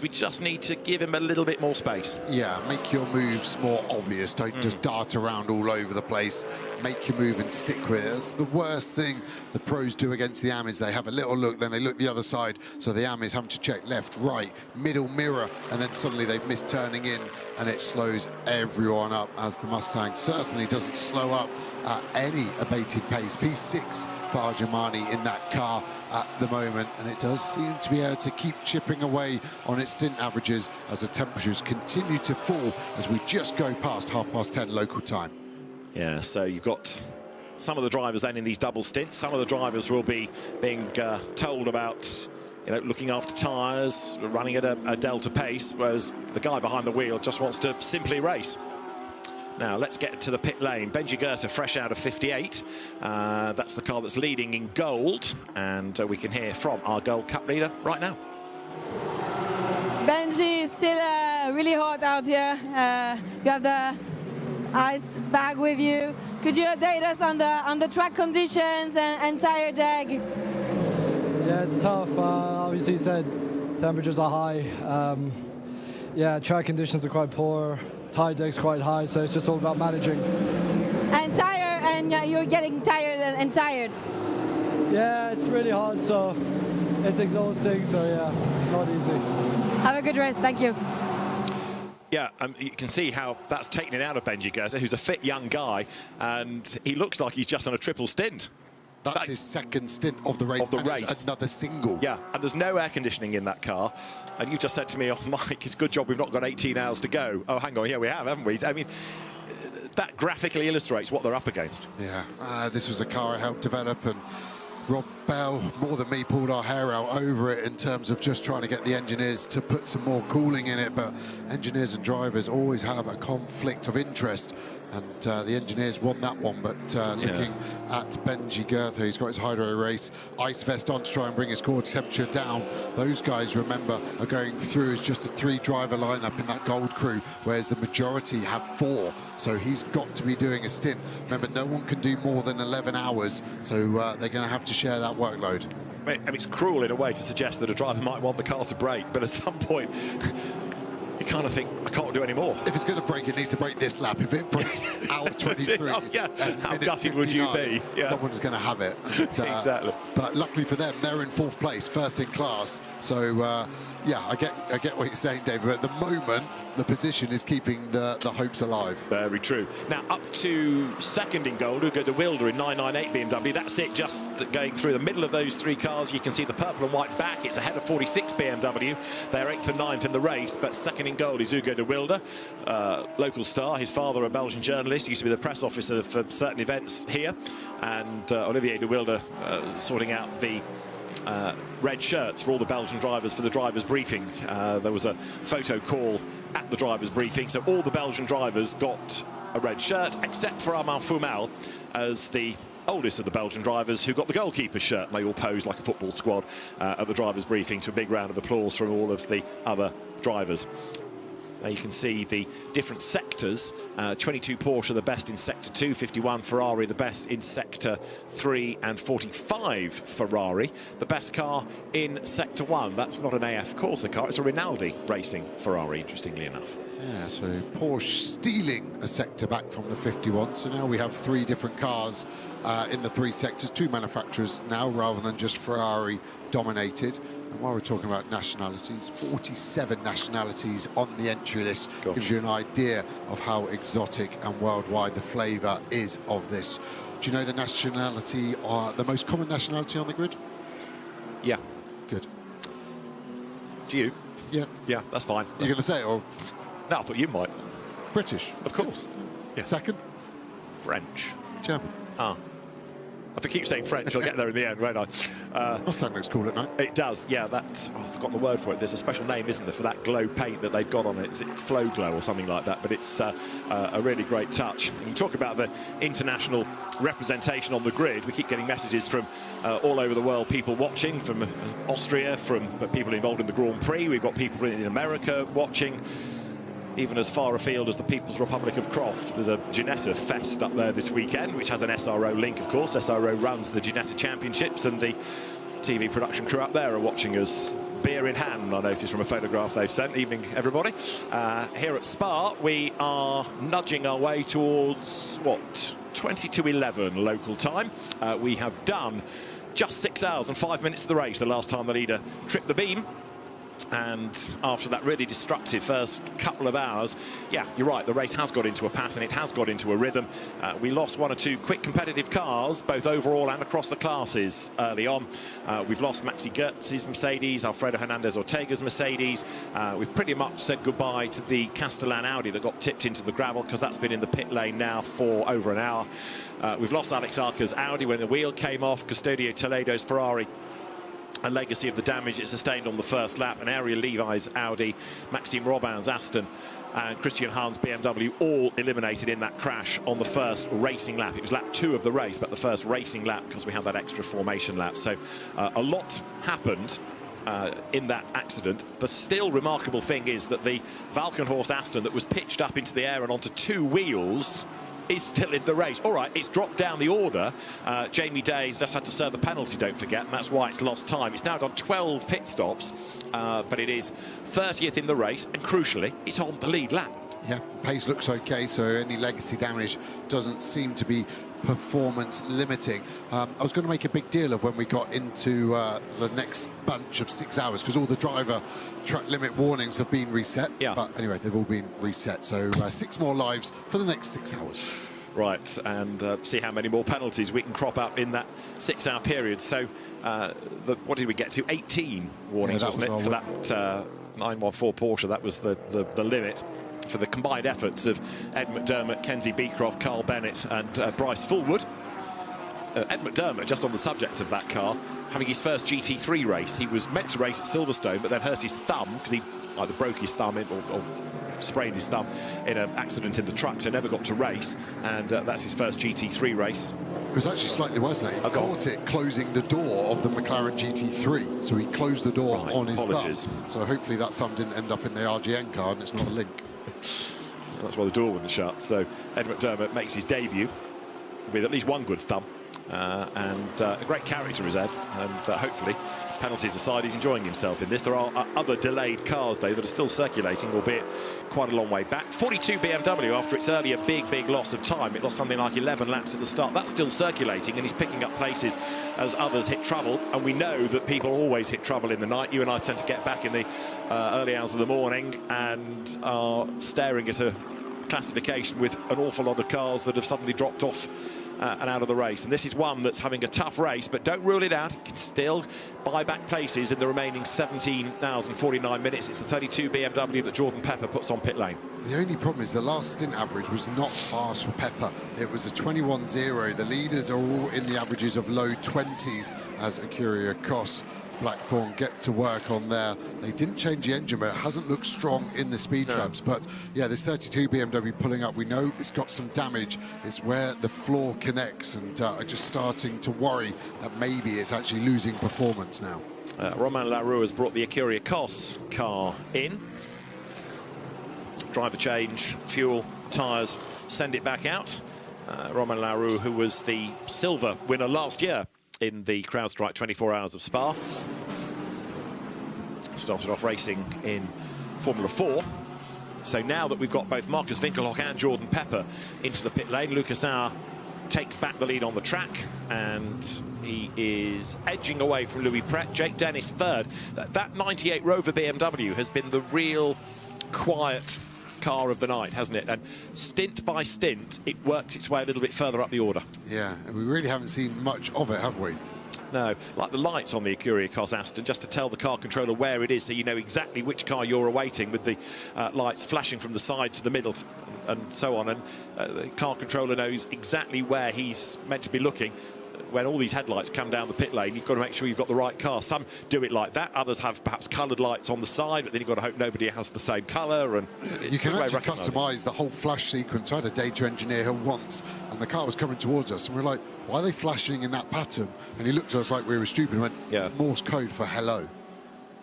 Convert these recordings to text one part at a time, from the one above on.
We just need to give him a little bit more space. Yeah, make your moves more obvious. Don't just dart around all over the place. Make your move and stick with it. That's the worst thing the pros do against the Amis. They have a little look, then they look the other side. So the Amis have to check left, right, middle, mirror, and then suddenly they've missed turning in, and it slows everyone up, as the Mustang certainly doesn't slow up at any abated pace. P6 for Arjamani in that car at the moment, and it does seem to be able to keep chipping away on its stint averages as the temperatures continue to fall as we just go past 10:30 local time. Yeah, so you've got some of the drivers then in these double stints. Some of the drivers will be being told about, you know, looking after tyres, running at a delta pace, whereas the guy behind the wheel just wants to simply race. Now, let's get to the pit lane. Benji Goethe, fresh out of 58. That's the car that's leading in gold. And we can hear from our Gold Cup leader right now. Benji, it's still really hot out here. You have the ice bag with you. Could you update us on the track conditions and tire deck? Yeah, it's tough. Obviously, you said temperatures are high. Yeah, track conditions are quite poor. Tire deck's quite high, so it's just all about managing. And you're getting tired and tired. Yeah, it's really hard, so it's exhausting, so yeah, not easy. Have a good rest, thank you. Yeah, you can see how that's taken it out of Benji Goethe, who's a fit young guy, and he looks like he's just on a triple stint. That's his second stint of the race. Another single. Yeah, and there's no air conditioning in that car. And you just said to me off mic, it's a good job we've not got 18 hours to go. Oh, hang on, yeah, we have, haven't we? I mean, that graphically illustrates what they're up against. Yeah, this was a car I helped develop, and Rob Bell, more than me, pulled our hair out over it in terms of just trying to get the engineers to put some more cooling in it. But engineers and drivers always have a conflict of interest, and the engineers won that one. But looking at Benji Goethe, he's got his hydro race ice vest on to try and bring his core temperature down. Those guys, remember, are going through as just a 3-driver lineup in that gold crew, whereas the majority have 4. So he's got to be doing a stint. Remember, no one can do more than 11 hours, so they're going to have to share that workload. I mean, it's cruel in a way to suggest that a driver might want the car to brake, but at some point, you kind of think, I can't do any more. If it's going to break, it needs to break this lap. If it breaks out 23, oh, yeah. How gutted would you be? Yeah. Someone's going to have it. And, exactly. But luckily for them, they're in 4th place, first in class. So, yeah, I get what you're saying, David. But at the moment, the position is keeping the hopes alive. Very true. Now, up to second in gold, Ugo de Wilde in 998 BMW. That's it, just going through the middle of those 3 cars. You can see the purple and white back. It's ahead of 46 BMW. They're 8th and 9th in the race, but second in gold is Ugo de Wilde, local star. His father, a Belgian journalist, he used to be the press officer for certain events here. And Olivier de Wilde sorting out the red shirts for all the Belgian drivers for the drivers' briefing. There was a photo call at the drivers' briefing, so all the Belgian drivers got a red shirt, except for Armand Fumel, as the oldest of the Belgian drivers, who got the goalkeeper's shirt. And they all posed like a football squad at the drivers' briefing, to a big round of applause from all of the other drivers. You can see the different sectors. 22 Porsche the best in Sector 2, 51 Ferrari the best in Sector 3, and 45 Ferrari the best car in Sector 1. That's not an AF Corsa car, it's a Rinaldi Racing Ferrari, interestingly enough. Yeah, so Porsche stealing a sector back from the 51. So now we have 3 different cars in the 3 sectors, 2 manufacturers now, rather than just Ferrari dominated. And while we're talking about nationalities, 47 nationalities on the entry list. Gosh. Gives you an idea of how exotic and worldwide the flavour is of this. Do you know the nationality, the most common nationality on the grid? Yeah. Good. Do you? Yeah. Yeah, that's fine. You're going to say it, or? No, I thought you might. British. Of course. Yeah. Second? French. German. Ah. If I keep saying French, I'll get there in the end, won't I? Mustang looks cool at night. It does, yeah. That's, I've forgotten the word for it. There's a special name, isn't there, for that glow paint that they've got on it? Is it Flow Glow or something like that? But it's a really great touch. And you talk about the international representation on the grid. We keep getting messages from all over the world, people watching, from Austria, from people involved in the Grand Prix. We've got people in America watching. Even as far afield as the People's Republic of Croft. There's a Ginetta Fest up there this weekend, which has an SRO link, of course. SRO runs the Ginetta Championships, and the TV production crew up there are watching us beer in hand, I noticed from a photograph they've sent. Evening, everybody. Here at Spa, we are nudging our way towards, what, 20 to 11 local time. We have done just 6 hours and 5 minutes of the race, the last time the leader tripped the beam. And after that really destructive first couple of hours, yeah, you're right, the race has got into a pattern, it has got into a rhythm. We lost one or two quick competitive cars, both overall and across the classes early on. We've lost Maxi Goetz's Mercedes, Alfredo Hernandez Ortega's Mercedes. We've pretty much said goodbye to the Castellan Audi that got tipped into the gravel, because that's been in the pit lane now for over an hour. We've lost Alex Arca's Audi when the wheel came off, Custodio Toledo's Ferrari, a legacy of the damage it sustained on the first lap, and Ariel Levi's Audi, Maxime Robin's Aston, and Christian Hahn's BMW all eliminated in that crash on the first racing lap. It was lap 2 of the race, but the first racing lap, because we had that extra formation lap. So a lot happened in that accident. The still remarkable thing is that the Valkenhorst Aston that was pitched up into the air and onto 2 wheels is still in the race. All right, it's dropped down the order. Jamie Day's just had to serve the penalty, don't forget, and that's why it's lost time. It's now done 12 pit stops, but it is 30th in the race, and crucially, it's on the lead lap. Yeah, pace looks okay, so any legacy damage doesn't seem to be performance limiting. I was going to make a big deal of when we got into the next bunch of 6 hours, because all the driver track limit warnings have been reset. Yeah. But anyway, they've all been reset, so 6 more lives for the next 6 hours. Right, and see how many more penalties we can crop up in that 6-hour period. So what did we get to? 18 warnings, wasn't it, for that 914 Porsche? That was the limit for the combined efforts of Ed McDermott, Kenzie Beecroft, Carl Bennett and Bryce Fullwood. Ed McDermott, just on the subject of that car, having his first GT3 race. He was meant to race at Silverstone, but then hurt his thumb, because he either broke his thumb or sprained his thumb in an accident in the truck, so never got to race, and that's his first GT3 race. It was actually slightly worse than that. He caught it closing the door of the McLaren GT3, so he closed the door on his thumb. So hopefully that thumb didn't end up in the RGN car and it's not a link. That's why the door wouldn't shut. So Ed McDermott makes his debut with at least one good thumb, and a great character is Ed, and hopefully, penalties aside, he's enjoying himself in this. There are other delayed cars, though, that are still circulating, albeit quite a long way back. 42 BMW, after its earlier big loss of time, it lost something like 11 laps at the start. That's still circulating, and he's picking up places as others hit trouble. And we know that people always hit trouble in the night. You and I tend to get back in the early hours of the morning and are staring at a classification with an awful lot of cars that have suddenly dropped off and out of the race, and this is one that's having a tough race, but don't rule it out. It can still buy back places in the remaining 17,049 minutes. It's the 32 BMW that Jordan Pepper puts on pit lane. The only problem is the last stint average was not fast for Pepper. It was a 21.0. The leaders are all in the averages of low 20s as Acuria Kos, Blackthorn get to work on there. They didn't change the engine, but it hasn't looked strong in the speed traps. But yeah, this 32 BMW pulling up, we know it's got some damage. It's where the floor connects, and are just starting to worry that maybe it's actually losing performance now. Romain Larue has brought the Acuria Kos car in. Driver change, fuel, tyres, send it back out. Romain Larue, who was the silver winner last year in the CrowdStrike 24 Hours of Spa. Started off racing in Formula 4. So now that we've got both Marcus Winkelhock and Jordan Pepper into the pit lane, Lucas Auer takes back the lead on the track, and he is edging away from Louis Pret. Jake Dennis third. That 98 Rover BMW has been the real quiet car of the night, hasn't it? And stint by stint, it worked its way a little bit further up the order. Yeah, we really haven't seen much of it, have we? No, like the lights on the Acuria Kos Aston, just to tell the car controller where it is, so you know exactly which car you're awaiting, with the lights flashing from the side to the middle and so on. And the car controller knows exactly where he's meant to be looking. When all these headlights come down the pit lane, you've got to make sure you've got the right car. Some do it like that, others have perhaps coloured lights on the side, but then you've got to hope nobody has the same colour. And you can actually customise the whole flash sequence. I had a data engineer here once, and the car was coming towards us, and we were like, why are they flashing in that pattern? And he looked at us like we were stupid and went, it's Morse code for hello.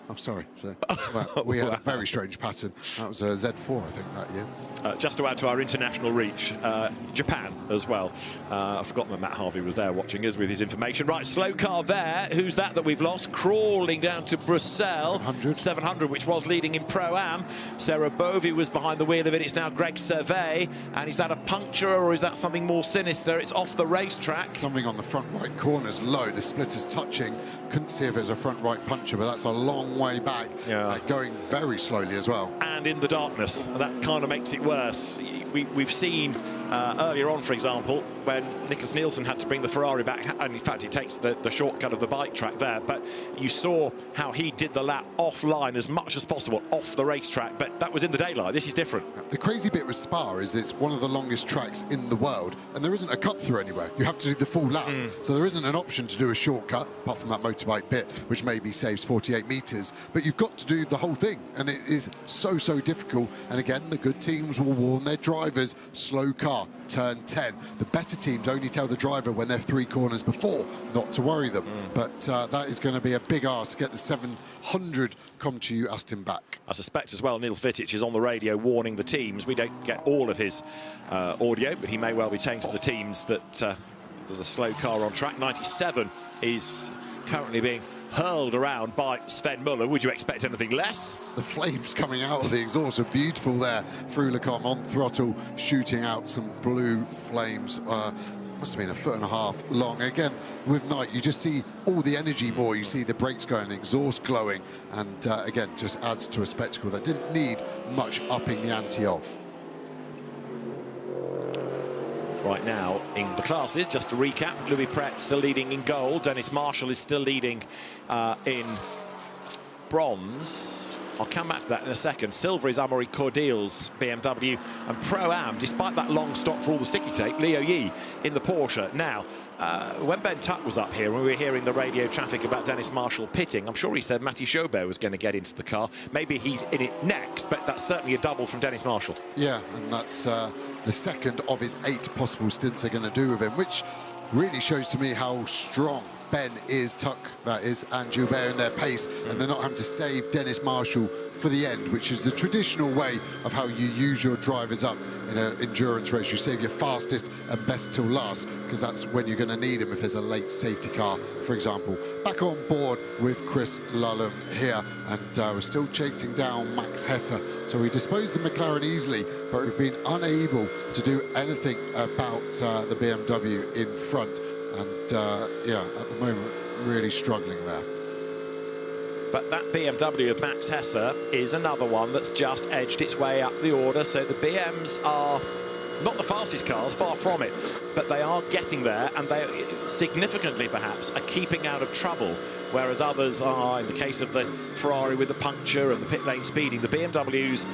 Oh, sorry. So, well, we had a very strange pattern. That was a Z4, I think, that year. Just to add to our international reach, Japan as well. I've forgotten that Matt Harvey was there watching us with his information. Right, slow car there. Who's that we've lost? Crawling down to Bruxelles. 700, which was leading in Pro-Am. Sarah Bovey was behind the wheel of it. It's now Greg Servet. And is that a puncture or is that something more sinister? It's off the racetrack. Something on the front right corner's low. The splitter's touching. Couldn't see if it was a front right puncture, but that's a long way back. Yeah. Going very slowly as well. And in the darkness. And that kind of makes it worse. We've seen earlier on, for example, when Nicholas Nielsen had to bring the Ferrari back, and in fact, he takes the shortcut of the bike track there, but you saw how he did the lap offline as much as possible, off the racetrack, but that was in the daylight. This is different. The crazy bit with Spa is it's one of the longest tracks in the world, and there isn't a cut-through anywhere. You have to do the full lap, so there isn't an option to do a shortcut, apart from that motorbike bit, which maybe saves 48 metres, but you've got to do the whole thing, and it is so difficult. And again, the good teams will warn their drivers, slow car, turn 10. The better teams only tell the driver when they're 3 corners before not to worry them. But that is going to be a big ask to get the 700 come to you, Aston back. I suspect as well Neil Vittich is on the radio warning the teams. We don't get all of his audio, but he may well be saying to the teams that there's a slow car on track. 97 is currently being hurled around by Sven Muller. Would you expect anything less? The flames coming out of the exhaust are beautiful there. Through Lecom on throttle, shooting out some blue flames. Must have been 1.5 feet long. Again, with night, you just see all the energy more. You see the brakes going, the exhaust glowing, and again, just adds to a spectacle that didn't need much upping the ante of. Right now in the classes, just to recap, Louis Pret still leading in gold. Dennis Marshall is still leading in bronze. I'll come back to that in a second. Silver is Amaury Cordial's BMW, and Pro-Am, despite that long stop for all the sticky tape, Leo Yi in the Porsche. Now, when Ben Tuck was up here, when we were hearing the radio traffic about Dennis Marshall pitting, I'm sure he said Matty Chaubert was going to get into the car. Maybe he's in it next, but that's certainly a double from Dennis Marshall. Yeah, and that's the second of his 8 possible stints they're going to do with him, which really shows to me how strong Ben is, Tuck, that is, and Joubert in their pace, and they're not having to save Dennis Marshall for the end, which is the traditional way of how you use your drivers up in an endurance race. You save your fastest and best till last, because that's when you're going to need them if there's a late safety car, for example. Back on board with Chris Lullum here, and we're still chasing down Max Hesse. So we disposed the McLaren easily, but we've been unable to do anything about the BMW in front. And yeah, at the moment, really struggling there. But that BMW of Max Hesse is another one that's just edged its way up the order. So the BMs are not the fastest cars, far from it, but they are getting there, and they significantly, perhaps, are keeping out of trouble, whereas others are, in the case of the Ferrari with the puncture and the pit lane speeding, the BMWs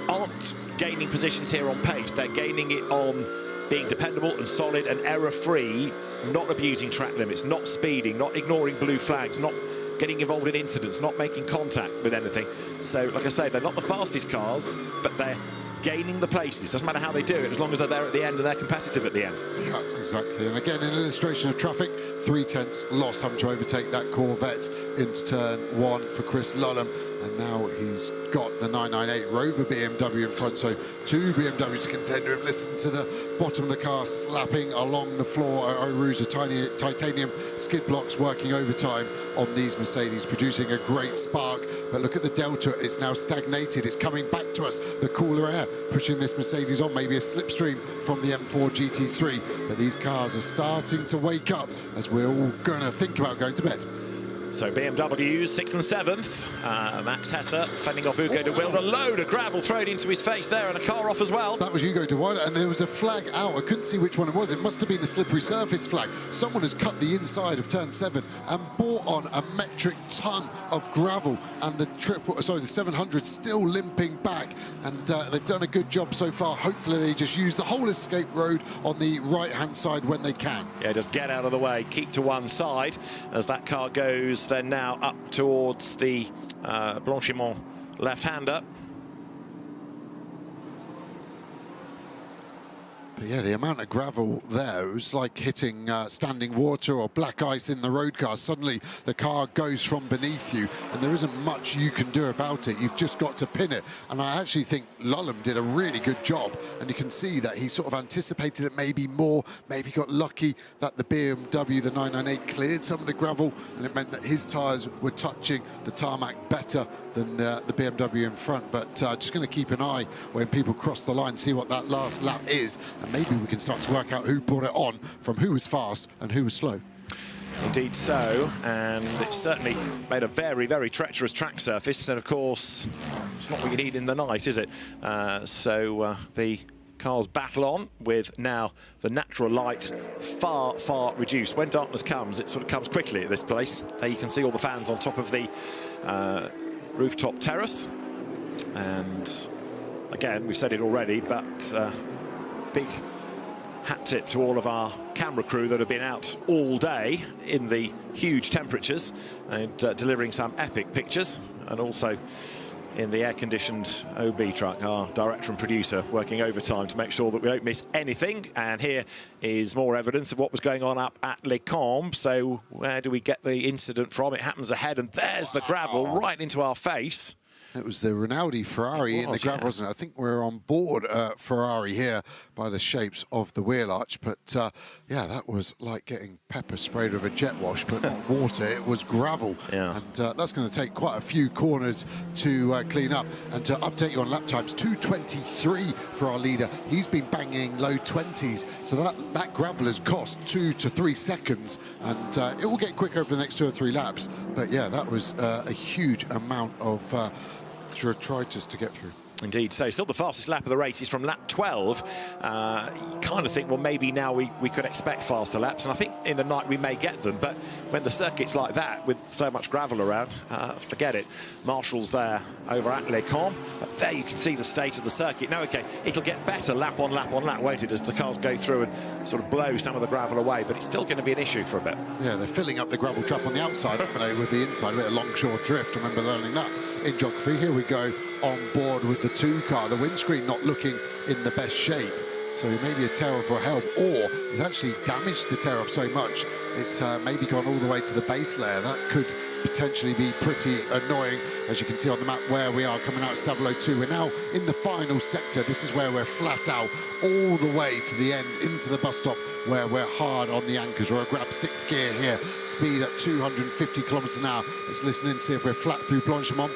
aren't gaining positions here on pace. They're gaining it on being dependable and solid and error-free, not abusing track limits, not speeding, not ignoring blue flags, not getting involved in incidents, not making contact with anything. So, like I say, they're not the fastest cars, but they're gaining the places. Doesn't matter how they do it, as long as they're there at the end and they're competitive at the end. Yeah, exactly. And again, an illustration of traffic, 3/10 loss, having to overtake that Corvette into turn 1 for Chris Lullum. And now he's got the 998 Rover BMW in front. So 2 BMWs to contend with. Listen to the bottom of the car slapping along the floor. Oru's tiny titanium skid blocks working overtime on these Mercedes, producing a great spark. But look at the delta. It's now stagnated. It's coming back to us. The cooler air pushing this Mercedes on. Maybe a slipstream from the M4 GT3. But these cars are starting to wake up as we're all going to think about going to bed. So BMW's 6th and 7th. Max Hesse fending off Hugo de Wilde. A load of gravel thrown into his face there, and a car off as well. That was Hugo de Wilde, and there was a flag out. I couldn't see which one it was. It must have been the slippery surface flag. Someone has cut the inside of turn 7 and brought on a metric ton of gravel, and the 700 still limping back. And they've done a good job so far. Hopefully they just use the whole escape road on the right-hand side when they can. Yeah, just get out of the way, keep to one side as that car goes then now up towards the Blanchimont left-hander. But yeah, the amount of gravel there, it was like hitting standing water or black ice in the road car. Suddenly the car goes from beneath you and there isn't much you can do about it. You've just got to pin it. And I actually think Lullum did a really good job. And you can see that he sort of anticipated it maybe more, maybe got lucky that the BMW, the 998, cleared some of the gravel, and it meant that his tyres were touching the tarmac better than the BMW in front. But just going to keep an eye when people cross the line, see what that last lap is, and maybe we can start to work out who brought it on from who was fast and who was slow. Indeed so, and it's certainly made a very, very treacherous track surface, and of course, it's not what you need in the night, is it? So the cars battle on with now the natural light far, far reduced. When darkness comes, it sort of comes quickly at this place. There you can see all the fans on top of the rooftop terrace, and again, we've said it already, but big hat tip to all of our camera crew that have been out all day in the huge temperatures and delivering some epic pictures, and also in the air-conditioned OB truck, our director and producer working overtime to make sure that we don't miss anything. And here is more evidence of what was going on up at Les Combes. So where do we get the incident from? It happens ahead, and there's the gravel right into our face. It was the Rinaldi Ferrari in the gravel, wasn't it? I think we're on board Ferrari here by the shapes of the wheel arch. But yeah, that was like getting pepper sprayed with a jet wash, but not water. It was gravel. Yeah. And that's going to take quite a few corners to clean up. And to update you on lap times, 2:23 for our leader. He's been banging low 20s. So that gravel has cost 2 to 3 seconds. And it will get quicker over the next 2 or 3 laps. But yeah, that was a huge amount of detritus to get through. Indeed. So still the fastest lap of the race is from lap 12. You kind of think, well, maybe now we could expect faster laps, and I think in the night we may get them, but when the circuit's like that with so much gravel around, forget it. Marshall's there over at Les Combes, but there you can see the state of the circuit. Now, okay, it'll get better lap on lap on lap, won't it, as the cars go through and sort of blow some of the gravel away, but it's still going to be an issue for a bit. Yeah, they're filling up the gravel trap on the outside, aren't they, with the inside, a bit of longshore drift. I remember learning that in geography. Here we go on board with the 2 car. The windscreen not looking in the best shape, so maybe a tear off or help, or it's actually damaged the tear off so much it's maybe gone all the way to the base layer. That could potentially be pretty annoying, as you can see on the map where we are coming out of Stavelot 2. We're now in the final sector. This is where we're flat out all the way to the end into the bus stop, where we're hard on the anchors. We're grab 6th gear here, speed at 250 kilometers an hour. Let's listen in, see if we're flat through Blanchimont.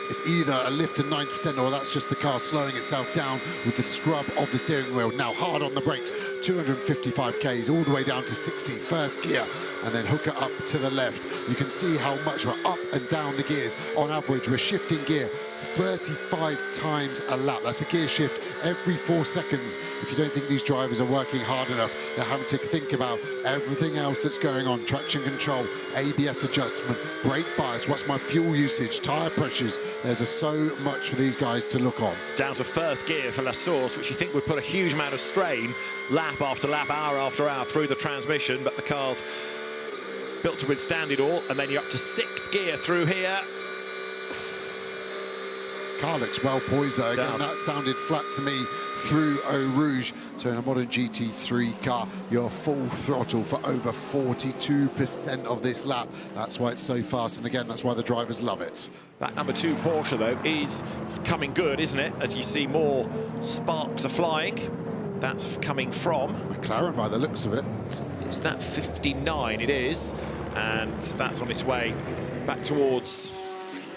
It's either a lift to 90% or that's just the car slowing itself down with the scrub of the steering wheel. Now hard on the brakes, 255 Ks all the way down to 60, 1st gear, and then hook it up to the left. You can see how much we're up and down the gears. On average, we're shifting gear 35 times a lap. That's a gear shift every 4 seconds. If you don't think these drivers are working hard enough, they're having to think about everything else that's going on. Traction control, ABS adjustment, brake bias, what's my fuel usage, tyre pressures. There's so much for these guys to look on. Down to 1st gear for La Source, which you think would put a huge amount of strain lap after lap, hour after hour through the transmission, but the car's built to withstand it all. And then you're up to 6th gear through here. Car looks well poised though. Again, that sounded flat to me through Eau Rouge. So in a modern GT3 car, you're full throttle for over 42% of this lap. That's why it's so fast, and again, that's why the drivers love it. That number 2 Porsche, though, is coming good, isn't it? As you see, more sparks are flying. That's coming from McLaren, by the looks of it. Is that 59? It is. And that's on its way back towards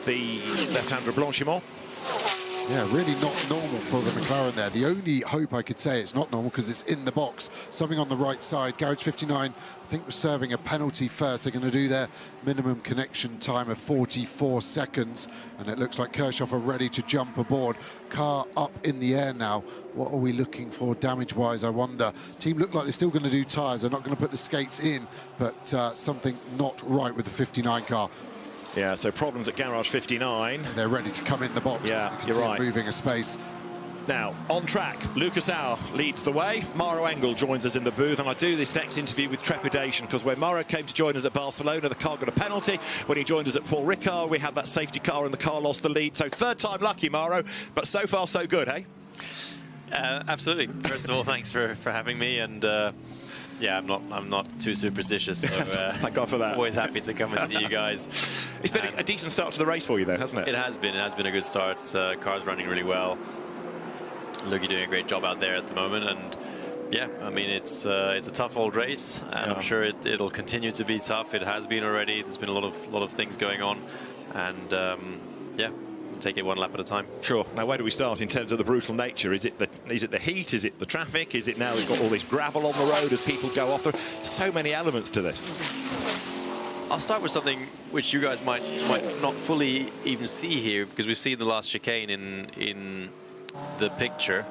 the left-hander of Blanchimont. Yeah, really not normal for the McLaren there. The only hope I could say it's not normal because it's in the box. Something on the right side. Garage 59, I think, was serving a penalty first. They're going to do their minimum connection time of 44 seconds. And it looks like Kirchhoff are ready to jump aboard. Car up in the air now. What are we looking for damage-wise, I wonder? Team look like they're still going to do tyres. They're not going to put the skates in, but something not right with the 59 car. Yeah, so problems at Garage 59. They're ready to come in the box. Yeah, you can you're see right. Moving a space. Now, on track, Lucas Auer leads the way. Mauro Engel joins us in the booth, and I do this next interview with trepidation, because when Mauro came to join us at Barcelona, the car got a penalty. When he joined us at Paul Ricard, we had that safety car and the car lost the lead. So 3rd time lucky, Mauro, but so far so good, eh? Absolutely. First of all, thanks for having me, and yeah, I'm not too superstitious, so thank God for that. Always happy to come and see you guys. It's been a decent start to the race for you, though, hasn't it? It has been a good start. Car's running really well. Lucky doing a great job out there at the moment, and yeah, I mean it's a tough old race, and I'm sure it'll continue to be tough. It has been already. There's been a lot of things going on, and yeah. Take it one lap at a time. Sure. Now, where do we start in terms of the brutal nature? Is it the heat? Is it the traffic? Is it now we've got all this gravel on the road as people go off? There are so many elements to this. I'll start with something which you guys might not fully even see here, because we've seen the last chicane in the picture.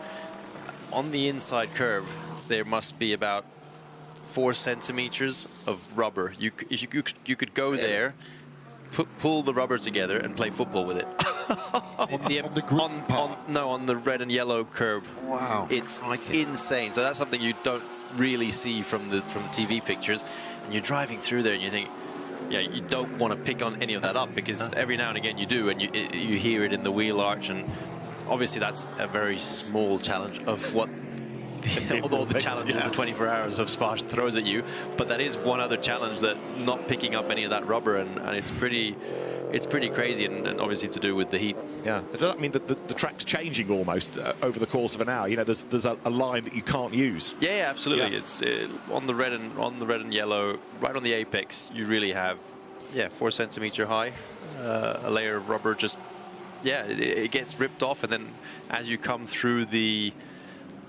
On the inside curve, there must be about 4 centimeters of rubber. You could go there, pull the rubber together and play football with it. on the red and yellow curb. Wow. It's insane. So that's something you don't really see from the TV pictures. And you're driving through there and you think, yeah, you don't want to pick on any of that up, because every now and again you do, and you hear it in the wheel arch, and obviously that's a very small challenge of what all the challenges of 24 hours of Spa throws at you. But that is one other challenge, that not picking up any of that rubber, and it's pretty crazy, and obviously to do with the heat. Yeah, so I mean the track's changing almost over the course of an hour. You know, there's a line that you can't use. Yeah, absolutely. Yeah. It's on the red and yellow, right on the apex. You really have 4 centimeter high, a layer of rubber. Just it gets ripped off, and then as you come through the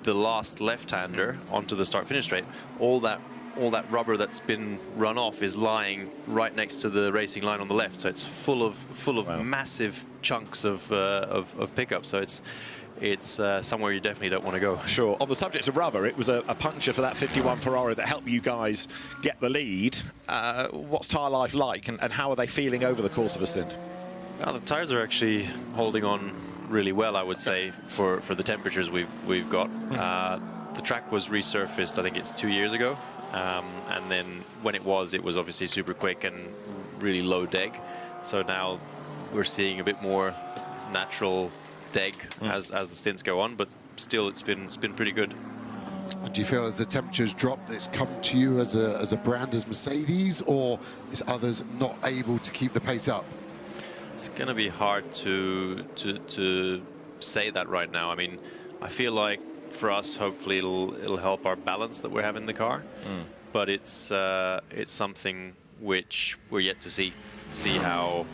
last left-hander onto the start-finish straight, all that rubber that's been run off is lying right next to the racing line on the left. So it's full of massive chunks of pickup. So it's somewhere you definitely don't want to go. Sure. On the subject of rubber, it was a puncture for that 51 Ferrari that helped you guys get the lead. What's tyre life like, and how are they feeling over the course of a stint? Well, the tyres are actually holding on really well, I would say, for the temperatures we've got. The track was resurfaced, I think it's 2 years ago, and then when it was obviously super quick and really low deg. So now we're seeing a bit more natural deg as the stints go on, but still it's been pretty good. And do you feel as the temperatures drop, it's come to you as a brand, as Mercedes, or is others not able to keep the pace up? It's going to be hard to say that right now. I mean, I feel like for us, hopefully it'll help our balance that we have in the car. But it's something which we're yet to see how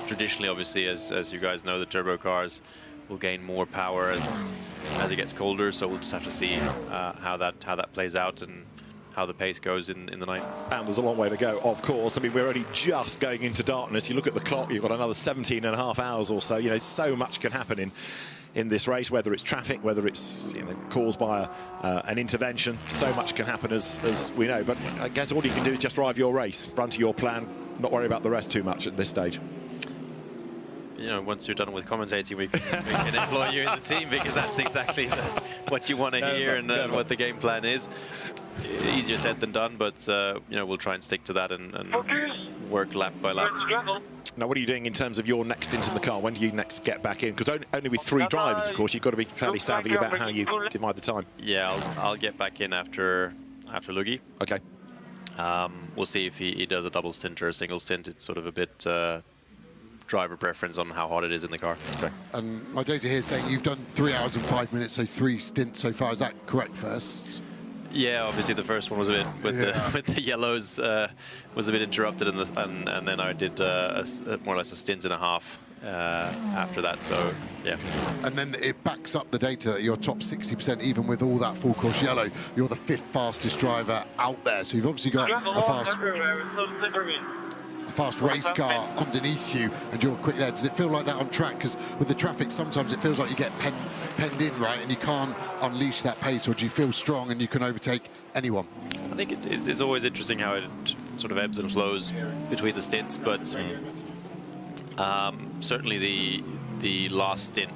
traditionally, obviously, as you guys know, the turbo cars will gain more power as it gets colder. So we'll just have to see how that plays out and how the pace goes in the night. And there's a long way to go, of course. I mean, we're only just going into darkness. You look at the clock, you've got another 17.5 hours or so. You know, so much can happen in this race, whether it's traffic, whether it's caused by an intervention. So much can happen, as we know. But I guess all you can do is just drive your race, run to your plan, not worry about the rest too much at this stage. You know, once you're done with commentating, we can employ you in the team, because that's exactly what you want to hear and what the game plan is. Easier said than done, but you know, we'll try and stick to that and work lap by lap. Now, what are you doing in terms of your next stint in the car? When do you next get back in? Because only with 3 drivers, of course, you've got to be fairly savvy about how you divide the time. Yeah, I'll get back in after Lugi. Okay. We'll see if he does a double stint or a single stint. It's sort of a bit driver preference on how hot it is in the car. Okay. And my data here is saying you've done 3 hours and 5 minutes, so 3 stints so far. Is that correct first? Yeah, obviously the first one was a bit with the yellows was a bit interrupted, and then I did more or less a stint and a half after that. So yeah. And then it backs up the data that you're top 60%, even with all that full course yellow. You're the 5th fastest driver out there. So you've obviously got a fast race car underneath you, and you're quick there. Does it feel like that on track? Because with the traffic, sometimes it feels like you get penned in, right, and you can't unleash that pace, or do you feel strong and you can overtake anyone? I think it's always interesting how it sort of ebbs and flows between the stints, but certainly the last stint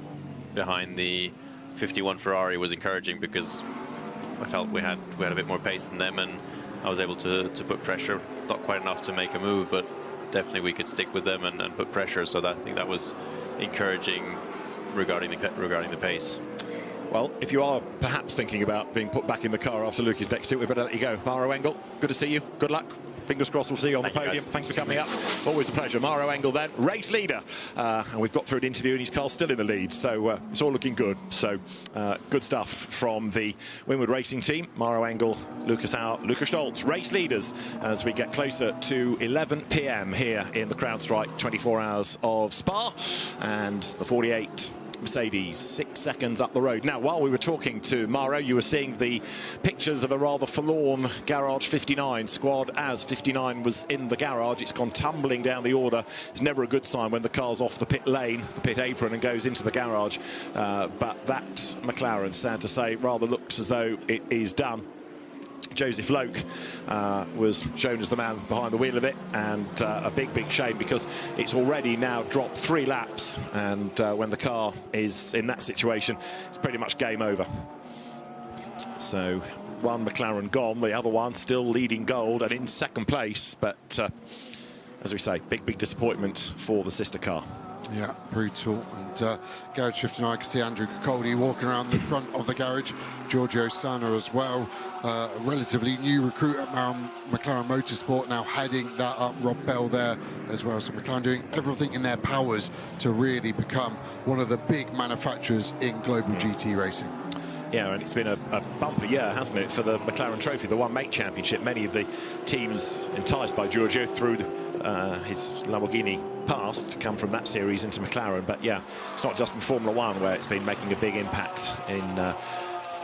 behind the 51 Ferrari was encouraging, because I felt we had a bit more pace than them, and I was able to put pressure, not quite enough to make a move, but definitely we could stick with them and put pressure. So I think that was encouraging regarding the pace. Well, if you are perhaps thinking about being put back in the car after Luke is next to it, we better let you go. Mauro Engel, good to see you. Good luck. Fingers crossed we'll see you on the podium. Thanks for coming up. Always a pleasure. Mauro Engel then, race leader. And we've got through an interview and his car's still in the lead. So it's all looking good. So good stuff from the Winward Racing team. Mauro Engel, Lucas Auer, Lukas Stolz, race leaders as we get closer to 11 p.m. here in the CrowdStrike 24 Hours of Spa. And the 48 Mercedes 6 seconds up the road. Now, while we were talking to Mauro, you were seeing the pictures of a rather forlorn Garage 59 squad as 59 was in the garage. It's gone tumbling down the order. It's never a good sign when the car's off the pit lane, the pit apron, and goes into the garage. But that McLaren, sad to say, rather looks as though it is done. Joseph Loke was shown as the man behind the wheel of it, and a big shame because it's already now dropped 3 laps, and when the car is in that situation, it's pretty much game over. So one McLaren gone, the other one still leading gold and in second place, but as we say, big disappointment for the sister car. Yeah, brutal. And Garage 59, I can see Andrew Cacoldi walking around the front of the garage. Giorgio Sana as well. A relatively new recruit at McLaren Motorsport, now heading that up. Rob Bell there as well. So McLaren doing everything in their powers to really become one of the big manufacturers in global GT racing. Yeah, and it's been a bumper year, hasn't it, for the McLaren Trophy, the One Make Championship. Many of the teams enticed by Giorgio through his Lamborghini past to come from that series into McLaren. But yeah, it's not just in Formula One where it's been making a big impact in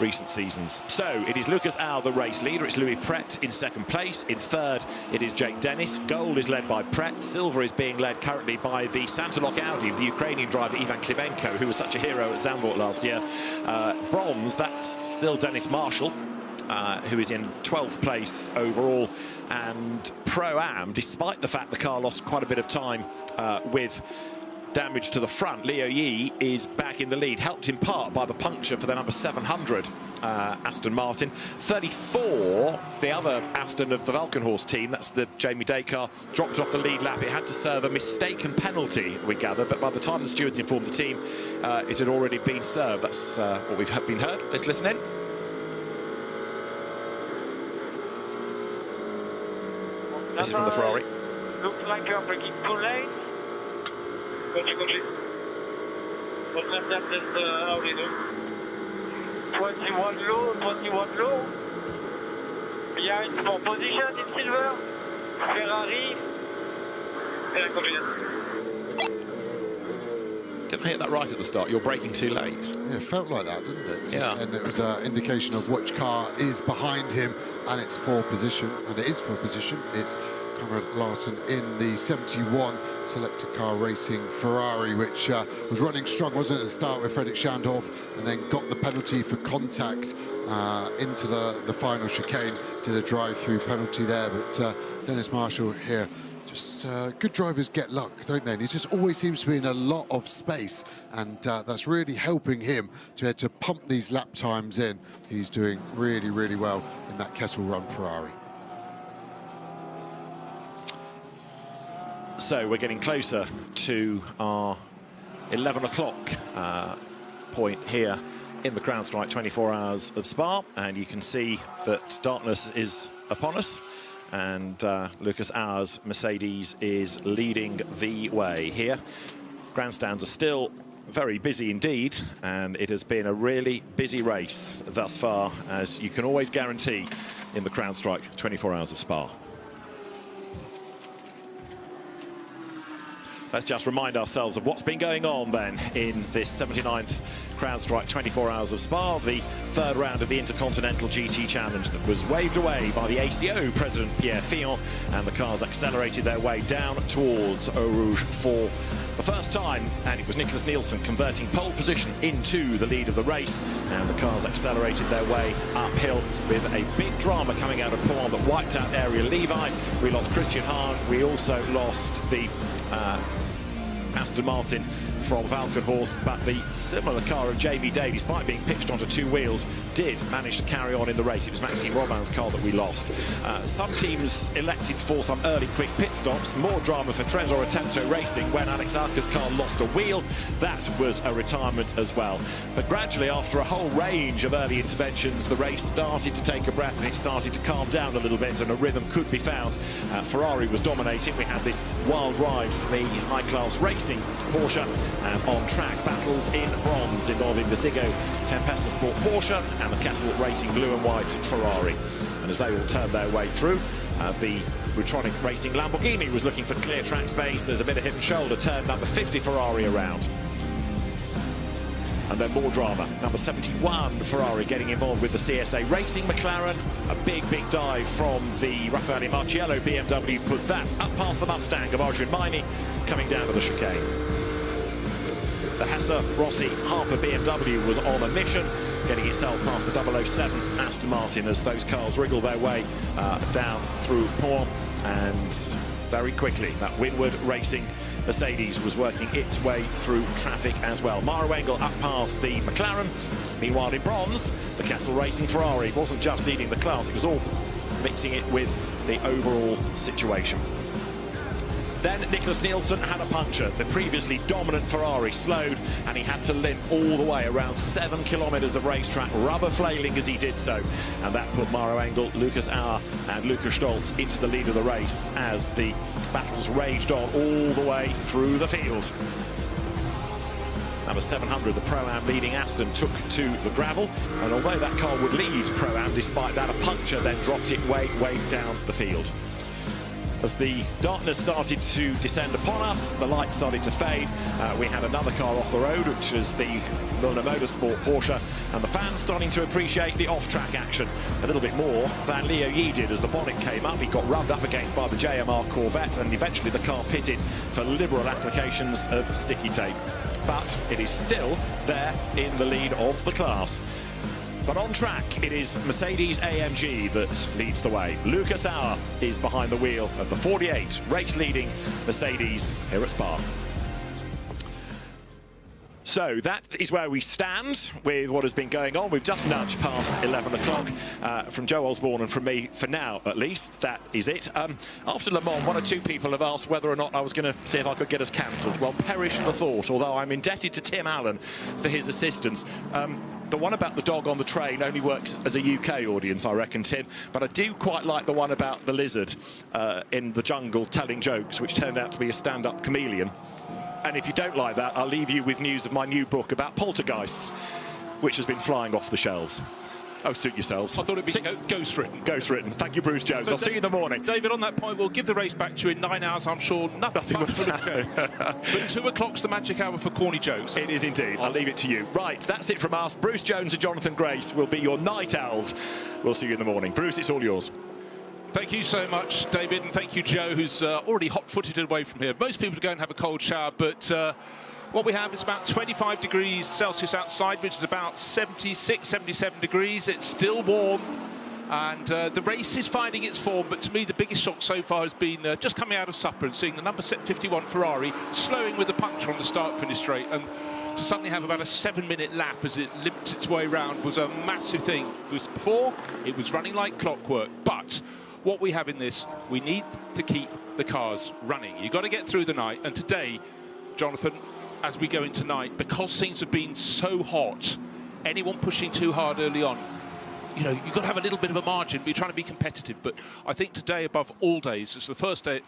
recent seasons. So it is Lucas Auer, the race leader. It's Louis Pret in second place. In third, it is Jake Dennis. Gold is led by Pret. Silver is being led currently by the Santolok Audi of the Ukrainian driver Ivan Klimenko, who was such a hero at Zandvoort last year. Bronze, that's still Dennis Marshall, who is in 12th place overall. And Pro-Am, despite the fact the car lost quite a bit of time with damage to the front, Leo Yi is back in the lead, helped in part by the puncture for the number 700 Aston Martin. 34, the other Aston of the Valkenhorst team, that's the Jamie Day car, dropped off the lead lap. It had to serve a mistaken penalty, we gather, but by the time the stewards informed the team, it had already been served. That's what we've been heard. Let's listen in. This is from the Ferrari. Looks like you're breaking 2 lanes. Continue. What lap that is Audi do? 21 low. Behind for position in silver. Ferrari. And continue. Didn't I hit that right at the start? You're braking too late. Yeah, it felt like that, didn't it? Yeah. And it was an indication of which car is behind him, and it's for position, and it is for position. It's Conrad Larson in the 71 selector car racing Ferrari, which was running strong, wasn't it, at the start with Fredrik Schandorf, and then got the penalty for contact into the final chicane. Did a drive-through penalty there, but Dennis Marshall here. Just good drivers get luck, don't they? And he just always seems to be in a lot of space, and that's really helping him to be able to pump these lap times in. He's doing really well in that Kessel Run Ferrari. So we're getting closer to our 11 o'clock point here in the CrowdStrike 24 Hours of Spa, and you can see that darkness is upon us. And Lucas Auer's Mercedes is leading the way here. Grandstands are still very busy indeed, and it has been a really busy race thus far, as you can always guarantee in the CrowdStrike 24 Hours of Spa. Let's just remind ourselves of what's been going on then in this 79th CrowdStrike 24 Hours of Spa, the third round of the Intercontinental GT Challenge that was waved away by the ACO President Pierre Fillon, and the cars accelerated their way down towards Eau Rouge for the first time, and it was Nicholas Nielsen converting pole position into the lead of the race, and the cars accelerated their way uphill with a big drama coming out of Pau that wiped out Ariel Levi. We lost Christian Hahn. We also lost the Aston Martin from Valkenhorst, but the similar car of Jamie Day, despite being pitched onto two wheels, did manage to carry on in the race. It was Maxime Robin's car that we lost. Some teams elected for some early quick pit stops. More drama for Trésor Attento Racing when Alex Arca's car lost a wheel. That was a retirement as well. But gradually, after a whole range of early interventions, the race started to take a breath and it started to calm down a little bit, and a rhythm could be found. Ferrari was dominating. We had this wild ride for the high-class racing Porsche, and on-track battles in bronze involving the Ziggo Tempesta Sport Porsche and the Castle Racing blue and white Ferrari. And as they all turned their way through, the Rutronic Racing Lamborghini was looking for clear track space. There's a bit of hip and shoulder, turn number 50 Ferrari around. And then more drama. Number 71 Ferrari getting involved with the CSA Racing McLaren. A big dive from the Raffaele Marciello BMW put that up past the Mustang of Arjun Maini, coming down to the chicane. The Hesse Rossi Harper BMW was on a mission, getting itself past the 007 Aston Martin as those cars wriggle their way down through Pont, and very quickly that Winward Racing Mercedes was working its way through traffic as well. Maro Engel up past the McLaren. Meanwhile, in bronze, the Castle Racing Ferrari wasn't just leading the class, it was all mixing it with the overall situation. Then Nicholas Nielsen had a puncture. The previously dominant Ferrari slowed, and he had to limp all the way around 7 kilometres of racetrack, rubber flailing as he did so. And that put Maro Engel, Lucas Auer and Lukas Stolz into the lead of the race as the battles raged on all the way through the field. Number 700, the Pro-Am leading Aston, took to the gravel, and although that car would lead Pro-Am, despite that, a puncture then dropped it way down the field. As the darkness started to descend upon us, the lights started to fade. We had another car off the road, which was the Milner Motorsport Porsche, and the fans starting to appreciate the off-track action a little bit more than Leo Yi did. As the bonnet came up, he got rubbed up against by the JMR Corvette, and eventually the car pitted for liberal applications of sticky tape. But it is still there in the lead of the class. But on track, it is Mercedes-AMG that leads the way. Lucas Auer is behind the wheel of the 48 race-leading Mercedes here at Spa. So that is where we stand with what has been going on. We've just nudged past 11 o'clock from Joe Osborne and from me, for now at least. That is it. After Le Mans, one or two people have asked whether or not I was going to see if I could get us cancelled. Well, perish the thought, although I'm indebted to Tim Allen for his assistance. The one about the dog on the train only works as a UK audience, I reckon, Tim. But I do quite like the one about the lizard in the jungle telling jokes, which turned out to be a stand-up chameleon. And if you don't like that, I'll leave you with news of my new book about poltergeists, which has been flying off the shelves. Oh, suit yourselves. I thought it'd be ghost-written. Ghost-written. Thank you, Bruce Jones. So I'll see you in the morning. David, on that point, we'll give the race back to you in 9 hours. I'm sure nothing much will occur. But 2 o'clock's the magic hour for corny jokes. It is indeed. I'll leave it to you. Right, that's it from us. Bruce Jones and Jonathan Grace will be your night owls. We'll see you in the morning. Bruce, it's all yours. Thank you so much, David, and thank you, Joe, who's already hot-footed away from here. Most people go and have a cold shower, but what we have is about 25 degrees Celsius outside, which is about 76, 77 degrees. It's still warm, and the race is finding its form. But to me, the biggest shock so far has been just coming out of supper and seeing the number 51 Ferrari slowing with a puncture on the start-finish straight. And to suddenly have about a 7-minute lap as it limped its way around was a massive thing. Before, it was running like clockwork. But what we have in this, we need to keep the cars running. You've got to get through the night. And today, Jonathan, as we go into night, because things have been so hot, anyone pushing too hard early on, you know, you've got to have a little bit of a margin, but you're trying to be competitive. But I think today, above all days, it's the first day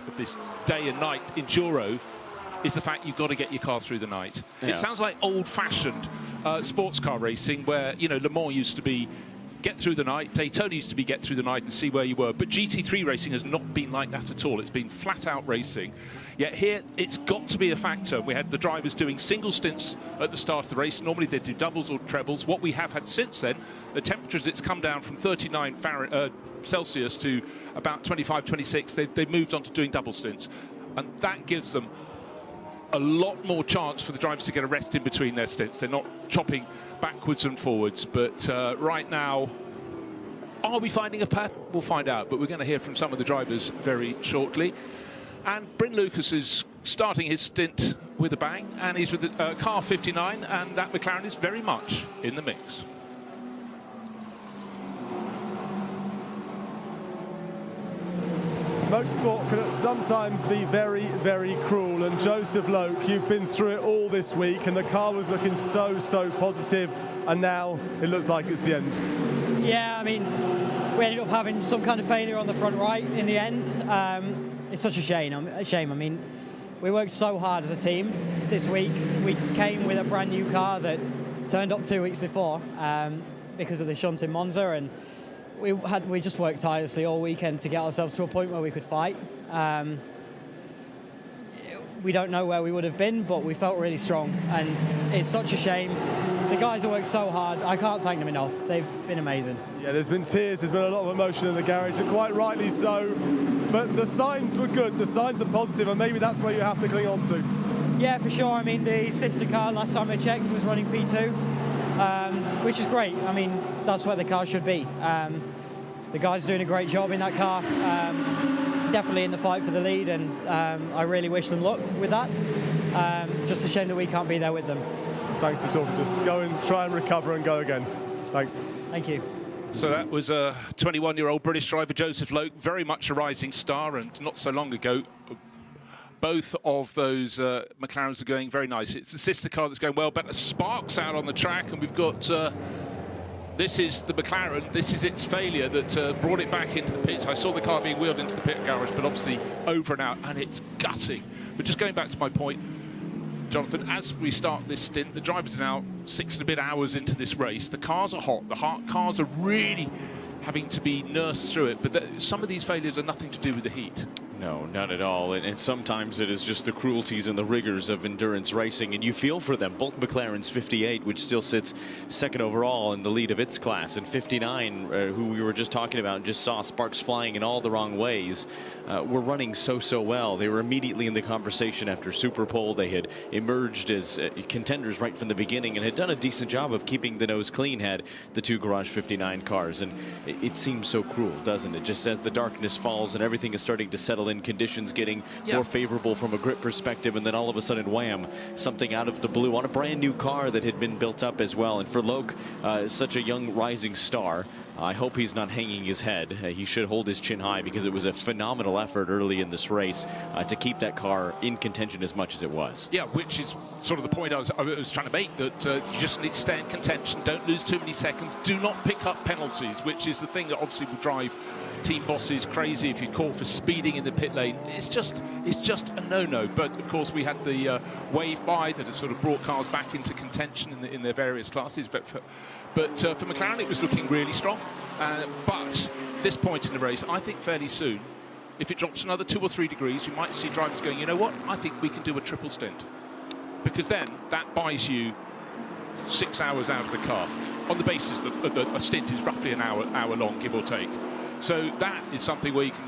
of this day and night enduro, is the fact you've got to get your car through the night. Yeah. It sounds like old-fashioned sports car racing where, you know, Le Mans used to be get through the night, Daytona used to be get through the night and see where you were, but GT3 racing has not been like that at all. It's been flat-out racing. Yet here, it's got to be a factor. We had the drivers doing single stints at the start of the race. Normally they do doubles or trebles. What we have had since then, the temperatures, it's come down from 39 Celsius to about 25, 26. They've moved on to doing double stints. And that gives them a lot more chance for the drivers to get a rest in between their stints. They're not chopping backwards and forwards. But right now, are we finding a pattern? We'll find out. But we're going to hear from some of the drivers very shortly. And Bryn Lucas is starting his stint with a bang, and he's with the car 59, and that McLaren is very much in the mix. Motorsport can sometimes be very, very cruel, and Joseph Loke, you've been through it all this week, and the car was looking so positive, and now it looks like it's the end. Yeah, I mean, we ended up having some kind of failure on the front right in the end. It's such a shame. I mean, we worked so hard as a team this week. We came with a brand new car that turned up 2 weeks before because of the shunt in Monza, and we just worked tirelessly all weekend to get ourselves to a point where we could fight. We don't know where we would have been, but we felt really strong, and it's such a shame. The guys have worked so hard. I can't thank them enough. They've been amazing. Yeah, there's been tears, there's been a lot of emotion in the garage, and quite rightly so. But the signs were good, the signs are positive, and maybe that's where you have to cling on to. Yeah, for sure. I mean, the sister car, last time I checked, was running P2, which is great. I mean, that's where the car should be. The guys are doing a great job in that car. Definitely in the fight for the lead, and I really wish them luck with that. Just a shame that we can't be there with them. Thanks for talking to us. Go and try and recover and go again. Thanks. Thank you. So that was a 21-year-old British driver, Joseph Loke, very much a rising star, and not so long ago, both of those McLarens are going very nice. It's the sister car that's going well, but sparks out on the track, and we've got... this is the McLaren, this is its failure that brought it back into the pits. I saw the car being wheeled into the pit garage, but obviously over and out, and it's gutting. But just going back to my point, Jonathan, as we start this stint, the drivers are now 6 and a bit hours into this race. The cars are hot. The cars are really having to be nursed through it. But some of these failures are nothing to do with the heat. No, not at all. And sometimes it is just the cruelties and the rigors of endurance racing, and you feel for them. Both McLaren's 58, which still sits second overall in the lead of its class, and 59, who we were just talking about and just saw sparks flying in all the wrong ways, were running so well. They were immediately in the conversation after Super Pole. They had emerged as contenders right from the beginning and had done a decent job of keeping the nose clean, had the two Garage 59 cars. And it seems so cruel, doesn't it? Just as the darkness falls and everything is starting to settle in, conditions getting more favorable from a grip perspective, and then all of a sudden, wham, something out of the blue on a brand new car that had been built up as well. And for Loke, such a young rising star, I hope he's not hanging his head. He should hold his chin high, because it was a phenomenal effort early in this race to keep that car in contention as much as it was. Yeah, which is sort of the point I was trying to make, that you just need to stay in contention, don't lose too many seconds, do not pick up penalties, which is the thing that obviously will drive team bosses crazy. If you call for speeding in the pit lane, it's just a no-no. But of course, we had the wave by that has sort of brought cars back into contention in their various classes. But for McLaren, it was looking really strong. But this point in the race, I think fairly soon, if it drops another 2 or 3 degrees, you might see drivers going, you know what, I think we can do a triple stint, because then that buys you 6 hours out of the car, on the basis that a stint is roughly an hour long, give or take. So that is something where you can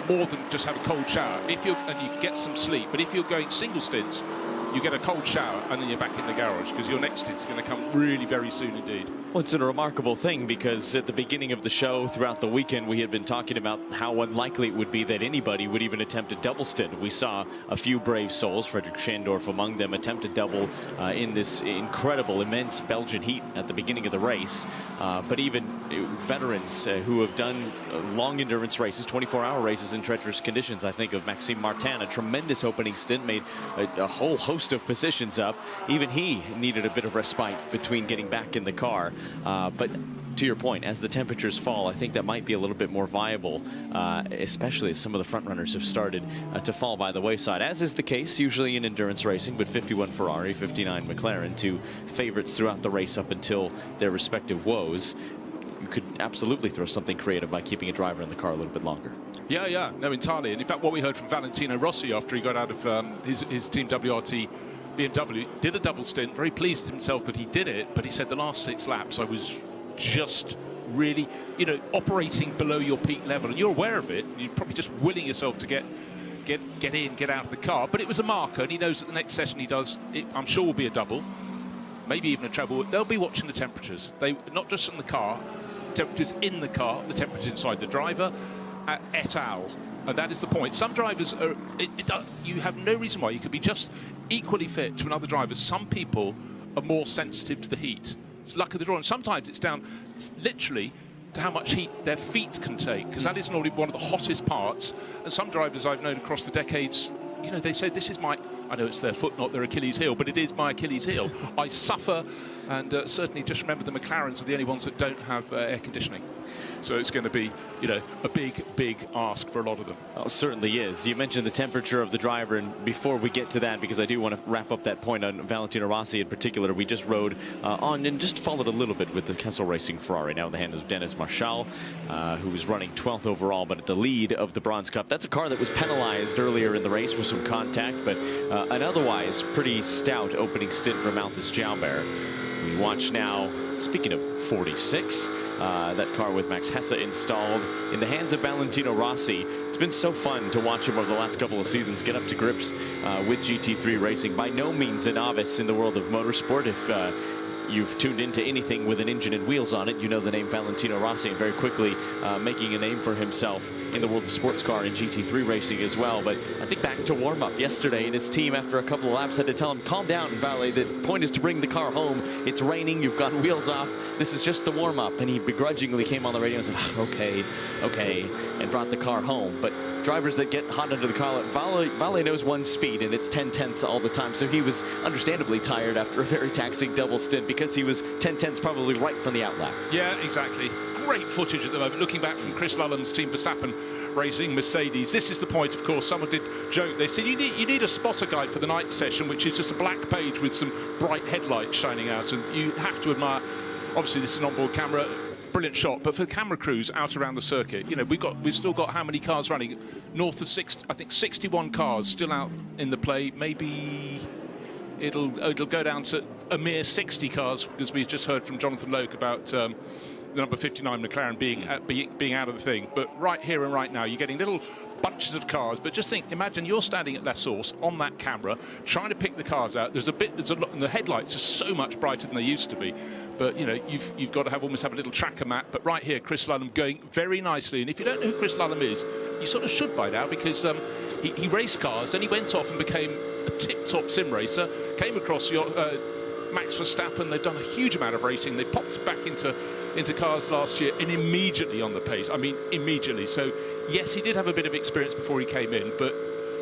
more than just have a cold shower, and you can get some sleep. But if you're going single stints, you get a cold shower and then you're back in the garage, because your next stint's going to come really very soon indeed. Well, it's a remarkable thing, because at the beginning of the show, throughout the weekend, we had been talking about how unlikely it would be that anybody would even attempt a double stint. We saw a few brave souls, Frederick Schandorf among them, attempt a double in this incredible, immense Belgian heat at the beginning of the race. But even veterans who have done long endurance races, 24-hour races in treacherous conditions, I think of Maxime Martin, a tremendous opening stint, made a whole host of positions up. Even he needed a bit of respite between getting back in the car. But to your point, as the temperatures fall, I think that might be a little bit more viable, especially as some of the front runners have started to fall by the wayside, as is the case usually in endurance racing. But 51 Ferrari, 59 McLaren, two favorites throughout the race up until their respective woes. You could absolutely throw something creative by keeping a driver in the car a little bit longer. Yeah, no, entirely. And in fact, what we heard from Valentino Rossi after he got out of his Team WRT BMW, did a double stint, very pleased with himself that he did it, but he said the last 6 laps I was just really, operating below your peak level, and you're aware of it. You're probably just willing yourself to get out of the car, but it was a marker, and he knows that the next session he does, I'm sure, will be a double, maybe even a treble. They'll be watching the temperatures. Not just in the car, temperatures in the car, the temperatures inside the driver, et al. And that is the point. Some drivers are, you have no reason why you could be just equally fit to another driver. Some people are more sensitive to the heat. It's luck of the draw, and sometimes it's down literally to how much heat their feet can take, because that is normally one of the hottest parts. And some drivers I've known across the decades, you know, they say, this is my, I know it's their foot, not their Achilles heel, but it is my Achilles heel. I suffer, and certainly just remember the McLarens are the only ones that don't have air conditioning. So it's going to be, you know, a big, big ask for a lot of them. Oh, it certainly is. You mentioned the temperature of the driver, and before we get to that, because I do want to wrap up that point on Valentino Rossi in particular, we just rode on and just followed a little bit with the Kessel Racing Ferrari, now in the hands of Dennis Marshall, who was running 12th overall, but at the lead of the Bronze Cup. That's a car that was penalized earlier in the race with some contact, but an otherwise pretty stout opening stint for Malthus Joubert. We watch now, speaking of 46, that car with Max Hesse installed in the hands of Valentino Rossi. It's been so fun to watch him over the last couple of seasons get up to grips with GT3 racing. By no means a novice in the world of motorsport. If you've tuned into anything with an engine and wheels on it, you know the name Valentino Rossi, and very quickly making a name for himself in the world of sports car and GT3 racing as well. But I think back to warm-up yesterday, and his team, after a couple of laps, had to tell him, calm down, Vale, the point is to bring the car home. It's raining, you've got wheels off, this is just the warm-up. And he begrudgingly came on the radio and said, okay, and brought the car home. But drivers that get hot under the collar, Vale knows one speed, and it's 10/10ths all the time. So he was understandably tired after a very taxing double stint, because he was 10/10ths probably right from the outlap. Yeah, exactly. Great footage at the moment. Looking back from Chris Lullen's team Verstappen racing Mercedes. This is the point, of course. Someone did joke. They said you need a spotter guide for the night session, which is just a black page with some bright headlights shining out, and you have to admire. Obviously, this is an onboard camera. Brilliant shot, but for the camera crews out around the circuit, you know, we've still got how many cars running? North of 61 cars still out in the play. Maybe it'll go down to a mere 60 cars, because we've just heard from Jonathan Loke about the number 59 McLaren being out of the thing. But right here and right now, you're getting little bunches of cars. But just think, imagine you're standing at La Source on that camera, trying to pick the cars out. There's a lot, and the headlights are so much brighter than they used to be. But you know, you've got to almost have a little tracker map. But right here, Chris Lullum going very nicely. And if you don't know who Chris Lullum is, you sort of should by now, because he raced cars, then he went off and became a tip-top sim racer. Came across Max Verstappen. They've done a huge amount of racing. They popped back into cars last year, and immediately on the pace. I mean, immediately. So yes, he did have a bit of experience before he came in, but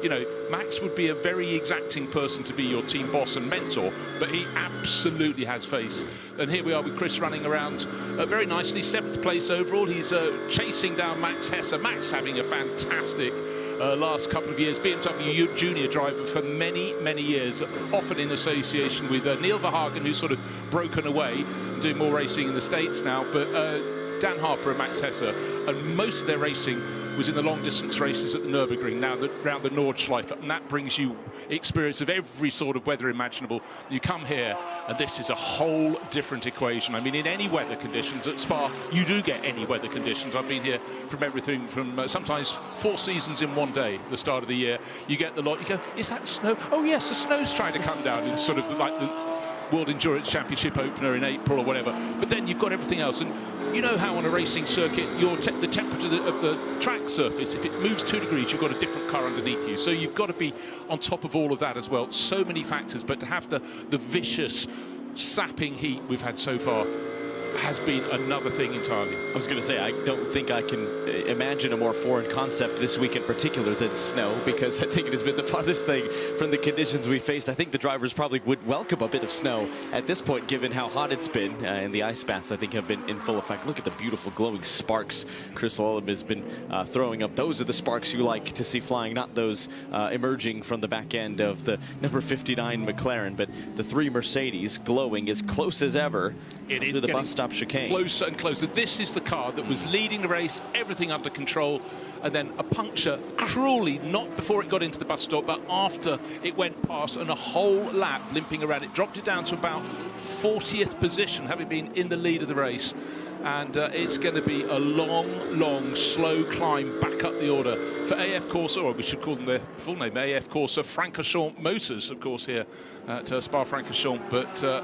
you know, Max would be a very exacting person to be your team boss and mentor, but he absolutely has face. And here we are with Chris running around very nicely, 7th place overall. He's chasing down Max Hesse. Max having a fantastic last couple of years. BMW junior driver for many, many years, often in association with Neil Verhagen, who's sort of broken away and doing more racing in the States now. But Dan Harper and Max Hesse, and most of their racing was in the long-distance races at the Nürburgring, now around the Nordschleife, and that brings you experience of every sort of weather imaginable. You come here, and this is a whole different equation. I mean, in any weather conditions, at Spa, you do get any weather conditions. I've been here from everything from sometimes 4 seasons in one day, the start of the year. You get the lot, you go, is that snow? Oh yes, the snow's trying to come down in sort of like the World Endurance Championship opener in April or whatever. But then you've got everything else, and you know how on a racing circuit, the temperature of the track surface, if it moves 2 degrees, you've got a different car underneath you. So you've got to be on top of all of that as well. So many factors, but to have the vicious, sapping heat we've had so far has been another thing entirely. I was going to say, I don't think I can imagine a more foreign concept this week in particular than snow, because I think it has been the farthest thing from the conditions we faced. I think the drivers probably would welcome a bit of snow at this point, given how hot it's been, and the ice baths, I think, have been in full effect. Look at the beautiful glowing sparks Chris Lullum has been throwing up. Those are the sparks you like to see flying, not those emerging from the back end of the number 59 McLaren, but the 3 Mercedes glowing as close as ever to the bus stop chicane. Closer and closer. This is the car that was leading the race, everything under control, and then a puncture, cruelly, not before it got into the bus stop, but after it went past, and a whole lap limping around. It dropped it down to about 40th position, having been in the lead of the race. And it's going to be a long, slow climb back up the order for AF Corsa, or we should call them their full name, AF Corsa Francorchamps Motors, of course, here at Spa-Francorchamps. But,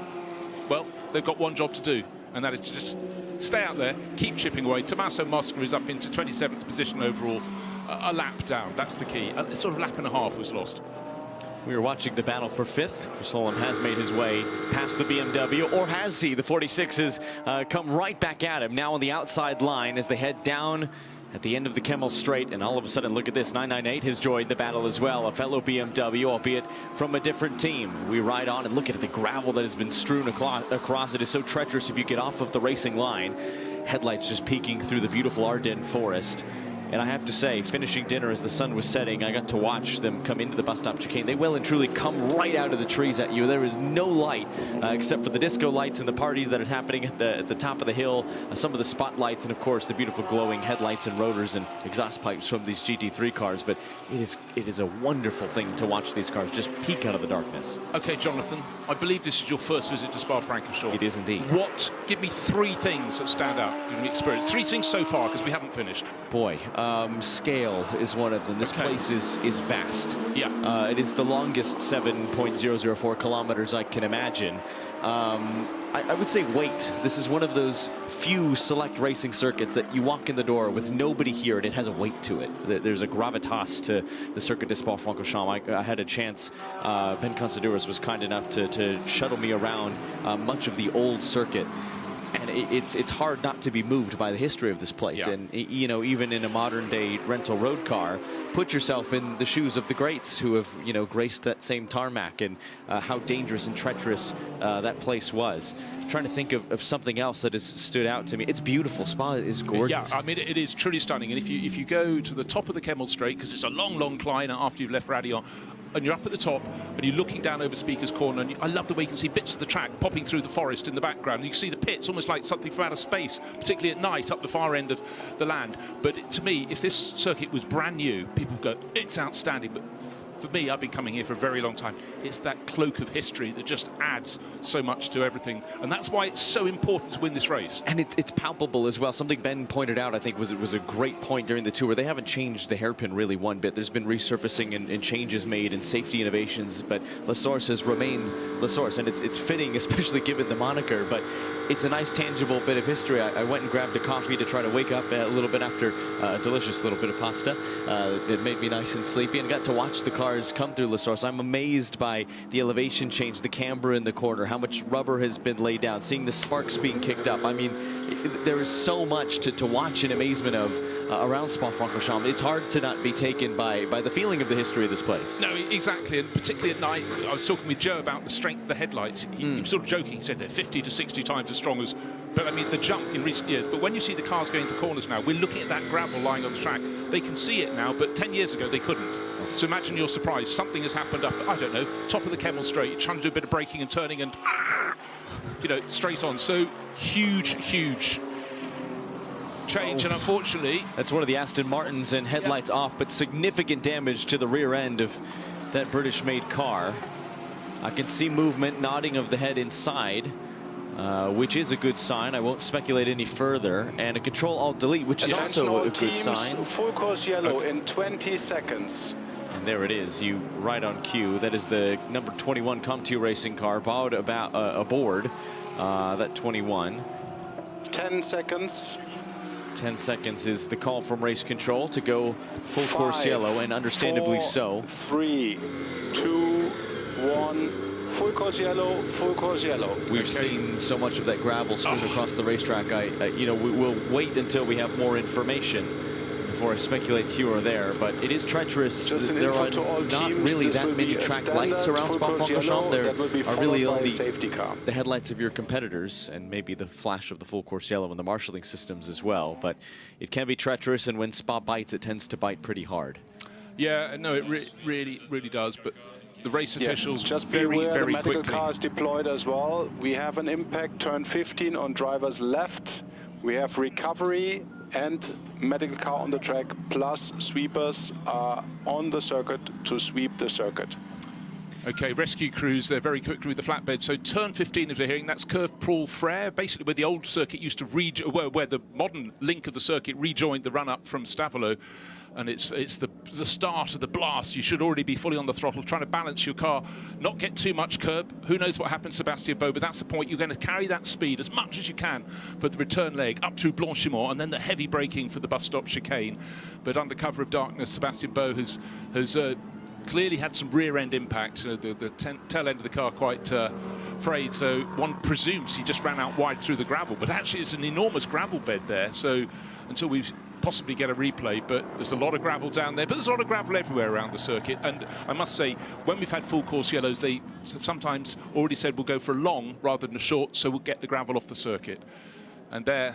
well, they've got one job to do, and that is to just stay out there, keep chipping away. Tommaso Mosca is up into 27th position overall. a lap down. That's the key. A sort of lap and a half was lost. We were watching the battle for fifth. Chris Solom has made his way past the BMW, or has he? The 46s come right back at him now on the outside line as they head down at the end of the Kemmel Straight, and all of a sudden, look at this, 998 has joined the battle as well, a fellow BMW, albeit from a different team. We ride on and look at the gravel that has been strewn across. It is so treacherous if you get off of the racing line. Headlights just peeking through the beautiful Ardennes forest. And I have to say, finishing dinner as the sun was setting, I got to watch them come into the bus stop chicane. They well and truly come right out of the trees at you. There is no light except for the disco lights and the parties that are happening at the top of the hill, some of the spotlights, and of course the beautiful glowing headlights and rotors and exhaust pipes from these GT3 cars. But it is a wonderful thing to watch these cars just peek out of the darkness. Okay, Jonathan, I believe this is your first visit to Spa-Francorchamps. It is indeed. Give me 3 things that stand out from the experience. 3 things so far, because we haven't finished. Boy, scale is one of them. This place is vast. Yeah. It is the longest 7.004 kilometers I can imagine. I would say weight. This is one of those few select racing circuits that you walk in the door with nobody here and it has a weight to it. There's a gravitas to the Circuit de Spa-Francorchamps. I had a chance, Ben Consadouros was kind enough to shuttle me around much of the old circuit. And it's hard not to be moved by the history of this place. Yeah. And, you know, even in a modern day rental road car, put yourself in the shoes of the greats who have, you know, graced that same tarmac, and how dangerous and treacherous that place was. I'm trying to think of something else that has stood out to me. It's beautiful. Spa is gorgeous. Yeah, I mean, it is truly stunning. And if you go to the top of the Kemmel Straight, because it's a long, long climb after you've left Radillon, and you're up at the top, and you're looking down over Speaker's Corner, and I love the way you can see bits of the track popping through the forest in the background. And you can see the pits, almost like something from outer space, particularly at night up the far end of the land. But to me, if this circuit was brand new, people go, it's outstanding. But for me, I've been coming here for a very long time. It's that cloak of history that just adds so much to everything. And that's why it's so important to win this race. And it's palpable as well. Something Ben pointed out, I think, was a great point during the tour. They haven't changed the hairpin really one bit. There's been resurfacing and changes made and safety innovations, but La Source has remained La Source. And it's fitting, especially given the moniker. But it's a nice, tangible bit of history. I went and grabbed a coffee to try to wake up a little bit after a delicious little bit of pasta. It made me nice and sleepy, and got to watch the cars come through La Source. I'm amazed by the elevation change, the camber in the corner, how much rubber has been laid down, seeing the sparks being kicked up. I mean, there is so much to watch in amazement of around Spa-Francorchamps. It's hard to not be taken by the feeling of the history of this place. No, exactly, and particularly at night. I was talking with Joe about the strength of the headlights. He was sort of joking. He said they're 50 to 60 times as strong as, but I mean, the jump in recent years. But when you see the cars going to corners now, we're looking at that gravel lying on the track. They can see it now, but 10 years ago they couldn't. So imagine your surprise. Something has happened up, I don't know, top of the Kemmel Straight, trying to do a bit of braking and turning and, you know, straight on. So huge, huge change, and unfortunately... That's one of the Aston Martins, and headlights off, but significant damage to the rear end of that British-made car. I can see movement, nodding of the head inside, which is a good sign. I won't speculate any further. And a Control-Alt-Delete, which is also a good sign. Full course yellow in 20 seconds. And there it is, you right on cue. That is the number 21 COM2 racing car aboard that 21. 10 seconds. 10 seconds is the call from race control to go full course yellow, and understandably 4, so. 3, 2, 1. Full course yellow, full course yellow. We've seen so much of that gravel strewn across the racetrack. You know, we'll wait until we have more information before I speculate here or there, but it is treacherous. There are not really that many track lights around Spa-Francorchamps. There are really only the headlights of your competitors and maybe the flash of the full course yellow and the marshalling systems as well. But it can be treacherous, and when Spa bites, it tends to bite pretty hard. Yeah, no, it really does. But the race officials just very the medical quickly. cars deployed as well. We have an impact turn 15 on driver's left. We have recovery and medical car on the track, plus sweepers are on the circuit to sweep the circuit. Okay, rescue crews, they're very quickly with the flatbed. So turn 15, as we're hearing, that's Curve Paul Frere, basically where the old circuit used to where the modern link of the circuit rejoined the run-up from Stavolo. And it's the start of the blast. You should already be fully on the throttle, trying to balance your car, not get too much curb. Who knows what happens to Sebastien Beau, but that's the point. You're going to carry that speed as much as you can for the return leg up through Blanchimont, and then the heavy braking for the bus stop chicane. But under cover of darkness, Sebastien Beau has clearly had some rear-end impact. The tail end of the car quite frayed, so one presumes he just ran out wide through the gravel. But actually, it's an enormous gravel bed there. So until we possibly get a replay, but there's a lot of gravel down there. But there's a lot of gravel everywhere around the circuit. And I must say, when we've had full course yellows, they sometimes already said we'll go for a long rather than a short, so we'll get the gravel off the circuit. And there,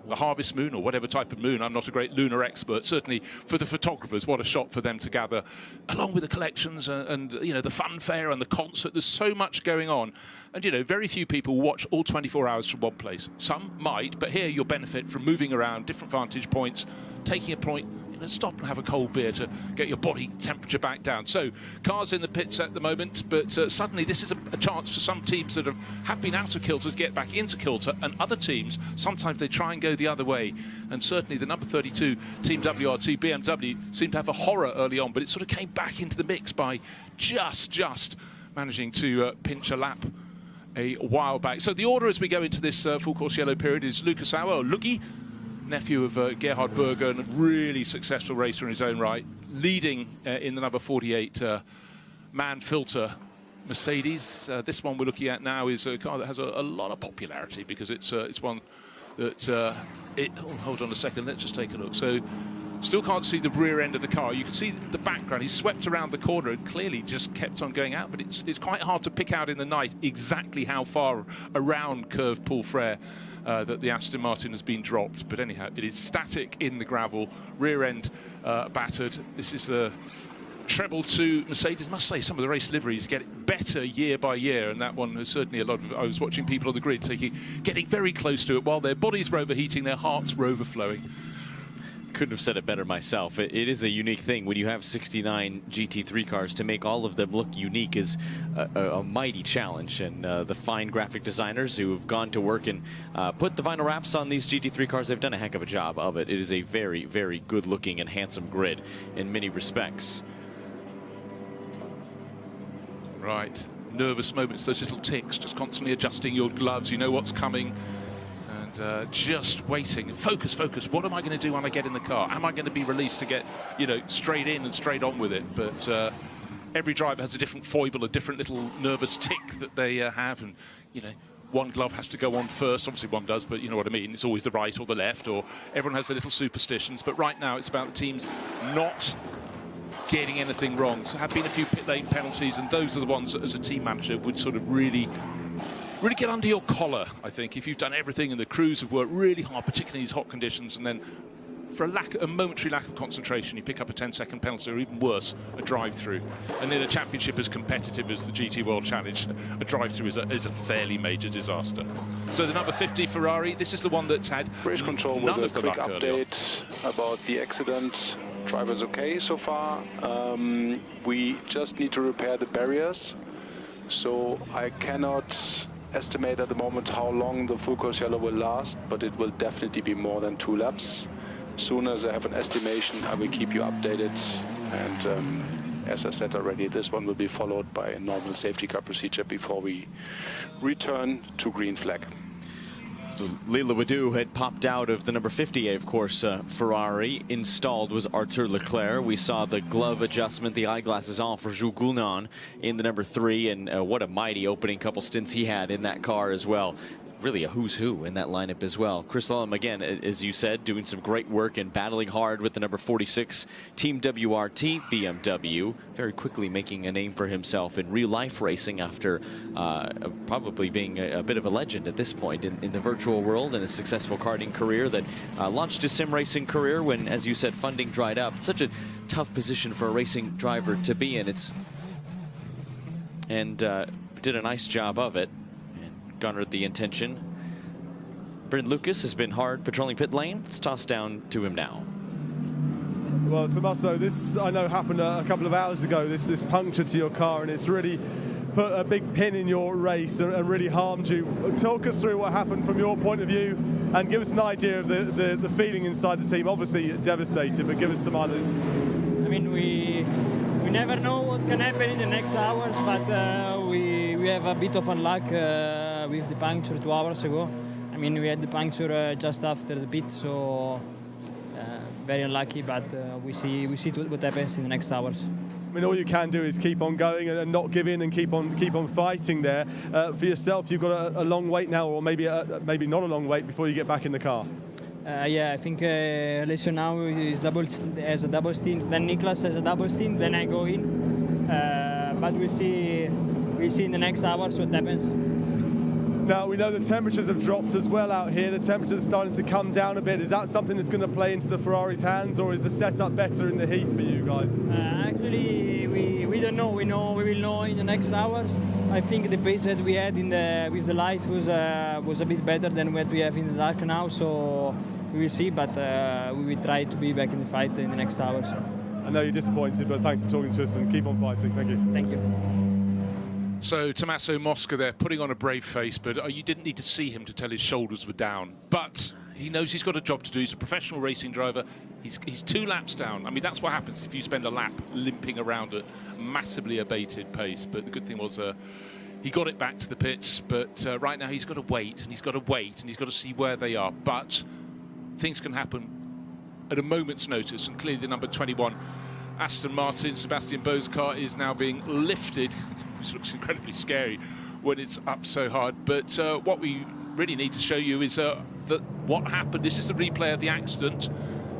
the harvest moon, or whatever type of moon, I'm not a great lunar expert, certainly for the photographers, what a shot for them to gather, along with the collections and you know, the funfair and the concert. There's so much going on, and you know, very few people watch all 24 hours from one place. Some might, but here you'll benefit from moving around, different vantage points, taking a point, you know, stop and have a cold beer to get your body temperature back down. So cars in the pits at the moment, but suddenly this is a chance for some teams that have been out of kilter to get back into kilter, and other teams, sometimes they try and go the other way. And certainly the number 32 Team WRT BMW seemed to have a horror early on, but it sort of came back into the mix by just managing to pinch a lap a while back. So the order as we go into this full course yellow period is Lucas Auer, or Lucky, nephew of Gerhard Berger, and a really successful racer in his own right, leading in the number 48 man filter Mercedes. This one we're looking at now is a car that has a lot of popularity because it's one that hold on a second, let's just take a look. So still can't see the rear end of the car. You can see the background. He's swept around the corner and clearly just kept on going out, but it's quite hard to pick out in the night exactly how far around Curve Paul Frere that the Aston Martin has been dropped. But anyhow, it is static in the gravel, rear end battered. This is the treble to Mercedes. Must say, some of the race liveries get better year by year, and that one has certainly a lot of. I was watching people on the grid getting very close to it while their bodies were overheating, their hearts were overflowing. Couldn't have said it better myself. It is a unique thing when you have 69 GT3 cars. To make all of them look unique is a mighty challenge, and the fine graphic designers who have gone to work and put the vinyl wraps on these GT3 cars, they've done a heck of a job of it. It is a very, very good looking and handsome grid in many respects. Right, nervous moments, those little ticks, just constantly adjusting your gloves, you know what's coming. Just waiting. Focus. What am I going to do when I get in the car? Am I going to be released to get, you know, straight in and straight on with it? But every driver has a different foible, a different little nervous tick that they have, and you know, one glove has to go on first. Obviously, one does, but you know what I mean. It's always the right or the left, or everyone has their little superstitions. But right now, it's about the teams not getting anything wrong. So there have been a few pit lane penalties, and those are the ones that, as a team manager, would sort of really get under your collar, I think, if you've done everything and the crews have worked really hard, particularly in these hot conditions, and then for a momentary lack of concentration, you pick up a 10-second penalty, or even worse, a drive-through. And in a championship as competitive as the GT World Challenge, a drive-through is a fairly major disaster. So the number 50 Ferrari, this is the one that's had race control with a quick update about the accident. Driver's okay so far. We just need to repair the barriers. So I cannot estimate at the moment how long the full course yellow will last, but it will definitely be more than 2 laps. As soon as I have an estimation, I will keep you updated. And as I said already, this one will be followed by a normal safety car procedure before we return to green flag. So Lila Wadou had popped out of the number 58, of course, Ferrari. Installed was Arthur Leclerc. We saw the glove adjustment, the eyeglasses on for Jules Goulnon in the number 3, and what a mighty opening couple stints he had in that car as well. Really a who's who in that lineup as well. Chris Lillum, again, as you said, doing some great work and battling hard with the number 46 Team WRT BMW, very quickly making a name for himself in real-life racing after probably being a bit of a legend at this point in the virtual world, and a successful karting career that launched his sim racing career when, as you said, funding dried up. It's such a tough position for a racing driver to be in. And did a nice job of it. Garnered the intention. Bryn Lucas has been hard patrolling pit lane. It's tossed down to him now. Well, Tommaso, this I know happened a couple of hours ago, this puncture to your car, and it's really put a big pin in your race and really harmed you. Talk us through what happened from your point of view and give us an idea of the feeling inside the team. Obviously devastated, but give us some others. I mean, we never know what can happen in the next hours, but we have a bit of unluck with the puncture 2 hours ago. I mean, we had the puncture just after the pit, so very unlucky, but we see what happens in the next hours. I mean, all you can do is keep on going and not give in and keep on fighting there. For yourself, you've got a long wait now, or maybe not a long wait before you get back in the car. Yeah, I think Alessio now has a double stint, then Niklas has a double stint, then I go in. But we'll see in the next hours what happens. Now, we know the temperatures have dropped as well out here. The temperatures are starting to come down a bit. Is that something that's going to play into the Ferrari's hands, or is the setup better in the heat for you guys? Actually, we don't know. We will know in the next hours. I think the pace that we had with the light was a bit better than what we have in the dark now. So we will see, but we will try to be back in the fight in the next hours. I know you're disappointed, but thanks for talking to us and keep on fighting. Thank you. Thank you. So Tommaso Mosca there, putting on a brave face, but you didn't need to see him to tell his shoulders were down. But he knows he's got a job to do. He's a professional racing driver. He's 2 laps down. I mean, that's what happens if you spend a lap limping around at massively abated pace. But the good thing was he got it back to the pits. But right now he's got to wait, and he's got to wait, and he's got to see where they are. But things can happen at a moment's notice, and clearly the number 21 Aston Martin, Sebastian Bo's car is now being lifted, which looks incredibly scary when it's up so hard. But what we really need to show you is what happened. This is the replay of the accident,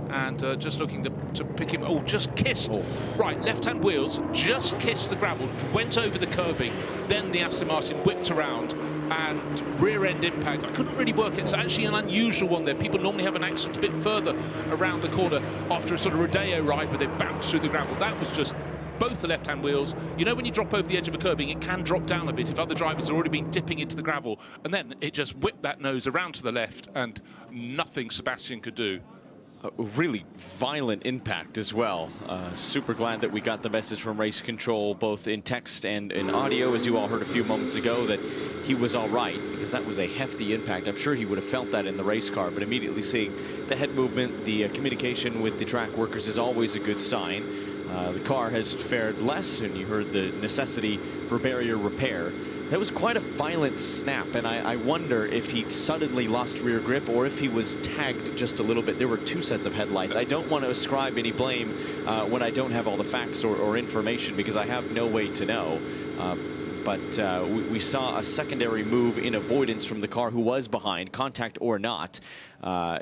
and just looking to pick him. Oh, just kissed. Oh. Right, left-hand wheels just kissed the gravel, went over the curbing. Then the Aston Martin whipped around and rear-end impact. I couldn't really work it. It's actually an unusual one there. People normally have an accident a bit further around the corner after a sort of rodeo ride where they bounce through the gravel. That was just both the left-hand wheels. You know, when you drop over the edge of a curbing, it can drop down a bit if other drivers have already been dipping into the gravel, and then it just whipped that nose around to the left, and nothing Sebastian could do. A really violent impact as well. Super glad that we got the message from race control, both in text and in audio, as you all heard a few moments ago, that he was all right, because that was a hefty impact. I'm sure he would have felt that in the race car, but immediately seeing the head movement, the communication with the track workers is always a good sign. The car has fared less, and you heard the necessity for barrier repair. That was quite a violent snap, and I wonder if he suddenly lost rear grip or if he was tagged just a little bit. There were 2 sets of headlights. I don't want to ascribe any blame when I don't have all the facts or information, because I have no way to know. But we saw a secondary move in avoidance from the car who was behind, contact or not.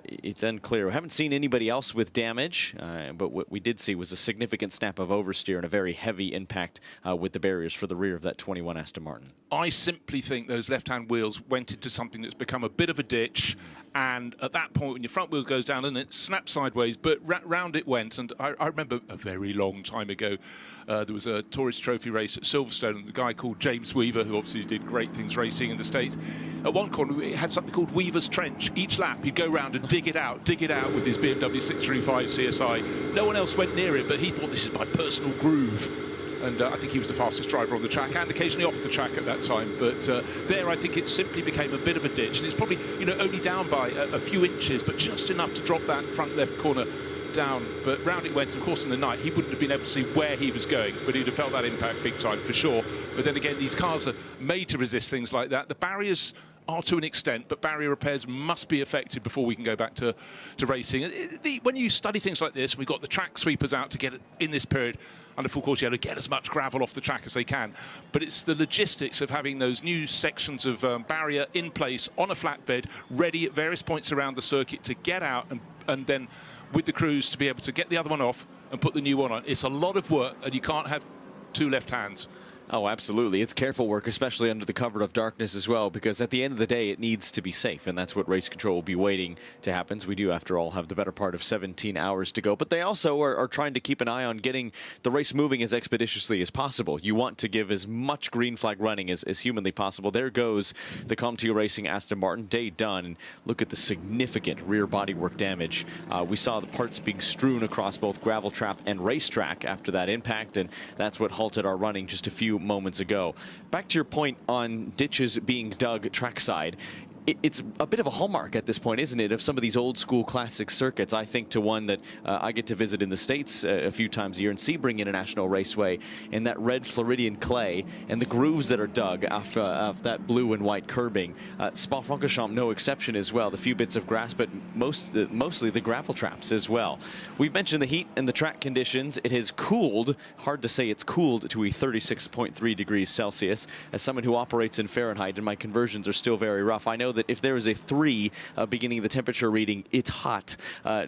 It's unclear. We haven't seen anybody else with damage, but what we did see was a significant snap of oversteer and a very heavy impact with the barriers for the rear of that 21 Aston Martin. I simply think those left-hand wheels went into something that's become a bit of a ditch, and at that point when your front wheel goes down and it snaps sideways, but round it went. And I remember a very long time ago there was a Tourist Trophy race at Silverstone, and a guy called James Weaver, who obviously did great things racing in the States, at one corner it had something called Weaver's Trench. Each lap he'd go round and dig it out with his BMW 635 CSI. No one else went near it, but he thought, this is my personal groove. And I think he was the fastest driver on the track, and occasionally off the track at that time. But there, I think it simply became a bit of a ditch, and it's probably, you know, only down by a few inches, but just enough to drop that front left corner down. But round it went. Of course, in the night he wouldn't have been able to see where he was going, but he'd have felt that impact big time for sure. But then again, these cars are made to resist things like that. The barriers are to an extent, but barrier repairs must be effective before we can go back to racing. When you study things like this, we've got the track sweepers out to get it in this period under full course yellow, get as much gravel off the track as they can. But it's the logistics of having those new sections of barrier in place on a flatbed, ready at various points around the circuit to get out, and then with the crews to be able to get the other one off and put the new one on. It's a lot of work, and you can't have 2 left hands. Oh, absolutely. It's careful work, especially under the cover of darkness as well, because at the end of the day, it needs to be safe, and that's what race control will be waiting to happen. So we do, after all, have the better part of 17 hours to go. But they also are trying to keep an eye on getting the race moving as expeditiously as possible. You want to give as much green flag running as humanly possible. There goes the COMT Racing Aston Martin, day done. And look at the significant rear bodywork damage. We saw the parts being strewn across both gravel trap and racetrack after that impact, and that's what halted our running just a few moments ago. Back to your point on ditches being dug trackside. It's a bit of a hallmark at this point, isn't it, of some of these old school classic circuits. I think to one that I get to visit in the States a few times a year, in Sebring International Raceway, and that red Floridian clay and the grooves that are dug off that blue and white curbing. Spa-Francorchamps, no exception as well. The few bits of grass, but mostly the gravel traps as well. We've mentioned the heat and the track conditions. It has cooled, hard to say it's cooled, to a 36.3 degrees Celsius. As someone who operates in Fahrenheit, and my conversions are still very rough, I know that if there is a 3 beginning the temperature reading, it's hot,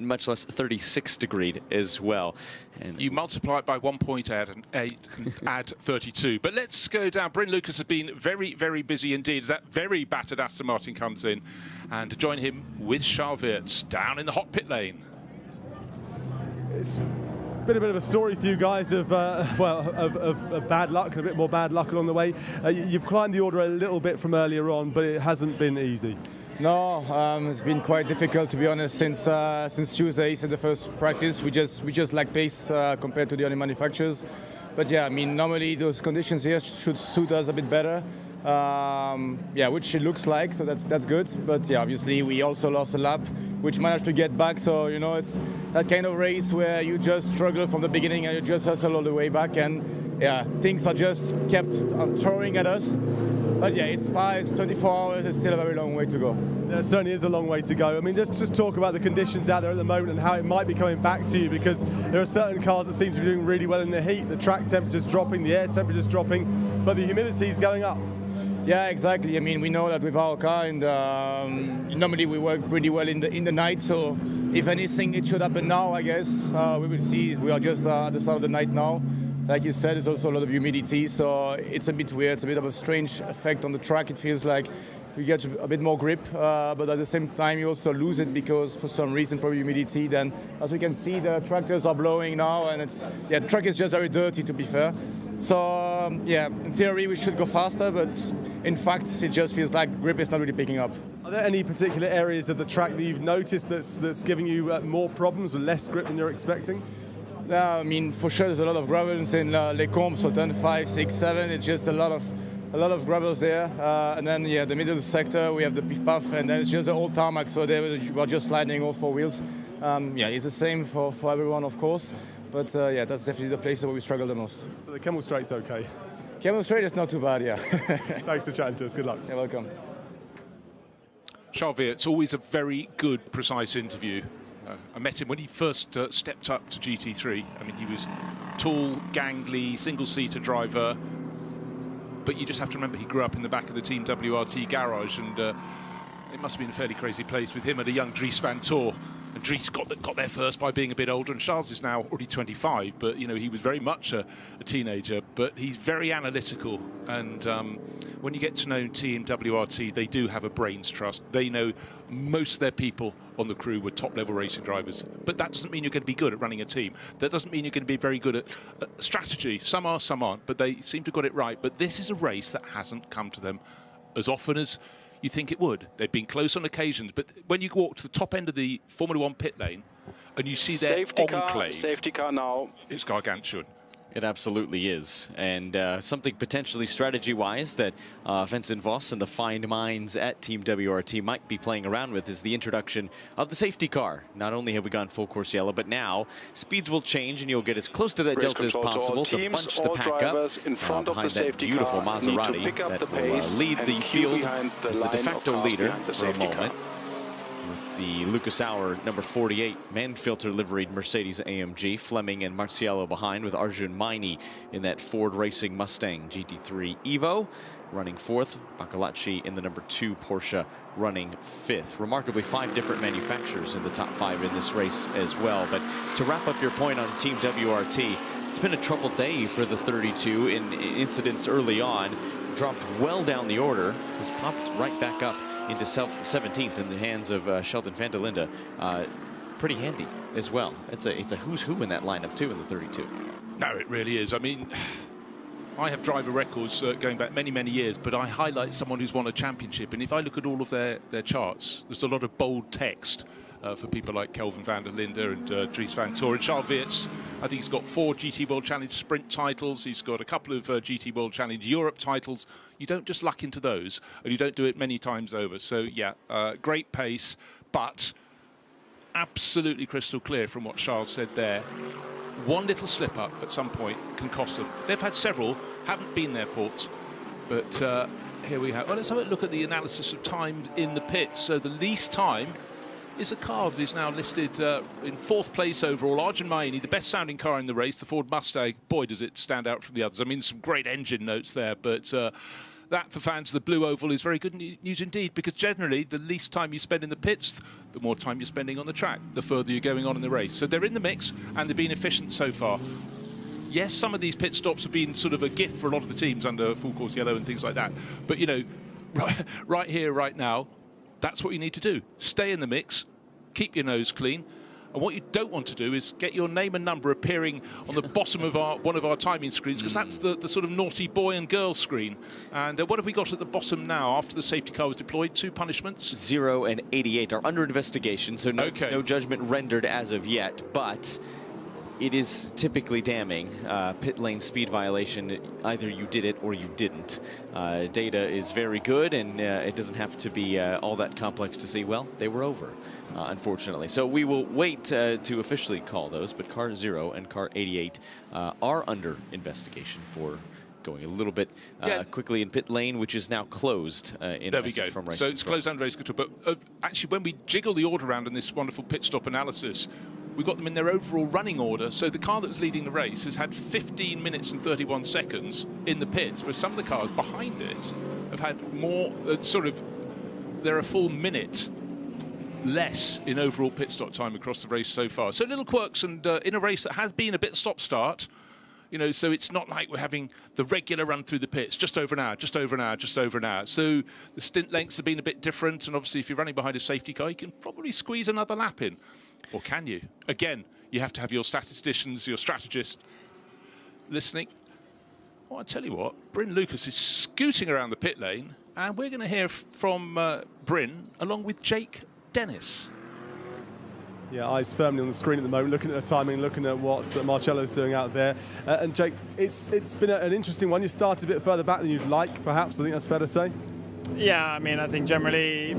much less 36 degree as well. And you multiply it by 1.8 and add 32. But let's go down. Bryn Lucas has been very, very busy indeed as that very battered Aston Martin comes in. And to join him with Charles Weerts down in the hot pit lane. It's been a bit of a story for you guys of bad luck and a bit more bad luck along the way. You've climbed the order a little bit from earlier on, but it hasn't been easy. No, it's been quite difficult, to be honest, since Tuesday, since the first practice. We just lack pace compared to the other manufacturers. But yeah, I mean, normally those conditions here should suit us a bit better. Yeah, which it looks like, so that's good. But yeah, obviously we also lost a lap, which managed to get back. So, you know, it's that kind of race where you just struggle from the beginning and you just hustle all the way back. And yeah, things are just kept throwing at us. But yeah, it's 24 hours, it's still a very long way to go. There certainly is a long way to go. I mean, just talk about the conditions out there at the moment and how it might be coming back to you, because there are certain cars that seem to be doing really well in the heat. The track temperature's dropping, the air temperature's dropping, but the humidity's going up. Yeah, exactly. I mean, we know that with our car, and normally we work pretty well in the night. So, if anything, it should happen now. I guess we will see. We are just at the start of the night now. Like you said, there's also a lot of humidity, so it's a bit weird. It's a bit of a strange effect on the track. It feels like you get a bit more grip, but at the same time you also lose it because for some reason, probably humidity. Then, as we can see, the tractors are blowing now, and the track is just very dirty, to be fair. So yeah, in theory we should go faster, but in fact it just feels like grip is not really picking up. Are there any particular areas of the track that you've noticed that's giving you more problems with less grip than you're expecting? I mean, for sure there's a lot of gravels in Les Combes, so turn 5, 6, 7. It's just a lot of gravels there, and then yeah, the middle sector we have the Piff Puff, and then it's just the old tarmac, so we're just sliding all 4 wheels. Yeah, it's the same for everyone, of course. But yeah, that's definitely the place where we struggle the most. So the Kemmel Straight's okay? Kemmel Straight is not too bad, yeah. Thanks for chatting to us. Good luck. You're welcome. Charles Weerts, always a very good, precise interview. I met him when he first stepped up to GT3. I mean, he was tall, gangly, single-seater driver. But you just have to remember he grew up in the back of the Team WRT garage, and it must have been a fairly crazy place with him and a young Dries van Tor. And Dries got there first by being a bit older, and Charles is now already 25, but you know, he was very much a teenager, but he's very analytical. And when you get to know Team WRT, they do have a brains trust. They know most of their people on the crew were top-level racing drivers, but that doesn't mean you're going to be good at running a team. That doesn't mean you're going to be very good at strategy. Some are, some aren't, but they seem to have got it right. But this is a race that hasn't come to them as often as you think it would. They've been close on occasions, but when you walk to the top end of the Formula One pit lane and you see their enclave, safety car now. It's gargantuan. It absolutely is, and something potentially strategy-wise that Vincent Voss and the fine minds at Team WRT might be playing around with is the introduction of the safety car. Not only have we gone full course yellow, but now speeds will change and you'll get as close to that delta as possible to bunch the pack up in front of the safety beautiful car Maserati that will lead the field as the de facto leader for a moment. The Lucas Auer number 48 man-filter liveried Mercedes AMG, Fleming and Marciello behind, with Arjun Maini in that Ford Racing Mustang GT3 Evo running 4th, Bacalacci in the number 2 Porsche running 5th. Remarkably, 5 different manufacturers in the top 5 in this race as well. But to wrap up your point on Team WRT, it's been a troubled day for the 32 in incidents early on. Dropped well down the order, has popped right back up into 17th in the hands of Sheldon van der Linde. Pretty handy as well. It's a who's who in that lineup too in the 32. No, it really is. I mean, I have driver records going back many, many years, but I highlight someone who's won a championship. And if I look at all of their charts, there's a lot of bold text for people like Kelvin van der Linde and Dries van Toor. And Charles Weerts, I think he's got 4 GT World Challenge sprint titles. He's got a couple of GT World Challenge Europe titles. You don't just luck into those, and you don't do it many times over. So, yeah, great pace, but absolutely crystal clear from what Charles said there. One little slip up at some point can cost them. They've had several, haven't been their faults, but here we have. Well, let's have a look at the analysis of time in the pits. So the least time is a car that is now listed in 4th place overall. Arjun Mahini, the best sounding car in the race, the Ford Mustang. Boy, does it stand out from the others. I mean, some great engine notes there, but that for fans of the Blue Oval is very good news indeed, because generally the least time you spend in the pits, the more time you're spending on the track, the further you're going on in the race. So they're in the mix and they've been efficient so far. Yes, some of these pit stops have been sort of a gift for a lot of the teams under full course yellow and things like that. But, you know, right here, right now, that's what you need to do. Stay in the mix, keep your nose clean. And what you don't want to do is get your name and number appearing on the bottom of one of our timing screens, because that's the sort of naughty boy and girl screen. And what have we got at the bottom now after the safety car was deployed? 2 punishments? 0 and 88 are under investigation, so no judgment rendered as of yet, but it is typically damning. Pit lane speed violation, either you did it or you didn't. Data is very good, and it doesn't have to be all that complex to see, well, they were over, unfortunately. So we will wait to officially call those, but car 0 and car 88 are under investigation for going a little bit quickly in pit lane, which is now closed in there we go. From race so it's closed and race control. But actually, when we jiggle the order around in this wonderful pit stop analysis, we've got them in their overall running order. So the car that was leading the race has had 15 minutes and 31 seconds in the pits, where some of the cars behind it have had more, they're a full minute less in overall pit stop time across the race so far. So little quirks, and in a race that has been a bit stop-start, you know, so it's not like we're having the regular run through the pits, just over an hour, just over an hour, just over an hour. So the stint lengths have been a bit different, and obviously if you're running behind a safety car, you can probably squeeze another lap in. Or can you? Again, you have to have your statisticians, your strategist listening. Well, I tell you what, Bryn Lucas is scooting around the pit lane, and we're going to hear from Bryn along with Jake Dennis. Yeah, eyes firmly on the screen at the moment, looking at the timing, looking at what Marcello's doing out there. And Jake, it's been an interesting one. You started a bit further back than you'd like, perhaps. I think that's fair to say. Yeah, I mean, I think generally,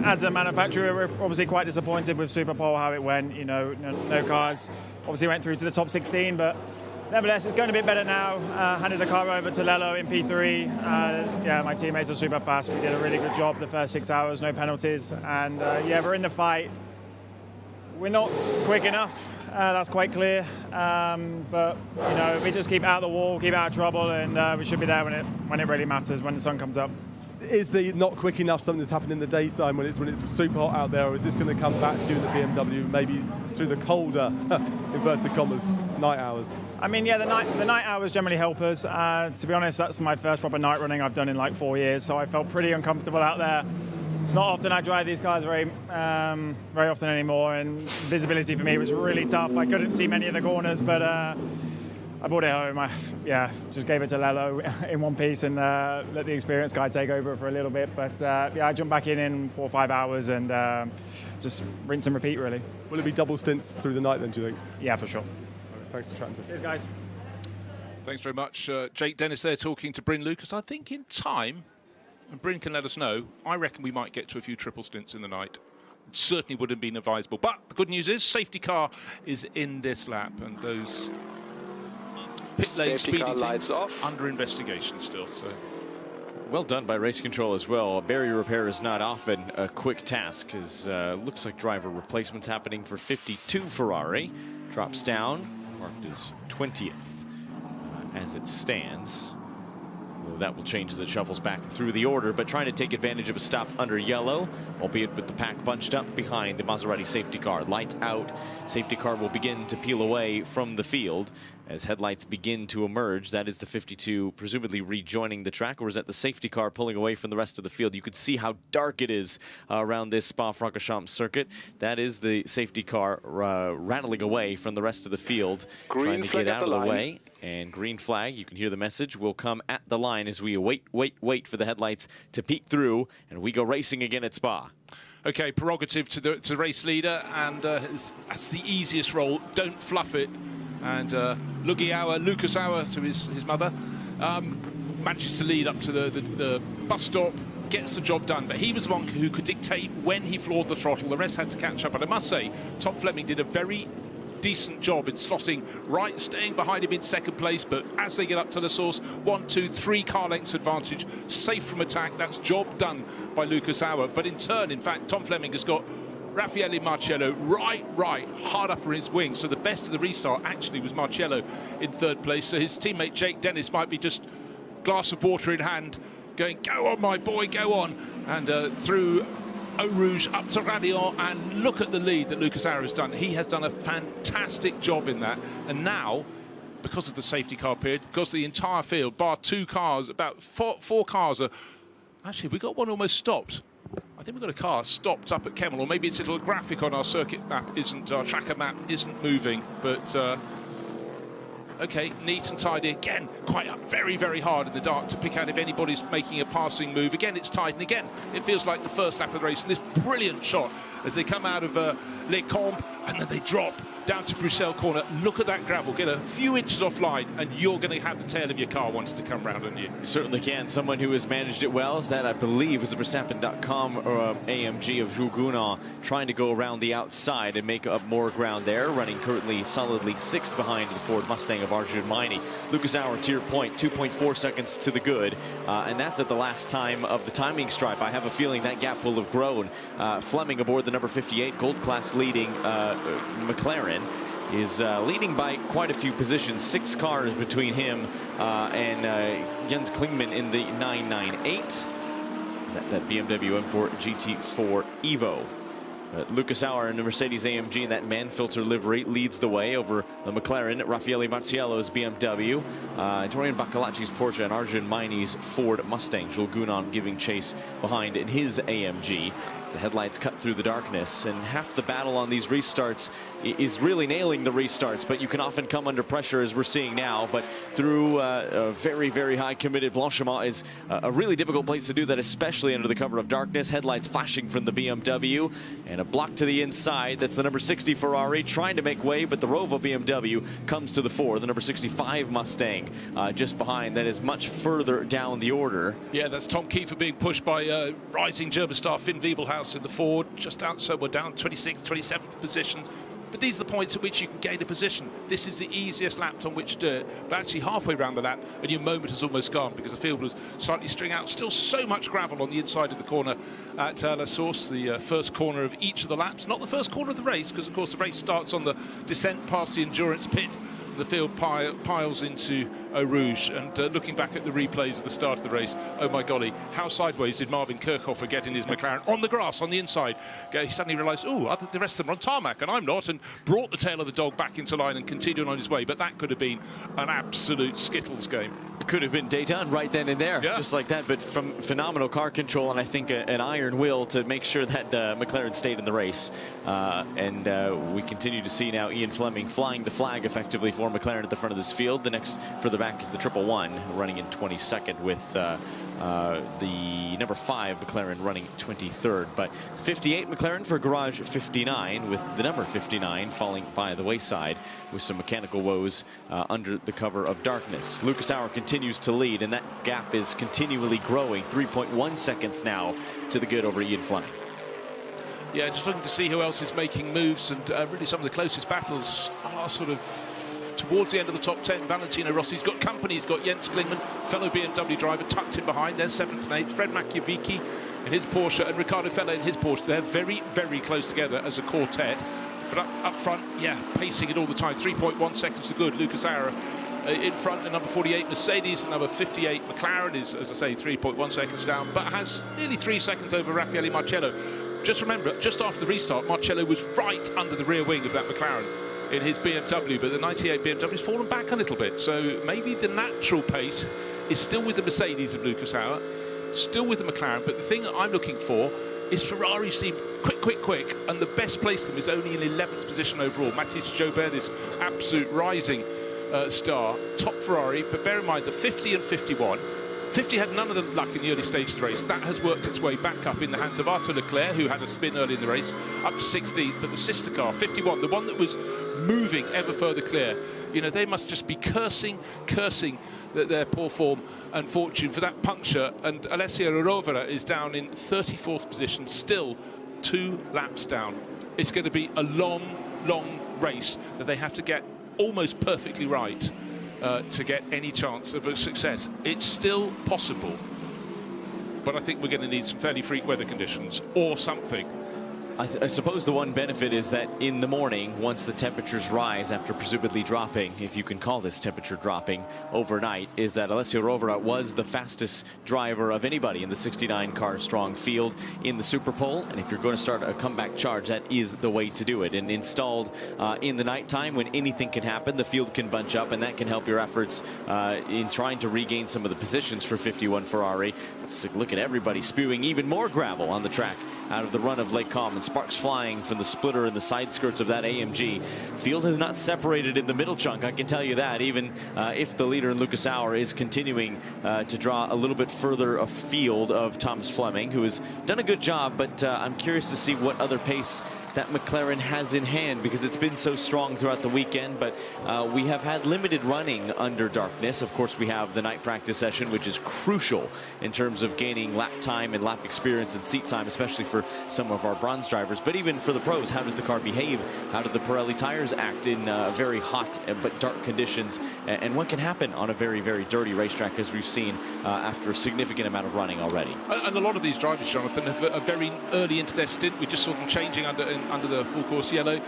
as a manufacturer, we're obviously quite disappointed with Superpole, how it went. You know, no cars obviously went through to the top 16, but nevertheless, it's going a bit better now. Handed the car over to Lello in P3. Yeah, my teammates are super fast. We did a really good job the first 6 hours, no penalties. And yeah, we're in the fight. We're not quick enough, that's quite clear. But, you know, we just keep out of the wall, keep out of trouble, and we should be there when it really matters, when the sun comes up. Is the not quick enough something that's happened in the daytime when it's super hot out there, or is this going to come back to you in the BMW maybe through the colder, inverted commas, night hours? I mean, yeah, the night hours generally help us. To be honest, that's my first proper night running I've done in like 4 years, so I felt pretty uncomfortable out there. It's not often I drive these cars very often anymore, and visibility for me was really tough. I couldn't see many of the corners, but I brought it home. Just gave it to Lello in one piece and let the experienced guy take over for a little bit. But yeah, I jumped back in 4 or 5 hours and just rinse and repeat, really. Will it be double stints through the night then, do you think? Yeah, for sure. Thanks for chatting to us. Cheers, guys. Thanks very much. Jake Dennis there talking to Bryn Lucas. I think in time, and Bryn can let us know, I reckon we might get to a few triple stints in the night. It certainly would have been advisable. But the good news is, safety car is in this lap, and those pit lane speeding lights off under investigation still. So well done by race control as well. Barrier repair is not often a quick task, as looks like driver replacements happening for 52 Ferrari. Drops down, marked as 20th as it stands. Well, that will change as it shuffles back through the order, but trying to take advantage of a stop under yellow. albeit with the pack bunched up behind the Maserati safety car. Lights out. Safety car will begin to peel away from the field as headlights begin to emerge. That is the 52 presumably rejoining the track, or is that the safety car pulling away from the rest of the field? You could see how dark it is around this Spa-Francorchamps circuit. That is the safety car rattling away from the rest of the field, trying to get out of the way. And green flag, you can hear the message, will come at the line as we wait for the headlights to peek through, and we go racing again at Spa. Okay, prerogative to the race leader, and that's the easiest role. Don't fluff it. And Lucas Auer, to his mother, manages to lead up to the bus stop, gets the job done. But he was the one who could dictate when he floored the throttle. The rest had to catch up. And I must say, Tom Fleming did a very decent job in slotting right, staying behind him in second place. But as they get up to the source, 1, 2, 3 car lengths advantage, safe from attack. That's job done by Lucas Auer. But in turn, in fact, Tom Fleming has got Raffaele Marcello right, hard up on his wing. So the best of the restart actually was Marcello in third place. So his teammate Jake Dennis might be just glass of water in hand, going, go on, my boy, go on. And through Eau Rouge up to Radion, and look at the lead that Lucas Auer has done. He has done a fantastic job in that. And now, because of the safety car period, because of the entire field, bar 2 cars, about four cars are... Actually, we got one almost stopped. I think we've got a car stopped up at Kemmel, or maybe it's a little graphic on our circuit map our tracker map isn't moving, but okay, neat and tidy again, quite up very hard in the dark to pick out if anybody's making a passing move. Again, it's tight, and again, it feels like the first lap of the race, and this brilliant shot as they come out of Les Combes, and then they drop down to Bruxelles corner. Look at that gravel, get a few inches offline, and you're going to have the tail of your car wanting to come round on you. Certainly can. Someone who has managed it well is that, I believe, is the Verstappen.com AMG of Jules Gounon, trying to go around the outside and make up more ground there, running currently solidly 6th behind the Ford Mustang of Arjun Maini. Lucas Auer, to your point, 2.4 seconds to the good, and that's at the last time of the timing stripe. I have a feeling that gap will have grown. Fleming aboard the number 58 Gold Class leading McLaren is leading by quite a few positions. 6 cars between him and Jens Klingmann in the 998. That BMW M4 GT4 Evo. Lucas Auer in the Mercedes AMG in that man filter livery leads the way over the McLaren, Raffaele Marciello's BMW, Dorian Bacalacci's Porsche, and Arjun Maini's Ford Mustang. Jules Gounon giving chase behind in his AMG as the headlights cut through the darkness. And half the battle on these restarts is really nailing the restarts, but you can often come under pressure, as we're seeing now. But through a very high committed Blanchiment is a really difficult place to do that, especially under the cover of darkness. Headlights flashing from the BMW, and a block to the inside. That's the number 60 Ferrari trying to make way, but the Rovo BMW comes to the fore. The number 65 Mustang just behind. That is much further down the order. Yeah, that's Tom Kiefer being pushed by rising German star Finn Wiebelhaus in the Ford, just out, so we're down 26th, 27th positions. But these are the points at which you can gain a position. This is the easiest lap on which to do it. But actually halfway around the lap, and your moment has almost gone because the field was slightly string out. Still so much gravel on the inside of the corner at La Source, the first corner of each of the laps. Not the first corner of the race, because of course the race starts on the descent past the endurance pit. The field piles into Eau Rouge, and looking back at the replays at the start of the race, oh my golly, how sideways did Marvin Kirchhofer get in his McLaren on the grass on the inside? He suddenly realised, oh, the rest of them are on tarmac and I'm not, and brought the tail of the dog back into line and continued on his way. But that could have been an absolute Skittles game. It could have been day done right then and there, just like that. But from phenomenal car control, and I think an iron will to make sure that McLaren stayed in the race. And we continue to see now Ian Fleming flying the flag effectively for McLaren at the front of this field. The next further back is the 111 running in 22nd, with the number 5 McLaren running 23rd. But 58 McLaren for Garage 59, with the number 59 falling by the wayside with some mechanical woes under the cover of darkness. Lucas Auer continues to lead, and that gap is continually growing. 3.1 seconds now to the good over Ian Fleming. Yeah, just looking to see who else is making moves, and really some of the closest battles are sort of towards the end of the top 10. Valentino Rossi's got company. He's got Jens Klingmann, fellow BMW driver, tucked in behind. There's 7th and 8th. Fred Machiavicki in his Porsche and Ricardo Fella in his Porsche. They're very close together as a quartet. But up front, yeah, pacing it all the time. 3.1 seconds to good. Lucas Auer in front, and number 48 Mercedes, and number 58 McLaren is, as I say, 3.1 seconds down, but has nearly 3 seconds over Raffaele Marcello. just remember, just after the restart, Marcello was right under the rear wing of that McLaren in his BMW, but the 98 BMW has fallen back a little bit. So maybe the natural pace is still with the Mercedes of Lucas Hauer, still with the McLaren, but the thing that I'm looking for is Ferrari seem quick, and the best place for them is only in 11th position overall. Mathis Jobert, this absolute rising star, top Ferrari, but bear in mind the 50 and 51. 50 had none of the luck in the early stages of the race. That has worked its way back up in the hands of Arthur Leclerc, who had a spin early in the race, up to 16th. But the sister car, 51, the one that was moving ever further clear, you know, they must just be cursing their poor form and fortune for that puncture. And Alessio Rovera is down in 34th position, still 2 laps down. It's going to be a long race that they have to get almost perfectly right to get any chance of a success. It's still possible, but I think we're going to need some fairly freak weather conditions or something. I suppose the one benefit is that in the morning, once the temperatures rise after presumably dropping, if you can call this temperature dropping overnight, is that Alessio Rovera was the fastest driver of anybody in the 69 car strong field in the Super Pole. And if you're going to start a comeback charge, that is the way to do it. And installed in the nighttime when anything can happen, the field can bunch up, and that can help your efforts in trying to regain some of the positions for 51 Ferrari. Let's look at everybody spewing even more gravel on the track out of the run of Lake Common. Sparks flying from the splitter and the side skirts of that AMG. Field has not separated in the middle chunk, I can tell you that, even if the leader in Lucas Hauer is continuing to draw a little bit further afield of Thomas Fleming, who has done a good job, but I'm curious to see what other pace that McLaren has in hand, because it's been so strong throughout the weekend. But we have had limited running under darkness. Of course, we have the night practice session, which is crucial in terms of gaining lap time and lap experience and seat time, especially for some of our bronze drivers. But even for the pros, how does the car behave? How do the Pirelli tires act in very hot but dark conditions? And what can happen on a very dirty racetrack, as we've seen after a significant amount of running already? And a lot of these drivers, Jonathan, are very early into their stint. We just saw them changing under the full course yellow,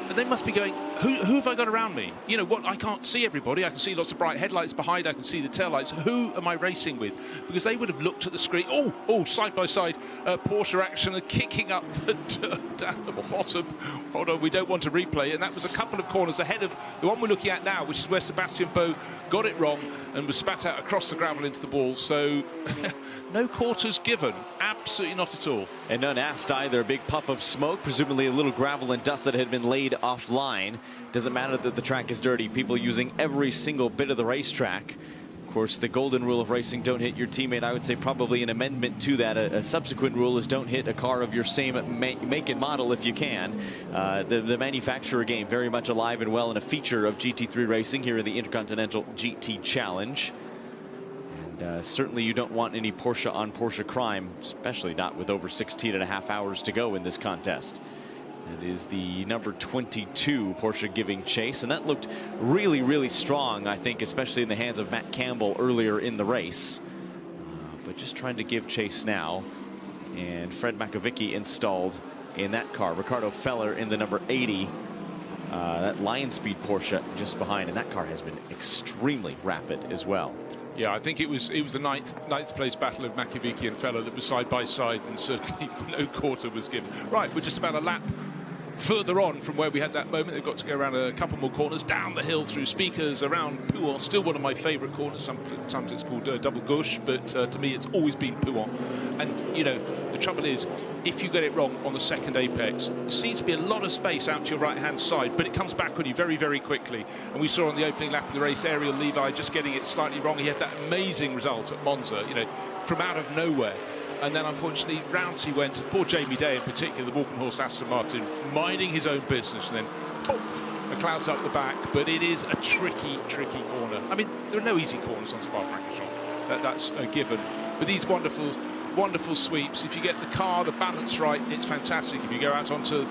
and they must be going, who have I got around me? You know what? I can't see everybody. I can see lots of bright headlights behind. I can see the taillights. Who am I racing with? Because they would have looked at the screen. Oh, side by side Porsche action and kicking up the dirt down the bottom. Hold on, we don't want to replay. And that was a couple of corners ahead of the one we're looking at now, which is where Sebastian Boe got it wrong and was spat out across the gravel into the balls. So no quarters given. Absolutely not at all. And none asked either. A big puff of smoke, presumably a little gravel and dust that had been laid offline. Doesn't matter that the track is dirty. People using every single bit of the racetrack. Of course, the golden rule of racing, don't hit your teammate. I would say probably an amendment to that. A subsequent rule is don't hit a car of your same make and model if you can. The manufacturer game very much alive and well, and a feature of GT3 racing here in the Intercontinental GT Challenge. And certainly you don't want any Porsche on Porsche crime, especially not with over 16.5 hours to go in this contest. That is the number 22 Porsche giving chase, and that looked really strong, I think, especially in the hands of Matt Campbell earlier in the race. But just trying to give chase now, and Fred Makovicky installed in that car. Ricardo Feller in the number 80. That Lion Speed Porsche just behind, and that car has been extremely rapid as well. Yeah, I think it was the ninth place battle of Makovicky and Feller that was side by side, and certainly no quarter was given. Right, we're just about a lap further on from where we had that moment. They've got to go around a couple more corners, down the hill through Speakers, around Pouhon. Still one of my favourite corners. Sometimes it's called double gauche, but to me it's always been Pouhon. And you know, the trouble is, if you get it wrong on the second apex, there seems to be a lot of space out to your right hand side, but it comes back on you very quickly. And we saw on the opening lap of the race, Ariel Levi just getting it slightly wrong. He had that amazing result at Monza, you know, from out of nowhere. And then unfortunately round he went, poor Jamie Day in particular, the walking horse Aston Martin, minding his own business, and then poof, a cloud's up the back. But it is a tricky corner. I mean, there are no easy corners on Spa-Francorchamps, that's a given. But these wonderful sweeps, if you get the car, the balance right, it's fantastic. If you go out onto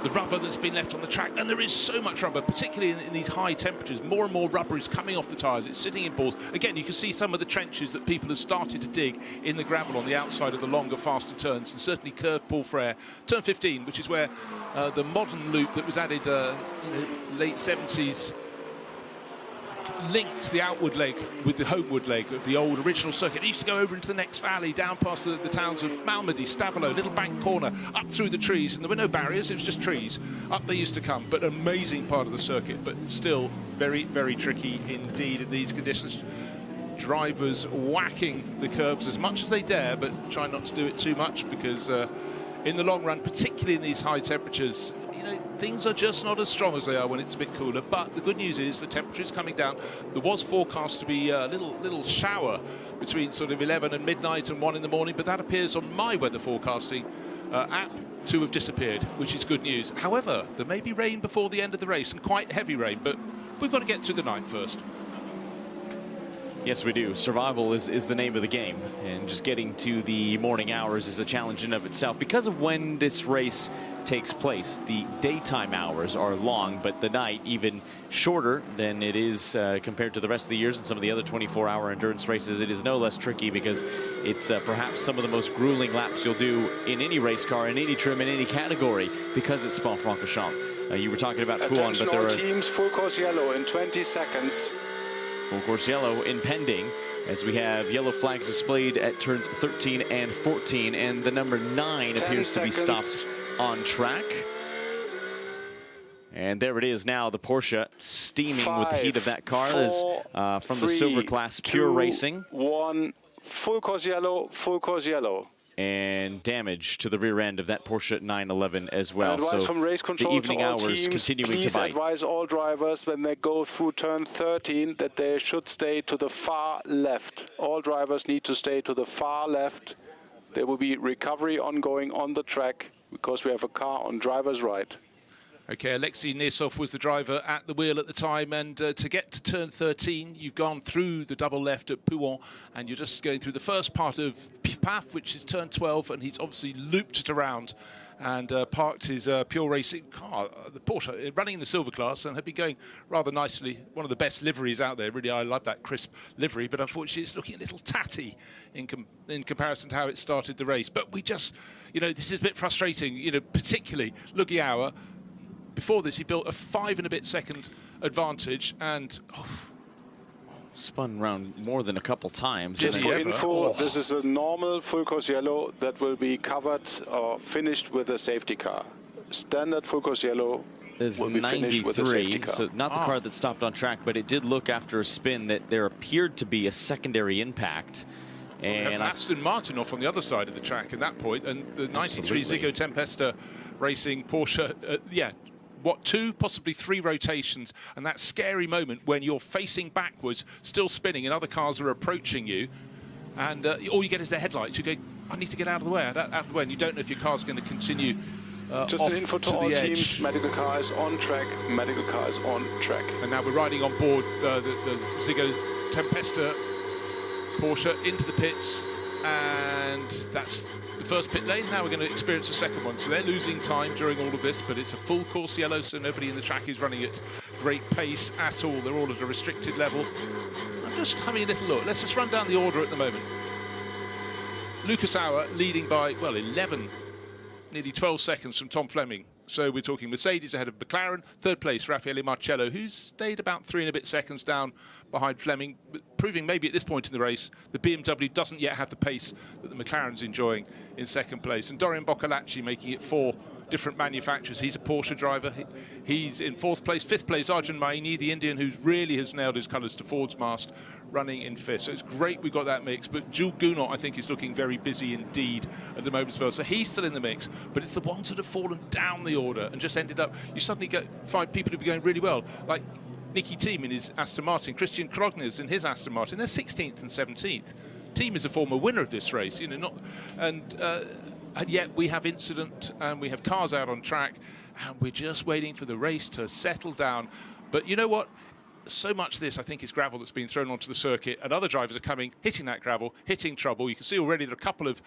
the rubber that's been left on the track, and there is so much rubber, particularly in these high temperatures, more and more rubber is coming off the tyres, it's sitting in balls. Again, you can see some of the trenches that people have started to dig in the gravel on the outside of the longer, faster turns, and certainly curved Paul Frere. Turn 15, which is where the modern loop that was added late 70s linked the outward leg with the homeward leg of the old original circuit. It used to go over into the next valley, down past the towns of Malmedy, Stavelo, little bank corner, up through the trees, and there were no barriers, it was just trees. Up they used to come, but amazing part of the circuit, but still very, very tricky indeed in these conditions. Drivers whacking the curbs as much as they dare, but try not to do it too much, because in the long run, particularly in these high temperatures, you know, things are just not as strong as they are when it's a bit cooler. But the good news is the temperature is coming down. There was forecast to be a little shower between sort of 11 and midnight and 1 in the morning, but that appears on my weather forecasting app to have disappeared, which is good news. However, there may be rain before the end of the race, and quite heavy rain, but we've got to get through the night first. Yes, we do. Survival is the name of the game, and just getting to the morning hours is a challenge in of itself. Because of when this race takes place, the daytime hours are long, but the night even shorter than it is compared to the rest of the years and some of the other 24-hour endurance races. It is no less tricky because it's perhaps some of the most grueling laps you'll do in any race car, in any trim, in any category, because it's Spa-Francorchamps. You were talking about Pouan, but there are teams, full course yellow in 20 seconds. Full course yellow impending as we have yellow flags displayed at turns 13 and 14, and the number 9 appears to be stopped on track. And there it is now, the Porsche steaming 5, with the heat of that car. 4, from 3, the silver class, 2, Pure Racing. 1, full course yellow, full course yellow. And damage to the rear end of that Porsche 911 as well. Advice from race control the evening to all hours teams, continuing to bite. Please advise all drivers when they go through turn 13 that they should stay to the far left. All drivers need to stay to the far left. There will be recovery ongoing on the track because we have a car on driver's right. Okay, Alexei Nesov was the driver at the wheel at the time, and to get to turn 13, you've gone through the double left at Pouan, and you're just going through the first part of Pif Paf, which is turn 12, and he's obviously looped it around and parked his Pure Racing car, the Porsche, running in the silver class, and had been going rather nicely. One of the best liveries out there, really. I love that crisp livery, but unfortunately it's looking a little tatty in comparison to how it started the race. But we just, you know, this is a bit frustrating, you know, particularly Lugiauer. Before this, he built a 5 and a bit second advantage, and spun around more than a couple times. Just for info, this is a normal full course yellow that will be covered or finished with a safety car. Standard full course yellow will be finished with a safety car. So not the car that stopped on track, but it did look after a spin that there appeared to be a secondary impact. And Aston Martin off on the other side of the track at that point, and the 93 Ziggo Tempesta Racing Porsche, what, 2, possibly 3 rotations, and that scary moment when you're facing backwards, still spinning, and other cars are approaching you, and all you get is their headlights. You go, I need to get out of the way, and you don't know if your car's going to continue just an info to all teams, medical car is on track, medical car is on track. And now we're riding on board the Ziggo Tempesta Porsche into the pits, and that's the first pit lane. Now we're going to experience the second one. So they're losing time during all of this, but it's a full course yellow, so nobody in the track is running at great pace at all. They're all at a restricted level. I'm just having a little look. Let's just run down the order at the moment. Lucas Auer leading by, well, 11, nearly 12 seconds from Tom Fleming. So we're talking Mercedes ahead of McLaren. Third place, Raffaele Marcello, who's stayed about 3 and a bit seconds down behind Fleming, proving maybe at this point in the race the BMW doesn't yet have the pace that the McLaren's enjoying in second place. And Dorian Boccolacci making it 4 different manufacturers. He's a Porsche driver. He's in 4th place. 5th place, Arjun Maini, the Indian who really has nailed his colours to Ford's mast, running in 5th. So it's great we got that mix. But Jules Gounod, I think, is looking very busy indeed at the moment as well. So he's still in the mix. But it's the ones that have fallen down the order and just ended up, you suddenly get 5 people who've been going really well, like Nicky Thiem in his Aston Martin, Christian Krognes in his Aston Martin. They're 16th and 17th. Thiem is a former winner of this race, you know, and yet we have incident and we have cars out on track, and we're just waiting for the race to settle down. But you know what? So much of this, I think, is gravel that's been thrown onto the circuit, and other drivers are coming, hitting that gravel, hitting trouble. You can see already there are a couple of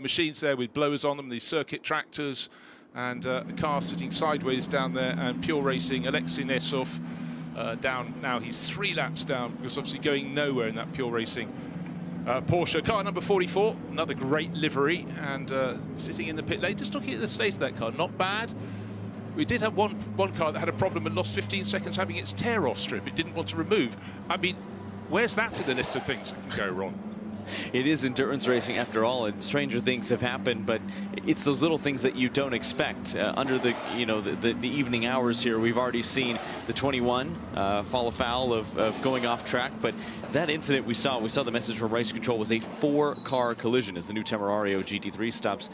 machines there with blowers on them, these circuit tractors, and a car sitting sideways down there, and Pure Racing, Alexei Nesov, down now. He's 3 laps down because obviously going nowhere in that Pure Racing Porsche. Car number 44, another great livery, and sitting in the pit lane, just looking at the state of that car, not bad. We did have one car that had a problem and lost 15 seconds having its tear-off strip. It didn't want to remove. I mean, where's that in the list of things that can go wrong? It is endurance racing after all, and stranger things have happened, but it's those little things that you don't expect. Under the the evening hours here, we've already seen the 21 fall afoul of going off track, but that incident we saw the message from race control was a 4-car collision as the new Temerario GT3 stops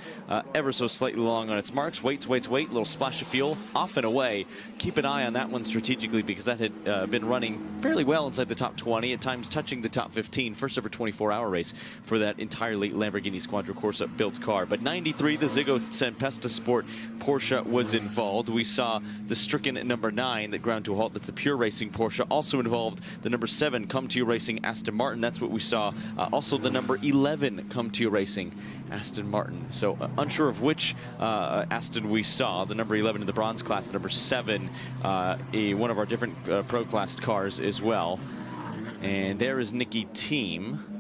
ever so slightly long on its marks, waits, little splash of fuel, off and away. Keep an eye on that one strategically, because that had been running fairly well inside the top 20, at times touching the top 15, first ever 24-hour race for that entirely Lamborghini Squadra Corsa built car. But 93, the Ziggo Tempesta Sport Porsche was involved. We saw the stricken number 9 that ground to a halt. That's the Pure Racing Porsche. Also involved the number 7 Come To You Racing Aston Martin. That's what we saw. Also the number 11 Come To You Racing Aston Martin. So unsure of which Aston we saw. The number 11 in the bronze class, the number 7 one of our different pro class cars as well. And there is Nicky Team,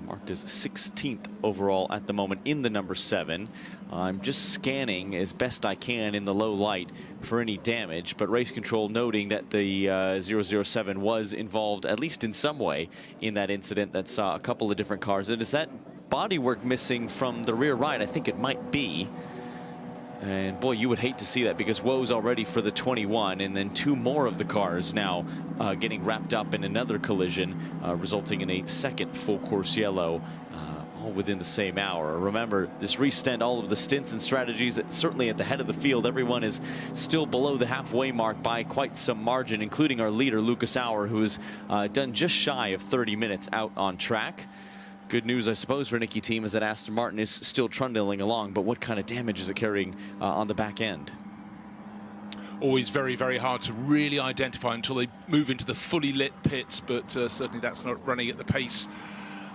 marked as 16th overall at the moment in the number 7. I'm just scanning as best I can in the low light for any damage, but race control noting that the 007 was involved, at least in some way, in that incident that saw a couple of different cars. And is that bodywork missing from the rear right? I think it might be. And boy, you would hate to see that, because woes already for the 21, and then 2 more of the cars now getting wrapped up in another collision, resulting in a second full course yellow, all within the same hour. Remember, this restent, all of the stints and strategies, certainly at the head of the field, everyone is still below the halfway mark by quite some margin, including our leader, Lucas Auer, who has done just shy of 30 minutes out on track. Good news, I suppose, for Nicky Team is that Aston Martin is still trundling along, but what kind of damage is it carrying on the back end? Always very, very hard to really identify until they move into the fully lit pits, but certainly that's not running at the pace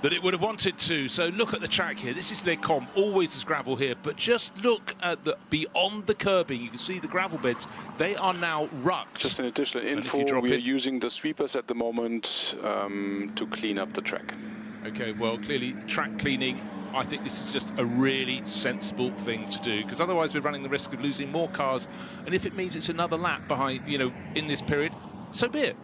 that it would have wanted to. So look at the track here. This is Les Combes, always there's gravel here, but just look at the beyond the curbing. You can see the gravel beds. They are now rucked. Just an additional info, we are using the sweepers at the moment to clean up the track. Okay, well, clearly track cleaning, I think this is just a really sensible thing to do, because otherwise we're running the risk of losing more cars, and if it means it's another lap behind, in this period, so be it.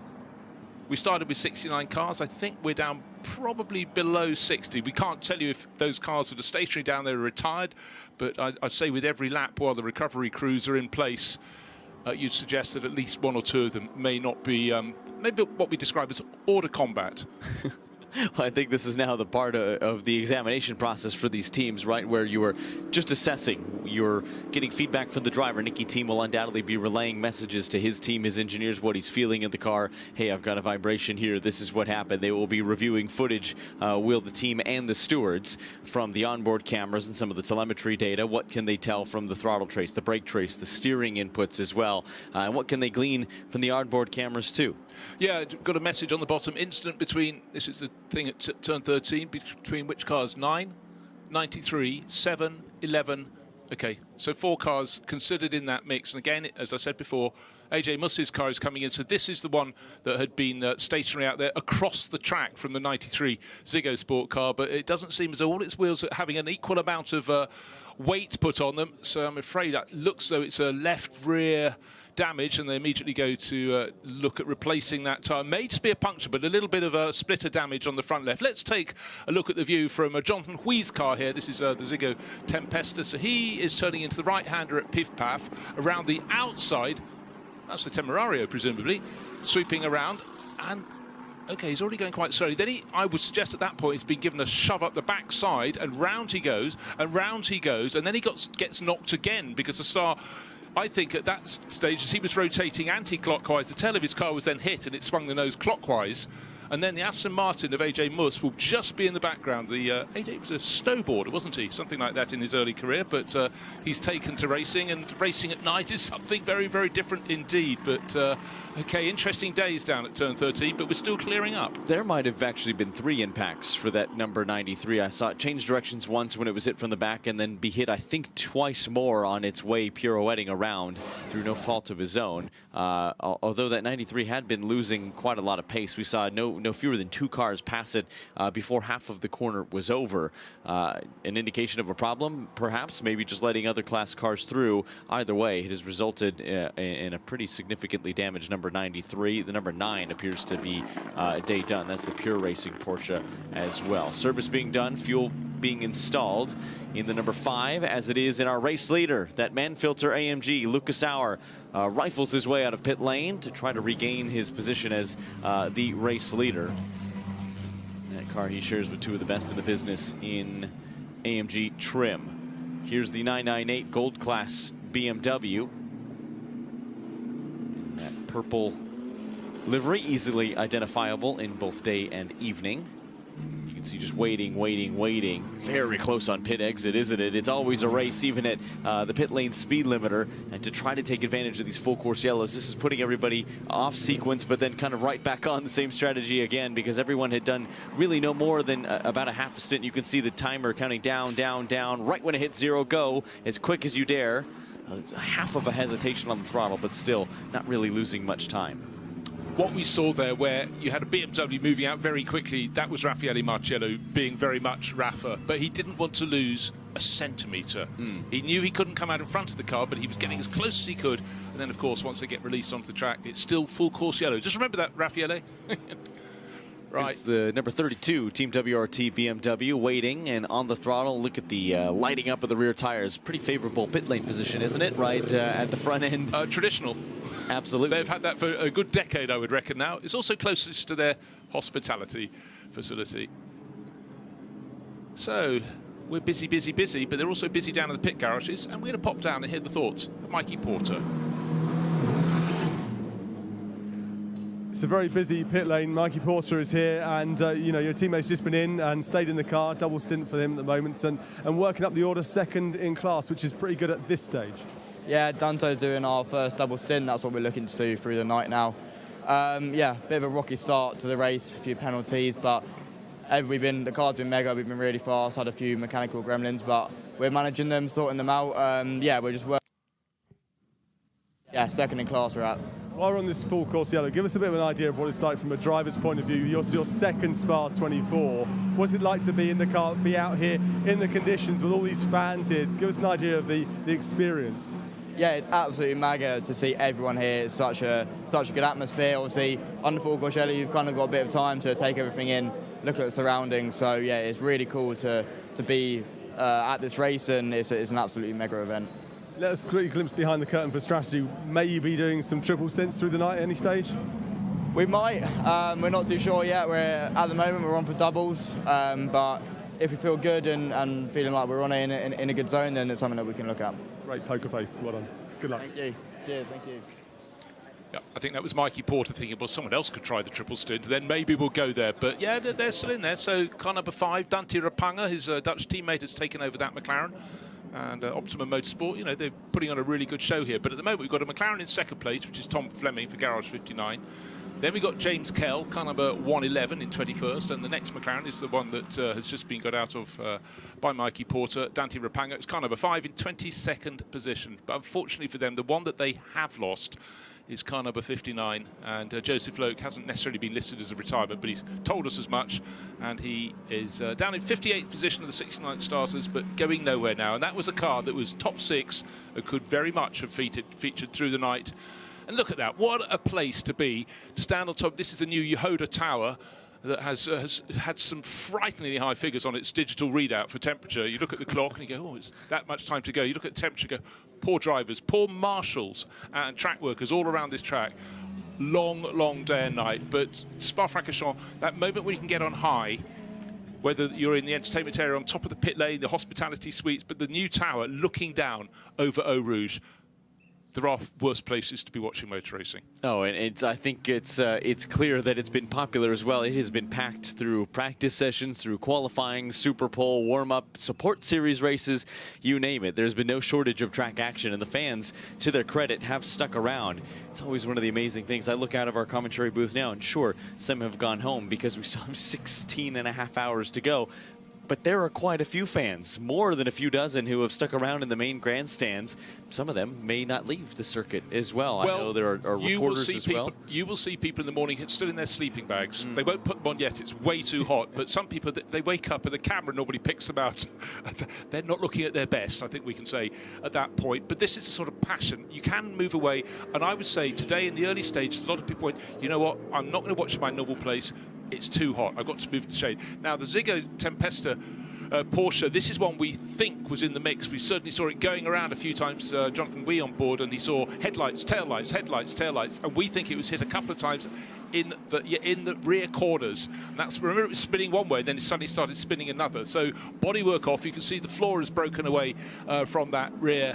We started with 69 cars. I think we're down probably below 60. We can't tell you if those cars that are stationary down there are retired, but I'd say with every lap while the recovery crews are in place, you'd suggest that at least 1 or 2 of them may not be, maybe what we describe as order combat. I think this is now the part of the examination process for these teams, right, where you are just assessing. You're getting feedback from the driver. Nicky Team will undoubtedly be relaying messages to his team, his engineers, what he's feeling in the car. Hey, I've got a vibration here. This is what happened. They will be reviewing footage, will the team and the stewards, from the onboard cameras and some of the telemetry data. What can they tell from the throttle trace, the brake trace, the steering inputs as well? And what can they glean from the onboard cameras too? Yeah, got a message on the bottom. Incident between, this is the thing at turn 13, between which cars? 9, 93, 7, 11. Okay, so 4 cars considered in that mix. And again, as I said before, AJ Muss's car is coming in. So this is the one that had been stationary out there across the track from the 93 Ziggo Sport car. But it doesn't seem as though all its wheels are having an equal amount of weight put on them. So I'm afraid that looks though it's a left rear damage, and they immediately go to look at replacing that tyre. May just be a puncture, but a little bit of a splitter damage on the front left. Let's take a look at the view from Jonathan Hui's car here. This is the Ziggo Tempesta. So he is turning into the right-hander at Piff Paff around the outside. That's the Temerario, presumably, sweeping around. And okay, he's already going quite slowly. Then I would suggest at that point he's been given a shove up the backside, and round he goes, and round he goes, and then he gets knocked again, because the star, I think at that stage, as he was rotating anti-clockwise, the tail of his car was then hit and it swung the nose clockwise. And then the Aston Martin of AJ Muss will just be in the background. The AJ was a snowboarder, wasn't he? Something like that in his early career, but he's taken to racing, and racing at night is something very, very different indeed. But, okay, interesting days down at turn 13, but we're still clearing up. There might have actually been 3 impacts for that number 93. I saw it change directions once when it was hit from the back, and then be hit, I think, twice more on its way pirouetting around through no fault of his own. Although that 93 had been losing quite a lot of pace. We saw no no fewer than 2 cars pass it before half of the corner was over. An indication of a problem, perhaps, maybe just letting other class cars through. Either way, it has resulted in a pretty significantly damaged number 93. The number 9 appears to be day done. That's the Pure Racing Porsche as well. Service being done, fuel being installed in the number 5, as it is in our race leader, that Manfilter AMG. Lucas Auer rifles his way out of pit lane to try to regain his position as the race leader. That car he shares with 2 of the best in the business in AMG trim. Here's the 998 Gold Class BMW. That purple livery, easily identifiable in both day and evening. You can see just waiting. Very close on pit exit, isn't it? It's always a race, even at the pit lane speed limiter, and to try to take advantage of these full course yellows. This is putting everybody off sequence, but then kind of right back on the same strategy again, because everyone had done really no more than about a half a stint. You can see the timer counting down. Right when it hits 0, go as quick as you dare. Half of a hesitation on the throttle, but still not really losing much time. What we saw there, where you had a BMW moving out very quickly, that was Raffaele Marciello being very much Rafa, but he didn't want to lose a centimetre. He knew he couldn't come out in front of the car, but he was getting as close as he could. And then, of course, once they get released onto the track, it's still full course yellow. Just remember that, Raffaele. Right. It's the number 32 Team WRT BMW waiting and on the throttle. Look at the lighting up of the rear tires. Pretty favorable pit lane position, isn't it? Right at the front end. Traditional. Absolutely. They've had that for a good decade, I would reckon now. It's also closest to their hospitality facility. So we're busy, but they're also busy down in the pit garages. And we're going to pop down and hear the thoughts of Mikey Porter. It's a very busy pit lane. Mikey Porter is here, and you know, your teammate's just been in and stayed in the car. Double stint for him at the moment, and working up the order, second in class, which is pretty good at this stage. Yeah, Danto's doing our first double stint. That's what we're looking to do through the night now. Yeah, bit of a rocky start to the race, a few penalties, but the car's been mega. We've been really fast, had a few mechanical gremlins, but we're managing them, sorting them out. Yeah, we're just working. Yeah, second in class we're at. While we're on this full course yellow, give us a bit of an idea of what it's like from a driver's point of view. Your second Spa 24. What's it like to be in the car, be out here in the conditions with all these fans here? Give us an idea of the experience. Yeah, it's absolutely mega to see everyone here. It's such a good atmosphere. Obviously, under full course yellow, you've kind of got a bit of time to take everything in, look at the surroundings. So yeah, it's really cool to be at this race, and it's an absolutely mega event. Let us quickly glimpse behind the curtain for strategy. May you be doing some triple stints through the night at any stage? We might. We're not too sure yet. At the moment we're on for doubles, but if we feel good and feeling like we're on it in a good zone, then it's something that we can look at. Great poker face. Well done. Good luck. Thank you. Cheers. Thank you. Yeah, I think that was Mikey Porter thinking, well, someone else could try the triple stint, then maybe we'll go there. But yeah, they're still in there. So car number 5, Dante Rapanga, his Dutch teammate, has taken over that McLaren. And Optimum Motorsport, you know, they're putting on a really good show here. But at the moment, we've got a McLaren in second place, which is Tom Fleming for Garage 59. Then we've got James Kell, car number 111 in 21st. And the next McLaren is the one that has just been got out of by Mikey Porter, Dante Rapanga. It's car number 5 in 22nd position. But unfortunately for them, the one that they have lost is car number 59, and Joseph Loke hasn't necessarily been listed as a retirement, but he's told us as much, and he is down in 58th position of the 69 starters, but going nowhere now. And that was a car that was top 6 and could very much have featured through the night. And look at that, what a place to be, to stand on top. This is the new Yehuda Tower that has had some frighteningly high figures on its digital readout for temperature. You look at the clock and you go, oh, it's that much time to go. You look at the temperature, go, poor drivers, poor marshals and track workers all around this track. Long day and night. But Spa-Francorchamps, that moment when you can get on high, whether you're in the entertainment area on top of the pit lane, the hospitality suites, but the new tower looking down over Eau Rouge, there are worse places to be watching motor racing. Oh, and I think it's clear that it's been popular as well. It has been packed through practice sessions, through qualifying, Super Pole, warm-up, support series races, you name it. There's been no shortage of track action, and the fans, to their credit, have stuck around. It's always one of the amazing things. I look out of our commentary booth now, and sure, some have gone home because we still have 16 and a half hours to go. but there are quite a few fans, more than a few dozen, who have stuck around in the main grandstands. Some of them may not leave the circuit as well. I know there are reporters as well. You will see people in the morning still in their sleeping bags. They won't put them on yet, it's way too hot, but some people, they wake up and the camera normally picks them out. They're not looking at their best, I think we can say, at that point. But this is the sort of passion. You can move away, and I would say today in the early stages, a lot of people went, you know what, I'm not going to watch my normal place. It's too hot. I've got to move to shade. Now, the Ziggo Tempesta Porsche, this is one we think was in the mix. We certainly saw it going around a few times, Jonathan Wee on board, and he saw headlights, taillights, and we think it was hit a couple of times in the rear corners. And that's, remember, it was spinning one way, then it suddenly started spinning another. So bodywork off. You can see the floor is broken away from that rear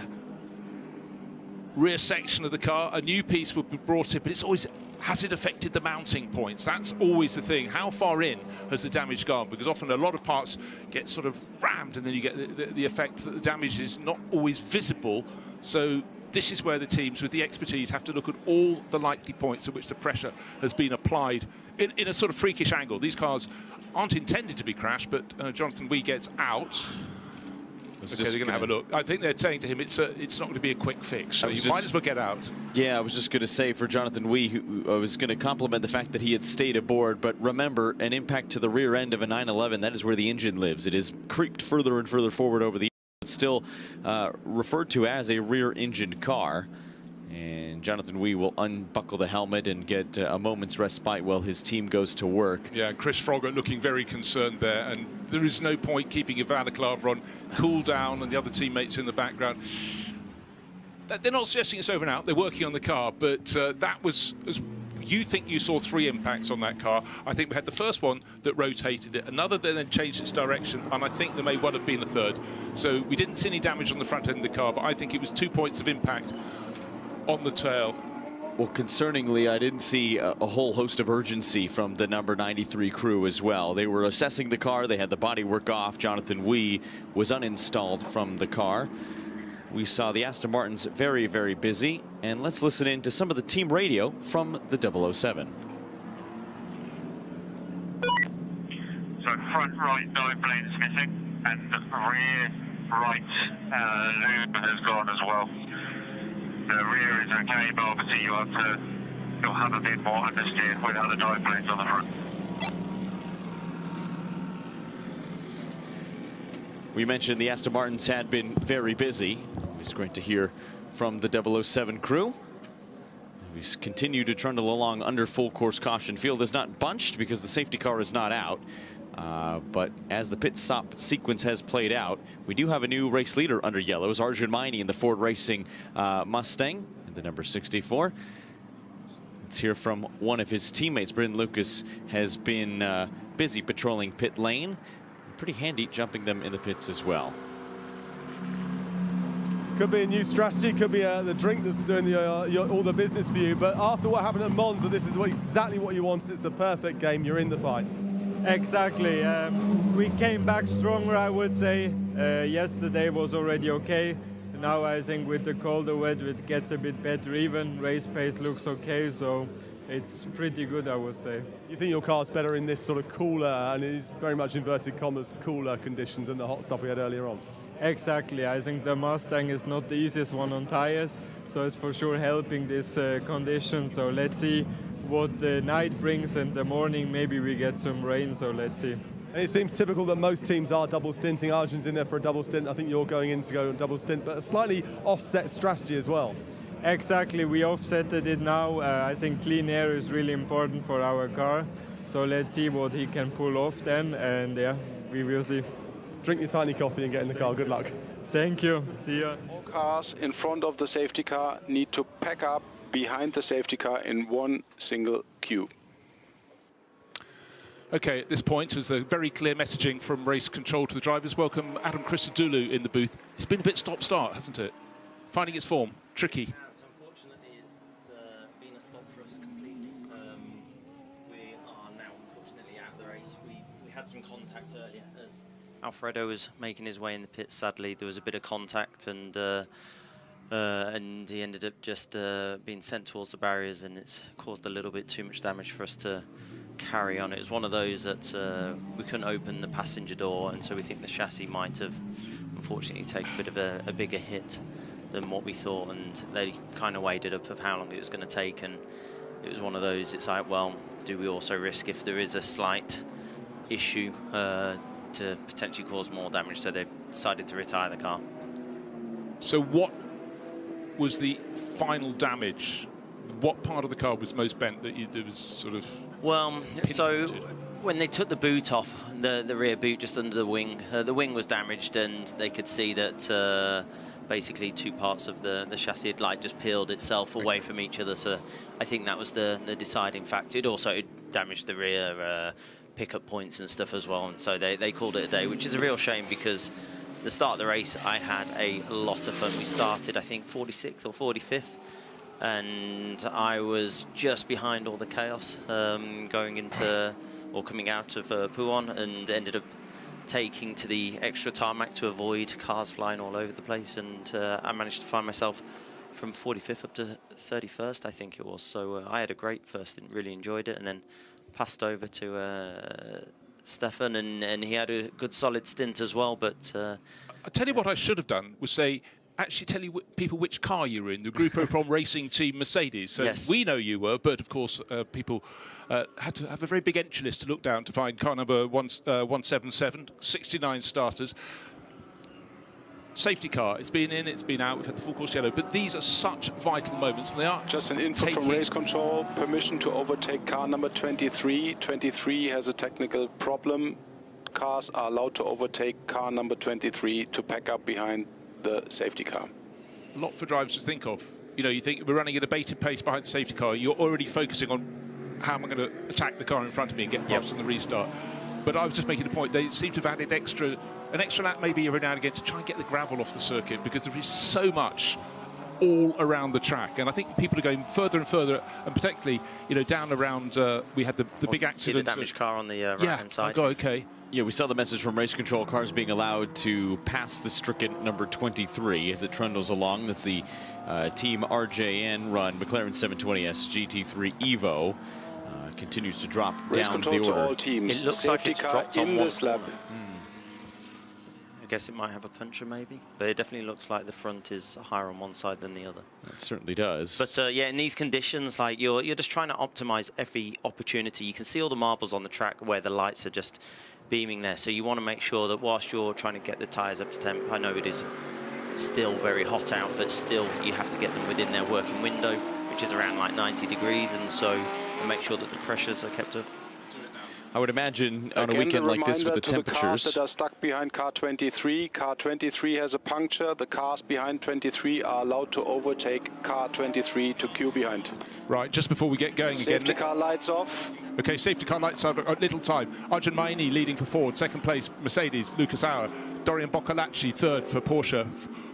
section of the car. A new piece would be brought in, but it's always, has it affected the mounting points? That's always the thing. How far in has the damage gone? Because often a lot of parts get sort of rammed, and then you get the effect that the damage is not always visible. So this is where the teams with the expertise have to look at all the likely points at which the pressure has been applied in a sort of freakish angle. These cars aren't intended to be crashed, but Jonathan Wee gets out. Okay, they're going to have a look. I think they're saying to him it's not going to be a quick fix, so you might as well get out. Yeah, I was just going to say for Jonathan Wee, who I was going to compliment the fact that he had stayed aboard, but remember, an impact to the rear end of a 911, that is where the engine lives. It is creeped further and further forward over the but still referred to as a rear-engined car. And Jonathan Wee will unbuckle the helmet and get a moment's respite while his team goes to work. Yeah, Chris Froggatt looking very concerned there, and there is no point keeping Ivan Aklav on cool down and the other teammates in the background. They're not suggesting it's over and out. They're working on the car, but that was, as you think you saw 3 impacts on that car. I think we had the first one that rotated it, another that then changed its direction, and I think there may well have been a third. So we didn't see any damage on the front end of the car, but I think it was 2 points of impact on the tail. Well, concerningly, I didn't see a whole host of urgency from the number 93 crew as well. They were assessing the car. They had the bodywork off. Jonathan Wee was uninstalled from the car. We saw the Aston Martins very, very busy. And let's listen in to some of the team radio from the 007. So front right dive plane is missing, and the rear right loop has gone as well. The rear is okay, but obviously you'll have a bit more understeer without the dive planes on the front. We mentioned the Aston Martins had been very busy. It's great to hear from the 007 crew. We continue to trundle along under full course caution. Field is not bunched because the safety car is not out. But as the pit stop sequence has played out, we do have a new race leader under yellows, Arjun Maini in the Ford Racing Mustang, the number 64. Let's hear from one of his teammates. Bryn Lucas has been busy patrolling pit lane. Pretty handy jumping them in the pits as well. Could be a new strategy, could be the drink that's doing all the business for you, but after what happened at Monza, this is exactly what you wanted. It's the perfect game, you're in the fight. Exactly. We came back stronger, I would say. Yesterday was already okay. Now I think with the colder weather it gets a bit better even. Race pace looks okay, so it's pretty good, I would say. You think your car's better in this sort of cooler, and it is very much inverted commas, cooler conditions than the hot stuff we had earlier on? Exactly. I think the Mustang is not the easiest one on tires, so it's for sure helping this condition. So let's see what the night brings, and the morning maybe we get some rain, so let's see. And it seems typical that most teams are double stinting. Arjun's in there for a double stint. I think you're going in to go on double stint, but a slightly offset strategy as well. Exactly, we offsetted it now. I think clean air is really important for our car, so let's see what he can pull off then, and yeah, we will see. Drink your tiny coffee and get in the car. Good luck. Thank you. See you. All cars in front of the safety car need to pack up behind the safety car in one single queue. Okay, at this point, there's a very clear messaging from race control to the drivers. Welcome Adam Christodoulou in the booth. It's been a bit stop-start, hasn't it? Finding its form, tricky. It has. Unfortunately, it's been a stop for us completely. We are now, unfortunately, out of the race. We had some contact earlier as Alfredo was making his way in the pit. Sadly, there was a bit of contact, and he ended up just being sent towards the barriers, and it's caused a little bit too much damage for us to carry on. It was one of those that we couldn't open the passenger door, and so we think the chassis might have unfortunately taken a bit of a bigger hit than what we thought, and they kind of weighed it up of how long it was going to take, and it was one of those, it's like, well, do we also risk if there is a slight issue to potentially cause more damage? So they've decided to retire the car. So what was the final damage? What part of the car was most bent that there was sort of... Well, so when they took the boot off, the rear boot just under the wing was damaged, and they could see that basically two parts of the chassis had like just peeled itself away from each other. So I think that was the deciding factor. It also damaged the rear pickup points and stuff as well, and so they called it a day, which is a real shame, because the start of the race I had a lot of fun. We started, I think, 46th or 45th, and I was just behind all the chaos going into or coming out of Pouhon, and ended up taking to the extra tarmac to avoid cars flying all over the place, and I managed to find myself from 45th up to 31st, I think it was. So I had a great first and really enjoyed it, and then passed over to Stefan, and he had a good solid stint as well. But I'll tell you what I should have done was say, actually tell you people which car you were in, the Grupo Prom Racing Team Mercedes. So yes. We know you were, but of course people had to have a very big entry list to look down to find car number 177, 69 starters. Safety car, it's been in, it's been out, we've had the full course yellow, but these are such vital moments, and they are... Just an info from race control, permission to overtake car number 23. 23 has a technical problem. Cars are allowed to overtake car number 23 to pack up behind the safety car. A lot for drivers to think of. You know, you think we're running at a bated pace behind the safety car, you're already focusing on how am I going to attack the car in front of me and get past on the restart. But I was just making a point, they seem to have added an extra lap maybe every now and again to try and get the gravel off the circuit, because there is so much all around the track, and I think people are going further and further, and particularly, you know, down around we had the big accident. See the damaged car on the right-hand side. Okay. Yeah, we saw the message from race control, cars being allowed to pass the stricken number 23 as it trundles along. That's the Team RJN run McLaren 720S GT3 Evo. Continues to drop race down control the order. To all teams. It looks safety like it's car dropped in on this lap. I guess it might have a puncture maybe, but it definitely looks like the front is higher on one side than the other. It certainly does. But yeah, in these conditions, like you're just trying to optimize every opportunity. You can see all the marbles on the track where the lights are just beaming there, so you want to make sure that whilst you're trying to get the tyres up to temp, I know it is still very hot out, but still you have to get them within their working window, which is around like 90 degrees, and so make sure that the pressures are kept up. I would imagine on a weekend like this with the temperatures. The cars that are stuck behind car 23. Car 23 has a puncture. The cars behind 23 are allowed to overtake car 23 to queue behind. Right, just before we get going again. Safety car lights off. Okay, safety car lights off. Little time. Arjun Maini leading for Ford. Second place, Mercedes, Lucas Auer. Dorian Boccolacci, third for Porsche.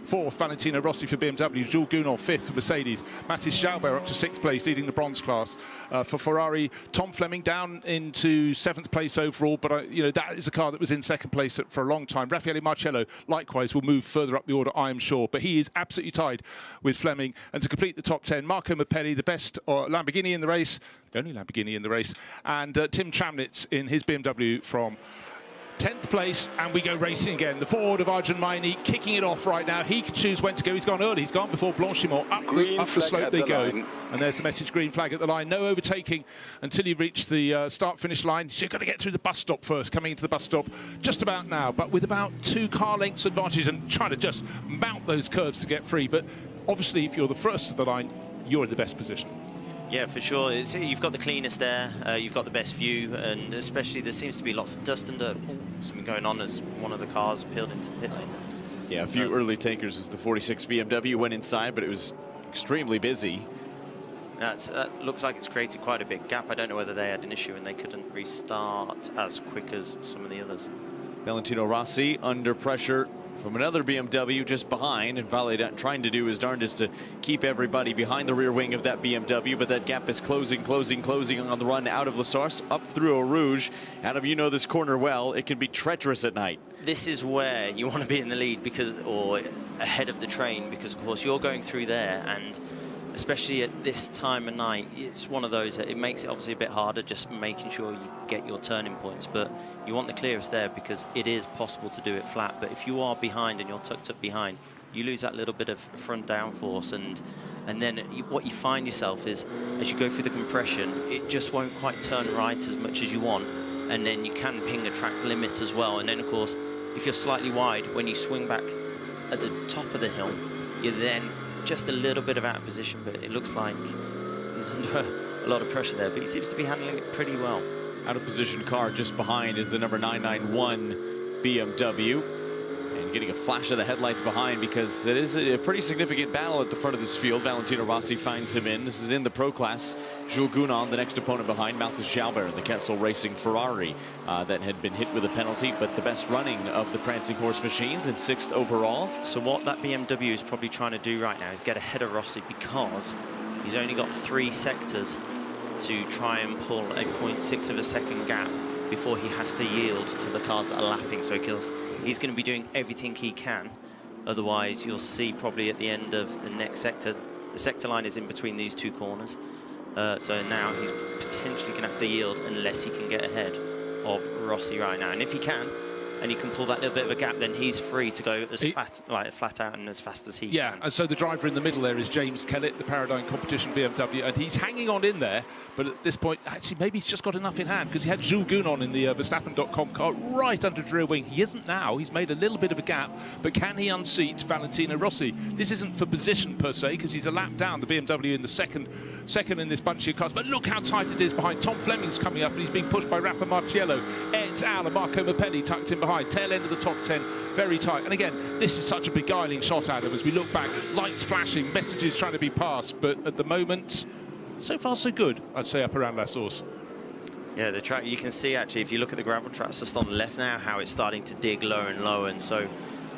Fourth, Valentino Rossi for BMW. Jules Gounod, fifth for Mercedes. Mathis Schaubert up to sixth place, leading the bronze class. For Ferrari, Tom Fleming down into seventh place overall, but you know, that is a car that was in second place for a long time. Raffaele Marcello, likewise, will move further up the order, I am sure, but he is absolutely tied with Fleming. And to complete the top 10, Marco Mappelli, the best Lamborghini in the race, the only Lamborghini in the race, and Tim Tramnitz in his BMW from 10th place, and we go racing again. The Ford of Arjun Maini kicking it off right now. He can choose when to go. He's gone early. He's gone before Blanchimont. Up the slope they go. And there's the message, green flag at the line. No overtaking until you reach the start-finish line. So you've got to get through the bus stop first. Coming into the bus stop just about now, but with about 2 car lengths advantage, and trying to just mount those curves to get free. But obviously, if you're the first of the line, you're in the best position. Yeah, for sure. You've got the cleanest air, you've got the best view, and especially there seems to be lots of dust and dirt. Something going on as one of the cars peeled into the pit lane. Yeah, a few early takers as the 46 BMW went inside, but it was extremely busy. That looks like it's created quite a big gap. I don't know whether they had an issue and they couldn't restart as quick as some of the others. Valentino Rossi under pressure from another BMW just behind, and Vale trying to do his darndest to keep everybody behind the rear wing of that BMW, but that gap is closing on the run out of La Source, up through Eau Rouge. Adam, you know this corner well. It can be treacherous at night. This is where you want to be in the lead, or ahead of the train, because of course you're going through there, and especially at this time of night, it's one of those that it makes it obviously a bit harder, just making sure you get your turning points. But you want the clearest there because it is possible to do it flat. But if you are behind and you're tucked up behind, you lose that little bit of front downforce, and then what you find yourself is, as you go through the compression, it just won't quite turn right as much as you want, and then you can ping a track limit as well. And then, of course, if you're slightly wide, when you swing back at the top of the hill, you're then just a little bit of out of position, but it looks like he's under a lot of pressure there, but he seems to be handling it pretty well. Out of position car just behind is the number 991 BMW. And getting a flash of the headlights behind because it is a pretty significant battle at the front of this field. Valentino Rossi finds him in. This is in the Pro Class. Jules Gounon, the next opponent behind. Malthus Jalbert, the Ketzel Racing Ferrari that had been hit with a penalty, but the best running of the Prancing Horse machines and 6th overall. So what that BMW is probably trying to do right now is get ahead of Rossi because he's only got 3 sectors to try and pull a 0.6 of a second gap before he has to yield to the cars that are lapping. So he's going to be doing everything he can. Otherwise, you'll see probably at the end of the next sector, the sector line is in between these 2 corners. So now he's potentially going to have to yield unless he can get ahead of Rossi right now. And if he can, and he can pull that little bit of a gap, then he's free to go as flat out and as fast as he can. And so the driver in the middle there is James Kellett, the Paradigm Competition BMW, and he's hanging on in there, but at this point, actually, maybe he's just got enough in hand, because he had Jules Gounon in the Verstappen.com car right under the rear wing. He isn't now. He's made a little bit of a gap, but can he unseat Valentino Rossi? This isn't for position, per se, because he's a lap down, the BMW in the second in this bunch of cars, but look how tight it is behind. Tom Fleming's coming up, and he's being pushed by Rafa Marciello. Eds Al and Marco Mapelli tucked in behind. Tail end of the top 10, very tight. And again, this is such a beguiling shot, Adam, as we look back. Lights flashing, messages trying to be passed, but at the moment, so far so good, I'd say, up around La Source. Yeah, the track, you can see actually, if you look at the gravel tracks just on the left now, how it's starting to dig lower and lower. And so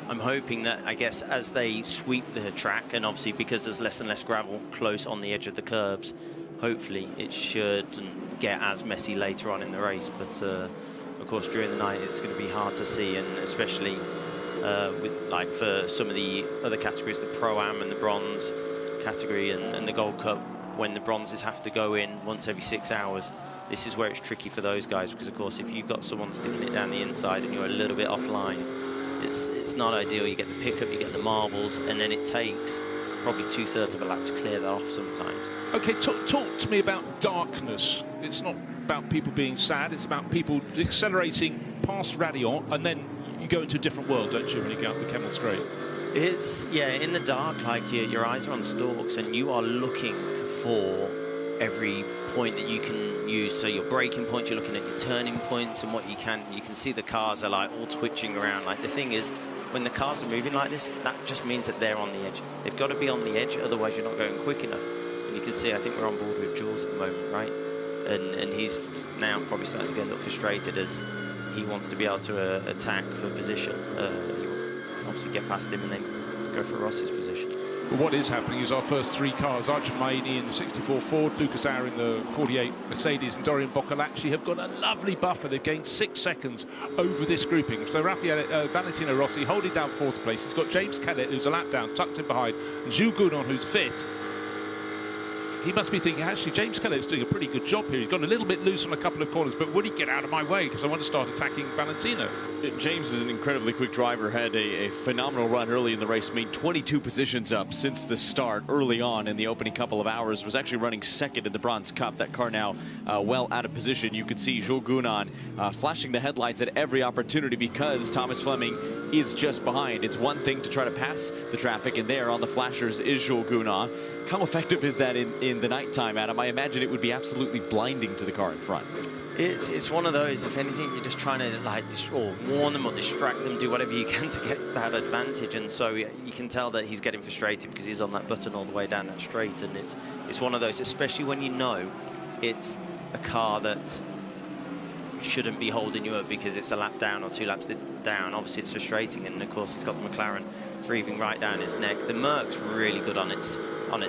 I'm hoping that, I guess, as they sweep the track, and obviously because there's less and less gravel close on the edge of the curbs, hopefully it shouldn't get as messy later on in the race. But of course, during the night, it's going to be hard to see, and especially with, like, for some of the other categories, the Pro-Am and the Bronze category and the Gold Cup, when the bronzes have to go in once every 6 hours. This is where it's tricky for those guys, because of course if you've got someone sticking it down the inside and you're a little bit offline, it's not ideal. You get the pickup, you get the marbles, and then it takes probably 2/3 of a lap to clear that off sometimes. Okay, talk to me about darkness. It's not about people being sad, it's about people accelerating past Radion, and then you go into a different world, don't you, when you go up the Kemmel Straight? It's, yeah, in the dark, like your eyes are on stalks and you are looking for every point that you can use. So your braking points, you're looking at your turning points, and what you can see the cars are like all twitching around. Like, the thing is, when the cars are moving like this, that just means that they're on the edge. They've got to be on the edge, otherwise you're not going quick enough. And you can see, I think we're on board with Jules at the moment, right? And he's now probably starting to get a little frustrated as he wants to be able to attack for position. He wants to obviously get past him and then go for Rossi's position. But what is happening is our first 3 cars, Arjun Maini in the 64 Ford, Lucas Auer in the 48 Mercedes, and Dorian Boccolacci have got a lovely buffer. They've gained 6 seconds over this grouping. So Valentino Rossi holding down 4th place. He's got James Kellett, who's a lap down, tucked in behind, and Jules Gounon, who's 5th. He must be thinking, actually, James Kellett's doing a pretty good job here. He's gone a little bit loose on a couple of corners, but would he get out of my way? Because I want to start attacking Valentino. James is an incredibly quick driver, had a phenomenal run early in the race, made 22 positions up since the start early on in the opening couple of hours, was actually running 2nd in the Bronze Cup. That car now well out of position. You could see Jules Gounon flashing the headlights at every opportunity because Thomas Fleming is just behind. It's one thing to try to pass the traffic, and there on the flashers is Jules Gounon. How effective is that in the nighttime, Adam? I imagine it would be absolutely blinding to the car in front. It's one of those, if anything, you're just trying to like or warn them or distract them, do whatever you can to get that advantage. And so you can tell that he's getting frustrated because he's on that button all the way down that straight. And it's one of those, especially when you know it's a car that shouldn't be holding you up because it's a lap down or 2 laps down. Obviously it's frustrating, and of course it's got the McLaren breathing right down its neck. The Merc's really good on its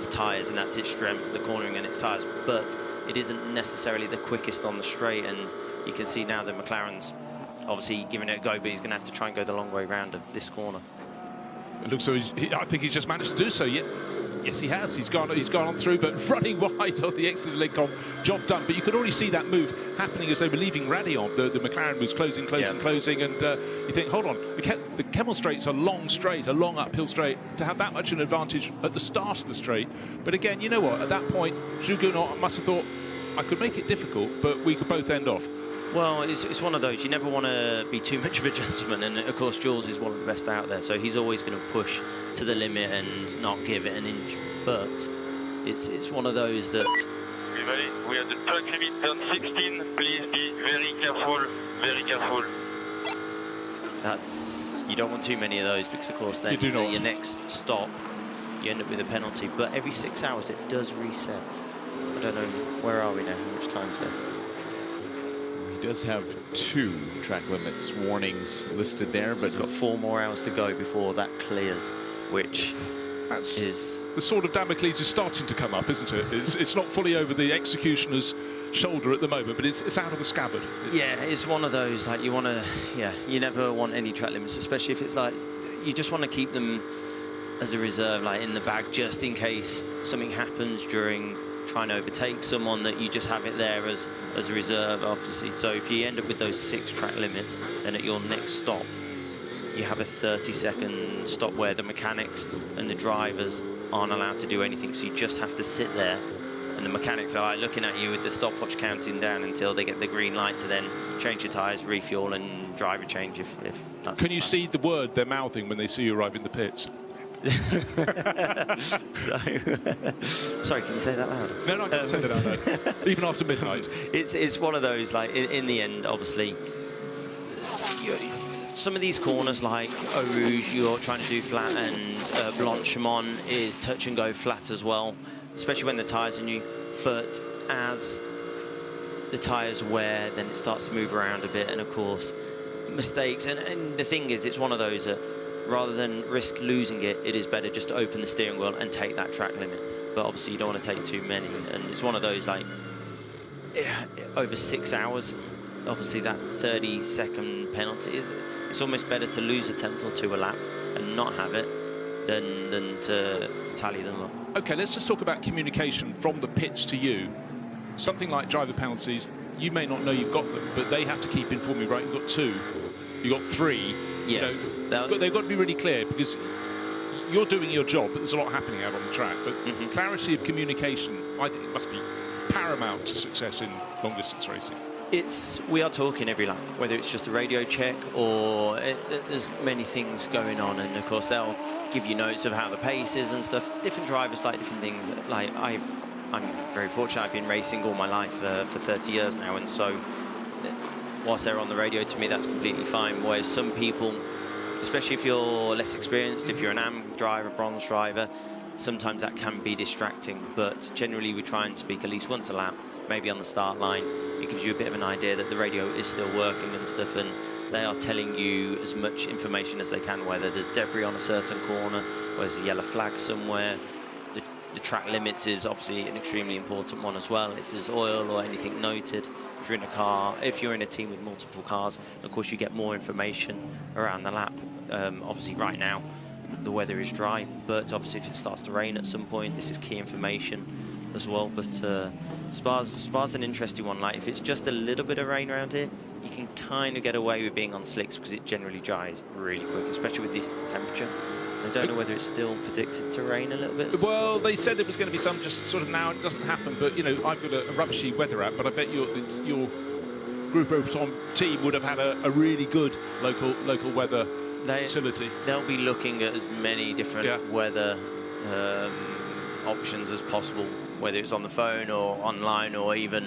tyres, and that's its strength, the cornering and its tyres, but it isn't necessarily the quickest on the straight. And you can see now the McLaren's obviously giving it a go, but he's going to have to try and go the long way round of this corner. It looks so. I think he's just managed to do so. Yeah, Yes, he has. He's gone on through, but running wide on the exit of Lincoln, job done. But you could already see that move happening as they were leaving Radion. The McLaren was closing, and you think, hold on, the Kemmel Straight's a long straight, a long uphill straight. To have that much an advantage at the start of the straight, but again, you know what? At that point, Jugunot must have thought, I could make it difficult, but we could both end off. Well, it's one of those. You never want to be too much of a gentleman, and of course Jules is one of the best out there, so he's always going to push to the limit and not give it an inch. But it's one of those that. Everybody, we are the track limit on 16. Please be very careful, very careful. You don't want too many of those, because of course then your next stop you end up with a penalty. But every 6 hours it does reset. I don't know, where are we now? How much time's left? He does have 2 track limits warnings listed there, but he's got 4 more hours to go before that clears, which is the sword of Damocles is starting to come up, isn't it? It's not fully over the executioner's shoulder at the moment, but it's out of the scabbard. It's one of those, like, you never want any track limits, especially if it's like you just want to keep them as a reserve, like in the bag, just in case something happens during trying to overtake someone, that you just have it there as a reserve, obviously. So if you end up with those 6 track limits, then at your next stop you have a 30-second stop where the mechanics and the drivers aren't allowed to do anything, so you just have to sit there, and the mechanics are like looking at you with the stopwatch counting down until they get the green light to then change your tyres, refuel and driver change if that's. Can you see the word they're mouthing when they see you arrive in the pits? Sorry, can you say that louder? No, I can't say that louder. Even after midnight. It's one of those, like, in the end, obviously, some of these corners, like Eau Rouge, you're trying to do flat, and Blanchimont is touch and go flat as well, especially when the tyres are new. But as the tyres wear, then it starts to move around a bit, and of course, mistakes. And the thing is, it's one of those that, rather than risk losing it, it is better just to open the steering wheel and take that track limit. But obviously you don't want to take too many, and it's one of those, like, over 6 hours, obviously that 30-second penalty it's almost better to lose a tenth or 2 a lap and not have it than to tally them up. Okay, let's just talk about communication from the pits to you. Something like driver penalties, you may not know you've got them, but they have to keep informing you, right? You've got 2, you've got 3. Yes. They've got to be really clear, because you're doing your job, but there's a lot happening out on the track. But clarity of communication, I think, it must be paramount to success in long-distance racing. We are talking every lap, whether it's just a radio check or there's many things going on, and of course they'll give you notes of how the pace is and stuff. Different drivers like different things. Like I'm very fortunate. I've been racing all my life for 30 years now, and so whilst they're on the radio, to me that's completely fine. Whereas some people, especially if you're less experienced, if you're an AM driver, bronze driver, sometimes that can be distracting. But generally we try and speak at least once a lap, maybe on the start line. It gives you a bit of an idea that the radio is still working and stuff, and they are telling you as much information as they can, whether there's debris on a certain corner, or there's a yellow flag somewhere. The track limits is obviously an extremely important one as well. If there's oil or anything noted, if you're in a car, if you're in a team with multiple cars, of course you get more information around the lap. Obviously right now the weather is dry, but obviously if it starts to rain at some point, this is key information as well. But Spa's an interesting one. Like, if it's just a little bit of rain around here, you can kind of get away with being on slicks, because it generally dries really quick, especially with this temperature. I don't know whether it's still predicted to rain a little bit. Well, they said there was going to be some just sort of now, it doesn't happen. But, you know, I've got a rubbishy weather app, but I bet your Group Opson team would have had a really good local weather facility. They'll be looking at as many different weather options as possible, whether it's on the phone or online, or even,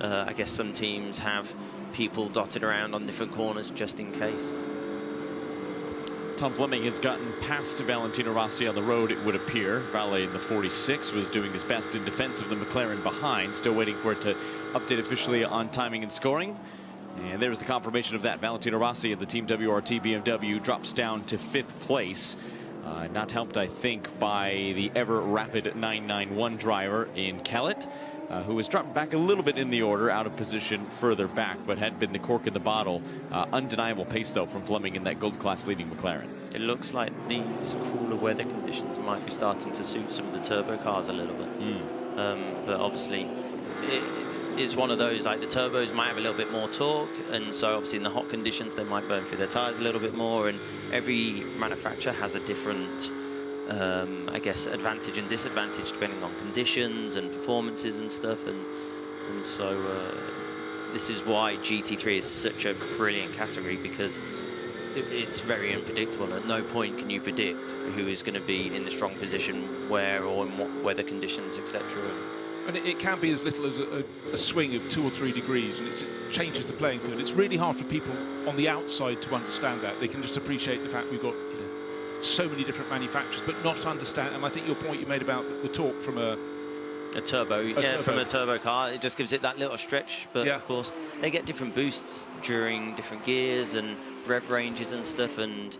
I guess some teams have people dotted around on different corners just in case. Tom Fleming has gotten past Valentino Rossi on the road, it would appear. Valle in the 46 was doing his best in defense of the McLaren behind. Still waiting for it to update officially on timing and scoring. And there's the confirmation of that. Valentino Rossi of the Team WRT BMW drops down to 5th place. Not helped, I think, by the ever-rapid 991 driver in Kellett, who was dropped back a little bit in the order, out of position further back, but had been the cork in the bottle. Undeniable pace, though, from Fleming in that gold class leading McLaren. It looks like these cooler weather conditions might be starting to suit some of the turbo cars a little bit. But obviously, it's one of those, like the turbos might have a little bit more torque, and so obviously in the hot conditions they might burn through their tires a little bit more, and every manufacturer has a different I guess advantage and disadvantage depending on conditions and performances and stuff, and so this is why GT3 is such a brilliant category, because it's very unpredictable. At no point can you predict who is going to be in the strong position where or in what weather conditions, etc. And it can be as little as a swing of 2 or 3 degrees, and it just changes the playing field. It's really hard for people on the outside to understand that. They can just appreciate the fact we've got so many different manufacturers, but not understand. And I think your point you made about the torque from a turbo, from a turbo car, it just gives it that little stretch. But yeah, of course, they get different boosts during different gears and rev ranges and stuff, and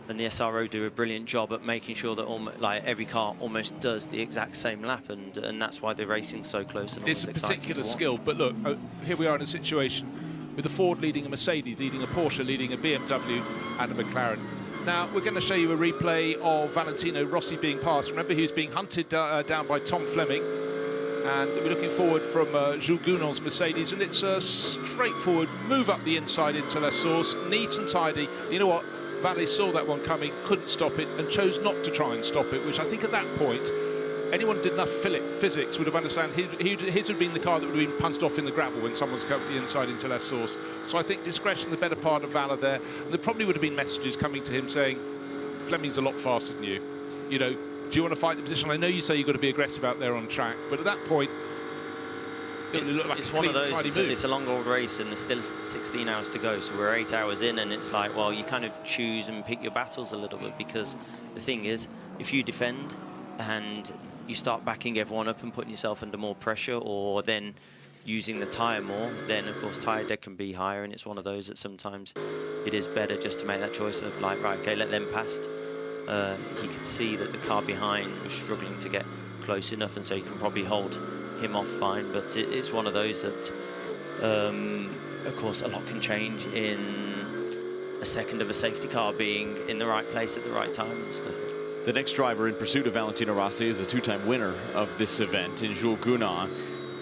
the SRO do a brilliant job at making sure that like every car almost does the exact same lap, and that's why the racing's so close. And it's a particular skill. But look, here we are in a situation with a Ford leading a Mercedes, leading a Porsche, leading a BMW and a McLaren. Now we're going to show you a replay of Valentino Rossi being passed. Remember, he was being hunted down by Tom Fleming, and we're looking forward from Jules Gounon's Mercedes, and it's a straightforward move up the inside into La Source, neat and tidy. You know what? Valley saw that one coming, couldn't stop it, and chose not to try and stop it, which I think at that point, anyone who did enough physics would have understood his would have been the car that would have been punched off in the gravel when someone's come the inside into La Source. So I think discretion, the better part of valour there. And there probably would have been messages coming to him saying, Fleming's a lot faster than you. You know, do you want to fight the position? I know you say you've got to be aggressive out there on track, but at that point, it's one of those. It's a long old race, and there's still 16 hours to go. So we're 8 hours in, and it's like, well, you kind of choose and pick your battles a little bit, because the thing is, if you defend and you start backing everyone up and putting yourself under more pressure, or then using the tyre more, then of course tyre dead can be higher, and it's one of those that sometimes it is better just to make that choice of like, right, okay, let them past. He could see that the car behind was struggling to get close enough, and so you can probably hold him off fine, but it's one of those that of course a lot can change in a second of a safety car being in the right place at the right time and stuff. The next driver in pursuit of Valentino Rossi is a 2-time winner of this event in Jules Gounon.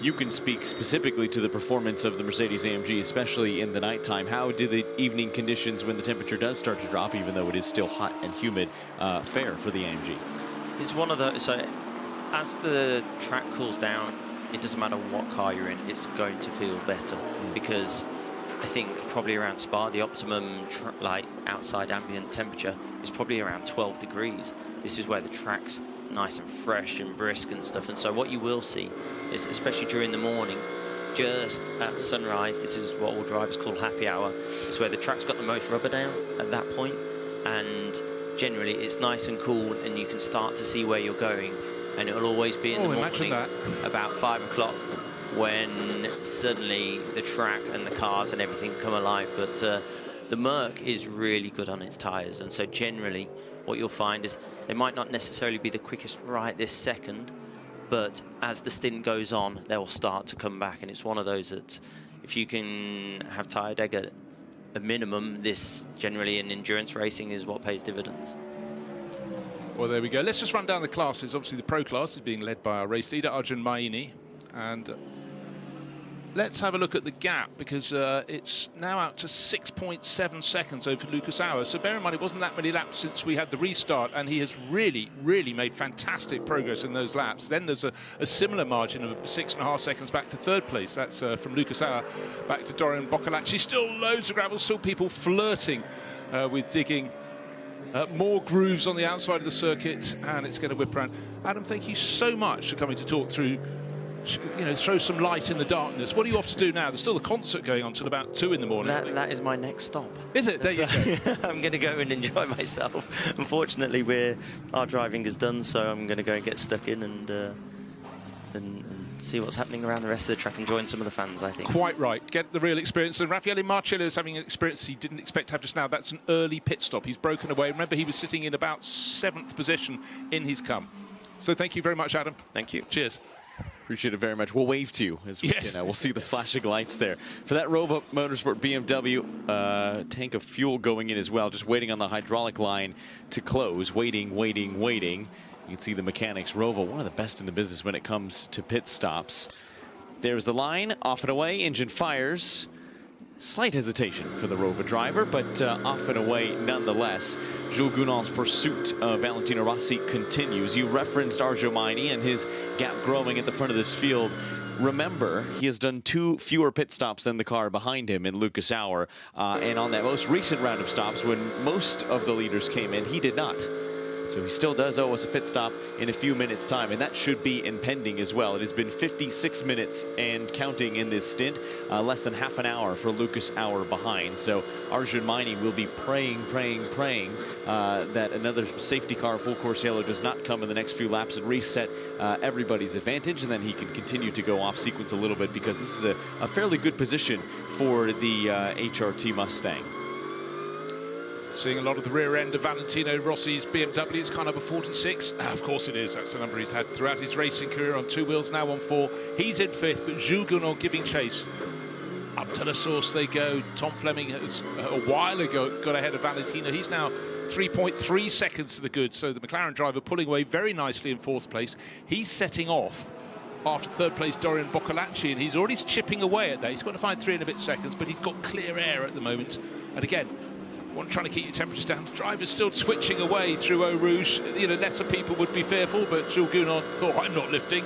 You can speak specifically to the performance of the Mercedes-AMG, especially in the nighttime. How do the evening conditions, when the temperature does start to drop, even though it is still hot and humid, fare for the AMG? It's one of those, so as the track cools down, it doesn't matter what car you're in, it's going to feel better, because I think probably around Spa, the optimum like outside ambient temperature is probably around 12 degrees. This is where the track's nice and fresh and brisk and stuff, and so what you will see is, especially during the morning, just at sunrise, this is what all drivers call happy hour. It's where the track's got the most rubber down at that point, and generally it's nice and cool, and you can start to see where you're going, and it'll always be in the morning about 5 o'clock when suddenly the track and the cars and everything come alive. But the Merc is really good on its tyres, and so generally what you'll find is they might not necessarily be the quickest right this second, but as the stint goes on, they will start to come back, and it's one of those that if you can have tyre deg at a minimum, this generally in endurance racing is what pays dividends. Well, there we go. Let's just run down the classes. Obviously, the Pro class is being led by our race leader, Arjun Maini. And let's have a look at the gap, because it's now out to 6.7 seconds over Lucas Auer. So bear in mind, it wasn't that many laps since we had the restart, and he has really, really made fantastic progress in those laps. Then there's a similar margin of 6.5 seconds back to third place. That's from Lucas Auer back to Dorian Boccolacci. Still loads of gravel, still people flirting with digging more grooves on the outside of the circuit, and it's going to whip around. Adam, thank you so much for coming to talk through, you know, throw some light in the darkness. What are you off to do now? There's still a concert going on till about 2 in the morning. That is my next stop. Is it? There you go. I'm going to go and enjoy myself. Unfortunately, our driving is done, so I'm going to go and get stuck in and see what's happening around the rest of the track and join some of the fans, I think. Quite right. Get the real experience. And Raffaele Marcello is having an experience he didn't expect to have just now. That's an early pit stop. He's broken away. Remember, he was sitting in about 7th position in his come. So thank you very much, Adam. Thank you. Cheers. Appreciate it very much. We'll wave to you as we can. We'll see the flashing lights there. For that Rover Motorsport BMW, tank of fuel going in as well, just waiting on the hydraulic line to close. Waiting. You can see the mechanics. Rover, one of the best in the business when it comes to pit stops. There's the line, off and away, engine fires. Slight hesitation for the Rover driver, but off and away nonetheless. Jules Gounon's pursuit of Valentino Rossi continues. You referenced Arjo Maini and his gap growing at the front of this field. Remember, he has done 2 fewer pit stops than the car behind him in Lucas Auer. And on that most recent round of stops, when most of the leaders came in, he did not. So he still does owe us a pit stop in a few minutes' time, and that should be impending as well. It has been 56 minutes and counting in this stint, less than half an hour for Lucas Auer behind. So Arjun Maini will be praying that another safety car, full course yellow, does not come in the next few laps and reset everybody's advantage, and then he can continue to go off sequence a little bit, because this is a fairly good position for the HRT Mustang. Seeing a lot of the rear end of Valentino Rossi's BMW. It's car number 46. Of course it is. That's the number he's had throughout his racing career, on 2 wheels, now on 4. He's in 5th, but Jules Gounon giving chase. Up to the source they go. Tom Fleming has a while ago got ahead of Valentino. He's now 3.3 seconds to the good. So the McLaren driver pulling away very nicely in 4th place. He's setting off after 3rd place Dorian Boccolacci, and he's already chipping away at that. He's got to find 3 and a bit seconds, but he's got clear air at the moment. And again, trying to keep your temperatures down. The driver's still twitching away through Eau Rouge. You know, lesser people would be fearful, but Jules Gounon thought, I'm not lifting.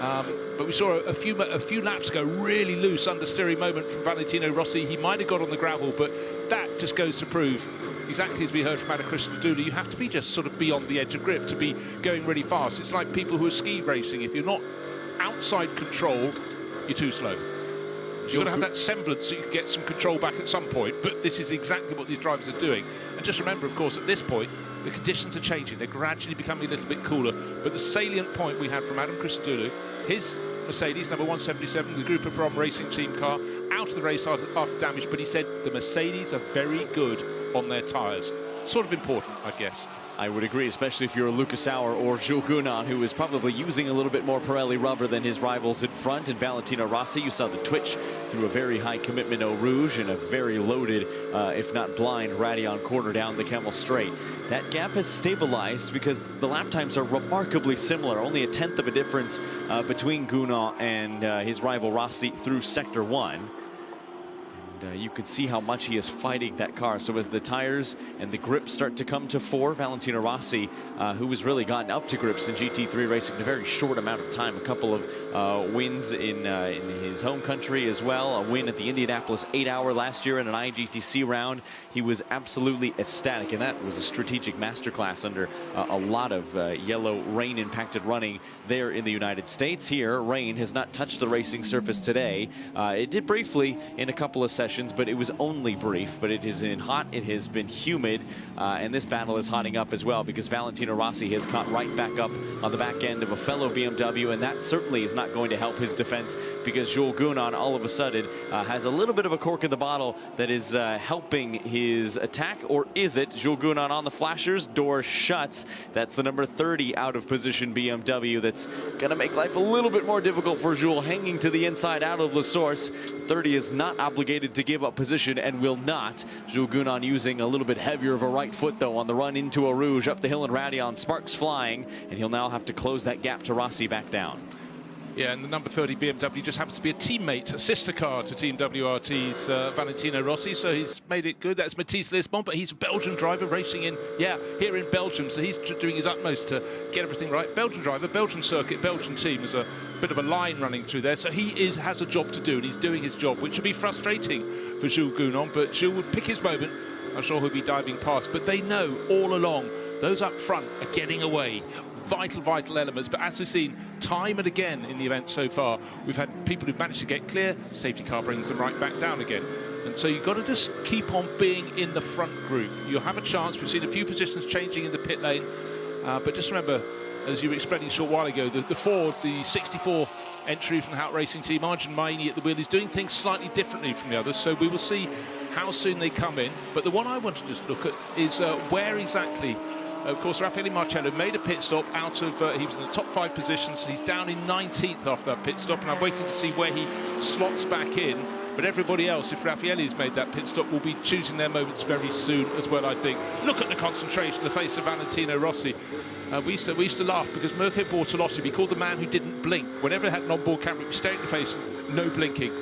But we saw a few laps ago, really loose understeering moment from Valentino Rossi. He might have got on the gravel, but that just goes to prove, exactly as we heard from Adam Christodoulou, you have to be just sort of beyond the edge of grip to be going really fast. It's like people who are ski racing. If you're not outside control, you're too slow. You've got to have that semblance so you can get some control back at some point, but this is exactly what these drivers are doing. And just remember, of course, at this point, the conditions are changing. They're gradually becoming a little bit cooler. But the salient point we had from Adam Christodoulou, his Mercedes, number 177, the Group of Prom racing team car, out of the race after damage, but he said the Mercedes are very good on their tyres. Sort of important, I guess. I would agree, especially if you're a Lucas Auer or Jules Gounon, who is probably using a little bit more Pirelli rubber than his rivals in front. And Valentino Rossi, you saw the twitch through a very high commitment Eau Rouge and a very loaded, if not blind, Radeon corner down the Kemmel Straight. That gap has stabilized because the lap times are remarkably similar, only a 1/10 of a difference between Gounon and his rival Rossi through Sector 1. You can see how much he is fighting that car. So as the tires and the grip start to come to fore, Valentino Rossi, who has really gotten up to grips in GT3 racing in a very short amount of time, a couple of wins in his home country as well, a win at the Indianapolis 8-hour last year in an IGTC round. He was absolutely ecstatic, and that was a strategic masterclass under a lot of yellow rain-impacted running there in the United States. Here, rain has not touched the racing surface today. It did briefly in a couple of sessions, but it was only brief. But it has been hot, it has been humid, and this battle is hotting up as well, because Valentino Rossi has caught right back up on the back end of a fellow BMW, and that certainly is not going to help his defense, because Jules Gounon all of a sudden has a little bit of a cork in the bottle that is helping his attack. Or is it? Jules Gounon on the flashers, door shuts. That's the number 30 out of position BMW. That's going to make life a little bit more difficult for Jules, hanging to the inside out of La Source. 30 is not obligated to give up position and will not. Jules Gounon using a little bit heavier of a right foot, though, on the run into Eau Rouge, up the hill in Radeon, sparks flying, and he'll now have to close that gap to Rossi back down. Yeah, and the number 30 BMW just happens to be a teammate, a sister car to Team WRT's Valentino Rossi, so he's made it good. That's Matisse Lisbon, but he's a Belgian driver racing here in Belgium, so he's doing his utmost to get everything right. Belgian driver, Belgian circuit, Belgian team. There's a bit of a line running through there, so he has a job to do, and he's doing his job, which would be frustrating for Jules Gounon, but Jules would pick his moment. I'm sure he'll be diving past, but they know all along those up front are getting away. Vital elements, but as we've seen time and again in the event so far, we've had people who've managed to get clear, safety car brings them right back down again. And so you've got to just keep on being in the front group. You'll have a chance. We've seen a few positions changing in the pit lane, but just remember, as you were explaining a short while ago, the Ford, the 64 entry from the Hout Racing team, Arjun Maini at the wheel, is doing things slightly differently from the others, so we will see how soon they come in. But the one I want to just look at is where exactly. Of course, Raffaele Marcello made a pit stop out of, he was in the top 5 positions, and he's down in 19th after that pit stop, and I'm waiting to see where he slots back in. But everybody else, if Raffaele's made that pit stop, will be choosing their moments very soon as well, I think. Look at the concentration in the face of Valentino Rossi. We used to laugh because Mirko Bortolotti, we called the man who didn't blink. Whenever it had an onboard camera, we stare in the face and no blinking.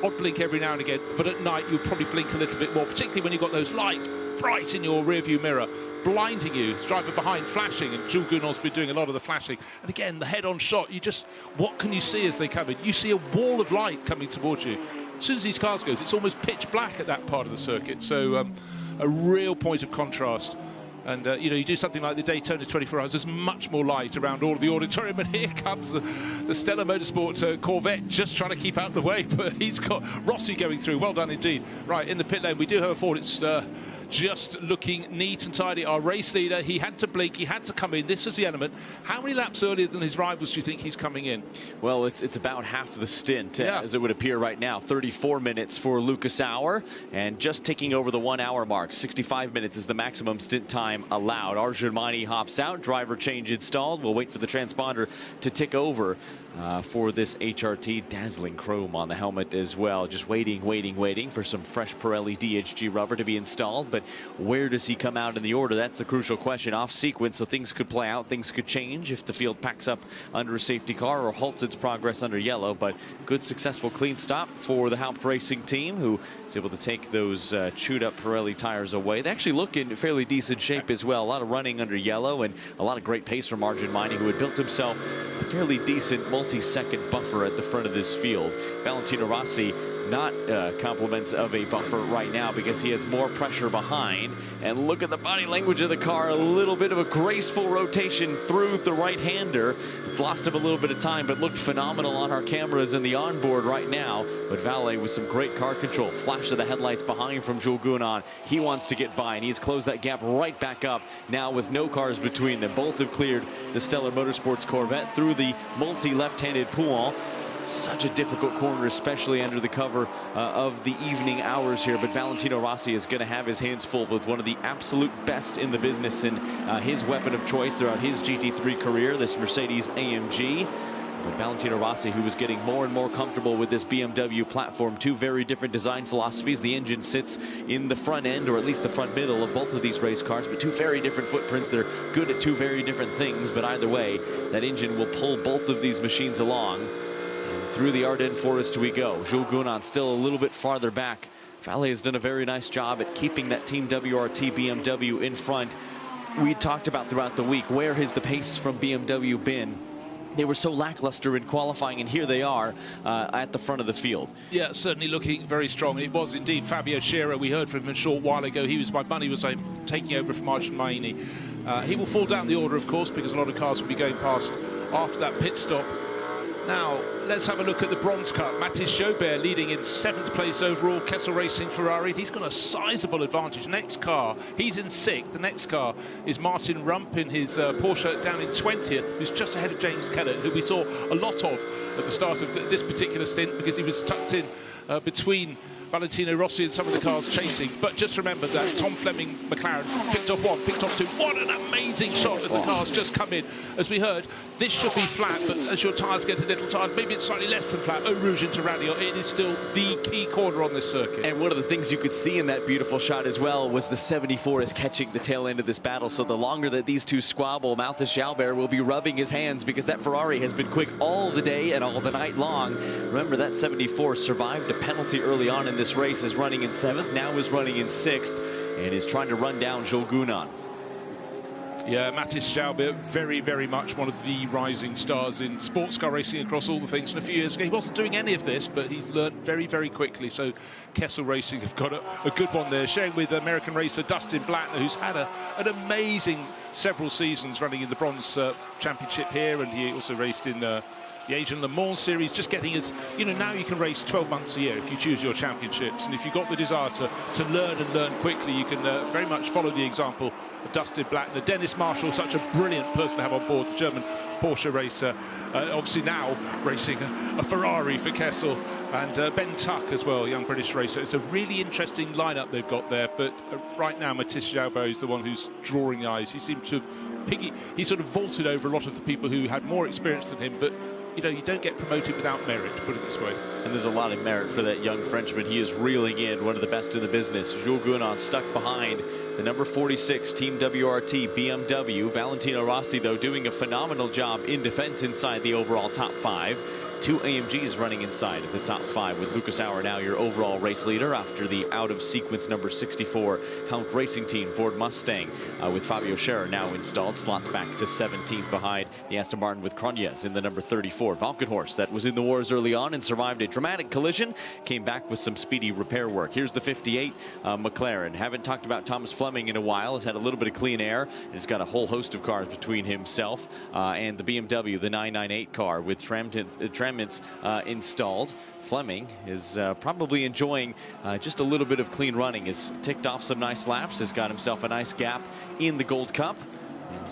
Odd blink every now and again, but at night you'll probably blink a little bit more, particularly when you've got those lights bright in your rearview mirror, blinding you. It's driver behind flashing, and Jules Gounod's been doing a lot of the flashing. And again, the head-on shot, what can you see as they come in? You see a wall of light coming towards you. As soon as these cars go, it's almost pitch black at that part of the circuit. So a real point of contrast. And, you do something like the Daytona 24 Hours, there's much more light around all of the auditorium, and here comes the Stella Motorsport Corvette just trying to keep out of the way, but he's got Rossi going through. Well done indeed. Right, in the pit lane, we do have a Ford. It's just looking neat and tidy. Our race leader, he had to blink, he had to come in. This is the element. How many laps earlier than his rivals do you think he's coming in? Well, it's about half the stint, as it would appear right now. 34 minutes for Lucas Auer, and just ticking over the 1 hour mark. 65 minutes is the maximum stint time allowed. Arjun Maini hops out, driver change installed. We'll wait for the transponder to tick over for this HRT. Dazzling chrome on the helmet as well. Just waiting for some fresh Pirelli DHG rubber to be installed. But where does he come out in the order? That's the crucial question. Off sequence, so things could play out, things could change if the field packs up under a safety car or halts its progress under yellow. But good, successful, clean stop for the Haupt Racing team, who is able to take those chewed up Pirelli tires away. They actually look in fairly decent shape as well. A lot of running under yellow and a lot of great pace from Arjun Maini, who had built himself a fairly decent multi-second buffer at the front of this field. Valentino Rossi not compliments of a buffer right now because he has more pressure behind. And look at the body language of the car. A little bit of a graceful rotation through the right-hander. It's lost him a little bit of time, but looked phenomenal on our cameras and the onboard right now. But Valet with some great car control. Flash of the headlights behind from Jules Gounod. He wants to get by, and he's closed that gap right back up now with no cars between them. Both have cleared the Stellar Motorsports Corvette through the multi-left-handed Pouin. Such a difficult corner, especially under the cover of the evening hours here. But Valentino Rossi is going to have his hands full with one of the absolute best in the business and his weapon of choice throughout his GT3 career, this Mercedes AMG. But Valentino Rossi, who was getting more and more comfortable with this BMW platform, two very different design philosophies. The engine sits in the front end, or at least the front middle of both of these race cars, but two very different footprints. They're good at two very different things, but either way, that engine will pull both of these machines along. Through the Ardennes forest we go. Jules Gounod still a little bit farther back. Valet has done a very nice job at keeping that Team WRT BMW in front. We talked about throughout the week, where has the pace from BMW been? They were so lackluster in qualifying, and here they are at the front of the field. Yeah, certainly looking very strong. It was indeed Fabio Scherer. We heard from him a short while ago. He was, my money was taking over from Arjun Maini. He will fall down the order, of course, because a lot of cars will be going past after that pit stop. Now, let's have a look at the bronze cut. Mathis Jaubert leading in 7th place overall. Kessel Racing Ferrari. He's got a sizable advantage. Next car, he's in 6th. The next car is Martin Rump in his Porsche down in 20th, who's just ahead of James Kellett, who we saw a lot of at the start of this particular stint because he was tucked in between Valentino Rossi and some of the cars chasing. But just remember that Tom Fleming McLaren picked off 1, picked off 2. What an amazing shot as the cars just come in. As we heard, this should be flat, but as your tyres get a little tired, maybe it's slightly less than flat. Eau Rouge into Radio, it is still the key corner on this circuit. And one of the things you could see in that beautiful shot as well was the 74 is catching the tail end of this battle. So the longer that these two squabble, Mathis Jaubert will be rubbing his hands because that Ferrari has been quick all the day and all the night long. Remember, that 74 survived a penalty early on in this race, is running in 7th, now is running in 6th, and is trying to run down Jules Gounod. Yeah, Mathis Jaubert, very, very much one of the rising stars in sports car racing across all the things. And a few years ago, he wasn't doing any of this, but he's learned very, very quickly. So Kessel Racing have got a good one there, sharing with American racer Dustin Blattner, who's had an amazing several seasons running in the Bronze Championship here, and he also raced in the Asian Le Mans Series, just getting us, you know, now you can race 12 months a year if you choose your championships. And if you've got the desire to learn and learn quickly, you can very much follow the example of Dustin Blattner. Dennis Marshall, such a brilliant person to have on board, the German Porsche racer, obviously now racing a Ferrari for Kessel, and Ben Tuck as well, young British racer. It's a really interesting lineup they've got there, but right now Mathis Jalbo is the one who's drawing the eyes. He seems to have he sort of vaulted over a lot of the people who had more experience than him, but you know, you don't get promoted without merit, to put it this way. And there's a lot of merit for that young Frenchman. He is reeling in, one of the best in the business. Jules Gounon stuck behind the number 46 Team WRT BMW. Valentino Rossi, though, doing a phenomenal job in defense inside the overall top 5. 2 AMGs running inside of the top 5, with Lucas Auer now your overall race leader after the out-of-sequence number 64 Helmut Racing Team Ford Mustang, with Fabio Scherer now installed, slots back to 17th behind the Aston Martin with Cronjes in the number 34. Valkenhorst, that was in the wars early on and survived a dramatic collision, came back with some speedy repair work. Here's the 58 McLaren. Haven't talked about Thomas Fleming in a while. Has had a little bit of clean air and has got a whole host of cars between himself and the BMW, the 998 car with Tramments installed. Fleming is probably enjoying just a little bit of clean running. Has ticked off some nice laps, has got himself a nice gap in the Gold Cup.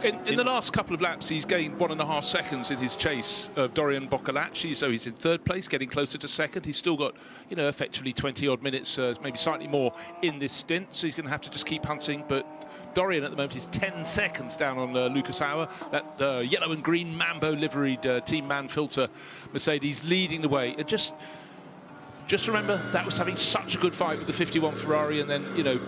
In the last couple of laps, he's gained 1.5 seconds in his chase of Dorian Boccolacci, so he's in 3rd place, getting closer to 2nd. He's still got, you know, effectively 20-odd minutes, maybe slightly more in this stint, so he's going to have to just keep hunting. But Dorian at the moment is 10 seconds down on Lucas Auer. That yellow and green Mambo liveried Team Manfilter Mercedes leading the way. And just remember, that was having such a good fight with the 51 Ferrari, and then, you know,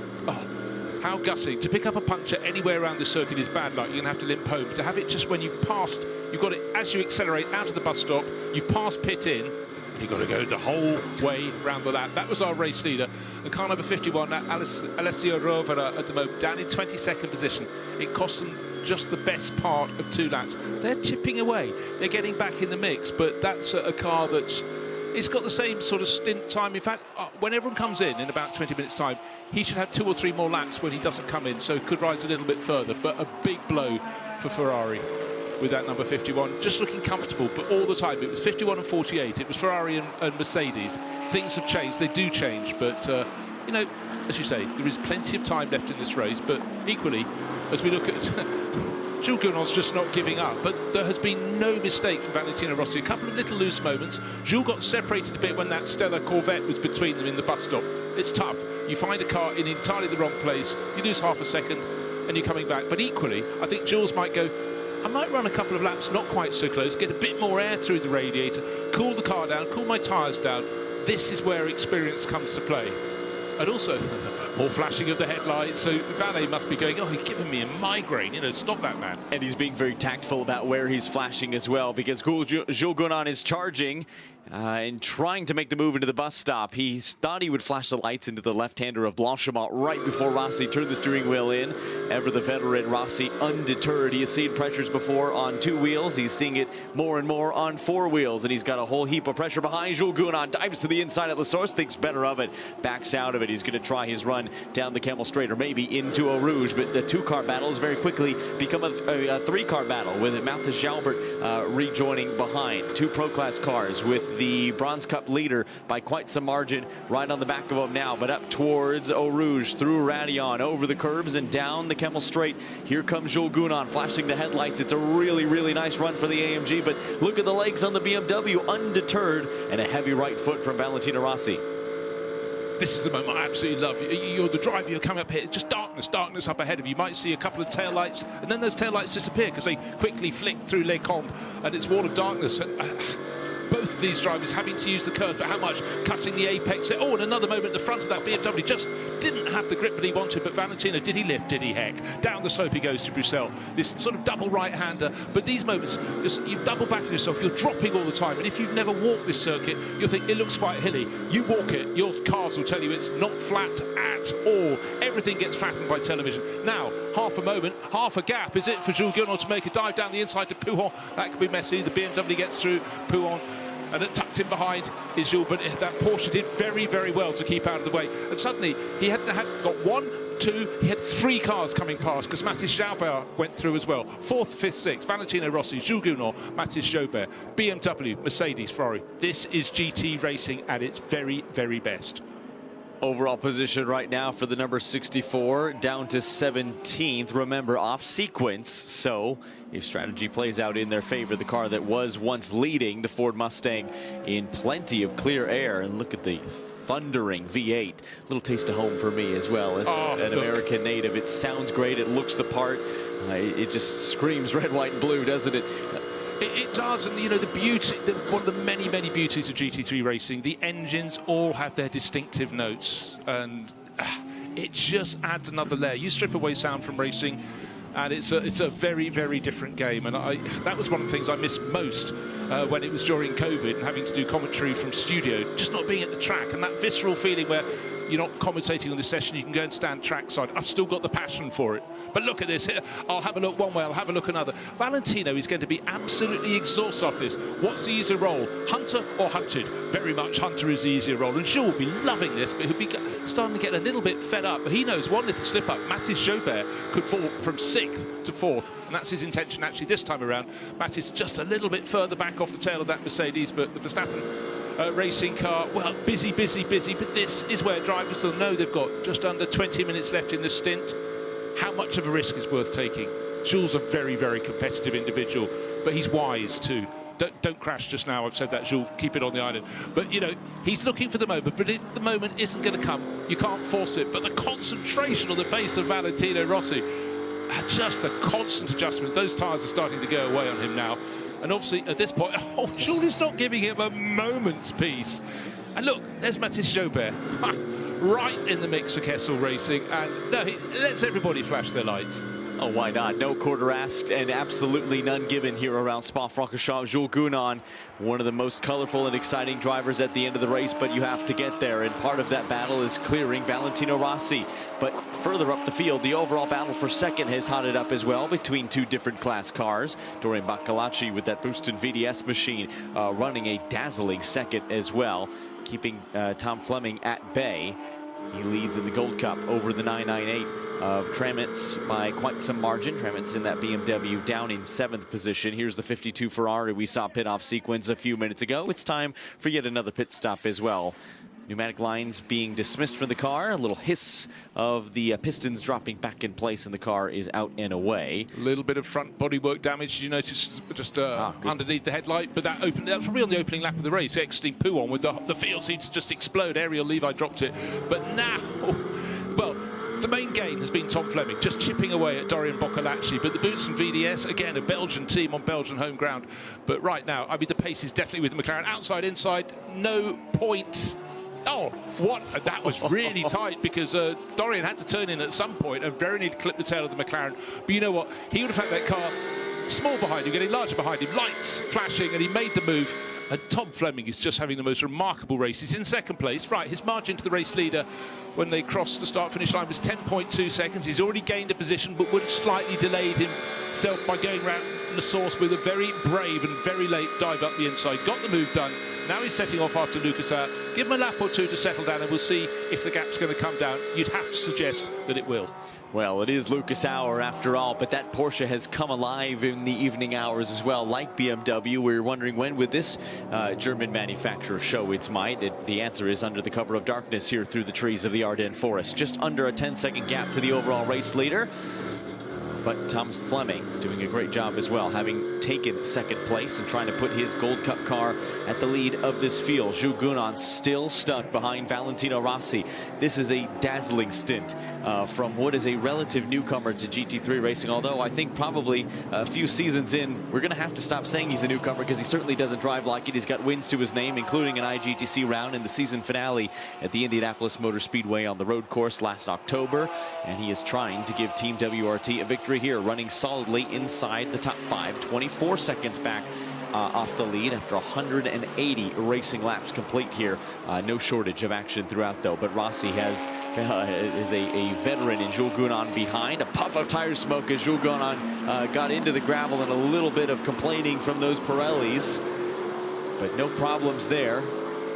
how gutting. To pick up a puncture anywhere around the circuit is bad luck. You're going to have to limp home. But to have it just when you've passed, you've got it as you accelerate out of the bus stop, you've passed pit in, and you've got to go the whole way round the lap. That was our race leader. And car number 51, Alessio Rovera, at the moment, down in 22nd position. It cost them just the best part of 2 laps. They're chipping away. They're getting back in the mix, but that's a car that's... It's got the same sort of stint time. In fact, when everyone comes in about 20 minutes' time, he should have 2 or 3 more laps when he doesn't come in, so could rise a little bit further. But a big blow for Ferrari with that number 51. Just looking comfortable, but all the time. It was 51 and 48. It was Ferrari and Mercedes. Things have changed. They do change, but, you know, as you say, there is plenty of time left in this race. But equally, as we look at... Jules Gounon's just not giving up, but there has been no mistake from Valentino Rossi. A couple of little loose moments. Jules got separated a bit when that Stella Corvette was between them in the bus stop. It's tough. You find a car in entirely the wrong place, you lose half a second, and you're coming back. But equally, I think Jules might go, I might run a couple of laps not quite so close, get a bit more air through the radiator, cool the car down, cool my tyres down. This is where experience comes to play. And also, more flashing of the headlights, so Valet must be going, oh, he's giving me a migraine, you know, stop that man. And he's being very tactful about where he's flashing as well, because Jules Gounon is charging and trying to make the move into the bus stop. He thought he would flash the lights into the left-hander of Blanchimont right before Rossi turned the steering wheel in. Ever the veteran Rossi, undeterred. He has seen pressures before on 2 wheels. He's seeing it more and more on 4 wheels, and he's got a whole heap of pressure behind. Jules Gounon dives to the inside of the source, thinks better of it, backs out of it. He's going to try his run down the Camel Straight, or maybe into Eau Rouge, but the 2-car battle has very quickly become a 3-car battle, with Mathis Jalbert rejoining behind. 2 Pro Class cars with the Bronze Cup leader by quite some margin right on the back of him now, but up towards Eau Rouge, through Raidillon, over the curbs and down the Camel Straight. Here comes Jules Gounon flashing the headlights. It's a really, really nice run for the AMG, but look at the legs on the BMW, undeterred, and a heavy right foot from Valentino Rossi. This is the moment I absolutely love. You're the driver, you're coming up here, it's just darkness up ahead of you. You might see a couple of taillights, and then those taillights disappear because they quickly flick through Les Combes, and it's wall of darkness. And, both of these drivers having to use the curve, but how much cutting the apex. Oh, and another moment at the front of that BMW, just didn't have the grip that he wanted, but Valentino, did he lift? Did he heck? Down the slope he goes to Bruxelles. This sort of double right-hander, but these moments, you double back on yourself, you're dropping all the time, and if you've never walked this circuit, you'll think it looks quite hilly. You walk it, your cars will tell you it's not flat at all. Everything gets flattened by television. Now, half a moment, half a gap, is it for Jules Gounon to make a dive down the inside to Pouhon? That could be messy. The BMW gets through Pouhon, and it tucked in behind is Jules, but that Porsche did very, very well to keep out of the way. And suddenly, he got 1, 2, he had 3 cars coming past because Mathis Jaubert went through as well. 4th, 5th, 6th, Valentino Rossi, Jules Gounon, Mathis Jaubert, BMW, Mercedes, Ferrari. This is GT racing at its very, very best. Overall position right now for the number 64 down to 17th. Remember, off sequence, so if strategy plays out in their favor, the car that was once leading, the Ford Mustang, in plenty of clear air. And look at the thundering V8. Little taste of home for me as well as an American native. It sounds great. It looks the part. It just screams red, white, and blue, doesn't it? It does, and you know, the beauty, one of the many, many beauties of GT3 racing, the engines all have their distinctive notes, and it just adds another layer. You strip away sound from racing, and it's a very, very different game. And that was one of the things I missed most when it was during COVID and having to do commentary from studio, just not being at the track, and that visceral feeling where you're not commentating on this session, you can go and stand trackside. I've still got the passion for it. But look at this. I'll have a look one way, I'll have a look another. Valentino is going to be absolutely exhausted off this. What's the easier role, Hunter or Hunted? Very much Hunter is the easier role. And Jules will be loving this, but he'll be starting to get a little bit fed up. But he knows one little slip up. Mathis Jaubert could fall from 6th to 4th. And that's his intention actually this time around. Mathis just a little bit further back off the tail of that Mercedes, but the Verstappen racing car, well, busy, busy, busy. But this is where drivers will know they've got just under 20 minutes left in the stint. How much of a risk is worth taking? Jules a very, very competitive individual, but he's wise too. Don't crash just now. I've said that, Jules. Keep it on the island. But, you know, he's looking for the moment. But if the moment isn't going to come, you can't force it. But the concentration on the face of Valentino Rossi, just the constant adjustments. Those tyres are starting to go away on him now. And obviously, at this point, Jules is not giving him a moment's peace. And look, there's Mathis Jaubert. Right in the mix for Kessel Racing, and no, he lets everybody flash their lights. Oh, why not? No quarter asked and absolutely none given here around Spa-Francorchamps. Jules Gounon, one of the most colorful and exciting drivers at the end of the race, but you have to get there, and part of that battle is clearing Valentino Rossi. But further up the field, the overall battle for second has hotted up as well between 2 different class cars. Dorian Baccalacci with that boosted VDS machine running a dazzling second as well, keeping Tom Fleming at bay. He leads in the Gold Cup over the 998 of Tramitz by quite some margin. Tramitz in that BMW down in 7th position. Here's the 52 Ferrari we saw pit off sequence a few minutes ago. It's time for yet another pit stop as well. Pneumatic lines being dismissed from the car. A little hiss of the pistons dropping back in place, and the car is out and away. A little bit of front bodywork damage, you notice, just underneath the headlight. But that was probably on the opening lap of the race. Exiting Pouon with the field seems to just explode. Ariel Levi dropped it. But now, well, the main gain has been Tom Fleming, just chipping away at Dorian Baccalacci. But the Boots and VDS, again, a Belgian team on Belgian home ground. But right now, I mean, the pace is definitely with the McLaren. Outside, inside, no point. Oh, what? That was really tight, because Dorian had to turn in at some point and very nearly clip the tail of the McLaren. But you know what? He would have had that car small behind him, getting larger behind him, lights flashing, and he made the move. And Tom Fleming is just having the most remarkable race. He's in 2nd place. Right, his margin to the race leader when they crossed the start-finish line was 10.2 seconds. He's already gained a position, but would have slightly delayed himself by going round the source with a very brave and very late dive up the inside. Got the move done. Now he's setting off after Lucas Auer. Give him a lap or 2 to settle down, and we'll see if the gap's going to come down. You'd have to suggest that it will. Well, it is Lucas Auer after all, but that Porsche has come alive in the evening hours as well, like BMW. We were wondering, when would this German manufacturer show its might? The answer is under the cover of darkness here through the trees of the Ardennes forest. Just under a 10-second gap to the overall race leader. But Thomas Fleming doing a great job as well, having taken 2nd place and trying to put his Gold Cup car at the lead of this field. Jules Gounon still stuck behind Valentino Rossi. This is a dazzling stint from what is a relative newcomer to GT3 racing, although I think probably a few seasons in, we're going to have to stop saying he's a newcomer, because he certainly doesn't drive like it. He's got wins to his name, including an IGTC round in the season finale at the Indianapolis Motor Speedway on the road course last October, and he is trying to give Team WRT a victory here, running solidly inside the top 5, 24 seconds back off the lead after 180 racing laps complete here. No shortage of action throughout, though, but Rossi is a veteran in Jules Gounon behind. A puff of tire smoke as Jules Gounon got into the gravel, and a little bit of complaining from those Pirellis, but no problems there.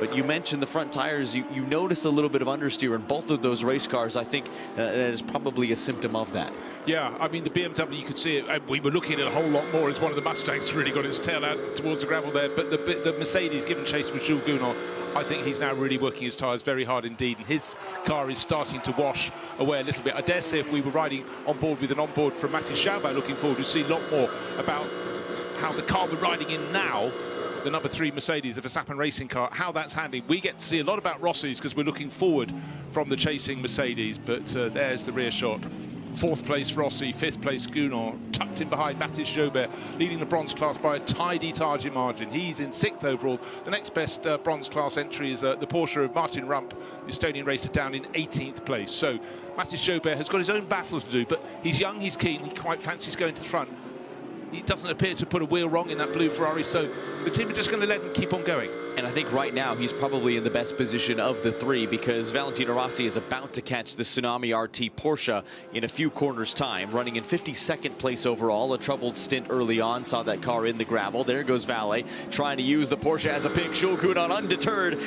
But you mentioned the front tires. You noticed a little bit of understeer in both of those race cars. I think that is probably a symptom of that. Yeah, I mean, the BMW, you could see it. We were looking at it a whole lot more as one of the Mustangs really got its tail out towards the gravel there. But the Mercedes, given chase with Jules Gounod, I think he's now really working his tyres very hard indeed. And his car is starting to wash away a little bit. I dare say if we were riding on board with an onboard from Mathis Jaubert looking forward, we'd see a lot more about how the car we're riding in now, the number 3 Mercedes, the Verstappen racing car, how that's handling. We get to see a lot about Rossi's because we're looking forward from the chasing Mercedes. But there's the rear shot. 4th place Rossi, 5th place Gounod, tucked in behind Mathis Jaubert, leading the bronze class by a tidy target margin. He's in 6th overall. The next best bronze class entry is the Porsche of Martin Rump, the Estonian racer, down in 18th place. So Mathis Jaubert has got his own battles to do, but he's young, he's keen, he quite fancies going to the front. He doesn't appear to put a wheel wrong in that blue Ferrari, so the team are just going to let him keep on going. And I think right now he's probably in the best position of the 3 because Valentino Rossi is about to catch the Tsunami RT Porsche in a few corners' time, running in 52nd place overall. A troubled stint early on, saw that car in the gravel. There goes Valle, trying to use the Porsche as a pick. Jules Gounod undeterred,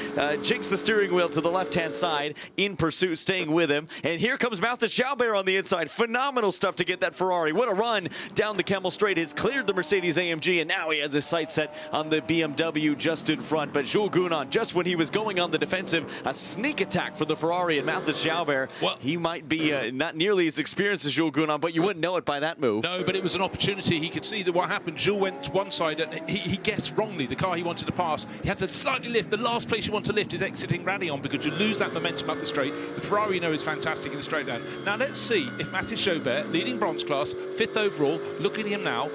jinks the steering wheel to the left-hand side, in pursuit, staying with him. And here comes Mathis Jaubert on the inside. Phenomenal stuff to get that Ferrari. What a run down the Kemmel Straight. Has cleared the Mercedes AMG, and now he has his sights set on the BMW just in front. But Jules Gounod, just when he was going on the defensive, a sneak attack for the Ferrari, and Mathis Jaubert, well, he might be not nearly as experienced as Jules Gounod, but you wouldn't know it by that move. No, but it was an opportunity. He could see that what happened. Jules went to one side, and he guessed wrongly. The car he wanted to pass, he had to slightly lift. The last place you want to lift is exiting Radeon because you lose that momentum up the straight. The Ferrari, you know, is fantastic in the straight down. Now let's see if Mathis Jaubert, leading bronze class, 5th overall, look at him now.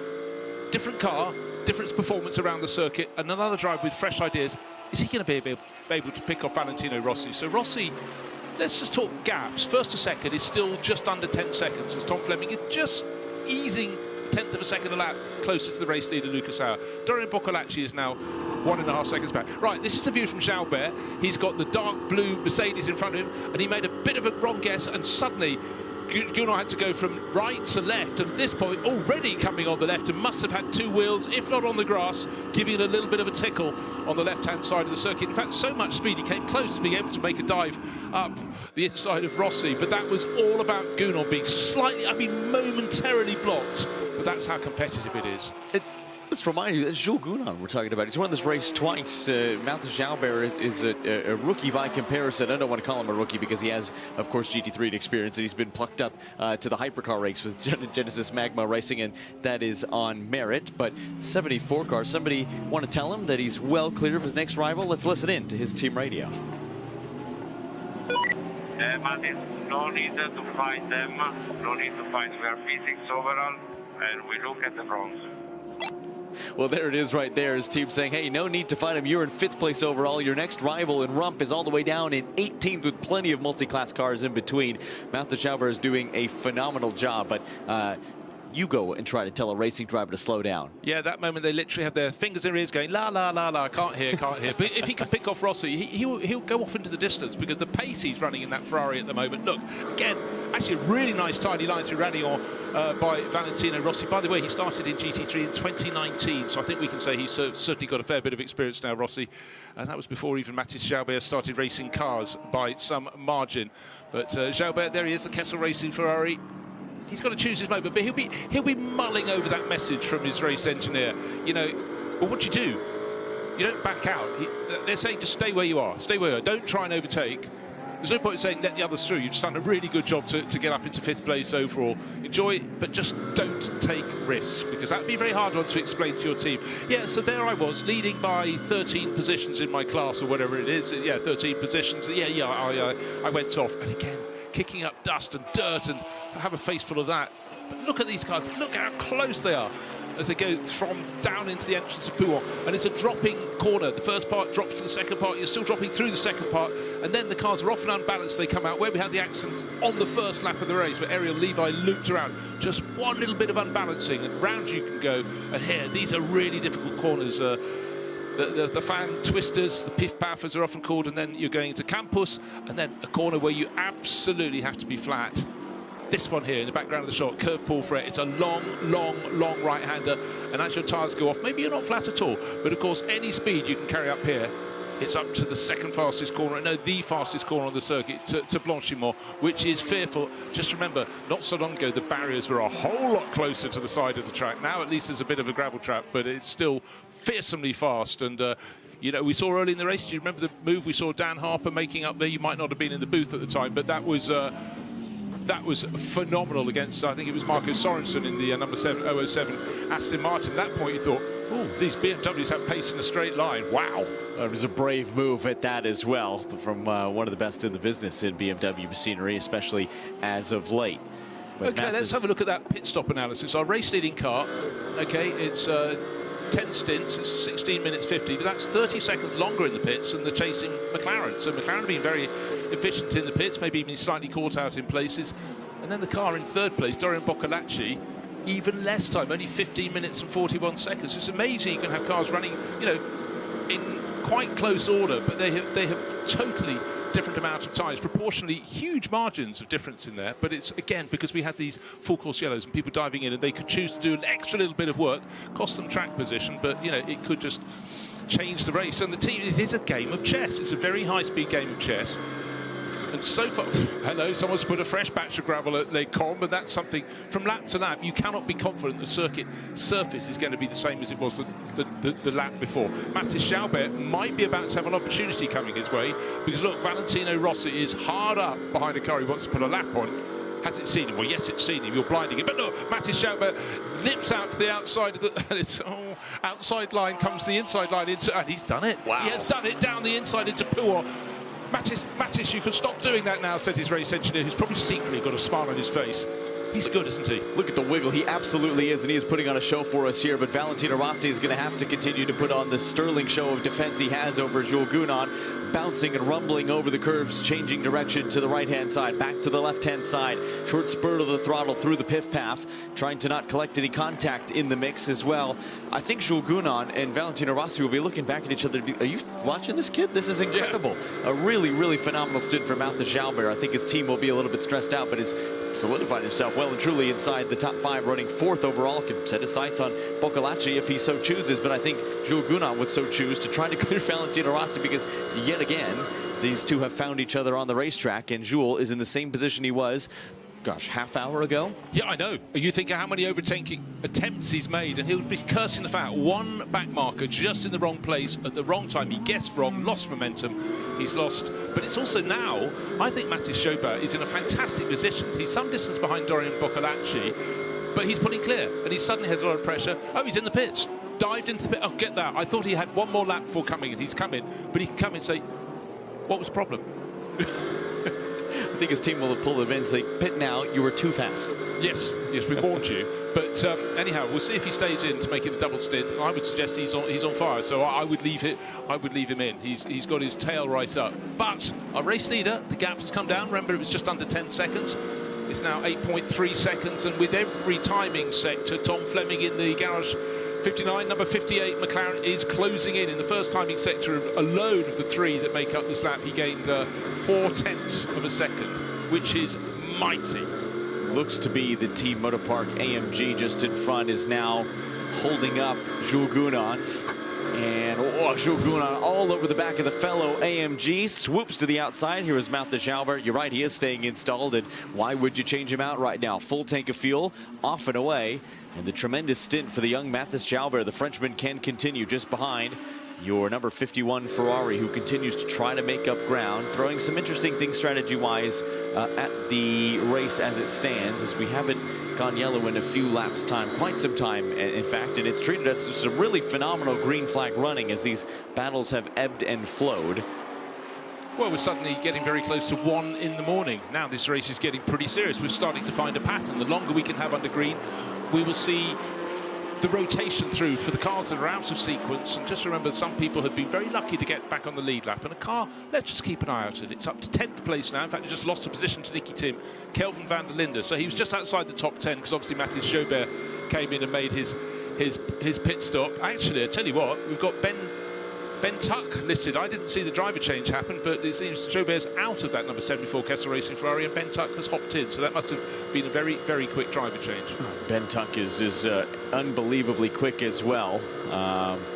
Different car, different performance around the circuit, and another drive with fresh ideas. Is he going to be able to pick off Valentino Rossi? So Rossi, let's just talk gaps. 1st to 2nd is still just under 10 seconds, as Tom Fleming is just easing a 1/10 of a second a lap closer to the race leader, Lucas Auer. Dorian Boccolacci is now 1.5 seconds back. Right, this is the view from Jaubert. He's got the dark blue Mercedes in front of him, and he made a bit of a wrong guess, and suddenly Gounod had to go from right to left, and at this point already coming on the left, and must have had 2 wheels, if not on the grass, giving it a little bit of a tickle on the left-hand side of the circuit. In fact, so much speed he came close to being able to make a dive up the inside of Rossi, but that was all about Gounod being slightly, I mean, momentarily blocked, but that's how competitive it is. Let's remind you, that's Jules Gounod we're talking about. He's won this race twice. Mathis Jaubert is a rookie by comparison. I don't want to call him a rookie because he has, of course, GT3 experience, and he's been plucked up to the hypercar race with Genesis Magma Racing, and that is on merit. But 74 car, somebody want to tell him that he's well clear of his next rival? Let's listen in to his team radio. Mathis, no need to find them, no need to find, we are physics overall, and we look at the bronze. Well, there it is right there. His team saying, hey, no need to fight him. You're in 5th place overall. Your next rival in Rump is all the way down in 18th with plenty of multi-class cars in between. Mathis Jaubert is doing a phenomenal job, but you go and try to tell a racing driver to slow down. Yeah, that moment they literally have their fingers in their ears going, la, la, la, la, can't hear, can't hear. But if he can pick off Rossi, he'll go off into the distance because the pace he's running in that Ferrari at the moment. Look, again, actually a really nice tidy line through Radeon by Valentino Rossi. By the way, he started in GT3 in 2019, so I think we can say he's certainly got a fair bit of experience now, Rossi. And that was before even Mathis Jaubert started racing cars by some margin. But Jaubert, there he is, the Kessel Racing Ferrari. He's got to choose his moment, but he'll be mulling over that message from his race engineer. You know, well, what do you do? You don't back out. They're saying just stay where you are. Stay where you are. Don't try and overtake. There's no point in saying let the others through. You've just done a really good job to get up into 5th place overall. Enjoy it, but just don't take risks, because that would be a very hard one to explain to your team. Yeah, so there I was, leading by 13 positions in my class or whatever it is. Yeah, 13 positions. Yeah, I went off. And again, kicking up dust and dirt, and have a face full of that. But look at these cars. Look how close they are as they go from down into the entrance of Pouhon. And it's a dropping corner. The first part drops to the second part. You're still dropping through the second part. And then the cars are often unbalanced. They come out where we had the accident on the first lap of the race, where Ariel Levi looped around. Just one little bit of unbalancing, and round you can go. And here, these are really difficult corners. The fan twisters, the piff paff as they're often called, and then you're going into Campus, and then a corner where you absolutely have to be flat. This one here in the background of the shot, curve pull for it. It's a long right-hander, and as your tyres go off, maybe you're not flat at all, but of course any speed you can carry up here it's up to the second fastest corner, no, the fastest corner on the circuit, to Blanchimont, which is fearful. Just remember, not so long ago, the barriers were a whole lot closer to the side of the track. Now, at least there's a bit of a gravel trap, but it's still fearsomely fast. And you know, we saw early in the race, do you remember the move we saw Dan Harper making up there? You might not have been in the booth at the time, but that was phenomenal against, I think it was Marco Sorensen in the number 007 Aston Martin. At that point, you thought, oh, these BMWs have pace in a straight line. Wow. It was a brave move at that as well from one of the best in the business in BMW machinery, especially as of late. But okay, let's have a look at that pit stop analysis. Our race-leading car, okay, it's 10 stints, it's 16 minutes 50, but that's 30 seconds longer in the pits than the chasing McLaren. So McLaren have been very efficient in the pits, maybe even slightly caught out in places. And then the car in third place, Dorian Boccolacci, even less time, only 15 minutes and 41 seconds. It's amazing you can have cars running, you know, in quite close order, but they have totally different amount of times, proportionally huge margins of difference in there. But it's, again, because we had these full course yellows and people diving in, and they could choose to do an extra little bit of work, cost them track position, but, you know, it could just change the race. And the team, it is a game of chess. It's a very high-speed game of chess. And so far, hello, someone's put a fresh batch of gravel at Les Combes, and that's something, from lap to lap, you cannot be confident the circuit surface is going to be the same as it was the lap before. Mathis Jalbert might be about to have an opportunity coming his way, because look, Valentino Rossi is hard up behind a car he wants to put a lap on. Has it seen him? Well, yes, it's seen him. You're blinding him. But look, Mathis Jalbert nips out to the outside of the... And it's, outside line comes the inside line into... And he's done it. Wow. He has done it down the inside into Pouot. Mathis, you can stop doing that now, said his race engineer, who's probably secretly got a smile on his face. He's good, isn't he? Look at the wiggle. He absolutely is, and he is putting on a show for us here. But Valentino Rossi is going to have to continue to put on the sterling show of defense he has over Jules Gounon, bouncing and rumbling over the curbs, changing direction to the right-hand side, back to the left-hand side. Short spurt of the throttle through the piff-paff, trying to not collect any contact in the mix as well. I think Jules Gounon and Valentino Rossi will be looking back at each other. Are you watching this, kid? This is incredible. Yeah. A really, really phenomenal stint for Mathis Jalbert. I think his team will be a little bit stressed out, but has solidified himself well and truly inside the top 5, running 4th overall. Can set his sights on Boccolacci if he so chooses, but I think Jules Gounon would so choose to try to clear Valentino Rossi, because yet again, these two have found each other on the racetrack, and Jules is in the same position he was, gosh, half hour ago? Yeah, I know. You think of how many overtaking attempts he's made, and he'll be cursing the fact one back marker just in the wrong place at the wrong time. He guessed wrong, lost momentum, he's lost. But it's also now, I think Mathis Jalbert is in a fantastic position. He's some distance behind Dorian Boccolacci, but he's putting clear, and he suddenly has a lot of pressure. Oh, he's in the pits. Dived into the pit. Oh, get that. I thought he had one more lap before coming, and he's coming. But he can come and say, what was the problem? I think his team will have pulled him in and say, pit now, you were too fast. Yes, we warned you. But anyhow, we'll see if he stays in to make it a double stint. I would suggest he's on fire, so I would leave him in. He's got his tail right up. But our race leader, the gap has come down. Remember, it was just under 10 seconds. It's now 8.3 seconds, and with every timing sector, Tom Fleming in the garage 59, number 58, McLaren is closing in the first timing sector alone of the 3 that make up this lap. He gained 0.4 of a second, which is mighty. Looks to be the Team Motopark AMG just in front is now holding up Jules Gounon. And Jules Gounon all over the back of the fellow AMG, swoops to the outside. Here is Mathis Jalbert. You're right, he is staying installed, and why would you change him out right now? Full tank of fuel, off and away. And the tremendous stint for the young Mathis Jalbert. The Frenchman can continue just behind your number 51 Ferrari, who continues to try to make up ground, throwing some interesting things strategy-wise at the race as it stands, as we haven't gone yellow in a few laps time, quite some time, in fact, and it's treated us as some really phenomenal green flag running as these battles have ebbed and flowed. Well, we're suddenly getting very close to 1 in the morning. Now this race is getting pretty serious. We're starting to find a pattern. The longer we can have under green, we will see the rotation through for the cars that are out of sequence. And just remember, some people have been very lucky to get back on the lead lap. And a car, let's just keep an eye out at it. It's up to 10th place now. In fact, he just lost a position to Nicky Tim, Kelvin van der Linde. So he was just outside the top 10 because obviously Mathis Jalbert came in and made his pit stop. Actually, I tell you what, we've got Ben Tuck listed. I didn't see the driver change happen, but it seems Jalbert's out of that number 74 Kessel Racing Ferrari, and Ben Tuck has hopped in. So that must have been a very, very quick driver change. Ben Tuck is unbelievably quick as well,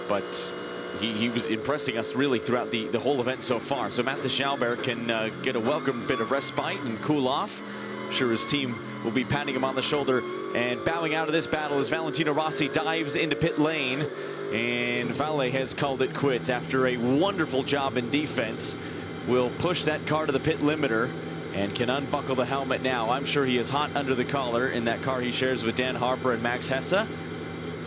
but he was impressing us really throughout the whole event so far. So Matt de Schauber can get a welcome bit of respite and cool off. I'm sure his team will be patting him on the shoulder. And bowing out of this battle as Valentino Rossi dives into pit lane. And Vale has called it quits after a wonderful job in defense. Will push that car to the pit limiter and can unbuckle the helmet now. I'm sure he is hot under the collar in that car he shares with Dan Harper and Max Hesse.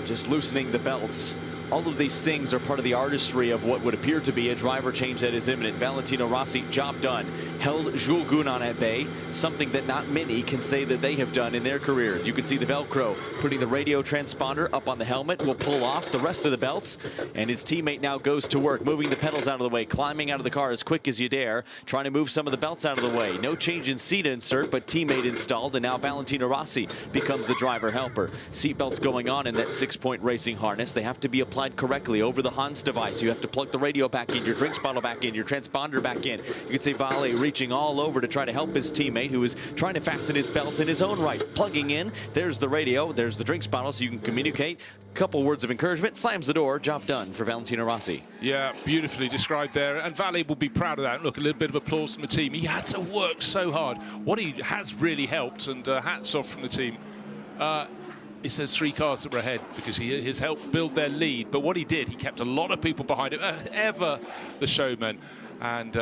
Just loosening the belts. All of these things are part of the artistry of what would appear to be a driver change that is imminent. Valentino Rossi, job done. Held Jules Gounon at bay, something that not many can say that they have done in their career. You can see the Velcro putting the radio transponder up on the helmet, will pull off the rest of the belts, and his teammate now goes to work, moving the pedals out of the way, climbing out of the car as quick as you dare, trying to move some of the belts out of the way. No change in seat insert, but teammate installed, and now Valentino Rossi becomes the driver helper. Seat belts going on in that 6-point racing harness. They have to be applied correctly over the Hans device. You have to plug the radio back in, your drinks bottle back in, your transponder back in. You can see Vale reaching all over to try to help his teammate who is trying to fasten his belts in his own right. Plugging in, there's the radio, there's the drinks bottle so you can communicate. Couple words of encouragement, slams the door, job done for Valentino Rossi. Yeah, beautifully described there, and Vale will be proud of that. Look, a little bit of applause from the team. He had to work so hard. What he has really helped, and hats off from the team. It's those 3 cars that were ahead because he has helped build their lead. But what he did, he kept a lot of people behind him, ever the showman. And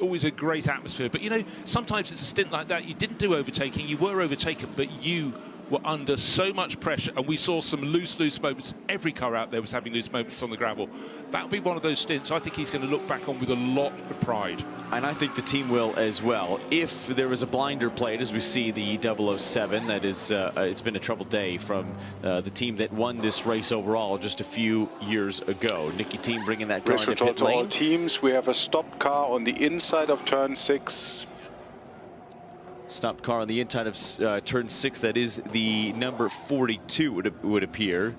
always a great atmosphere. But, you know, sometimes it's a stint like that. You didn't do overtaking. You were overtaken, but you were under so much pressure. And we saw some loose moments. Every car out there was having loose moments on the gravel. That would be one of those stints I think he's going to look back on with a lot of pride. And I think the team will as well. If there was a blinder played, as we see the 007, that is, it's been a troubled day from the team that won this race overall just a few years ago. Nicky Team bringing that car into pit lane. To all teams, we have a stopped car on the inside of turn 6. Stopped car on the inside of turn 6. That is the number 42 would appear.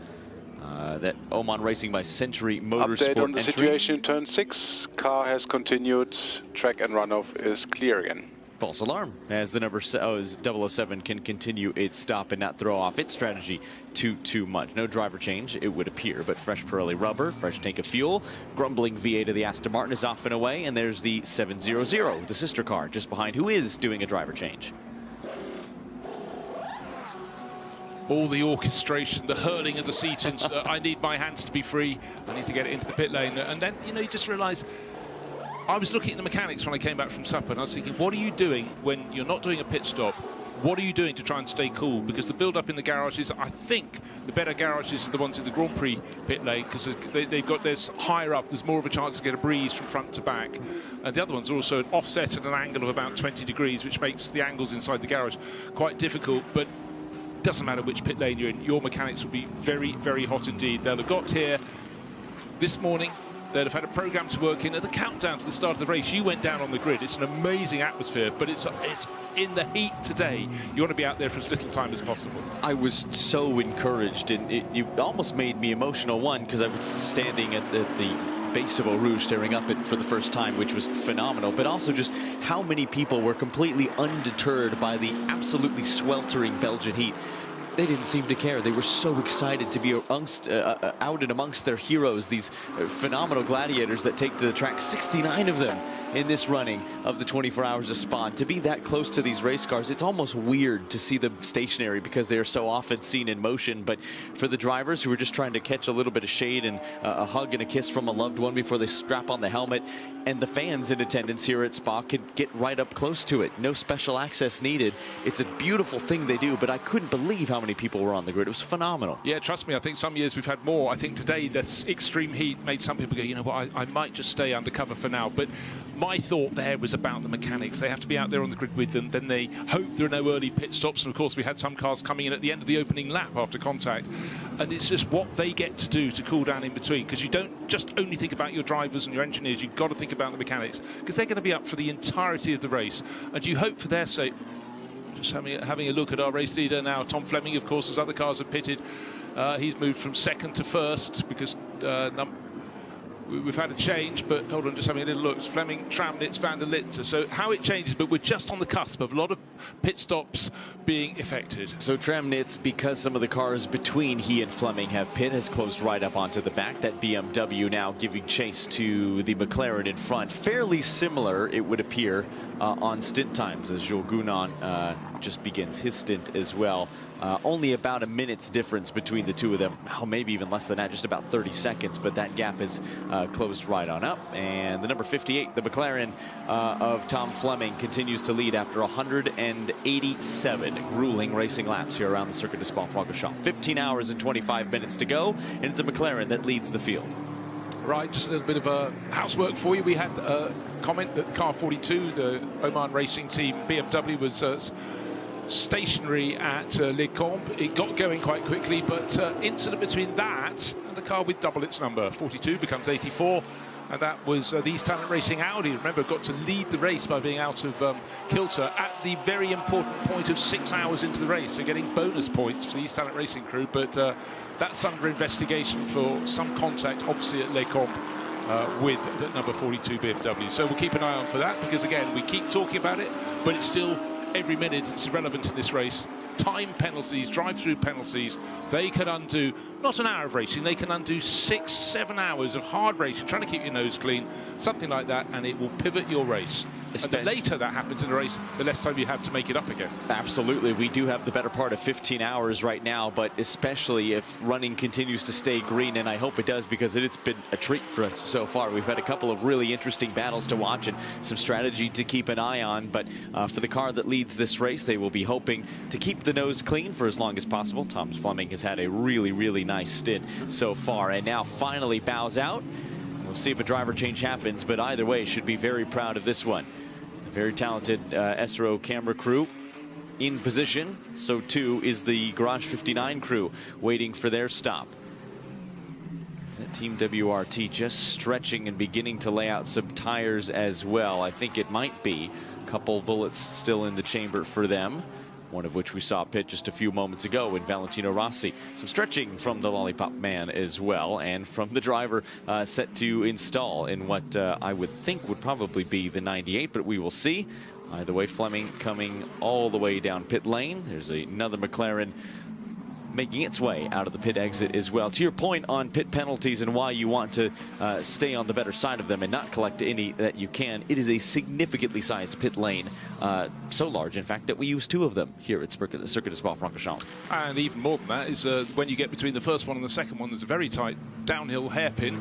That Oman Racing by Century Motorsport Update on the entry. situation in turn 6. Car has continued. Track and runoff is clear again. False alarm as the number 007 can continue its stop and not throw off its strategy too much. No driver change, it would appear, but fresh Pirelli rubber, fresh tank of fuel, grumbling V8 of the Aston Martin is off and away, and there's the 700, the sister car, just behind, who is doing a driver change. All the orchestration, the hurling of the seat, and I need my hands to be free. I need to get it into the pit lane. And then, you know, you just realise, I was looking at the mechanics when I came back from supper, and I was thinking, what are you doing when you're not doing a pit stop? What are you doing to try and stay cool? Because the build-up in the garages, I think the better garages are the ones in the Grand Prix pit lane, because they've got this higher up. There's more of a chance to get a breeze from front to back. And the other ones are also offset at an angle of about 20 degrees, which makes the angles inside the garage quite difficult. But doesn't matter which pit lane you're in, your mechanics will be very, very hot indeed. They'll have got here this morning. They'd have had a program to work in. At the countdown to the start of the race, you went down on the grid. It's an amazing atmosphere, but it's in the heat today. You want to be out there for as little time as possible. I was so encouraged, and it almost made me emotional. One, because I was standing at the base of Eau Rouge staring up it for the first time, which was phenomenal, but also just how many people were completely undeterred by the absolutely sweltering Belgian heat. They didn't seem to care. They were so excited to be out and amongst their heroes, these phenomenal gladiators that take to the track, 69 of them in this running of the 24 Hours of Spa. To be that close to these race cars, it's almost weird to see them stationary because they are so often seen in motion. But for the drivers who are just trying to catch a little bit of shade and a hug and a kiss from a loved one before they strap on the helmet, and the fans in attendance here at Spa can get right up close to it. No special access needed. It's a beautiful thing they do, but I couldn't believe how many people were on the grid. It was phenomenal. Yeah, trust me, I think some years we've had more. I think today this extreme heat made some people go, you know what, I might just stay undercover for now. But my thought there was about the mechanics. They have to be out there on the grid with them. Then they hope there are no early pit stops. And of course, we had some cars coming in at the end of the opening lap after contact. And it's just what they get to do to cool down in between. Because you don't just only think about your drivers and your engineers. You've got to think about the mechanics. Because they're going to be up for the entirety of the race. And you hope for their sake. Just having a look at our race leader now, Tom Fleming, of course, as other cars have pitted. He's moved from second to first because we've had a change, but hold on, just having a little look. It's Fleming, Tramnitz, Van der Litte. So how it changes, but we're just on the cusp of a lot of pit stops being effected. So Tramnitz, because some of the cars between he and Fleming have pit, has closed right up onto the back. That BMW now giving chase to the McLaren in front. Fairly similar, it would appear, on stint times as Jules Gounon just begins his stint as well. Only about a minute's difference between the two of them. Oh, maybe even less than that, just about 30 seconds, but that gap is closed right on up. And the number 58, the McLaren of Tom Fleming, continues to lead after 187 grueling racing laps here around the Circuit de Spa-Francorchamps. 15 hours and 25 minutes to go, and it's a McLaren that leads the field. Right, just a little bit of housework for you. We had a comment that car 42, the Oman racing team BMW, was stationary at Les Combes. It got going quite quickly, but incident between that and the car with double its number. 42 becomes 84, and that was the East Talent Racing Audi. Remember, got to lead the race by being out of kilter at the very important point of 6 hours into the race, so getting bonus points for the East Talent Racing crew, but that's under investigation for some contact, obviously, at Les Combes with the number 42 BMW. So we'll keep an eye on for that, because again, we keep talking about it, but it's still every minute it's relevant in this race. Time penalties, drive-through penalties, they can undo not an hour of racing, they can undo 6-7 hours of hard racing, trying to keep your nose clean, something like that, and it will pivot your race. And the later that happens in the race, the less time you have to make it up again. Absolutely. We do have the better part of 15 hours right now, but especially if running continues to stay green, and I hope it does, because it's been a treat for us so far. We've had a couple of really interesting battles to watch and some strategy to keep an eye on, but for the car that leads this race, they will be hoping to keep the nose clean for as long as possible. Tom Fleming has had a really, really nice stint so far, and now finally bows out. We'll see if a driver change happens, but either way, should be very proud of this one. A very talented SRO camera crew in position. So too is the Garage 59 crew waiting for their stop. Is that Team WRT just stretching and beginning to lay out some tires as well? I think it might be. A couple bullets still in the chamber for them, one of which we saw pit just a few moments ago in Valentino Rossi. Some stretching from the Lollipop Man as well, and from the driver set to install in what I would think would probably be the 98, but we will see. Either way, Fleming coming all the way down pit lane. There's another McLaren making its way out of the pit exit as well. To your point on pit penalties and why you want to stay on the better side of them and not collect any that you can, it is a significantly sized pit lane, so large in fact that we use 2 of them here at Circuit de Spa-Francorchamps. And even more than that is when you get between the first one and the second one, there's a very tight downhill hairpin.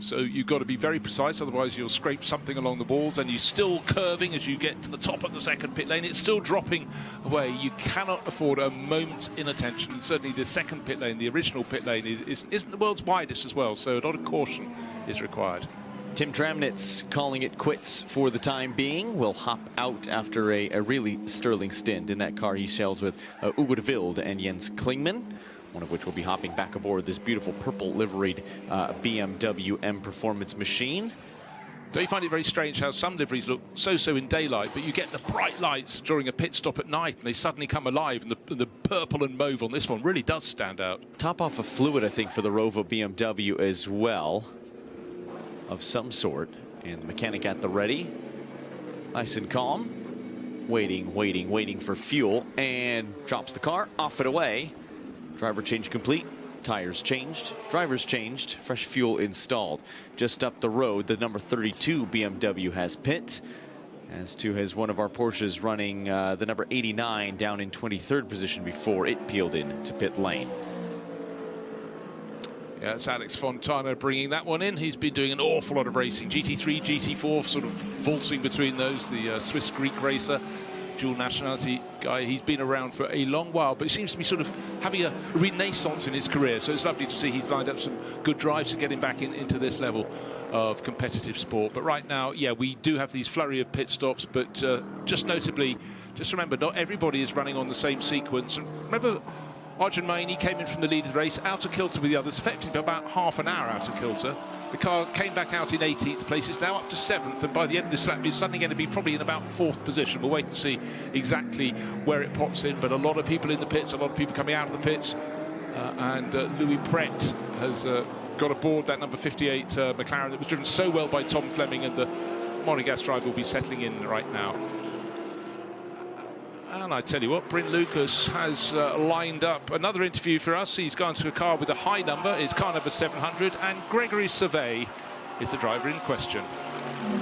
So you've got to be very precise, otherwise you'll scrape something along the walls, and you're still curving as you get to the top of the second pit lane. It's still dropping away. You cannot afford a moment's inattention. And certainly the second pit lane, the original pit lane, isn't the world's widest as well, so a lot of caution is required. Tim Tramnitz calling it quits for the time being. Will hop out after a really sterling stint in that car he shares with Ugo de Wilde and Jens Klingman, one of which will be hopping back aboard this beautiful purple liveried BMW M Performance machine. Don't you find it very strange how some liveries look so-so in daylight, but you get the bright lights during a pit stop at night and they suddenly come alive, and the purple and mauve on this one really does stand out. Top off of fluid, I think, for the Rovo BMW as well, of some sort. And the mechanic at the ready, nice and calm, waiting for fuel, and drops the car, off and away. Driver change complete, tires changed, drivers changed, fresh fuel installed. Just up the road, the number 32 BMW has pit, as too has one of our Porsches running the number 89 down in 23rd position before it peeled in to pit lane. Yeah, it's Alex Fontana bringing that one in. He's been doing an awful lot of racing. GT3, GT4, sort of vaulting between those, the Swiss-Greek racer. Dual nationality guy. He's been around for a long while, but he seems to be sort of having a renaissance in his career. So it's lovely to see he's lined up some good drives to get him back into this level of competitive sport. But right now, yeah, we do have these flurry of pit stops, but just notably, just remember, not everybody is running on the same sequence. And remember, Arjun Main, he came in from the lead of the race, out of kilter with the others, effectively about half an hour out of kilter. The car came back out in 18th place. It's now up to 7th, and by the end of this lap, it's suddenly going to be probably in about 4th position. We'll wait and see exactly where it pops in, but a lot of people in the pits, a lot of people coming out of the pits, and Louis Pret has got aboard that number 58 McLaren that was driven so well by Tom Fleming, and the Monegasque driver will be settling in right now. And I tell you what, Bryn Lucas has lined up another interview for us. He's gone to a car with a high number. It's car number 700, and Gregory Survey is the driver in question.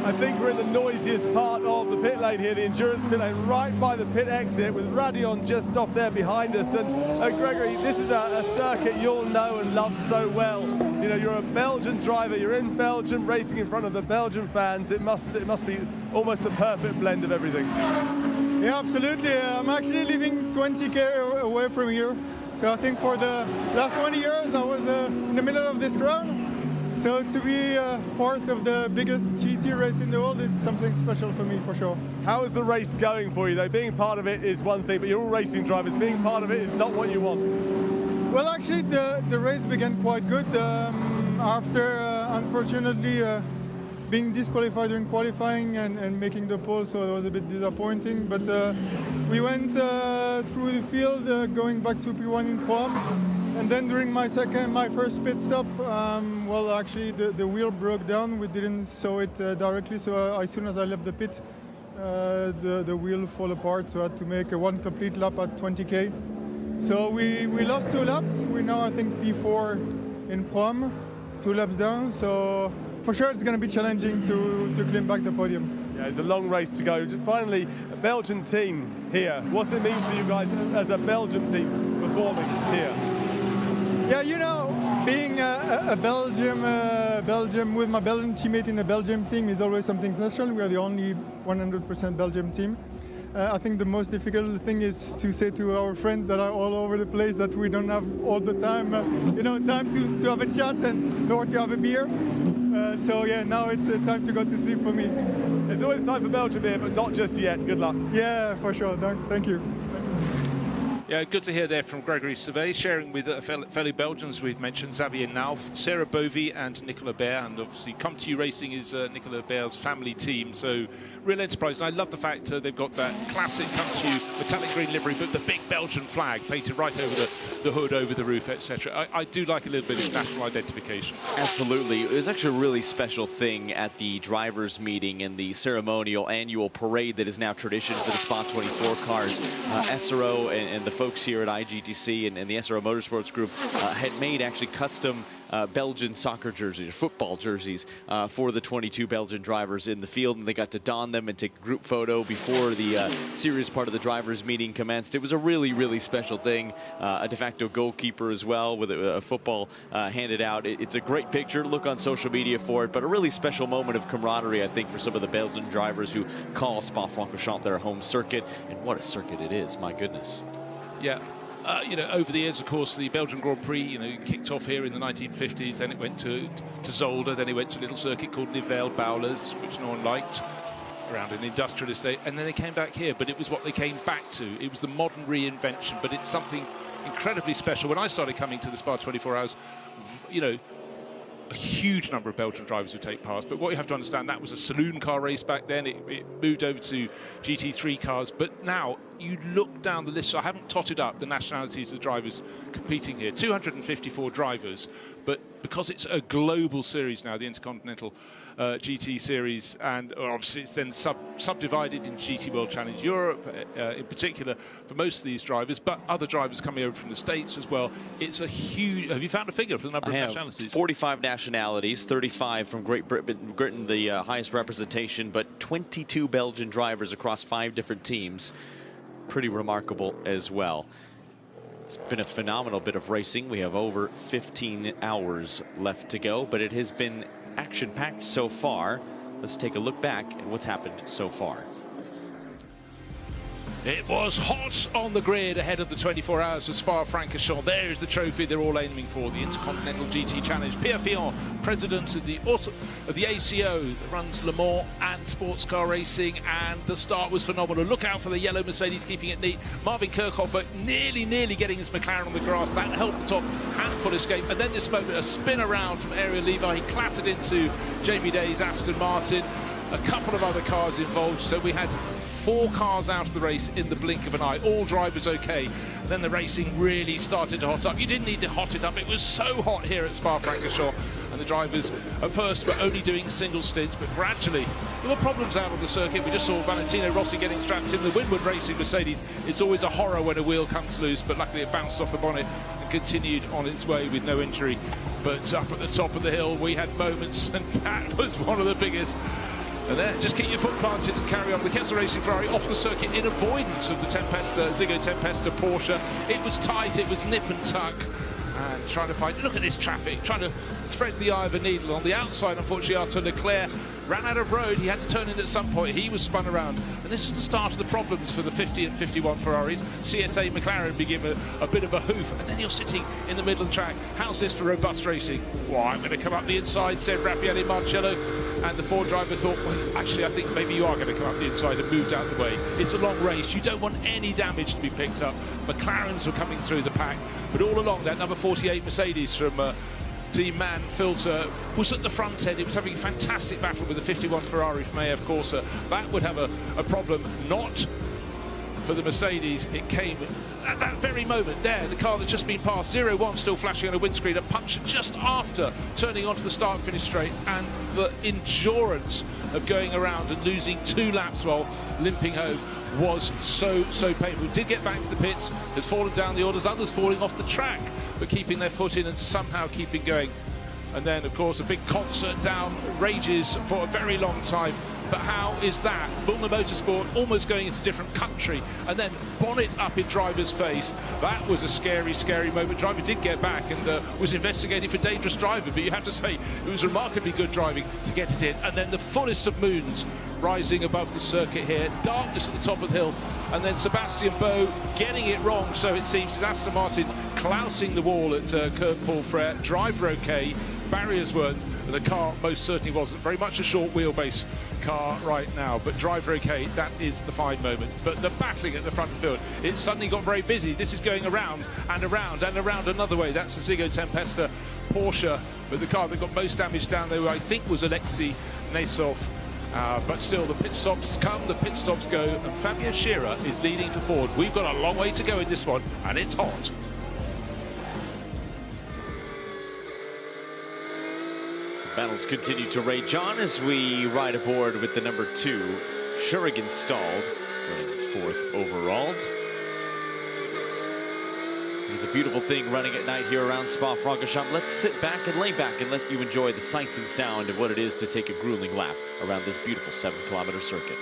I think we're in the noisiest part of the pit lane here, the endurance pit lane, right by the pit exit, with Radion just off there behind us. And Gregory, this is a circuit you'll know and love so well. You know, you're a Belgian driver, you're in Belgium, racing in front of the Belgian fans. It must be almost a perfect blend of everything. Yeah, absolutely. I'm actually living 20k away from here. So I think for the last 20 years I was in the middle of this crowd. So to be part of the biggest GT race in the world, it's something special for me, for sure. How is the race going for you, though? Being part of it is one thing, but you're all racing drivers. Being part of it is not what you want. Well, actually, the race began quite good. After, unfortunately, being disqualified during qualifying and making the pole, so it was a bit disappointing. But we went through the field, going back to P1 in Prom. And then during my first pit stop, well, actually the wheel broke down. We didn't saw it directly, so as soon as I left the pit, the wheel fell apart. So I had to make one complete lap at 20k. So we lost 2 laps. We're now, I think, P4 in Prom, 2 laps down. So for sure it's going to be challenging to claim back the podium. Yeah, it's a long race to go. Finally, a Belgian team here. What's it mean for you guys as a Belgian team performing here? Yeah, you know, being a Belgium with my Belgian teammate in a Belgium team is always something special. We are the only 100% Belgium team. I think the most difficult thing is to say to our friends that are all over the place that we don't have all the time, time to have a chat and nor to have a beer. So yeah, now it's time to go to sleep for me. It's always time for Belgium beer, but not just yet. Good luck. Yeah, for sure. Thank you. Yeah, good to hear there from Gregory Survey, sharing with fellow Belgians we've mentioned, Xavier Nauf, Sarah Bovy and Nicolas Baer, and obviously Come To You Racing is Nicolas Baer's family team, so real enterprise. And I love the fact they've got that classic Come To You metallic green livery, but the big Belgian flag painted right over the hood, over the roof, etc. I do like a little bit of national identification. Absolutely. It was actually a really special thing at the drivers' meeting and the ceremonial annual parade that is now tradition for the Spa 24 cars. SRO and the folks here at IGTC and the SRO Motorsports Group had made actually custom Belgian soccer jerseys, or football jerseys, for the 22 Belgian drivers in the field, and they got to don them and take a group photo before the serious part of the drivers' meeting commenced. It was a really, really special thing. A de facto goalkeeper as well with a football handed out. It's a great picture. Look on social media for it, but a really special moment of camaraderie, I think, for some of the Belgian drivers who call Spa-Francorchamps their home circuit, and what a circuit it is, my goodness. Yeah. Over the years, of course, the Belgian Grand Prix, kicked off here in the 1950s. Then it went to Zolder. Then it went to a little circuit called Nivelles-Bouwers, which no one liked, around an industrial estate. And then they came back here, but it was what they came back to. It was the modern reinvention, but it's something incredibly special. When I started coming to the Spa 24 Hours, a huge number of Belgian drivers would take part, but what you have to understand, that was a saloon car race back then. It moved over to GT3 cars, but now you look down the list. So I haven't totted up the nationalities of the drivers competing here. 254 drivers, but because it's a global series now, the Intercontinental GT Series, and obviously it's then subdivided in GT World Challenge Europe, in particular for most of these drivers, but other drivers coming over from the States as well. It's a huge... Have you found a figure for the number of nationalities? 45 nationalities, 35 from Great Britain, the highest representation, but 22 Belgian drivers across 5 different teams. Pretty remarkable as well. It's been a phenomenal bit of racing. We have over 15 hours left to go, but it has been action-packed so far. Let's take a look back at what's happened so far. It was hot on the grid ahead of the 24 Hours of Spa-Francorchamps. There's the trophy they're all aiming for, the Intercontinental GT Challenge. Pierre Fillon, president of the ACO that runs Le Mans and sports car racing, and the start was phenomenal. Look out for the yellow Mercedes keeping it neat. Marvin Kirchhofer nearly getting his McLaren on the grass. That helped the top handful escape. And then this moment, a spin around from Ariel Levi. He clattered into Jamie Day's Aston Martin. A couple of other cars involved, so we had 4 cars out of the race in the blink of an eye. All drivers okay. And then the racing really started to hot up. You didn't need to hot it up. It was so hot here at Spa-Francorchamps. and the drivers at first were only doing single stints, but gradually there were problems out on the circuit. We just saw Valentino Rossi getting strapped in the Winward Racing Mercedes. It's always a horror when a wheel comes loose, but luckily it bounced off the bonnet and continued on its way with no injury. But up at the top of the hill we had moments, and that was one of the biggest. And then just keep your foot planted and carry on. The Kessel Racing Ferrari off the circuit in avoidance of the Tempesta, Ziggo Tempesta Porsche. It was tight, it was nip and tuck. And trying to find, look at this traffic, trying to thread the eye of a needle. On the outside, unfortunately, after Leclerc ran out of road, he had to turn in at some point. He was spun around. And this was the start of the problems for the 50 and 51 Ferraris. CSA McLaren begin a bit of a hoof. And then you're sitting in the middle of the track. How's this for robust racing? Well, I'm going to come up the inside, said Raffaele Marcello. And the Ford driver thought, well, actually, I think maybe you are going to come up the inside and moved out of the way. It's a long race. You don't want any damage to be picked up. McLarens were coming through the pack. But all along, that number 48 Mercedes from Team Man Filter was at the front end. It was having a fantastic battle with the 51 Ferrari from AF Corsa. That would have a problem, not for the Mercedes. It came at that very moment there, the car that's just been passed, 0-1 still flashing on a windscreen, a puncture just after turning onto the start and finish straight, and the endurance of going around and losing 2 laps while limping home was so painful. Did get back to the pits, has fallen down the orders, others falling off the track, but keeping their foot in and somehow keeping going. And then, of course, a big concert down, rages for a very long time. But how is that? Bulmer Motorsport almost going into a different country, and then bonnet up in driver's face. That was a scary, scary moment. Driver did get back and was investigating for dangerous driving, but you have to say it was remarkably good driving to get it in. And then the fullest of moons rising above the circuit here. Darkness at the top of the hill, and then Sebastian Boe getting it wrong, so it seems, as Aston Martin clousing the wall at Kurt Paul Frere. Driver okay, barriers weren't, and the car most certainly wasn't. Very much a short wheelbase car right now, but driver okay, that is the fine moment. But the battling at the front of the field, it suddenly got very busy. This is going around and around and around another way. That's the Ziggo Tempesta Porsche, but the car that got most damage down there, I think, was Alexei Nasov. But still, the pit stops come, the pit stops go, and Fabio Scherer is leading for Ford. We've got a long way to go in this one, and it's hot. Battles continue to rage on as we ride aboard with the number 2, Shurigan Stalled, running 4th overall. It's a beautiful thing running at night here around Spa-Francorchamps. Let's sit back and lay back and let you enjoy the sights and sound of what it is to take a grueling lap around this beautiful 7-kilometer circuit.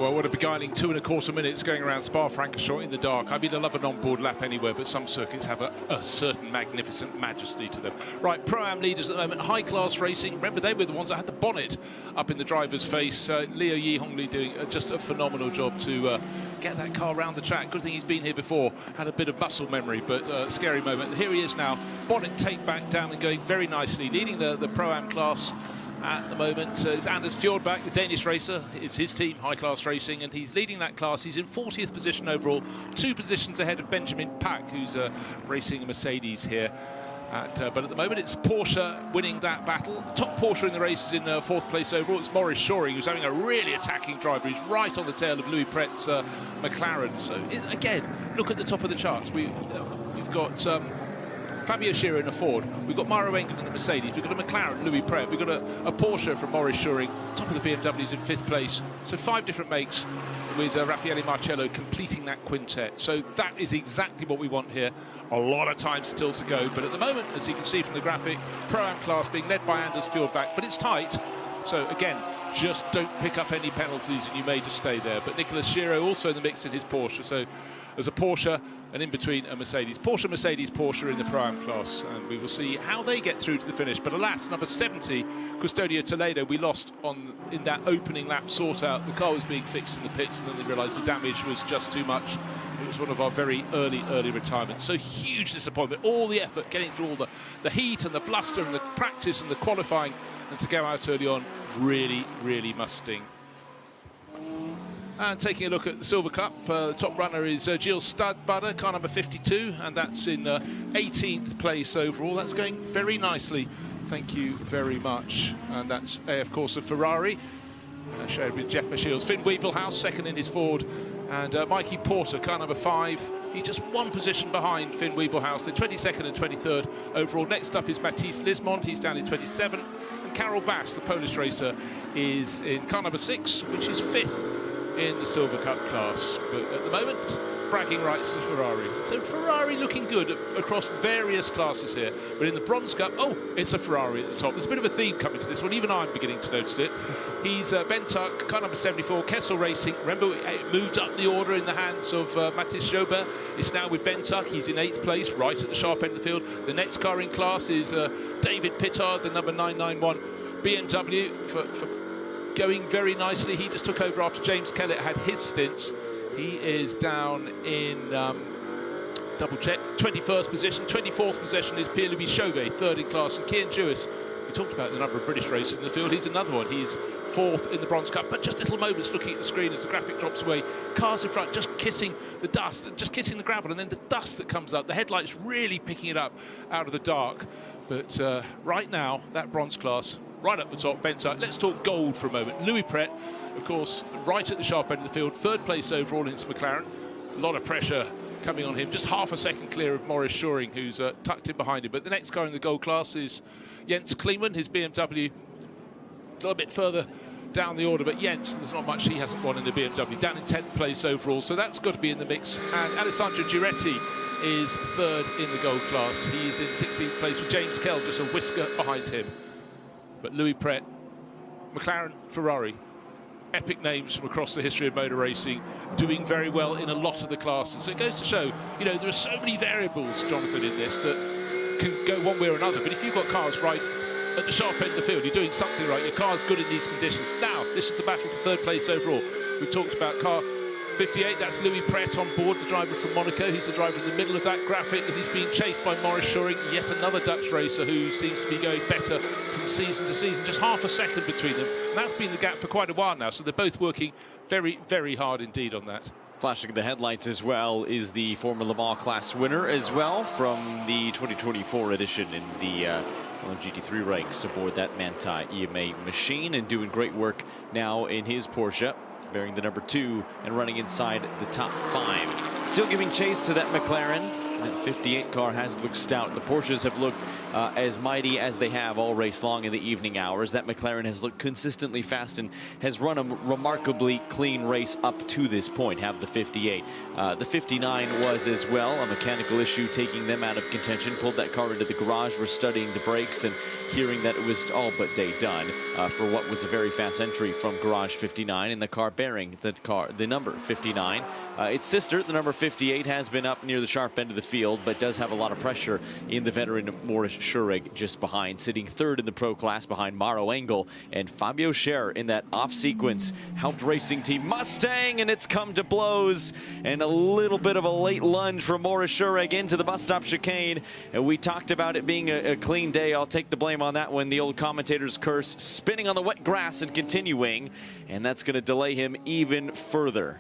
Well, what a beguiling 2.25 minutes going around Spa-Francorchamps in the dark. I mean, I love an onboard lap anywhere, but some circuits have a certain magnificent majesty to them. Right, Pro-Am leaders at the moment, high-class racing. Remember, they were the ones that had the bonnet up in the driver's face. Leo Yi Hongli doing just a phenomenal job to get that car around the track. Good thing he's been here before, had a bit of muscle memory, but scary moment. Here he is now, bonnet taped back down and going very nicely, leading the Pro-Am class. At the moment is Anders Fjordbak, the Danish racer. It's his team, High Class Racing, and he's leading that class. He's in 40th position overall, 2 positions ahead of Benjamin Pack, who's racing a Mercedes here. But at the moment, it's Porsche winning that battle. Top Porsche in the race is in 4th place overall. It's Maurice Shoring, who's having a really attacking driver. He's right on the tail of Louis Pret's McLaren. So, again, look at the top of the charts. We've got... Fabio Scherer in a Ford. We've got Mauro Engel in a Mercedes. We've got a McLaren, Louis Pret. We've got a Porsche from Maurice Shoring. Top of the BMWs in 5th place. So 5 different makes with Raffaele Marcello completing that quintet. So that is exactly what we want here. A lot of time still to go. But at the moment, as you can see from the graphic, Pro-Am class being led by Anders Fjordbak. But it's tight. So again, just don't pick up any penalties and you may just stay there. But Nicolas Schiro also in the mix in his Porsche. So there's a Porsche and in between a Mercedes. Porsche, Mercedes, Porsche in the Pro-Am class. And we will see how they get through to the finish. But alas, number 70, Custodio Toledo, we lost in that opening lap sort out. The car was being fixed in the pits and then they realised the damage was just too much. It was one of our very early retirements. So huge disappointment. All the effort getting through all the heat and the bluster and the practice and the qualifying, and to go out early on really must sting. And taking a look at the Silver Cup, the top runner is Gilles Stadbutter, car number 52, and that's in 18th place overall. That's going very nicely, thank you very much. And that's, of course, a Ferrari, shared with Jeff Michiels. Finn Wiebelhaus, second in his Ford, and Mikey Porter, car number 5. He's just 1 position behind Finn Wiebelhaus, the 22nd and 23rd overall. Next up is Mathis Lismond, he's down in 27th. And Karel Bash, the Polish racer, is in car number 6, which is 5th in the Silver Cup class. But at the moment, bragging rights to Ferrari. So Ferrari looking good across various classes here. But in the Bronze Cup, oh, it's a Ferrari at the top. There's a bit of a theme coming to this one. Even I'm beginning to notice it. He's Ben Tuck, car number 74, Kessel Racing. Remember, it moved up the order in the hands of Mathis Joubert. It's now with Ben Tuck. He's in 8th place, right at the sharp end of the field. The next car in class is David Pittard, the number 991 BMW for going very nicely. He just took over after James Kellett had his stints. He is down in, double check, 21st position. 24th position is Pierre-Louis Chauvet, 3rd in class. And Kian Jewis, we talked about the number of British racers in the field. He's another one. He's 4th in the Bronze Cup. But just little moments looking at the screen as the graphic drops away. Cars in front just kissing the dust and just kissing the gravel. And then the dust that comes up. The headlights really picking it up out of the dark. But right now, that bronze class, right up the top, Ben Tuck. Let's talk gold for a moment. Louis Pret, of course, right at the sharp end of the field, 3rd place overall in his McLaren. A lot of pressure coming on him, just half a second clear of Maurice Shoring, who's tucked in behind him. But the next car in the gold class is Jens Kleemann, his BMW, a little bit further down the order, but Jens, there's not much he hasn't won in the BMW, down in 10th place overall, so that's got to be in the mix. And Alessandro Giretti is 3rd in the gold class. He's in 16th place with James Kell, just a whisker behind him. But Louis Pret, McLaren, Ferrari, epic names from across the history of motor racing, doing very well in a lot of the classes. So it goes to show, you know, there are so many variables, Jonathan, in this that can go one way or another. But if you've got cars right at the sharp end of the field, you're doing something right, your car's good in these conditions. Now, this is the battle for 3rd place overall. We've talked about car 58, that's Louis Pret on board, the driver from Monaco. He's the driver in the middle of that graphic, and he's being chased by Maurice Shoring, yet another Dutch racer who seems to be going better from season to season, just half a second between them. And that's been the gap for quite a while now, so they're both working very hard indeed on that. Flashing the headlights as well is the former Le Mans class winner as well from the 2024 edition in the LMGT3 ranks aboard that Manthey EMA machine, and doing great work now in his Porsche, bearing the number 2 and running inside the top 5. Still giving chase to that McLaren That 58 car has looked stout. The Porsches have looked as mighty as they have all race long in the evening hours. That McLaren has looked consistently fast and has run a remarkably clean race up to this point, have the 58. The 59 was as well a mechanical issue taking them out of contention. Pulled that car into the garage. We're studying the brakes and hearing that it was all but day done for what was a very fast entry from garage 59, and the car bearing the number 59. Its sister, the number 58, has been up near the sharp end of the field, but does have a lot of pressure in the veteran Morris Schurig just behind, sitting third in the pro class behind Maro Engel and Fabio Scherer in that off sequence. Helped Racing Team Mustang, and it's come to blows, and a little bit of a late lunge from Morris Schurig into the bus stop chicane. And we talked about it being a clean day. I'll take the blame on that one. The old commentator's curse, spinning on the wet grass and continuing, and that's going to delay him even further.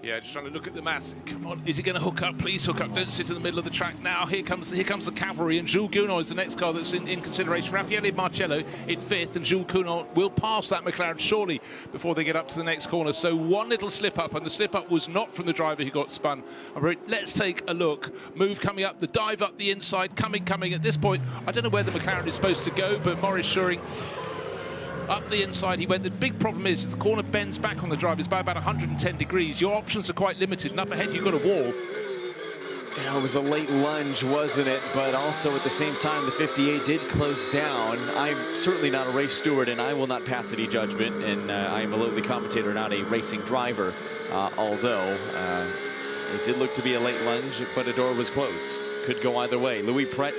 Yeah, just trying to look at the mass. Come on, is he going to hook up? Please hook up. Don't sit in the middle of the track now. Here comes the cavalry, and Jules Gounod is the next car that's in consideration. Raffaele Marcello in 5th, and Jules Gounod will pass that McLaren surely before they get up to the next corner. So one little slip up, and the slip up was not from the driver who got spun. Let's take a look. Move coming up, the dive up the inside, coming. At this point, I don't know where the McLaren is supposed to go, but Morris Schurig up the inside he went. The big problem is the corner bends back on the drivers by about 110 degrees. Your options are quite limited, and up ahead you've got a wall. Yeah, it was a late lunge, wasn't it? But also at the same time, the 58 did close down. I'm certainly not a race steward, and I will not pass any judgment. And I am a lowly commentator, not a racing driver. Although it did look to be a late lunge, but a door was closed. Could go either way. Louis Pret,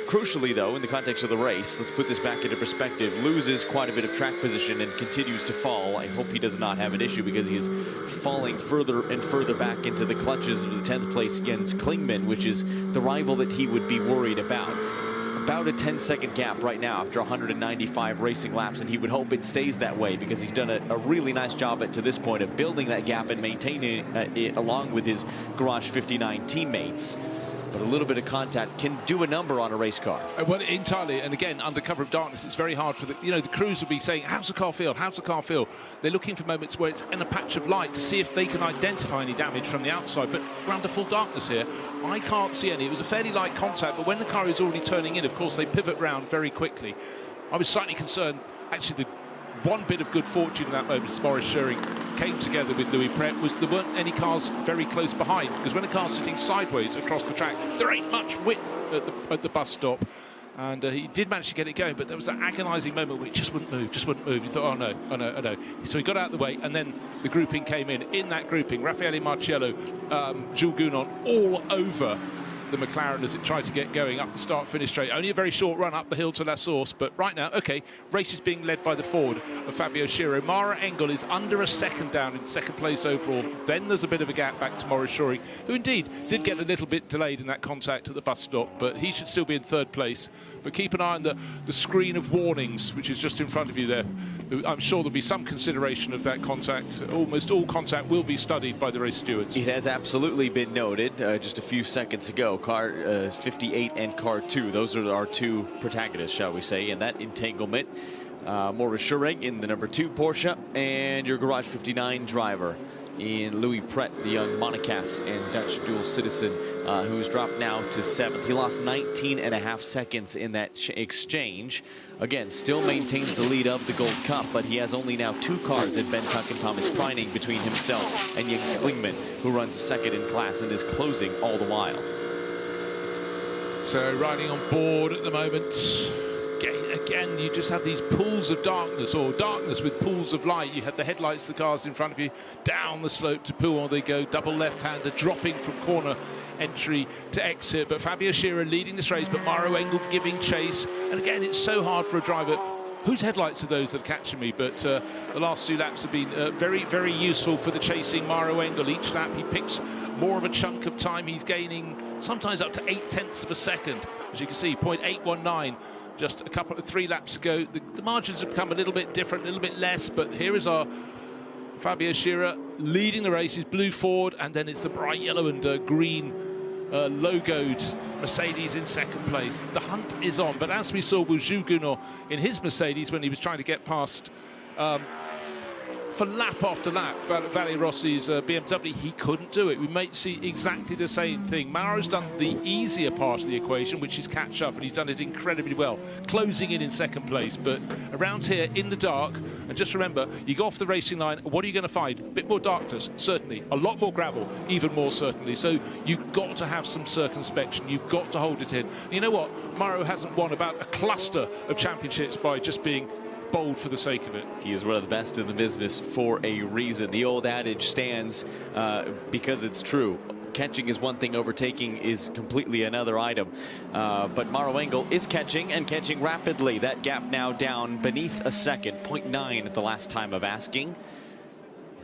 crucially, though, in the context of the race, let's put this back into perspective, loses quite a bit of track position and continues to fall. I hope he does not have an issue, because he is falling further and further back into the clutches of the 10th place against Klingman, which is the rival that he would be worried about. About a 10-second gap right now after 195 racing laps, and he would hope it stays that way, because he's done a really nice job to this point of building that gap and maintaining it along with his Garage 59 teammates. But a little bit of contact can do a number on a race car. Well, entirely, and again, under cover of darkness, it's very hard for the crews will be saying, how's the car feel? How's the car feel? They're looking for moments where it's in a patch of light to see if they can identify any damage from the outside, but we're under full darkness here. I can't see any. It was a fairly light contact, but when the car is already turning in, of course, they pivot round very quickly. I was slightly concerned, actually, the one bit of good fortune in that moment as Morris Schurig came together with Louis Pret was there weren't any cars very close behind, because when a car's sitting sideways across the track, there ain't much width at the bus stop. And he did manage to get it going, but there was that agonising moment where it just wouldn't move. He thought, oh no. So he got out of the way, and then the grouping came in. In that grouping, Raffaele Marcello, Jules Gounod all over the McLaren as it tried to get going up the start-finish straight. Only a very short run up the hill to La Source, but right now, okay, race is being led by the Ford of Fabio Scherer. Maro Engel is under a second down in second place overall. Then there's a bit of a gap back to Morris Schurig, who indeed did get a little bit delayed in that contact at the bus stop, but he should still be in third place. But keep an eye on the screen of warnings, which is just in front of you there. I'm sure there'll be some consideration of that contact. Almost all contact will be studied by the race stewards. It has absolutely been noted just a few seconds ago. Car 58 and car 2, those are our two protagonists, shall we say, in that entanglement. Morris Schurig in the number 2 Porsche, and your Garage 59 driver in Louis Pret, the young Monegasque and Dutch dual citizen, who's dropped now to 7th. He lost 19.5 seconds in that exchange. Again, still maintains the lead of the Gold Cup, but he has only now 2 cars in Ben Tuck and Thomas Preining between himself and Jens Klingman, who runs second in class and is closing all the while. So riding on board at the moment. Again, you just have these pools of darkness, or darkness with pools of light. You have the headlights of the cars in front of you. Down the slope to Pouhon they go. Double left-hander dropping from corner entry to exit. But Fabio Scherer leading this race, but Maro Engel giving chase. And again, it's so hard for a driver. Whose headlights are those that are catching me? But the last 2 laps have been very, very useful for the chasing Maro Engel. Each lap he picks more of a chunk of time. He's gaining sometimes up to 0.8 of a second. As you can see, 0.819. Just a couple of 3 laps ago. The margins have become a little bit different, a little bit less, but here is our Fabio Scherer leading the race. His blue Ford, and then it's the bright yellow and green logoed Mercedes in second place. The hunt is on, but as we saw with Jules Gounod in his Mercedes when he was trying to get past for lap after lap, Vale Rossi's BMW, he couldn't do it. We may see exactly the same thing. Mauro's done the easier part of the equation, which is catch up, and he's done it incredibly well, closing in second place. But around here in the dark, and just remember, you go off the racing line, what are you going to find? A bit more darkness, certainly. A lot more gravel, even more certainly. So you've got to have some circumspection. You've got to hold it in. And you know what? Mauro hasn't won about a cluster of championships by just being bold for the sake of it. He is one of the best in the business for a reason. The old adage stands because it's true. Catching is one thing, overtaking is completely another item. But Mauro Engel is catching, and catching rapidly. That gap now down beneath a second, 0.9 at the last time of asking.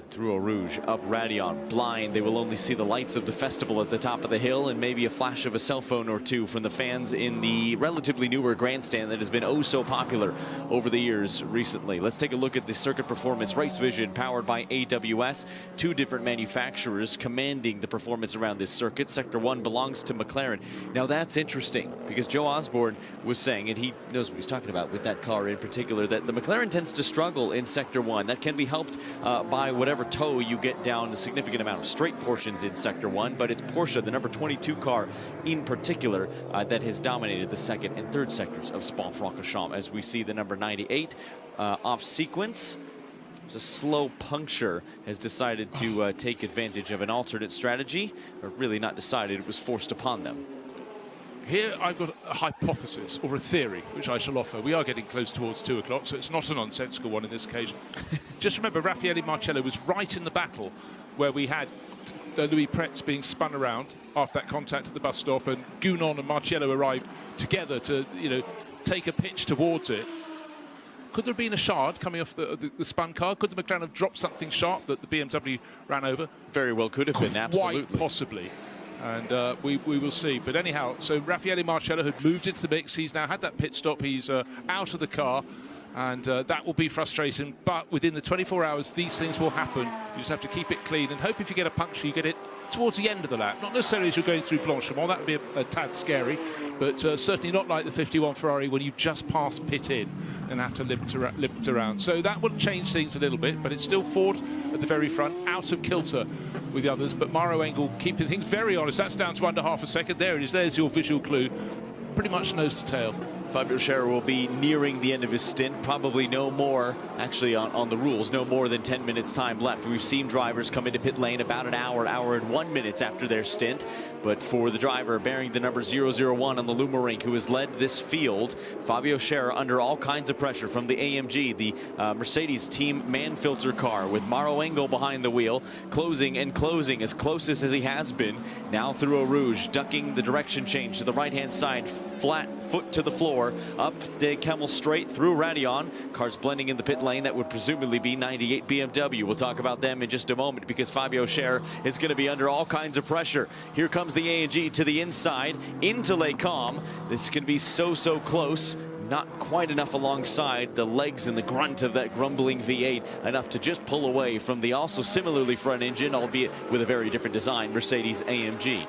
Through Eau Rouge, up Radion, blind. They will only see the lights of the festival at the top of the hill and maybe a flash of a cell phone or two from the fans in the relatively newer grandstand that has been oh so popular over the years recently. Let's take a look at the circuit performance. Race Vision, powered by AWS. Two different manufacturers commanding the performance around this circuit. Sector 1 belongs to McLaren. Now that's interesting because Joe Osborne was saying, and he knows what he's talking about with that car in particular, that the McLaren tends to struggle in Sector 1. That can be helped by whatever toe you get down the significant amount of straight portions in Sector 1, but it's Porsche, the number 22 car in particular, that has dominated the second and third sectors of Spa-Francorchamps, as we see the number 98 off sequence. It was a slow puncture, has decided to take advantage of an alternate strategy, or really not decided, it was forced upon them. Here I've got a hypothesis or a theory which I shall offer. We are getting close towards 2 o'clock, so it's not a nonsensical one in this occasion. Just remember, Raffaele Marcello was right in the battle where we had Louis Pretz being spun around after that contact at the bus stop, and Gounon and Marcello arrived together to, you know, take a pitch towards it. Could there have been a shard coming off the spun car? Could the McLaren have dropped something sharp that the BMW ran over? Very well could have been, absolutely. Quite possibly. And we will see. But anyhow, so Raffaele Marcello had moved into the mix. He's now had that pit stop. He's out of the car. And that will be frustrating. But within the 24 hours, these things will happen. You just have to keep it clean and hope if you get a puncture, you get it towards the end of the lap. Not necessarily as you're going through Blanchimont. That would be a tad scary. But certainly not like the 51 Ferrari when you've just passed pit in and have to limp around. So that will change things a little bit. But it's still Ford at the very front, out of kilter with the others. But Mauro Engel keeping things very honest. That's down to under half a second. There it is. There's your visual clue. Pretty much nose to tail. Fabio Scherer will be nearing the end of his stint, probably no more, actually on the rules, no more than 10 minutes time left. We've seen drivers come into pit lane about an hour and 1 minute after their stint. But for the driver bearing the number 001 on the Lumarink, who has led this field, Fabio Scherer under all kinds of pressure from the AMG, the Mercedes team man filter car, with Mauro Engel behind the wheel, closing and closing as closest as he has been. Now through Eau Rouge, ducking the direction change to the right-hand side, flat foot to the floor, up De Kemmel straight through Radion. Cars blending in the pit lane. That would presumably be 98 BMW. We'll talk about them in just a moment because Fabio Scherer is going to be under all kinds of pressure. Here comes the AMG to the inside, into Les Combes. This can be so close. Not quite enough alongside the legs and the grunt of that grumbling V8, enough to just pull away from the also similarly front engine, albeit with a very different design, Mercedes AMG.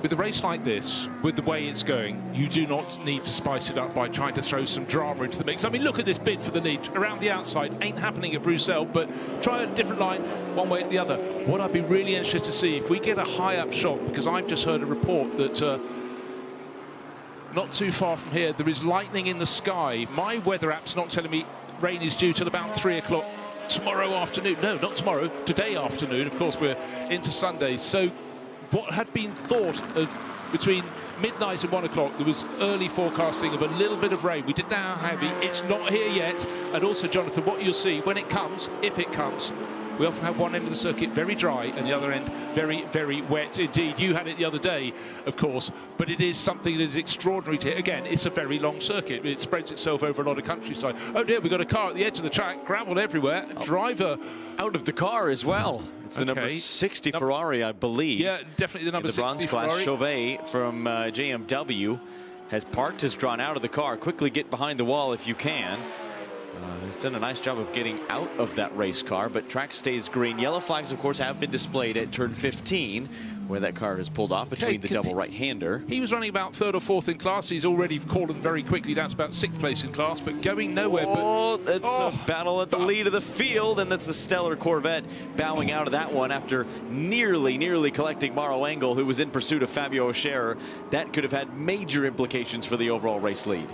With a race like this, with the way it's going, you do not need to spice it up by trying to throw some drama into the mix. I mean, look at this bid for the lead around the outside. Ain't happening at Bruxelles, but try a different line one way or the other. What I'd be really interested to see, if we get a high-up shot, because I've just heard a report that not too far from here, there is lightning in the sky. My weather app's not telling me rain is due till about 3 o'clock tomorrow afternoon. No, not tomorrow, today afternoon. Of course, we're into Sunday. So what had been thought of between midnight and 1 o'clock, there was early forecasting of a little bit of rain. We didn't know how heavy. It's not here yet. And also, Jonathan, what you'll see when it comes, if it comes, we often have one end of the circuit very dry and the other end very wet indeed. You had it the other day, of course, but it is something that is extraordinary to hit. Again, it's a very long circuit. It spreads itself over a lot of countryside. Oh dear, we've got a car at the edge of the track, gravel everywhere, driver out of the car as well. It's the number 60 Ferrari, I believe. Yeah, definitely the number 60 bronze Ferrari. class, Chauvet from JMW has parked, has drawn out of the car. Quickly get behind the wall if you can. has done a nice job of getting out of that race car, but track stays green. Yellow flags, of course, have been displayed at turn 15, where that car has pulled off between the double right-hander. He was running about 3rd or 4th in class. He's already fallen very quickly down to about 6th place in class, but going nowhere. It's a battle at the lead of the field, and that's the stellar Corvette bowing out of that one after nearly collecting Maro Engel, who was in pursuit of Fabio Scherer. That could have had major implications for the overall race lead.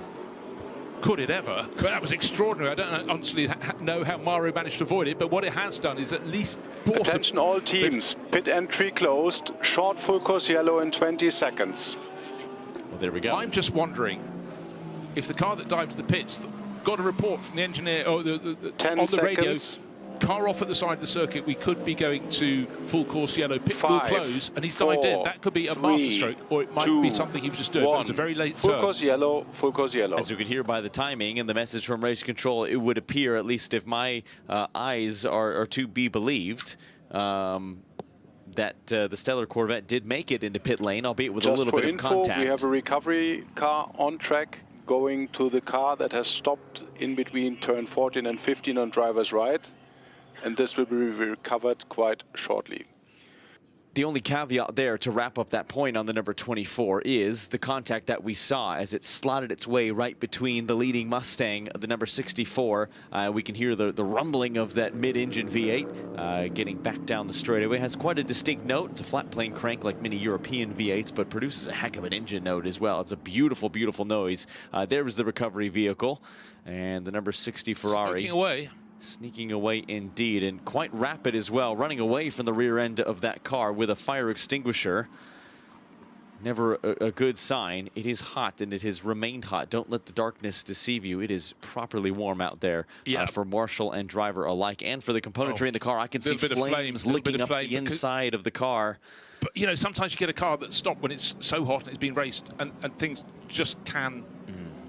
Could it ever? But that was extraordinary. I don't honestly know how Maro managed to avoid it, but what it has done is at least brought... Attention all teams, pit entry closed, short full course yellow in 20 seconds. Well, there we go. I'm just wondering if the car that dived to the pits got a report from the engineer or the 10 on the seconds. radio, car off at the side of the circuit, we could be going to full course yellow, pit 5, will close, and he's dived in. That could be a 3, masterstroke, or it might 2, be something he was just doing. But it was a very late full turn. course yellow, full course yellow. As you can hear by the timing and the message from race control, it would appear, at least if my eyes are to be believed, that the stellar Corvette did make it into pit lane, albeit with a little bit of contact. We have a recovery car on track going to the car that has stopped in between turn 14 and 15 on driver's right, and this will be recovered quite shortly. The only caveat there to wrap up that point on the number 24 is the contact that we saw as it slotted its way right between the leading Mustang, the number 64. We can hear the rumbling of that mid-engine V8 getting back down the straightaway. It has quite a distinct note. It's a flat plane crank like many European V8s, but produces a heck of an engine note as well. It's a beautiful, beautiful noise. There was the recovery vehicle, and the number 60 Ferrari. Sneaking away. Sneaking away indeed, and quite rapid as well, running away from the rear end of that car with a fire extinguisher. Never a good sign. It is hot, and it has remained hot. Don't let the darkness deceive you. It is properly warm out there for marshal and driver alike, and for the componentry in the car. I can see flames licking up the inside of the car. But, you know, sometimes you get a car that's stopped when it's so hot and it's been raced, and things just can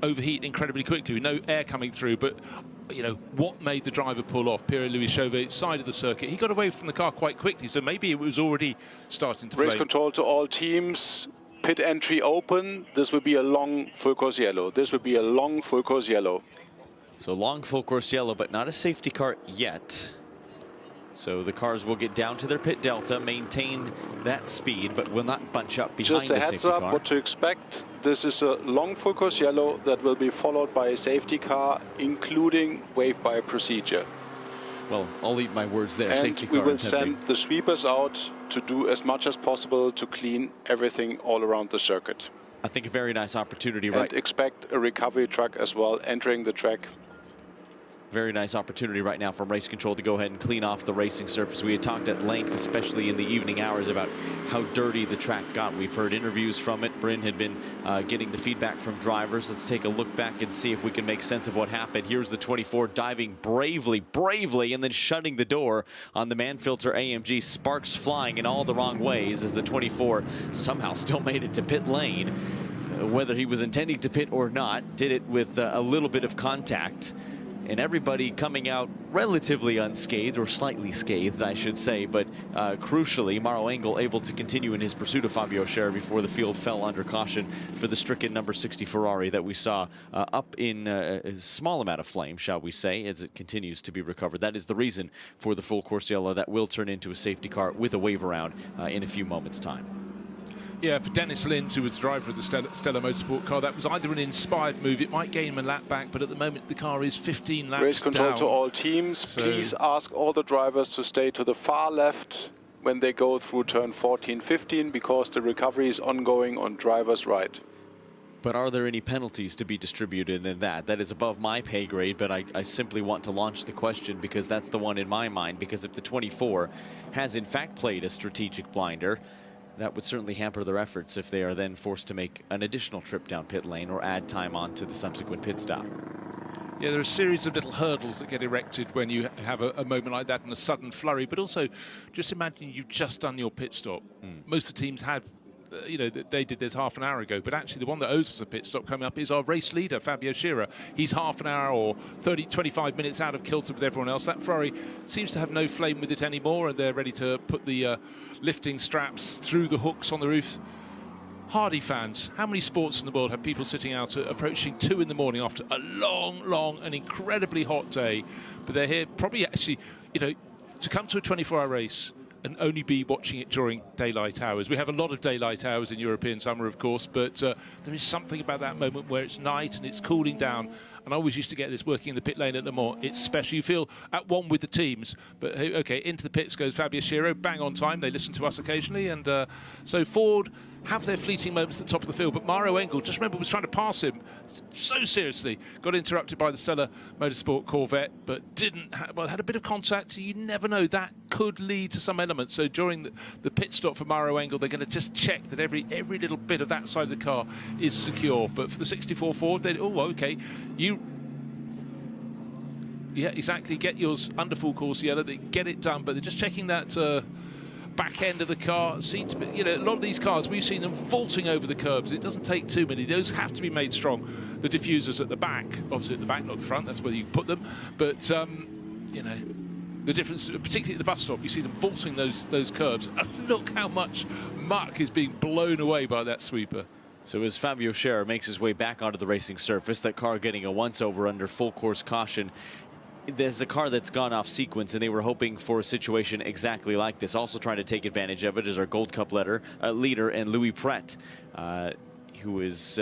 overheat incredibly quickly with no air coming through. But you know, what made the driver pull off? Pierre-Louis Chauvet's side of the circuit. He got away from the car quite quickly, so maybe it was already starting to Race flame. control to all teams. Pit entry open. This will be a long full course yellow. This will be a long full course yellow. So long full course yellow, but not a safety car yet. So the cars will get down to their pit delta, maintain that speed, but will not bunch up behind Just a the heads safety up car. what to expect. This is a long full course yellow that will be followed by a safety car, including wave by procedure. Well, I'll eat my words there. And Safety we car will intending. send the sweepers out to do as much as possible to clean everything all around the circuit. I think a very nice opportunity, And right? expect a recovery truck as well entering the track. Very nice opportunity right now from race control to go ahead and clean off the racing surface. We had talked at length, especially in the evening hours, about how dirty the track got. We've heard interviews from it. Bryn had been getting the feedback from drivers. Let's take a look back and see if we can make sense of what happened. Here's the 24 diving bravely, and then shutting the door on the Manfilter AMG. Sparks flying in all the wrong ways as the 24 somehow still made it to pit lane. Whether he was intending to pit or not, did it with a little bit of contact. And everybody coming out relatively unscathed, or slightly scathed, I should say. But crucially, Maro Engel able to continue in his pursuit of Fabio Scherer before the field fell under caution for the stricken number 60 Ferrari that we saw up in a small amount of flame, shall we say, as it continues to be recovered. That is the reason for the full course yellow that will turn into a safety car with a wave around in a few moments' time. Yeah, for Dennis Lind, who was the driver of the Stella Motorsport car, that was either an inspired move. It might gain him a lap back, but at the moment the car is 15 laps Race control down. to all teams. So please ask all the drivers to stay to the far left when they go through turn 14, 15, because the recovery is ongoing on driver's right. But are there any penalties to be distributed in that? That is above my pay grade, but I simply want to launch the question because that's the one in my mind. Because if the 24 has in fact played a strategic blinder, that would certainly hamper their efforts if they are then forced to make an additional trip down pit lane or add time on to the subsequent pit stop. Yeah, there are a series of little hurdles that get erected when you have a moment like that and a sudden flurry. But also, just imagine you've just done your pit stop. Most of the teams have, you know, they did this half an hour ago. But actually, the one that owes us a pit stop coming up is our race leader, Fabio Scherer. He's half an hour or 30, 25 minutes out of kilter with everyone else. That Ferrari seems to have no flame with it anymore, and they're ready to put the lifting straps through the hooks on the roof. Hardy fans, how many sports in the world have people sitting out at approaching 2 in the morning after a long and incredibly hot day, but they're here probably actually, you know, to come to a 24-hour race and only be watching it during daylight hours. We have a lot of daylight hours in European summer, of course, but there is something about that moment where it's night and it's cooling down. And I always used to get this working in the pit lane at Le Mans. It's special. You feel at one with the teams. But, OK, into the pits goes Fabio Schiro, bang on time. They listen to us occasionally. And so Ford have their fleeting moments at the top of the field. But Mario Engel, just remember, was trying to pass him so seriously. Got interrupted by the Stella Motorsport Corvette, but didn't had a bit of contact. You never know. That could lead to some elements. So during the pit stop for Mario Engel, they're going to just check that every little bit of that side of the car is secure. But for the 64 Ford, they OK, yeah, exactly. Get yours under full course yellow. They get it done, but they're just checking that back end of the car. Seem to be, you know, a lot of these cars we've seen them vaulting over the curbs. It doesn't take too many. Those have to be made strong. The diffusers at the back, obviously at the back, not the front. That's where you put them. But you know, the difference, particularly at the bus stop, you see them vaulting those curbs. And look how much muck is being blown away by that sweeper. So as Fabio Schiro makes his way back onto the racing surface, that car getting a once-over under full course caution. There's a car that's gone off sequence, and they were hoping for a situation exactly like this. Also trying to take advantage of it is our Gold Cup leader and Louis Pret, who is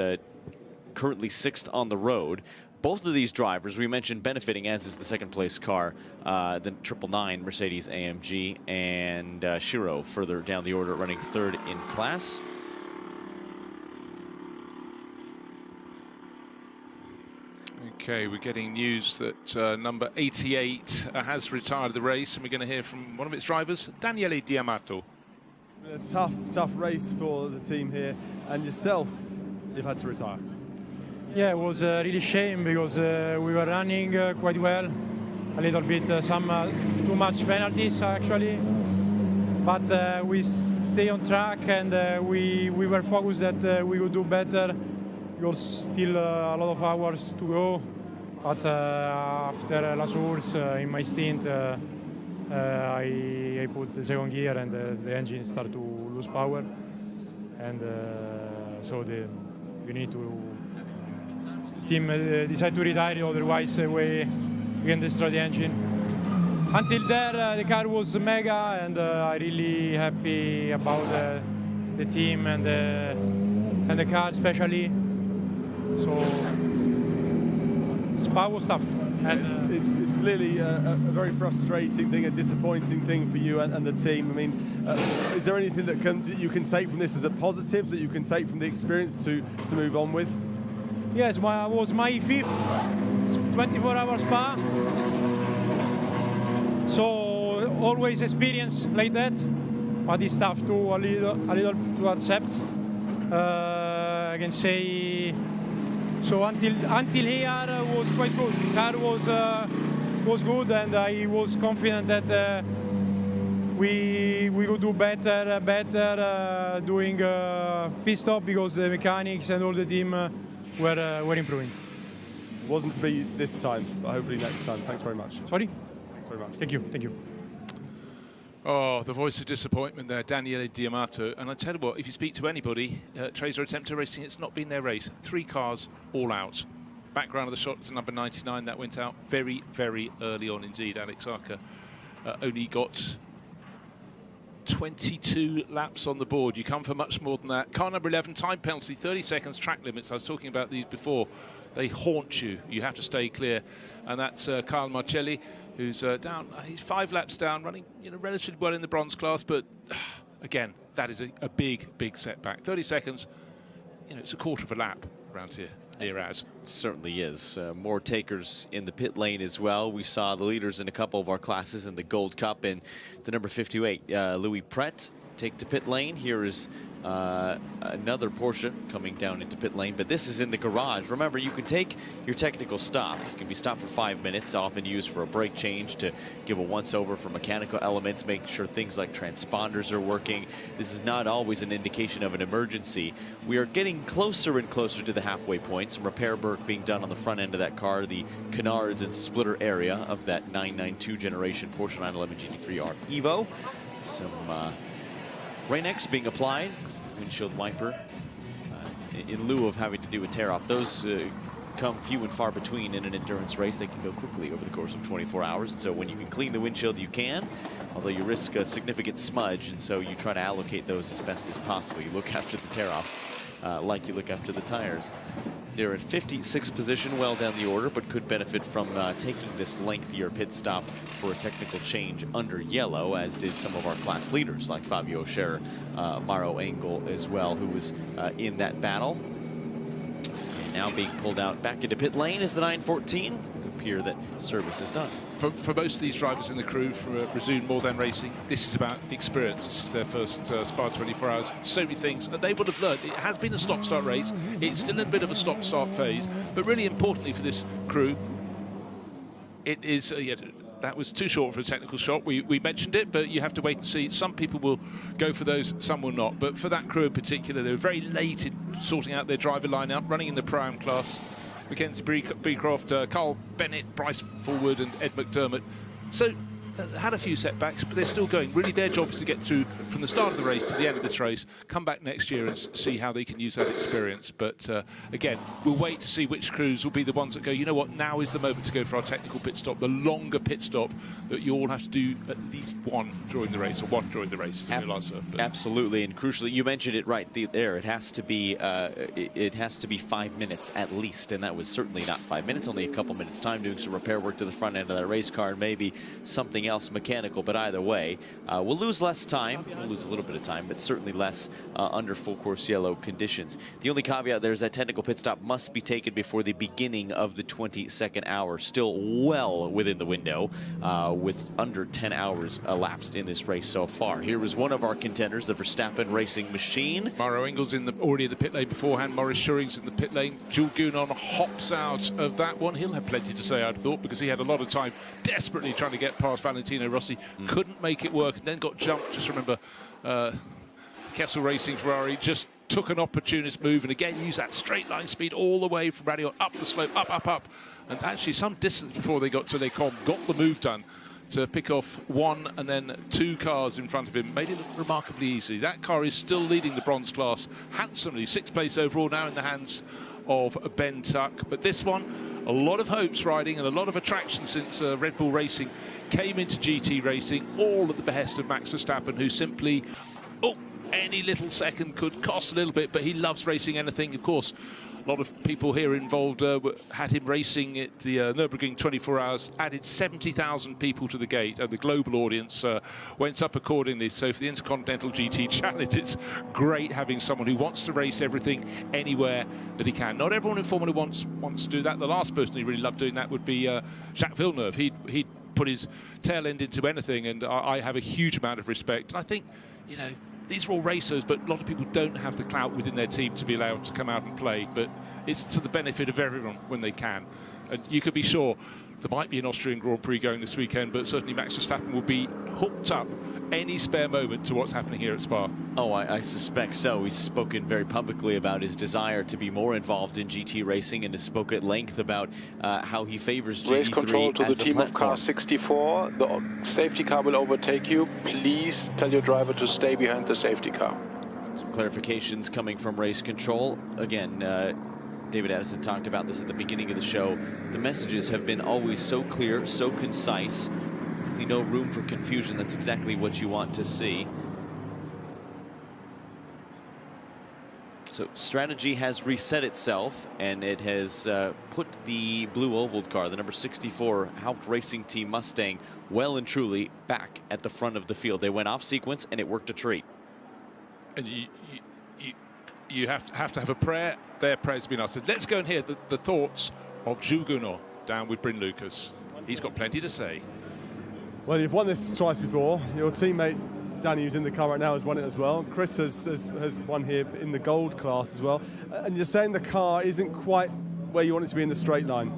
currently 6th on the road. Both of these drivers, we mentioned benefiting, as is the second place car, the 999 Mercedes AMG, and Schiro further down the order, running 3rd in class. Okay, we're getting news that number 88 has retired the race, and we're going to hear from one of its drivers, Daniele Diamato. It's been a tough race for the team here, and yourself, you've had to retire. Yeah, it was really a shame because we were running quite well, a little bit too much penalties actually, but we stay on track, and we were focused that we would do better. We got still a lot of hours to go, but after La Source in my stint, I put the second gear and the engine started to lose power, and so the team decided to retire, otherwise we can destroy the engine. Until there, the car was mega, and I'm really happy about the team and the car especially. So Spa was tough. And it's clearly a very frustrating thing, a disappointing thing for you and the team. I mean, is there anything that you can take from this as a positive, that you can take from the experience to move on with? Yes, it was my 5th 24-hour Spa. So always experience like that, but it's tough to a little to accept. I can say. So until here was quite good. Car was good, and I was confident that we could do better doing pit stop, because the mechanics and all the team were improving. It wasn't to be this time, but hopefully next time. Thanks very much. Sorry? Thanks very much. Thank you. Oh, the voice of disappointment there, Daniele Diamato. And I tell you what, if you speak to anybody, Tracer Attempter Racing, it's not been their race. 3 cars all out. Background of the shot is number 99. That went out very, very early on indeed. Alex Arca only got 22 laps on the board. You come for much more than that. Car number 11, time penalty, 30 seconds, track limits. I was talking about these before. They haunt you. You have to stay clear. And that's Carl Marcelli, who's down. He's 5 laps down, running relatively well in the bronze class. But again, that is a big, big setback. 30 seconds, it's a quarter of a lap around here. As certainly is. More takers in the pit lane as well. We saw the leaders in a couple of our classes in the Gold Cup, and the number 58, Louis Pret, take to pit lane. Here is another Porsche coming down into pit lane, but this is in the garage. Remember, you can take your technical stop. You can be stopped for 5 minutes, often used for a brake change, to give a once-over for mechanical elements, make sure things like transponders are working. This is not always an indication of an emergency. We are getting closer and closer to the halfway point. Some repair work being done on the front end of that car, the canards and splitter area of that 992 generation Porsche 911 GT3R Evo. Some Rain-X being applied, windshield wiper in lieu of having to do a tear-off. Those come few and far between in an endurance race. They can go quickly over the course of 24 hours. And so when you can clean the windshield, you can, although you risk a significant smudge. And so you try to allocate those as best as possible. You look after the tear-offs like you look after the tires. They're at 56th position, well down the order, but could benefit from taking this lengthier pit stop for a technical change under yellow, as did some of our class leaders like Fabio Scherer, Mauro Engel as well, who was in that battle. And now being pulled out back into pit lane is the 914. It would appear that service is done. For most of these drivers in the crew for Resume More Than Racing, this is about experience. This is their first Spa 24 hours. So many things, and they would have learned. It has been a stop-start race. It's still in a bit of a stop-start phase, but really importantly for this crew, it is, that was too short for a technical shot. We mentioned it, but you have to wait and see. Some people will go for those, some will not. But for that crew in particular, they were very late in sorting out their driver lineup, running in the Pro-Am class. Mackenzie Beecroft, Carl Bennett, Bryce Forward and Ed McDermott. So had a few setbacks, but they're still going. Really their job is to get through from the start of the race to the end of this race, come back next year and see how they can use that experience. But again, we'll wait to see which crews will be the ones that go, you know what, now is the moment to go for our technical pit stop, the longer pit stop that you all have to do at least one during the race, or one during the race is a real answer. Absolutely, and crucially, you mentioned it right there. It has to be 5 minutes at least, and that was certainly not 5 minutes, only a couple minutes time doing some repair work to the front end of that race car, and maybe something else mechanical. But either way, we'll lose less time. We'll lose a little bit of time, but certainly less under full course yellow conditions. The only caveat there is that technical pit stop must be taken before the beginning of the 22nd hour. Still well within the window, with under 10 hours elapsed in this race so far. Here was one of our contenders, the Verstappen Racing Machine. Mauro Engel's already in the pit lane beforehand. Maurice Schuring's in the pit lane. Jules Gounon hops out of that one. He'll have plenty to say, I'd thought, because he had a lot of time desperately trying to get past Valentino Rossi. Couldn't make it work, and then got jumped. Just remember, Kessel Racing Ferrari just took an opportunist move, and again used that straight line speed all the way from Radio up the slope, up, and actually some distance before they got to Les Combes, got the move done to pick off one and then two cars in front of him. Made it look remarkably easy. That car is still leading the bronze class handsomely. 6th place overall now in the hands of Ben Tuck. But this one, a lot of hopes riding and a lot of attraction since Red Bull Racing came into GT racing, all at the behest of Max Verstappen, who simply, any little second could cost a little bit, but he loves racing anything. Of course, a lot of people here involved had him racing at the Nürburgring 24 hours, added 70,000 people to the gate, and the global audience went up accordingly. So for the Intercontinental GT Challenge, it's great having someone who wants to race everything anywhere that he can. Not everyone in Formula One wants to do that. The last person who really loved doing that would be Jacques Villeneuve. He'd put his tail end into anything, and I have a huge amount of respect. And I think, you know, these are all racers, but a lot of people don't have the clout within their team to be allowed to come out and play. But it's to the benefit of everyone when they can. And you could be sure there might be an Austrian Grand Prix going this weekend, but certainly Max Verstappen will be hooked up any spare moment to what's happening here at Spa. Oh, I suspect so. He's spoken very publicly about his desire to be more involved in GT racing, and has spoke at length about how he favors GT3 Race control to the team of car 64. The safety car will overtake you. Please tell your driver to stay behind the safety car. Some clarifications coming from race control. Again, David Addison talked about this at the beginning of the show. The messages have been always so clear, so concise. Really no room for confusion. That's exactly what you want to see. So strategy has reset itself, and it has put the blue oval car, the number 64 Haupt Racing Team Mustang, well and truly back at the front of the field. They went off sequence, and it worked a treat. And you have to have a prayer. Their prayer's been answered. Let's go and hear the thoughts of Jules Gounon down with Bryn Lucas. He's got plenty to say. Well, you've won this twice before. Your teammate Danny, who's in the car right now, has won it as well. Chris has won here in the gold class as well. And you're saying the car isn't quite where you want it to be in the straight line.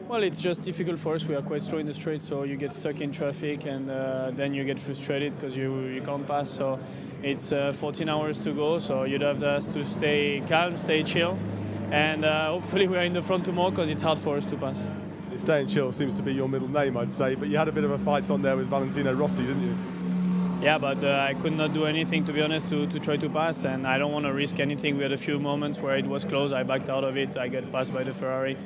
Well, it's just difficult for us. We are quite slow in the straight, so you get stuck in traffic, and then you get frustrated because you can't pass. So it's 14 hours to go, so you'd have to stay calm, stay chill, and hopefully we are in the front tomorrow because it's hard for us to pass. Staying chill seems to be your middle name, I'd say, but you had a bit of a fight on there with Valentino Rossi, didn't you? yeah, but I could not do anything, to be honest, to try to pass, and I don't want to risk anything. We had a few moments where it was close. I backed out of it. I got passed by the Ferrari.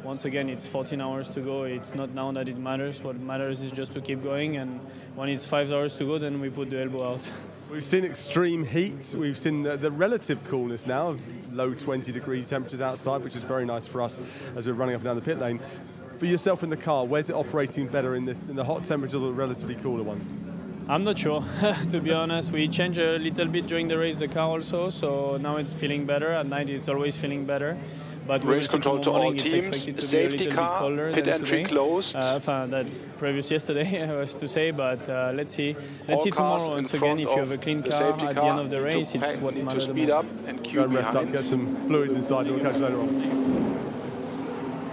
Once again, it's 14 hours to go. It's not now that it matters. What matters is just to keep going, and when it's 5 hours to go, then we put the elbow out. We've seen extreme heat. We've seen the relative coolness now of low 20 degree temperatures outside, which is very nice for us as we're running up and down the pit lane. For yourself in the car, where's it operating better, in the hot temperatures or the relatively cooler ones? I'm not sure, to be honest. We changed a little bit during the race, the car also, so now it's feeling better. At night it's always feeling better. But race control to all teams, safety car, pit entry closed. That previous yesterday, I was to say, but let's see. Let's see tomorrow. Once again, if you have a clean car at the end of the race, it's what matters the most. Speed up and Go rest up, get some fluids inside, and we'll catch you later on.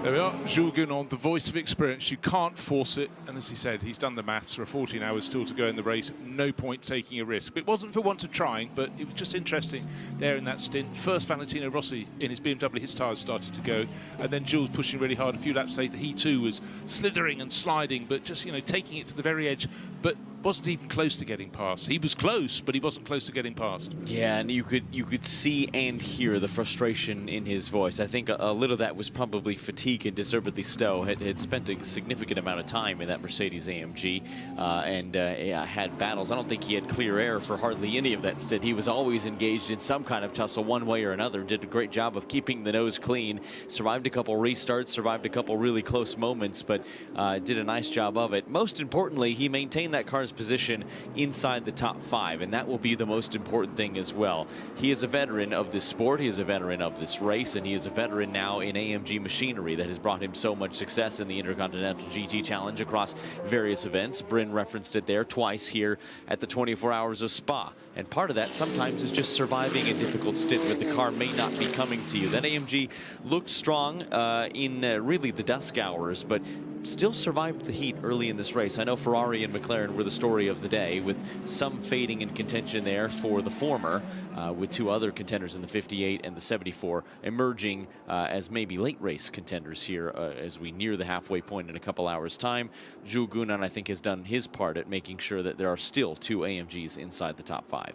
There we are, Jules Gounon, the voice of experience. You can't force it, and as he said, he's done the maths. There are 14 hours still to go in the race. No point taking a risk. It wasn't for want of trying, but it was just interesting there in that stint. First, Valentino Rossi in his BMW, his tyres started to go, and then Jules pushing really hard. A few laps later, he too was slithering and sliding, but just, you know, taking it to the very edge, but wasn't even close to getting past. He was close, but he wasn't close to getting past. Yeah, and you could see and hear the frustration in his voice. I think a little of that was probably fatigue, and deservedly so. Had spent a significant amount of time in that Mercedes AMG and had battles. I don't think he had clear air for hardly any of that stint. He was always engaged in some kind of tussle one way or another. Did a great job of keeping the nose clean. Survived a couple restarts, survived a couple really close moments, but did a nice job of it. Most importantly, he maintained that car's position inside the top 5, and that will be the most important thing as well. He is a veteran of this sport, he is a veteran of this race, and he is a veteran now in AMG machinery that has brought him so much success in the Intercontinental GT Challenge across various events. Bryn referenced it there twice here at the 24 Hours of Spa. And part of that sometimes is just surviving a difficult stint where the car may not be coming to you. That AMG looked strong in really the dusk hours, but still survived the heat early in this race. I know Ferrari and McLaren were the story of the day, with some fading in contention there for the former, with 2 other contenders in the 58 and the 74 emerging as maybe late race contenders here as we near the halfway point in a couple hours' time. Jules Gounon, I think, has done his part at making sure that there are still 2 AMGs inside the top 5.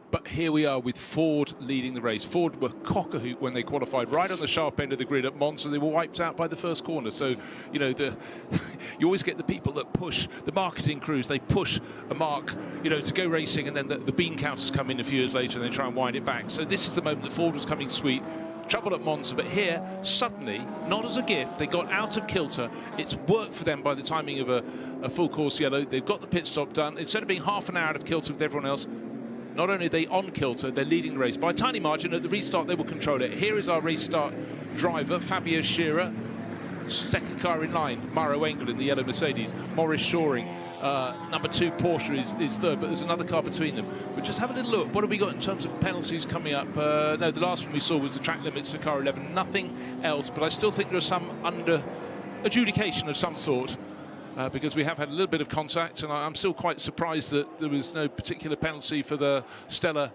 But here we are with Ford leading the race. Ford were cock-a-hoot when they qualified, right on the sharp end of the grid at Monza. They were wiped out by the first corner. So, you know, you always get the people that push, the marketing crews, they push a mark, you know, to go racing, and then the bean counters come in a few years later and they try and wind it back. So this is the moment that Ford was coming sweet. Trouble at Monza, but here, suddenly, not as a gift, they got out of kilter. It's worked for them by the timing of a full course yellow. They've got the pit stop done. Instead of being half an hour out of kilter with everyone else, not only are they on kilter, they're leading the race. By a tiny margin, at the restart, they will control it. Here is our restart driver, Fabio Scherer. Second car in line, Mauro Engel in the yellow Mercedes. Maurice Shoring, number 2 Porsche is third, but there's another car between them. But just have a little look. What have we got in terms of penalties coming up? No, the last one we saw was the track limits to car 11. Nothing else, but I still think there's some under adjudication of some sort. Because we have had a little bit of contact, and I'm still quite surprised that there was no particular penalty for the Stella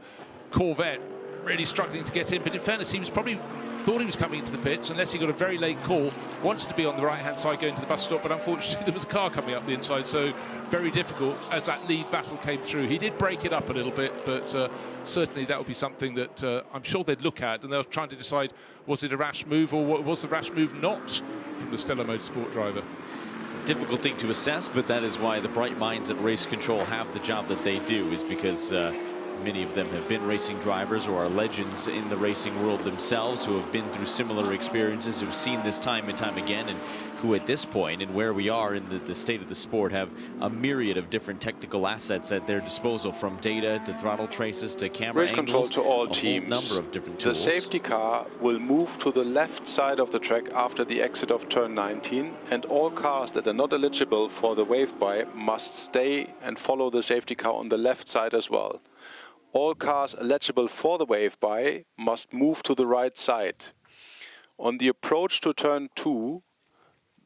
Corvette, really struggling to get in. But in fairness, he was probably thought he was coming into the pits, unless he got a very late call, wanted to be on the right-hand side going to the bus stop, but unfortunately there was a car coming up the inside, so very difficult as that lead battle came through. He did break it up a little bit, but certainly that would be something that I'm sure they'd look at, and they're trying to decide, was it a rash move, or was the rash move not from the Stella Motorsport driver? Difficult thing to assess, but that is why the bright minds at Race Control have the job that they do, is because many of them have been racing drivers or are legends in the racing world themselves, who have been through similar experiences, who've seen this time and time again, and who at this point and where we are in the state of the sport have a myriad of different technical assets at their disposal, from data to throttle traces to camera Race angles, control to all a teams. whole number of different tools. The safety car will move to the left side of the track after the exit of turn 19, and all cars that are not eligible for the wave-by must stay and follow the safety car on the left side as well. All cars eligible for the wave-by must move to the right side. On the approach to turn 2,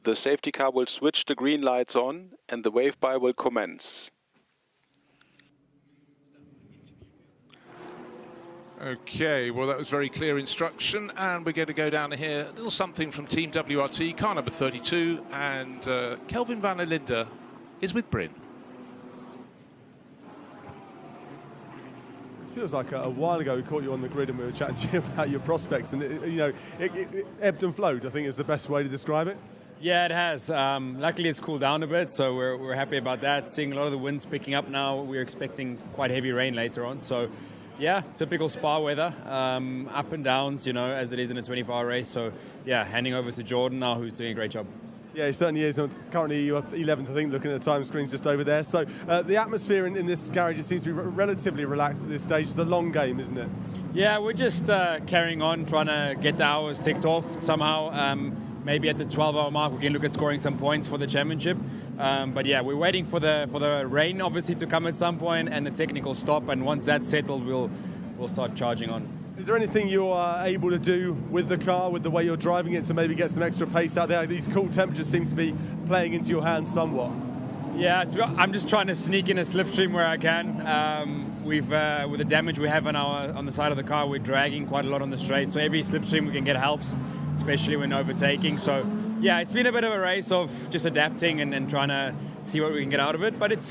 the safety car will switch the green lights on and the wave-by will commence. Okay, well, that was very clear instruction, and we're going to go down here. A little something from Team WRT, car number 32, and Kelvin van der Linde is with Bryn. feels like a while ago we caught you on the grid and we were chatting to you about your prospects, and it ebbed and flowed, I think is the best way to describe it. Yeah, it has. Luckily, it's cooled down a bit, so we're happy about that. Seeing a lot of the winds picking up now, we're expecting quite heavy rain later on. So, yeah, typical Spa weather, up and downs, as it is in a 24-hour race. So, yeah, handing over to Jordan now, who's doing a great job. Yeah, he certainly is. Currently, you're 11th, I think, looking at the time screens just over there. So the atmosphere in this garage, it seems to be relatively relaxed at this stage. It's a long game, isn't it? Yeah, we're just carrying on, trying to get the hours ticked off somehow. Maybe at the 12-hour mark, we can look at scoring some points for the championship. But yeah, we're waiting for the rain, obviously, to come at some point and the technical stop. And once that's settled, we'll start charging on. Is there anything you are able to do with the car, with the way you're driving it, to maybe get some extra pace out there? These cool temperatures seem to be playing into your hands somewhat. Yeah, I'm just trying to sneak in a slipstream where I can. With the damage we have on the side of the car, we're dragging quite a lot on the straight. So every slipstream we can get helps, especially when overtaking. So yeah, it's been a bit of a race of just adapting and trying to see what we can get out of it. But it's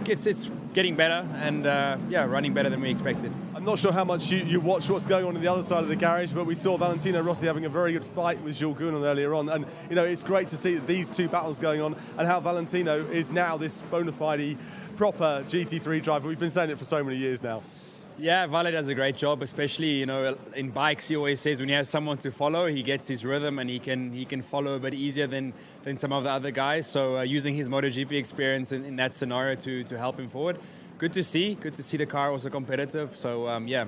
getting better and running better than we expected. I'm not sure how much you watch what's going on the other side of the garage, but we saw Valentino Rossi having a very good fight with Jules Gounon earlier on. And, it's great to see these two battles going on and how Valentino is now this bona fide, proper GT3 driver. We've been saying it for so many years now. Yeah, Vale does a great job, especially, in bikes. He always says when he has someone to follow, he gets his rhythm and he can follow a bit easier than some of the other guys. So using his MotoGP experience in that scenario to help him forward. Good to see the car also competitive. So, yeah.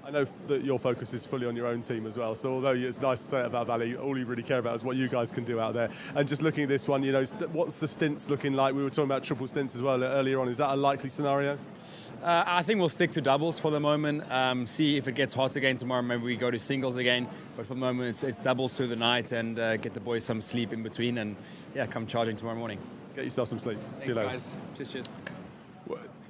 I know that your focus is fully on your own team as well. So although it's nice to say it about Valley, all you really care about is what you guys can do out there. And just looking at this one, what's the stints looking like? We were talking about triple stints as well earlier on. Is that a likely scenario? I think we'll stick to doubles for the moment. See if it gets hot again tomorrow. Maybe we go to singles again. But for the moment, it's doubles through the night and get the boys some sleep in between. And yeah, come charging tomorrow morning. Get yourself some sleep. Thanks, see you later. Guys. Cheers.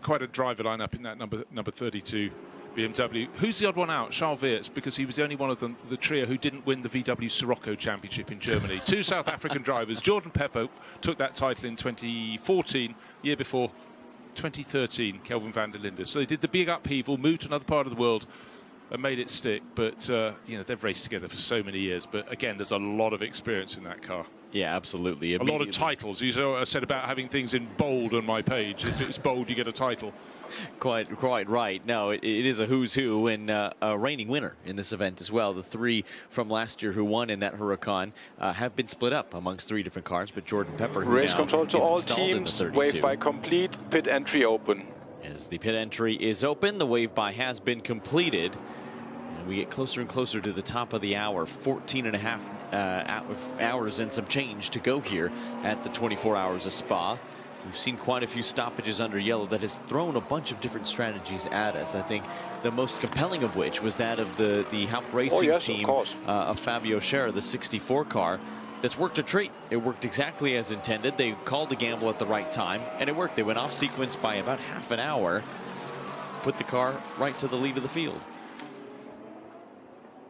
Quite a driver lineup in that number 32 BMW. Who's the odd one out? Charles Weerts, because he was the only one of the trio who didn't win the VW Sirocco Championship in Germany. Two South African drivers. Jordan Peppo took that title in 2014, year before 2013, Kelvin van der Linde. So they did the big upheaval, moved to another part of the world and made it stick. But, they've raced together for so many years. But, again, there's a lot of experience in that car. Yeah, absolutely. A lot of titles. You said about having things in bold on my page. If it's bold, you get a title. Quite right. No, it is a who's who and a reigning winner in this event as well. The three from last year who won in that Huracan have been split up amongst three different cars, but Jordan Pepper, who race now control to is all installed in the teams, 32. wave by complete, pit entry open. As the pit entry is open, the wave by has been completed. And we get closer and closer to the top of the hour. 14 and a half hours and some change to go here at the 24 Hours of Spa. We've seen quite a few stoppages under yellow that has thrown a bunch of different strategies at us. I think the most compelling of which was that of the Haupt Racing team of Fabio Scherer, the 64 car. That's worked a treat. It worked exactly as intended. They called the gamble at the right time, and it worked. They went off sequence by about half an hour, put the car right to the lead of the field.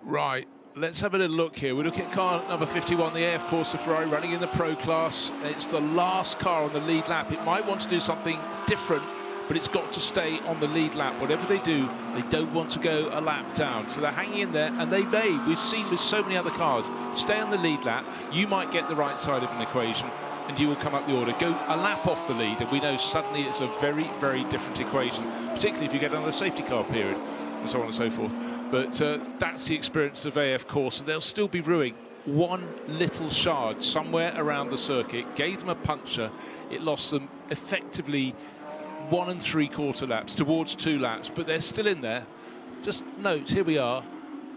Right, let's have a little look here. We're looking at car number 51, the AF Corsa Ferrari, running in the Pro class. It's the last car on the lead lap. It might want to do something different, but it's got to stay on the lead lap. Whatever they do, they don't want to go a lap down. So they're hanging in there, and they may. We've seen with so many other cars, stay on the lead lap. You might get the right side of an equation, and you will come up the order. Go a lap off the lead, and we know suddenly it's a very, very different equation, particularly if you get another safety car period, and so on and so forth. But that's the experience of AF Corsa. They'll still be ruining one little shard somewhere around the circuit. Gave them a puncture. It lost them effectively 1 3/4 laps towards 2 laps, but they're still in there. Just note, here we are,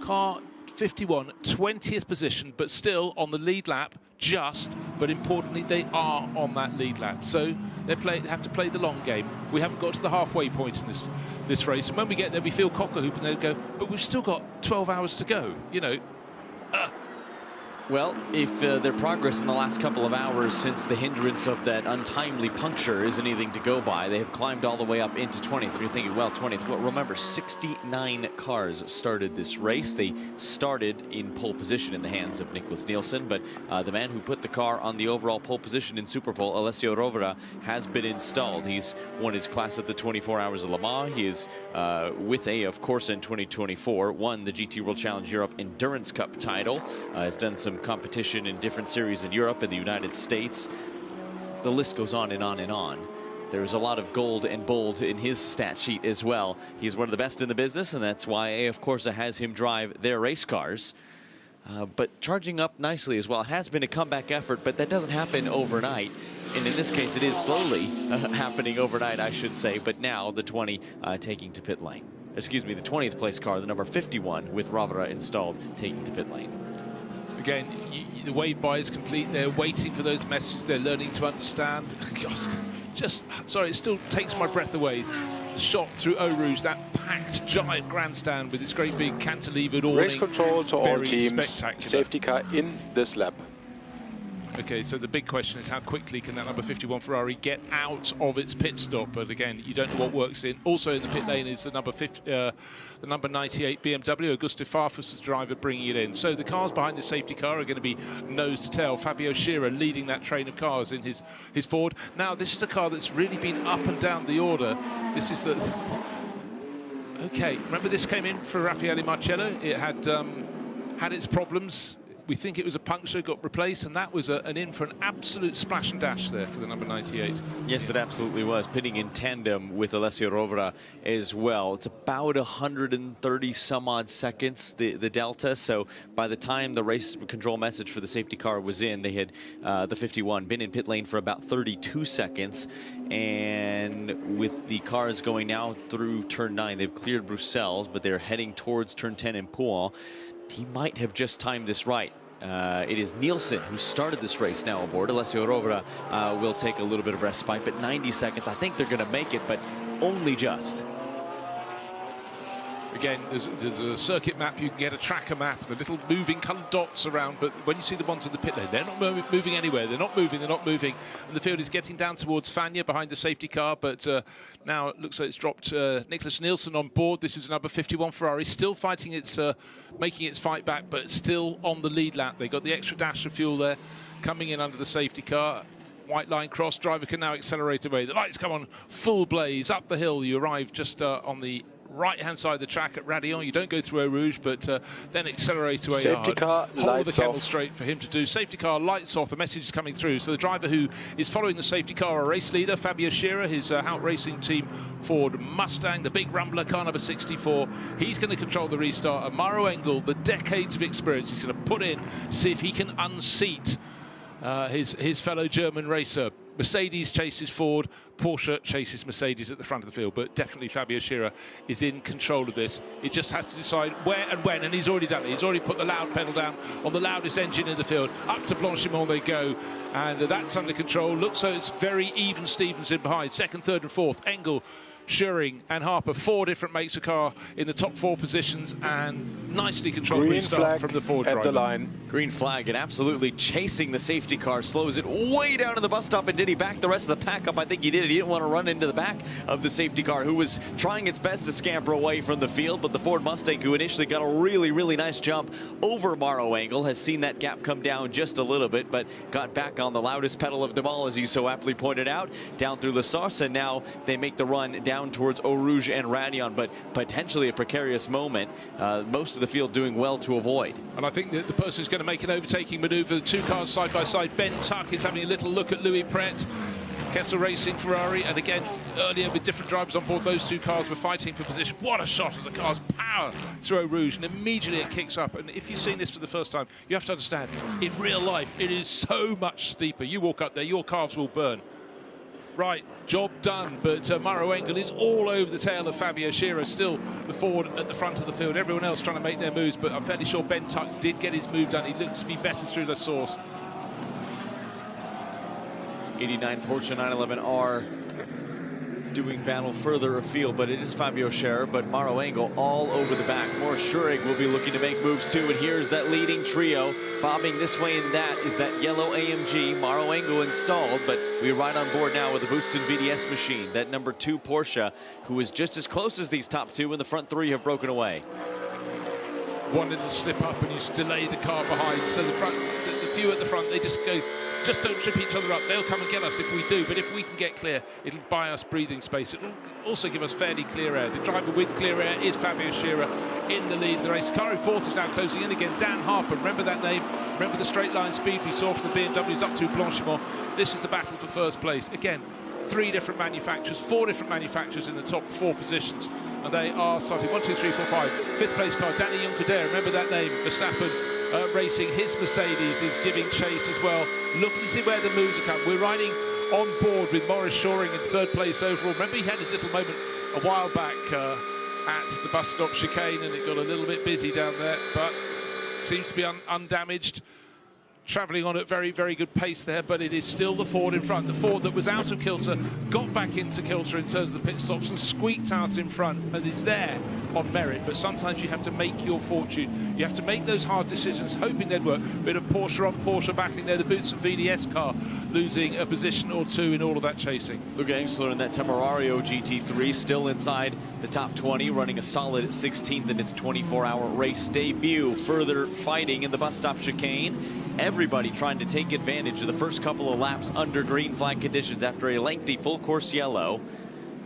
car 51, 20th position, but still on the lead lap, but importantly, they are on that lead lap. So they have to play the long game. We haven't got to the halfway point in this race, and when we get there, we feel cock-a-hoop, and they go, but we've still got 12 hours to go, Well, if their progress in the last couple of hours since the hindrance of that untimely puncture is anything to go by, they have climbed all the way up into 20th. You're thinking, well, 20th. Well, remember, 69 cars started this race. They started in pole position in the hands of Nicholas Nielsen, but the man who put the car on the overall pole position in Superpole, Alessio Rovera, has been installed. He's won his class at the 24 Hours of Le Mans. He is with of course, in 2024, won the GT World Challenge Europe Endurance Cup title, has done some competition in different series in Europe and the United States. The list goes on and on and on. There's a lot of gold and bold in his stat sheet as well. He's one of the best in the business, and that's why AF Corsa has him drive their race cars. But charging up nicely as well. It has been a comeback effort, but that doesn't happen overnight. And in this case, it is slowly happening overnight, I should say. But now the 20 taking to pit lane. Excuse me, the 20th place car, the number 51 with Rovera installed, taking to pit lane. Again, the wave by is complete. They're waiting for those messages. They're learning to understand. Sorry, it still takes my breath away. The shot through Eau Rouge, that packed giant grandstand with its great big cantilevered awning. Race control to all teams. Spectacular. Safety car in this lap. Okay, so the big question is how quickly can that number 51 Ferrari get out of its pit stop? But again, you don't know what works in. Also in the pit lane is the number 98 BMW, Augusto Farfus' driver, bringing it in. So the cars behind the safety car are going to be nose to tail. Fabio Scherer leading that train of cars in his Ford. Now, this is a car that's really been up and down the order. This is the... Okay, remember this came in for Raffaele Marcello. It had had its problems. We think it was a puncture, got replaced, and that was an in for an absolute splash and dash there for the number 98. Yes, it absolutely was, pitting in tandem with Alessio Rovera as well. It's about 130 some odd seconds, the delta, so by the time the race control message for the safety car was in, they had the 51 been in pit lane for about 32 seconds, and with the cars going now through turn 9, they've cleared Bruxelles, but they're heading towards turn 10 in Pouan. He might have just timed this right. It is Nielsen who started this race now aboard. Alessio Rovera will take a little bit of respite, but 90 seconds. I think they're going to make it, but only just. Again, there's a circuit map, you can get a tracker map, the little moving coloured dots around, but when you see the ones in the pit lane, they're not moving anywhere. They're not moving. And the field is getting down towards Fagna behind the safety car, but now it looks like it's dropped Nicholas Nielsen on board. This is number 51 Ferrari, still fighting its, making its fight back, but still on the lead lap. They got the extra dash of fuel there, coming in under the safety car. White line cross, driver can now accelerate away. The lights come on full blaze up the hill. You arrive just on the right-hand side of the track at Raidillon. You don't go through Eau Rouge, but then accelerate away Safety hard. car, Hold the camel off. straight for him to do. Safety car, lights off. The message is coming through. So the driver who is following the safety car, a race leader, Fabio Scherer, his Hout Racing Team Ford Mustang, the big rumbler car number 64. He's going to control the restart. And Maro Engel, the decades of experience, he's going to put in to see if he can unseat his fellow German racer. Mercedes chases Ford, Porsche chases Mercedes at the front of the field, but definitely Fabio Scherer is in control of this. He just has to decide where and when, and he's already done it. He's already put the loud pedal down on the loudest engine in the field. Up to Blanchimont they go, and that's under control. Looks like it's very even Stevens in behind. Second, third and fourth, Engel, Schuring and Harper, 4 different makes of car in the top 4 positions, and nicely controlled restart from the Ford driver. At the line. Green flag, and absolutely chasing the safety car, slows it way down to the bus stop. And did he back the rest of the pack up? I think he did. He didn't want to run into the back of the safety car, who was trying its best to scamper away from the field, but the Ford Mustang, who initially got a really nice jump over Maro Engel, has seen that gap come down just a little bit, but got back on the loudest pedal of them all, as you so aptly pointed out, down through La Sarse, and now they make the run down towards Eau Rouge and Raidillon, but potentially a precarious moment. Most of the field doing well to avoid. And I think that the person who's going to make an overtaking manoeuvre, the 2 cars side by side, Ben Tuck is having a little look at Louis Pret, Kessel Racing Ferrari, and again, earlier with different drivers on board, those 2 cars were fighting for position. What a shot as the cars power through Eau Rouge, and immediately it kicks up. And if you've seen this for the first time, you have to understand, in real life, it is so much steeper. You walk up there, your calves will burn. Right, job done, but Maro Engel is all over the tail of Fabio Scherer, still the Ford at the front of the field. Everyone else trying to make their moves, but I'm fairly sure Ben Tuck did get his move done. He looked to be better through the source. 89 Porsche 911R doing battle further afield, but it is Fabio Scherer, but Maro Engel all over the back. Morris Schurig will be looking to make moves too, and here's that leading trio bobbing this way and that is that yellow AMG. Maro Engel installed, but we ride on board now with the Booston VDS machine, that number 2 Porsche, who is just as close as these top 2, and the front 3 have broken away. One little slip up and you delay the car behind, so the front, the few at the front, they just go, just don't trip each other up. They'll come and get us if we do, but if we can get clear, it'll buy us breathing space. It'll also give us fairly clear air. The driver with clear air is Fabio Scherer in the lead of the race. Car in 4th is now closing in again. Dan Harper, remember that name? Remember the straight line speed we saw from the BMWs up to Blanchimont? This is the battle for first place. Again, 3 different manufacturers, 4 different manufacturers in the top 4 positions. And they are starting 1, 2, 3, 4, 5. 5th place car, Danny Juncadere, remember that name? Verstappen racing, his Mercedes is giving chase as well. Looking to see where the moves are coming. We're riding on board with Morris Shoring in 3rd place overall. Remember he had his little moment a while back at the bus stop chicane, and it got a little bit busy down there, but seems to be undamaged. Travelling on at very, very good pace there, but it is still the Ford in front. The Ford that was out of kilter got back into kilter in terms of the pit stops and squeaked out in front, and is there on merit. But sometimes you have to make your fortune. You have to make those hard decisions, hoping they'd work. Bit of Porsche on Porsche battling there. The Bootson VDS car losing a position or 2 in all of that chasing. Luca Engstler in that Temerario GT3 still inside the top 20, running a solid 16th in its 24-hour race debut. Further fighting in the bus stop chicane. Everybody trying to take advantage of the first couple of laps under green flag conditions after a lengthy full course yellow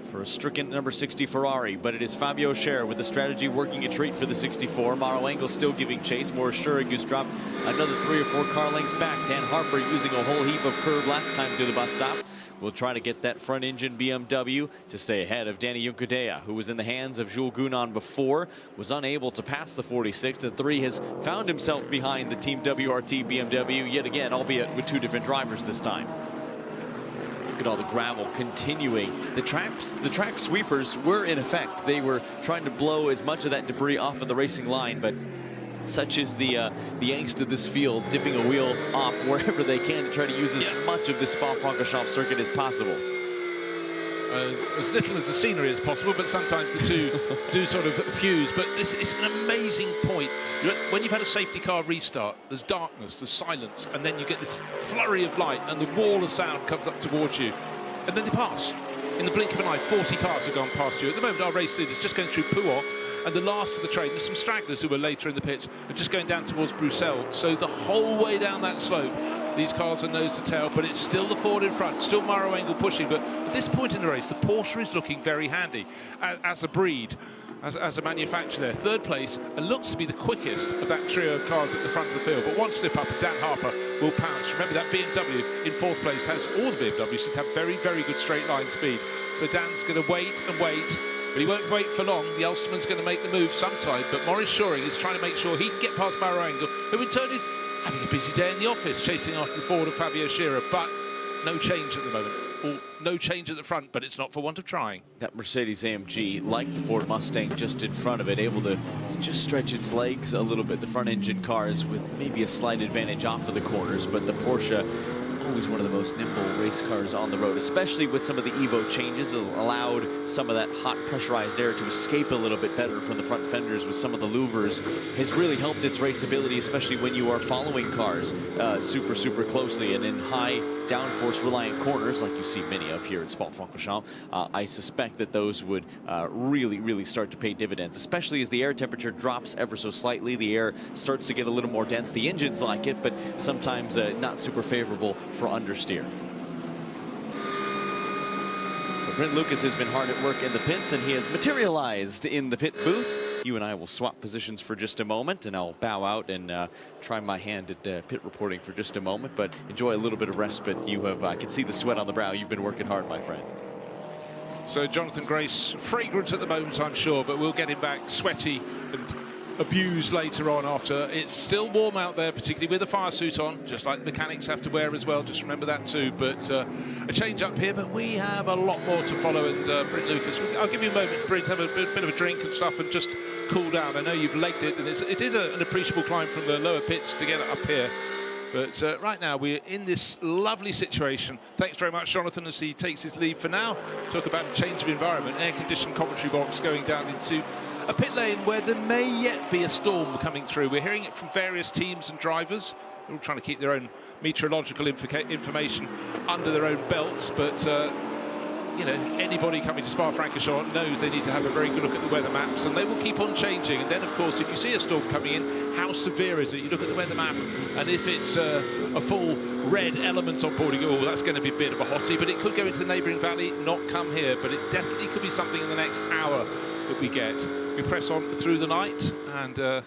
for a stricken number 60 Ferrari, but it is Fabio Scherer with the strategy working a treat for the 64. Maro Engel still giving chase. Morris Schurig, who's dropped another 3 or 4 car lengths back. Dan Harper using a whole heap of curb last time to the bus stop. We'll try to get that front engine BMW to stay ahead of Danny Juncadea, who was in the hands of Jules Gounon before, was unable to pass the 46. The 3 has found himself behind the Team WRT BMW yet again, albeit with 2 different drivers this time. Look at all the gravel continuing. The track sweepers were in effect. They were trying to blow as much of that debris off of the racing line, but such is the angst of this field, dipping a wheel off wherever they can to try to use as much of the Spa-Francorchamps circuit as possible. As little as the scenery as possible, but sometimes the 2 do sort of fuse. But this is an amazing point. When you've had a safety car restart, there's darkness, there's silence, and then you get this flurry of light, and the wall of sound comes up towards you, and then they pass. In the blink of an eye, 40 cars have gone past you. At the moment, our race leader is just going through Pouhon, and the last of the train. There's some stragglers who were later in the pits and just going down towards Bruxelles. So the whole way down that slope, these cars are nose to tail, but it's still the Ford in front, still Maro Engel pushing. But at this point in the race, the Porsche is looking very handy as a breed, as a manufacturer there. 3rd place, and looks to be the quickest of that trio of cars at the front of the field. But 1 slip up and Dan Harper will pounce. Remember that BMW in 4th place has all the BMWs to have very, very good straight line speed. So Dan's going to wait and wait. But he won't wait for long. The Ulsterman's going to make the move sometime. But Morris Shoring is trying to make sure he can get past Maro Engel, who in turn is having a busy day in the office, chasing after the Ford of Fabio Scherer. But no change at the moment. Or no change at the front, but it's not for want of trying. That Mercedes AMG, like the Ford Mustang just in front of it, able to just stretch its legs a little bit. The front engine cars with maybe a slight advantage off of the corners, but the Porsche, always one of the most nimble race cars on the road, especially with some of the Evo changes. It allowed some of that hot pressurized air to escape a little bit better from the front fenders with some of the louvers. Has really helped its raceability, especially when you are following cars super, super closely and in high downforce reliant corners like you see many of here at Spa-Francorchamps. I suspect that those would really, really start to pay dividends, especially as the air temperature drops ever so slightly. The air starts to get a little more dense. The engines like it, but sometimes not super favorable for understeer. So Brent Lucas has been hard at work in the pits, and he has materialized in the pit booth. You and I will swap positions for just a moment, and I'll bow out and try my hand at pit reporting for just a moment, but enjoy a little bit of respite. You have, I can see the sweat on the brow. You've been working hard, my friend. So Jonathan Grace, fragrant at the moment, I'm sure, but we'll get him back sweaty and abused later on after. It's still warm out there, particularly with a fire suit on, just like the mechanics have to wear as well. Just remember that too. But a change up here, but we have a lot more to follow. And Brent Lucas, I'll give you a moment, Brent, have a bit of a drink and stuff and just cool down. I know you've legged it, and it is an appreciable climb from the lower pits to get up here. But right now we're in this lovely situation. Thanks very much, Jonathan, as he takes his leave for now. Talk about a change of environment. Air-conditioned commentary box going down into a pit lane where there may yet be a storm coming through. We're hearing it from various teams and drivers. They're all trying to keep their own meteorological information under their own belts, but you know, anybody coming to Spa-Francorchamps knows they need to have a very good look at the weather maps, and they will keep on changing. And then, of course, if you see a storm coming in, how severe is it? You look at the weather map, and if it's a full red element on board, you go, oh, that's going to be a bit of a hottie, but it could go into the neighbouring valley, not come here. But it definitely could be something in the next hour that we get. We press on through the night, and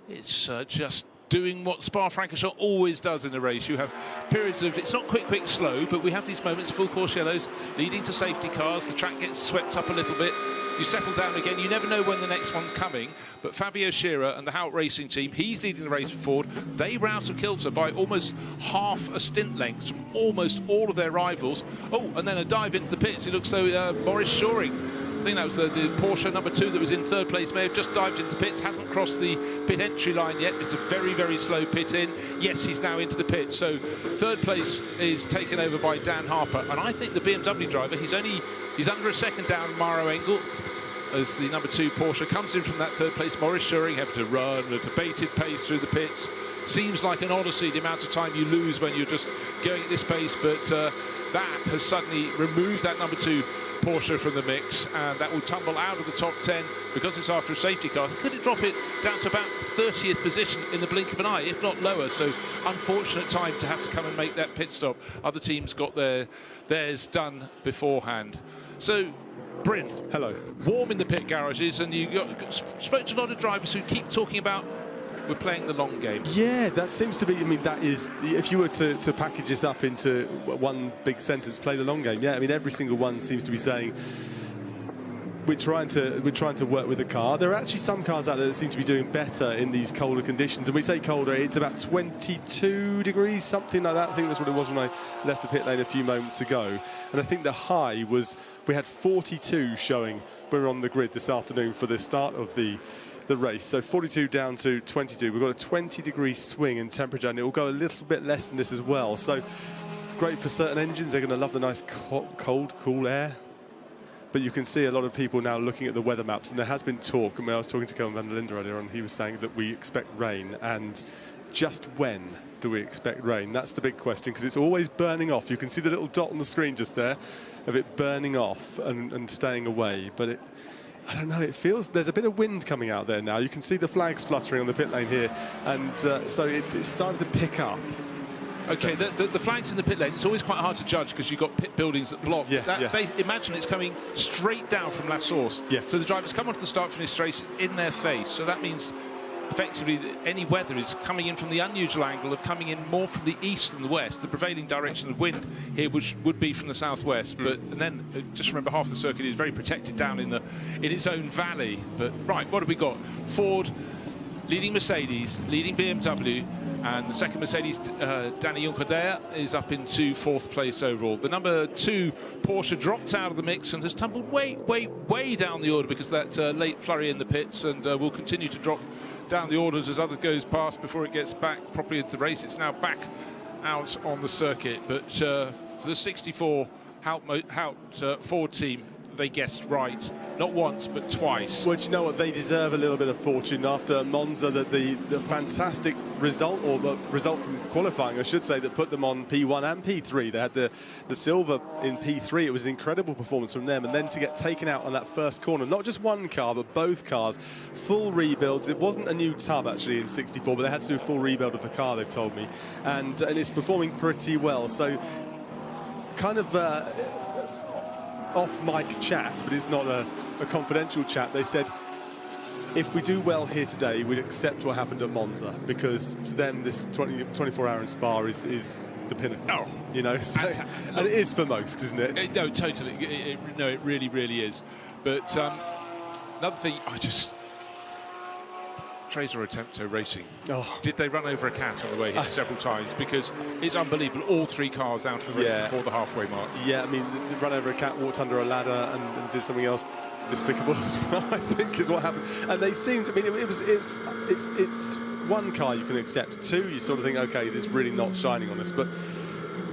it's just doing what Spa-Francorchamps always does in a race. You have periods of, it's not quick, slow, but we have these moments, full course yellows, leading to safety cars. The track gets swept up a little bit. You settle down again. You never know when the next one's coming. But Fabio Scherer and the Hout Racing team, he's leading the race for Ford. They rout and kilter by almost half a stint length from almost all of their rivals. Oh, and then a dive into the pits. It looks so Maurice Shoring, I think that was the Porsche number 2 that was in third place, may have just dived into pits, hasn't crossed the pit entry line yet. It's a very slow pit in. Yes, he's now into the pit. So third place is taken over by Dan Harper. And I think the BMW driver, he's under a second down Maro Engel as the number 2 Porsche comes in from that third place. Maurice Shoring having to run at a bated pace through the pits. Seems like an odyssey, the amount of time you lose when you're just going at this pace, but that has suddenly removed that number 2 Porsche from the mix, and that will tumble out of the top 10 because it's after a safety car. Could it drop it down to about 30th position in the blink of an eye, if not lower? So unfortunate time to have to come and make that pit stop. Other teams got theirs done beforehand. So Bryn, hello. Warm in the pit garages, and you spoke to a lot of drivers who keep talking about we're playing the long game. Yeah, that seems to be, I mean, that is, if you were to package this up into one big sentence, play the long game. Yeah, I mean, every single one seems to be saying we're trying to work with the car. There are actually some cars out there that seem to be doing better in these colder conditions. And we say colder, it's about 22 degrees, something like that. I think that's what it was when I left the pit lane a few moments ago. And I think the high was, we had 42 showing when we were on the grid this afternoon for the start of the race. So 42 down to 22. We've got a 20-degree swing in temperature, and it will go a little bit less than this as well. So great for certain engines. They're going to love the nice cold, cool air. But you can see a lot of people now looking at the weather maps, and there has been talk. I mean, I was talking to Kelvin van der Linde earlier on, he was saying that we expect rain, and just when do we expect rain? That's the big question, because it's always burning off. You can see the little dot on the screen just there of it burning off and staying away, but I don't know, it feels there's a bit of wind coming out there now. You can see the flags fluttering on the pit lane here, and so it's started to pick up. Okay, the flags in the pit lane, it's always quite hard to judge because you've got pit buildings that block. Imagine it's coming straight down from La Source. Yeah. So the drivers come onto the start-finish straight, it's in their face. So that means effectively any weather is coming in from the unusual angle of coming in more from the east than the west. The prevailing direction of wind here would be from the southwest. And then just remember, half the circuit is very protected down in its own valley. But right, what have we got? Ford leading Mercedes, leading BMW, and the second Mercedes, Danny Juncker there, is up into 4th place overall. The number 2 Porsche dropped out of the mix and has tumbled way down the order because of that late flurry in the pits, and will continue to drop down the orders as others goes past before it gets back properly into the race. It's now back out on the circuit, but for the 64 Hout Ford team, they guessed right, not once but twice. Well, do you know what, they deserve a little bit of fortune after Monza, that the fantastic result, or the result from qualifying, I should say, that put them on P1 and P3. They had the silver in P3. It was an incredible performance from them, and then to get taken out on that first corner, not just one car but both cars, full rebuilds. It wasn't a new tub actually in 64, but they had to do a full rebuild of the car, they've told me, and it's performing pretty well. So kind of off-mic chat, but it's not a confidential chat. They said, if we do well here today, we'd accept what happened at Monza, because to them this 24-hour in Spa is the pinnacle. Oh, you know, so, and it is for most, isn't it? No, totally. It really is. But another thing, Trezor Attempto Racing. Oh. Did they run over a cat on the way here several times? Because it's unbelievable. All 3 cars out of the race before the halfway mark. Yeah, I mean, they ran over a cat, walked under a ladder, and did something else despicable as well, I think, is what happened. And they seemed, I mean, it's one car you can accept, two you sort of think, okay, this is really not shining on us. But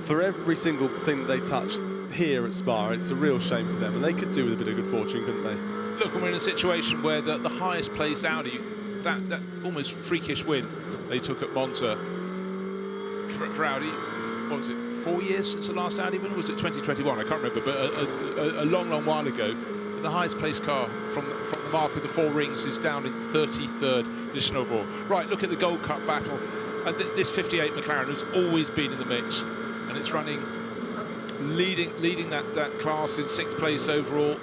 for every single thing that they touch here at Spa, it's a real shame for them, and they could do with a bit of good fortune, couldn't they? Look, and we're in a situation where the highest placed Audi, that almost freakish win they took at Monza for Audi, what was it, 4 years since the last Audi win? Or was it 2021? I can't remember, but a long, long while ago. The highest placed car from the mark with the 4 rings is down in 33rd position overall. Right, look at the Gold Cup battle. This 58 McLaren has always been in the mix, and it's running, leading that class in 6th place overall.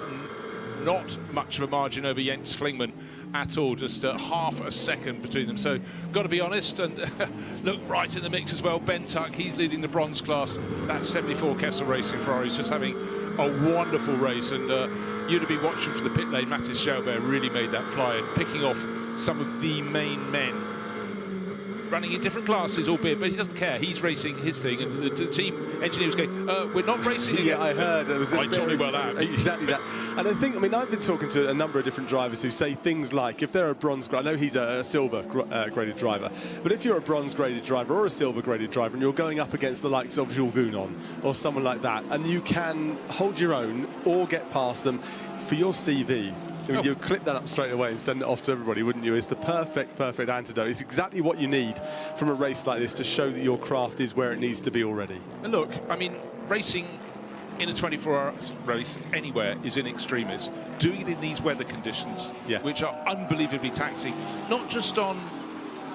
Not much of a margin over Jens Klingmann at all, just half a second between them. So, got to be honest, and look, right in the mix as well. Ben Tuck, he's leading the bronze class. That 74 Kessel Racing Ferrari is just having a wonderful race, and you'd have been watching from the pit lane. Mathis Schaubert really made that fly, and picking off some of the main men. Running in different classes, albeit, but he doesn't care. He's racing his thing, and the team engineers go, we're not racing against Yeah, I heard. It was jolly well am. Exactly that. And I think, I mean, I've been talking to a number of different drivers who say things like, if they're a bronze, I know he's a silver graded driver, but if you're a bronze graded driver or a silver graded driver and you're going up against the likes of Jules Gounon or someone like that, and you can hold your own or get past them, for your CV, I mean, you'd clip that up straight away and send it off to everybody, wouldn't you? It's the perfect antidote. It's exactly what you need from a race like this to show that your craft is where it needs to be already. And look, I mean, racing in a 24-hour race anywhere is in extremis. Doing it in these weather conditions, which are unbelievably taxing, not just on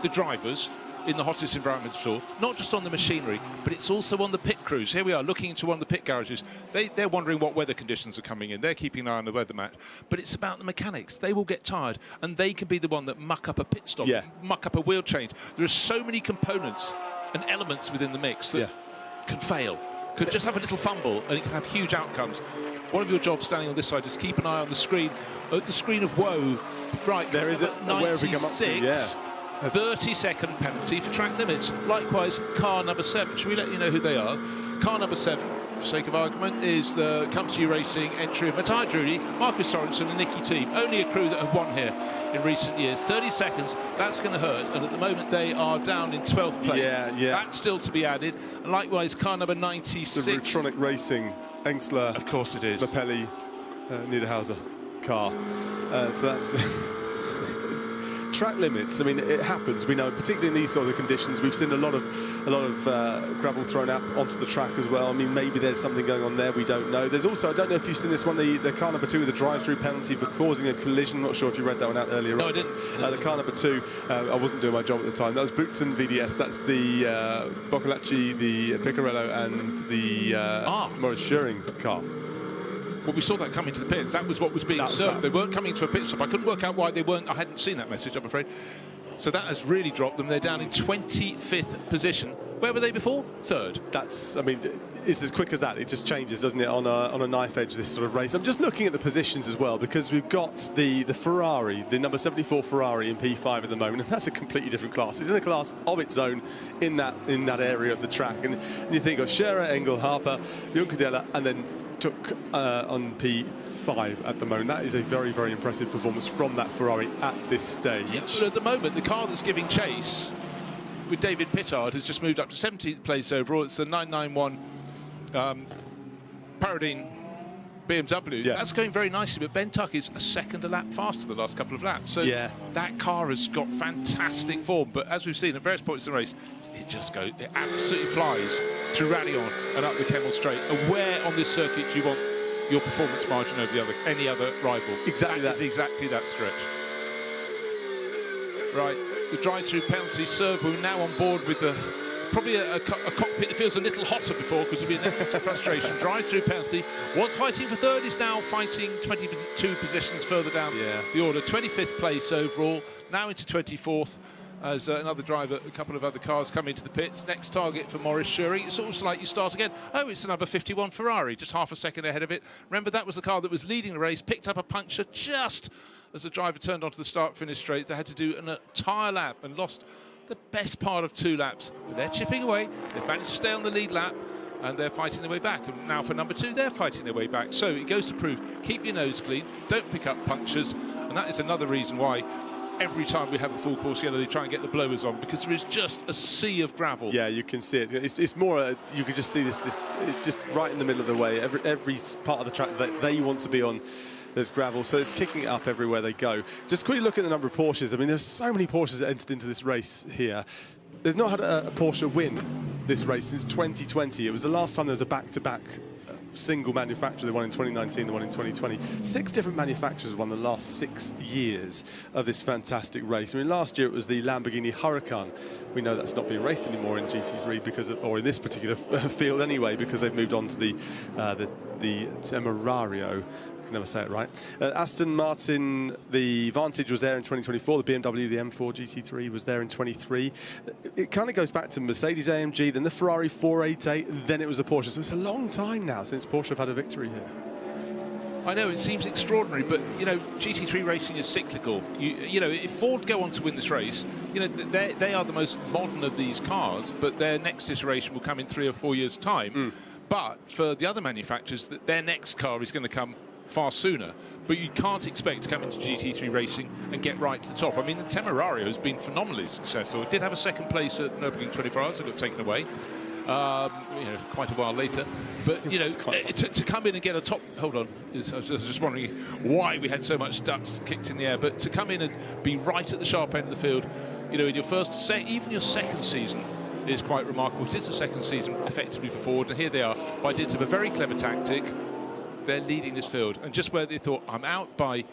the drivers in the hottest environments at all, not just on the machinery, but it's also on the pit crews. Here we are looking into one of the pit garages. They're wondering what weather conditions are coming in. They're keeping an eye on the weather map. But it's about the mechanics. They will get tired, and they can be the one that muck up a pit stop, muck up a wheel change. There are so many components and elements within the mix that can fail, could just have a little fumble, and it can have huge outcomes. One of your jobs standing on this side is keep an eye on the screen of woe. Right, there is a where have we come up to? 30-second penalty for track limits. Likewise, car number 7. Should we let you know who they are? Car number 7, for sake of argument, is the Come To You Racing entry of Matthias Drudy, Marcus Sorensen and Nicky Team. Only a crew that have won here in recent years. 30 seconds, that's going to hurt. And at the moment, they are down in 12th place. That's still to be added. And likewise, car number 96. The Rutronic Racing, Engsler. Of course it is. Lapelli, Niederhauser car. So that's... track limits, I mean, it happens. We know, particularly in these sort of conditions, we've seen a lot of gravel thrown out onto the track as well. I mean, maybe there's something going on there, we don't know. There's also, I don't know if you've seen this one, the car number 2 with the drive-through penalty for causing a collision. I'm not sure if you read that one out earlier. No, I didn't. The car number 2, I wasn't doing my job at the time. That was Boutsen VDS. That's the Boccolacci, the Picarello, and the Maurice Scheuring car. Well, we saw that coming to the pits. That was what was being served. They weren't coming to a pit stop. I couldn't work out why they weren't. I hadn't seen that message, I'm afraid. So that has really dropped them. They're down in 25th position. Where were they before? 3rd. That's, I mean, it's as quick as that. It just changes, doesn't it, on a knife edge, this sort of race. I'm just looking at the positions as well, because we've got the Ferrari, the number 74 Ferrari in P5 at the moment, and that's a completely different class. It's in a class of its own in that area of the track. And you think of Scherer, Engel, Harper, Juncadella, and then took on P5 at the moment. That is a very, very impressive performance from that Ferrari at this stage. Yeah, but at the moment, the car that's giving chase with David Pittard has just moved up to 17th place overall. It's the 991 Paradine BMW. That's going very nicely, but Ben Tuck is a second a lap faster the last couple of laps. So that car has got fantastic form, but as we've seen at various points in the race, it absolutely flies through Radion and up the Kemmel Straight. And where on this circuit do you want your performance margin over any other rival? Exactly that. Is exactly that stretch. Right, the drive-through penalty served. We're now on board with probably a cockpit that feels a little hotter before because of the inevitable frustration. Drive-through penalty. Was fighting for 3rd, is now fighting 22 positions further down the order. 25th place overall, now into 24th. As another driver, a couple of other cars come into the pits. Next target for Maurice Scheuring. It's also like you start again. Oh, it's the number 51 Ferrari, just half a second ahead of it. Remember, that was the car that was leading the race, picked up a puncture just as the driver turned onto the start-finish straight. They had to do an entire lap and lost the best part of 2 laps. But they're chipping away. They've managed to stay on the lead lap, and they're fighting their way back. And now for number 2, they're fighting their way back. So it goes to prove, keep your nose clean, don't pick up punctures, and that is another reason why every time we have a full course yellow, they try and get the blowers on, because there is just a sea of gravel. Yeah, you can see it. It's more, you can just see this, it's just right in the middle of the way. Every part of the track that they want to be on, there's gravel, so it's kicking it up everywhere they go. Just quickly look at the number of Porsches. I mean, there's so many Porsches that entered into this race here. They've not had a Porsche win this race since 2020. It was the last time there was a back-to-back single manufacturer. They won in 2019, they won in 2020. 6 different manufacturers won the last 6 years of this fantastic race. I mean, last year it was the Lamborghini Huracan. We know that's not being raced anymore in GT3 because of, or in this particular field anyway, because they've moved on to the Temerario. Never say it right. Aston Martin, the Vantage was there in 2024. The BMW, the M4 GT3 was there in 23. It kind of goes back to Mercedes AMG, then the Ferrari 488, then it was the Porsche. So it's a long time now since Porsche have had a victory here. I know, it seems extraordinary, but, you know, GT3 racing is cyclical. You know, if Ford go on to win this race, you know, they are the most modern of these cars, but their next iteration will come in 3 or 4 years' time. But for the other manufacturers, their next car is going to come far sooner, but you can't expect to come into GT3 racing and get right to the top. I mean, the Temerario has been phenomenally successful. It did have a second place at Nürburgring 24 Hours, it got taken away, you know, quite a while later. But, you know, to come in and get a top... Hold on, I was just wondering why we had so much dust kicked in the air, but to come in and be right at the sharp end of the field, you know, in your first, even your second season, is quite remarkable. It is the second season effectively for Ford, and here they are, by dint of a very clever tactic, they're leading this field. And just where they thought, I'm out by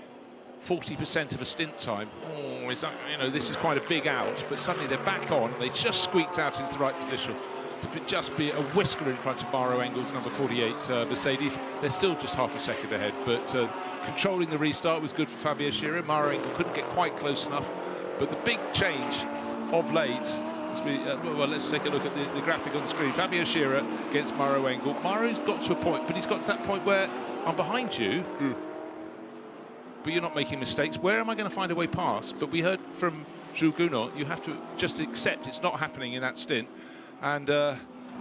40% of a stint time, oh, is that, you know, this is quite a big out, but suddenly they're back on. They just squeaked out into the right position to just be a whisker in front of Maro Engel's number 48 Mercedes. They're still just half a second ahead, but controlling the restart was good for Fabio Scherer. Maro Engel couldn't get quite close enough, but the big change of late, well, let's take a look at the graphic on the screen. Fabio Scherer against Maro Engel. Maro's got to a point, but he's got that point where I'm behind you, but you're not making mistakes. Where am I going to find a way past? But we heard from Jules Gounod, you have to just accept it's not happening in that stint. And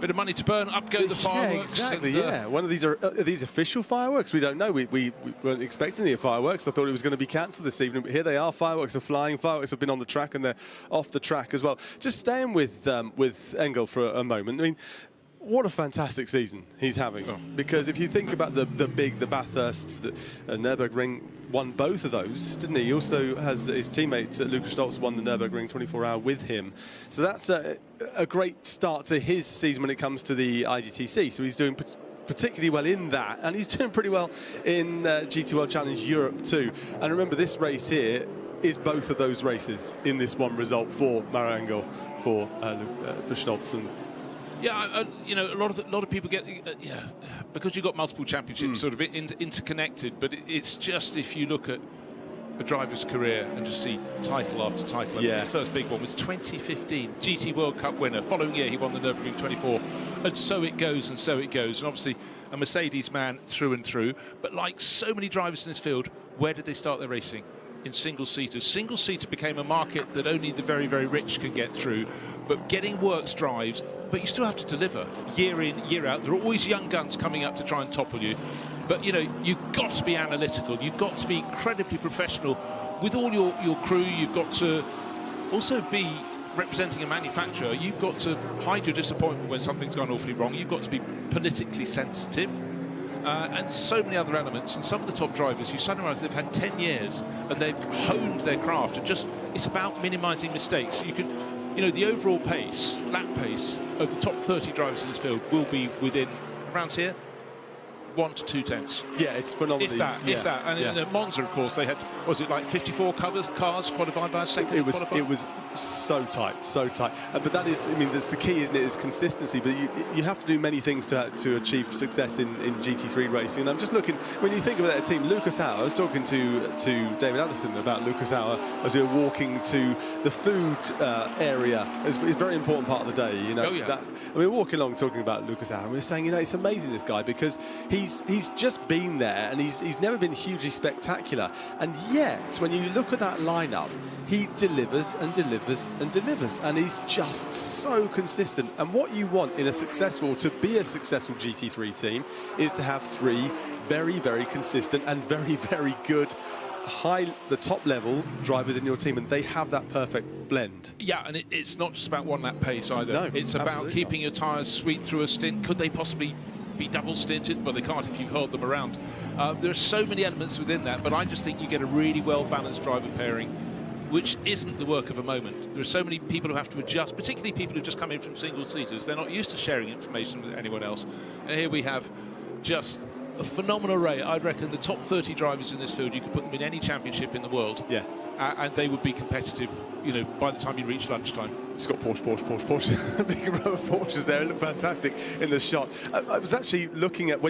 bit of money to burn, up go the fireworks. Yeah, exactly, and, One of these are these official fireworks? We don't know. We weren't expecting the fireworks. I thought it was going to be cancelled this evening, but here they are. Fireworks are flying. Fireworks have been on the track, and they're off the track as well. Just staying with Engel for a moment. I mean, what a fantastic season he's having. Because if you think about the Bathurst, Nürburgring won both of those, didn't he? He also has his teammate Lucas Stoltz won the Nürburgring 24-hour with him. So that's a great start to his season when it comes to the IGTC. So he's doing particularly well in that, and he's doing pretty well in GT World Challenge Europe too. And remember, this race here is both of those races in this one result for Maro Engel, for Stoltz. And yeah, you know, a lot of people get because you've got multiple championships sort of interconnected. But it's just, if you look at a driver's career and just see title after title. I mean, his first big one was 2015 GT World Cup winner. Following year, he won the Nürburgring 24, and so it goes, and so it goes. And obviously, a Mercedes man through and through. But like so many drivers in this field, where did they start their racing? In single-seaters. Single-seater became a market that only the very, very rich can get through. But getting works drives, but you still have to deliver year in, year out. There are always young guns coming up to try and topple you. But, you know, you've got to be analytical. You've got to be incredibly professional with all your crew. You've got to also be representing a manufacturer. You've got to hide your disappointment when something's gone awfully wrong. You've got to be politically sensitive. And so many other elements. And some of the top drivers, you suddenly realise they've had 10 years and they've honed their craft. And just, it's about minimising mistakes. You can, you know, the overall pace, lap pace of the top 30 drivers in this field will be within, around here, 1 to 2 tenths. Yeah, it's phenomenal. If that. And in Monza, of course, they had, was it like 54 cars qualified by a second? It was so tight, so tight. But that is, I mean, that's the key, isn't it? Is consistency. But you have to do many things to achieve success in GT3 racing. And I'm just looking, when you think about that team, Lucas Hauer, I was talking to David Anderson about Lucas Hauer as we were walking to the food area. It's a very important part of the day, you know. Oh, yeah. We were walking along talking about Lucas Hauer, and we were saying, you know, it's amazing, this guy, because he's just been there, and he's never been hugely spectacular. And yet, when you look at that lineup, he delivers and delivers and delivers, and he's just so consistent. And what you want in to be a successful GT3 team is to have 3 very, very consistent and very, very good the top level drivers in your team, and they have that perfect blend. Yeah, and it's not just about one lap pace either. No, it's about absolutely keeping not. your tyres sweet through a stint. Could they possibly be double stinted? Well, they can't if you've hurled them around. There are so many elements within that, but I just think you get a really well-balanced driver pairing, which isn't the work of a moment. There are so many people who have to adjust, particularly people who've just come in from single-seaters. They're not used to sharing information with anyone else. And here we have just a phenomenal array. I'd reckon the top 30 drivers in this field, you could put them in any championship in the world. Yeah. And they would be competitive, you know, by the time you reach lunchtime. It's got Porsche. A big row of Porsches there. It looked fantastic in the shot. I was actually looking at,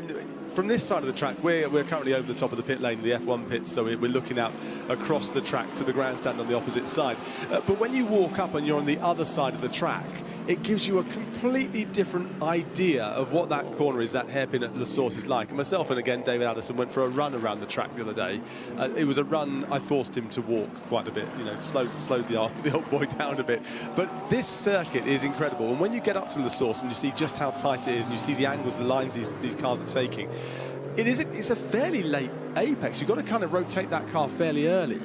from this side of the track, we're currently over the top of the pit lane, the F1 pits, so we're looking out across the track to the grandstand on the opposite side. But when you walk up and you're on the other side of the track, it gives you a completely different idea of what that corner is, that hairpin at La Source is like. And myself and again David Addison went for a run around the track the other day. It was a run I forced him to walk quite a bit, you know, slowed the old boy down a bit. But this circuit is incredible, and when you get up to La Source and you see just how tight it is, and you see the angles, the lines these cars are taking, it's a fairly late apex. You've got to kind of rotate that car fairly early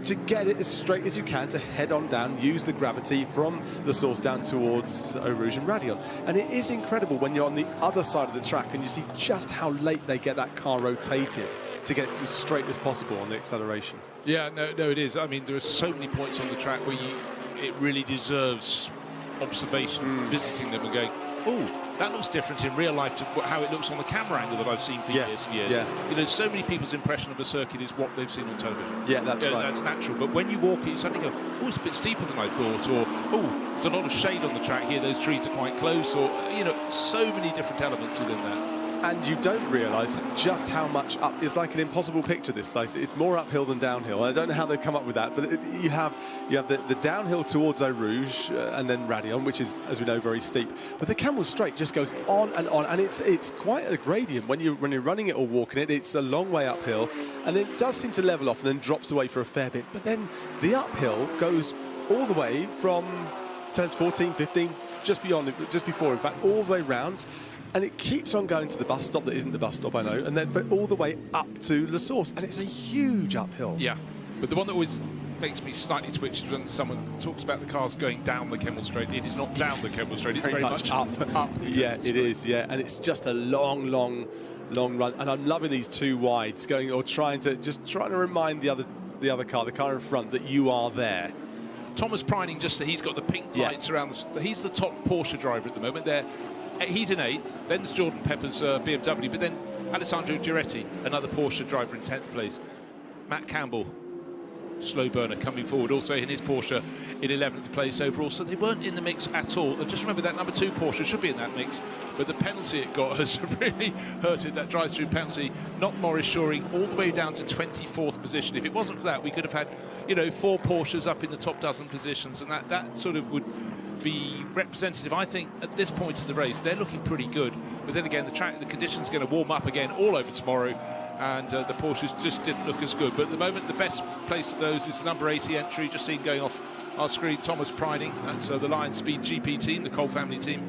to get it as straight as you can to head on down, use the gravity from the source down towards Eau Rouge and Raidillon. And it is incredible when you're on the other side of the track and you see just how late they get that car rotated to get it as straight as possible on the acceleration. Yeah, no, it is. I mean, there are so many points on the track where it really deserves observation, visiting them and going, oh, that looks different in real life to how it looks on the camera angle that I've seen for years and years. Yeah. You know, so many people's impression of a circuit is what they've seen on television. Yeah, that's right. That's natural. But when you walk it, you suddenly go, oh, it's a bit steeper than I thought, or, oh, there's a lot of shade on the track here, those trees are quite close, or, you know, so many different elements within that. And you don't realise just how much up. It's like an impossible picture, this place. It's more uphill than downhill. I don't know how they've come up with that, but you have the downhill towards Eau Rouge and then Raidillon, which is, as we know, very steep. But the Camel Straight just goes on, and it's quite a gradient. When you're running it or walking it, it's a long way uphill, and it does seem to level off and then drops away for a fair bit. But then the uphill goes all the way from turns 14, 15, just before, in fact, all the way round. And it keeps on going to the bus stop that isn't the bus stop, I know, and then but all the way up to La Source, and it's a huge uphill. Yeah, but the one that always makes me slightly twitch is when someone talks about the cars going down the Kemmel Straight. It is not down the Kemmel Straight, it's very much up. Yeah, it is, yeah, and it's just a long run, and I'm loving these two wides going, or trying to remind the other car, the car in front, that you are there. Thomas Preining, just that he's got the pink lights around. He's the top Porsche driver at the moment. He's in 8th, then there's Jordan Pepper's BMW, but then Alessandro Giuretti, another Porsche driver in 10th place. Matt Campbell, slow burner, coming forward, also in his Porsche in 11th place overall. So they weren't in the mix at all. And just remember that number 2 Porsche should be in that mix, but the penalty it got has really hurted, that drive-through penalty. Not Maurice Shoring all the way down to 24th position. If it wasn't for that, we could have had, you know, 4 Porsches up in the top dozen positions, and that sort of would be representative. I think at this point in the race they're looking pretty good, but then again the conditions are going to warm up again all over tomorrow, and the Porsches just didn't look as good. But at the moment the best place of those is the number 80 entry, just seen going off our screen, Thomas Preining. That's the Lion Speed GP team, the Cole family team,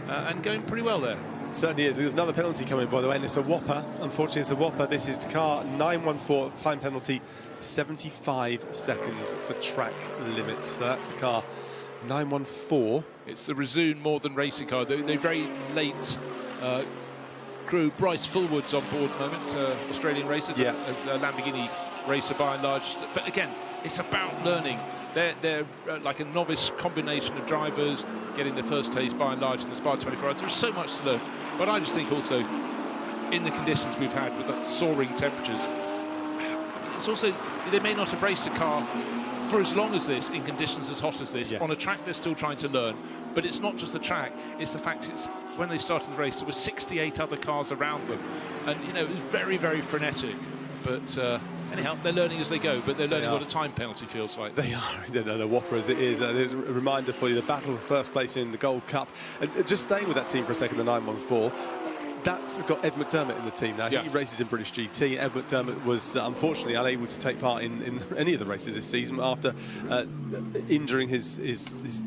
and going pretty well there. Certainly is. There's another penalty coming, by the way, and it's a whopper. Unfortunately, it's a whopper. This is car 914, time penalty 75 seconds for track limits. So that's the car 914. It's the Razoon More Than Racing car. They're very late crew. Bryce Fullwood's on board at the moment, Australian racer, as a Lamborghini racer by and large. But again, it's about learning. They're like a novice combination of drivers getting their first taste by and large in the Spa 24 hours. There's so much to learn. But I just think also in the conditions we've had with that soaring temperatures, it's also, they may not have raced a car for as long as this, in conditions as hot as this. On a track they're still trying to learn, but it's not just the track, it's the fact it's when they started the race there were 68 other cars around them, and you know, it was very, very frenetic. But anyhow, they're learning as they go, but they're learning what a time penalty feels like. They are. I don't know, the whopper as it is. There's a reminder for you, the battle for first place in the Gold Cup. And just staying with that team for a second, the 914, that's got Ed McDermott in the team now. Yeah. He races in British GT. Ed McDermott was unfortunately unable to take part in any of the races this season after injuring his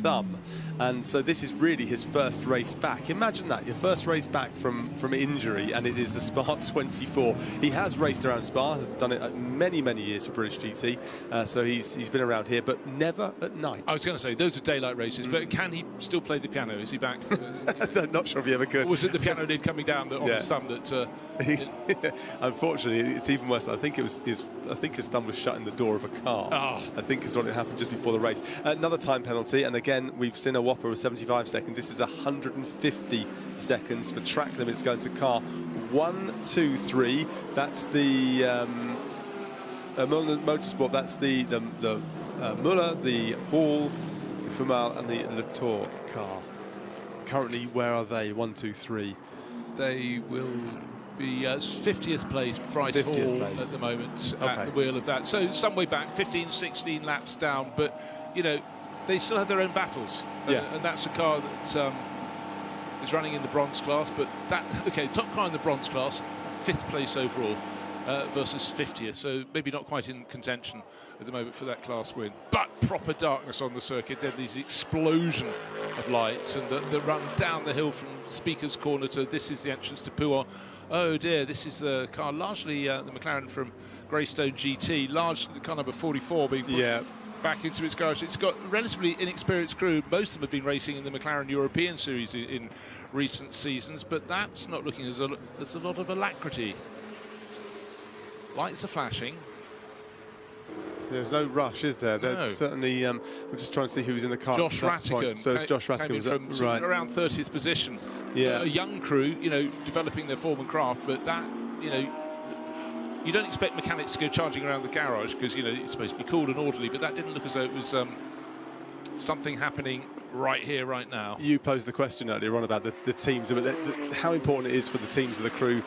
thumb. And so this is really his first race back. Imagine that, your first race back from injury, and it is the Spa 24. He has raced around Spa, has done it many, many years for British GT, so he's been around here, but never at night. I was going to say, those are daylight races, but can he still play the piano? Is he back? I'm not sure if he ever could. Or was it the piano lid coming down on his thumb that... Unfortunately, it's even worse. I think his thumb was shut in the door of a car. Oh. I think is what happened just before the race. Another time penalty, and again, we've seen a whopper of 75 seconds. This is 150 seconds for track limits going to car 1, 2, 3. That's the Motorsport. That's the Muller, the Hall, the Fumal, and the Le Tour car. Currently, where are they? 1, 2, 3. They will be 50th place, Bryce Hall place. at the moment at the wheel of that. So some way back, 15, 16 laps down, but, you know, they still have their own battles. And that's a car that is running in the bronze class, but top car in the bronze class, 5th place overall versus 50th, so maybe not quite in contention at the moment for that class win. But proper darkness on the circuit, then these explosion of lights, and the run down the hill from Speaker's Corner to this is the entrance to Pouhon. Oh dear, this is the car, largely the McLaren from Greystone GT, largely the car number 44 being put back into its garage. It's got a relatively inexperienced crew. Most of them have been racing in the McLaren European Series in recent seasons, but that's not looking as a lot of alacrity. Lights are flashing. There's no rush, is there? No. Certainly, I'm just trying to see who's in the car. Josh Rattigan. So it's Josh Rattigan. From around 30th position. Yeah. So a young crew, you know, developing their form and craft, but that, you know, you don't expect mechanics to go charging around the garage because, you know, it's supposed to be cool and orderly, but that didn't look as though it was something happening right here, right now. You posed the question earlier on about the teams, but how important it is for the teams of the crew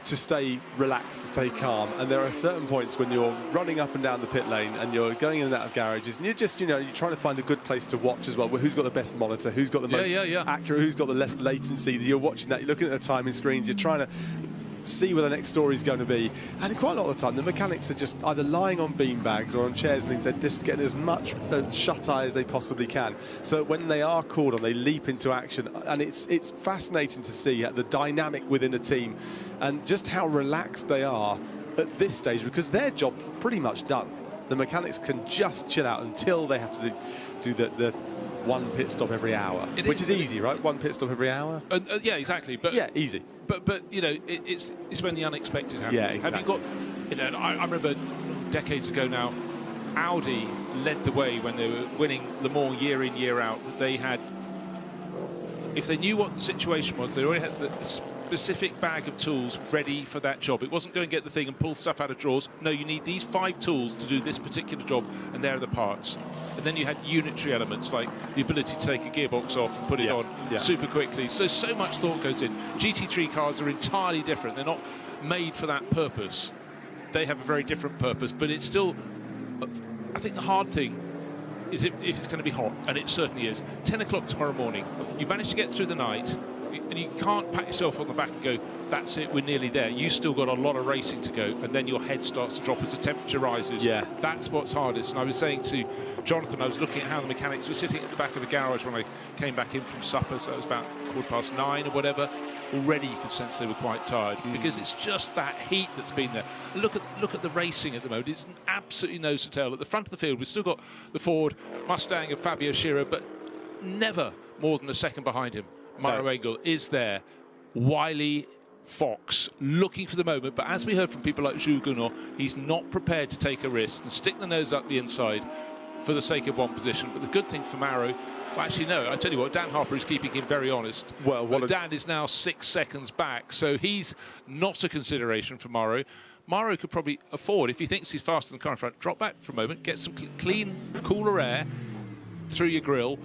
to stay relaxed, to stay calm. And there are certain points when you're running up and down the pit lane and you're going in and out of garages and you're just, you know, you're trying to find a good place to watch as well. Who's got the best monitor, who's got the most accurate, who's got the less latency. You're watching that, you're looking at the timing screens, you're trying to see where the next story is going to be. And quite a lot of the time, the mechanics are just either lying on beanbags or on chairs and things. They're just getting as much shut-eye as they possibly can. So when they are called on, they leap into action. And it's fascinating to see the dynamic within a team and just how relaxed they are at this stage, because their job's pretty much done. The mechanics can just chill out until they have to do the one pit stop every hour, which is easy, right? One pit stop every hour. Yeah, exactly. But yeah, easy. But you know, it's when the unexpected happens. Yeah, exactly. Have you got? You know, I remember decades ago now, Audi led the way when they were winning Le Mans year in, year out. They had, if they knew what the situation was, they already had the specific bag of tools ready for that job. It wasn't going to get the thing and pull stuff out of drawers. No, you need these 5 tools to do this particular job, and there are the parts. And then you had unitary elements like the ability to take a gearbox off and put it on super quickly. So much thought goes in. GT3 cars are entirely different. They're not made for that purpose. They have a very different purpose, but it's still, I think the hard thing is if it's going to be hot, and it certainly is. 10 o'clock tomorrow morning, you've managed to get through the night, and you can't pat yourself on the back and go, that's it, we're nearly there. You still got a lot of racing to go, and then your head starts to drop as the temperature rises. Yeah. That's what's hardest. And I was saying to Jonathan, I was looking at how the mechanics were sitting at the back of the garage when I came back in from supper, so it was about 9:15 or whatever. Already you could sense they were quite tired because it's just that heat that's been there. Look at the racing at the moment. It's absolutely nose to tail. At the front of the field, we've still got the Ford Mustang of Fabio Schirra, but never more than a second behind him. Mauro Engel is there. Wiley Fox looking for the moment, but as we heard from people like Jules Gounod, he's not prepared to take a risk and stick the nose up the inside for the sake of one position. But the good thing for Mauro, well, actually no, I tell you what, Dan Harper is keeping him very honest. Well, Dan is now 6 seconds back, so he's not a consideration for Mauro. Mauro could probably afford, if he thinks he's faster than the car in front, drop back for a moment, get some clean, cooler air through your grille,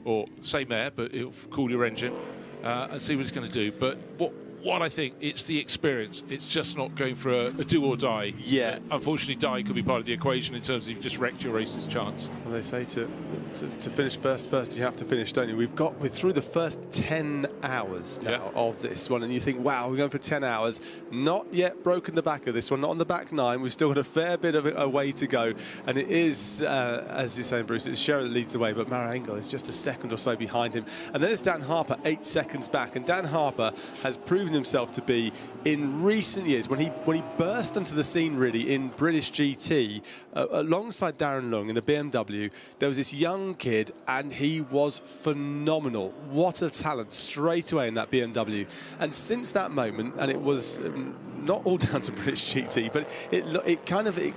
or same air, but it'll cool your engine, and see what it's going to do. But what what I think, it's the experience. It's just not going for a do or die. Yeah. Unfortunately, die could be part of the equation in terms of you've just wrecked your race's chance. Well, they say to finish first you have to finish, don't you? We're through the first 10 hours now of this one, and you think, wow, we're going for 10 hours. Not yet broken the back of this one, not on the back nine. We've still got a fair bit of a way to go, and it is, as you're saying, Bruce, it's Scherer that leads the way, but Maro Engel is just a second or so behind him. And then it's Dan Harper, 8 seconds back, and Dan Harper has proven himself to be, in recent years, when he burst onto the scene really in British GT alongside Darren Lung in the BMW, there was this young kid and he was phenomenal. What a talent straight away in that BMW. And since that moment, and it was not all down to British GT, but it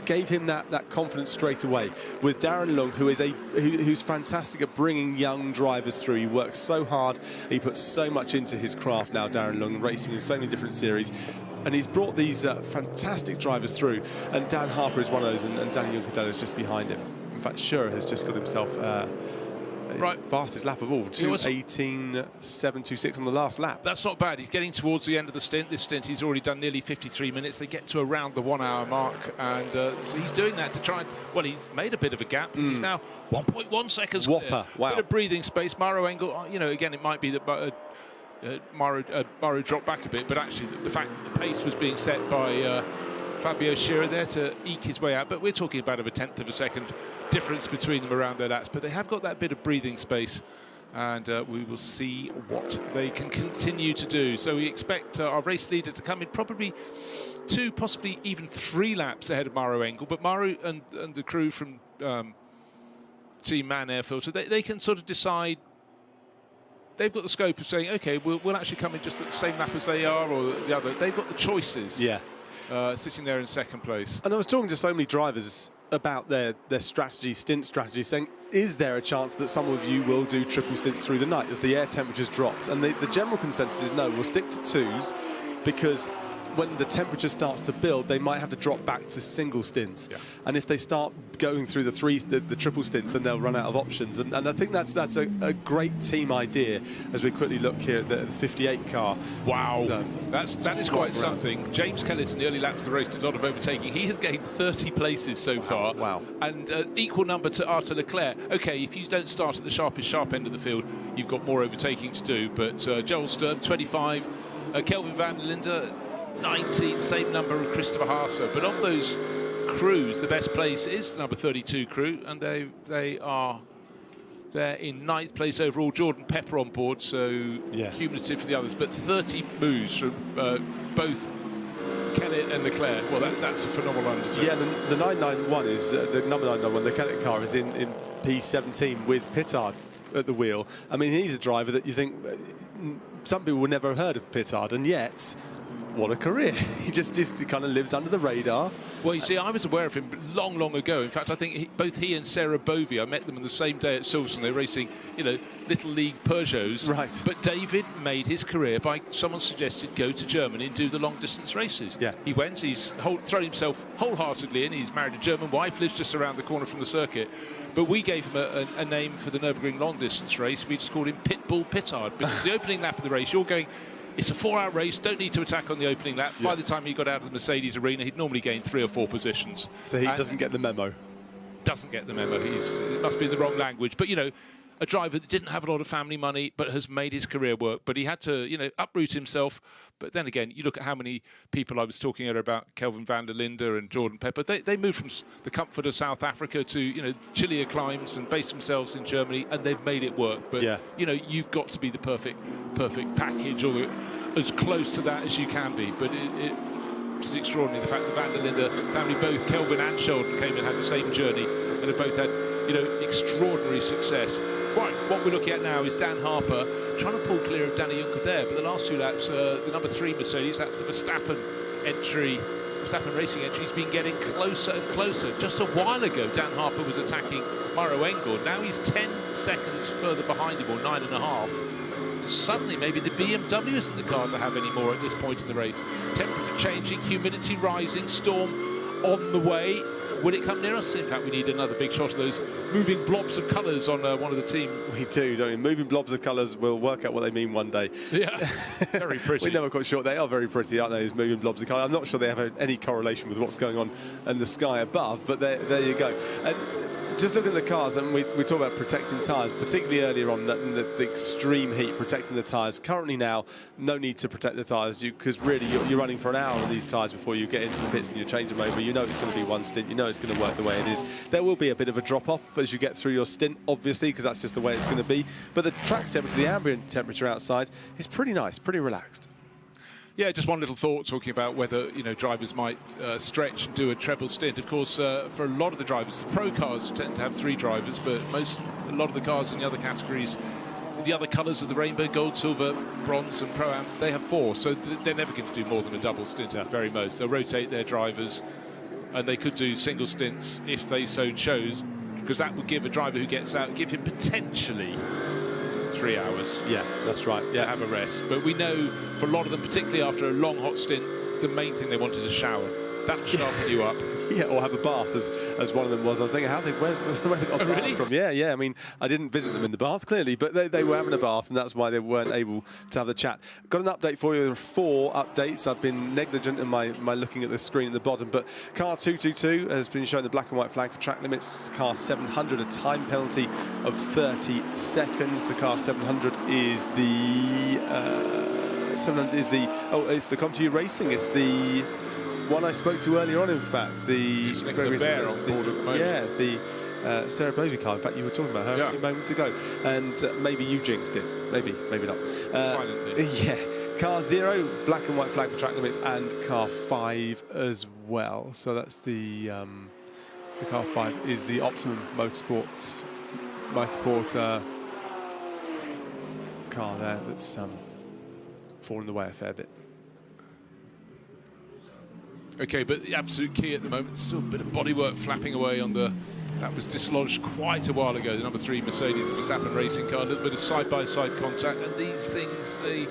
gave him that confidence straight away with Darren Lung, who's fantastic at bringing young drivers through. He works so hard, he puts so much into his craft now, Darren Lung, racing in so many different series, and he's brought these fantastic drivers through, and Dan Harper is one of those, and Danny Juncadella is just behind him. In fact, Scherer has just got himself his fastest lap of all, 2:18.726 on the last lap. That's not bad. He's getting towards the end of the stint. This stint, he's already done nearly 53 minutes. They get to around the 1 hour mark, and so he's doing that to try and, well, he's made a bit of a gap. He's now 1.1 seconds. Whopper, wow. Bit of breathing space. Maro Engel, again, it might be that Maro dropped back a bit, but actually the fact that the pace was being set by Fabio Scherer there to eke his way out, but we're talking about a tenth of a second difference between them around their laps, but they have got that bit of breathing space, and we will see what they can continue to do. So we expect our race leader to come in probably 2, possibly even 3 laps ahead of Maro Engel, but Maro and the crew from Team Man Air Filter, they can sort of decide. They've got the scope of saying, okay, we'll actually come in just at the same lap as they are, or the other. They've got the choices. Yeah. Sitting there in second place. And I was talking to so many drivers about their strategy, stint strategy, saying, is there a chance that some of you will do triple stints through the night as the air temperatures dropped? And the general consensus is no, we'll stick to 2s, because when the temperature starts to build, they might have to drop back to single stints. Yeah. And if they start going through the triple stints, then they'll run out of options. And I think that's a great team idea as we quickly look here at the 58 car. Wow, that is quite something. James Kellett in the early laps of the race did a lot of overtaking. He has gained 30 places so far. Wow. And equal number to Arthur Leclerc. Okay, if you don't start at the sharp end of the field, you've got more overtaking to do. But Joel Sturm, 25. Kelvin van der Linde, 19, same number of Christopher Haase. But of those crews, the best place is the number 32 crew, and they're in 9th place overall. Jordan Pepper on board, so cumulative for the others. But 30 moves from both Kellett and Leclerc. Well, that's a phenomenal undertaking. Yeah, the 991 is the number 991. The Kellett car is in P17 with Pittard at the wheel. I mean, he's a driver that you think some people would never have heard of Pittard, and yet, what a career. He just kind of lives under the radar. Well, you see, I was aware of him long ago. In fact, I think both he and Sarah Bovey, I met them on the same day at Silverstone. They were racing, little league Peugeots. Right. But David made his career by, someone suggested, go to Germany and do the long-distance races. Yeah. He went, he's thrown himself wholeheartedly in. He's married a German wife, lives just around the corner from the circuit. But we gave him a name for the Nürburgring long-distance race. We just called him Pitbull Pittard, because the opening lap of the race, you're going, it's a 4-hour race, don't need to attack on the opening lap. Yeah. By the time he got out of the Mercedes arena, he'd normally gain 3 or 4 positions. So he doesn't get the memo. Doesn't get the memo. It must be in the wrong language. But, a driver that didn't have a lot of family money, but has made his career work. But he had to, uproot himself. But then again, you look at how many people I was talking earlier about, Kelvin van der Linde and Jordan Pepper. They moved from the comfort of South Africa to, chillier climes and based themselves in Germany, and they've made it work. But, you've got to be the perfect package, or as close to that as you can be. But it's extraordinary, the fact that van der Linde family, both Kelvin and Sheldon, came and had the same journey and have both had, extraordinary success. Right, what we're looking at now is Dan Harper trying to pull clear of Danny Juncadella, but the last 2 laps, the number 3 Mercedes, that's the Verstappen racing entry, has been getting closer and closer. Just a while ago, Dan Harper was attacking Maro Engel. Now he's 10 seconds further behind him, or 9.5. Suddenly, maybe the BMW isn't the car to have anymore at this point in the race. Temperature changing, humidity rising, storm on the way. Will it come near us? In fact, we need another big shot of those moving blobs of colours on one of the team. We do, don't we? Moving blobs of colours, we'll work out what they mean one day. Yeah, very pretty. We're never quite sure. They are very pretty, aren't they, these moving blobs of colour? I'm not sure they have any correlation with what's going on in the sky above, but there you go. Just looking at the cars, and we talk about protecting tyres, particularly earlier on, the extreme heat protecting the tyres. Currently now, no need to protect the tyres, because really you're running for an hour on these tyres before you get into the pits and you change them over. You know it's going to be one stint, you know it's going to work the way it is. There will be a bit of a drop-off as you get through your stint, obviously, because that's just the way it's going to be. But the track temperature, the ambient temperature outside, is pretty nice, pretty relaxed. Yeah, just one little thought talking about whether drivers might stretch and do a treble stint. Of course, for a lot of the drivers, the pro cars tend to have 3 drivers, but a lot of the cars in the other categories, the other colours of the rainbow, gold, silver, bronze, and pro-am, they have 4. So they're never going to do more than a double stint at the very most. They'll rotate their drivers, and they could do single stints if they so chose, because that would give a driver who gets out, give him potentially 3 hours. Yeah, that's right. To have a rest. But we know for a lot of them, particularly after a long hot stint, the main thing they want is a shower. That'll sharpen you up. Yeah, or have a bath, as one of them was. I was thinking, where they got a bath from? Yeah. I mean, I didn't visit them in the bath, clearly, but they were having a bath, and that's why they weren't able to have the chat. Got an update for you. There are 4 updates. I've been negligent in my looking at the screen at the bottom, but car 222 has been shown the black and white flag for track limits. Car 700, a time penalty of 30 seconds. The car 700 is the... it's the ComTU Racing. It's the one I spoke to earlier on, in fact. The Sarah Bovey car. In fact, you were talking about her a few moments ago. And maybe you jinxed it. Maybe not. Silently. Yeah. Car 0, black and white flag for track limits, and car 5 as well. So that's the car 5 is the Optimum Motorsport car there that's fallen away a fair bit. Okay, but the absolute key at the moment, still a bit of bodywork flapping away on the... That was dislodged quite a while ago, the number 3 Mercedes, the Verstappen racing car. A little bit of side-by-side contact, and these things, the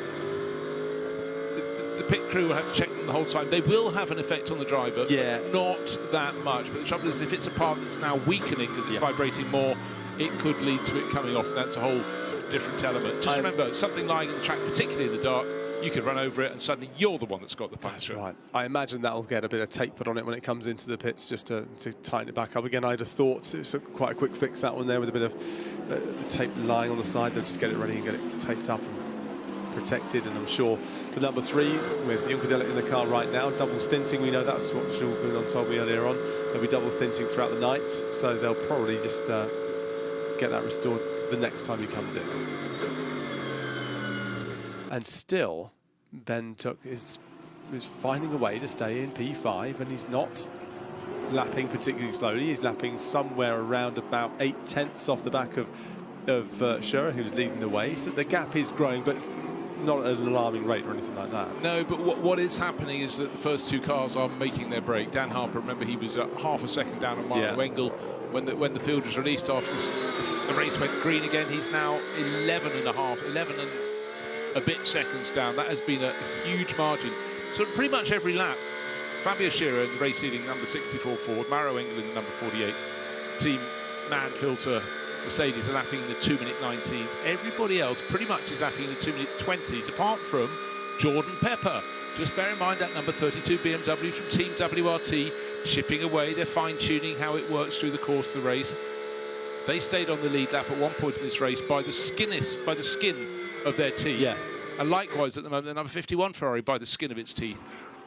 pit crew will have to check them the whole time. They will have an effect on the driver, but not that much. But the trouble is, if it's a part that's now weakening because it's vibrating more, it could lead to it coming off, and that's a whole different element. Just remember, something lying in the track, particularly in the dark, you could run over it and suddenly you're the one that's got the puncture. That's right. I imagine that'll get a bit of tape put on it when it comes into the pits just to tighten it back up. Again, I'd have thought it's quite a quick fix, that one there, with a bit of tape lying on the side. They'll just get it ready and get it taped up and protected. And I'm sure the number 3 with Junkadelic in the car right now, double stinting, we know that's what Jules Gounon told me earlier on. They'll be double stinting throughout the night, so they'll probably just get that restored the next time he comes in. And still, Ben Took is finding a way to stay in P5, and he's not lapping particularly slowly. He's lapping somewhere around about 8/10 off the back of Scherer, who's leading the way. So the gap is growing, but not at an alarming rate or anything like that. No, but what is happening is that the first 2 cars are making their break. Dan Harper, remember, he was half a second down on Mario Engel when the field was released after the race went green again. He's now 11 and a bit seconds down. That has been a huge margin. So pretty much every lap, Fabio Scherer in the race leading number 64 Ford, Mario Engel in the number 48 team man filter Mercedes are lapping in the 2-minute 19s. Everybody else pretty much is lapping in the 2-minute 20s, apart from Jordan Pepper. Just bear in mind that number 32 BMW from Team WRT chipping away. They're fine-tuning how it works through the course of the race. They stayed on the lead lap at one point in this race by the skin of their teeth. Yeah. And likewise, at the moment, the number 51 Ferrari, by the skin of its teeth,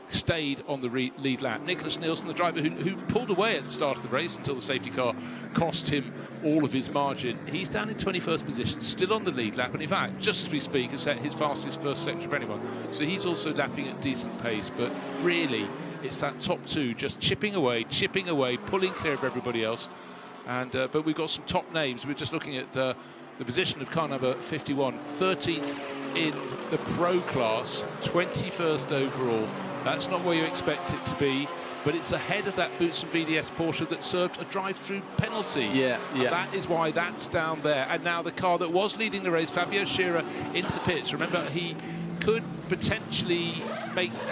stayed on the lead lap. Nicholas Nielsen, the driver who pulled away at the start of the race until the safety car cost him all of his margin, he's down in 21st position, still on the lead lap, and in fact, just as we speak, has set his fastest first section of anyone. So he's also lapping at decent pace, but really, it's that top 2 just chipping away, pulling clear of everybody else. And but we've got some top names. We're just looking at the position of car number 51, 13th in the pro class, 21st overall. That's not where you expect it to be, but it's ahead of that Boutsen VDS Porsche that served a drive-through penalty. Yeah. That is why that's down there. And now the car that was leading the race, Fabio Scherer, into the pits. Remember, he could potentially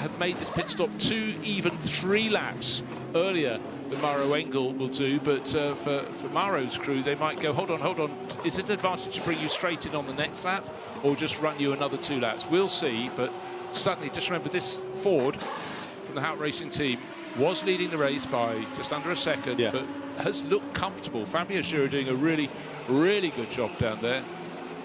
have made this pit stop 2, even 3 laps earlier Mauro Engel will do, but for Mauro's crew, they might go, hold on, is it an advantage to bring you straight in on the next lap or just run you another 2 laps? We'll see, but suddenly, just remember this Ford from the Hout Racing team was leading the race by just under a second, but has looked comfortable. Fabio Schura doing a really, really good job down there.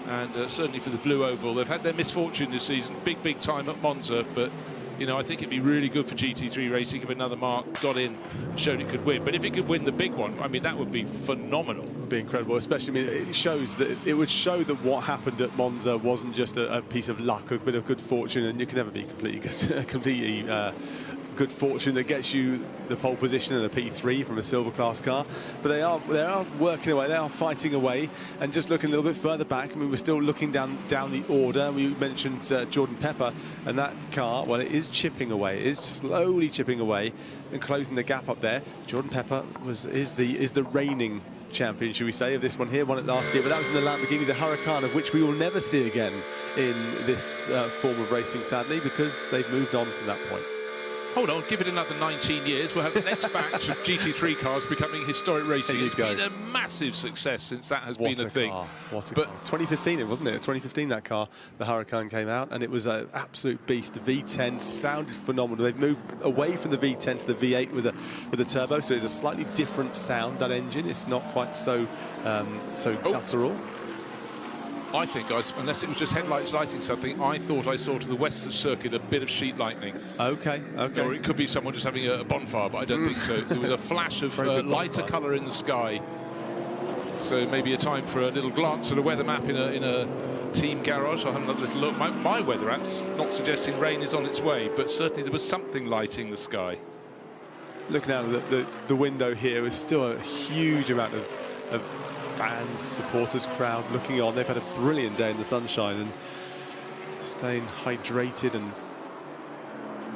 And certainly for the Blue Oval, they've had their misfortune this season, big time at Monza, but you know, I think it'd be really good for GT3 Racing if another mark got in and showed it could win. But if it could win the big one, I mean, that would be phenomenal. It would be incredible, especially, I mean, it would show that what happened at Monza wasn't just a piece of luck, a bit of good fortune, and you can never be completely good fortune that gets you the pole position in a P3 from a silver class car. But they are working away, they are fighting away. And just looking a little bit further back, I mean, we're still looking down the order. We mentioned Jordan Pepper, and that car, well, it is chipping away. It is slowly chipping away and closing the gap up there. Jordan Pepper is the reigning champion, should we say, of this one here. Won it last year, but that was in the Lamborghini, the Huracan, of which we will never see again in this form of racing, sadly, because they've moved on from that point. Hold on, give it another 19 years. We'll have the next batch of GT3 cars becoming historic racing. It's been a massive success since that has been a thing. What a car. 2015, wasn't it? 2015, that car, the Huracan, came out, and it was an absolute beast. The V10 sounded phenomenal. They've moved away from the V10 to the V8 with a turbo, so it's a slightly different sound, that engine. It's not quite so guttural. I think, guys, unless it was just headlights lighting something, I thought I saw to the west of circuit a bit of sheet lightning. Okay. Or it could be someone just having a bonfire, but I don't think so. There was a flash of lighter colour in the sky. So maybe a time for a little glance at a weather map in a team garage. I'll have another little look. My weather app's not suggesting rain is on its way, but certainly there was something lighting the sky. Looking out the window here, there's still a huge amount of fans, supporters, crowd looking on. They've had a brilliant day in the sunshine and staying hydrated and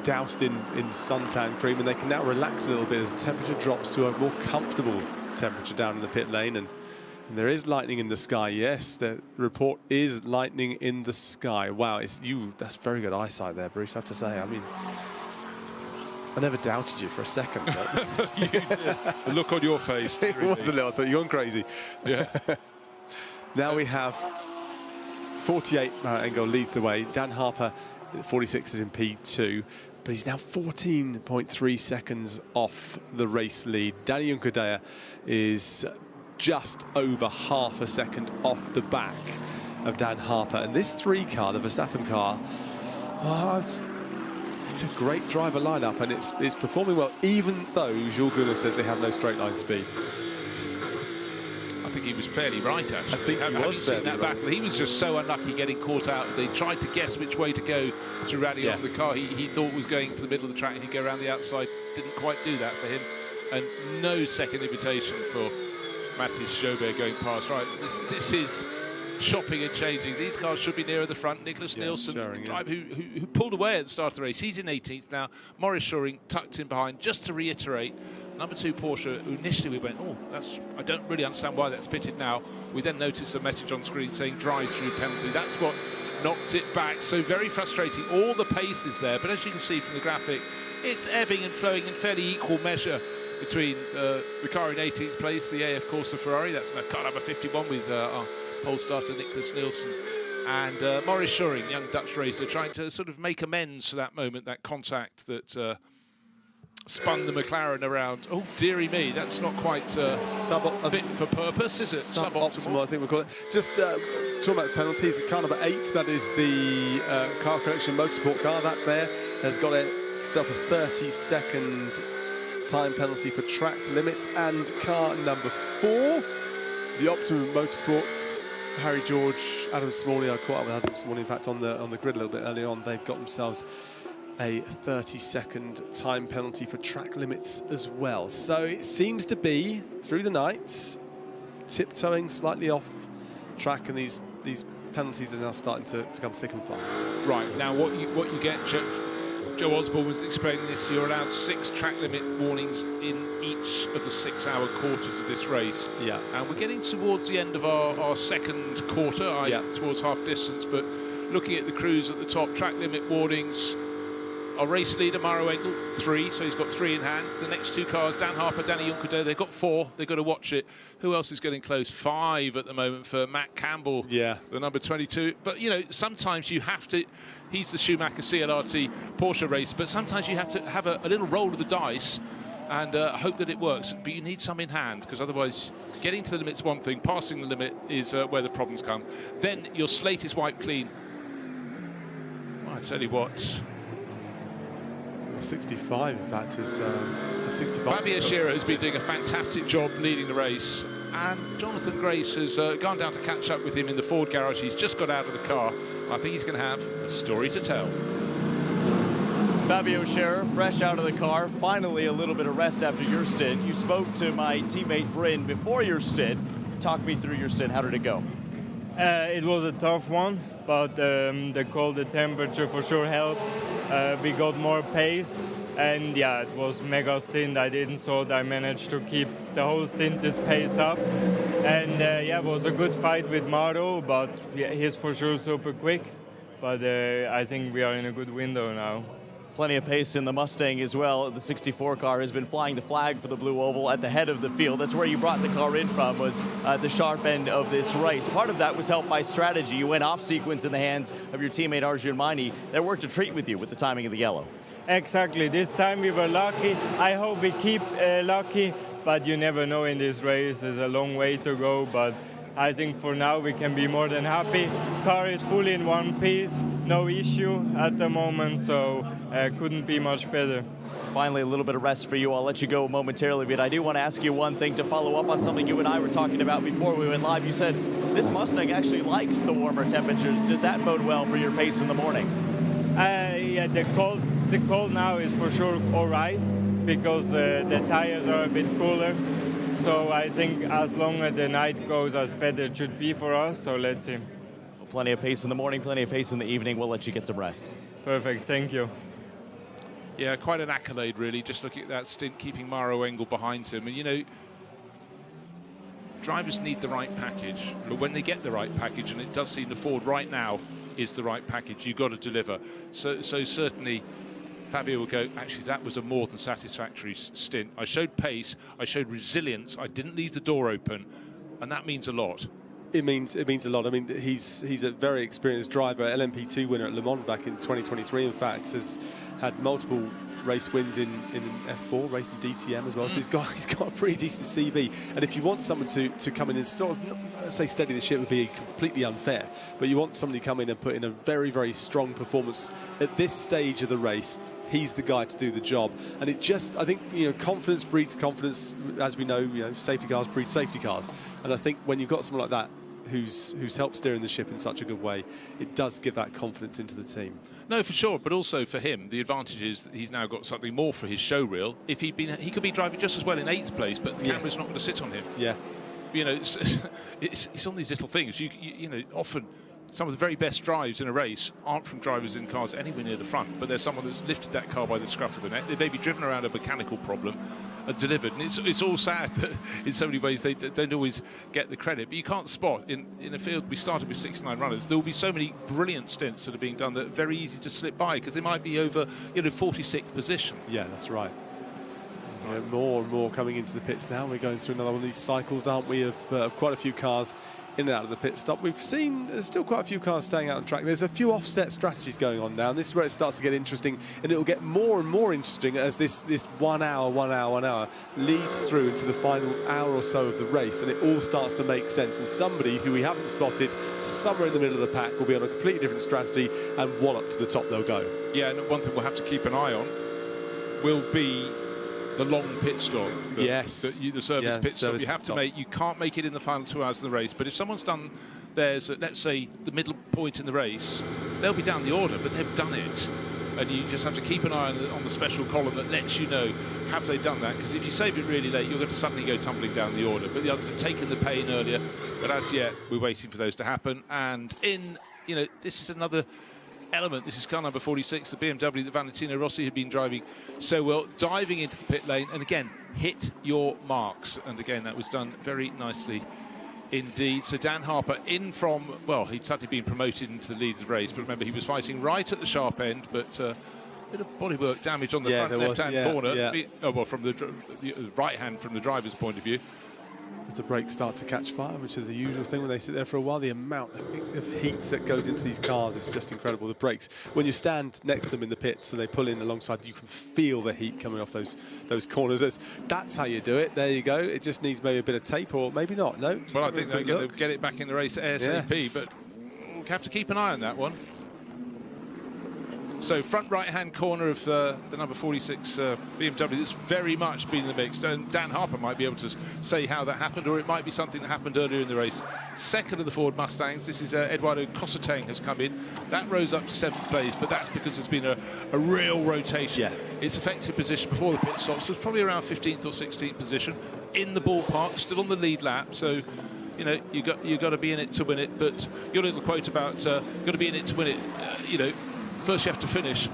doused in suntan cream, and they can now relax a little bit as the temperature drops to a more comfortable temperature down in the pit lane. And there is lightning in the sky. Yes, the report is lightning in the sky. Wow, that's very good eyesight there, Bruce, I have to say. I mean, I never doubted you for a second. You did. The look on your face. It was a little. I thought you're gone crazy. Yeah. Now we have 48. Engel leads the way. Dan Harper, 46, is in P2, but he's now 14.3 seconds off the race lead. Danny Juncadella is just over half a second off the back of Dan Harper. And this 3 car, the Verstappen car, it's a great driver lineup, and it's performing well, even though Jules Goulet says they have no straight line speed. I think he was fairly right, actually. I think he was seen that battle. He was just so unlucky getting caught out. They tried to guess which way to go through rally on the car. He thought was going to the middle of the track. He'd go around the outside. Didn't quite do that for him. And no second invitation for Mathis Jobert going past. Right, this is shopping and changing. These cars should be nearer the front. Nicholas Nielsen, driver who pulled away at the start of the race. He's in 18th now. Maurice Schuring tucked in behind. Just to reiterate, number 2 Porsche, who initially we went, I don't really understand why that's pitted now. We then noticed a message on screen saying drive-through penalty. That's what knocked it back. So very frustrating. All the pace is there, but as you can see from the graphic, it's ebbing and flowing in fairly equal measure between the car in 18th place, the AF Corsa Ferrari. That's car number 51 with our pole starter Nicholas Nielsen, and Maurice Schuring, young Dutch racer, trying to sort of make amends for that moment, that contact that spun the McLaren around. Oh, dearie me, that's not quite fit for purpose, is it? Suboptimal, I think we call it. Just talking about penalties, car number 8, that is the Car Collection Motorsport car. That there has got itself a 30-second time penalty for track limits. And car number 4, the Optimum Motorsports, Harry George, Adam Smalley. I caught up with Adam Smalley, in fact, on the grid a little bit earlier on. They've got themselves a 30-second time penalty for track limits as well. So it seems to be, through the night, tiptoeing slightly off track, and these penalties are now starting to come thick and fast. Right, now what you get, Joe Osborne was explaining this, you're allowed 6 track limit warnings in each of the 6-hour quarters of this race. Yeah. And we're getting towards the end of our second quarter, towards half distance, but looking at the crews at the top, track limit warnings our race leader, Mauro Engel, 3, so he's got 3 in hand. The next 2 cars, Dan Harper, Danny Juncker, they've got 4. They've got to watch it. Who else is getting close? 5 at the moment for Matt Campbell, the number 22. But, you know, sometimes you have to... He's the Schumacher CLRT Porsche race, but sometimes you have to have a little roll of the dice and hope that it works. But you need some in hand, because otherwise getting to the limit's one thing, passing the limit is where the problems come. Then your slate is wiped clean. Well, I tell you what... 65, in fact, is 65. Fabio Scherer has been doing a fantastic job leading the race, and Jonathan Grace has gone down to catch up with him in the Ford garage. He's just got out of the car. I think he's going to have a story to tell. Fabio Scherer, fresh out of the car, finally a little bit of rest after your stint. You spoke to my teammate Bryn before your stint. Talk me through your stint. How did it go? It was a tough one, but the colder temperature for sure helped. We got more pace, and yeah, it was mega stint. I didn't thought I managed to keep the whole stint this pace up, and yeah, it was a good fight with Mauro, but yeah, he's for sure super quick. But I think we are in a good window now. Plenty of pace in the Mustang as well. The 64 car has been flying the flag for the Blue Oval at the head of the field. That's where you brought the car in from, was the sharp end of this race. Part of that was helped by strategy. You went off sequence in the hands of your teammate Arjun Maini. That worked a treat with you with the timing of the yellow. Exactly. This time we were lucky. I hope we keep lucky, but you never know in this race. There's a long way to go, but I think for now we can be more than happy. Car is fully in one piece, no issue at the moment, so couldn't be much better. Finally, a little bit of rest for you. I'll let you go momentarily, but I do want to ask you one thing to follow up on something you and I were talking about before we went live. You said this Mustang actually likes the warmer temperatures. Does that bode well for your pace in the morning? Yeah, the cold now is for sure all right, because the tires are a bit cooler. So I think as long as the night goes, as better it should be for us. So let's see. Well, plenty of pace in the morning, plenty of pace in the evening. We'll let you get some rest. Perfect. Thank you. Yeah, quite an accolade, really, just looking at that stint, keeping Mauro Engel behind him. And, you know, drivers need the right package. But when they get the right package, and it does seem the Ford right now is the right package, you've got to deliver. So certainly... Fabio will go, actually, that was a more than satisfactory stint. I showed pace, I showed resilience, I didn't leave the door open, and that means a lot. It means a lot. I mean, he's a very experienced driver, LMP2 winner at Le Mans back in 2023. In fact, has had multiple race wins in F4, racing DTM as well. So he's got a pretty decent CV. And if you want someone to come in and sort of say steady the ship would be completely unfair, but you want somebody to come in and put in a very, very strong performance at this stage of the race. He's the guy to do the job, and it just, I think, you know, confidence breeds confidence. As we know, you know, safety cars breed safety cars, and I think when you've got someone like that who's helped steering the ship in such a good way, it does give that confidence into the team. No, for sure, but also for him, the advantage is that he's now got something more for his show reel. If he could be driving just as well in 8th place, but the camera's not going to sit on him. Yeah, you know, it's on these little things. You know, often. Some of the very best drives in a race aren't from drivers in cars anywhere near the front, but there's someone that's lifted that car by the scruff of the neck. They may be driven around a mechanical problem and delivered. And it's all sad that in so many ways they don't always get the credit. But you can't spot, in a field we started with 69 runners, there will be so many brilliant stints that are being done that are very easy to slip by because they might be over, you know, 46th position. Yeah, that's right. You know, more and more coming into the pits now. We're going through another one of these cycles, aren't we, of quite a few cars in and out of the pit stop. We've seen there's still quite a few cars staying out on track. There's a few offset strategies going on now, and this is where it starts to get interesting, and it'll get more and more interesting as this 1 hour leads through into the final hour or so of the race, and it all starts to make sense. And somebody who we haven't spotted somewhere in the middle of the pack will be on a completely different strategy, and wallop to the top they'll go. Yeah, and one thing we'll have to keep an eye on will be the long pit stop, the service pit stop. You have to make. You can't make it in the final 2 hours of the race. But if someone's done theirs at, let's say, the middle point in the race, they'll be down the order, but they've done it. And you just have to keep an eye on the special column that lets you know, have they done that? Because if you save it really late, you're going to suddenly go tumbling down the order. But the others have taken the pain earlier. But as yet, we're waiting for those to happen. And this is another element. This is car number 46, the BMW that Valentino Rossi had been driving so well, diving into the pit lane, and again, hit your marks. And again, that was done very nicely indeed. So Dan Harper in from, well, he'd suddenly been promoted into the lead of the race, but remember, he was fighting right at the sharp end, but Bit of bodywork damage on the Yeah, front there was, left-hand corner. yeah. Oh, well, from the right hand from the driver's point of view. As the brakes start to catch fire, which is the usual thing when they sit there for a while, the amount of heat that goes into these cars is just incredible. The brakes, when you stand next to them in the pits and they pull in alongside, you can feel the heat coming off those corners. That's how you do it. There you go. It just needs maybe a bit of tape, or maybe not. No. Well, I think they're going to get it back in the race ASAP, but we'll have to keep an eye on that one. So front right-hand corner of the number 46 BMW, that's very much been in the mix. And Dan Harper might be able to say how that happened, or it might be something that happened earlier in the race. Second of the Ford Mustangs, this is Eduardo Cossetang has come in. That rose up to 7th place, but that's because there's been a real rotation. Yeah. Its effective position before the pit stops was probably around 15th or 16th position, in the ballpark, still on the lead lap. So, you know, you got to be in it to win it. But your little quote about got to be in it to win it, you know, first you have to finish.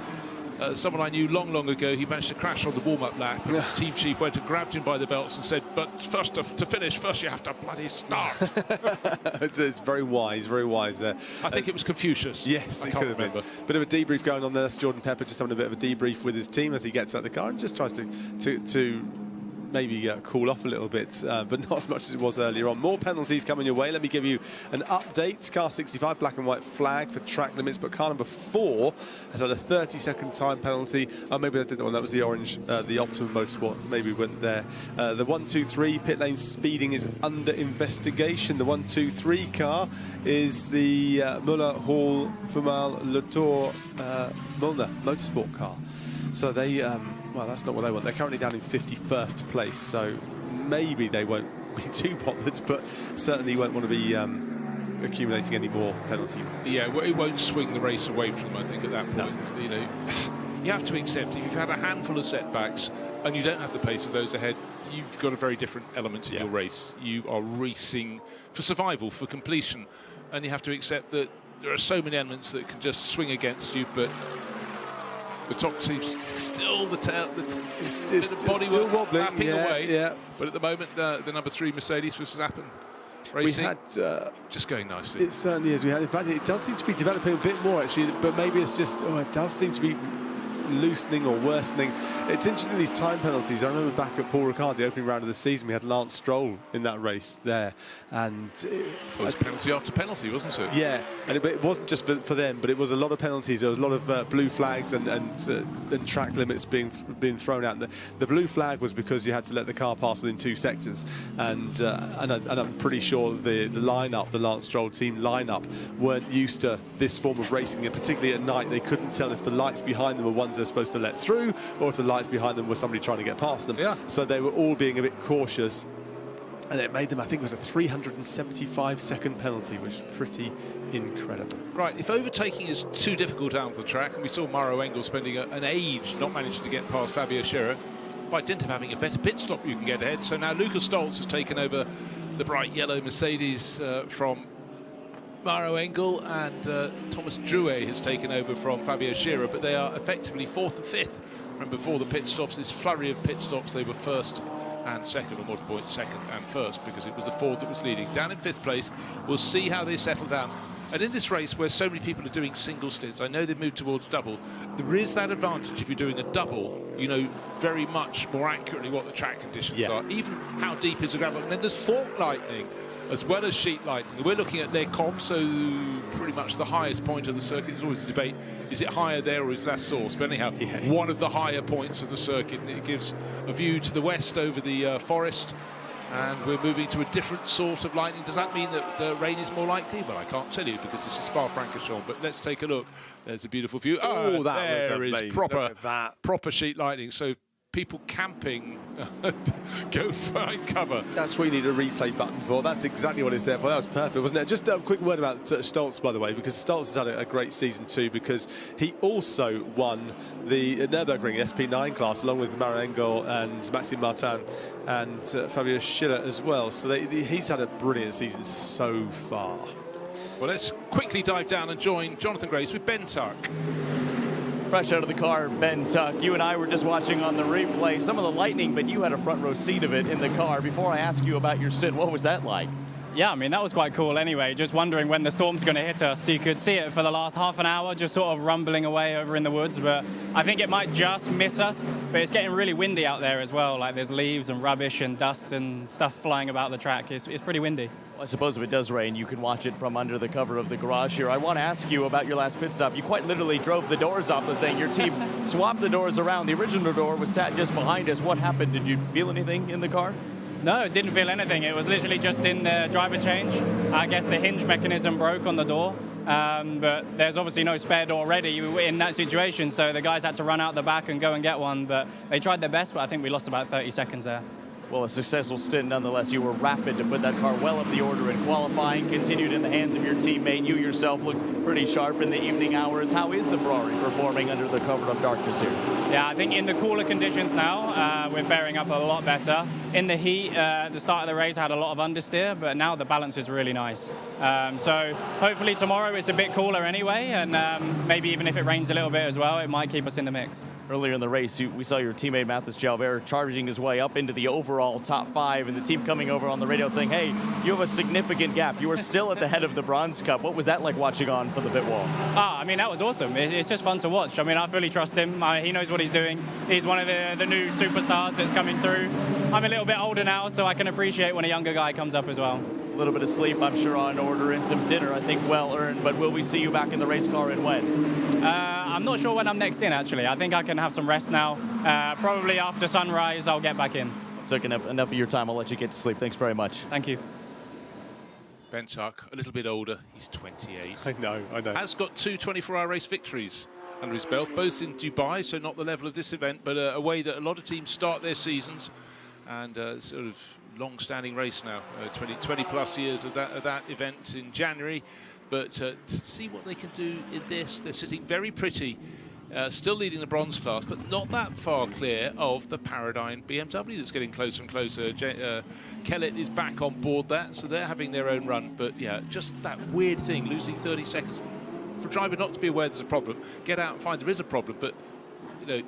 Someone I knew long ago, he managed to crash on the warm-up lap. The team chief went and grabbed him by the belts and said, but first to finish, first you have to bloody start. It's very wise there. I think it was Confucius. Yes, it could have been. Bit of a debrief going on there. That's Jordan Pepper just having a bit of a debrief with his team as he gets out of the car and just tries to maybe cool off a little bit, but not as much as it was earlier on. More penalties coming your way. Let me give you an update. Car 65, black and white flag for track limits, but car number 4 has had a 30-second time penalty. Oh, maybe I did that one. That was the orange, the Optimum Motorsport. Maybe we went there. The 123 pit lane speeding is under investigation. The 123 car is the Muller Hall Fumal Latour Muller Motorsport car. So they, well, that's not what they want. They're currently down in 51st place, so maybe they won't be too bothered, but certainly won't want to be accumulating any more penalty. Yeah, well, it won't swing the race away from them, I think, at that point. No. You know, you have to accept if you've had a handful of setbacks and you don't have the pace of those ahead, you've got a very different element in your race. You are racing for survival, for completion, and you have to accept that there are so many elements that can just swing against you, but the top team's still the tail. It's body still work wobbling, lapping away. Yeah. But at the moment, the number 3 Mercedes for Verstappen racing, we had just going nicely. It certainly is. In fact, it does seem to be developing a bit more actually, but maybe it's just it does seem to be loosening or worsening. It's interesting, these time penalties. I remember back at Paul Ricard, the opening round of the season, we had Lance Stroll in that race there, and it was penalty after penalty, wasn't it? Yeah, and it wasn't just for them, but it was a lot of penalties. There was a lot of blue flags and track limits being thrown out. And the blue flag was because you had to let the car pass within 2 sectors, and I'm pretty sure the lineup, the Lance Stroll team lineup, weren't used to this form of racing, and particularly at night. They couldn't tell if the lights behind them were ones they're supposed to let through, or if the lights behind them were somebody trying to get past them. Yeah. So they were all being a bit cautious. And it made them, I think it was a 375-second penalty, which is pretty incredible. Right, if overtaking is too difficult out of the track, and we saw Mauro Engel spending an age not managing to get past Fabio Scherer, by dint of having a better pit stop you can get ahead. So now Lucas Stoltz has taken over the bright yellow Mercedes from Mauro Engel, and Thomas Drouet has taken over from Fabio Scherer, but they are effectively 4th and 5th. And before the pit stops, this flurry of pit stops, they were 1st and 2nd, or more to the point, 2nd and 1st, because it was the Ford that was leading. Down in 5th place, we'll see how they settle down. And in this race, where so many people are doing single stints, I know they've moved towards double, there is that advantage if you're doing a double, you know very much more accurately what the track conditions are, even how deep is the gravel. And then there's fork lightning, as well as sheet lightning. We're looking at Les Combes, so pretty much the highest point of the circuit. There's always a debate, is it higher there or is La Source? But anyhow, one of the higher points of the circuit, and it gives a view to the west over the forest, and we're moving to a different sort of lightning. Does that mean that the rain is more likely? Well, I can't tell you because this is Spa-Francorchamps, but let's take a look. There's a beautiful view. Oh, there is proper sheet lightning. So people camping go find cover. That's what you need a replay button for. That's exactly what it's there for. That was perfect, wasn't it? Just a quick word about Stoltz, by the way, because Stoltz has had a great season too, because he also won the Nürburgring SP9 class along with Mauro Engel and Maxime Martin and Fabio Schiller as well. So he's had a brilliant season so far. Well, let's quickly dive down and join Jonathan Grace with Ben Tuck. Fresh out of the car, Ben Tuck. You and I were just watching on the replay some of the lightning, but you had a front row seat of it in the car. Before I ask you about your stint, what was that like? Yeah, I mean, that was quite cool anyway, just wondering when the storm's going to hit us. You could see it for the last half an hour, just sort of rumbling away over in the woods, but I think it might just miss us. But it's getting really windy out there as well, like there's leaves and rubbish and dust and stuff flying about the track. It's pretty windy. Well, I suppose if it does rain, you can watch it from under the cover of the garage here. I want to ask you about your last pit stop. You quite literally drove the doors off the thing. Your team swapped the doors around. The original door was sat just behind us. What happened? Did you feel anything in the car? No, didn't feel anything. It was literally just in the driver change. I guess the hinge mechanism broke on the door, but there's obviously no spare door ready in that situation, so the guys had to run out the back and go and get one, but they tried their best, but I think we lost about 30 seconds there. Well, a successful stint nonetheless. You were rapid to put that car well up the order in qualifying, continued in the hands of your teammate. You yourself looked pretty sharp in the evening hours. How is the Ferrari performing under the cover of darkness here? Yeah, I think in the cooler conditions now, we're faring up a lot better. In the heat, the start of the race, I had a lot of understeer, but now the balance is really nice. So hopefully tomorrow it's a bit cooler anyway, and maybe even if it rains a little bit as well, it might keep us in the mix. Earlier in the race, we saw your teammate Mathis Jalver charging his way up into the overall top 5, and the team coming over on the radio saying, hey, you have a significant gap. You are still at the head of the Bronze Cup. What was that like watching on from the pit wall? I mean, that was awesome. It's just fun to watch. I mean, I fully trust him. He knows what he's doing. He's one of the new superstars that's coming through. I'm a little bit older now, so I can appreciate when a younger guy comes up as well. A little bit of sleep, I'm sure, on order, and some dinner, I think, well earned. But will we see you back in the race car and when? I'm not sure when I'm next in, actually. I think I can have some rest now. Probably after sunrise, I'll get back in. Took enough of your time. I'll let you get to sleep. Thanks very much. Thank you. Ben Tuck, a little bit older. He's 28. I know. Has got 2 24-hour race victories under his belt, both in Dubai, so not the level of this event, but a way that a lot of teams start their seasons, and sort of long-standing race now, 20 plus years of that event in January. But to see what they can do in this, they're sitting very pretty, still leading the bronze class, but not that far clear of the Paradigm BMW that's getting closer and closer. Kellett is back on board that, so they're having their own run. But yeah, just that weird thing, losing 30 seconds. For a driver not to be aware there's a problem, get out and find there is a problem, but you know,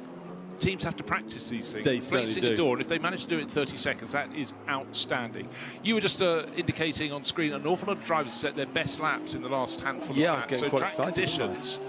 teams have to practice these things. They certainly do. The door, and if they manage to do it in 30 seconds, that is outstanding. You were just indicating on screen an awful lot of drivers have set their best laps in the last handful of laps. I was getting quite excited. Conditions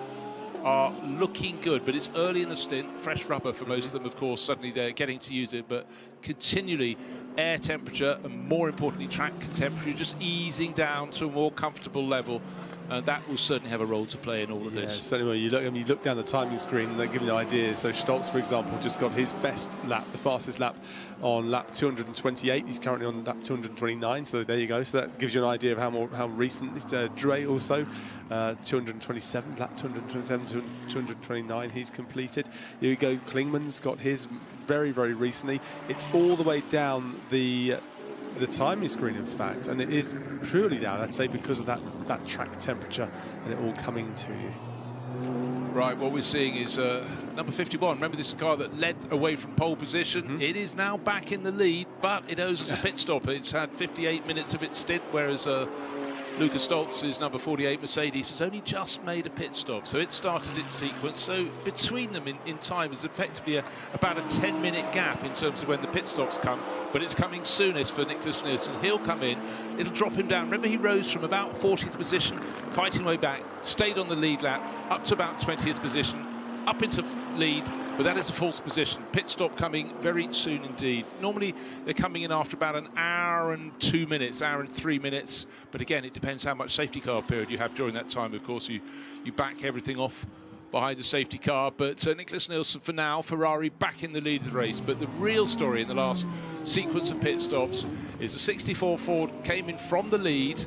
are looking good, but it's early in the stint, fresh rubber for most of them, of course. Suddenly they're getting to use it, but continually air temperature and, more importantly, track temperature just easing down to a more comfortable level. That will certainly have a role to play in all of this. Certainly. You look down the timing screen and they give you an idea. So Stoltz, for example, just got his best lap, the fastest lap, on lap 228. He's currently on lap 229. So there you go. So that gives you an idea of how recent. Dre also 227, lap 227 to 229. He's completed. Here we go. Klingman's got his very, very recently. It's all the way down the timing screen, in fact, and it is purely down, I'd say, because of that track temperature and it all coming to you. Right, what we're seeing is number 51. Remember, this car that led away from pole position. It is now back in the lead, but it owes us a pit stop. It's had 58 minutes of its stint, whereas Lucas Stoltz's number 48 Mercedes has only just made a pit stop, so it started its sequence. So between them in time is effectively about a 10-minute gap in terms of when the pit stops come, but it's coming soonest for Nicholas Nielsen. He'll come in, it'll drop him down. Remember, he rose from about 40th position, fighting way back, stayed on the lead lap, up to about 20th position, up into lead, but that is a false position. Pit stop coming very soon indeed. Normally they're coming in after about an hour and 2 minutes, hour and 3 minutes, but again, it depends how much safety car period you have during that time. Of course, you back everything off behind the safety car, but Nicholas Nielsen for now, Ferrari back in the lead of the race. But the real story in the last sequence of pit stops is the 64 Ford came in from the lead,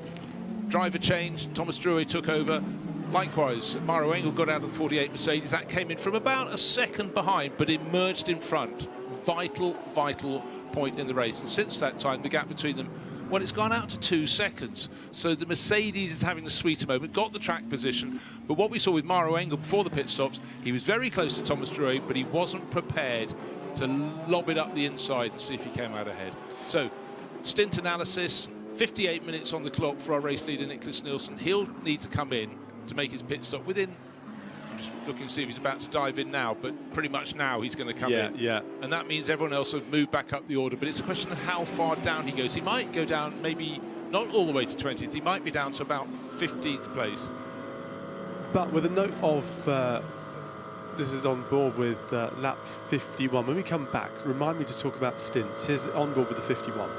driver change, Thomas Drouet took over. Likewise, Mauro Engel got out of the 48 Mercedes. That came in from about a second behind, but emerged in front. Vital point in the race. And since that time, the gap between them, well, it's gone out to 2 seconds. So the Mercedes is having the sweeter moment, got the track position. But what we saw with Mauro Engel before the pit stops, he was very close to Thomas Drouet, but he wasn't prepared to lob it up the inside and see if he came out ahead. So, stint analysis, 58 minutes on the clock for our race leader, Nicholas Nielsen. He'll need to come in to make his pit stop within, I'm just looking to see if he's about to dive in now, but pretty much now he's going to come in. Yeah. And that means everyone else have moved back up the order, but it's a question of how far down he goes. He might go down maybe Not all the way to 20th. He might be down to about 15th place. But with a note of, this is on board with lap 51. When we come back, remind me to talk about stints. Here's on board with the 51.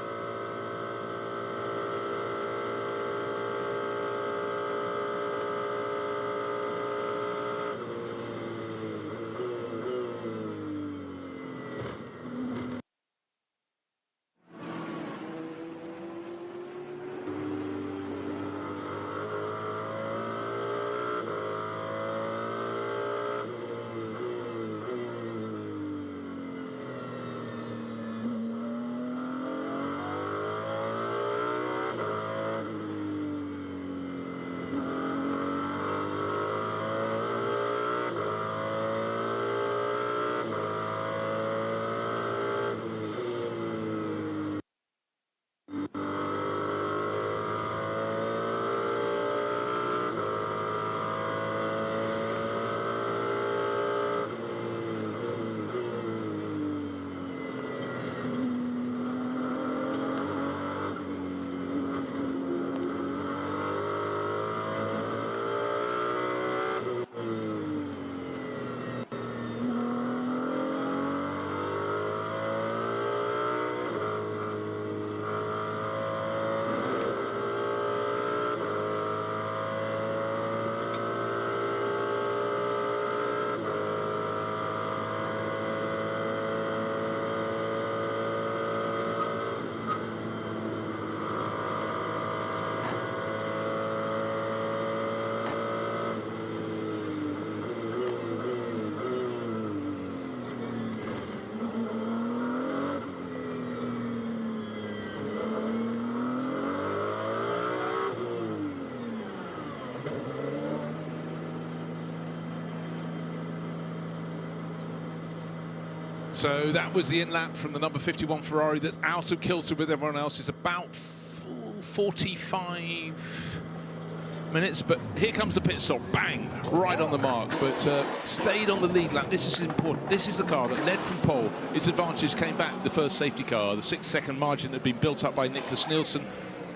So that was the in-lap from the number 51 Ferrari that's out of kilter with everyone else. It's about 45 minutes, but here comes the pit stop. Bang! Right on the mark, but stayed on the lead lap. This is important. This is the car that led from pole. Its advantage came back, the first safety car. The 6-second margin that had been built up by Nicholas Nielsen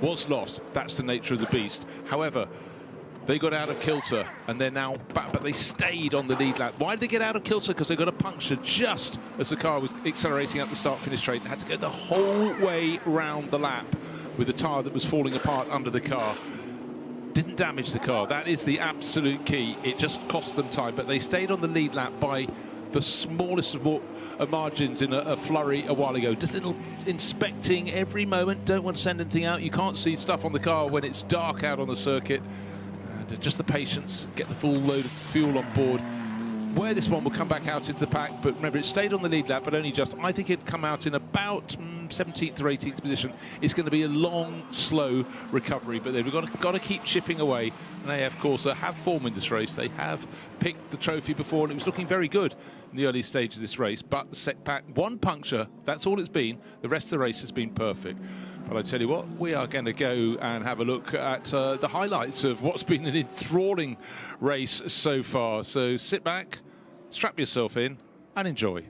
was lost. That's the nature of the beast. However, they got out of kilter, and they're now back, but they stayed on the lead lap. Why did they get out of kilter? Because they got a puncture just as the car was accelerating up the start-finish straight and had to go the whole way round the lap with the tyre that was falling apart under the car. Didn't damage the car. That is the absolute key. It just cost them time, but they stayed on the lead lap by the smallest of margins in a flurry a while ago. Just a little inspecting every moment. Don't want to send anything out. You can't see stuff on the car when it's dark out on the circuit. Just the patience, get the full load of fuel on board. Where this one will come back out into the pack, but remember, it stayed on the lead lap, but only just. I think it'd come out in about 17th or 18th position. It's going to be a long, slow recovery, but they've got to keep chipping away. And they, of course, have form in this race. They have picked the trophy before, and it was looking very good in the early stage of this race. But the setback, one puncture, that's all it's been. The rest of the race has been perfect. But I tell you what, we are going to go and have a look at the highlights of what's been an enthralling race so far. So sit back, strap yourself in, and enjoy.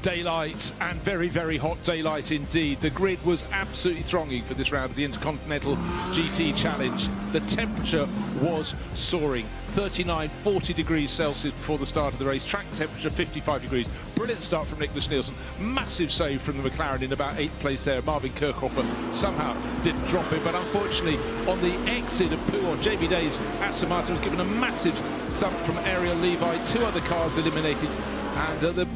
Daylight, and very, very hot daylight indeed. The grid was absolutely thronging for this round of the Intercontinental GT Challenge. The temperature was soaring. 39, 40 degrees Celsius before the start of the race. Track temperature 55 degrees. Brilliant start from Nicholas Nielsen. Massive save from the McLaren in about 8th place there. Marvin Kirchhofer somehow didn't drop it, but unfortunately on the exit of Pouon, JB Day's Aston Martin was given a massive thump from Ariel Levi. 2 other cars eliminated, and the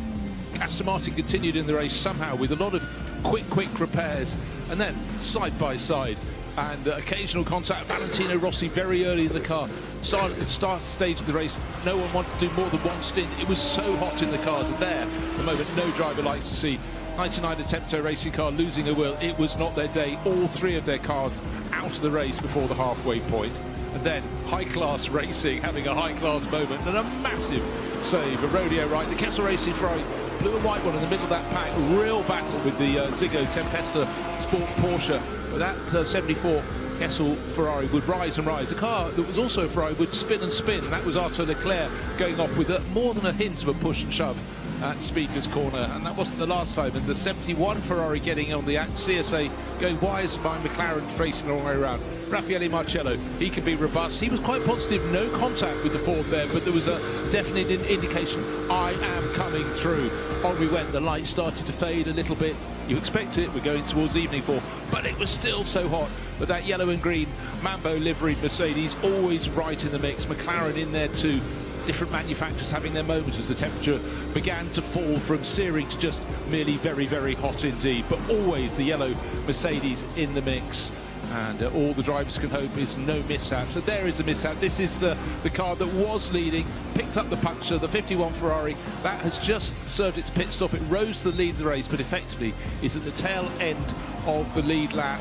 Aston Martin continued in the race somehow with a lot of quick repairs, and then side by side and occasional contact. Valentino Rossi very early in the car. At the start stage of the race, no one wanted to do more than one stint. It was so hot in the cars, and there, at the moment, no driver likes to see 99 Attempto racing car losing a wheel. It was not their day. All 3 of their cars out of the race before the halfway point. And then high-class racing having a high-class moment and a massive save. A rodeo right. The Kessel Racing Ferrari, blue and white one in the middle of that pack. Real battle with the Ziggo Tempesta Sport Porsche. But that 74 Kessel Ferrari would rise and rise. The car that was also a Ferrari would spin and spin. And that was Arthur Leclerc going off with more than a hint of a push and shove at Speaker's Corner, and that wasn't the last time. And the 71 Ferrari getting on the CSA, going wise by McLaren, facing the wrong way around. Raffaele Marcello, he can be robust. He was quite positive, no contact with the Ford there, but there was a definite indication, I am coming through. On we went, the light started to fade a little bit. You expect it, we're going towards evening for, but it was still so hot. But that yellow and green Mambo liveried Mercedes, always right in the mix. McLaren in there too. Different manufacturers having their moments as the temperature began to fall from searing to just merely very, very hot indeed. But always the yellow Mercedes in the mix. And all the drivers can hope is no mishap. So there is a mishap. This is the car that was leading, picked up the puncture, the 51 Ferrari. That has just served its pit stop. It rose to the lead of the race, but effectively is at the tail end of the lead lap,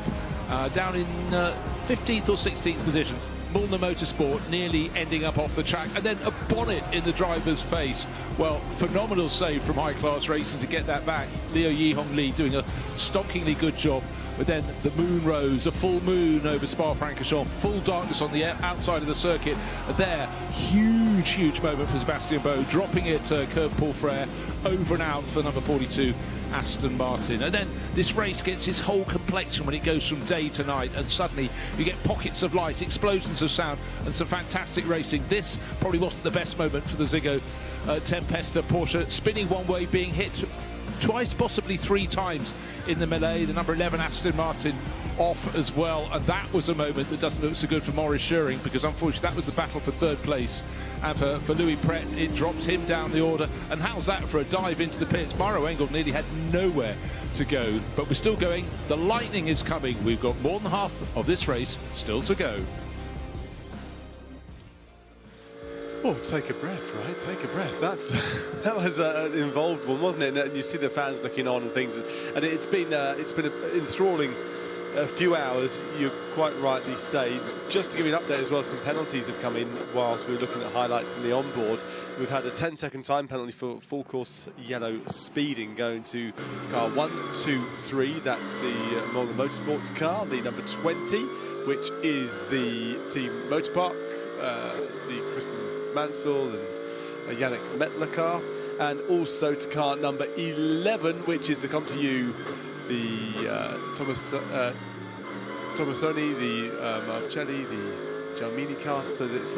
down in 15th or 16th position. Mulner Motorsport nearly ending up off the track, and then a bonnet in the driver's face. Well, phenomenal save from High Class Racing to get that back. Leo Yihong Lee doing a stonkingly good job. But then the moon rose, a full moon over Spa-Francorchamps, full darkness on the outside of the circuit. There, huge moment for Sebastian Boe, dropping it to Curb Paul Frere, over and out for number 42, Aston Martin. And then this race gets its whole complexion when it goes from day to night, and suddenly you get pockets of light, explosions of sound, and some fantastic racing. This probably wasn't the best moment for the Ziggo Tempesta Porsche, spinning one way, being hit twice, possibly 3 times in the melee. The number 11 Aston Martin off as well, and that was a moment that doesn't look so good for Maurice Scheuring, because unfortunately that was the battle for 3rd place, and for Louis Pret it drops him down the order. And how's that for a dive into the pits? Maro Engel nearly had nowhere to go, but we're still going. The lightning is coming. We've got more than half of this race still to go. Oh, take a breath, right? Take a breath. That was an involved one, wasn't it? And you see the fans looking on and things, and it's been an enthralling few hours. You quite rightly say. Just to give you an update as well, some penalties have come in whilst we were looking at highlights in the onboard. We've had a 10-second time penalty for full course yellow speeding going to car 1, 2, 3. That's the Mulner Motorsports car, the number 20, which is the Team Motorpark, the Kristen Mansell and Yannick Mettler car, and also to car number 11, which is the Come To You, the Tomasoni, the Marcelli, the Gialmini car. So it's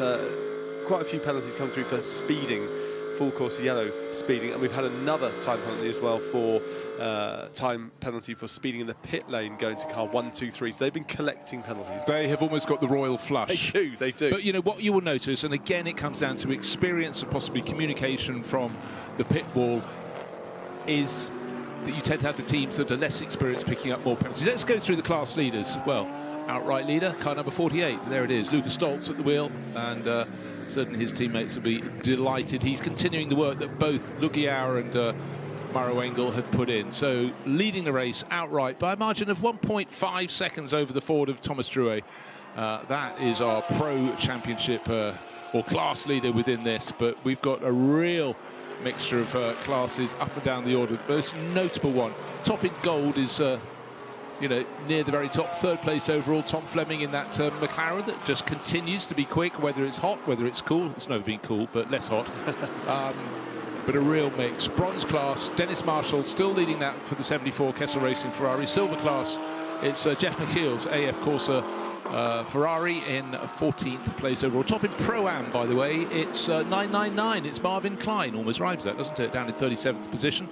quite a few penalties come through for speeding, full course yellow speeding, and we've had another time penalty as well for time penalty for speeding in the pit lane going to car 1, 2, 3. So they've been collecting penalties. They have almost got the royal flush. They do. But you know what you will notice, and again it comes down to experience and possibly communication from the pit wall, is that you tend to have the teams that are less experienced picking up more penalties. Let's go through the class leaders. Well, outright leader, car number 48. There it is, Lucas Stoltz at the wheel, and certainly his teammates will be delighted. He's continuing the work that both Lugiauer and Maro Engel have put in. So leading the race outright by a margin of 1.5 seconds over the Ford of Thomas Drouet. That is our Pro Championship or class leader within this, but we've got a real mixture of classes up and down the order. The most notable one, top in gold, is you know, near the very top, 3rd place overall, Tom Fleming in that McLaren that just continues to be quick, whether it's hot, whether it's cool. It's never been cool, but less hot. But a real mix. Bronze class, Dennis Marshall still leading that for the 74 Kessel Racing Ferrari. Silver class, it's Jeff McKeel's AF Corsa Ferrari in 14th place overall. Top in Pro-Am, by the way, it's 999. It's Marvin Klein. Almost rhymes that, doesn't it? Down in 37th position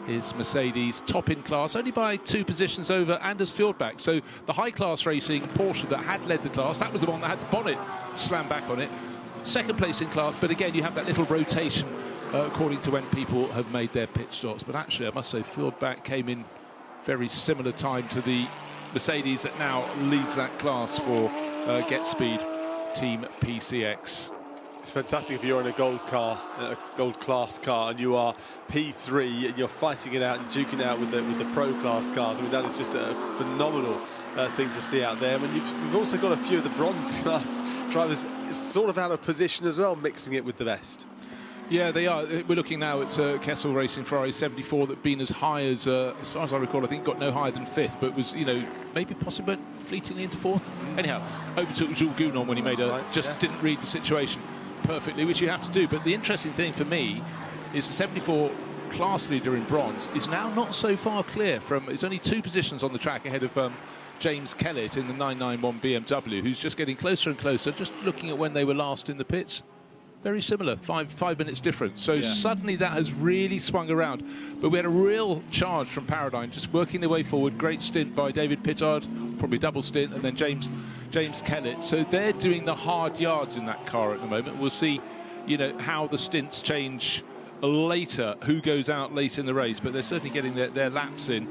is Mercedes, top in class, only by 2 positions over Anders Fjordbach. So the high-class racing Porsche that had led the class, that was the one that had the bonnet slammed back on it. 2nd place in class, but again, you have that little rotation according to when people have made their pit stops. But actually, I must say, Fjordbach came in very similar time to the Mercedes that now leads that class for Get Speed Team PCX. It's fantastic if you're in a gold car, a gold class car, and you are P3 and you're fighting it out and duking out with the pro class cars. I mean, that is just a phenomenal thing to see out there. I mean, we've also got a few of the bronze class drivers sort of out of position as well, mixing it with the best. Yeah, they are. We're looking now at Kessel Racing Ferrari 74 that been as high as far as I recall, I think got no higher than 5th, but was, you know, maybe possibly fleetingly into 4th. Anyhow, overtook Jules Gounon when he made didn't read the situation perfectly, which you have to do. But the interesting thing for me is the 74 class leader in bronze, is now not so far clear from. It's only 2 positions on the track ahead of James Kellett in the 991 BMW, who's just getting closer and closer. Just looking at when they were last in the pits, very similar, five minutes difference. So suddenly that has really swung around. But we had a real charge from Paradigm, just working their way forward. Great stint by David Pittard, probably double stint, and then James Kellett. So they're doing the hard yards in that car at the moment. We'll see, you know, how the stints change later, who goes out late in the race, but they're certainly getting their laps in,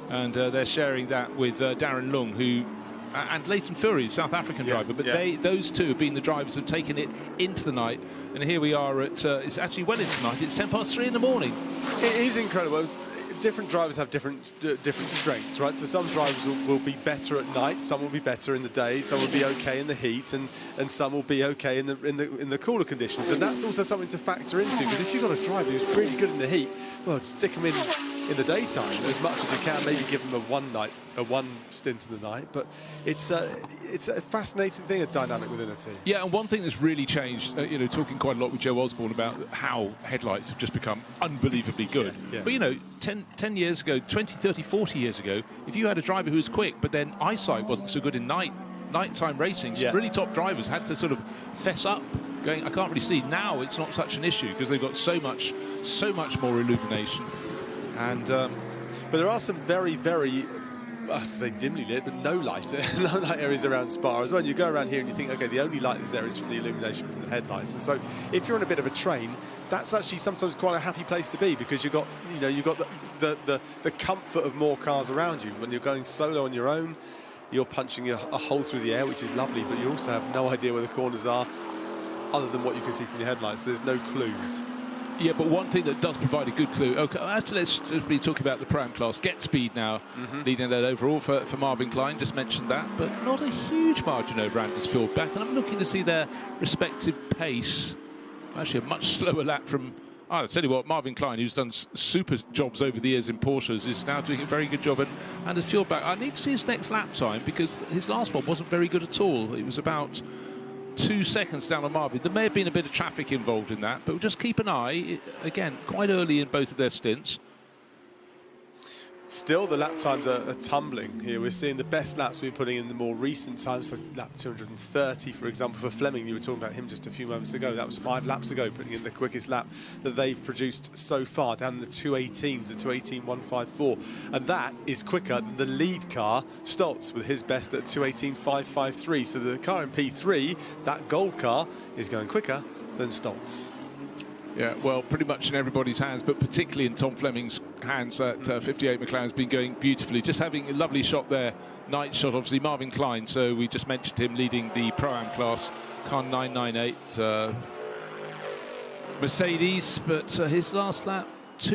and they're sharing that with Darren Lung, who and Leighton Fury, South African driver, but those two have been the drivers who have taken it into the night, and here we are at it's actually well into night. It's 3:10 in the morning. It is incredible. Different drivers have different strengths, right? So some drivers will be better at night, some will be better in the day, some will be okay in the heat, and some will be okay in the cooler conditions. And that's also something to factor into, because if you've got a driver who's really good in the heat, well, stick them in the daytime as much as you can. Maybe give them a one stint in the night. But it's a fascinating thing, a dynamic within a team. Yeah, and one thing that's really changed, you know, talking quite a lot with Joe Osborne about how headlights have just become unbelievably good. But, you know, 10 years ago, 20, 30, 40 years ago, if you had a driver who was quick, but then eyesight wasn't so good in nighttime racing, some really top drivers had to sort of fess up, going, I can't really see. Now it's not such an issue because they've got so much more illumination. And but there are some very, very, I should say dimly lit, but no light areas around Spa as well. And you go around here and you think, okay, the only light that's there is from the illumination from the headlights. And so if you're on a bit of a train, that's actually sometimes quite a happy place to be, because you've got the comfort of more cars around you. When you're going solo on your own, you're punching a hole through the air, which is lovely, but you also have no idea where the corners are other than what you can see from your headlights. So there's no clues. Yeah, but one thing that does provide a good clue. Okay, actually, let's just be talking about the Pro-Am class. Get speed now, leading that overall for Marvin Klein. Just mentioned that, but not a huge margin over Anders Fjordback. And I'm looking to see their respective pace. Actually, a much slower lap from. I'll tell you what, Marvin Klein, who's done super jobs over the years in Porsches, is now doing a very good job. And Anders Fjordback, I need to see his next lap time, because his last one wasn't very good at all. It was about 2 seconds down on Marvin. There may have been a bit of traffic involved in that, but we'll just keep an eye. Again, quite early in both of their stints. Still, the lap times are tumbling here. We're seeing the best laps we've been putting in the more recent times. So lap 230, for example, for Fleming. You were talking about him just a few moments ago. That was 5 laps ago, putting in the quickest lap that they've produced so far, down in the 218s, the 218.154. And that is quicker than the lead car, Stoltz, with his best at 218.553. So the car in P3, that gold car, is going quicker than Stoltz. Yeah, well, pretty much in everybody's hands, but particularly in Tom Fleming's hands. That 58 McLaren's been going beautifully. Just having a lovely shot there. Night shot, obviously, Marvin Klein. So we just mentioned him leading the Pro-Am class, car 998 Mercedes. But his last lap,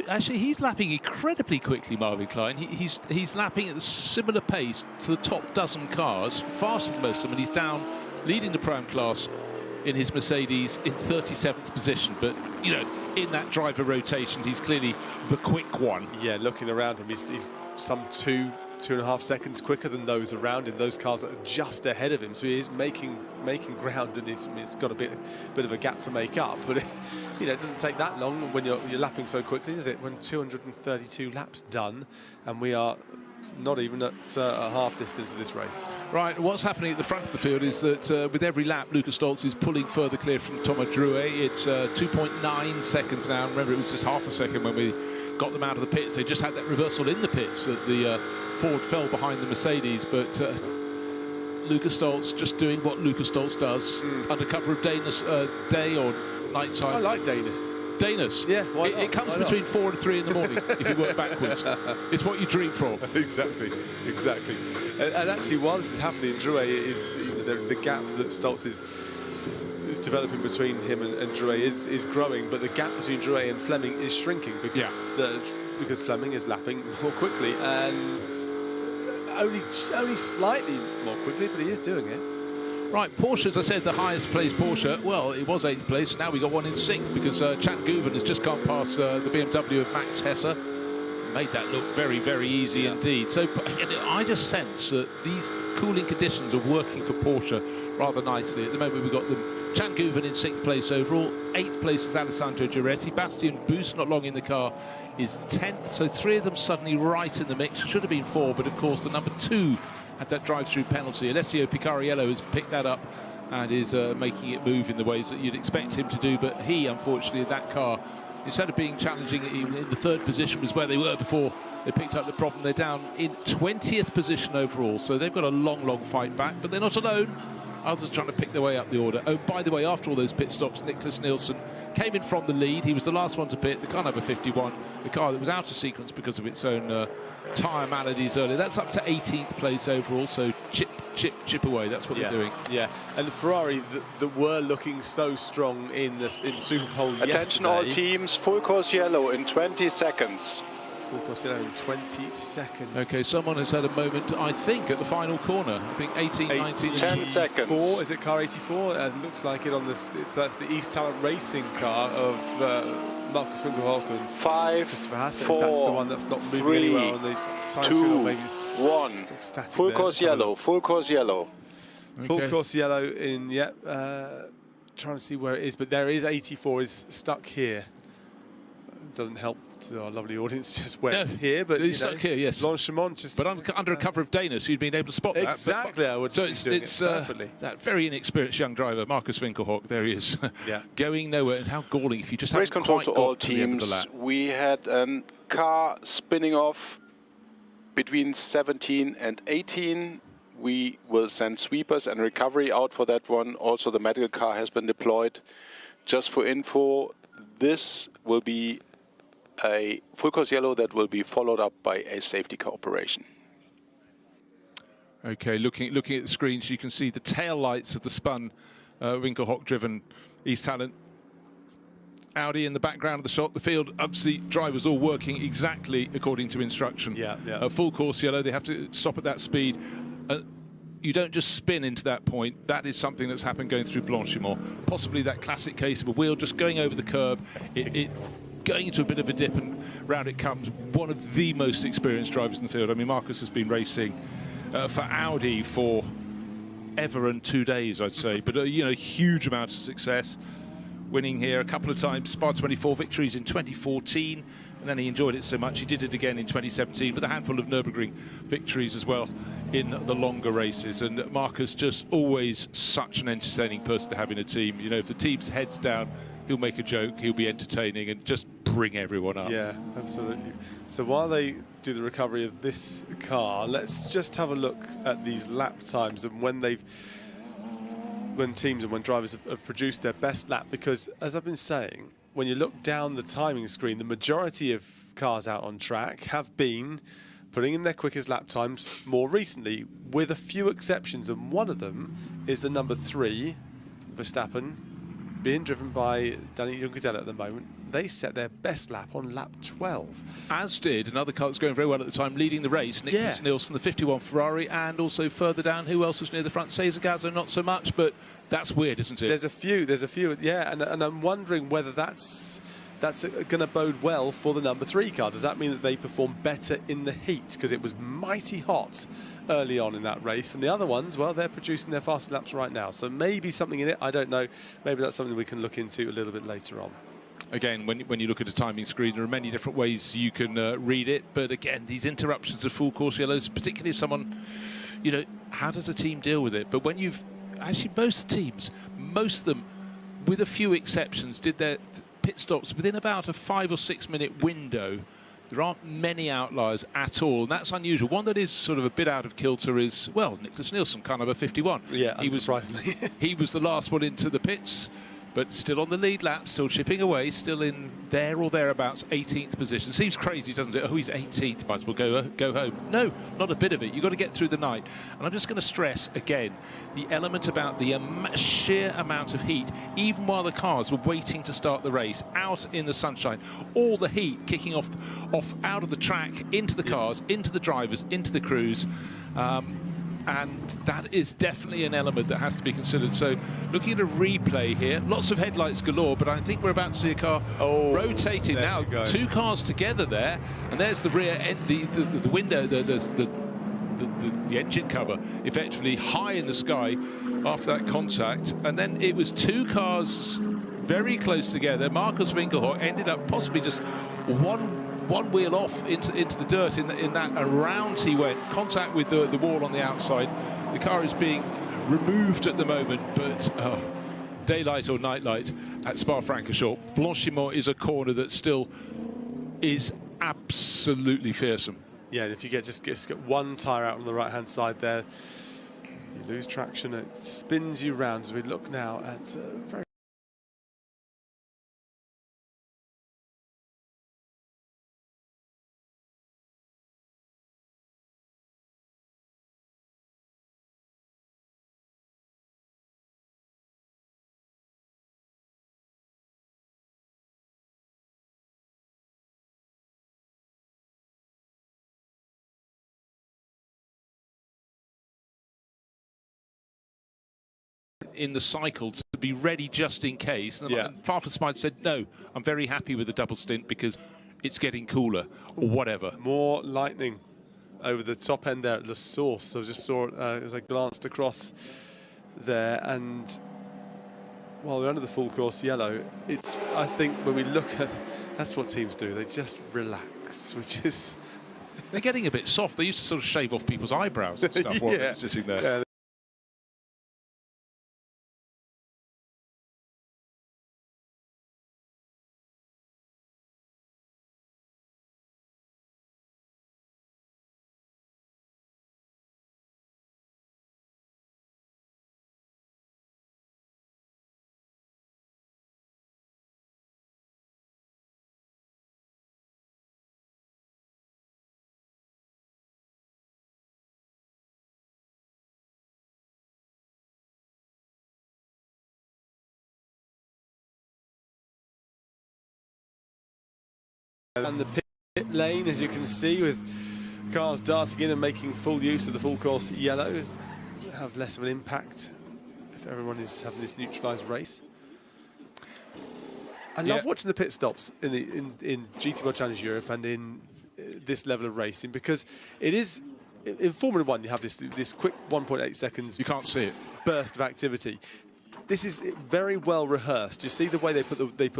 actually, he's lapping incredibly quickly, Marvin Klein. He's lapping at a similar pace to the top dozen cars, faster than most of them, and he's down leading the Pro-Am class in his Mercedes in 37th position. But, you know, in that driver rotation, he's clearly the quick one. Yeah, looking around him, he's some 2.5 seconds quicker than those around him, those cars that are just ahead of him. So he is making ground, and he's got a bit of a gap to make up. But, you know, it doesn't take that long when you're lapping so quickly, is it? When 232 laps done, and we are not even at a half distance of this race. Right, what's happening at the front of the field is that with every lap, Lucas Stoltz is pulling further clear from Thomas Drouet. It's 2.9 seconds now. Remember, it was just half a second when we got them out of the pits. They just had that reversal in the pits that the Ford fell behind the Mercedes, but Lucas Stoltz just doing what Lucas Stoltz does under cover of day or night time. I like Danis. Yeah, it comes between 4 and 3 in the morning if you work backwards. It's what you dream for. Exactly. And actually, while this is happening, Drouet is, you know, the gap that Stoltz is developing between him and Drouet is growing, but the gap between Drouet and Fleming is shrinking because Fleming is lapping more quickly, and only slightly more quickly, but he is doing it. Right, Porsche, as I said, the highest placed Porsche. Well, it was 8th place. Now we got one in 6th because Chan Guven has just gone past the BMW of Max Hesser. Made that look very, very easy indeed. So I just sense that these cooling conditions are working for Porsche rather nicely. At the moment, we've got them Chan Guven in 6th place overall. 8th place is Alessandro Giretti. Bastian Boost, not long in the car, is 10th. So 3 of them suddenly right in the mix. Should have been 4, but of course the number 2 had that drive-through penalty. Alessio Picariello has picked that up and is making it move in the ways that you'd expect him to do. But he, unfortunately, in that car, instead of being challenging in the 3rd position, was where they were before they picked up the problem. They're down in 20th position overall, so they've got a long, long fight back. But they're not alone. Others trying to pick their way up the order. Oh, by the way, after all those pit stops, Nicholas Nielsen came in from the lead. He was the last one to pit, the car number 51, the car that was out of sequence because of its own tyre maladies earlier. That's up to 18th place overall, so chip away. That's what they're doing. Yeah, and Ferrari that were looking so strong in Superpole yesterday. Attention all teams, full course yellow in 20 seconds. Full course yellow in 20 seconds. Okay, someone has had a moment, I think, at the final corner. I think 18, 19, 10 seconds. Is it car 84? Looks like it on this. That's the East Talent Racing car of Marcus Winkelhock and 5, Christopher Hassett. 4, That's the one that's not moving 3, really well on the time 2, maybe 1. Full course yellow. Full course yellow. Full course yellow in. Trying to see where it is, but there is 84 is stuck here. Doesn't help to our lovely audience just where it's here, but it's stuck here, yes. Blanchimont just. But under a cover of Dana, so you'd been able to spot that. Exactly, I would. So it's perfectly. That very inexperienced young driver, Marcus Winkelhock. There he is, going nowhere. And how galling if you just race haven't control quite to got all to the end of the teams. lap. We had a car spinning off between 17 and 18. We will send sweepers and recovery out for that one. Also, the medical car has been deployed. Just for info, this will be a full course yellow that will be followed up by a safety car operation. Okay, looking at the screens, you can see the tail lights of the spun Winkelhock-driven East Talent Audi in the background of the shot. The field, obviously, drivers all working exactly according to instruction. Full course yellow, they have to stop at that speed. You don't just spin into that point. That is something that's happened going through Blanchimont. Possibly that classic case of a wheel just going over the curb, it going into a bit of a dip, and round it comes. One of the most experienced drivers in the field. I mean, Marcus has been racing for Audi for ever and 2 days, I'd say. But, huge amount of success. Winning here a couple of times, Spa 24 victories in 2014. And then he enjoyed it so much, he did it again in 2017, with a handful of Nürburgring victories as well in the longer races. And Marcus, just always such an entertaining person to have in a team. If the team's heads down, he'll make a joke, he'll be entertaining and just bring everyone up. Yeah, absolutely. So while they do the recovery of this car, let's just have a look at these lap times and when teams and when drivers have produced their best lap. Because, as I've been saying, when you look down the timing screen, the majority of cars out on track have been putting in their quickest lap times more recently, with a few exceptions, and one of them is the number 3, Verstappen, being driven by Danny Juncadella at the moment. They set their best lap on lap 12. As did another car that's going very well at the time, leading the race, Nicholas Nielsen, the 51 Ferrari, and also further down, who else was near the front? Cesar Gazzo, not so much, but that's weird, isn't it? There's a few, yeah, and I'm wondering whether that's going to bode well for the number 3 car. Does that mean that they perform better in the heat? Because it was mighty hot early on in that race, and the other ones, well, they're producing their fast laps right now. So maybe something in it, I don't know. Maybe that's something we can look into a little bit later on. Again, when you look at a timing screen, there are many different ways you can read it. But again, these interruptions of full course yellows, particularly if someone, how does a team deal with it? But when you've, actually most teams, most of them, with a few exceptions, did their pit stops within about a 5 or 6 minute window. There aren't many outliers at all, and that's unusual. One that is sort of a bit out of kilter is, well, Nicholas Nielsen, car number 51. Yeah, unsurprisingly. He was the last one into the pits, but still on the lead lap, still chipping away, still in there or thereabouts, 18th position. Seems crazy, doesn't it? Oh, he's 18th, might as well go home. No, not a bit of it. You've got to get through the night. And I'm just going to stress, again, the element about the sheer amount of heat, even while the cars were waiting to start the race, out in the sunshine, all the heat kicking off out of the track, into the cars, into the drivers, into the crews. And that is definitely an element that has to be considered. So looking at a replay here, lots of headlights galore, but I think we're about to see a car rotating now. 2 cars together there, and there's the rear end, the window, the engine cover effectively high in the sky, after that contact. And then it was two cars very close together. Marcus Winkelhock ended up possibly just one wheel off into the dirt in that around he went. Contact with the wall on the outside. The car is being removed at the moment, but daylight or nightlight at Spa-Francorchamps. Blanchimont is a corner that still is absolutely fearsome. Yeah, and if you just get one tyre out on the right-hand side there, you lose traction. It spins you round as we look now at very. In the cycle to be ready just in case. And Farfus Smythe said, no, I'm very happy with the double stint because it's getting cooler or whatever. More lightning over the top end there at the source. So I just saw it as I glanced across there. And while we're under the full course yellow, I think when we look at, that's what teams do. They just relax, which is... They're getting a bit soft. They used to sort of shave off people's eyebrows and stuff while they're sitting there. Yeah. And the pit lane, as you can see, with cars darting in and making full use of the full course yellow, have less of an impact if everyone is having this neutralised race. I love watching the pit stops in GT World Challenge Europe and in this level of racing, because it is in Formula One. You have this quick 1.8 seconds. You can't see it. Burst of activity. This is very well rehearsed. You see the way they put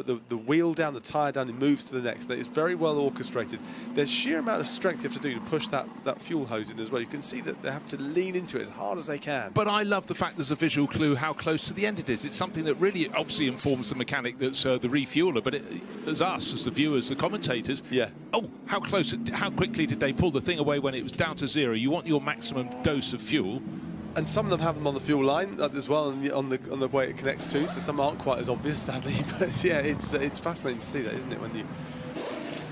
the wheel down, the tyre down, and moves to the next. It's very well orchestrated. There's sheer amount of strength you have to do to push that fuel hose in as well. You can see that they have to lean into it as hard as they can. But I love the fact there's a visual clue how close to the end it is. It's something that really obviously informs the mechanic that's the refueler, but as us, as the viewers, the commentators, oh, how close, how quickly did they pull the thing away when it was down to zero? You want your maximum dose of fuel. And some of them have them on the fuel line as well, and on the way it connects to. So some aren't quite as obvious, sadly. But yeah, it's fascinating to see that, isn't it? When you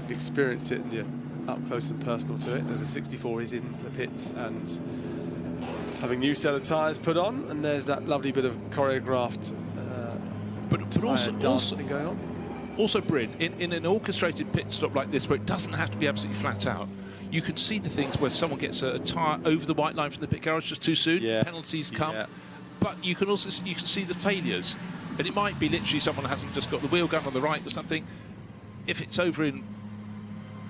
experience it and you're up close and personal to it. There's a 64 is in the pits and having new set of tyres put on, and there's that lovely bit of choreographed but also dancing going on. Also, Bryn, in an orchestrated pit stop like this, where it doesn't have to be absolutely flat out, you can see the things where someone gets a tyre over the white line from the pit garage just too soon. Penalties come. But you can also see the failures. And it might be literally someone hasn't just got the wheel gun on the right or something. If it's over in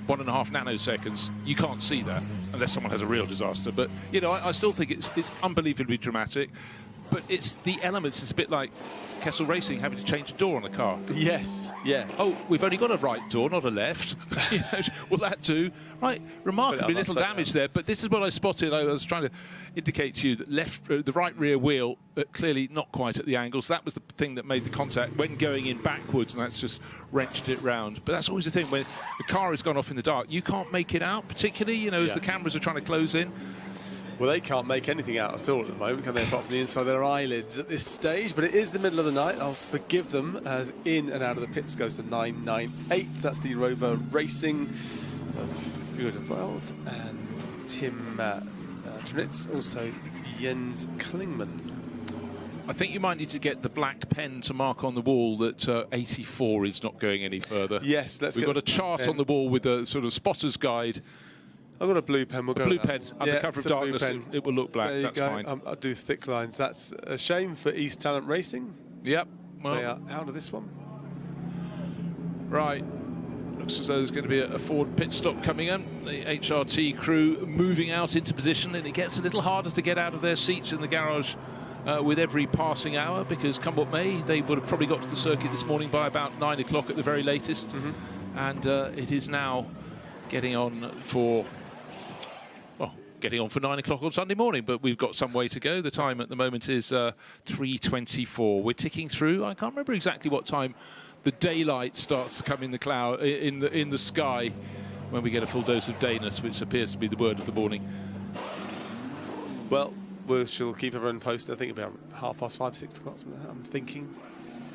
1.5 nanoseconds, you can't see that unless someone has a real disaster. But, you know, I still think it's unbelievably dramatic. But it's the elements. It's a bit like Kessel Racing having to change a door on a car. Yes, yeah. Oh, we've only got a right door, not a left. You know, will that do? Right, remarkably little damage there. But this is what I spotted. I was trying to indicate to you that the right rear wheel, clearly not quite at the angle. So that was the thing that made the contact when going in backwards, and that's just wrenched it round. But that's always the thing, when the car has gone off in the dark, you can't make it out, particularly, you know, as the cameras are trying to close in. Well, they can't make anything out at all at the moment, can they, apart from the inside of their eyelids at this stage. But it is the middle of the night. I'll forgive them, as in and out of the pits goes the 998. That's the Rover Racing of Udeveld and Tim Trinitz, also Jens Klingman. I think you might need to get the black pen to mark on the wall that 84 is not going any further. Yes, We've got a chart on the wall with a sort of spotter's guide. I've got a blue pen. We'll go blue pen. Under cover of darkness, it will look black. That's fine. I'll do thick lines. That's a shame for East Talent Racing. Yep. Well, they are out of this one. Right. Looks as though there's going to be a Ford pit stop coming in. The HRT crew moving out into position, and it gets a little harder to get out of their seats in the garage with every passing hour, because come what may, they would have probably got to the circuit this morning by about 9 o'clock at the very latest. And it is now getting on for 9 o'clock on Sunday morning, but we've got some way to go. The time at the moment is 3:24. We're ticking through. I can't remember exactly what time the daylight starts to come in the cloud, in the sky, when we get a full dose of dayness, which appears to be the word of the morning. Well, we shall keep everyone posted. I think it'll be 5:30, 6 o'clock, something like that, I'm thinking.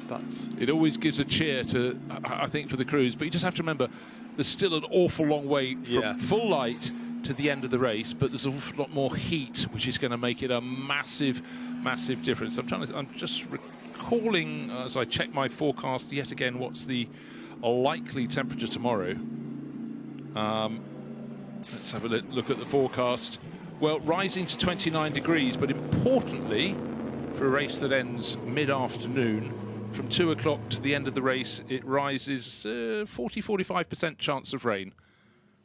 But it always gives a cheer to, I think, for the crews. But you just have to remember, there's still an awful long way from full light to the end of the race, but there's an awful lot more heat, which is going to make it a massive, massive difference. I'm just recalling, as I check my forecast yet again, what's the likely temperature tomorrow. Let's have a look at the forecast. Well, rising to 29 degrees, but importantly, for a race that ends mid-afternoon, from 2 o'clock to the end of the race, it rises 40-45% chance of rain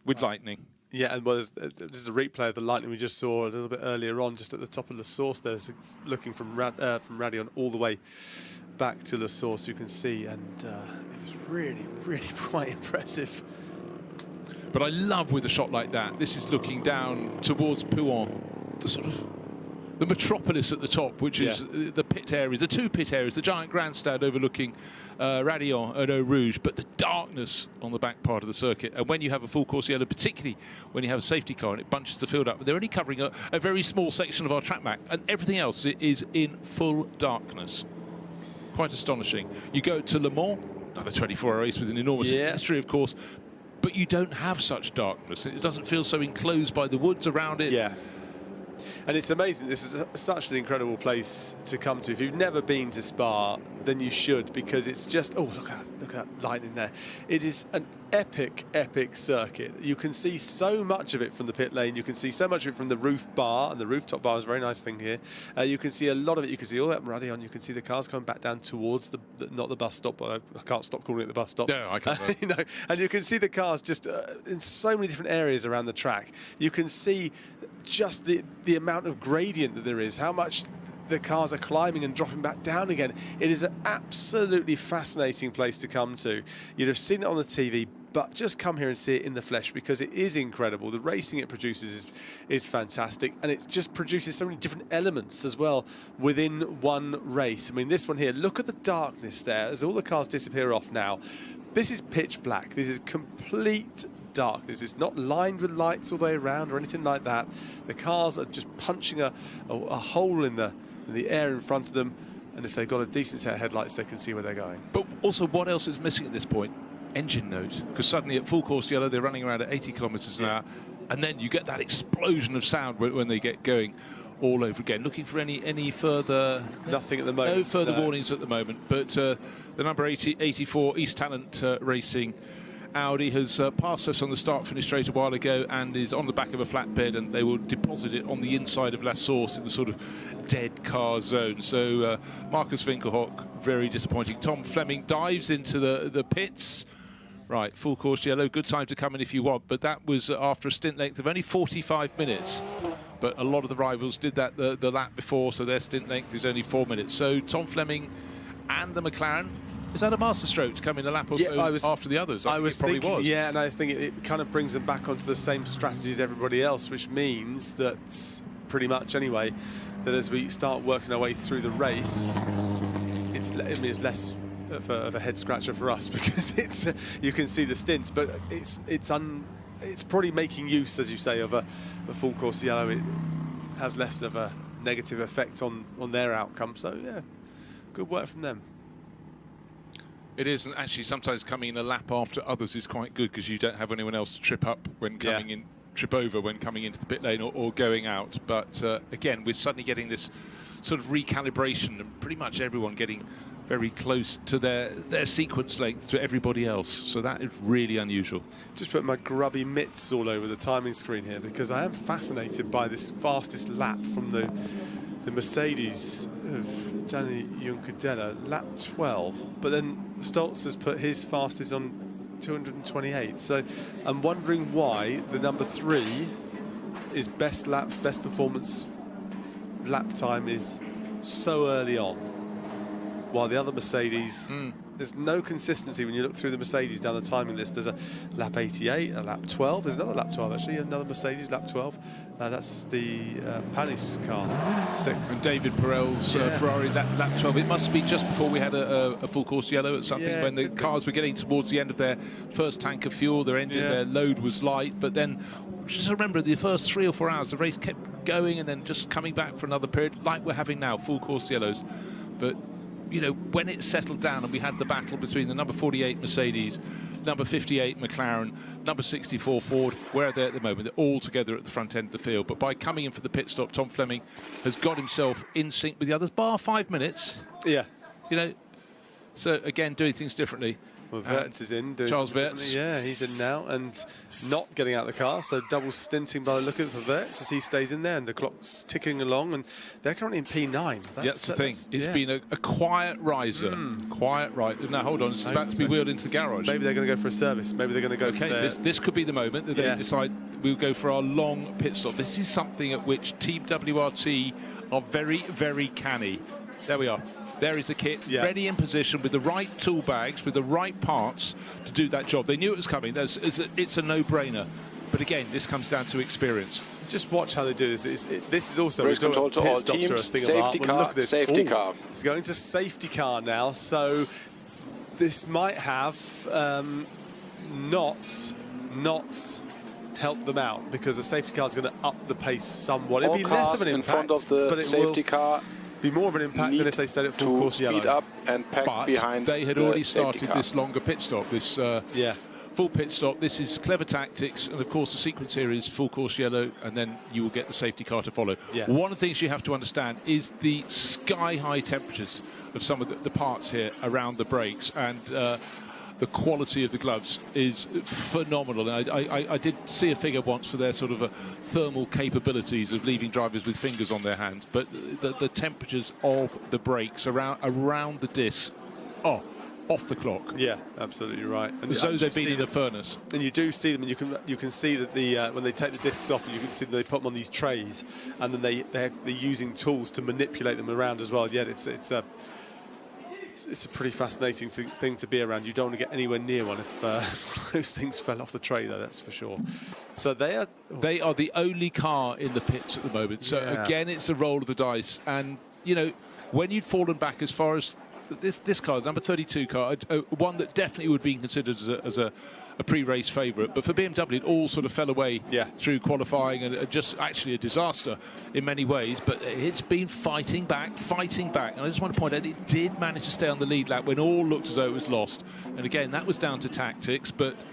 with lightning. yeah, and well, this is a replay of the lightning we just saw a little bit earlier on, just at the top of La Source. There's looking from Radion all the way back to La Source, you can see, and it was really, really quite impressive. But I love with a shot like that. This is looking down towards Pouhon, the sort of the metropolis at the top, which is the pit areas, the two pit areas, the giant grandstand overlooking Radion and Eau Rouge, but the darkness on the back part of the circuit. And when you have a full course yellow, particularly when you have a safety car and it bunches the field up, they're only covering a very small section of our track map, and everything else is in full darkness. Quite astonishing. You go to Le Mans, another 24-hour race with an enormous history, of course, but you don't have such darkness. It doesn't feel so enclosed by the woods around it. Yeah. And it's amazing. This is such an incredible place to come to. If you've never been to Spa, then you should, because it's just, oh, look at that lightning there. It is an epic, epic circuit. You can see so much of it from the pit lane. You can see so much of it from the roof bar, and the rooftop bar is a very nice thing here. You can see a lot of it. You can see all that Radion. You can see the cars coming back down towards not the bus stop. I can't stop calling it the bus stop. No, I can't. You know, and you can see the cars just in so many different areas around the track. You can see just the amount of gradient that there is, how much the cars are climbing and dropping back down again. It is an absolutely fascinating place to come to. You'd have seen it on the TV, but just come here and see it in the flesh, because it is incredible. The racing it produces is fantastic, and it just produces so many different elements as well within one race. I mean, this one here, look at the darkness there as all the cars disappear off now. This is pitch black. This is complete darkness. It's not lined with lights all the way around or anything like that. The cars are just punching a hole in the air in front of them, and if they've got a decent set of headlights, they can see where they're going. But also, what else is missing at this point? Engine noise, because suddenly at full course yellow they're running around at 80 kilometers an hour, and then you get that explosion of sound when they get going all over again. Looking for any further... Nothing at the moment. No further warnings at the moment, but the number 84 East Talent Racing Audi has passed us on the start-finish straight a while ago and is on the back of a flatbed, and they will deposit it on the inside of La Source in the sort of dead car zone. So Marcus Winkelhock, very disappointing. Tom Fleming dives into the pits. Right, full course yellow, good time to come in if you want, but that was after a stint length of only 45 minutes. But a lot of the rivals did that the lap before, so their stint length is only 4 minutes. So Tom Fleming and the McLaren, is that a masterstroke to come in a lap or so after the others? I was thinking, was. yeah, and I was thinking it kind of brings them back onto the same strategy as everybody else, which means that pretty much anyway, that as we start working our way through the race, it's less of a head scratcher for us, because it's you can see the stints, but it's probably making use, as you say, of a full course yellow. It has less of a negative effect on their outcome. So yeah, good work from them. It is, and actually sometimes coming in a lap after others is quite good, because you don't have anyone else to trip up when coming in, trip over when coming into the pit lane or going out. But again, we're suddenly getting this sort of recalibration, and pretty much everyone getting very close to their sequence length to everybody else. So that is really unusual. Just put my grubby mitts all over the timing screen here, because I am fascinated by this fastest lap from the Mercedes of Danny Juncadella, lap 12. But then Stoltz has put his fastest on 228. So I'm wondering why the number 3 is best performance lap time is so early on, while the other Mercedes, there's no consistency when you look through the Mercedes down the timing list. There's a lap 88, a lap 12. There's another lap 12 actually, another Mercedes lap 12. That's the Panis car, 6. And David Perel's Ferrari lap 12. It must be just before we had a full course yellow at something, when the cars were getting towards the end of their first tank of fuel, their engine, their load was light. But then, just remember, the first 3 or 4 hours, the race kept going and then just coming back for another period, like we're having now, full course yellows. But you know, when it settled down and we had the battle between the number 48 Mercedes, number 58 McLaren, number 64 Ford, where are they at the moment? They're all together at the front end of the field. But by coming in for the pit stop, Tom Fleming has got himself in sync with the others, bar 5 minutes. Yeah. You know, so again, doing things differently. Well, Wirtz is in. Doing Charles Wirtz. Yeah, he's in now and not getting out of the car. So double stinting by the look of it for Wirtz as he stays in there, and the clock's ticking along. And they're currently in P9. That's the thing. It's been a quiet riser. Quiet right. Now, hold on. It's about to be wheeled into the garage. Maybe they're going to go for a service. Maybe they're going to go for this could be the moment that they decide we'll go for our long pit stop. This is something at which Team WRT are very, very canny. There we are. There is a kit ready in position with the right tool bags, with the right parts to do that job. They knew it was coming. It's a no-brainer. But again, this comes down to experience. Just watch how they do this. This is also race control to all teams. Safety car. Look at this. Safety car. It's going to safety car now. So this might have not help them out, because the safety car is going to up the pace somewhat. It'll be less of an impact, in front of the but it safety will car be more of an impact than if they stayed at full course yellow. Speed up and pack behind. They had already started this longer pit stop. This full pit stop. This is clever tactics, and of course the sequence here is full course yellow, and then you will get the safety car to follow. One of the things you have to understand is the sky-high temperatures of some of the parts here around the brakes, and the quality of the gloves is phenomenal. And I did see a figure once for their sort of thermal capabilities of leaving drivers with fingers on their hands, but the temperatures of the brakes around the disc are off the clock. Yeah, absolutely right. And as though they've been in a furnace. And you do see them, and you can see that when they take the discs off, you can see that they put them on these trays, and then they're using tools to manipulate them around as well. Yeah, it's a pretty fascinating thing to be around. You don't want to get anywhere near one if those things fell off the tray, though, that's for sure. So they are the only car in the pits at the moment. So again, it's a roll of the dice. And you know, when you'd fallen back as far as this car, number 32 car, one that definitely would be considered as a pre-race favourite, but for BMW it all sort of fell away through qualifying, and just actually a disaster in many ways. But it's been fighting back, and I just want to point out it did manage to stay on the lead lap when all looked as though it was lost. And again, that was down to tactics, but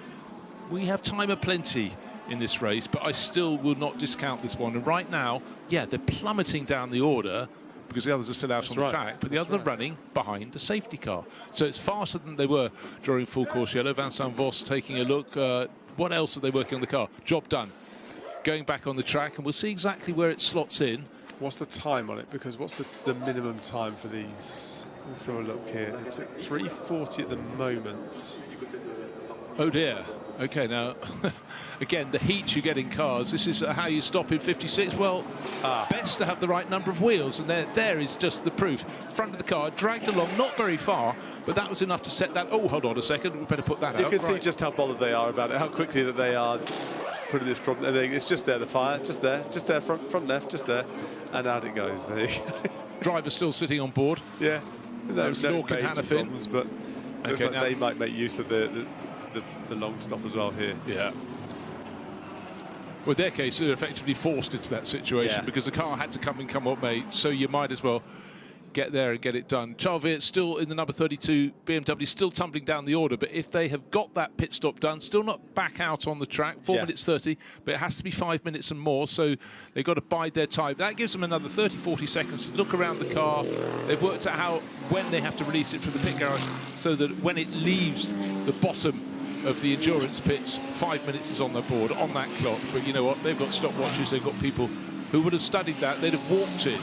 we have time aplenty in this race, but I still will not discount this one. And right now, they're plummeting down the order because the others are still out on the track, but the others are running behind the safety car. So it's faster than they were during full course yellow. Vincent Voss taking a look. What else are they working on the car? Job done. Going back on the track, and we'll see exactly where it slots in. What's the time on it? Because what's the minimum time for these? Let's have a look here. It's at 3:40 at the moment. Oh dear. Okay, now, again, the heat you get in cars, this is how you stop in 56. Well, best to have the right number of wheels, and there is just the proof. Front of the car, dragged along, not very far, but that was enough to set that. Oh, hold on a second, we better put that out. You can see just how bothered they are about it, how quickly that they are putting this problem. It's just there, the fire, just there, front left, just there, and out it goes. There you go. Driver still sitting on board. Yeah. There's Nork and Hannafin. But looks like they might make use of the long stop as well here. Yeah. Well, in their case, they're effectively forced into that situation because the car had to come what may, so you might as well get there and get it done. Charles Wirtz still in the number 32 BMW, still tumbling down the order, but if they have got that pit stop done, still not back out on the track, 4 minutes 30, but it has to be 5 minutes and more, so they've got to bide their time. That gives them another 30-40 seconds to look around the car. They've worked out when they have to release it from the pit garage so that when it leaves the bottom of the endurance pits, 5 minutes is on the board, on that clock. But you know what? They've got stopwatches. They've got people who would have studied that. They'd have walked it,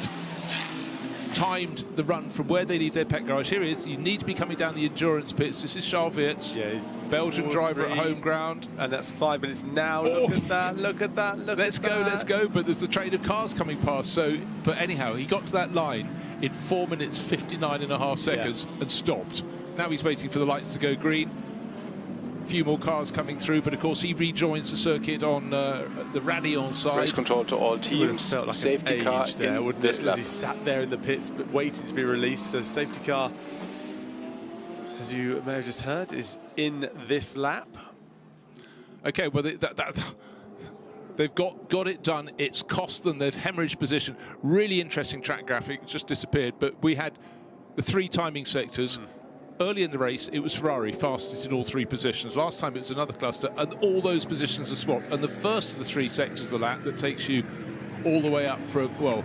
timed the run from where they leave their pit garage. Here it is. You need to be coming down the endurance pits. This is Charles Wirtz, Belgian driver at home ground. And that's 5 minutes now. Look at that, look at that, let's go. But there's a train of cars coming past. So, but anyhow, he got to that line in 4 minutes 59.5 seconds and stopped. Now he's waiting for the lights to go green. A few more cars coming through, but of course he rejoins the circuit on the Radeon side. Race control to all teams. Felt like safety car there, wouldn't it? lap. As he sat there in the pits, but waiting to be released. So safety car, as you may have just heard, is in this lap. Okay, well they've got it done. It's cost them. They've hemorrhaged position. Really interesting track graphic. It just disappeared. But we had the 3 timing sectors. Early in the race, it was Ferrari fastest in all 3 positions. Last time it was another cluster, and all those positions are swapped. And the first of the 3 sectors of the lap that takes you all the way up from, well,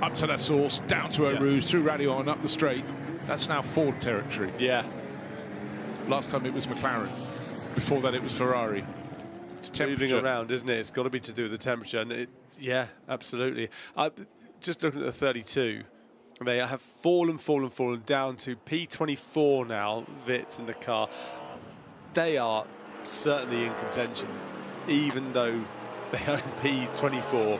up to La Source, down to Eau Rouge, through Radeon, up the straight. That's now Ford territory. Yeah. Last time it was McLaren. Before that, it was Ferrari. It's moving around, isn't it? It's got to be to do with the temperature. And yeah, absolutely. Just looking at the 32. They have fallen down to P24 now, Vitz in the car. They are certainly in contention, even though they are in P24.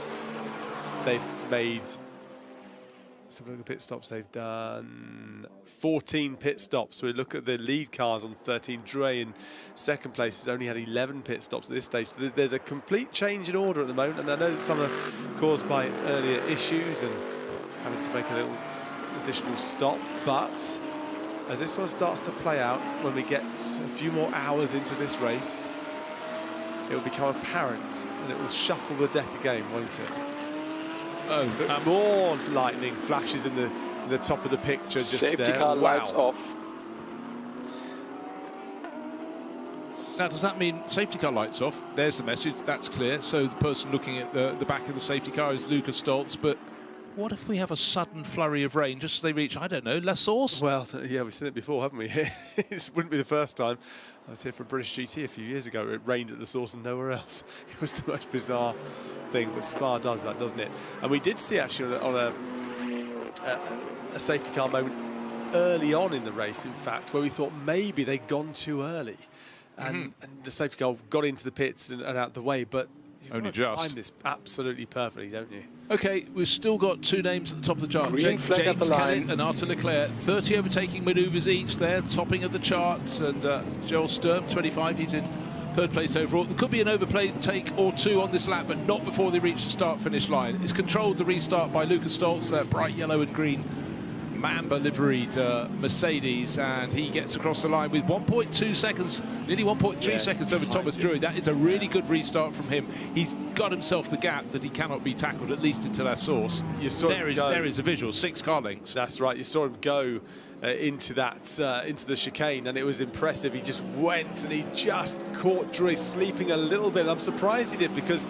They've made, let's have a look at the pit stops. They've done 14 pit stops. We look at the lead cars on 13. Dre in second place has only had 11 pit stops at this stage. So there's a complete change in order at the moment, and I know that some are caused by earlier issues and having to make a little additional stop, but as this one starts to play out, when we get a few more hours into this race, it will become apparent and it will shuffle the deck again, won't it? Oh, more lightning flashes in the top of the picture just Safety there. car lights off. Now, does that mean safety car lights off? There's the message, that's clear. So the person looking at the back of the safety car is Lucas Stoltz, but what if we have a sudden flurry of rain just as they reach, I don't know, La Source? Well, yeah, we've seen it before, haven't we? This wouldn't be the first time. I was here for British GT a few years ago. It rained at La Source and nowhere else. It was the most bizarre thing, but Spa does that, doesn't it? And we did see actually on a safety car moment early on in the race, in fact, where we thought maybe they'd gone too early. And the safety car got into the pits and out the way, but you've only got to just time this absolutely perfectly, don't you? Okay, we've still got 2 names at the top of the chart. Green flag at the James line. Kennett and Arthur Leclerc. 30 overtaking manoeuvres each there, topping of the chart. And Joel Sturm, 25, he's in 3rd place overall. There could be an overtake or 2 on this lap, but not before they reach the start-finish line. It's controlled the restart by Lucas Stoltz, that bright yellow and green Mamba liveried Mercedes, and he gets across the line with 1.2 seconds, nearly 1.3 seconds over Thomas Drury. That is a really good restart from him. He's got himself the gap that he cannot be tackled, at least until La Source. There is a visual, 6 car lengths. That's right. You saw him go into the chicane, and it was impressive. He just went and he just caught Drury sleeping a little bit. I'm surprised he did, because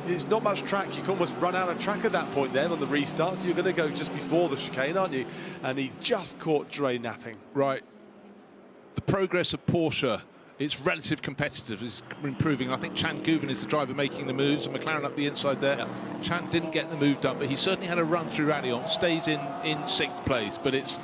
there's not much track. You can almost run out of track at that point then on the restart, so you're going to go just before the chicane, aren't you? And he just caught Dre napping. Right. The progress of Porsche, its relative competitiveness is improving. I think Chan Guven is the driver making the moves, and McLaren up the inside there. Yeah. Chan didn't get the move done, but he certainly had a run through Radeon, stays in 6th place. But it's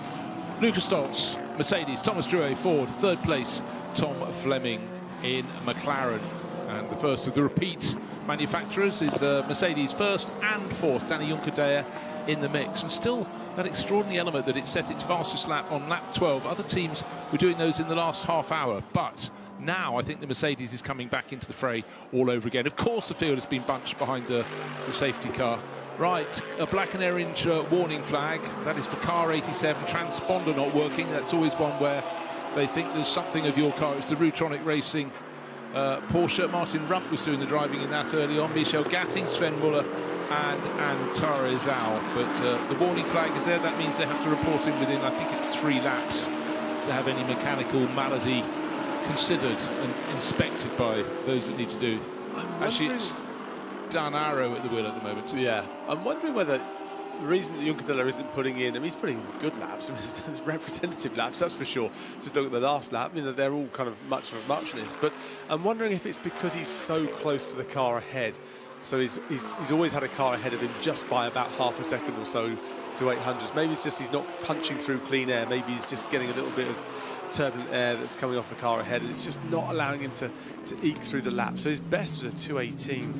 Lucas Stoltz, Mercedes, Thomas Drury, Ford, 3rd place, Tom Fleming in McLaren. And the first of the repeat manufacturers is Mercedes 1st and 4th, Danny Juncadella in the mix. And still that extraordinary element that it set its fastest lap on lap 12. Other teams were doing those in the last half hour, but now I think the Mercedes is coming back into the fray all over again. Of course the field has been bunched behind the safety car. Right, a black and orange warning flag. That is for car 87, transponder not working. That's always one where they think there's something of your car. It's the Rutronic Racing Porsche. Martin Rump was doing the driving in that early on. Michel Gatting, Sven Muller and Antara Zhao. But the warning flag is there. That means they have to report in within, I think it's 3 laps to have any mechanical malady considered and inspected by those that need to do. Actually, it's Dan Arrow at the wheel at the moment. Yeah, I'm wondering whether the reason that Juncadella isn't putting in, I mean, he's putting in good laps, I mean, there's representative laps, that's for sure. Just look at the last lap, you know, they're all kind of much of a muchness, but I'm wondering if it's because he's so close to the car ahead. So he's always had a car ahead of him just by about half a second or so to 800s. Maybe it's just he's not punching through clean air, maybe he's just getting a little bit of turbulent air that's coming off the car ahead, and it's just not allowing him to eke through the lap. So his best was a 2:18.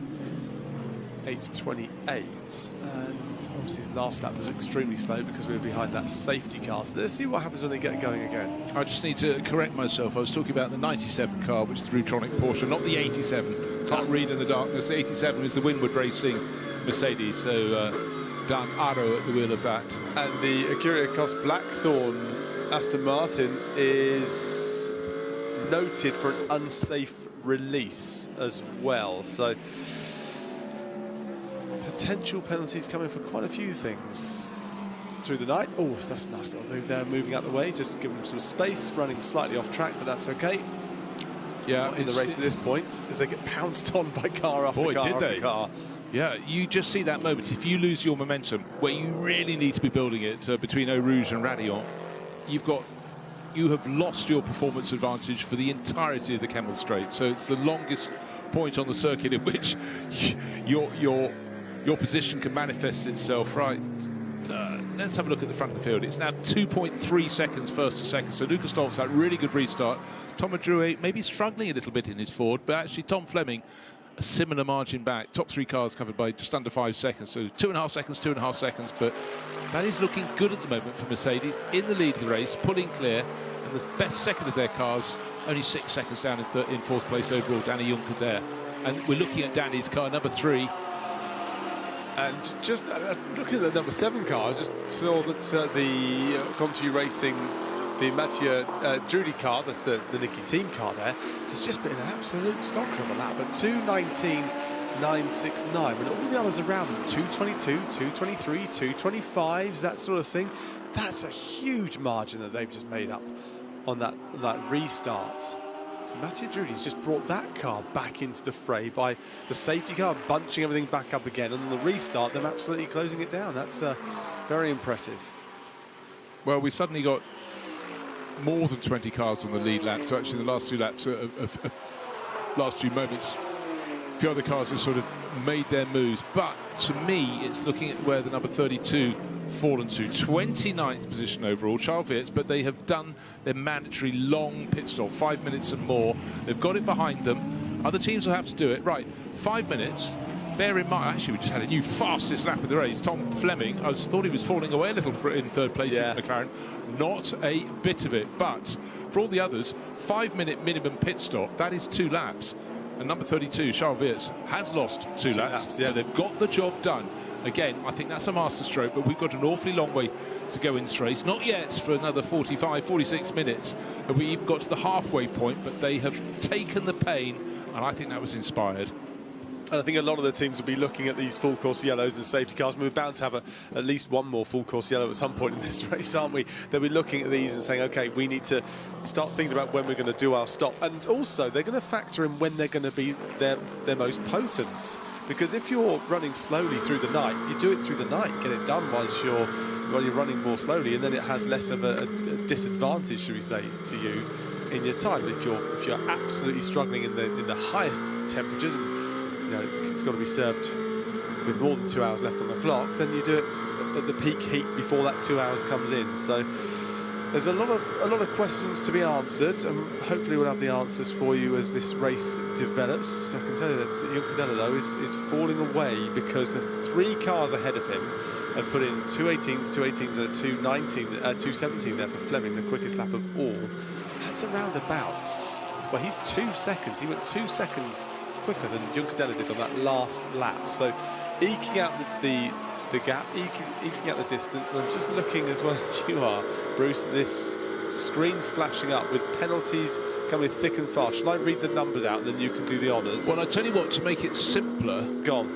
8:28, and obviously his last lap was extremely slow because we were behind that safety car. So let's see what happens when they get going again. I just need to correct myself. I was talking about the 97 car, which is the Rutronic Porsche, not the 87. Can't read in the darkness. The 87 is the Winward Racing Mercedes. So Dan Arrow at the wheel of that. And the Acura Ecos Blackthorn Aston Martin is noted for an unsafe release as well. So potential penalties coming for quite a few things through the night. Oh, that's a nice little move there, moving out the way, just give them some space, running slightly off track, but that's okay. Yeah, in the race at this point, as they get pounced on by car after car after car. Yeah, you just see that moment. If you lose your momentum, where you really need to be building it between Eau Rouge and Raidillon, you have lost your performance advantage for the entirety of the Kemmel Straight. So it's the longest point on the circuit in which your position can manifest itself. Right. Let's have a look at the front of the field. It's now 2.3 seconds first to second. So Lucas Stoltz had a really good restart. Thomas Drouet maybe struggling a little bit in his Ford, but actually Tom Fleming a similar margin back. Top three cars covered by just under 5 seconds. So 2.5 seconds, 2.5 seconds. But that is looking good at the moment for Mercedes, in the lead of the race, pulling clear. And the best second of their cars, only 6 seconds down in fourth place overall, Danny Juncker there. And we're looking at Danny's car, number 3. And just looking at the number 7 car, I just saw that the Comtu Racing, the Mathieu Drudy car, that's the Nicky team car there, has just been an absolute stonker of a lap at 2:19.969, when all the others around them, 2:22, 2:23, 2:25s, that sort of thing. That's a huge margin that they've just made up on that restart. So Mathieu Drudy's just brought that car back into the fray by the safety car bunching everything back up again, and on the restart, them absolutely closing it down. That's very impressive. Well, we've suddenly got more than 20 cars on the lead lap, so actually the last 2 laps, last few moments, a few other cars have sort of made their moves. But to me, it's looking at where the number 32 fallen to. 29th position overall, Charles Wirtz, but they have done their mandatory long pit stop, 5 minutes and more. They've got it behind them. Other teams will have to do it. Right, 5 minutes. Bear in mind, actually, we just had a new fastest lap of the race. Tom Fleming, I thought he was falling away a little in third place in McLaren. Not a bit of it. But for all the others, 5 minute minimum pit stop, that is 2 laps. And number 32, Charles Wirtz, has lost 2 laps. Yeah, they've got the job done. Again, I think that's a masterstroke, but we've got an awfully long way to go in this race. Not yet for another 45, 46 minutes. We even got to the halfway point, but they have taken the pain, and I think that was inspired. And I think a lot of the teams will be looking at these full course yellows and safety cars. I mean, we're bound to have at least one more full course yellow at some point in this race, aren't we? They'll be looking at these and saying, OK, we need to start thinking about when we're going to do our stop. And also, they're going to factor in when they're going to be their most potent. Because if you're running slowly through the night, you do it through the night, get it done while you're running more slowly, and then it has less of a disadvantage, should we say, to you in your time. But if you're absolutely struggling in the highest temperatures, and it's got to be served with more than 2 hours left on the clock, then you do it at the peak heat before that 2 hours comes in. So there's a lot of questions to be answered, and hopefully we'll have the answers for you as this race develops. I can tell you that Juncadella, though, is falling away because the 3 cars ahead of him have put in 2:18s, 2:18s, and a 2:17 there for Fleming, the quickest lap of all. That's around about, well, he's 2 seconds. He went 2 seconds quicker than Juncadella did on that last lap. So eking out the gap, eking out the distance. And I'm just looking as well as you are, Bruce, at this screen flashing up with penalties coming thick and fast. Shall I read the numbers out and then you can do the honours? Well, I tell you what, to make it simpler, go on.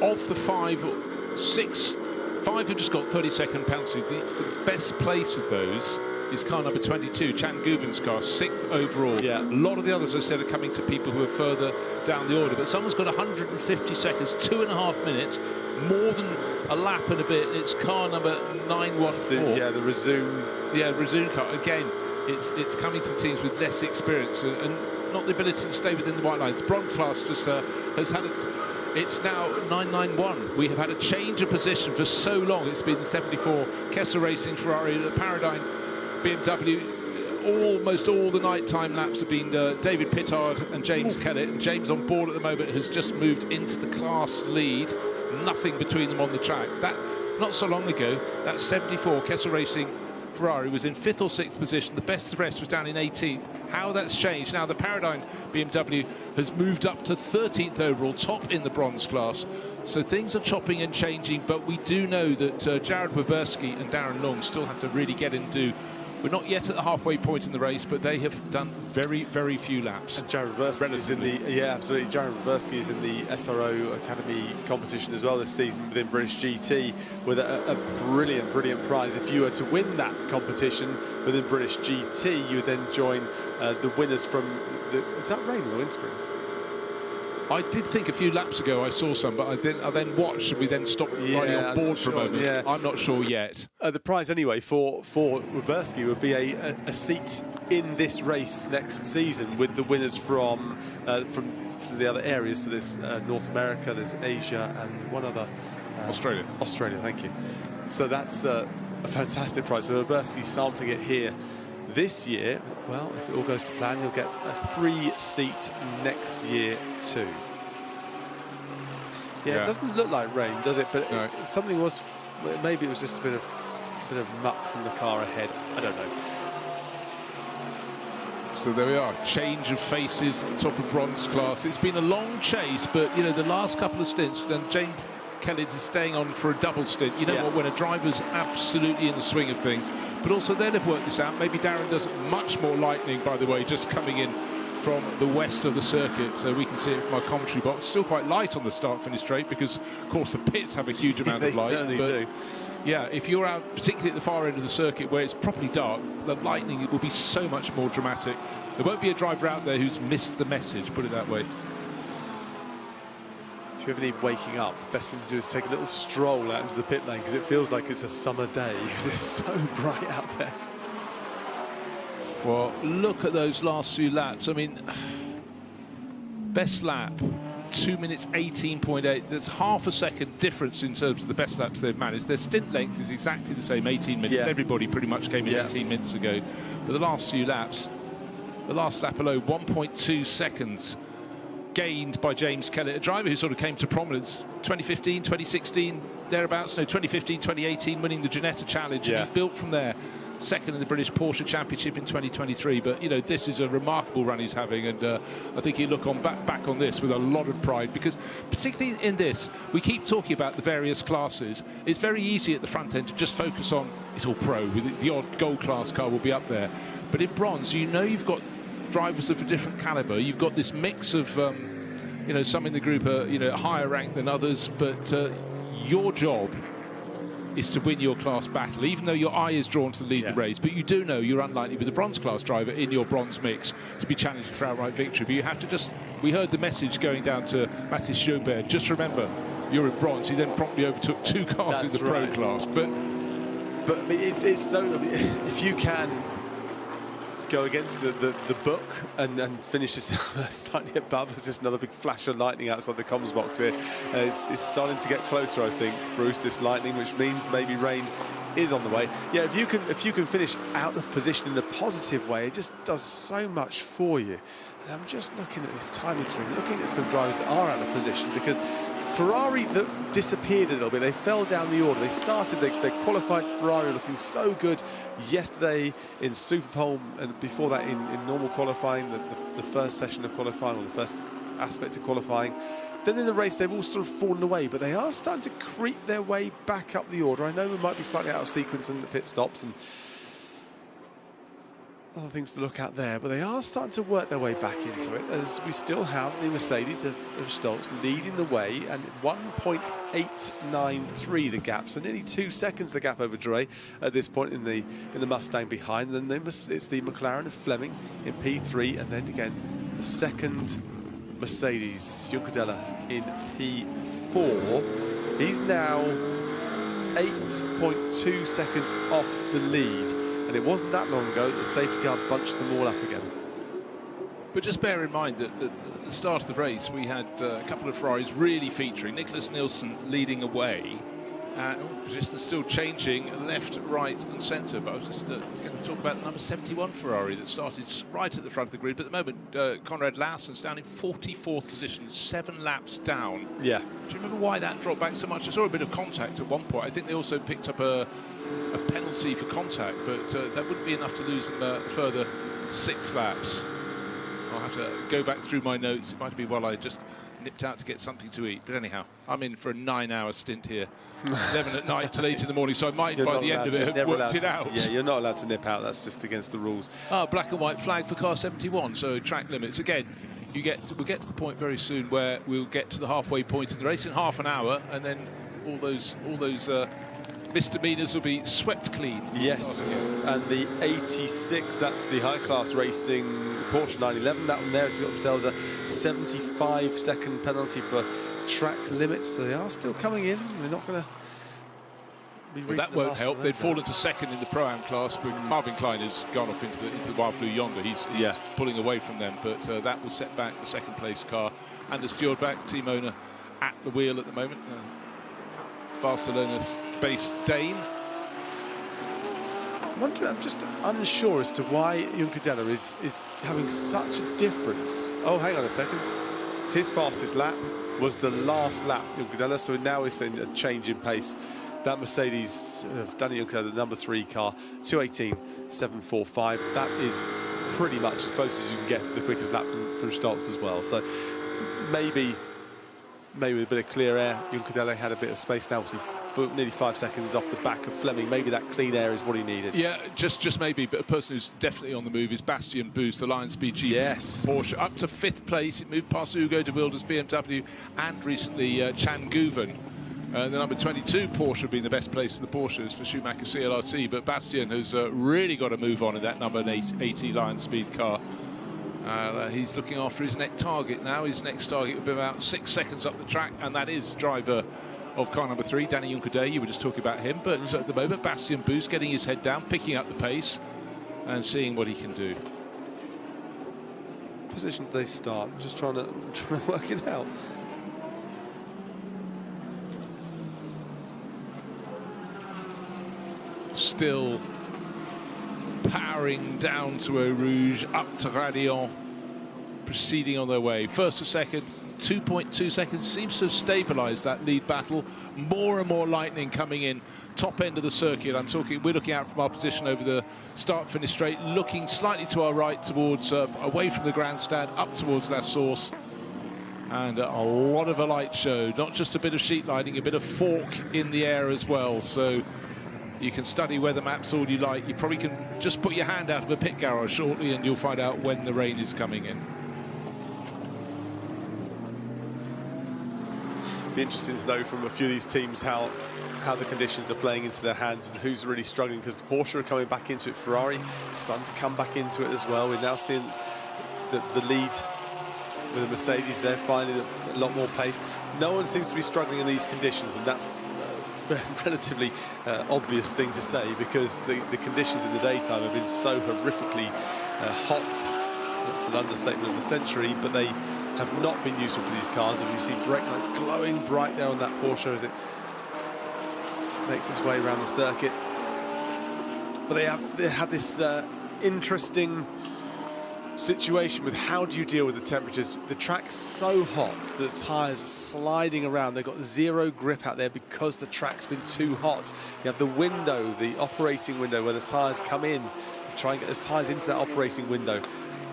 Of the 5 or 6, 5 have just got 30-second penalties. The best place of those is car number 22, Chan Guven's car, 6th overall. Yeah. A lot of the others, as I said, are coming to people who are further down the order, but someone's got 150 seconds, 2.5 minutes, more than a lap and a bit. It's car number 914. The Resume. Yeah, Resume car. Again, it's coming to teams with less experience and not the ability to stay within the white lines. Bronze class just has had it's now 991. We have had a change of position for so long. It's been the 74 Kessler Racing, Ferrari, the Paradigm, BMW, almost all the nighttime laps have been David Pittard and James Kellett. And James on board at the moment has just moved into the class lead. Nothing between them on the track. That, not so long ago, that 74 Kessel Racing Ferrari was in 5th or 6th position. The best of the rest was down in 18th. How that's changed. Now the Paradigm BMW has moved up to 13th overall, top in the bronze class. So things are chopping and changing, but we do know that Jared Weberski and Darren Long still have to really get into. We're not yet at the halfway point in the race, but they have done very, very few laps. And Jared Weberski is in the, yeah, absolutely. Jared Weberski is in the SRO Academy competition as well this season within British GT with a brilliant, brilliant prize. If you were to win that competition within British GT, you would then join the winners from the, is that rain on the windscreen? I did think a few laps ago I saw some, but I then watched and we then stopped riding on board for a moment. Yeah. I'm not sure yet. The prize anyway for Weberski would be a seat in this race next season with the winners from the other areas. So there's North America, there's Asia, and one other. Australia. Australia, thank you. So that's a fantastic prize. So Weberski sampling it here this year. Well, if it all goes to plan, you'll get a free seat next year too. Yeah, it doesn't look like rain, does it? But no. Something was, maybe it was just a bit of muck from the car ahead. I don't know. So there we are, change of faces at the top of bronze class. It's been a long chase, but you know, the last couple of stints, and James Kellett is staying on for a double stint. You know what, when a driver's absolutely in the swing of things, but also then have worked this out. Maybe Darren does much more lightning, by the way, just coming in from the west of the circuit, so we can see it from our commentary box. Still quite light on the start-finish straight because, of course, the pits have a huge amount of light. They certainly do. Yeah, if you're out, particularly at the far end of the circuit where it's properly dark, the lightning will be so much more dramatic. There won't be a driver out there who's missed the message, put it that way. If you ever need waking up, the best thing to do is take a little stroll out into the pit lane because it feels like it's a summer day because it's so bright out there. Well, look at those last few laps. I mean, best lap, 2 minutes 18.8. There's half a second difference in terms of the best laps they've managed. Their stint length is exactly the same, 18 minutes. Yeah. Everybody pretty much came in 18 minutes ago. But the last few laps, the last lap alone, 1.2 seconds gained by James Kellett, a driver who sort of came to prominence 2015, 2016, thereabouts. No, 2015, 2018, winning the Ginetta Challenge. And he's built from there. Second in the British Porsche Championship in 2023. But, you know, this is a remarkable run he's having. And I think he'll look on back on this with a lot of pride. Because particularly in this, we keep talking about the various classes. It's very easy at the front end to just focus on, it's all pro. With the odd gold class car will be up there. But in bronze, you know you've got drivers of a different caliber. You've got this mix of, you know, some in the group are, you know, higher ranked than others. But your job is to win your class battle, even though your eye is drawn to lead the race. But you do know you're unlikely with a bronze class driver in your bronze mix to be challenged for outright victory. But you have to just, we heard the message going down to Mathis Sjoberg, just remember, you're in bronze. He then promptly overtook 2 cars in the pro class. But it's so, if you can go against the book and finish yourself slightly above. There's just another big flash of lightning outside the comms box here. It's starting to get closer, I think, Bruce, this lightning, which means maybe rain is on the way. Yeah, if you can finish out of position in a positive way, it just does so much for you. And I'm just looking at this timing screen, looking at some drivers that are out of position, because Ferrari that disappeared a little bit. They fell down the order. They started, they qualified Ferrari looking so good yesterday in Superpole, and before that in normal qualifying, the first session of qualifying, or the first aspect of qualifying. Then in the race, they've all sort of fallen away, but they are starting to creep their way back up the order. I know we might be slightly out of sequence in the pit stops and other things to look at there, but they are starting to work their way back into it, as we still have the Mercedes of Stolz leading the way, and 1.893 the gap, so nearly 2 seconds the gap over Dre at this point in the Mustang behind. And then it's the McLaren of Fleming in P3, and then again the second Mercedes, Juncadella in P4. He's now 8.2 seconds off the lead. And it wasn't that long ago that the safety car bunched them all up again. But just bear in mind that at the start of the race, we had a couple of Ferraris really featuring. Nicholas Nielsen leading away. Positions are still changing left, right and centre, but I was just going to talk about the number 71 Ferrari that started right at the front of the grid, but at the moment Conrad Larsson's down in 44th position, 7 laps down. Yeah. Do you remember why that dropped back so much? I saw a bit of contact at one point. I think they also picked up a penalty for contact, but that wouldn't be enough to lose them a further 6 laps. I'll have to go back through my notes. It might be while I just nipped out to get something to eat. But anyhow, I'm in for a 9-hour stint here. 11 at night to 8 in the morning, so I might, by the end of it, have worked it out. Yeah, you're not allowed to nip out. That's just against the rules. Black and white flag for car 71, so track limits. Again, we'll get to the point very soon where we'll get to the halfway point in the race in half an hour, and then all those misdemeanors will be swept clean. Yes, and the 86, that's the high-class racing Porsche 911. That one there has got themselves a 75-second penalty for track limits. So they are still coming in. They're not going to be... Well, that won't help. They'd fallen to second in the Pro-Am class, but Marvin Klein has gone off into the wild blue yonder. He's pulling away from them, but that will set back the second-place car. Anders Fjordbach, team owner, at the wheel at the moment. Barcelona-based Dane. I'm just unsure as to why Juncadella is having such a difference. Oh, hang on a second. His fastest lap was the last lap, Juncadella, so now we're seeing a change in pace. That Mercedes of Danny Juncadella, the number 3 car, 2:18.745. That is pretty much as close as you can get to the quickest lap from Stoltz as well. So maybe with a bit of clear air, Juncadella had a bit of space now, obviously nearly 5 seconds off the back of Fleming. Maybe that clean air is what he needed. Yeah, just maybe, but a person who's definitely on the move is Bastian Boos, the Lion Speed G Porsche, up to 5th place. It moved past Hugo de Wilder's BMW and recently Chan Guven. The number 22 Porsche being the best place in the Porsches for Schumacher CLRT, but Bastian has really got to move on in that number 80 Lion Speed car. He's looking after his next target now. His next target will be about 6 seconds up the track, and that is driver of car number 3, Danny Juncadella. You were just talking about him, but at the moment, Bastian Boos getting his head down, picking up the pace, and seeing what he can do. What position do they start? Just trying to work it out. Still powering down to Eau Rouge, up to Raidillon, proceeding on their way. First to second, 2.2 seconds. Seems to have stabilised that lead battle. More and more lightning coming in. Top end of the circuit. We're looking out from our position over the start-finish straight, looking slightly to our right towards, away from the grandstand, up towards La Source. And a lot of a light show. Not just a bit of sheet lighting, a bit of fork in the air as well. So you can study weather maps all you like. You probably can just put your hand out of a pit garage shortly and you'll find out when the rain is coming in. Be interesting to know from a few of these teams how the conditions are playing into their hands and who's really struggling, because the Porsche are coming back into it. Ferrari is starting to come back into it as well. We're now seeing the lead with the Mercedes. They're finding a lot more pace. No one seems to be struggling in these conditions, and that's relatively obvious thing to say, because the conditions in the daytime have been so horrifically hot. That's an understatement of the century, but they have not been useful for these cars. As you see, brake lights glowing bright there on that Porsche as it makes its way around the circuit. But they had this interesting situation with how do you deal with the temperatures. The track's so hot that the tyres are sliding around. They've got zero grip out there because the track's been too hot. You have the window, the operating window, where the tyres come in, try and get those tyres into that operating window.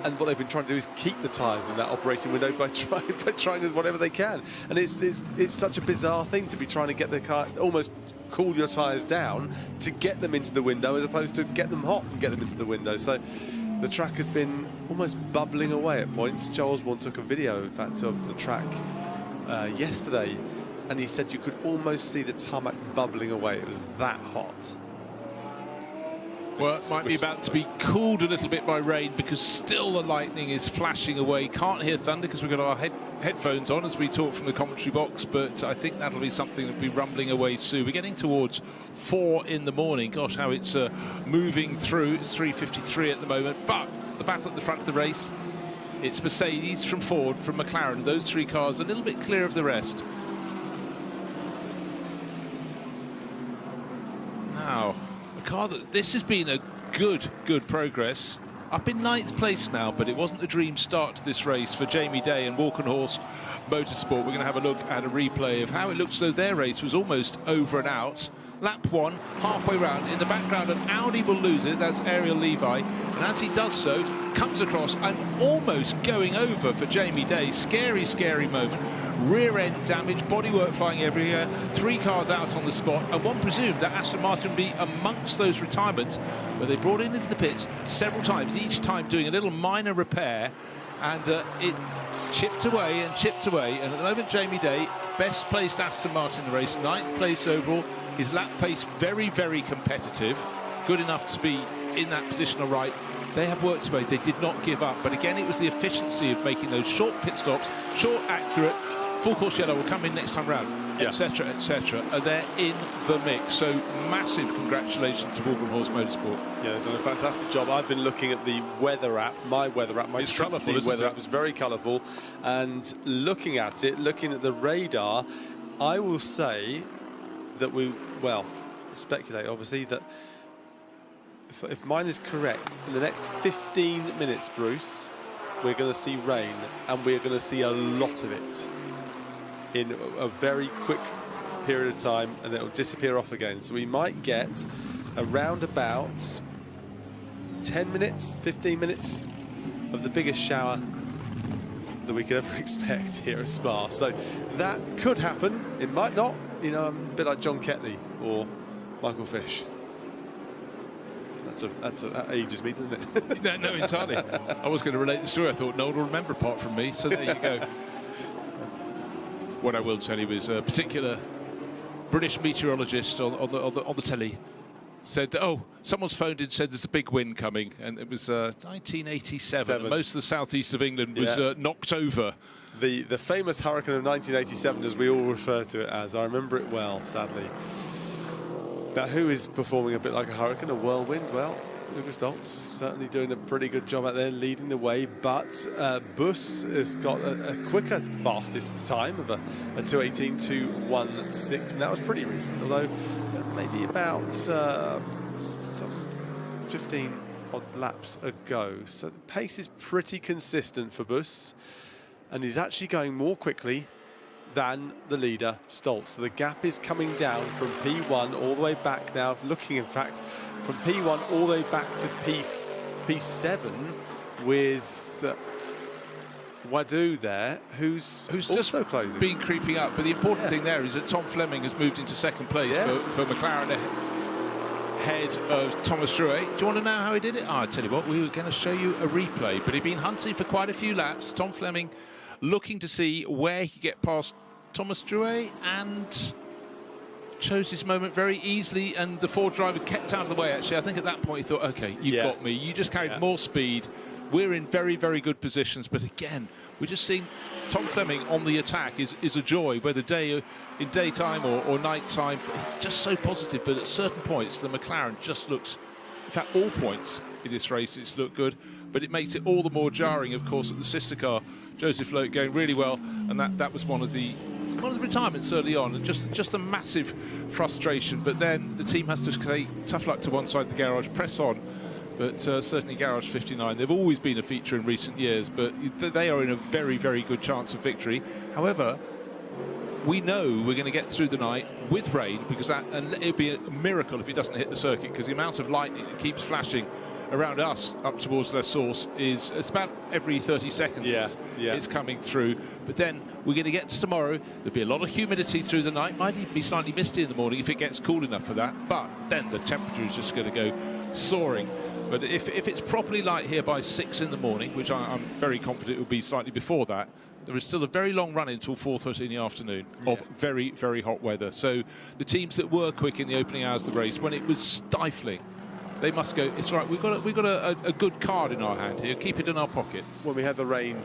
And what they've been trying to do is keep the tyres in that operating window by trying whatever they can. And it's such a bizarre thing to be trying to get the car, almost cool your tyres down to get them into the window, as opposed to get them hot and get them into the window. So the track has been almost bubbling away at points. Joe Osborne took a video, in fact, of the track yesterday, and he said you could almost see the tarmac bubbling away. It was that hot. Well, it might be about to be cooled a little bit by rain, because still the lightning is flashing away. Can't hear thunder because we've got our headphones on as we talk from the commentary box, but I think that'll be something that'll be rumbling away soon. We're getting towards 4 in the morning. Gosh, how it's moving through. It's 3:53 at the moment, but the battle at the front of the race, it's Mercedes from Ford, from McLaren. Those 3 cars a little bit clear of the rest. this has been a good progress. Up in 9th place now, but it wasn't a dream start to this race for Jamie Day and Walkenhorst Motorsport. We're going to have a look at a replay of how it looks as though their race was almost over and out. Lap 1, halfway round. In the background, an Audi will lose it. That's Ariel Levi. And as he does so, comes across and almost going over for Jamie Day. Scary, scary moment. Rear end damage, bodywork flying everywhere. 3 cars out on the spot. And one presumed that Aston Martin would be amongst those retirements. But they brought it into the pits several times, each time doing a little minor repair. And it chipped away and chipped away. And at the moment, Jamie Day, best placed Aston Martin in the race, 9th place overall. His lap pace very, very competitive, good enough to be in that position all right. They have worked away, they did not give up, but again it was the efficiency of making those short pit stops, short, accurate. Full course yellow will come in next time round, etc., etc. And they're in the mix. So massive congratulations to Walkenhorst Motorsport. Yeah, they've done a fantastic job. I've been looking at the weather app, my weather app, my colourful weather app is very colourful. And looking at it, looking at the radar, I will say that speculate obviously that if mine is correct, in the next 15 minutes, Bruce, we're going to see rain, and we're going to see a lot of it in a very quick period of time, and then it will disappear off again. So we might get around about 10 minutes, 15 minutes of the biggest shower that we could ever expect here at Spa. So that could happen. It might not. You know, I'm a bit like John Ketley or Michael Fish. That ages me, doesn't it? No, entirely. I was going to relate the story. I thought no one will remember apart from me. So there you go. What I will tell you is a particular British meteorologist on the telly said, "Oh, someone's phoned in, said there's a big wind coming," and it was 1987. And most of the southeast of England was knocked over. The famous hurricane of 1987, as we all refer to it as. I remember it well, sadly. Now, who is performing a bit like a hurricane, a whirlwind? Well, Lucas Stoltz certainly doing a pretty good job out there, leading the way. But Buss has got a quicker, fastest time of a 2:18.216, and that was pretty recent, although maybe about some 15 odd laps ago. So the pace is pretty consistent for Buss, and he's actually going more quickly than the leader, Stoltz. So the gap is coming down from P1 all the way back now, looking in fact from P1 all the way back to P7 with Wadu there, who's also just closing. Been creeping up. But the important thing there is that Tom Fleming has moved into 2nd place for McLaren ahead of Thomas Drouet. Do you want to know how he did it? I tell you what, we were going to show you a replay, but he'd been hunting for quite a few laps. Tom Fleming looking to see where he could get past Thomas Drouet, and chose his moment very easily, and the Ford driver kept out of the way. Actually, I think at that point he thought, okay, you've got me. You just carried more speed. We're in very, very good positions, but again, we're just seeing Tom Fleming on the attack is a joy, whether in daytime or nighttime. It's just so positive, but at certain points the McLaren just looks, in fact all points in this race it's looked good, but it makes it all the more jarring, of course, at the sister car. Joseph Lowe going really well, and that was one of the retirements early on, and just a massive frustration. But then the team has to say tough luck to one side of the garage, press on. But certainly Garage 59, they've always been a feature in recent years, but they are in a very, very good chance of victory. However, we know we're going to get through the night with rain, because and it'd be a miracle if it doesn't hit the circuit, because the amount of lightning that keeps flashing around us up towards Les Sources it's about every 30 seconds it's coming through. But then we're going to get to tomorrow. There'll be a lot of humidity through the night, might even be slightly misty in the morning if it gets cool enough for that, but then the temperature is just going to go soaring. But if it's properly light here by 6 in the morning, which I'm very confident it will be slightly before that, there is still a very long run until 4:30 in the afternoon of very, very hot weather. So the teams that were quick in the opening hours of the race, when it was stifling, they must go, it's right, we've got a good card in our hand here, keep it in our pocket. When we had the rain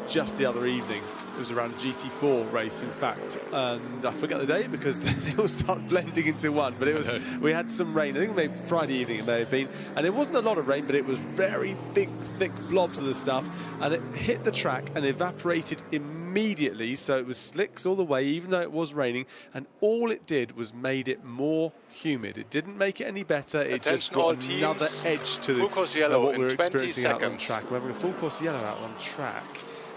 just the other evening, It was around a GT4 race, in fact, and I forget the date because they all start blending into one. But it was, we had some rain. I think maybe Friday evening it may have been, and it wasn't a lot of rain, but it was very big, thick blobs of the stuff, and it hit the track and evaporated immediately. So it was slicks all the way, even though it was raining, and all it did was made it more humid. It didn't make it any better. It just brought another edge to the, what we were experiencing out on track. We're having a full course yellow out on track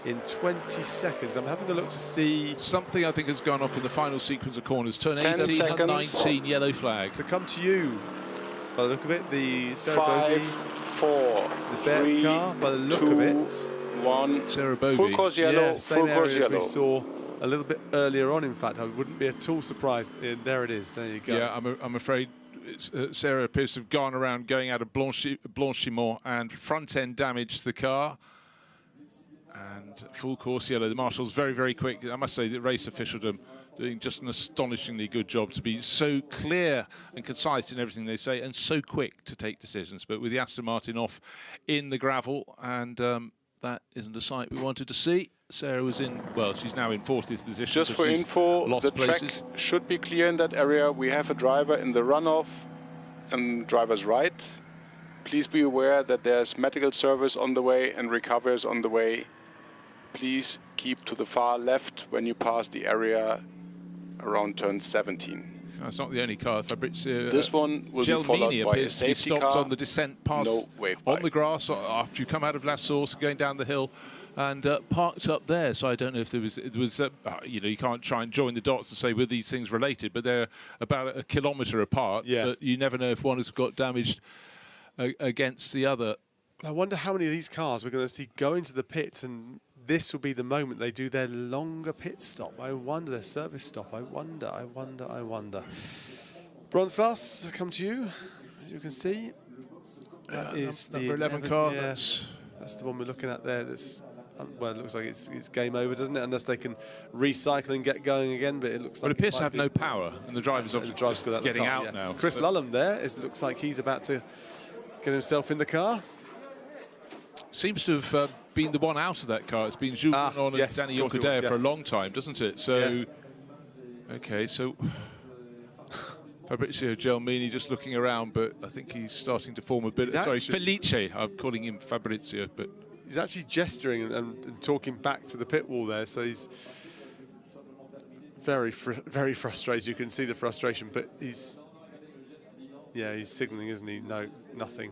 in 20 seconds. I'm having a look to see something I think has gone off in the final sequence of corners. Turn 18 and 19, yellow flag. To come to you, by the look of it, the Sarah 5, Bovey, 4, the Bear 3, car, by the look 2, of it. 1. Sarah Bovey. Full course yellow, yeah, same full course area as yellow. we saw a little bit earlier on. In fact, I wouldn't be at all surprised. There it is. There you go. Yeah, I'm afraid Sarah appears to have gone around going out of blanchiment and front-end damaged the car. And full course yellow. The marshal's very, very quick. I must say, the race officialdom doing just an astonishingly good job to be so clear and concise in everything they say and so quick to take decisions. But with the Aston Martin off in the gravel, and that isn't a sight we wanted to see. Sarah was in, well, she's now in 40th position. Just for info, the track should be clear in that area. We have a driver in the runoff and driver's right. Please be aware that there's medical service on the way and recovery is on the way. Please keep to the far left when you pass the area around turn 17. That's not the only car. Fabrizio, this one will be followed by a safety car. Stopped on the descent pass on the grass after you come out of La Source, going down the hill, and parked up there. So I don't know if there was, you know, you can't try and join the dots and say were these things related, but they're about a kilometre apart. Yeah. But you never know if one has got damaged against the other. I wonder how many of these cars we're going to see go into the pits, and this will be the moment they do their longer pit stop. I wonder, their service stop. I wonder. Bronze class, come to you. As you can see, that is the number 11 car. Yeah, that's the one we're looking at there. That's well, it looks like it's game over, doesn't it? Unless they can recycle and get going again. But it looks like it appears to have no power, and the driver's obviously getting out now. Chris Lullum there. It looks like he's about to get himself in the car. Seems to have been the one out of that car. It's been Jules on and Danny Yoncadere for a long time, doesn't it? So, okay, so Fabrizio Gelmini just looking around, but I think he's starting to form a bit. Sorry, Felice. I'm calling him Fabrizio, but he's actually gesturing and talking back to the pit wall there. So he's very frustrated. You can see the frustration, but he's signalling, isn't he? No, nothing.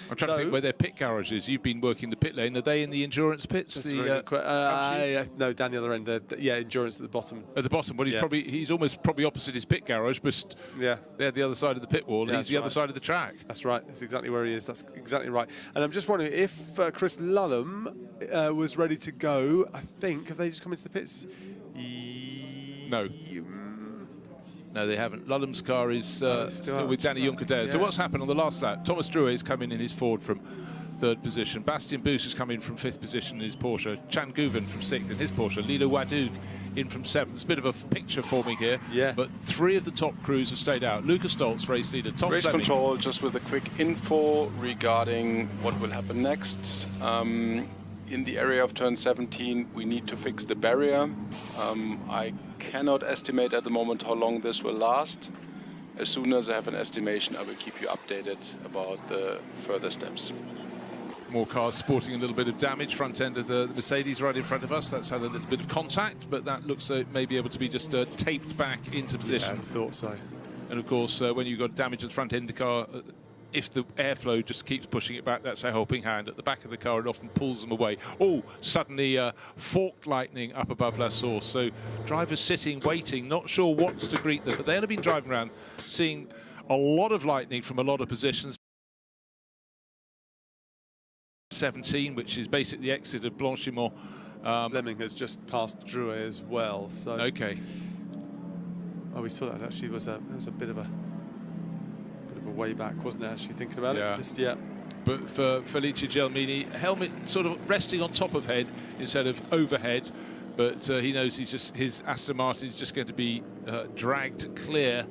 I'm trying to think where their pit garage is. You've been working the pit lane. Are they in the endurance pits? No, down the other end. Endurance at the bottom. At the bottom. Well, he's almost probably opposite his pit garage, but they're the other side of the pit wall. And he's the other side of the track. That's right. That's exactly where he is. That's exactly right. And I'm just wondering if Chris Lullum was ready to go. I think have they just come into the pits? No. No, they haven't. Lullum's car is still with Danny Yoncadere. So what's happened on the last lap? Thomas Drouet has come in his Ford from 3rd position. Bastien Boos has come in from 5th position in his Porsche. Chan Guven from 6th in his Porsche. Lilo Wadoug in from 7th. It's a bit of a picture forming here. Yeah. But 3 of the top crews have stayed out. Lucas Stoltz, race leader. Tom Race Fleming. control, just with a quick info regarding what will happen next. In the area of turn 17, we need to fix the barrier. I cannot estimate at the moment how long this will last. As soon as I have an estimation, I will keep you updated about the further steps. More cars sporting a little bit of damage. Front end of the Mercedes right in front of us. That's had a little bit of contact, but that looks like it may be able to be just taped back into position. Yeah, I thought so. And of course, when you've got damage at the front end of the car, if the airflow just keeps pushing it back, that's a helping hand. At the back of the car, it often pulls them away. Oh, suddenly forked lightning up above La Source. So drivers sitting, waiting, not sure what's to greet them. But they'll have been driving around, seeing a lot of lightning from a lot of positions. 17, which is basically the exit of Blanchiment. Fleming has just passed Drouet as well. So okay. Oh, we saw that actually. It was a bit of a way back, wasn't it, actually, thinking about it? But for Felice Gelmini, helmet sort of resting on top of head instead of overhead, but he knows his Aston Martin is just going to be dragged clear.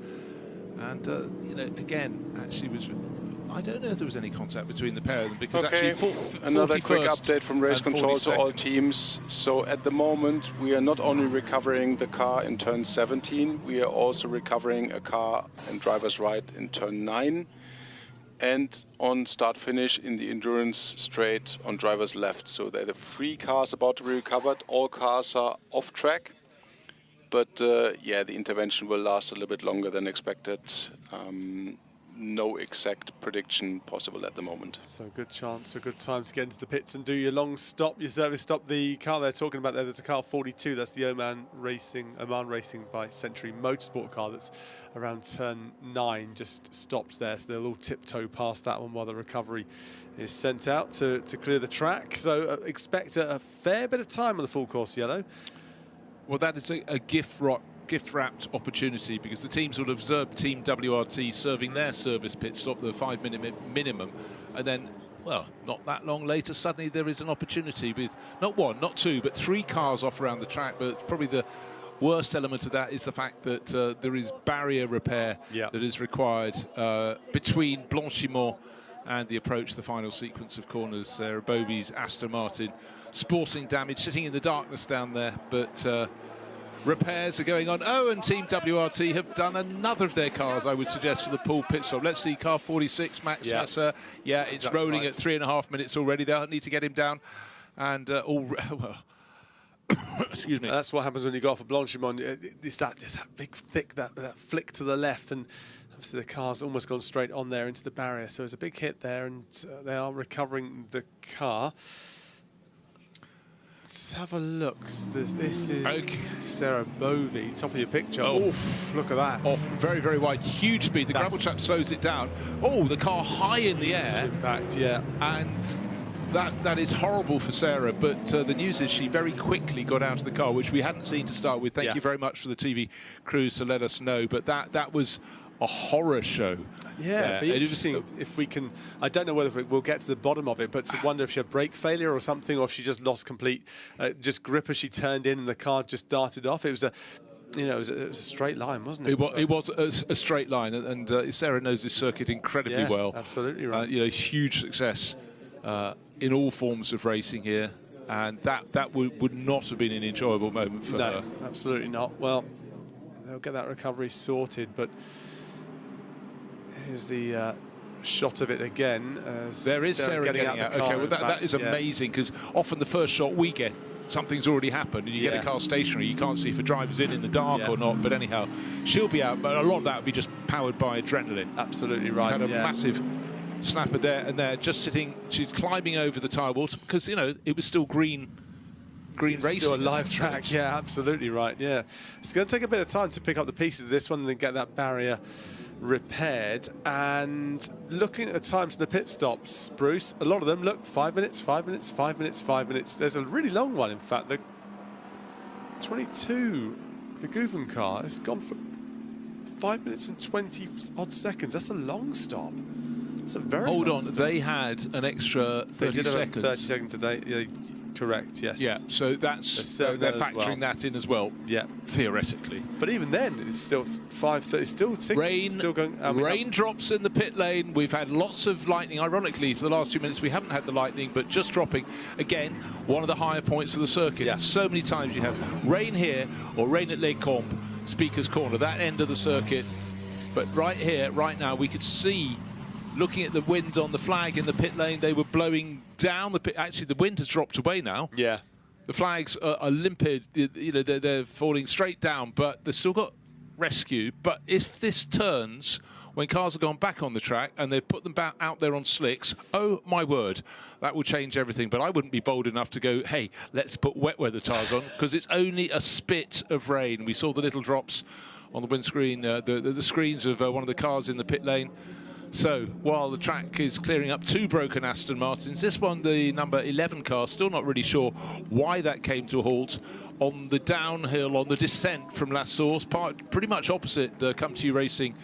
And you know, again, actually was I don't know if there was any contact between the pair of them because Okay, actually another quick 41st update from race and control to all 42nd. teams. So at the moment, we are not only recovering the car in turn 17, we are also recovering a car in driver's right in turn 9, and on start-finish in the endurance straight on driver's left. So there are the 3 cars about to be recovered. All cars are off track, but yeah, the intervention will last a little bit longer than expected. No exact prediction possible at the moment. So a good chance, a good time to get into the pits and do your long stop, your service stop. The car they're talking about there's a car 42. That's the Oman Racing by Century Motorsport car that's around turn 9, just stopped there. So they'll all tiptoe past that one while the recovery is sent out to clear the track. So expect a fair bit of time on the full course yellow. Well, that is a gift-wrapped opportunity because the teams will observe Team WRT serving their service pit stop, the 5-minute minimum, and then, well, not that long later, suddenly there is an opportunity with not 1, not 2, but 3 cars off around the track. But probably the worst element of that is the fact that there is barrier repair that is required between Blanchimont and the approach to the final sequence of corners. There are Bobby's Aston Martin sporting damage sitting in the darkness down there, but repairs are going on. Oh, and Team WRT have done another of their cars, I would suggest, for the pool pit stop. Let's see, car 46, Max Hesser. Yeah, it's Exactly rolling right. at 3.5 minutes already. They'll need to get him down. And well, excuse me. That's what happens when you go off a Blanchimont. It's that big thick, that flick to the left, and obviously the car's almost gone straight on there into the barrier. So it's a big hit there, and they are recovering the car. Let's have a look. This is Sarah Bovey, top of your picture. Oh. Oof, look at that. Off very, very wide, huge speed. The gravel trap slows it down. Oh, the car high in the air. Impact, yeah. And that is horrible for Sarah, but the news is she very quickly got out of the car, which we hadn't seen to start with. Thank you very much for the TV crews to let us know, but that was a horror show. Yeah, it'd be interesting if we can. I don't know whether we'll get to the bottom of it, but to wonder if she had brake failure or something, or if she just lost complete just grip as she turned in and the car just darted off. It was a, it was a straight line, wasn't it? It was a straight line, and Sarah knows this circuit incredibly well. Absolutely right. Huge success in all forms of racing here, and that would not have been an enjoyable moment for her. No, absolutely not. Well, they'll get that recovery sorted, but here's the shot of it again. There is Sarah getting out. Okay, well that is amazing, because often the first shot we get, something's already happened, and you get a car stationary. You can't see if a driver's in the dark or not. But anyhow, she'll be out. But a lot of that would be just powered by adrenaline. Absolutely right. Had a massive snapper there, and they're just sitting. She's climbing over the tire wall because it was still green racing. Still a live track. Yeah, absolutely right. Yeah, it's going to take a bit of time to pick up the pieces of this one and then get that barrier repaired. And looking at the times in the pit stops, Bruce, a lot of them look 5 minutes, 5 minutes, 5 minutes, 5 minutes. There's a really long one, in fact. The 22, the Gouvin car, has gone for 5 minutes and 20 odd seconds. That's a long stop. That's a very Hold long on, stop. they had an extra 30 they did seconds. Have 30 seconds today. Yeah, correct, yes. Yeah, so they're factoring that in as well. Yeah, theoretically. But even then, it's still 5:30. Still ticking. Still going. Raindrops in the pit lane. We've had lots of lightning. Ironically, for the last 2 minutes, we haven't had the lightning, but just dropping. Again, one of the higher points of the circuit. Yeah. So many times you have rain here or rain at Les Combes, Speaker's Corner, that end of the circuit. But right here, right now, we could see, looking at the wind on the flag in the pit lane, they were blowing down the pit. Actually, the wind has dropped away now. Yeah. The flags are limpid. They're falling straight down, but they've still got rescue. But if this turns when cars have gone back on the track and they put them back out there on slicks, oh my word, that will change everything. But I wouldn't be bold enough to go, hey, let's put wet weather tyres on, because it's only a spit of rain. We saw the little drops on the windscreen, the screens of one of the cars in the pit lane. So while the track is clearing up 2 broken Aston Martins, this one, the number 11 car, still not really sure why that came to a halt on the downhill, on the descent from La Source, pretty much opposite Come To You Racing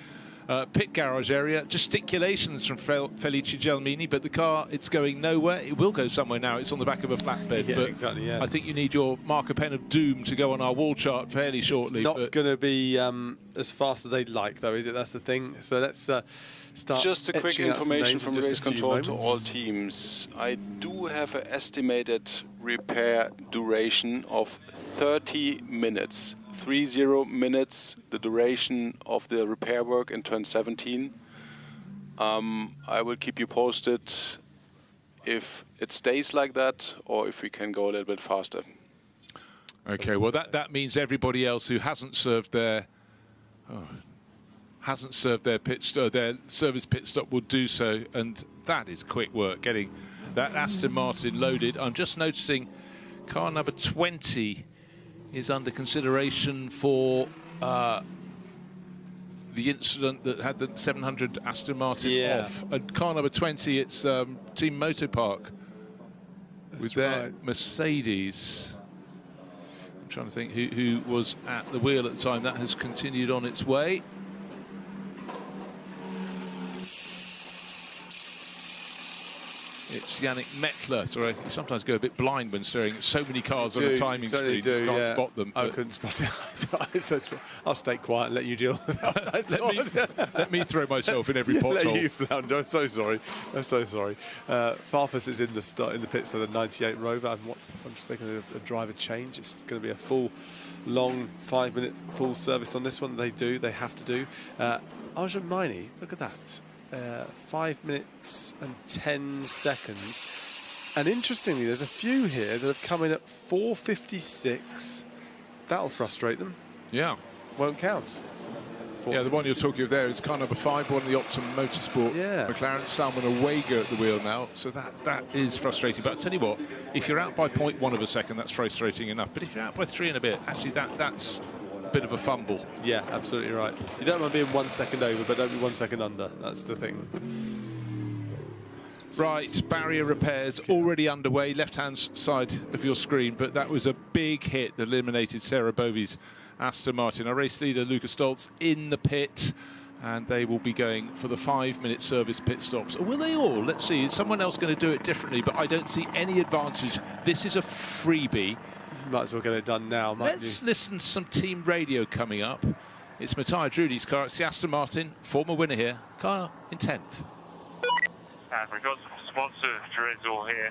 pit garage area. Gesticulations from Felice Gelmini, but the car, it's going nowhere. It will go somewhere now. It's on the back of a flatbed. Yeah, but exactly, yeah. I think you need your marker pen of doom to go on our wall chart fairly shortly. It's not going to be as fast as they'd like, though, is it? That's the thing. So let's start. Just a quick etching out some information names in from just a race few control to moments. all teams. I do have an estimated repair duration of 30 minutes. 30 minutes, the duration of the repair work in turn 17. I will keep you posted if it stays like that or if we can go a little bit faster. Okay, well that means everybody else who hasn't served their their service pit stop will do so, and that is quick work getting that Aston Martin loaded. I'm just noticing car number 20 is under consideration for the incident that had the 700 Aston Martin off. And car number 20, it's Team Motopark with their Mercedes. I'm trying to think who was at the wheel at the time. That has continued on its way. It's Yannick Mettler. Sorry, you sometimes go a bit blind when staring at so many cars on a timing screen. You can't spot them. I couldn't spot it. I'll stay quiet and let you deal with that. let me throw myself in every pothole. Let you flounder. I'm so sorry. I'm so sorry. Farfus is in the pits of the 98 Rover. I'm just thinking of a driver change. It's going to be a full, long 5-minute full service on this one. They have to do. Arjun Maini, look at that. 5 minutes and 10 seconds. And interestingly, there's a few here that have come in at 4:56. That'll frustrate them. Yeah. Won't count. Yeah, the one you're talking of there is car number 5, one of the Optimum Motorsport. Yeah. McLaren, Salman Awega at the wheel now. So that is frustrating. But I'll tell you what, if you're out by 0.1 of a second, that's frustrating enough. But if you're out by 3 and a bit, actually that's a bit of a fumble. Yeah, absolutely right. You don't want to be 1 second over, but don't be 1 second under. That's the thing. Right, barrier repairs already underway, left-hand side of your screen, but that was a big hit that eliminated Sarah Bovey's Aston Martin. Our race leader, Luca Stoltz, in the pit, and they will be going for the 5-minute service pit stops. Or will they all? Let's see. Is someone else going to do it differently? But I don't see any advantage. This is a freebie. You might as well get it done now, mightn't you? Let's listen to some team radio coming up. It's Matthias Drudy's car. It's the Aston Martin, former winner here. Car in 10th. And we've got some sponsor drizzle here.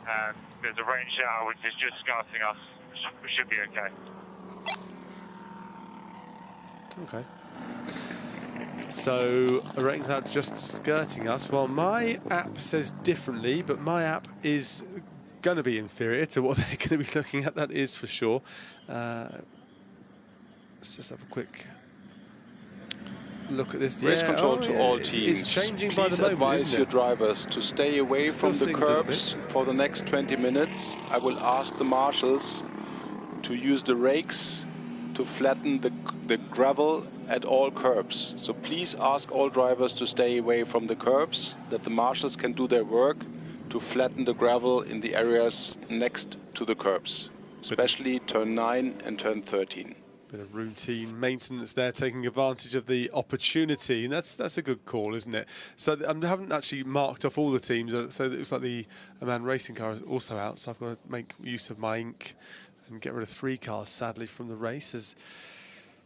And there's a rain shower which is just scarcing us. We should be okay. Okay. So a rain cloud just skirting us. Well, my app says differently, but my app is going to be inferior to what they're going to be looking at. That is for sure. Let's just have a quick look at this. Race control to all teams. It's changing Please by the moment, advise isn't your it? drivers to stay away from the curbs for the next 20 minutes. I will ask the marshals to use the rakes to flatten the gravel at all curbs. So please ask all drivers to stay away from the curbs, that the marshals can do their work to flatten the gravel in the areas next to the curbs, especially turn 9 and turn 13. Bit of routine maintenance there, taking advantage of the opportunity, and that's a good call, isn't it? So I haven't actually marked off all the teams, so it looks like the Man Racing car is also out, so I've got to make use of my ink and get rid of 3 cars, sadly, from the race, as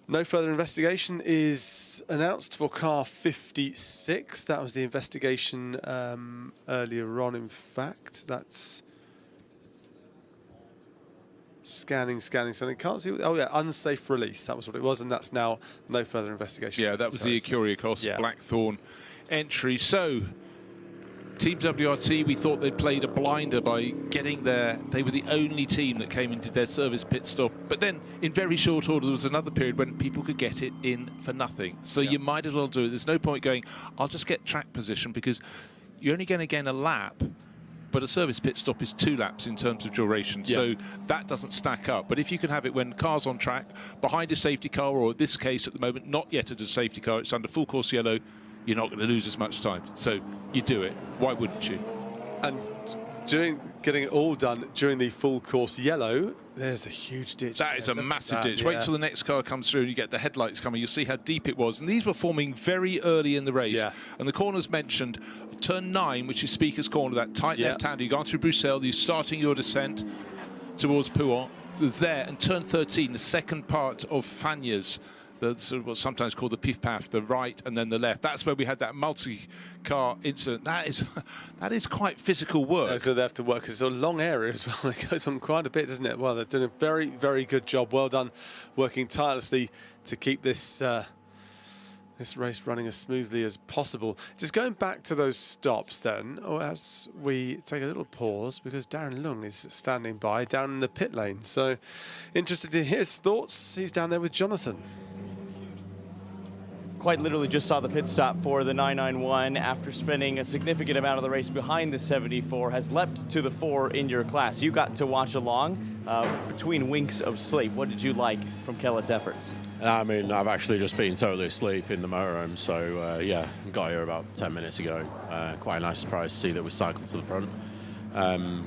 no further investigation is announced for car 56. That was the investigation earlier on, in fact. That's scanning. Can't see. Oh yeah, unsafe release. That was what it was, and that's now no further investigation. Yeah, that was the Curiacos Blackthorn entry. So, Team WRT, we thought they played a blinder by getting there. They were the only team that came and did their service pit stop. But then, in very short order, there was another period when people could get it in for nothing. So you might as well do it. There's no point going, I'll just get track position, because you're only going to gain a lap. But a service pit stop is 2 laps in terms of duration, so that doesn't stack up. But if you can have it when cars on track, behind a safety car, or in this case at the moment, not yet at a safety car, it's under full course yellow, you're not going to lose as much time. So you do it. Why wouldn't you? And getting it all done during the full course yellow. There's a huge ditch. That is a massive ditch. Yeah. Wait till the next car comes through and you get the headlights coming. You'll see how deep it was. And these were forming very early in the race. Yeah. And the corners mentioned, turn 9, which is Speaker's Corner, that tight left-hander. You've gone through Bruxelles, you're starting your descent towards Pouhon. There, and turn 13, the second part of Fagnes, what's sometimes called the Pif Paf, the right and then the left. That's where we had that multi-car incident. That is quite physical work. So they have to work, because it's a long area as well. It goes on quite a bit, doesn't it? Well, they're doing a very, very good job. Well done, working tirelessly to keep this this race running as smoothly as possible. Just going back to those stops then, as we take a little pause, because Darren Lung is standing by down in the pit lane. So interested to hear his thoughts. He's down there with Jonathan. Quite literally just saw the pit stop for the 991 after spending a significant amount of the race behind the 74, has leapt to the 4 in your class. You got to watch along between winks of sleep. What did you like from Kellett's efforts? I mean, I've actually just been totally asleep in the motorhome, so yeah, got here about 10 minutes ago. Quite a nice surprise to see that we cycled to the front.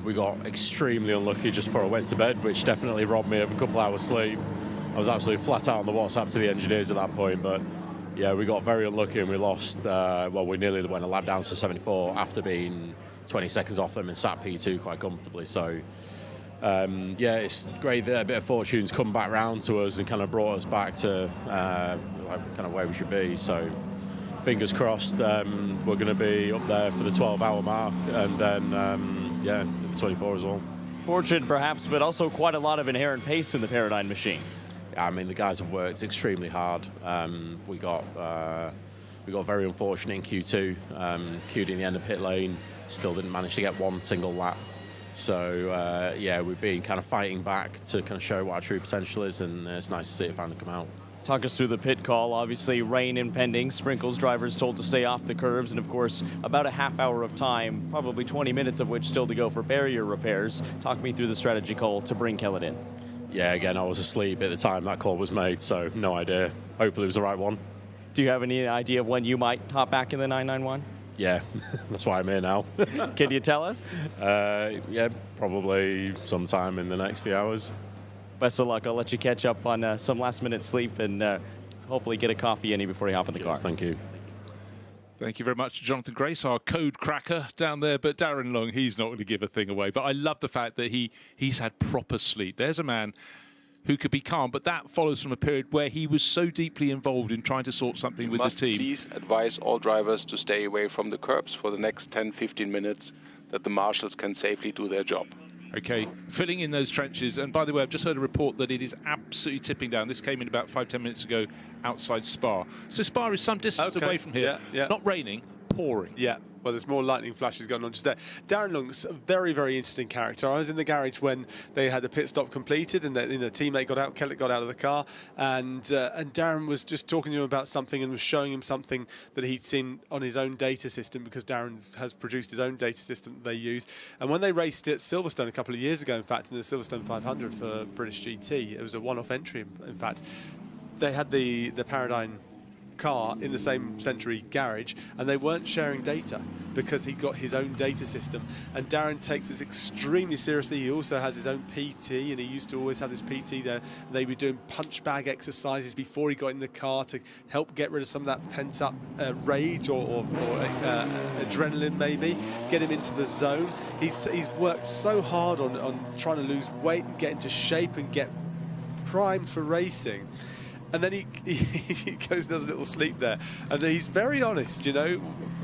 We got extremely unlucky just before I went to bed, which definitely robbed me of a couple hours sleep. I was absolutely flat out on the WhatsApp to the engineers at that point, but yeah, we got very unlucky and we lost, well, we nearly went a lap down to 74 after being 20 seconds off them and sat P2 quite comfortably. So yeah, it's great that a bit of fortune's come back round to us and kind of brought us back to like kind of where we should be. So fingers crossed, we're going to be up there for the 12-hour mark, and then yeah, 24 as well. Fortune perhaps, but also quite a lot of inherent pace in the Paradigm machine. I mean, the guys have worked extremely hard. We got very unfortunate in Q2. Queued in the end of pit lane, still didn't manage to get one single lap. So yeah, we've been kind of fighting back to kind of show what our true potential is, and it's nice to see it finally come out. Talk us through the pit call. Obviously, rain impending. Sprinkles drivers told to stay off the curbs, and of course, about a half hour of time, probably 20 minutes of which still to go for barrier repairs. Talk me through the strategy call to bring Kellett in. Yeah, again, I was asleep at the time that call was made, so no idea. Hopefully it was the right one. Do you have any idea of when you might hop back in the 991? Yeah, that's why I'm here now. Can you tell us? Yeah, probably sometime in the next few hours. Best of luck. I'll let you catch up on some last-minute sleep and hopefully get a coffee in you before you hop in the car. Thank you. Thank you very much to Jonathan Grace, our code cracker down there. But Darren Lung, he's not going to give a thing away. But I love the fact that he's had proper sleep. There's a man who could be calm, but that follows from a period where he was so deeply involved in trying to sort something with the team. Please advise all drivers to stay away from the curbs for the next 10-15 minutes, that the marshals can safely do their job. Okay, filling in those trenches. And by the way, I've just heard a report that it is absolutely tipping down. This came in about 5-10 minutes ago outside Spa. So Spa is some distance away from here. Yeah. Not raining, pouring. Yeah, well, there's more lightning flashes going on just there. Darren Lung's a very, very interesting character. I was in the garage when they had the pit stop completed, and the teammate got out, Kellett got out of the car, and Darren was just talking to him about something and was showing him something that he'd seen on his own data system, because Darren has produced his own data system that they use. And when they raced at Silverstone a couple of years ago, in fact, in the Silverstone 500 for British GT, it was a one-off entry, in fact. They had the Paradigm car in the same Century garage, and they weren't sharing data because he got his own data system. And Darren takes this extremely seriously. He also has his own PT, and he used to always have this PT there. They were doing punch bag exercises before he got in the car to help get rid of some of that pent up rage or adrenaline, maybe get him into the zone. He's worked so hard on trying to lose weight and get into shape and get primed for racing. And then he goes and does a little sleep there. And then he's very honest, you know,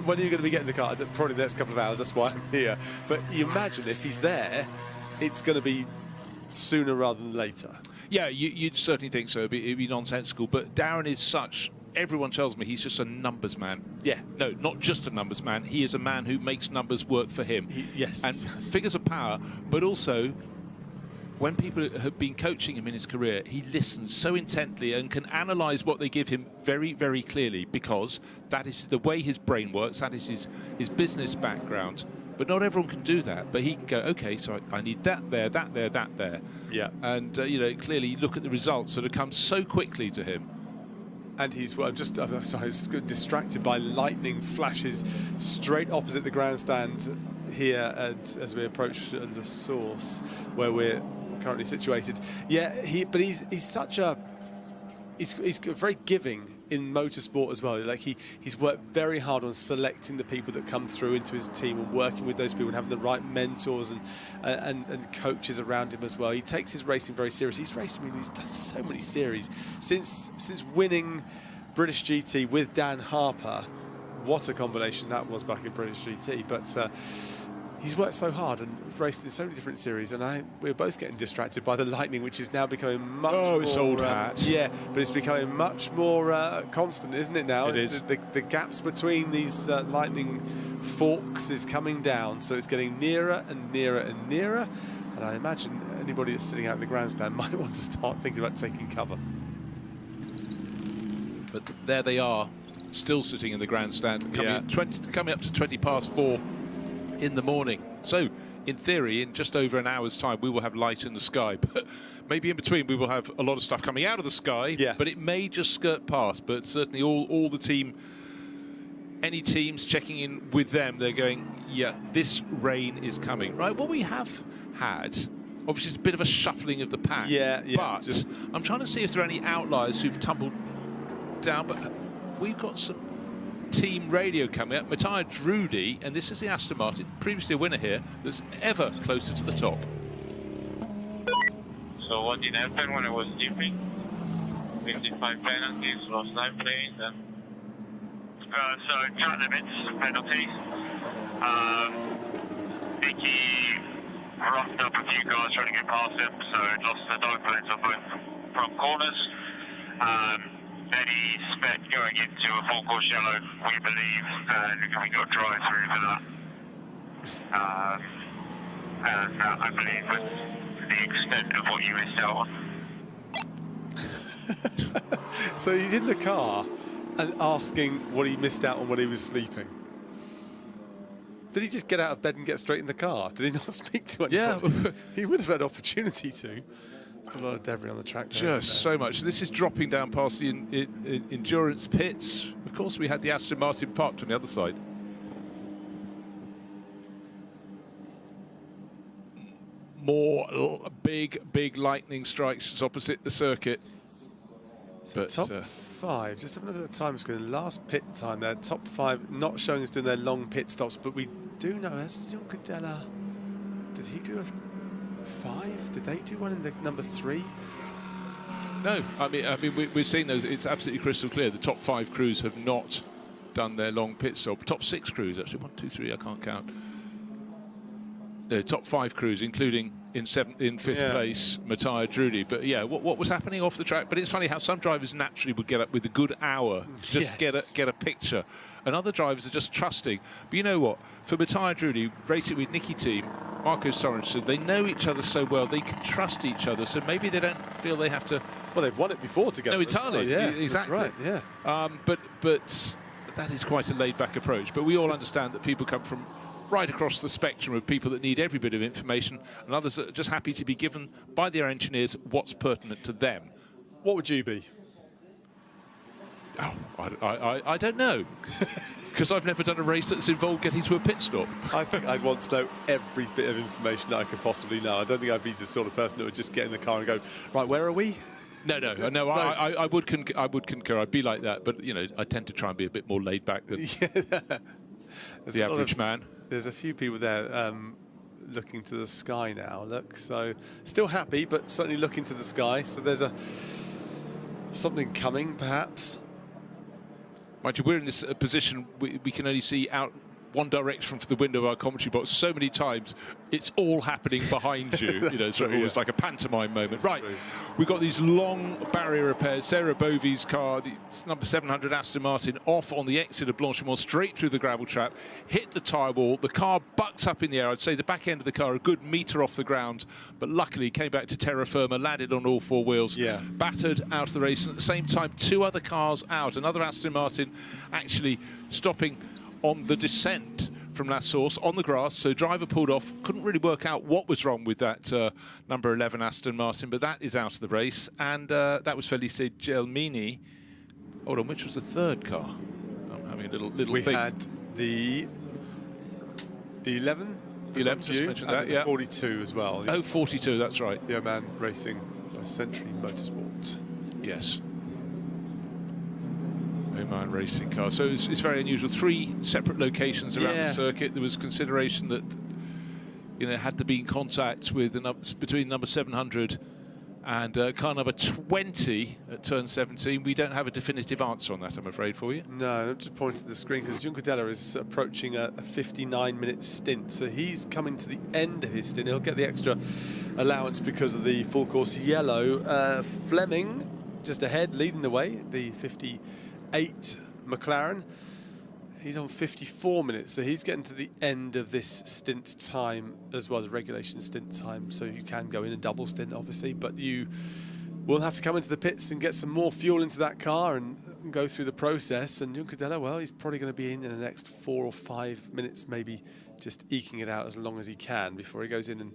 when are you going to be getting the car? Probably the next couple of hours, that's why I'm here. But you imagine if he's there, it's going to be sooner rather than later. Yeah, you'd certainly think so. It'd be nonsensical. But Darren is such... Everyone tells me he's just a numbers man. Yeah. No, not just a numbers man. He is a man who makes numbers work for him. Yes. And figures of power, but also... when people have been coaching him in his career, he listens so intently and can analyse what they give him very, very clearly, because that is the way his brain works, that is his business background. But not everyone can do that. But he can go, OK, so I need that there, that there, that there. Yeah. And, you know, clearly look at the results that have come so quickly to him. And he's, well, I was distracted by lightning flashes straight opposite the grandstand here as we approach the source where we're currently situated. Yeah, he's such a he's very giving in motorsport as well. Like he's worked very hard on selecting the people that come through into his team and working with those people and having the right mentors and coaches around him as well. He takes his racing very seriously. He's done so many series since winning British GT with Dan Harper. What a combination that was back in British GT. But he's worked so hard and raced in so many different series, and we're both getting distracted by the lightning, which is now becoming much more... it's old hat. Yeah, but it's becoming much more constant, isn't it now? It is. The gaps between these lightning forks is coming down, so it's getting nearer and nearer and nearer, and I imagine anybody that's sitting out in the grandstand might want to start thinking about taking cover. But there they are, still sitting in the grandstand, coming up to 20 past 4 in the morning. So, in theory, in just over an hour's time, we will have light in the sky. But maybe in between, we will have a lot of stuff coming out of the sky. Yeah. But it may just skirt past. But certainly, all the team, any teams checking in with them, they're going, yeah, this rain is coming. Right. What we have had, obviously, is a bit of a shuffling of the pack. Yeah. But I'm trying to see if there are any outliers who've tumbled down. But we've got some team radio coming up. Matthias Drudy, and this is the Aston Martin, previously a winner here, that's ever closer to the top. So what did happen when I was dipping? 55 penalties, lost 9 planes, and so track limits, penalties. Nicky roughed up a few cars trying to get past him, so lost the dog planes on both front corners. Then he sped going into a full-course yellow, we believe, and we got drive-through for that. And I believe was the extent of what you missed out on. So he's in the car and asking what he missed out on when he was sleeping. Did he just get out of bed and get straight in the car? Did he not speak to anybody? Yeah. He would have had opportunity to. There's a lot of debris on the track there, just so much. This is dropping down past the endurance pits. Of course, we had the Aston Martin parked on the other side. More big lightning strikes opposite the circuit. So but, top 5, just have a look at the time screen. Last pit time there, top 5 not showing us doing their long pit stops, but we do know as John Cadella, did he do a 5? Did they do one in the number 3? No, I mean we're seeing those. It's absolutely crystal clear. The top 5 crews have not done their long pit stop. Top 6 crews actually. 1, 2, 3. I can't count. The top 5 crews, including in 5th place, Matthias Drudy. But yeah, what was happening off the track? But it's funny how some drivers naturally would get up with a good hour, just get a picture, and other drivers are just trusting. But you know what? For Matthias Drudy, racing with Nicky team, Marco Sorensen, they know each other so well, they can trust each other. So maybe they don't feel they have to. Well, they've won it before together. No, entirely. Yeah, exactly. Right. Yeah. But that is quite a laid-back approach. But we all understand that people come from right across the spectrum of people that need every bit of information, and others are just happy to be given by their engineers what's pertinent to them. What would you be? Oh, I don't know, because I've never done a race that's involved getting to a pit stop. I think I'd want to know every bit of information that I could possibly know. I don't think I'd be the sort of person that would just get in the car and go, right, where are we? No. I would concur. I'd be like that, but you know, I tend to try and be a bit more laid back than the average man. There's a few people there looking to the sky now. Look, so still happy, but certainly looking to the sky. So there's something coming, perhaps. Mind you, we're in this position we can only see out one direction from the window of our commentary box so many times. It's all happening behind you. You know, so almost like a pantomime moment. That's right. We've got these long barrier repairs. Sarah Bovey's car, the number 700 Aston Martin, off on the exit of Blanchimont, straight through the gravel trap, hit the tyre wall. The car bucked up in the air. I'd say the back end of the car a good metre off the ground, but luckily came back to terra firma, landed on all 4 wheels, battered out of the race. And at the same time, 2 other cars out. Another Aston Martin actually stopping on the descent from La Source on the grass, so driver pulled off. Couldn't really work out what was wrong with that number 11 Aston Martin, but that is out of the race. And that was Felice Gelmini. Hold on, which was the 3rd car? I'm having a little we think. Had the The 11? 11, just mentioned that, yeah. 42 as well. Oh, 42, that's right. The Oman Racing by Century Motorsport. Yes. Oman Racing car. So it's very unusual. 3 separate locations around the circuit. There was consideration that, you know, had to be in contact with between number 700 and car number 20 at turn 17. We don't have a definitive answer on that, I'm afraid, for you. No, I'm just pointing to the screen because Juncadella is approaching a 59-minute stint. So he's coming to the end of his stint. He'll get the extra allowance because of the full course yellow. Fleming just ahead, leading the way, the 58 McLaren. He's on 54 minutes, so he's getting to the end of this stint time as well, the regulation stint time. So you can go in a double stint, obviously, but you will have to come into the pits and get some more fuel into that car and go through the process. And Juncadella, well, he's probably going to be in the next 4 or 5 minutes, maybe just eking it out as long as he can before he goes in and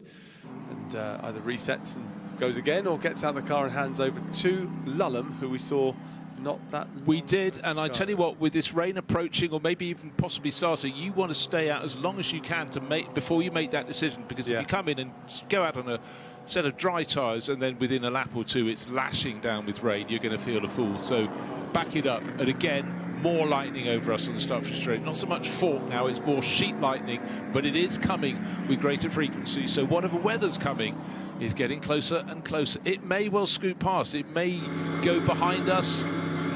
either resets and goes again or gets out the car and hands over to Lulham, who we saw not that we did, and I tell you what, with this rain approaching or maybe even possibly starting, you want to stay out as long as you can to make before you make that decision, because if you come in and go out on a set of dry tyres and then within a lap or two it's lashing down with rain, you're going to feel a fool. So back it up. And again, more lightning over us on the Startford Straight. Not so much fork now, it's more sheet lightning, but it is coming with greater frequency. So whatever weather's coming is getting closer and closer. It may well scoot past, it may go behind us,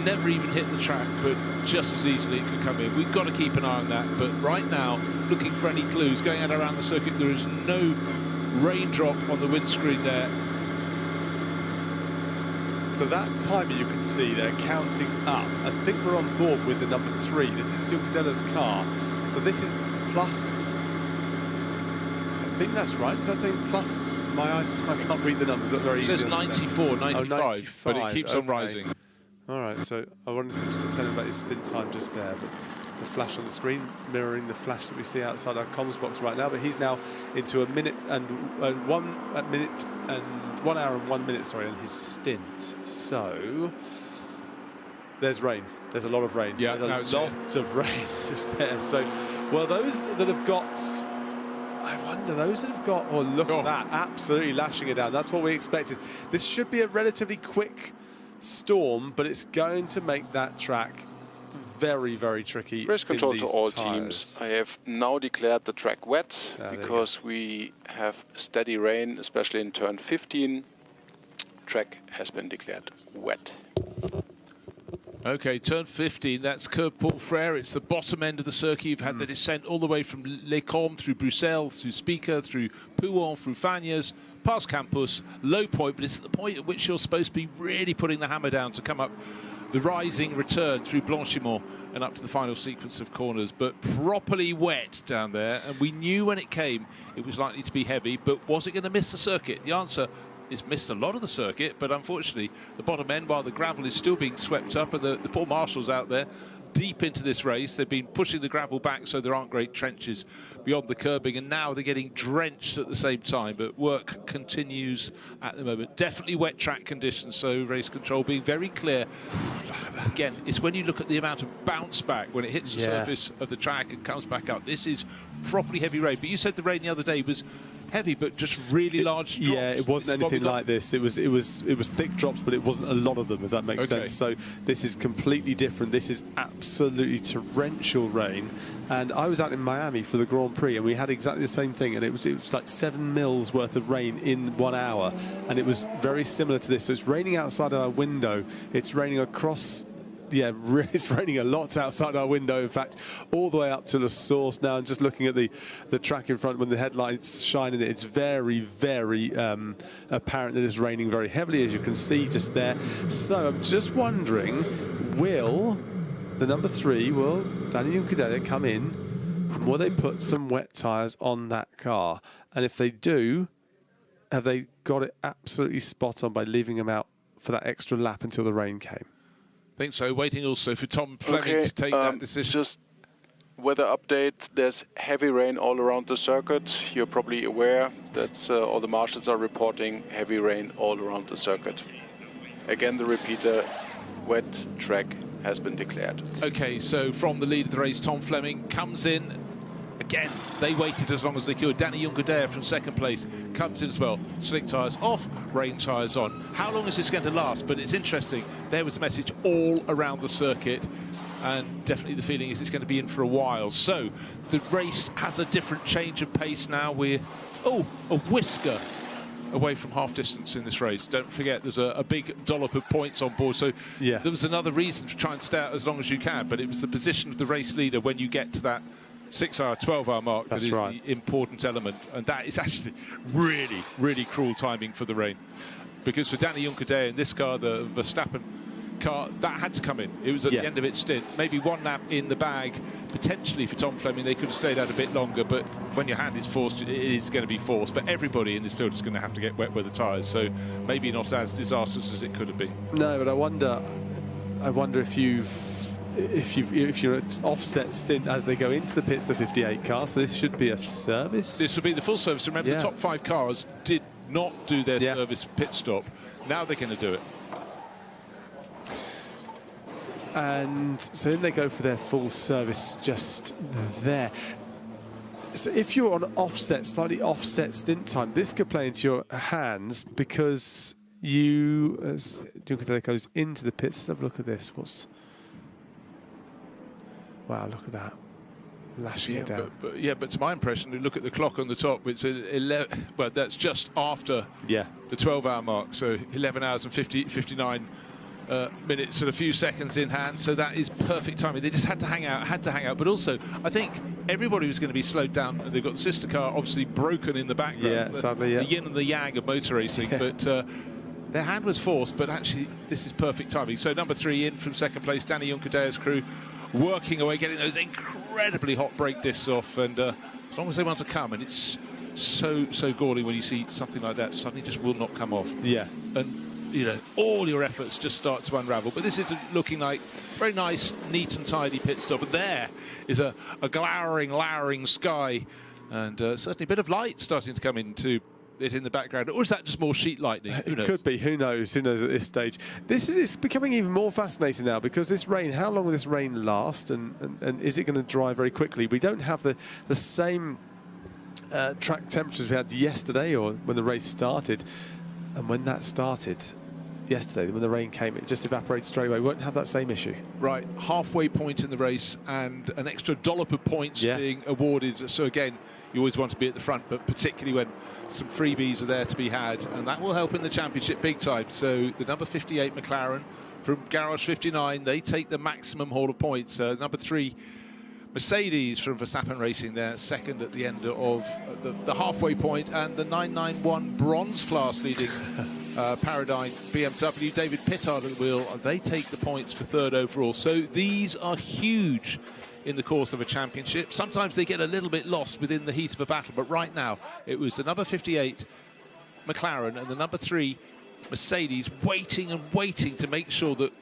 never even hit the track, but just as easily it could come in. We've got to keep an eye on that. But right now, looking for any clues, going out around the circuit, there is no raindrop on the windscreen there. So that timer you can see they're counting up. I think we're on board with the number 3. This is Juncadela's car. So this is plus, I think that's right. Is that saying plus? My eyes, I can't read the numbers. That's very easy. It says 94, 95, 95, but it keeps on rising. All right, so I wanted to just tell him about his stint time just there, but the flash on the screen mirroring the flash that we see outside our comms box right now. But he's now into a minute and 1 hour and 1 minute, sorry, on his stint. So there's rain. There's a lot of rain. Yeah, there's a lot of rain just there. So, well, those that have got, I wonder, those that have got, oh, look at that, absolutely lashing it down. That's what we expected. This should be a relatively quick storm, but it's going to make that track very, very tricky. Race control to all tires. teams. I have now declared the track wet because we have steady rain, especially in turn 15. Track has been declared wet. Okay, turn 15, that's Curve Paul Frere. It's the bottom end of the circuit. You've had the descent all the way from Les Combes through Bruxelles, through Speaker, through Pouhon, through Fagnes, past Campus, low point, but it's the point at which you're supposed to be really putting the hammer down to come up the rising return through Blanchimont and up to the final sequence of corners, but properly wet down there. And we knew when it came it was likely to be heavy, but was it going to miss the circuit? The answer is missed a lot of the circuit, but unfortunately the bottom end, while the gravel is still being swept up, and the poor marshals out there deep into this race, they've been pushing the gravel back so there aren't great trenches beyond the curbing, and now they're getting drenched at the same time. But work continues at the moment. Definitely wet track conditions, so race control being very clear. Again, it's when you look at the amount of bounce back when it hits the surface of the track and comes back up. This is properly heavy rain. But you said the rain the other day was heavy, but just really large drops. Yeah, it wasn't anything like this. It was thick drops, but it wasn't a lot of them, if that makes sense. So this is completely different. This is absolutely torrential rain. And I was out in Miami for the Grand Prix, and we had exactly the same thing. And it was like 7 mils worth of rain in 1 hour, and it was very similar to this. So it's raining outside our window. It's raining across. Yeah, it's raining a lot outside our window. In fact, all the way up to the source now. And just looking at the track in front when the headlights shine in it, it's very, very apparent that it's raining very heavily, as you can see just there. So I'm just wondering, will the number 3, will Danny Juncadella come in, and will they put some wet tyres on that car? And if they do, have they got it absolutely spot on by leaving them out for that extra lap until the rain came? I think so. Waiting also for Tom Fleming to take that decision. Just weather update. There's heavy rain all around the circuit. You're probably aware that all the marshals are reporting heavy rain all around the circuit. Again, the repeater, wet track has been declared. Okay, so from the lead of the race, Tom Fleming comes in. again, they waited as long as they could. Danny Juncadella from second place comes in as well. Slick tyres off, rain tyres on. How long is this going to last? But it's interesting. There was a message all around the circuit, and definitely the feeling is it's going to be in for a while. So the race has a different change of pace now. We're, oh, a whisker away from half distance in this race. Don't forget, there's a big dollop of points on board. So there was another reason to try and stay out as long as you can, but it was the position of the race leader when you get to that 6-hour, 12-hour mark that is the important element. And that is actually really, really cruel timing for the rain. Because for Danny Juncadella in this car, the Verstappen car, that had to come in. It was at the end of its stint. Maybe one lap in the bag, potentially for Tom Fleming. They could have stayed out a bit longer, but when your hand is forced, it is going to be forced. But everybody in this field is going to have to get wet weather tyres, so maybe not as disastrous as it could have been. No, but I wonder if you're at offset stint as they go into the pits, the 58 car. So this should be a service. This will be the full service. Remember, the top 5 cars did not do their service pit stop. Now they're going to do it. And so then they go for their full service just there. So if you're on offset, slightly offset stint time, this could play into your hands because you, as Juncadella goes into the pits, let's have a look at this. Wow, look at that. Lashing it down. But to my impression, look at the clock on the top. It's 11, well, that's just after the 12-hour mark. So 11 hours and 59 minutes and a few seconds in hand. So that is perfect timing. They just had to hang out. But also, I think everybody was going to be slowed down. They've got the sister car obviously broken in the background. Yeah, sadly, the yin and the yang of motor racing. But their hand was forced. But actually, this is perfect timing. So number 3 in from second place, Danny Juncadella's crew, working away, getting those incredibly hot brake discs off, and as long as they want to come, and it's so galling when you see something like that suddenly just will not come off. Yeah. And you know, all your efforts just start to unravel. But this is looking like very nice, neat and tidy pit stop. And there is a glowering, lowering sky, and certainly a bit of light starting to come into it in the background. Or is that just more sheet lightning? Who knows? It could be. Who knows? Who knows at this stage? It's becoming even more fascinating now because this rain, how long will this rain last? And is it going to dry very quickly? We don't have the same track temperatures we had yesterday or when the race started. And when that started yesterday, when the rain came, it just evaporated straight away. We won't have that same issue. Right, halfway point in the race and an extra dollop of points being awarded. So again, you always want to be at the front, but particularly when some freebies are there to be had, and that will help in the championship big time. So the number 58 McLaren from Garage 59, they take the maximum haul of points. Number 3 Mercedes from Verstappen Racing there, second at the end of the halfway point, and the 991 bronze class leading Paradigm BMW, David Pittard at the wheel. They take the points for 3rd overall. So these are huge in the course of a championship. Sometimes they get a little bit lost within the heat of a battle, but right now it was the number 58 McLaren and the number 3 Mercedes waiting and waiting to make sure that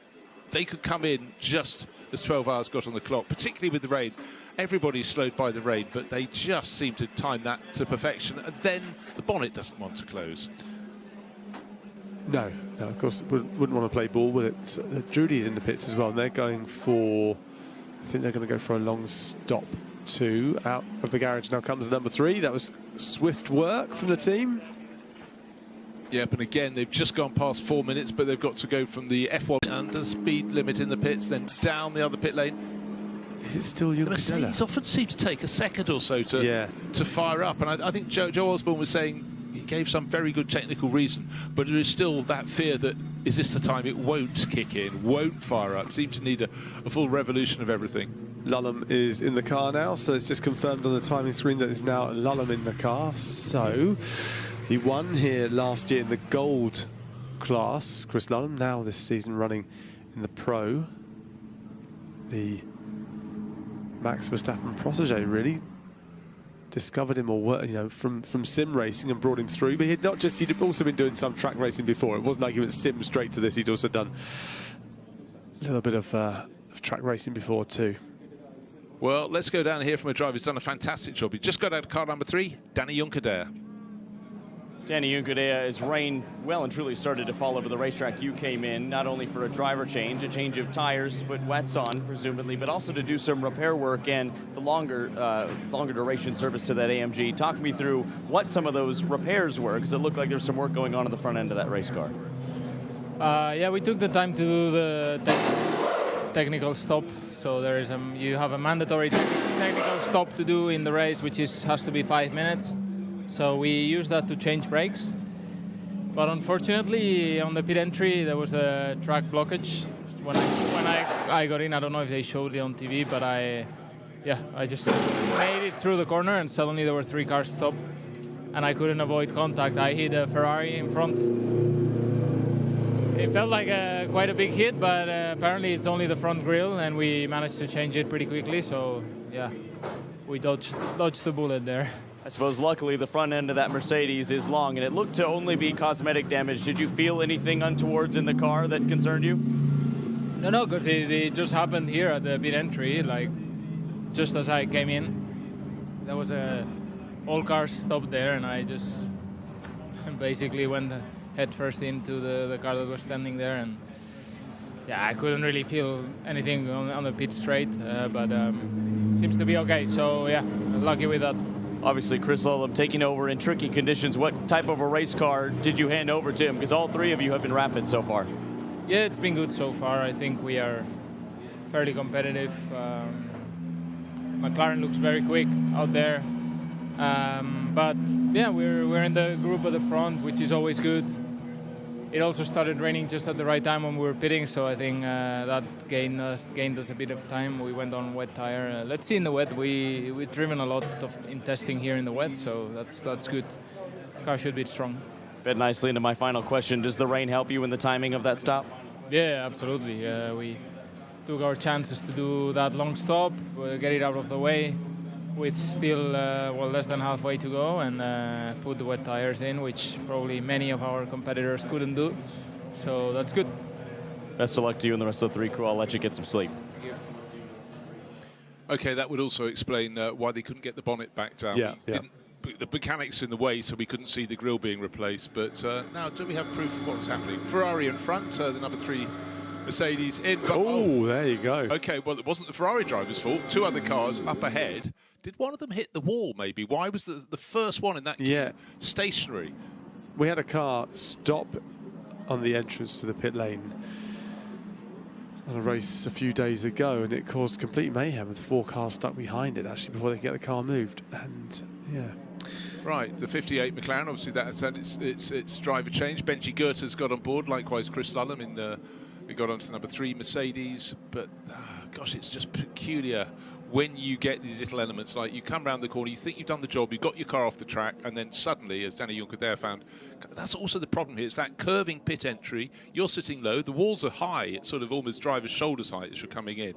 they could come in just as 12 hours got on the clock, particularly with the rain. Everybody's slowed by the rain, but they just seem to time that to perfection. And then the bonnet doesn't want to close. No, of course, wouldn't want to play ball, but it's Drudy's in the pits as well, and they're going for, I think they're going to go for a long stop 2 out of the garage. Now comes number 3. That was swift work from the team. Yep, and again, they've just gone past 4 minutes, but they've got to go from the F1 under the speed limit in the pits, then down the other pit lane. Is it still Juncadella? Mercedes often seem to take a second or so to fire up, and I think Joe Osborne was saying he gave some very good technical reason, but there is still that fear that, is this the time it won't kick in, won't fire up, seem to need a full revolution of everything. Lullum is in the car now, so it's just confirmed on the timing screen that it's now Lullum in the car. So he won here last year in the gold class, Chris Lullum, now this season running in the pro. The Max Verstappen protege, really discovered him, or you know, from sim racing and brought him through. But he'd also been doing some track racing before. It wasn't like he went sim straight to this. He'd also done a little bit of track racing before too. Well, let's go down here from a driver who's done a fantastic job. He just got out of car number 3, Danny Juncadella. Danny Juncadella, as rain well and truly started to fall over the racetrack, you came in not only for a driver change, a change of tires to put wets on, presumably, but also to do some repair work and the longer duration service to that AMG. Talk me through what some of those repairs were, because it looked like there's some work going on at the front end of that race car. Yeah, we took the time to do the technical stop. So there is you have a mandatory technical stop to do in the race, which has to be 5 minutes. So we used that to change brakes. But unfortunately, on the pit entry, there was a track blockage. When I got in, I don't know if they showed it on TV, but I just made it through the corner, and suddenly there were 3 cars stopped, and I couldn't avoid contact. I hit a Ferrari in front. It felt like quite a big hit, but apparently it's only the front grille, and we managed to change it pretty quickly. So yeah, we dodged the bullet there. I suppose luckily the front end of that Mercedes is long, and it looked to only be cosmetic damage. Did you feel anything untowards in the car that concerned you? No, because it just happened here at the pit entry, like just as I came in. There was all cars stopped there, and I just basically went head first into the car that was standing there, and yeah, I couldn't really feel anything on the pit straight, but seems to be okay. So yeah, lucky with that. Obviously, Chris Ullum taking over in tricky conditions. What type of a race car did you hand over to him? Because all 3 of you have been rapid so far. Yeah, it's been good so far. I think we are fairly competitive. McLaren looks very quick out there. But yeah, we're in the group at the front, which is always good. It also started raining just at the right time when we were pitting, so I think that gained us a bit of time. We went on wet tire. Let's see in the wet. We've driven a lot in testing here in the wet, so that's good. The car should be strong. Fed nicely into my final question. Does the rain help you in the timing of that stop? Yeah, absolutely. We took our chances to do that long stop, get it out of the way, with still less than halfway to go, and put the wet tires in, which probably many of our competitors couldn't do. So that's good. Best of luck to you and the rest of the 3 crew. I'll let you get some sleep. Okay, that would also explain why they couldn't get the bonnet back down. Yeah. The mechanics in the way, so we couldn't see the grille being replaced. But now, do we have proof of what was happening? Ferrari in front, the number 3 Mercedes in. Oh, there you go. Okay, well, it wasn't the Ferrari driver's fault. 2 other cars up ahead. Did one of them hit the wall, maybe? Why was the first one in that queue stationary? We had a car stop on the entrance to the pit lane on a race a few days ago, and it caused complete mayhem with 4 cars stuck behind it, actually, before they could get the car moved. And, yeah. Right, the 58 McLaren, obviously that has had its driver change. Benji Goether's got on board, likewise Chris Lullum we got onto the number 3 Mercedes. But, gosh, it's just peculiar when you get these little elements, like you come around the corner, you think you've done the job, you've got your car off the track, and then suddenly, as Danny Juncadella found, that's also the problem here. It's that curving pit entry. You're sitting low. The walls are high. It's sort of almost driver's shoulder height as you're coming in.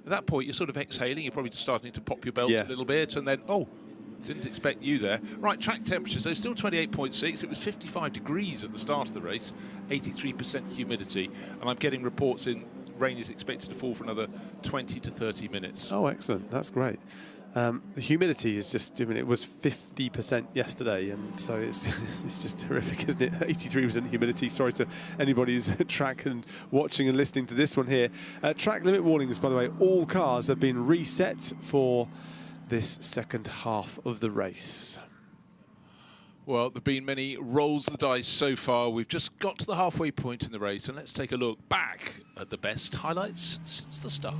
At that point, you're sort of exhaling. You're probably just starting to pop your belts a little bit, and then, didn't expect you there. Right, track temperature, so still 28.6. It was 55 degrees at the start of the race, 83% humidity, and I'm getting reports in rain is expected to fall for another 20 to 30 minutes. Oh, excellent. That's great. The humidity is just, I mean, it was 50% yesterday, and so it's just terrific, isn't it? 83% humidity. Sorry to anybody who's at track and watching and listening to this one here. Track limit warnings, by the way. All cars have been reset for this second half of the race. Well, there have been many rolls of the dice so far. We've just got to the halfway point in the race, and let's take a look back at the best highlights since the start.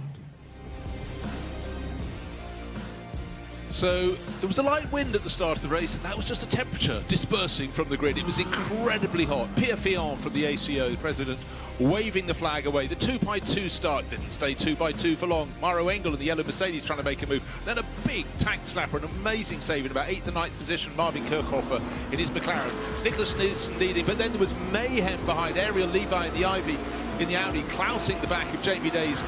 So there was a light wind at the start of the race, and that was just a temperature dispersing from the grid. It was incredibly hot. Pierre Fillon from the ACO, the president, waving the flag away. The 2x2 start didn't stay 2x2 for long. Mauro Engel in the yellow Mercedes trying to make a move. Then a big tank slapper, an amazing save in about 8th and 9th position. Marvin Kirchhofer in his McLaren. Nicholas Nielsen leading, but then there was mayhem behind Ariel Levi in the Ivy. In the Audi, clousing the back of Jamie Day's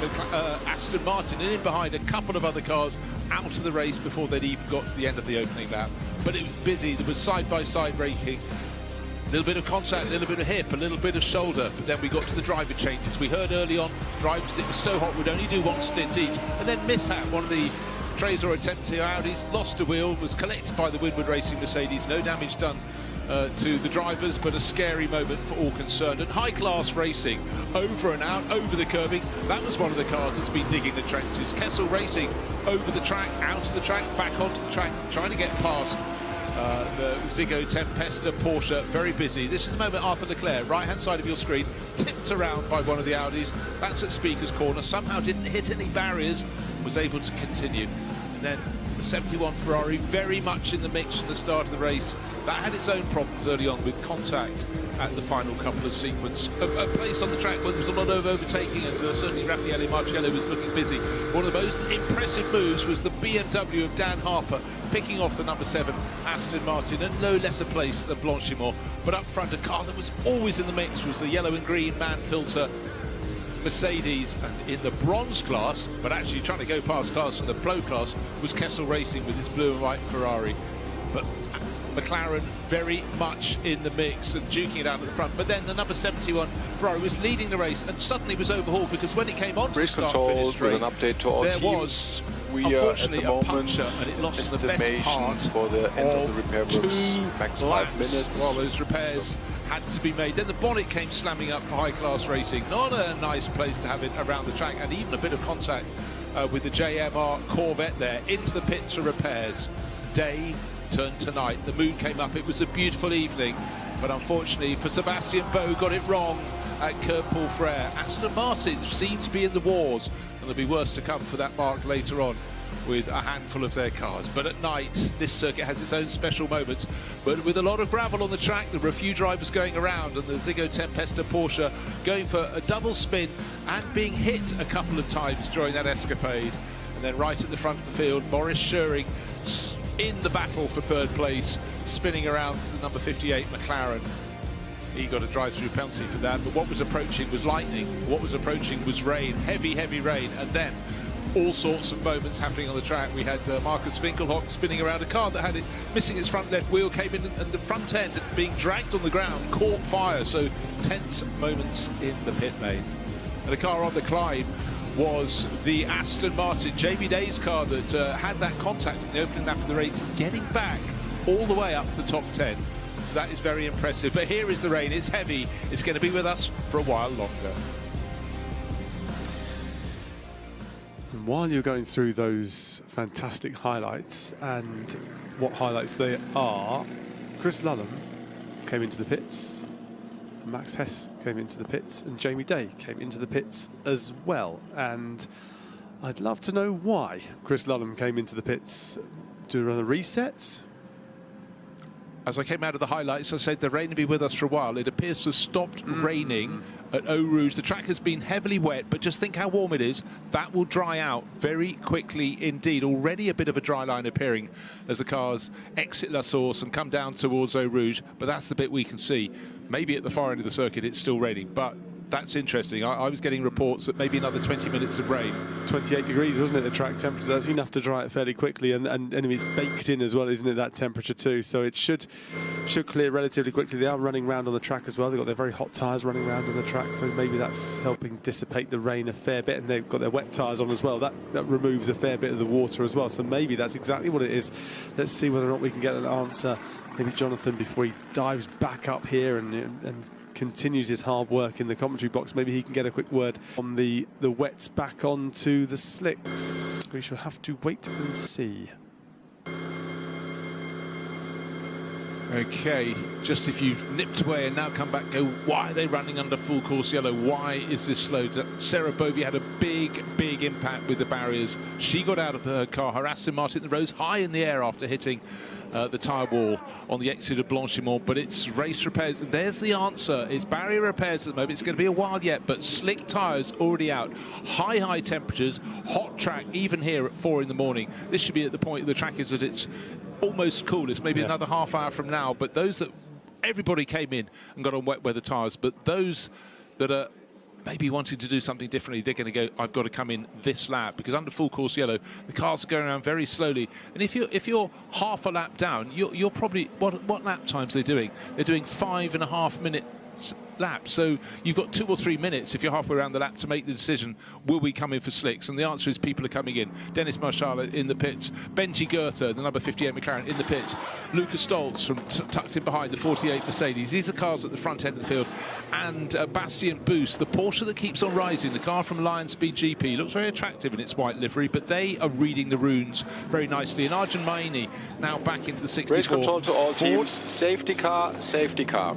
Aston Martin, and in behind a couple of other cars out of the race before they'd even got to the end of the opening lap. But it was busy. There was side-by-side braking, a little bit of contact, a little bit of hip, a little bit of shoulder. But then we got to the driver changes. We heard early on drivers, it was so hot we'd only do 1 stint each. And then mishap, one of the Trezor attempted Audis, lost a wheel, was collected by the Winward Racing Mercedes. No damage done to the drivers, but a scary moment for all concerned. And high-class racing, over and out, over the curbing. That was one of the cars that's been digging the trenches. Kessel Racing over the track, out of the track, back onto the track, trying to get past the Ziggo Tempesta Porsche. Very busy. This is a moment Arthur Leclerc, right-hand side of your screen, tipped around by one of the Audis. That's at Speaker's Corner. Somehow didn't hit any barriers, was able to continue. And then the 71 Ferrari very much in the mix from the start of the race. That had its own problems early on with contact at the final couple of sequence. A place on the track where there was a lot of overtaking, and certainly Raffaele Marcello was looking busy. One of the most impressive moves was the BMW of Dan Harper picking off the number 7 Aston Martin at no less a place than Blanchimont. But up front, a car that was always in the mix was the yellow and green man filter Mercedes, and in the bronze class, but actually trying to go past cars from the Pro class, was Kessel Racing with its blue and white Ferrari. But McLaren very much in the mix and duking it out at the front. But then the number 71 Ferrari was leading the race and suddenly was overhauled, because when it came on to the start-finish straight, with an update to all there teams. was We unfortunately at the a moment puncture, and it lost the best estimation part for the end of the repair works, max 5 minutes. While those repairs had to be made. Then the bonnet came slamming up for high-class racing. Not a nice place to have it around the track, and even a bit of contact with the JMR Corvette there. Into the pits for repairs. Day turned to night. The moon came up. It was a beautiful evening, but unfortunately for Sebastian Boe, got it wrong at Curb Paul Frere. Aston Martin seemed to be in the wars, and there'll be worse to come for that mark later on with a handful of their cars. But at night, this circuit has its own special moments. But with a lot of gravel on the track, there were a few drivers going around, and the Ziggo Tempesta Porsche going for a double spin and being hit a couple of times during that escapade. And then right at the front of the field, Maurice Scheuring in the battle for third place, spinning around to the number 58 McLaren. He got a drive-through penalty for that, but what was approaching was lightning. What was approaching was rain, heavy, heavy rain, and then all sorts of moments happening on the track. We had Marcus Winkelhock spinning around a car that had it missing its front left wheel, came in, and the front end being dragged on the ground, caught fire. So tense moments in the pit lane. And the car on the climb was the Aston Martin, JB Day's car that had that contact in the opening lap of the race, getting back all the way up to the top 10. So that is very impressive. But here is the rain. It's heavy. It's going to be with us for a while longer. And while you're going through those fantastic highlights, and what highlights they are, Chris Lullum came into the pits, and Max Hess came into the pits, and Jamie Day came into the pits as well. And I'd love to know why Chris Lullum came into the pits. Do another reset? As I came out of the highlights, I said the rain will be with us for a while. It appears to have stopped raining at Eau Rouge. The track has been heavily wet, but just think how warm it is. That will dry out very quickly indeed. Already a bit of a dry line appearing as the cars exit La Source and come down towards Eau Rouge, but that's the bit we can see. Maybe at the far end of the circuit it's still raining, but that's interesting. I was getting reports that maybe another 20 minutes of rain. 28 degrees, wasn't it, the track temperature? That's enough to dry it fairly quickly, and it's baked in as well, isn't it, that temperature too? So it should clear relatively quickly. They are running around on the track as well. They've got their very hot tyres running around on the track, so maybe that's helping dissipate the rain a fair bit, and they've got their wet tyres on as well. That removes a fair bit of the water as well, so maybe that's exactly what it is. Let's see whether or not we can get an answer. Maybe Jonathan, before he dives back up here and continues his hard work in the commentary box, maybe he can get a quick word on the wets back onto the slicks. We shall have to wait and see. Okay, just if you've nipped away and now come back, go, why are they running under full course yellow? Why is this slow? Sarah Bovey had a big impact with the barriers. She got out of her car. Her Aston Martin rose high in the air after hitting the tyre wall on the exit of Blanchimont, but it's race repairs. And there's the answer. It's barrier repairs at the moment. It's going to be a while yet, but slick tyres already out. High temperatures, hot track, even here at 4 in the morning. This should be at the point the track is at its almost coolest, maybe another half hour from now. But those that everybody came in and got on wet weather tyres, but those that are maybe wanting to do something differently, they're going to go, I've got to come in this lap, because under full course yellow the cars are going around very slowly, and if you're half a lap down, you're probably, what lap times they're doing? They're doing 5.5 minutes lap. So you've got 2 or 3 minutes if you're halfway around the lap to make the decision, will we come in for slicks? And the answer is people are coming in. Dennis Marshall in the pits, Benji Goethe, the number 58 McLaren, in the pits, Lucas Stoltz from tucked in behind the 48 Mercedes. These are cars at the front end of the field. And Bastien Boost, the Porsche that keeps on rising, the car from Lion Speed GP, looks very attractive in its white livery, but they are reading the runes very nicely. And Arjun Maini now back into the 64. Race control to all Ford. teams. Safety car, safety car.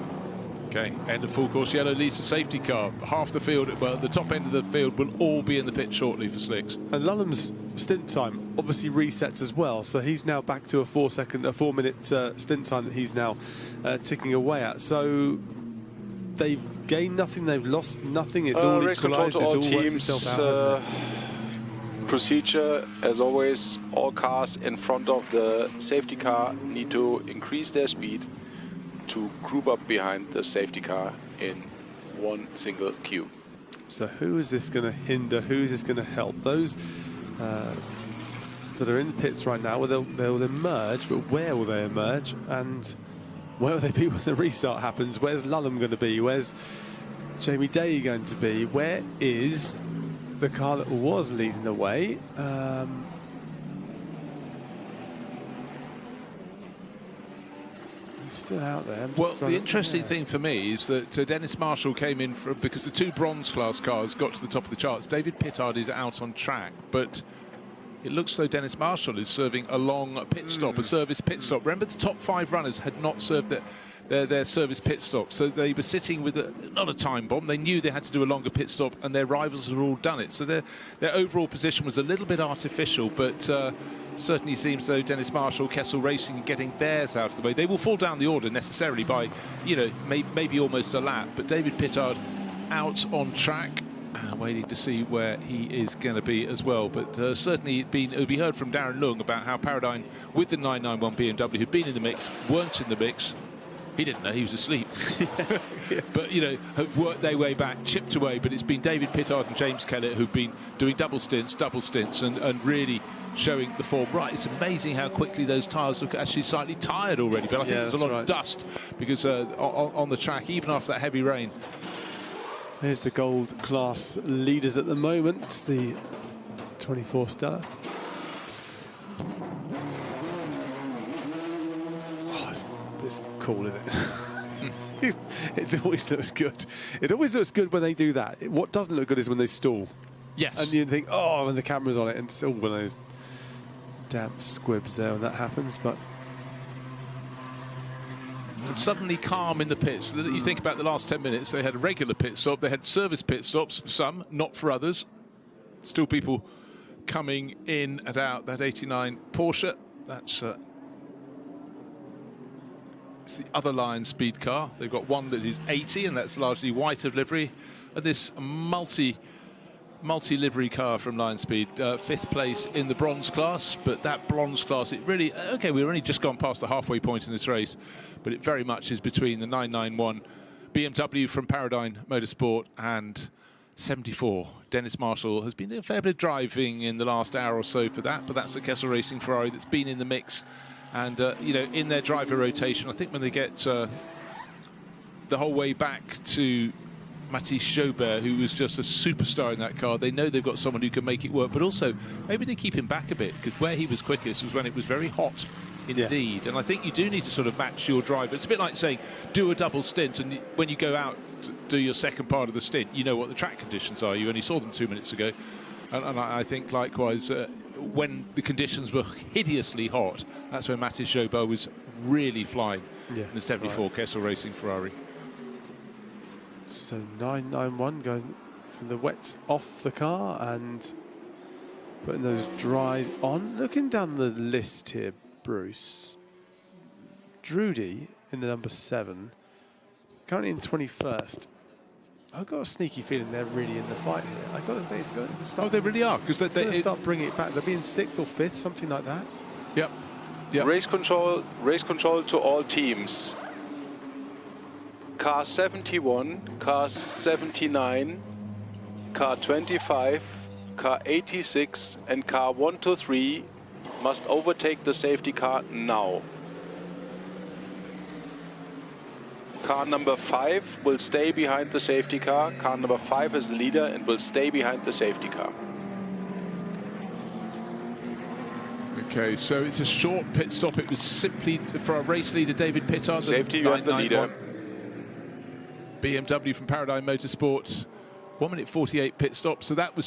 Okay, end of full course yellow Lisa safety car. Half the field, well, the top end of the field will all be in the pit shortly for slicks. And Lulham's stint time obviously resets as well, so he's now back to a 4-minute stint time that he's now ticking away at. So they've gained nothing, they've lost nothing. It's all race control equalised. to It's all all worked teams. itself out, hasn't it? Procedure, as always, all cars in front of the safety car need to increase their speed to group up behind the safety car in one single queue. So who is this going to hinder? Who is this going to help? Those that are in the pits right now, well, they'll emerge, but where will they emerge? And where will they be when the restart happens? Where's Lulham going to be? Where's Jamie Day going to be? Where is the car that was leading the way? He's still out there. Well, the interesting thing for me is that Dennis Marshall came in because the 2 bronze class cars got to the top of the charts. David Pittard is out on track, but it looks though Dennis Marshall is serving a long pit stop, a service pit stop. Remember, the top 5 runners had not served their service pit stop, so they were sitting with not a time bomb. They knew they had to do a longer pit stop, and their rivals had all done it. So their overall position was a little bit artificial, but certainly seems though Dennis Marshall, Kessel Racing, getting theirs out of the way. They will fall down the order necessarily by, maybe almost a lap. But David Pittard out on track, waiting to see where he is going to be as well. But certainly it'll be heard from Darren Lung about how Paradigm with the 991 BMW, who'd been in the mix, weren't in the mix. He didn't know, he was asleep. But, have worked their way back, chipped away. But it's been David Pittard and James Kellett who've been doing double stints, and really showing the form. Right, it's amazing how quickly those tyres look actually slightly tired already. But I think there's a lot of dust because on the track, even after that heavy rain. Here's the gold class leaders at the moment, the 24 Stella. Oh, it's cool, isn't it? It always looks good. It always looks good when they do that. What doesn't look good is when they stall. Yes. And you think, oh, when the camera's on it, and it's all one of those damp squibs there when that happens, but... And suddenly calm in the pits. You think about the last 10 minutes, they had a regular pit stop, they had service pit stops for some, not for others. Still people coming in and out. That 89 Porsche, that's it's the other Lion Speed car. They've got one that is 80, and that's largely white of livery. And this multi-livery car from Lion Speed, 5th place in the bronze class. But that bronze class, it really, okay, we've only just gone past the halfway point in this race, but it very much is between the 991 BMW from Paradigm Motorsport and 74. Dennis Marshall has been a fair bit of driving in the last hour or so for that, but that's a Kessel Racing Ferrari that's been in the mix. And, in their driver rotation, I think when they get the whole way back to Mathis Jaubert, who was just a superstar in that car, they know they've got someone who can make it work, but also maybe they keep him back a bit, because where he was quickest was when it was very hot indeed. Yeah. And I think you do need to sort of match your driver. It's a bit like saying do a double stint, and when you go out to do your second part of the stint, you know what the track conditions are. You only saw them 2 minutes ago. And I think likewise, when the conditions were hideously hot, that's when Mathis Jaubert was really flying in the 74 Kessel Racing Ferrari. So 991 going from the wets off the car and putting those dries on. Looking down the list here, Bruce. Drudy in the number 7, currently in 21st. I've got a sneaky feeling they're really in the fight here. I've got to think it's going to start. Oh, they really are, because they're start bringing it back. They'll be in 6th or 5th, something like that. Yep. Race control to all teams. Car 71, car 79, car 25, car 86, and car 123 must overtake the safety car now. car number 5 will stay behind the safety car. Car number 5 is the leader and will stay behind the safety car. Okay, so it's a short pit stop. It was simply for our race leader, David Pittard. Safety, you have the leader. BMW from Paradigm Motorsports. 1 minute 48 pit stop. So that was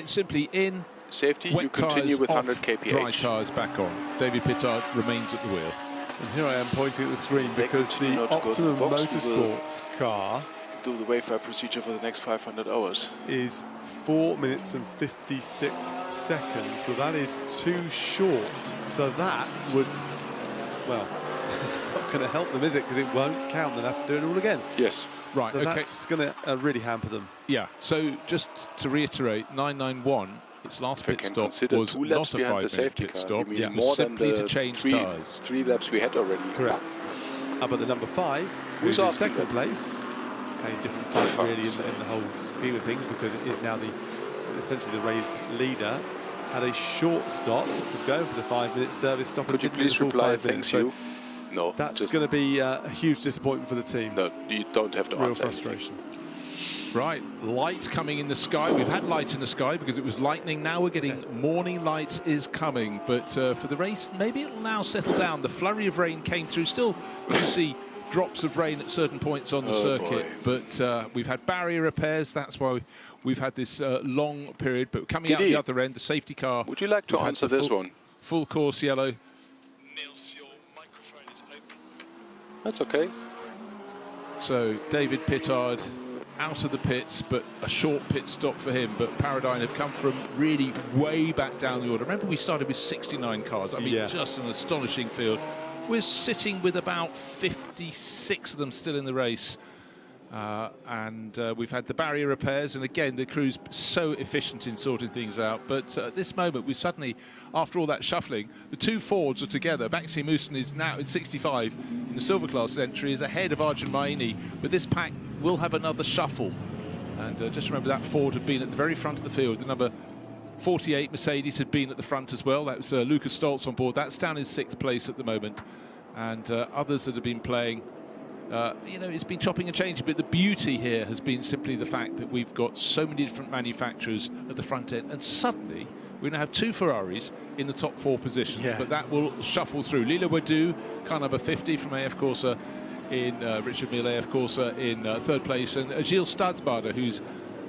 simply in. Safety, wet you continue tyres with 100 off, kph. Dry tyres back on. David Pittard remains at the wheel. And here I am pointing at the screen because the Optimum Motorsports car do the wayfare procedure for the next 500 hours. Is 4 minutes and 56 seconds, so that is too short. So that would, well, it's not going to help them, is it? Because it won't count. They'll have to do it all again. Yes. Right, so okay. That's going to really hamper them. Yeah, so just to reiterate, 991, its last pit stop was not a 5-minute pit stop. Yeah, more than simply the to change tyres. 3 laps we had already. Correct. But the number 5, who's in second place, okay, different fight really in the whole scheme of things, because it is now essentially the race leader, had a short stop, was going for the 5-minute service stop. Could you please reply, thanks you? No. That's going to be a huge disappointment for the team. No, you don't have to Real answer frustration. Right, light coming in the sky. We've had light in the sky because it was lightning. Now we're getting morning light is coming. But for the race, maybe it'll now settle down. The flurry of rain came through. Still, you can see drops of rain at certain points on the circuit. Boy. But we've had barrier repairs. That's why we've had this long period. But coming out the other end, the safety car. Would you like to answer this one? Full course yellow. Niels, your microphone is open. That's okay. So David Pittard out of the pits, but a short pit stop for him. But Paradigm have come from really way back down the order. Remember, we started with 69 cars. I mean, just an astonishing field. We're sitting with about 56 of them still in the race. And we've had the barrier repairs, and again the crew's so efficient in sorting things out. But at this moment, we suddenly, after all that shuffling, the 2 Fords are together. Baxi Moosen is now at 65 in the silver class entry, is ahead of Arjun Maini, but this pack will have another shuffle. And just remember that Ford had been at the very front of the field. The number 48 Mercedes had been at the front as well. That was Lucas Stoltz on board. That's down in 6th place at the moment, and others that have been playing. You know, it's been chopping and changing, but the beauty here has been simply the fact that we've got so many different manufacturers at the front end, and suddenly we now have 2 Ferraris in the top 4 positions. But that will shuffle through. Lila Wadu, car number 50 from AF Corsa in Richard Mille, AF Corsa in 3rd place, and Gilles Stadsbader, who's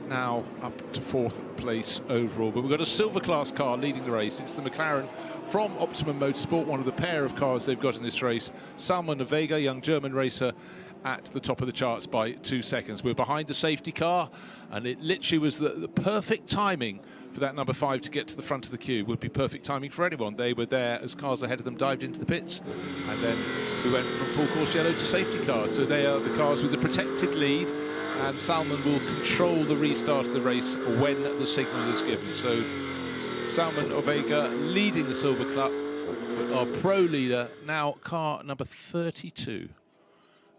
now up to 4th place overall. But we've got a silver class car leading the race. It's the McLaren from Optimum Motorsport, one of the pair of cars they've got in this race. Salman Vega, young German racer, at the top of the charts by 2 seconds. We're behind the safety car, and it literally was the perfect timing for that number 5 to get to the front of the queue. Would be perfect timing for anyone. They were there as cars ahead of them dived into the pits, and then we went from full course yellow to safety cars. So they are the cars with the protected lead, and Salman will control the restart of the race when the signal is given. So Salman Ovega leading the Silver Club, but our pro leader now car number 32.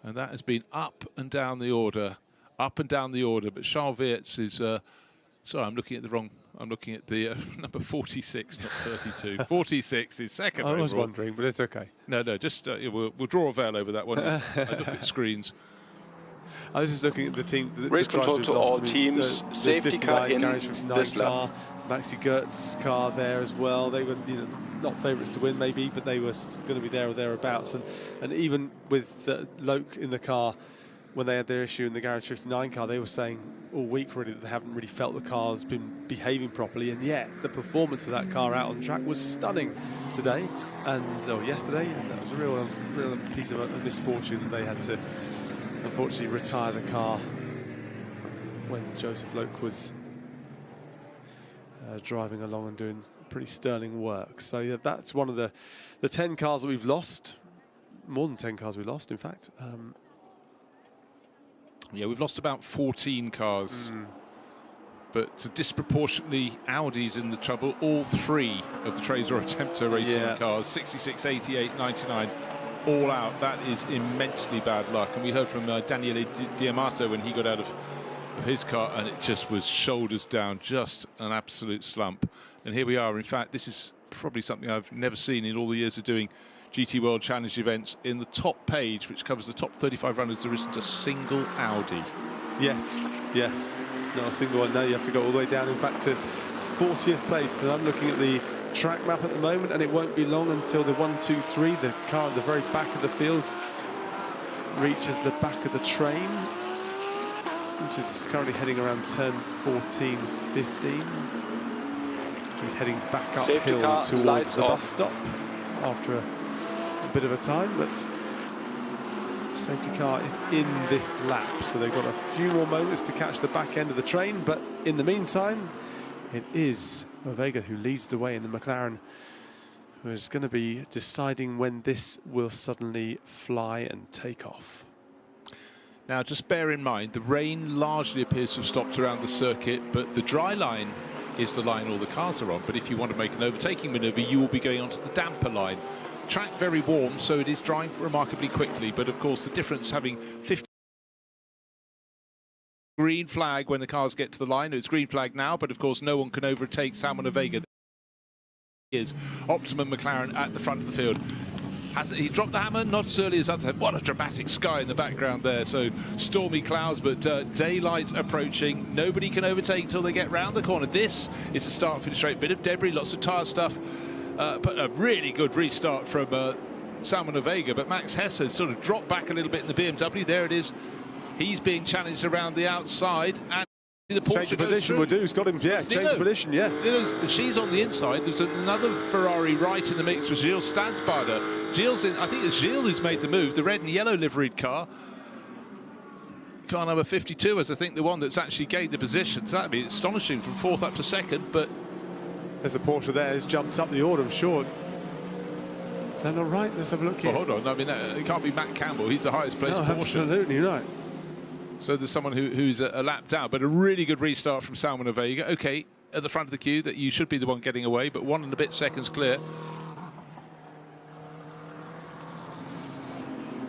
And that has been up and down the order. But Charles Weerts is, sorry, I'm looking at the wrong, I'm looking at the number 46, not 32. 46 is second. I was overall. wondering, but it's okay. No, just we'll draw a veil over that one. I look at screens. I was just looking at the team. Race control to all teams. Safety car in this lap. Maxi Gertz's car there as well. They were, not favourites to win maybe, but they were going to be there or thereabouts. And even with Loke in the car, when they had their issue in the Garage 59 car, they were saying all week really that they haven't really felt the car has been behaving properly, and yet the performance of that car out on track was stunning today or yesterday, and that was a real piece of a misfortune that they had to unfortunately retire the car when Joseph Loke was driving along and doing pretty sterling work. So yeah, that's one of the 10 cars that we've lost, more than 10 cars we lost in fact. Yeah, we've lost about 14 cars, but disproportionately Audi's in the trouble. All 3 of the Trezor Attempter racing cars, 66, 88, 99, all out. That is immensely bad luck. And we heard from Daniele Diamato when he got out of his car, and it just was shoulders down, just an absolute slump. And here we are. In fact, this is probably something I've never seen in all the years of doing GT World Challenge events, in the top page, which covers the top 35 runners, there isn't a single Audi. Yes, yes. Not a single one. No, you have to go all the way down, in fact, to 40th place. And I'm looking at the track map at the moment, and it won't be long until the 1, 2, 3, the car at the very back of the field, reaches the back of the train, which is currently heading around turn 14, 15. Heading back uphill towards the bus stop after a bit of a time, but safety car is in this lap, so they've got a few more moments to catch the back end of the train. But in the meantime, it is Vega who leads the way in the McLaren, who is going to be deciding when this will suddenly fly and take off. Now, just bear in mind, the rain largely appears to have stopped around the circuit, but the dry line is the line all the cars are on. But if you want to make an overtaking manoeuvre, you will be going onto the damper line. Track very warm, so it is drying remarkably quickly, but of course the difference having 50 green flag when the cars get to the line. It's green flag now, but of course no one can overtake Salmon Vega. Is Optimum McLaren at the front of the field. He's dropped the hammer, not as early as others. What a dramatic sky in the background there. So stormy clouds, but daylight approaching. Nobody can overtake till they get round the corner. This is a start-finish straight. Bit of debris, lots of tyre stuff, but a really good restart from Salmon Vega. But Max Hesse has sort of dropped back a little bit in the BMW. There it is. He's being challenged around the outside, and the change of position will do. It's got him, yeah, change of position, yeah. She's on the inside. There's another Ferrari right in the mix with Gilles Stansbader. Gilles I think it's Gilles who's made the move, the red and yellow liveried car. Car number 52 is, I think, the one that's actually gained the position. So that'd be astonishing from 4th up to 2nd, but... There's a Porsche there, has jumped up the order, I'm sure. Is that not right? Let's have a look here. Well, hold on, I mean, it can't be Matt Campbell. He's the highest placed Porsche. Absolutely right. So there's someone who's a lap down, but a really good restart from Salmon Vega. Okay, at the front of the queue, that you should be the one getting away, but 1 and a bit seconds clear.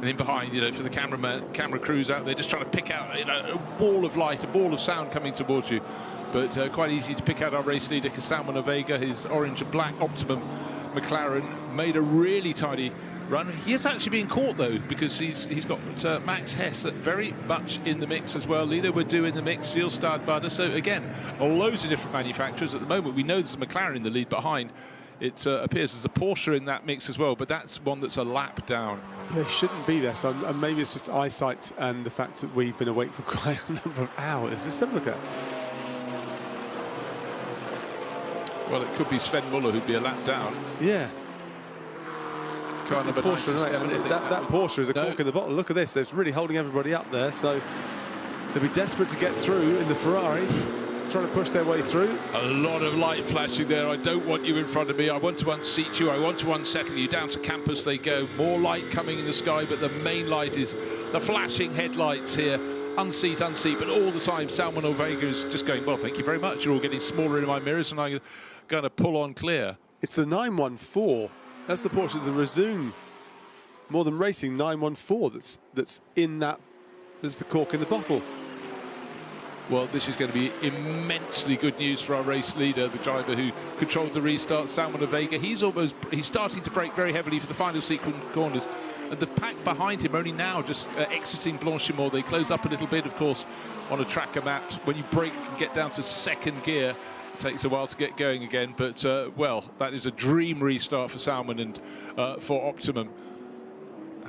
And in behind, for the camera crews out there, just trying to pick out, a ball of light, a ball of sound coming towards you. But quite easy to pick out our race leader, because Salmon Vega, his orange and black Optimum McLaren, made a really tidy run. He is actually being caught though, because he's got Max Hesse very much in the mix as well. Lido Wadu in the mix, Gilles Stansbader. So again, loads of different manufacturers at the moment. We know there's a McLaren in the lead behind. It appears there's a Porsche in that mix as well, but that's one that's a lap down. They shouldn't be there, so maybe it's just eyesight and the fact that we've been awake for quite a number of hours. Let's have a look at. Well, it could be Sven Muller who'd be a lap down. Yeah. Car number Porsche, right. that Porsche is a cork in the bottle. Look at this. They're really holding everybody up there. So they'll be desperate to get through in the Ferrari, trying to push their way through. A lot of light flashing there. I don't want you in front of me. I want to unseat you. I want to unsettle you. Down to campus they go. More light coming in the sky, but the main light is the flashing headlights here. Unseat, but all the time Salmon Vega is just going, well, thank you very much. You're all getting smaller in my mirrors, and I'm going to pull on clear. It's the 914. That's the Porsche, the Resume More Than Racing 914 that's in that. There's the cork in the bottle. Well, this is going to be immensely good news for our race leader, the driver who controlled the restart, Salmon Vega. He's starting to brake very heavily for the final sequence corners. And the pack behind him only now just exiting Blanchimont. They close up a little bit, of course, on a tracker map. When you brake and get down to 2nd gear, it takes a while to get going again. But, well, that is a dream restart for Salmon and for Optimum.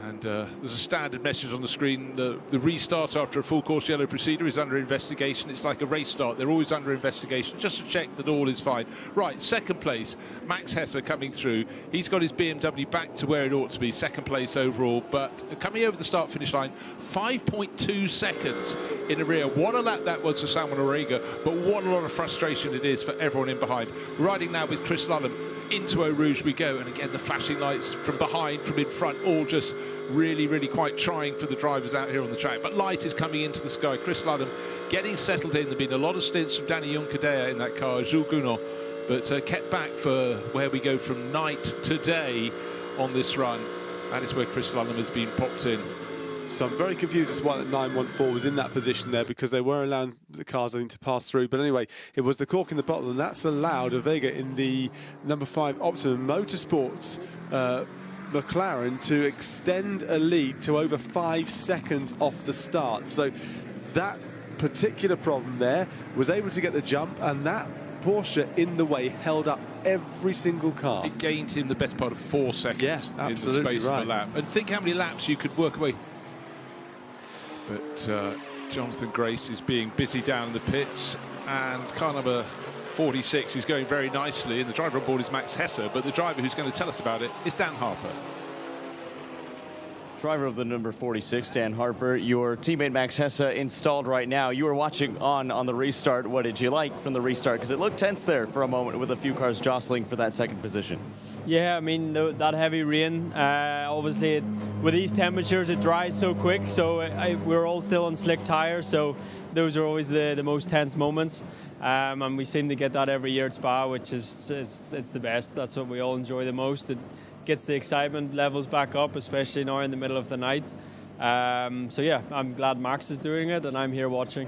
And there's a standard message on the screen. The restart after a full course yellow procedure is under investigation. It's like a race start. They're always under investigation, just to check that all is fine. Right, 2nd place, Max Hesse coming through. He's got his BMW back to where it ought to be, 2nd place overall. But coming over the start-finish line, 5.2 seconds in the rear. What a lap that was for Salmon Vega, but what a lot of frustration it is for everyone in behind. Riding now with Chris Lullum. Into Eau Rouge we go, and again the flashing lights from behind, from in front, all just really quite trying for the drivers out here on the track. But light is coming into the sky. Chris Lullum getting settled in. There have been a lot of stints from Danny Juncadea in that car, Jules Gounod, but kept back for where we go from night to day on this run. That is where Chris Lullum has been popped in. So I'm very confused as to why that 914 was in that position there, because they were allowing the cars, I think, to pass through. But anyway, it was the cork in the bottle, and that's allowed Vega in the number 5 Optimum Motorsports McLaren to extend a lead to over 5 seconds off the start. So that particular problem there was able to get the jump, and that Porsche in the way held up every single car. It gained him the best part of 4 seconds in the space of a lap. And think how many laps you could work away. But Jonathan Grace is being busy down in the pits, and car number 46 is going very nicely, and the driver on board is Max Hesse, but the driver who's going to tell us about it is Dan Harper. Driver of the number 46, Dan Harper, your teammate Max Hesse installed right now. You were watching on the restart. What did you like from the restart? Because it looked tense there for a moment with a few cars jostling for that second position. Yeah, I mean, that heavy rain, obviously with these temperatures it dries so quick, so we're all still on slick tires, so those are always the most tense moments. And we seem to get that every year at Spa, which is it's the best. That's what we all enjoy the most. It gets the excitement levels back up, especially now in the middle of the night. So yeah, I'm glad Max is doing it, and I'm here watching.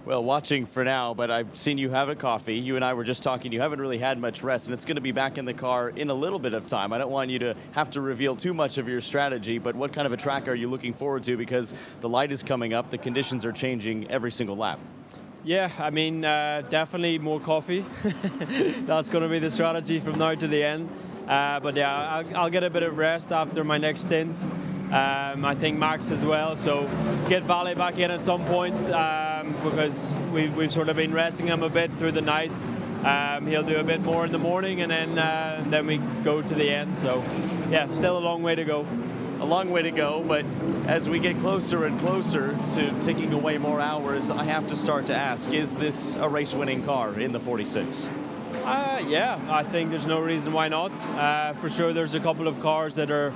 Well, watching for now, but I've seen you have a coffee. You and I were just talking. You haven't really had much rest, and it's going to be back in the car in a little bit of time. I don't want you to have to reveal too much of your strategy, but what kind of a track are you looking forward to? Because the light is coming up, the conditions are changing every single lap. Yeah, I mean, definitely more coffee. That's going to be the strategy from now to the end. But yeah, I'll get a bit of rest after my next stint. I think Max as well, so get Vale back in at some point because we've sort of been resting him a bit through the night. He'll do a bit more in the morning, and then we go to the end. So yeah, still a long way to go. A long way to go, but as we get closer and closer to ticking away more hours, I have to start to ask, is this a race-winning car in the 46? Yeah, I think there's no reason why not. For sure, there's a couple of cars that are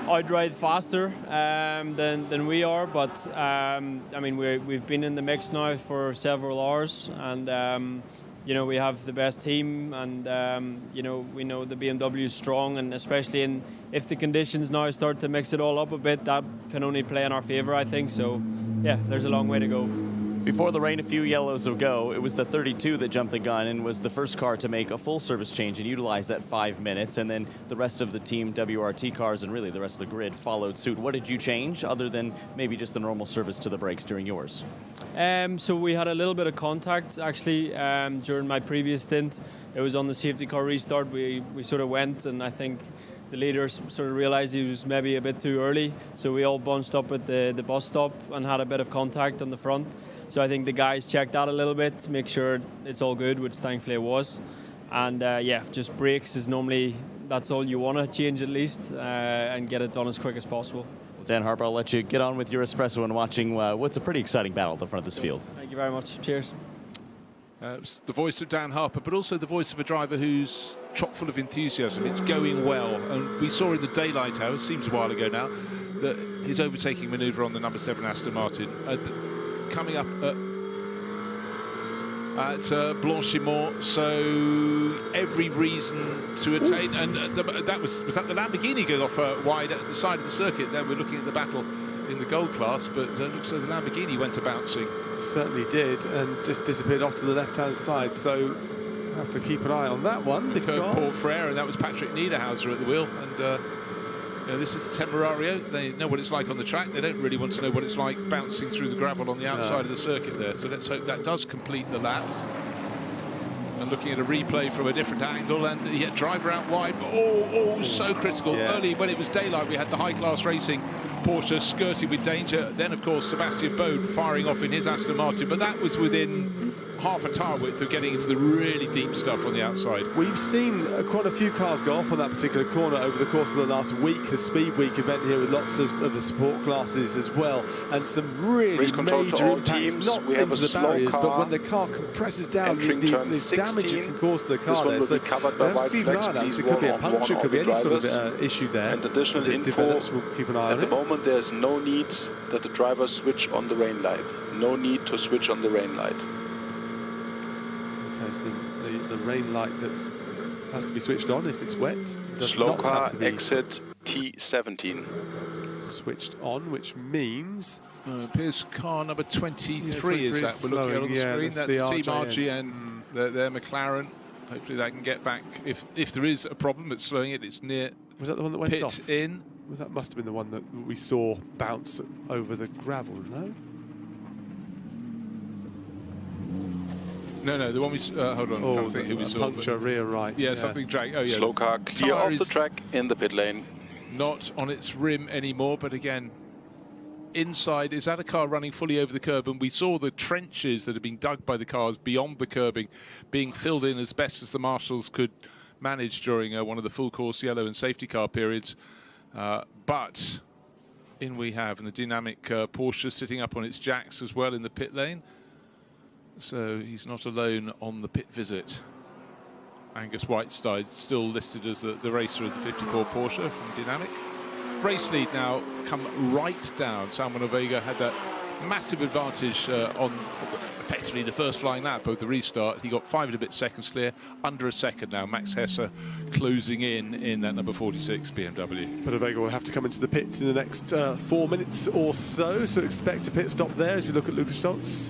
outright faster than we are, but I mean, we've been in the mix now for several hours, and you know, we have the best team, and you know, we know the BMW is strong, and especially if the conditions now start to mix it all up a bit, that can only play in our favor, I think. So yeah, there's a long way to go. Before the rain a few yellows ago, it was the 32 that jumped the gun and was the first car to make a full service change and utilize that 5 minutes, and then the rest of the team WRT cars and really the rest of the grid followed suit. What did you change other than maybe just the normal service to the brakes during yours? So we had a little bit of contact actually during my previous stint. It was on the safety car restart. We sort of went, and I think the leaders sort of realized he was maybe a bit too early, so we all bunched up at the bus stop and had a bit of contact on the front. So I think the guys checked that a little bit to make sure it's all good, which thankfully it was. And yeah, just brakes is normally, that's all you want to change at least, and get it done as quick as possible. Well, Dan Harper, I'll let you get on with your espresso and watching what's a pretty exciting battle at the front of this field. Thank you very much. Cheers. It's the voice of Dan Harper, but also the voice of a driver who's chock full of enthusiasm. It's going well, and we saw in the daylight hours, seems a while ago now, that his overtaking manoeuvre on the number 7 Aston Martin coming up at Blanchimont, so every reason to attain. And that was that the Lamborghini going off wide at the side of the circuit. There we're looking at the battle in the gold class, but it looks like the Lamborghini went to bouncing. Certainly did, and just disappeared off to the left-hand side. So have to keep an eye on that one. Because Paul Frere, and that was Patrick Niederhauser at the wheel. And you know, this is Temerario. They know what it's like on the track. They don't really want to know what it's like bouncing through the gravel on the outside of the circuit there. So let's hope that does complete the lap. And looking at a replay from a different angle, and yet driver out wide. Oh, so critical. Yeah. Early when it was daylight, we had the high-class racing Porsche skirting with danger. Then, of course, Sebastian Bode firing off in his Aston Martin, but that was within half a tyre width of getting into the really deep stuff on the outside. We've seen quite a few cars go off on that particular corner over the course of the last week, the Speed Week event here with lots of the support classes as well, and some really major impacts, not into the barriers, but when the car compresses down, the damage it can cause to the car there. So let's keep an eye on that. It could be a puncture, it could be any sort of issue there. And additional as it develops, we'll keep an eye on it. At the moment, there's no need that the drivers switch on the rain light. No need to switch on the rain light. Okay, so the rain light that has to be switched on if it's wet. Slow car exit T17. Switched on, which means appears car number 23 is that we're looking at on the screen. That's Team RG and their McLaren. Hopefully they can get back. If there is a problem that's slowing it, it's near Was that the one that went pit off? in. Well, that must have been the one that we saw bounce over the gravel, no? No, the one we hold on. I'm trying to think who we saw. Puncture rear right. Yeah, something drag. Oh yeah. Slow car clear Tyre off the is track in the pit lane. Not on its rim anymore, but again, inside. Is that a car running fully over the curb? And we saw the trenches that had been dug by the cars beyond the curbing being filled in as best as the marshals could manage during one of the full course yellow and safety car periods. But in we have, and the dynamic Porsche sitting up on its jacks as well in the pit lane. So he's not alone on the pit visit. Angus Whiteside still listed as the racer of the 54 Porsche from Dynamic. Race lead now come right down. Salman Vega had that massive advantage on effectively the first flying lap of the restart. He got 5 and a bit seconds clear, under a second now. Max Hesse closing in that number 46 BMW. But Vega will have to come into the pits in the next 4 minutes or so expect a pit stop there as we look at Lucas Stoltz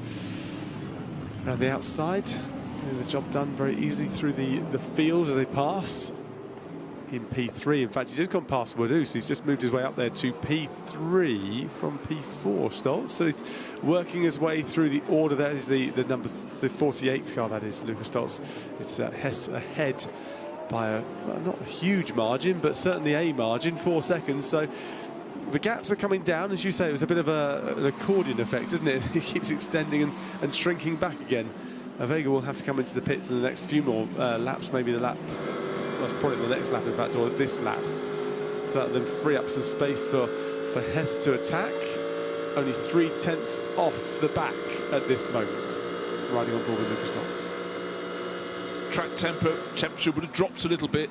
around the outside. Getting the job done very easily through the field as they pass in P3. In fact, he's just gone past Woodhouse. He's just moved his way up there to P3 from P4, Stoltz. So he's working his way through the order. That is the 48 car, that is, Lucas Stoltz. It's Hess ahead by not a huge margin, but certainly a margin, 4 seconds. So the gaps are coming down. As you say, it was a bit of an accordion effect, isn't it? It keeps extending and shrinking back again. Vega will have to come into the pits in the next few more laps, maybe the lap. That's probably the next lap, in fact, or this lap. So that will then free up some space for Hess to attack. Only 3/10 off the back at this moment, riding on board with Lucas Stoltz. Track temperature would have dropped a little bit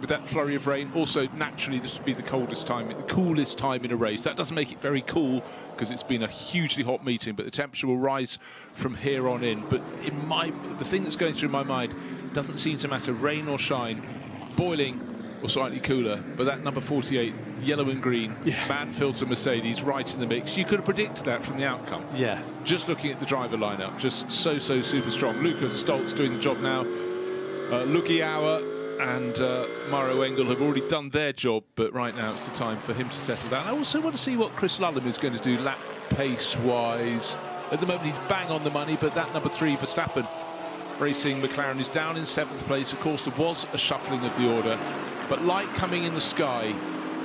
with that flurry of rain. Also, naturally, this would be the coolest time in a race. That doesn't make it very cool because it's been a hugely hot meeting, but the temperature will rise from here on in. But the thing that's going through my mind doesn't seem to matter, rain or shine, boiling or slightly cooler. But that number 48, yellow and green, man filter Mercedes, right in the mix. You could have predicted that from the outcome. Yeah. Just looking at the driver lineup, just so super strong. Lucas Stoltz doing the job now. Lugiauer and Mauro Engel have already done their job, but right now it's the time for him to settle down. I also want to see what Chris Lullum is going to do lap pace-wise. At the moment, he's bang on the money, but that number 3, Verstappen, racing McLaren, is down in 7th place. Of course, there was a shuffling of the order, but light coming in the sky.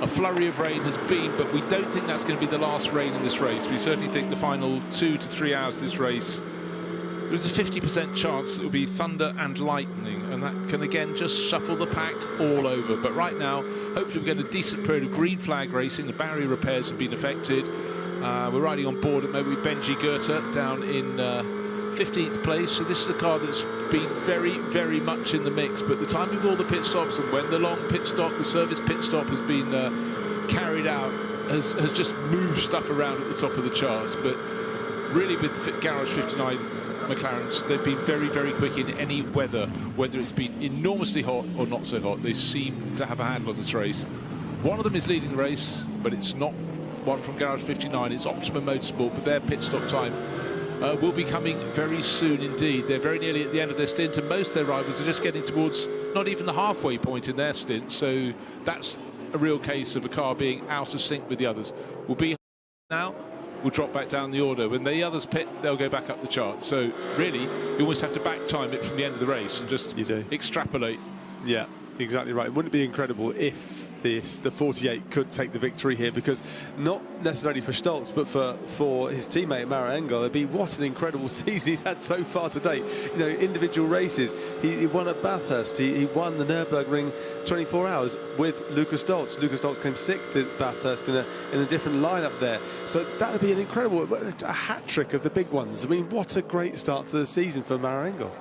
A flurry of rain has been, but we don't think that's going to be the last rain in this race. We certainly think the final 2 to 3 hours of this race, there's a 50% chance it will be thunder and lightning, and that can again just shuffle the pack all over. But right now, hopefully we get a decent period of green flag racing. The barrier repairs have been affected. We're riding on board at maybe Benji Goethe down in 15th place. So this is a car that's been very much in the mix. But the timing of all the pit stops and when the long pit stop, the service pit stop has been carried out, has just moved stuff around at the top of the charts. But really with Garage 59 McLarens, they've been very quick in any weather, whether it's been enormously hot or not so hot. They seem to have a handle on this race. One of them is leading the race, but it's not one from Garage 59. It's Optimum Motorsport, but their pit stop time will be coming very soon indeed. They're very nearly at the end of their stint, and most of their rivals are just getting towards not even the halfway point in their stint. So that's a real case of a car being out of sync with the others. We'll be now. Will drop back down the order. When the others pit, they'll go back up the chart. So really, you almost have to back time it from the end of the race and just extrapolate. Yeah, exactly right. Wouldn't it be incredible if the 48 could take the victory here? Because not necessarily for Stoltz, but for his teammate Mauro Engel, it'd be what an incredible season he's had so far to date. You know, individual races. He won at Bathurst. He won the Nürburgring 24 hours with Lucas Stoltz. Lucas Stoltz came 6th at Bathurst in a different lineup there. So that would be an incredible, a hat trick of the big ones. I mean, what a great start to the season for Mauro Engel.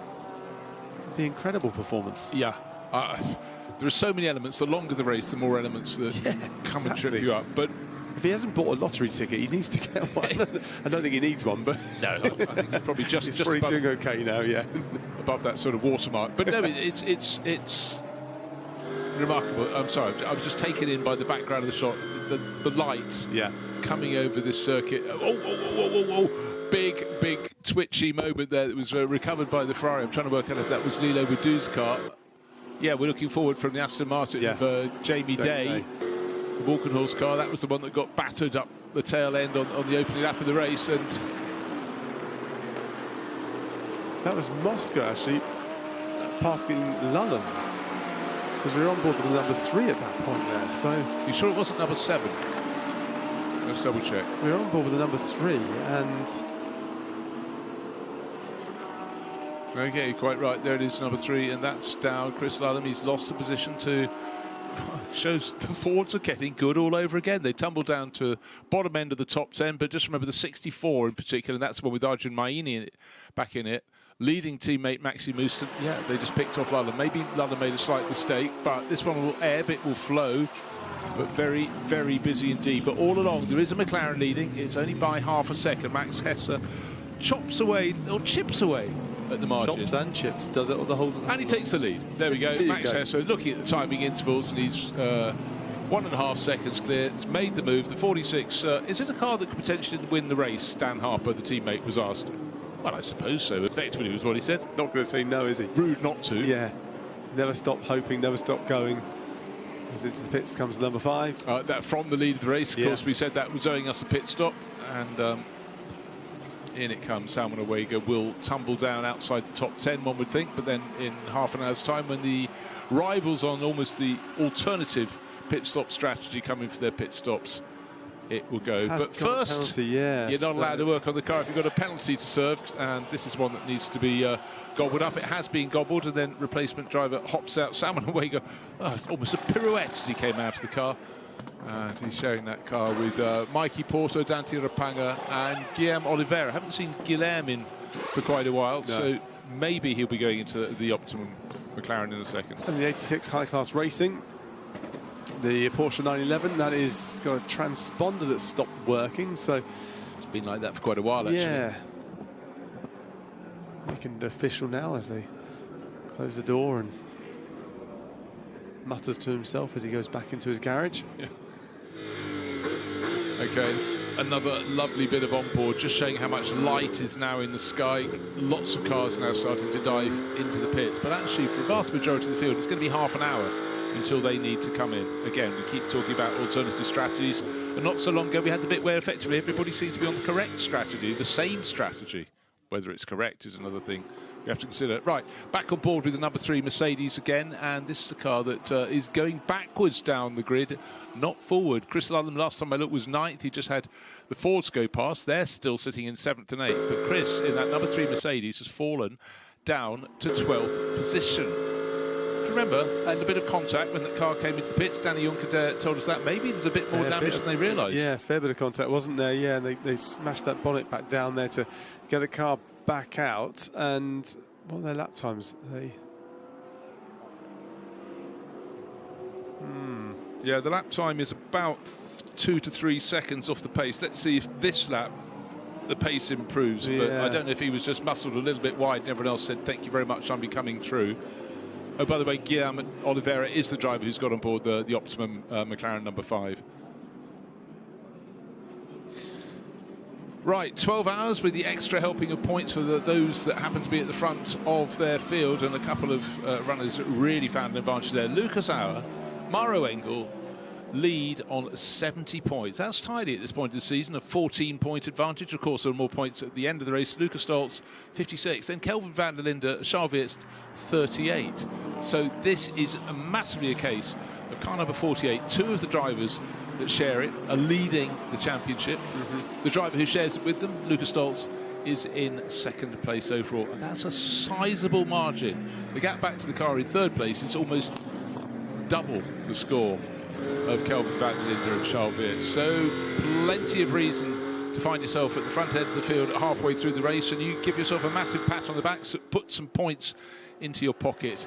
It'd be an incredible performance. Yeah. There are so many elements. The longer the race, the more elements that come and trip you up. But if he hasn't bought a lottery ticket, he needs to get one. I don't think he needs one, but no, I think he's probably just probably above, doing okay now. Yeah, above that sort of watermark. But no, it's remarkable. I'm sorry, I was just taken in by the background of the shot, the light coming over this circuit. Oh. Big twitchy moment there that was recovered by the Ferrari. I'm trying to work out if that was Lilo Widou's car. Yeah, we're looking forward from the Aston Martin of Jamie Day. The Walkenhorst car, that was the one that got battered up the tail end on the opening lap of the race, and that was Moscow actually passing Lullen, because we were on board with number 3 at that point there. So you sure it wasn't number 7? Let's double check. We were on board with the number 3, and okay, quite right. There it is, number 3, and that's down Chris Lullen. He's lost the position to. Shows the Fords are getting good all over again. They tumbled down to bottom end of the top 10, but just remember the 64 in particular, and that's the one with Arjun Maini back in it. Leading teammate Maxi Mouston, yeah, they just picked off Lullen. Maybe Lullen made a slight mistake, but this one will ebb, it will flow, but very, very busy indeed. But all along, there is a McLaren leading. It's only by half a second. Max Hesse chops away, or chips away at the margin. Chops and chips, does it the whole... And he takes the lead. There we go. Max Hesse looking at the timing intervals, and he's 1.5 seconds clear. It's made the move. The 46, is it a car that could potentially win the race? Dan Harper, the teammate, was asked. Well, I suppose so. Effectively was what he said. Not going to say no, is he? Rude not to. Yeah. Never stop hoping, never stop going. As into the pits comes number 5. That from the lead of the race, of course, we said that was owing us a pit stop. And in it comes. Salman Awega will tumble down outside the top 10, one would think. But then in half an hour's time, when the rivals on almost the alternative pit stop strategy come in for their pit stops, it will go. But first, penalty, you're not allowed to work on the car if you've got a penalty to serve, and this is one that needs to be gobbled up. It has been gobbled, and then replacement driver hops out. Salman Awega, almost a pirouette as he came out of the car. And he's showing that car with Mikey Porto, Dante Rapanga, and Guillaume Oliveira. I haven't seen Guillaume in for quite a while, so maybe he'll be going into the Optimum McLaren in a second. And the 86 High Class Racing, the Porsche 911, that is got a transponder that stopped working, so it's been like that for quite a while, actually. Yeah. Making it official now as they close the door and mutters to himself as he goes back into his garage. Yeah. Okay, another lovely bit of onboard, just showing how much light is now in the sky. Lots of cars now starting to dive into the pits, but actually for a vast majority of the field, it's going to be half an hour until they need to come in. Again, we keep talking about alternative strategies, and not so long ago we had the bit where effectively everybody seems to be on the correct strategy, the same strategy. Whether it's correct is another thing we have to consider. Right, back on board with the number 3 Mercedes again, and this is a car that is going backwards down the grid, not forward. Chris Lullen, last time I looked, was 9th. He just had the Fords go past. They're still sitting in 7th and 8th, but Chris, in that number 3 Mercedes, has fallen down to 12th position. Remember, there's a bit of contact when the car came into the pits. Danny Juncker told us that. Maybe there's a bit more damage than they realised. Yeah, fair bit of contact, wasn't there? Yeah, and they smashed that bonnet back down there to get the car back out. And what are their lap times? Yeah, the lap time is about 2 to 3 seconds off the pace. Let's see if this lap the pace improves. But I don't know if he was just muscled a little bit wide and everyone else said, thank you very much, I'll be coming through. Oh, by the way, Guillaume Oliveira is the driver who's got on board the Optimum McLaren number 5. Right, 12 hours with the extra helping of points for those that happen to be at the front of their field, and a couple of runners that really found an advantage there. Lucas Auer, Maro Engel lead on 70 points. That's tidy at this point of the season, a 14-point advantage. Of course, there are more points at the end of the race. Lucas Stoltz, 56. Then Kelvin van der Linde, Charles Weerst, 38. So this is massively a case of car number 48. 2 of the drivers that share it are leading the championship. The driver who shares it with them, Lucas Stoltz, is in 2nd place overall. And that's a sizable margin. The gap back to the car in 3rd place is almost double the score of Kelvin van der Linde and Charles Weerst. So plenty of reason to find yourself at the front end of the field halfway through the race, and you give yourself a massive pat on the back, so put some points into your pocket,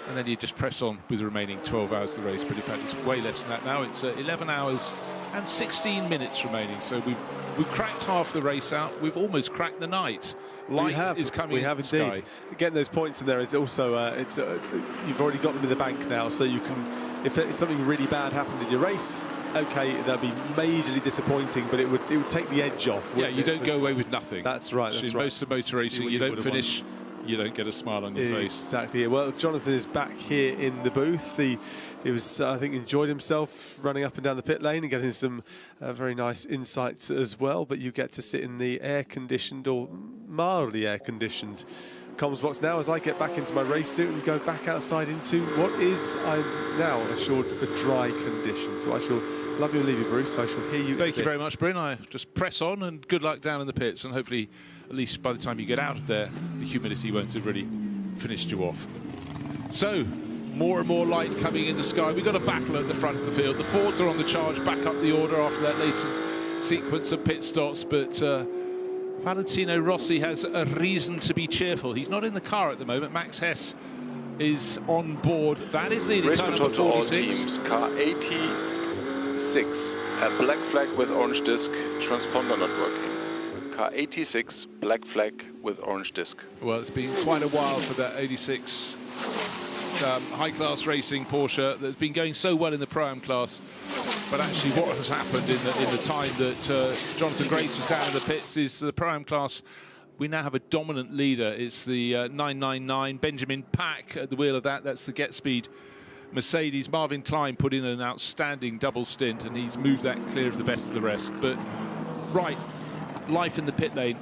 and then you just press on with the remaining 12 hours of the race. But in fact, it's way less than that now. It's 11 hours and 16 minutes remaining. So we've cracked half the race out. We've almost cracked the night. Light is coming. We have indeed. Sky. Getting those points in there is also you've already got them in the bank now, so you can. If something really bad happened in your race, okay, that'd be majorly disappointing, but it would take the edge off. Yeah, you don't go away with nothing. That's right. That's right. Most of motor racing, you don't finish you don't get a smile on your face. Exactly. Well, Jonathan is back here in the booth. He was, I think, enjoyed himself running up and down the pit lane and getting some very nice insights as well. But you get to sit in the air-conditioned or mildly air-conditioned comms box now as I get back into my race suit and go back outside into what is, I'm now assured, a dry condition. So I shall love you and leave you, Bruce. I shall hear you. Thank you very much, Bryn. I just press on and good luck down in the pits, and hopefully, at least by the time you get out of there, the humidity won't have really finished you off. So, more and more light coming in the sky. We've got a battle at the front of the field. The Fords are on the charge, back up the order after that latent sequence of pit stops, but Valentino Rossi has a reason to be cheerful. He's not in the car at the moment. Max Hess is on board. That is leading Race car control number to all 46. teams. Car 86, a black flag with orange disc, transponder not working. Car 86, black flag with orange disc. Well, it's been quite a while for that 86 high-class racing Porsche that's been going so well in the Pro-Am class. But actually what has happened in the time that Jonathan Grace was down in the pits is the Pro-Am class, we now have a dominant leader. It's the 999, Benjamin Pack at the wheel of that. That's the Get Speed Mercedes. Marvin Klein put in an outstanding double stint, and he's moved that clear of the best of the rest. But, right, life in the pit lane.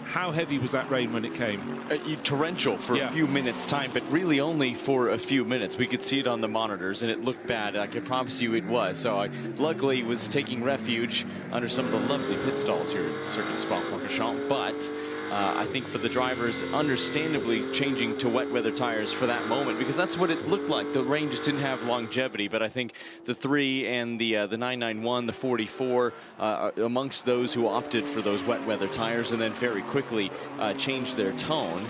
How heavy was that rain when it came? Torrential for a few minutes' time, but really only for a few minutes. We could see it on the monitors, and it looked bad. I can promise you it was. So I luckily was taking refuge under some of the lovely pit stalls here at Circuit Spa-Francorchamps. But I think for the drivers, understandably changing to wet weather tires for that moment, because that's what it looked like. The rain just didn't have longevity. But I think the 3 and the 991, the 44, amongst those who opted for those wet weather tires, and then very quickly changed their tone.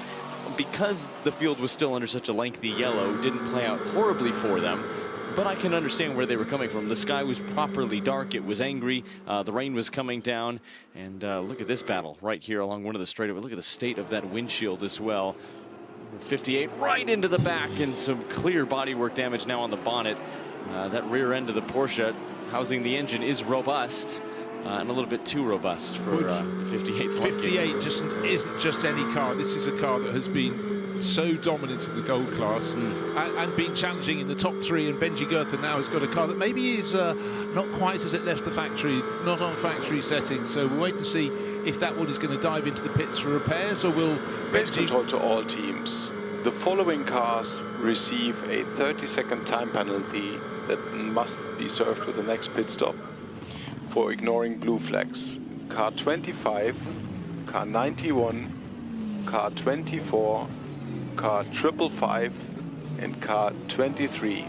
Because the field was still under such a lengthy yellow, didn't play out horribly for them. But I can understand where they were coming from. The sky was properly dark. It was angry. The rain was coming down. And look at this battle right here along one of the straightaways. Look at the state of that windshield as well. 58 right into the back, and some clear bodywork damage now on the bonnet. That rear end of the Porsche housing the engine is robust. And a little bit too robust for the 58. 58 just isn't just any car. This is a car that has been so dominant in the gold class and been challenging in the top 3. And Benji Goethe now has got a car that maybe is not quite as it left the factory, not on factory settings. So we'll wait to see if that one is going to dive into the pits for repairs, or will Race control to all teams. The following cars receive a 30-second time penalty that must be served with the next pit stop for ignoring blue flags. Car 25, car 91, car 24, car 555, and car 23.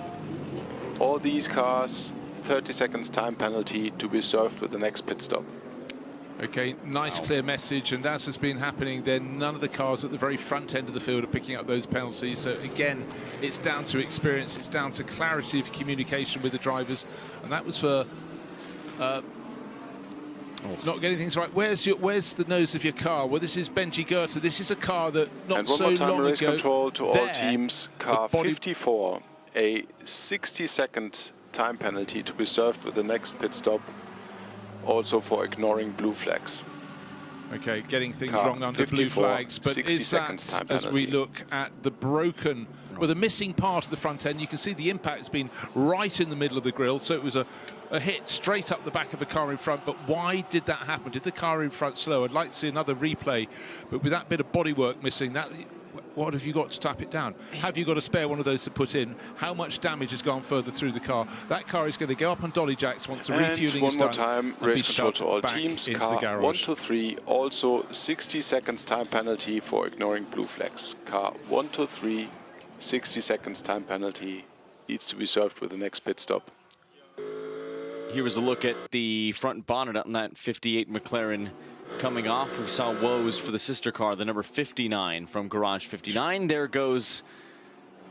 All these cars, 30 seconds time penalty to be served with the next pit stop. Okay, nice clear message, and as has been happening, then none of the cars at the very front end of the field are picking up those penalties. So again, it's down to experience, it's down to clarity of communication with the drivers, and that was for not getting things right. Where's the nose of your car? Well, this is Benji Goethe. This is a car that not so long ago. And one more time, race control to all teams. Car 54, a 60-second time penalty to be served with the next pit stop, also for ignoring blue flags. Okay, getting things wrong under blue flags, but is that, as we look at the broken, well, the missing part of the front end, you can see the impact's been right in the middle of the grille, so it was a hit straight up the back of the car in front. But why did that happen? Did the car in front slow? I'd like to see another replay, but with that bit of bodywork missing, that, what have you got to tap it down? Have you got a spare one of those to put in? How much damage has gone further through the car? That car is going to go up on dolly jacks once the refueling is done. And one more time, race control to all teams. Car 123, also 60 seconds time penalty for ignoring blue flags. Car 123, 60 seconds time penalty, needs to be served with the next pit stop. Here was a look at the front bonnet on that 58 McLaren coming off. We saw woes for the sister car, the number 59 from Garage 59. There goes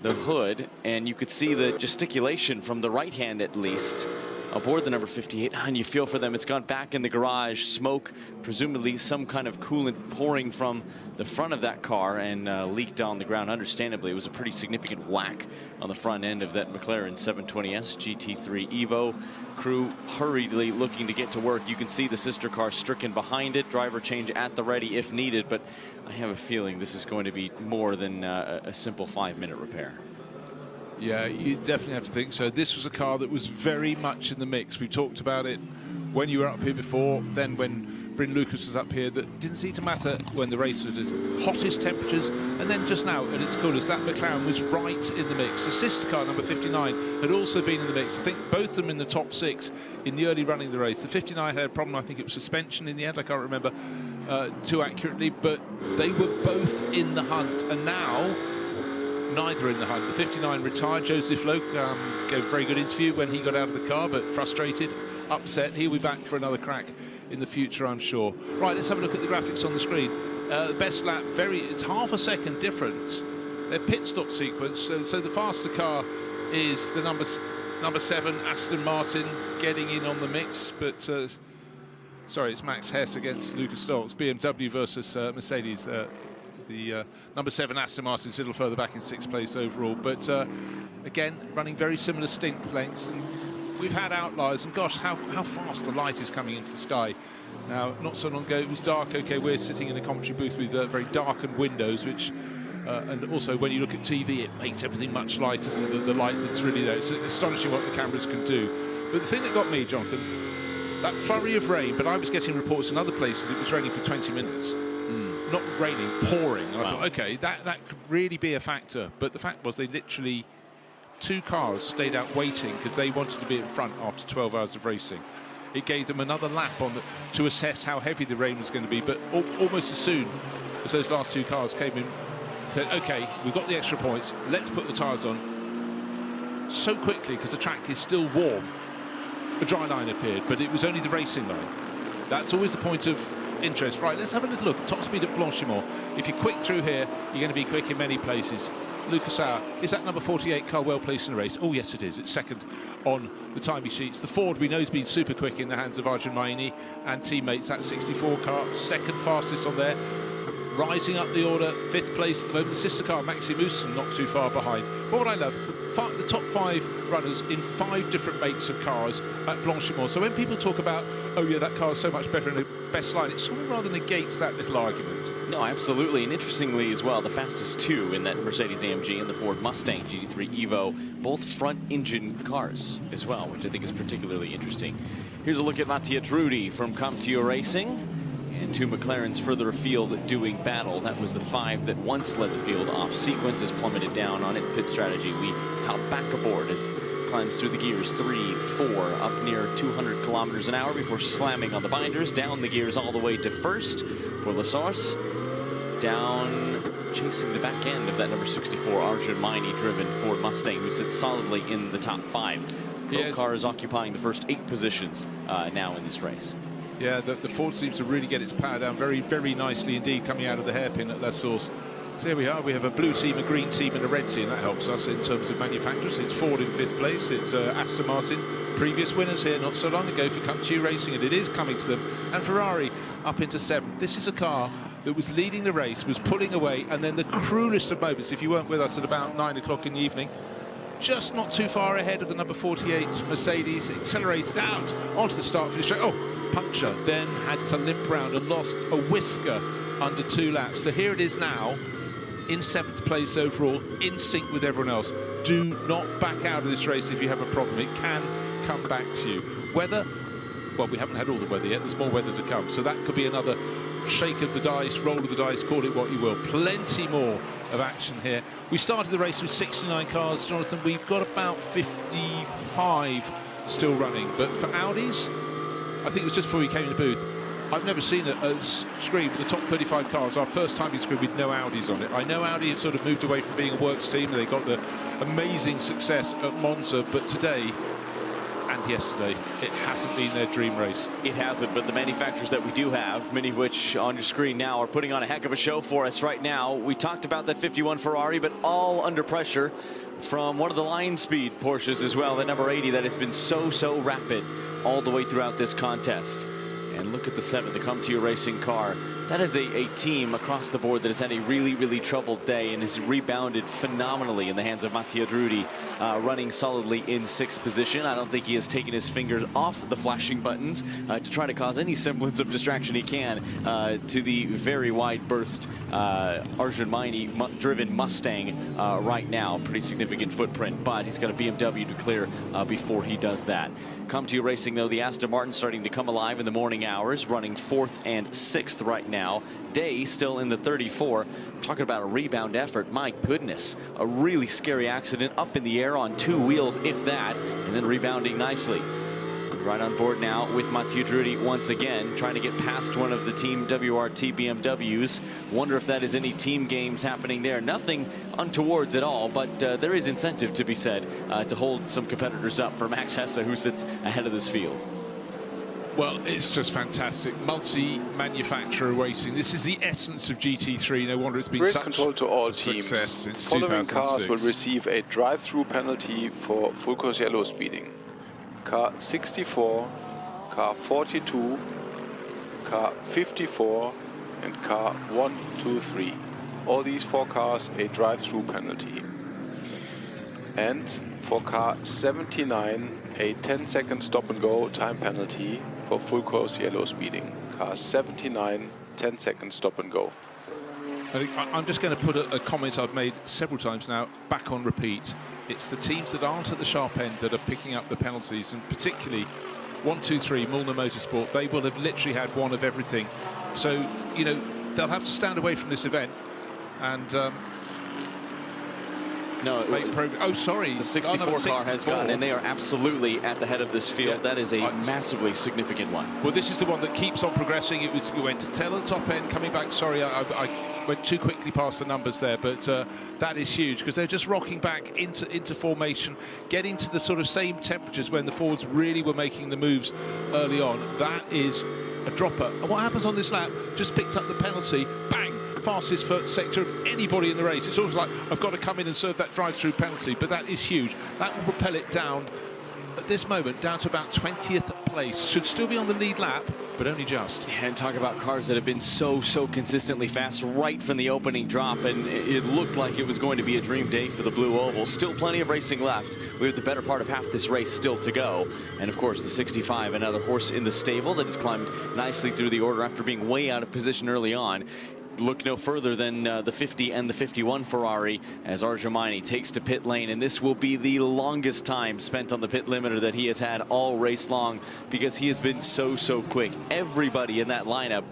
the hood, and you could see the gesticulation from the right hand at least aboard the number 58, and you feel for them. It's gone back in the garage. Smoke, presumably some kind of coolant pouring from the front of that car and leaked on the ground. Understandably, it was a pretty significant whack on the front end of that McLaren 720S GT3 Evo. Crew hurriedly looking to get to work. You can see the sister car stricken behind it. Driver change at the ready if needed, but I have a feeling this is going to be more than a simple 5-minute repair. Yeah, you definitely have to think so. This was a car that was very much in the mix. We talked about it when you were up here before, then when Bryn Lucas was up here, that it didn't seem to matter when the race was at hottest temperatures, and then just now at its coolest, that McLaren was right in the mix. The sister car, number 59, had also been in the mix. I think both of them in the top 6 in the early running of the race. The 59 had a problem, I think it was suspension in the end, I can't remember too accurately, but they were both in the hunt, and now neither in the hunt. The 59 retired. Joseph Loke gave a very good interview when he got out of the car, but frustrated, upset. He'll be back for another crack in the future, I'm sure. Right, let's have a look at the graphics on the screen. The best lap, it's half a second difference. Their pit stop sequence, so the faster car is the number 7 Aston Martin getting in on the mix, but sorry, it's Max Hess against Lucas Stoltz. BMW versus Mercedes. The number 7 Aston Martin is a little further back in 6th place overall, but again, running very similar stint lengths. And we've had outliers, and gosh, how fast the light is coming into the sky. Now, not so long ago, it was dark. Okay, we're sitting in a commentary booth with very darkened windows, which, and also when you look at TV, it makes everything much lighter than the light that's really there. It's astonishing what the cameras can do. But the thing that got me, Jonathan, that flurry of rain, but I was getting reports in other places it was raining for 20 minutes. Not raining, pouring. And I thought, okay, that could really be a factor. But the fact was, they literally, 2 cars stayed out waiting because they wanted to be in front after 12 hours of racing. It gave them another lap to assess how heavy the rain was going to be. But almost as soon as those last 2 cars came in, said, okay, we've got the extra points, let's put the tyres on. So quickly, because the track is still warm, a dry line appeared, but it was only the racing line. That's always the point of interest. Right, let's have a little look at top speed at Blanchimont. If you're quick through here, you're going to be quick in many places. Lucas Sauer, is that number 48 car well placed in the race? Oh yes it is, it's second on the timing sheets. The Ford we know has been super quick in the hands of Arjun Maini and teammates. That 64 car, second fastest on there. Rising up the order, 5th place at the moment. The sister car, Maxi Moosen, not too far behind. But what I love, the top 5 runners in 5 different makes of cars at Blanchimont. So when people talk about, oh yeah, that car is so much better in the best line, it sort of rather negates that little argument. No, absolutely. And interestingly as well, the fastest 2 in that Mercedes-AMG and the Ford Mustang GT3 Evo, both front-engine cars as well, which I think is particularly interesting. Here's a look at Mattia Trudi from CompTIA Racing. And 2 McLarens further afield doing battle. That was the 5 that once led the field off sequence, has plummeted down on its pit strategy. We hop back aboard as it climbs through the gears 3, 4, up near 200 kilometers an hour before slamming on the binders, down the gears all the way to 1st for Lasars. Down, chasing the back end of that number 64 Arjun Maini driven Ford Mustang, who sits solidly in the top 5. Both cars occupying the first 8 positions now in this race. Yeah, the Ford seems to really get its power down very, very nicely indeed, coming out of the hairpin at La Source. So here we are, we have a blue team, a green team and a red team. That helps us in terms of manufacturers. It's Ford in 5th place, it's Aston Martin, previous winners here not so long ago for CompTIA Racing, and it is coming to them. And Ferrari up into 7th. This is a car that was leading the race, was pulling away, and then the cruelest of moments, if you weren't with us at about 9 o'clock in the evening, just not too far ahead of the number 48 Mercedes, accelerated out onto the start finish straight. Oh, puncture, then had to limp round and lost a whisker under 2 laps. So here it is now in 7th place overall, in sync with everyone else. Do not back out of this race if you have a problem. It can come back to you. Weather, well, we haven't had all the weather yet. There's more weather to come. So that could be another shake of the dice, roll of the dice, call it what you will. Plenty more of action here. We started the race with 69 cars, Jonathan. We've got about 55 still running. But for Audis, I think it was just before we came in the booth, I've never seen a screen with the top 35 cars. Our first time in screen with no Audis on it. I know Audi have sort of moved away from being a works team. They got the amazing success at Monza, but today, and yesterday. It hasn't been their dream race. It hasn't, but the manufacturers that we do have, many of which on your screen now, are putting on a heck of a show for us right now. We talked about that 51 Ferrari, but all under pressure from one of the line speed Porsches as well, the number 80, that has been so rapid all the way throughout this contest. And look at the 7, the Come To You Racing car. That is a team across the board that has had a really troubled day and has rebounded phenomenally in the hands of Mattia Drudi, running solidly in 6th position. I don't think he has taken his fingers off the flashing buttons to try to cause any semblance of distraction he can to the very wide-berthed Arjun Maini-driven Mustang right now. Pretty significant footprint, but he's got a BMW to clear before he does that. Come To You Racing, though, the Aston Martin starting to come alive in the morning hours, running 4th and 6th right now. Day still in the 34. Talking about a rebound effort. My goodness, a really scary accident up in the air on 2 wheels, if that, and then rebounding nicely. Right on board now with Mattia Drudi once again, trying to get past one of the Team WRT BMWs. Wonder if that is any team games happening there. Nothing untowards at all, but there is incentive to be said to hold some competitors up for Max Hesse, who sits ahead of this field. Well, it's just fantastic. Multi-manufacturer racing. This is the essence of GT3. No wonder it's been Race such control to all success teams. since Following 2006. cars will receive a drive-through penalty for full course yellow speeding. Car 64, car 42, car 54, and car 123. All these 4 cars a drive-through penalty. And for car 79, a 10-second stop-and-go time penalty for full course yellow speeding. Car 79, 10-second stop-and-go. I think I'm just going to put a comment I've made several times now back on repeat. It's the teams that aren't at the sharp end that are picking up the penalties, and particularly 1, 2, 3, Mulner Motorsport. They will have literally had one of everything. So, you know, they'll have to stand away from this event and make progress. Oh, sorry. The 64 car has gone, and they are absolutely at the head of this field. Yeah, that is a massively significant one. Well, this is the one that keeps on progressing. It went to the tail of the top end, coming back. Sorry, I went too quickly past the numbers there, but that is huge because they're just rocking back into formation, getting to the sort of same temperatures when the Fords really were making the moves early on. That is a dropper. And what happens on this lap? Just picked up the penalty, bang, fastest foot sector of anybody in the race. It's always like, I've got to come in and serve that drive-through penalty, but that is huge. That will propel it down, at this moment, down to about 20th place. Should still be on the lead lap, but only just. And talk about cars that have been so consistently fast right from the opening drop, and it looked like it was going to be a dream day for the Blue Oval. Still plenty of racing left. We have the better part of half this race still to go. And of course, the 65, another horse in the stable that has climbed nicely through the order after being way out of position early on. Look no further than the 50 and the 51 Ferrari as Arjun Maini takes to pit lane, and this will be the longest time spent on the pit limiter that he has had all race long because he has been so quick. Everybody in that lineup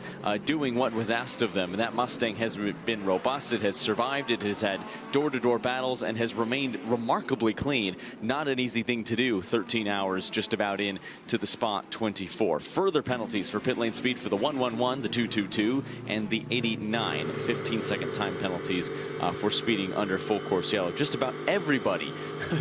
doing what was asked of them, and that Mustang has been robust. It has survived. It has had door-to-door battles and has remained remarkably clean. Not an easy thing to do 13 hours just about in to the spot 24. Further penalties for pit lane speed for the 111, the 222, and the 89. 15-second time penalties for speeding under full course yellow. Just about everybody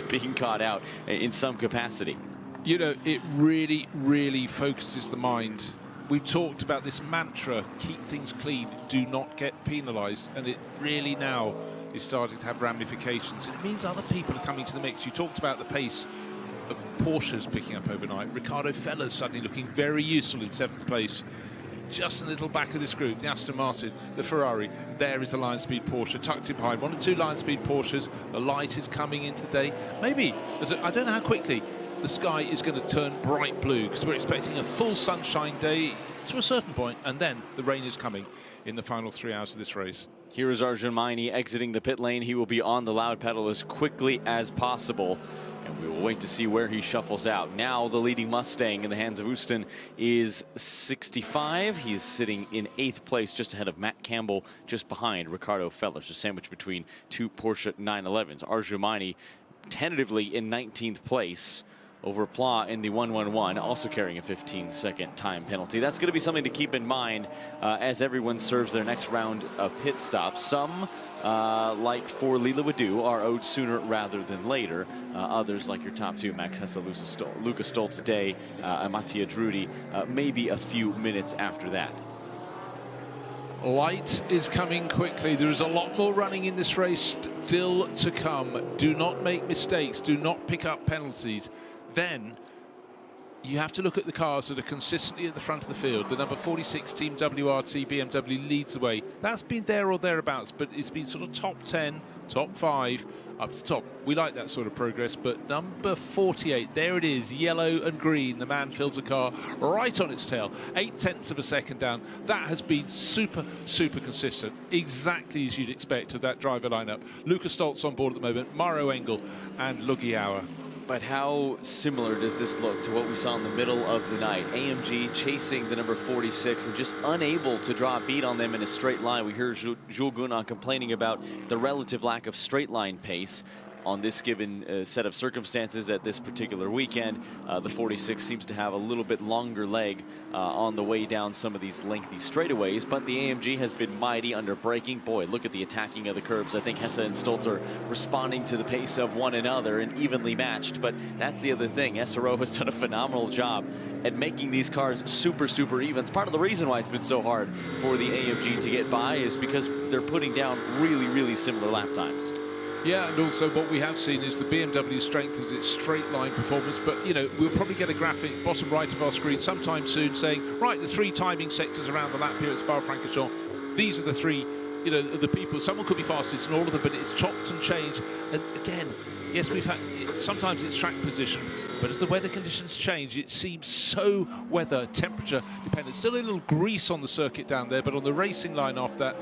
being caught out in some capacity. You know, it really focuses the mind. We've talked about this mantra, keep things clean, do not get penalised, and it really now is starting to have ramifications. It means other people are coming to the mix. You talked about the pace of Porsches picking up overnight. Ricardo Feller's suddenly looking very useful in 7th place. Just a little back of this group, the Aston Martin, the Ferrari. There is the Lion Speed Porsche tucked in behind. 1 or 2 Lion Speed Porsches. The light is coming into the day. Maybe, I don't know how quickly the sky is going to turn bright blue because we're expecting a full sunshine day to a certain point, and then the rain is coming in the final 3 hours of this race. Here is Arjun Maini exiting the pit lane. He will be on the loud pedal as quickly as possible, and we will wait to see where he shuffles out. Now the leading Mustang in the hands of Houston is 65. He's sitting in 8th place, just ahead of Matt Campbell, just behind Ricardo Feller. So sandwiched between 2 Porsche 911s. Arjun Maini tentatively in 19th place over Pla in the 111, also carrying a 15-second time penalty. That's going to be something to keep in mind as everyone serves their next round of pit stops. Some like for Lila Wadu, are owed sooner rather than later. Others, like your top two, Max Hesse, Luca Stoltz, Day, and Mattia Drudi, maybe a few minutes after that. Light is coming quickly. There is a lot more running in this race still to come. Do not make mistakes. Do not pick up penalties. Then you have to look at the cars that are consistently at the front of the field. The number 46 Team WRT BMW leads the way. That's been there or thereabouts, but it's been sort of top 10, top 5, up to top. We like that sort of progress, but number 48, there it is, yellow and green. The man fills a car right on its tail, 0.8 of a second down. That has been super, super consistent, exactly as you'd expect of that driver lineup. Luca Stoltz on board at the moment, Mauro Engel and Lugi Auer. But how similar does this look to what we saw in the middle of the night? AMG chasing the number 46 and just unable to draw a beat on them in a straight line. We hear Jules Gounon complaining about the relative lack of straight line pace on this given set of circumstances at this particular weekend. The 46 seems to have a little bit longer leg on the way down some of these lengthy straightaways, but the AMG has been mighty under braking. Boy, look at the attacking of the curbs. I think Hesse and Stoltz are responding to the pace of one another and evenly matched, but that's the other thing. SRO has done a phenomenal job at making these cars super, super even. It's part of the reason why it's been so hard for the AMG to get by is because they're putting down really, really similar lap times. Yeah, and also what we have seen is the BMW strength is its straight line performance, but you know, we'll probably get a graphic bottom right of our screen sometime soon saying, right, the 3 timing sectors around the lap here at Spa-Francorchamps, these are the 3, you know, the people. Someone could be fastest in all of them, but it's chopped and changed. And again, yes, we've had, sometimes it's track position, but as the weather conditions change, it seems so weather, temperature dependent. Still a little grease on the circuit down there, but on the racing line after that,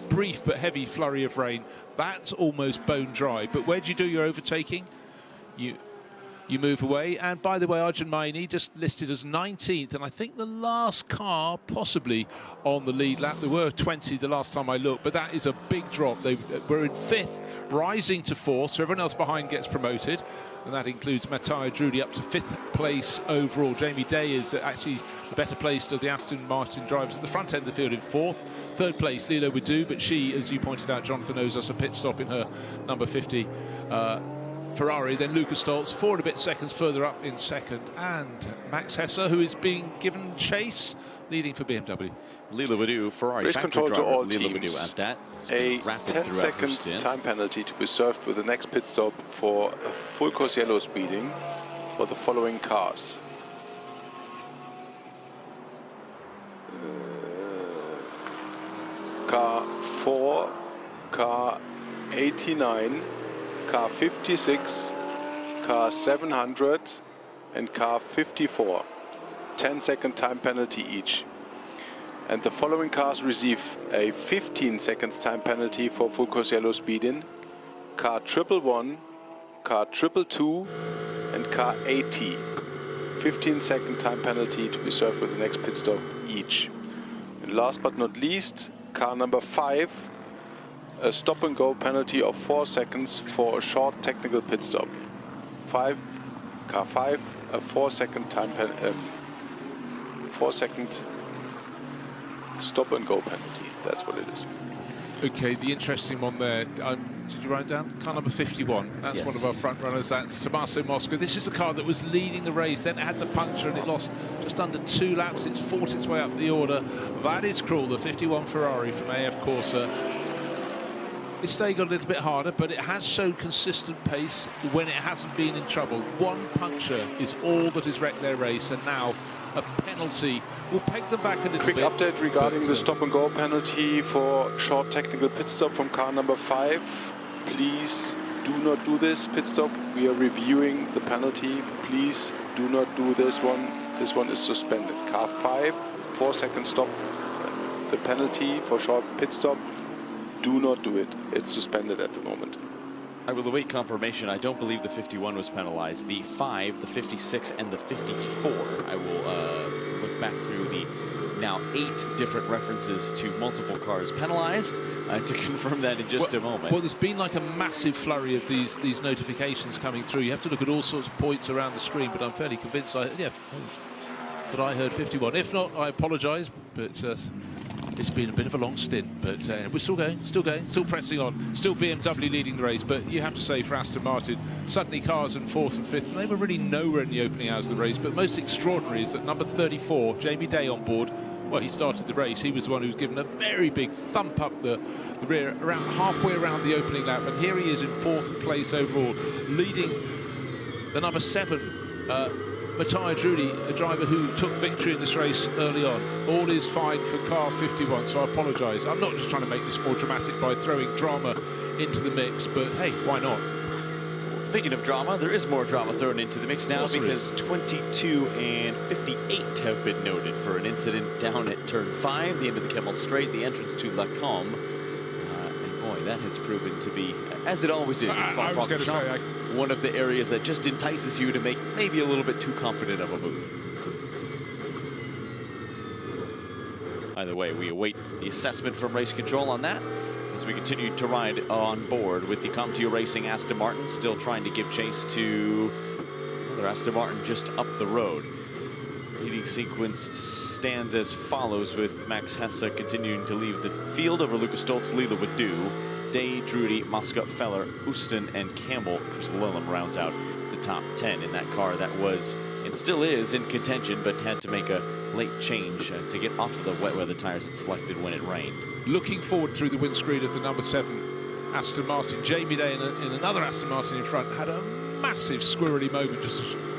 brief but heavy flurry of rain, that's almost bone dry. But where do you do your overtaking? You move away. And by the way, Arjun Maini just listed as 19th, and I think the last car possibly on the lead lap. There were 20 the last time I looked, but that is a big drop. They were in 5th, rising to 4th, so everyone else behind gets promoted. And that includes Mattia Drudi up to 5th place overall. Jamie Day is actually the better placed of the Aston Martin drivers at the front end of the field in 4th. 3rd place, Lila Wadu, but she, as you pointed out, Jonathan, owes us a pit stop in her number 50 Ferrari. Then Luca Stoltz, 4 and a bit seconds further up in 2nd. And Max Hesse, who is being given chase, leading for BMW. Lila Wadu, Ferrari Race control to all teams. At that. A 10-second time penalty to be served with the next pit stop for a full course yellow speeding for the following cars. Car 4, car 89, car 56, car 700 and car 54. 10-second time penalty each. And the following cars receive a 15 seconds time penalty for full course yellow speeding. Car 111, car 222 and car 80. 15-second time penalty to be served with the next pit stop each. And last but not least, car number 5, a stop and go penalty of 4 seconds for a short technical pit stop. Car 5, a 4-second time 4-second stop and go penalty. That's what it is. Okay, the interesting one there. Did you write it down? Car number 51. That's yes. one of our front runners. That's Tommaso Mosca. This is the car that was leading the race. Then it had the puncture and it lost just under 2 laps. It's fought its way up the order. That is cruel. The 51 Ferrari from AF Corsa. It's got a little bit harder, but it has shown consistent pace when it hasn't been in trouble. One puncture is all that has wrecked their race, and now a penalty will peg them back a little bit. Quick update regarding the stop and go penalty for short technical pit stop from car number 5. Please do not do this pit stop. We are reviewing the penalty. Please do not do this one. This one is suspended. Car 5, 4-second stop. The penalty for short pit stop. Do not do it. It's suspended at the moment. I will await confirmation. I don't believe the 51 was penalized. The 5, the 56, and the 54. I will look back through the now 8 different references to multiple cars penalized to confirm that in just a moment. Well, there's been like a massive flurry of these notifications coming through. You have to look at all sorts of points around the screen, but I'm fairly convinced that I heard 51. If not, I apologise, but it's been a bit of a long stint, but we're still going, still pressing on, still BMW leading the race. But you have to say, for Aston Martin, suddenly cars in 4th and 5th, and they were really nowhere in the opening hours of the race. But most extraordinary is that number 34, Jamie Day on board. Well, he started the race. He was the one who was given a very big thump up the rear, around halfway around the opening lap, and here he is in 4th place overall, leading the number 7, Matthias Drudy, a driver who took victory in this race early on. All is fine for car 51, so I apologise. I'm not just trying to make this more dramatic by throwing drama into the mix, but hey, why not? Speaking of drama, there is more drama thrown into the mix now because 22 and 58 have been noted for an incident down at turn 5, the end of the Kemmel Straight, the entrance to La Combe. And boy, that has proven to be, as it always is, one of the areas that just entices you to make maybe a little bit too confident of a move. Either way, we await the assessment from race control on that as we continue to ride on board with the CompTIA Racing Aston Martin, still trying to give chase to another Aston Martin just up the road. Leading sequence stands as follows, with Max Hesse continuing to leave the field over Lucas Stoltz, Leela Wadu, Day, Drudy, Moscott, Feller, Houston, and Campbell. Chris Lillum rounds out the top 10 in that car that was and still is in contention, but had to make a late change to get off of the wet weather tires it selected when it rained. Looking forward through the windscreen of the number 7 Aston Martin, Jamie Day in another Aston Martin in front had a massive squirrely moment,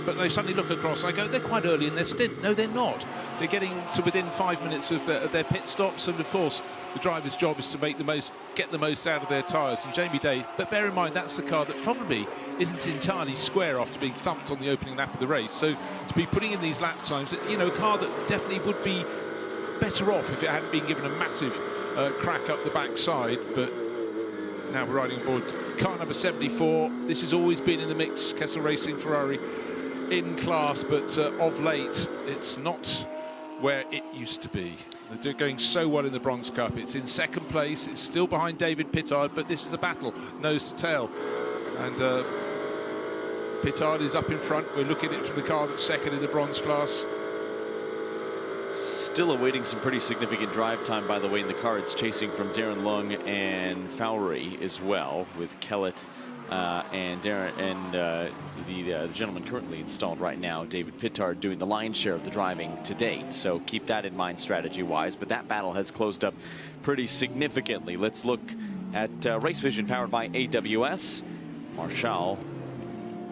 but they suddenly look across and I go, they're quite early in their stint. No, they're not. They're getting to within 5 minutes of their pit stops, and of course the driver's job is to get the most out of their tyres. And Jamie Day, but bear in mind that's the car that probably isn't entirely square after being thumped on the opening lap of the race. So to be putting in these lap times, you know, a car that definitely would be better off if it hadn't been given a massive crack up the backside. But now we're riding aboard car number 74. This has always been in the mix, Kessel Racing Ferrari in class, but of late it's not where it used to be. They're going so well in the Bronze Cup. It's in 2nd place. It's still behind David Pittard, but this is a battle, nose to tail. And Pittard is up in front. We're looking at it from the car that's 2nd in the bronze class. Still awaiting some pretty significant drive time, by the way, in the car. It's chasing from Darren Lung and Fowlery as well, with Kellett and Darren and the gentleman currently installed right now, David Pittard, doing the lion's share of the driving to date. So keep that in mind strategy-wise. But that battle has closed up pretty significantly. Let's look at Race Vision powered by AWS. Marshall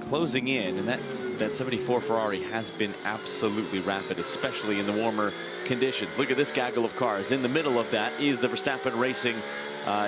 closing in, and that 74 Ferrari has been absolutely rapid, especially in the warmer conditions. Look at this gaggle of cars. In the middle of that is the Verstappen Racing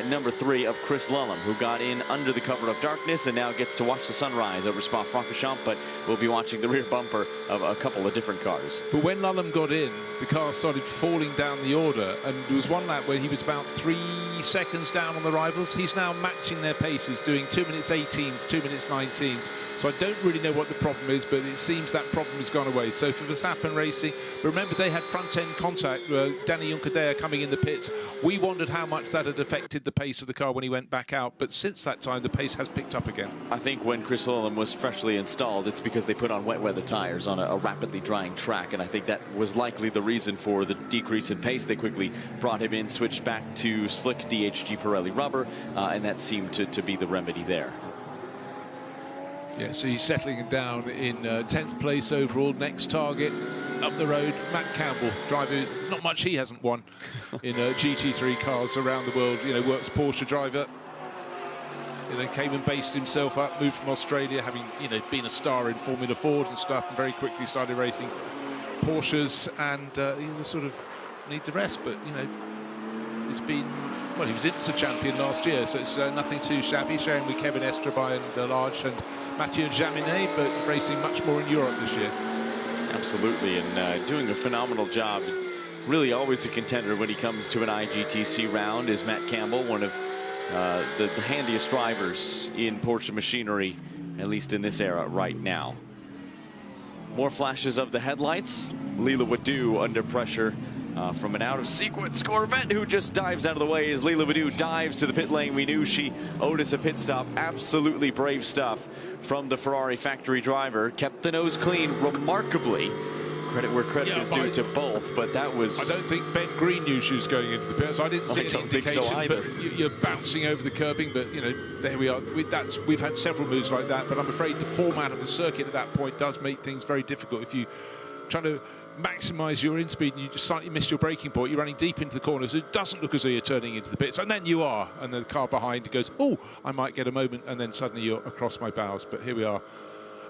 number 3 of Chris Lillum, who got in under the cover of darkness and now gets to watch the sunrise over Spa-Francorchamps, but we'll be watching the rear bumper of a couple of different cars. But when Lillum got in, the car started falling down the order, and there was one lap where he was about 3 seconds down on the rivals. He's now matching their paces, doing 2 minutes 18s, 2 minutes 19s. So I don't really know what the problem is, but it seems that problem has gone away. So for Verstappen Racing, but remember they had front-end contact, Danny Juncadella coming in the pits. We wondered how much that had affected the pace of the car when he went back out, but since that time the pace has picked up again. I think when Chris Lillum was freshly installed, it's because they put on wet weather tires on a rapidly drying track, and I think that was likely the reason for the decrease in pace. They quickly brought him in, switched back to slick DHG Pirelli rubber, and that seemed to be the remedy there. Yeah, so he's settling down in 10th place overall. Next target up the road, Matt Campbell, driver, not much he hasn't won in GT3 cars around the world. You know, works Porsche driver. You know, came and based himself up, moved from Australia, having, you know, been a star in Formula Ford and stuff, and very quickly started racing Porsches, and you know, sort of need to rest, but, you know, it's been, well, he was IMSA champion last year, so it's nothing too shabby, sharing with Kevin Estrabay and Large and Mathieu Jaminet, but racing much more in Europe this year. Absolutely, and doing a phenomenal job. Really always a contender when he comes to an IGTC round is Matt Campbell, one of the handiest drivers in Porsche machinery, at least in this era right now. More flashes of the headlights. Leela Wadu under pressure from an out-of-sequence Corvette who just dives out of the way as Leela Wadu dives to the pit lane. We knew she owed us a pit stop. Absolutely brave stuff from the Ferrari factory driver. Kept the nose clean remarkably Credit where credit is due to both, but that was... I don't think Ben Green knew she was going into the pit, so I didn't see any indication. So either. But you're bouncing over the curbing, but you know, there we are. We've had several moves like that, but I'm afraid the format of the circuit at that point does make things very difficult. If you trying to maximise your in-speed and you just slightly miss your braking point, you're running deep into the corners. It doesn't look as though you're turning into the pits, and then you are, and the car behind goes, oh, I might get a moment, and then suddenly you're across my bows. But here we are.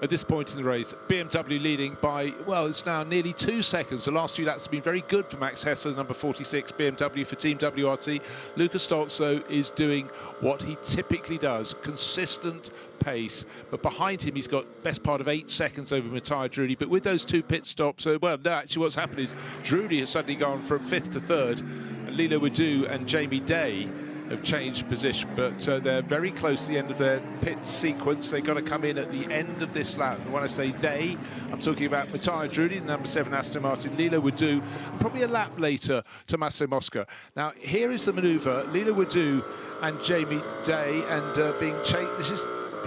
At this point in the race, BMW leading by, well, it's now nearly 2 seconds. The last few laps have been very good for Max Hesse, number 46, BMW for Team WRT. Lucas Stoltz, though, is doing what he typically does, consistent pace. But behind him, he's got best part of 8 seconds over Matthias Drudy. But with those 2 pit stops, well, no, actually what's happened is Drudy has suddenly gone from 5th to 3rd. And Lilo Wadu and Jamie Day have changed position, but they're very close to the end of their pit sequence. They've got to come in at the end of this lap. And when I say they, I'm talking about Matthias Drudy, number 7 Aston Martin, Lilo Wadu, and probably a lap later, Tommaso Mosca. Now, here is the manoeuvre. Lilo Wadu and Jamie Day, and being chased. This is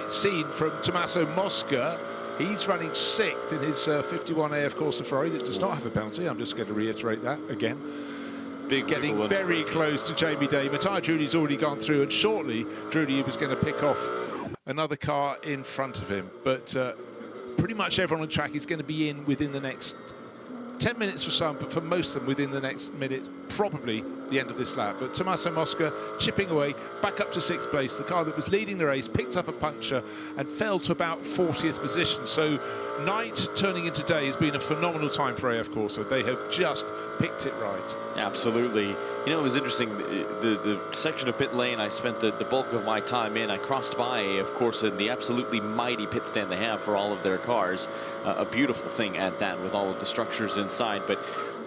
seen from Tommaso Mosca. He's running 6th in his 51 AF Corsa Ferrari that does not have a penalty. I'm just going to reiterate that again. Getting very close to Jamie Day. Matthias Drudy's already gone through, and shortly Drudy was going to pick off another car in front of him. But pretty much everyone on the track is going to be in within the next 10 minutes for some, but for most of them within the next minute, probably the end of this lap. But Tommaso Mosca chipping away, back up to 6th place. The car that was leading the race picked up a puncture and fell to about 40th position. So night turning into day has been a phenomenal time for AF Corsa. They have just picked it right. Absolutely. You know, it was interesting, the section of pit lane I spent the bulk of my time in. I crossed by AF Corsa, the absolutely mighty pit stand they have for all of their cars. A beautiful thing at that, with all of the structures inside. But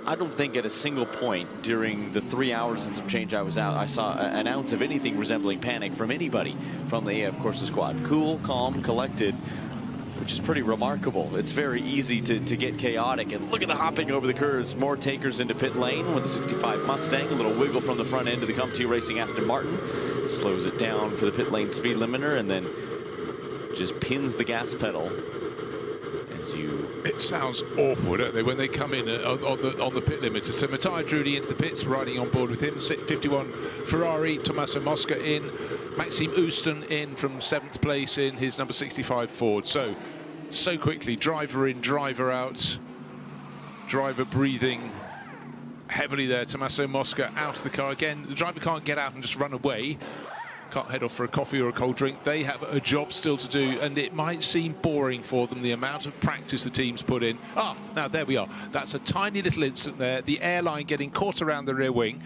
I don't think at a single point during the 3 hours and some change I was out, I saw an ounce of anything resembling panic from anybody from the AF Corsa squad. Cool, calm, collected, which is pretty remarkable. It's very easy to get chaotic, and look at the hopping over the curves. More takers into pit lane with the 65 Mustang. A little wiggle from the front end of the COMT Racing Aston Martin. Slows it down for the pit lane speed limiter, and then just pins the gas pedal. It sounds awful, don't they, when they come in on the pit limiter. So Matthias Drudy into the pits, riding on board with him. 51 Ferrari, Tommaso Mosca in. Maxime Ouston in from 7th place in his number 65 Ford. So quickly, driver in, driver out. Driver breathing heavily there. Tommaso Mosca out of the car again. The driver can't get out and just run away. Can't head off for a coffee or a cold drink. They have a job still to do, and it might seem boring for them, the amount of practice the team's put in. Now there we are. That's a tiny little incident there. The airline getting caught around the rear wing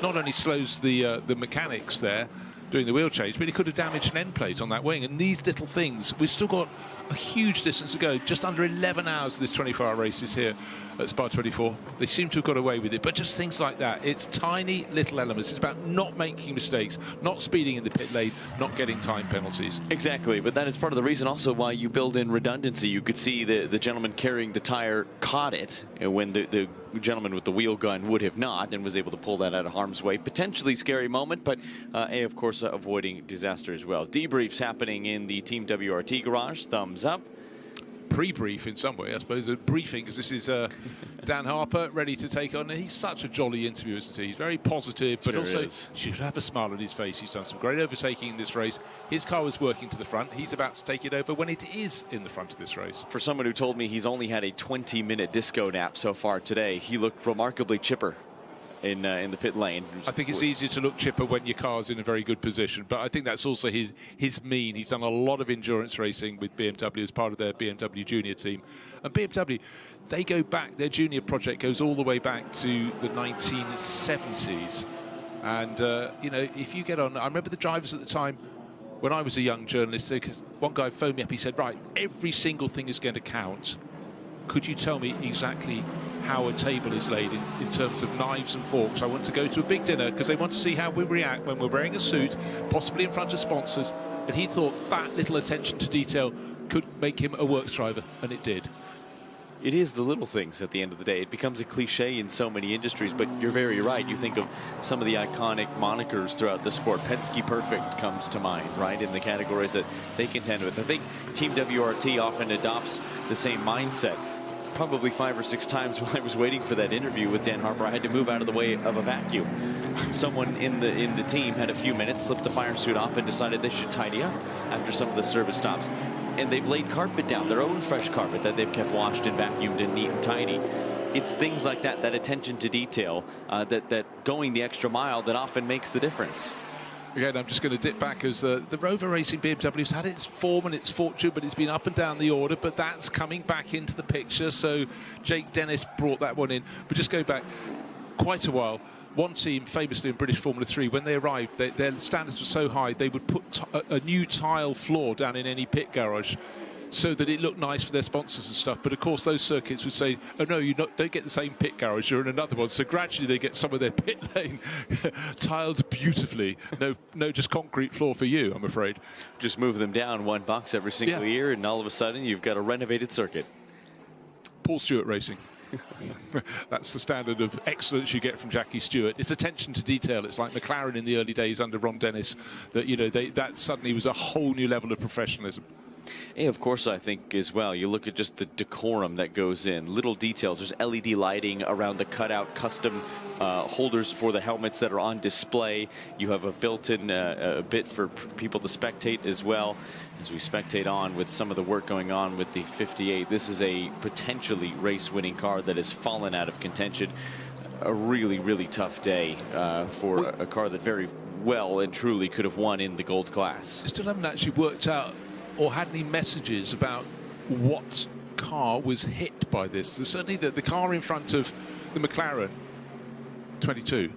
not only slows the mechanics there doing the wheel change, but it could have damaged an end plate on that wing. And these little things, we've still got a huge distance to go. Just under 11 hours of this 24-hour race is here at Spa 24. They seem to have got away with it, but just things like that. It's tiny little elements. It's about not making mistakes, not speeding in the pit lane, not getting time penalties. Exactly, but that is part of the reason also why you build in redundancy. You could see the gentleman carrying the tire caught it when the gentleman with the wheel gun would have not, and was able to pull that out of harm's way. Potentially scary moment, but of course avoiding disaster as well. Debriefs happening in the Team WRT garage. Thumbs up. Pre-brief in some way, I suppose, a briefing, because this is Dan Harper ready to take on. He's such a jolly interviewer, isn't he? He's very positive, but also should have a smile on his face. He's done some great overtaking in this race. His car was working to the front. He's about to take it over when it is in the front of this race. For someone who told me he's only had a 20-minute disco nap so far today, he looked remarkably chipper in the pit lane. I think it's easier to look chipper when your car's in a very good position, but I think that's also his mean. He's done a lot of endurance racing with BMW as part of their BMW Junior team. And BMW, they go back, their junior project goes all the way back to the 1970s. And, you know, if you get on, I remember the drivers at the time, when I was a young journalist, because one guy phoned me up, he said, right, every single thing is going to count. Could you tell me exactly how a table is laid in terms of knives and forks? I want to go to a big dinner because they want to see how we react when we're wearing a suit, possibly in front of sponsors. And he thought that little attention to detail could make him a works driver, and it did. It is the little things at the end of the day. It becomes a cliche in so many industries, but you're very right. You think of some of the iconic monikers throughout the sport. Penske Perfect comes to mind, right, in the categories that they contend with. I think Team WRT often adopts the same mindset. probably 5 or 6 times while I was waiting for that interview with Dan Harper. I had to move out of the way of a vacuum. Someone in the team had a few minutes, slipped the fire suit off, and decided they should tidy up after some of the service stops. And they've laid carpet down, their own fresh carpet that they've kept washed and vacuumed and neat and tidy. It's things like that, that attention to detail, that going the extra mile that often makes the difference. Again, I'm just going to dip back as the Rover Racing BMW's had its form and its fortune, but it's been up and down the order, but that's coming back into the picture. So Jake Dennis brought that one in. But just go back quite a while. One team, famously in British Formula 3, when they arrived, their standards were so high, they would put a new tile floor down in any pit garage so that it looked nice for their sponsors and stuff. But of course, those circuits would say, oh no, you don't get the same pit garage, you're in another one. So gradually they get some of their pit lane tiled beautifully. No, just concrete floor for you, I'm afraid. Just move them down 1 box every single year, and all of a sudden you've got a renovated circuit. Paul Stewart Racing. That's the standard of excellence you get from Jackie Stewart. It's attention to detail. It's like McLaren in the early days under Ron Dennis, that that suddenly was a whole new level of professionalism. And of course, I think as well, you look at just the decorum that goes in, little details. There's LED lighting around the cutout, custom holders for the helmets that are on display. You have a built-in bit for people to spectate as well. As we spectate on with some of the work going on with the 58, this is a potentially race-winning car that has fallen out of contention. A really, really tough day for a car that very well and truly could have won in the gold class. I still haven't actually worked out or had any messages about what car was hit by this. There's certainly the car in front of the McLaren, 22.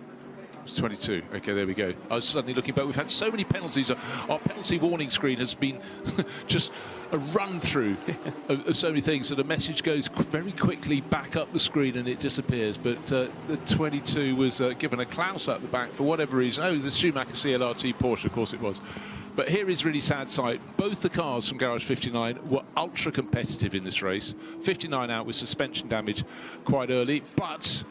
It's 22. Okay, there we go. I was suddenly looking back. We've had so many penalties. Our penalty warning screen has been just a run through of so many things. So the message goes very quickly back up the screen and it disappears. But the 22 was given a Klaus at the back for whatever reason. Oh, it was the Schumacher CLRT Porsche, of course it was. But here is really sad sight. Both the cars from Garage 59 were ultra competitive in this race. 59 out with suspension damage quite early, but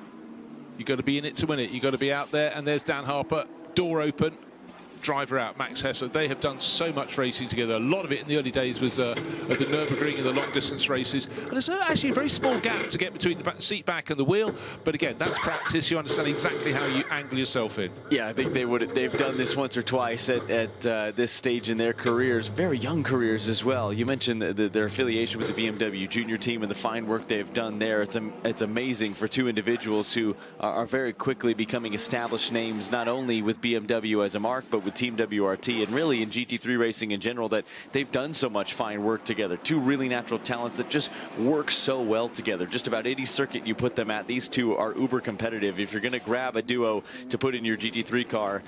you've got to be in it to win it. You've got to be out there, and there's Dan Harper, door open, driver out, Max Hesse. They have done so much racing together. A lot of it in the early days was at the Nürburgring and the long-distance races. And it's actually a very small gap to get between the seat back and the wheel. But again, that's practice. You understand exactly how you angle yourself in. Yeah, I think they've done this once or twice at this stage in their careers, very young careers as well. You mentioned their affiliation with the BMW junior team and the fine work they've done there. It's amazing for two individuals who are very quickly becoming established names, not only with BMW as a mark, but with Team WRT and really in GT3 racing in general, that they've done so much fine work together. Two really natural talents that just work so well together. Just about any circuit you put them at, these two are uber competitive. If you're going to grab a duo to put in your GT3 car,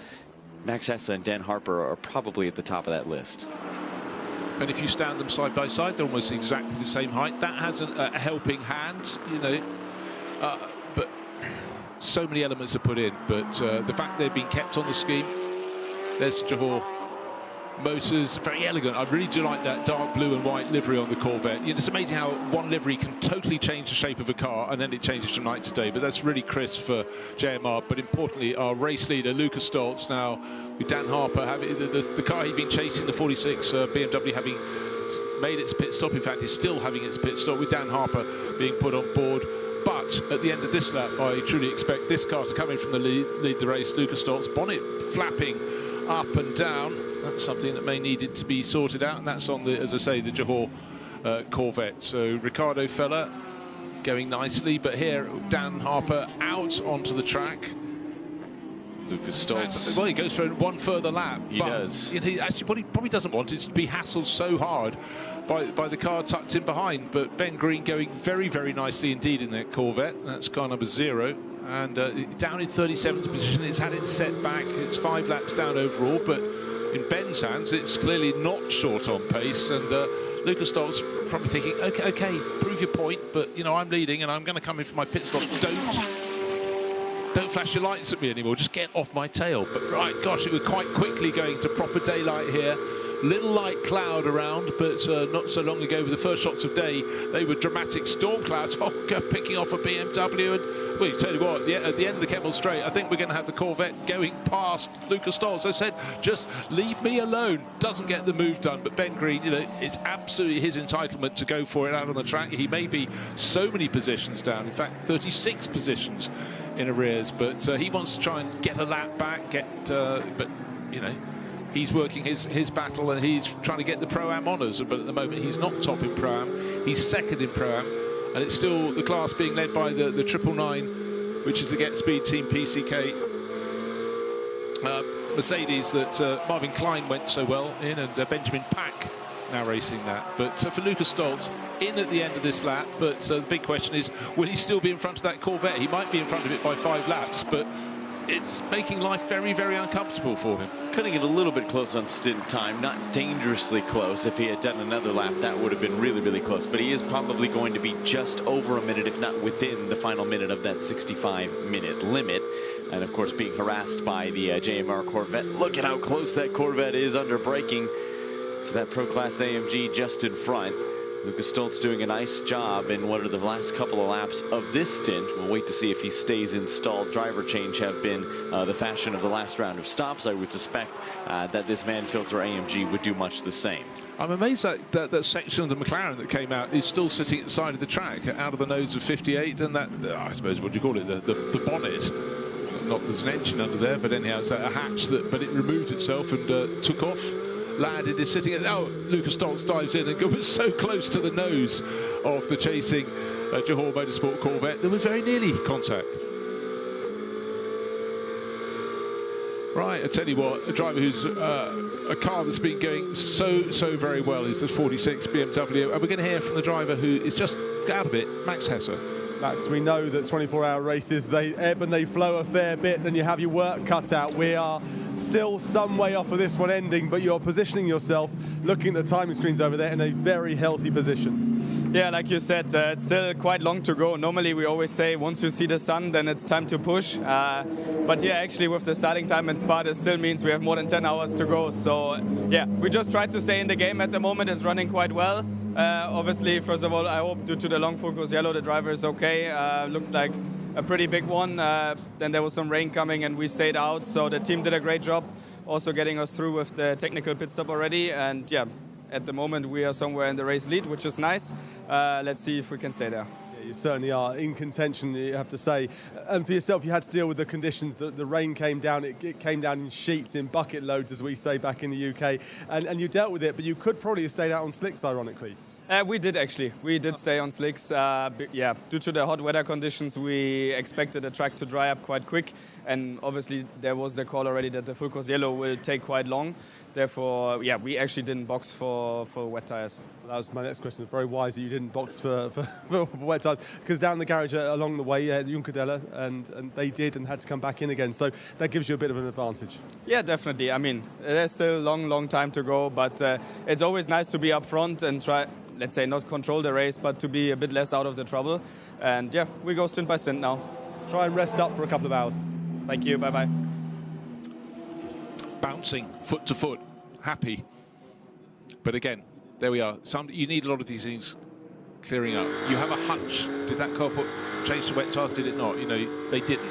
Max Hesse and Dan Harper are probably at the top of that list. And if you stand them side by side, they're almost exactly the same height. That has a helping hand, you know. But so many elements are put in. But the fact they've been kept on the scheme. There's Johor Motors, very elegant. I really do like that dark blue and white livery on the Corvette. You know, it's amazing how one livery can totally change the shape of a car and then it changes from night to day. But that's really crisp for JMR. But importantly, our race leader, Lucas Stoltz, now with Dan Harper, having the car he'd been chasing, the 46 BMW, having made its pit stop. In fact, is still having its pit stop with Dan Harper being put on board. But at the end of this lap, I truly expect this car to come in from the lead the race. Lucas Stoltz, bonnet flapping up and down. That's something that may needed to be sorted out, and that's on the, as I say, the Johor Corvette. So Ricardo Feller going nicely, but here Dan Harper out onto the track. Lucas Stoltz. Well, he goes for one further lap. He does. You know, he actually what he probably doesn't want is to be hassled so hard by the car tucked in behind. But Ben Green going very, very nicely indeed in that Corvette. That's car number 0. And down in 37th position. It's had its setback. It's 5 laps down overall, but in Ben's hands, it's clearly not short on pace. And Lucas Stoltz probably thinking, okay, prove your point, but you know I'm leading and I'm going to come in for my pit stop. Don't flash your lights at me anymore. Just get off my tail. But right, gosh, it was quite quickly going to proper daylight here. little light cloud around, but not so long ago with the first shots of day, they were dramatic storm clouds picking off a BMW. And well, tell you what, at the end of the Kemmel Straight, I think we're going to have the Corvette going past Lucas Stoltz. I said, just leave me alone. Doesn't get the move done, but Ben Green, you know, it's absolutely his entitlement to go for it out on the track. He may be so many positions down, in fact 36 positions in arrears, but he wants to try and get a lap back, but you know, he's working his battle, and he's trying to get the Pro-Am honours, but at the moment he's not top in Pro-Am, he's second in Pro-Am, and it's still the class being led by the 999, which is the Get Speed Team PCK Mercedes that Marvin Klein went so well in, and Benjamin Pack now racing that. But for Lucas Stoltz, in at the end of this lap, but the big question is, will he still be in front of that Corvette? He might be in front of it by 5 laps, but it's making life very, very uncomfortable for him. Cutting it a little bit close on stint time, not dangerously close. If he had done another lap, that would have been really, really close. But he is probably going to be just over a minute, if not within the final minute of that 65-minute limit. And of course, being harassed by the JMR Corvette. Look at how close that Corvette is under braking to that Pro Class AMG just in front. Lucas Stoltz doing a nice job in what are the last couple of laps of this stint. We'll wait to see if he stays installed. Driver change have been the fashion of the last round of stops. I would suspect that this Manfilter AMG would do much the same. I'm amazed that section of the McLaren that came out is still sitting at the side of the track, out of the nose of 58, and that, I suppose, what do you call it, the bonnet. Not there's an engine under there, but anyhow, it's a hatch but it removed itself and took off. Landed, is sitting at, Lucas Stoltz dives in and was so close to the nose of the chasing Johor Motorsport Corvette. There was very nearly contact. Right, I tell you what, a driver who's a car that's been going so very well is the 46 BMW, and we're going to hear from the driver who is just out of it, Max Hesser. Max, we know that 24-hour races, they ebb and they flow a fair bit, and you have your work cut out. We are still some way off of this one ending, but you're positioning yourself, looking at the timing screens over there, in a very healthy position. Yeah, like you said, it's still quite long to go. Normally we always say once you see the sun, then it's time to push. But yeah, actually with the starting time in Spa, it still means we have more than 10 hours to go. So yeah, we just try to stay in the game at the moment. It's running quite well. Obviously, first of all, I hope due to the long focus yellow, the driver is okay. Looked like a pretty big one. Then there was some rain coming and we stayed out. So the team did a great job also getting us through with the technical pit stop already. And yeah, at the moment we are somewhere in the race lead, which is nice. Let's see if we can stay there. You certainly are in contention, you have to say. And for yourself, you had to deal with the conditions. The rain came down. It came down in sheets, in bucket loads, as we say back in the UK. And you dealt with it, but you could probably have stayed out on slicks, ironically. We did, actually. We did stay on slicks. Yeah, due to the hot weather conditions, we expected the track to dry up quite quick. And obviously, there was the call already that the full course yellow will take quite long. Therefore, yeah, we actually didn't box for wet tires. Well, that was my next question. It's very wise that you didn't box for wet tires, because down the garage along the way, Juncadella, and they did and had to come back in again. So that gives you a bit of an advantage. Yeah, definitely. I mean, there's still a long time to go, but it's always nice to be up front and try, let's say, not control the race, but to be a bit less out of the trouble. And yeah, we go stint by stint now. Try and rest up for a couple of hours. Thank you. Bye-bye. Bouncing foot to foot, happy. But again, there we are. You need a lot of these things clearing up. You have a hunch. Did that car change to wet tires? Did it not? You know, they didn't.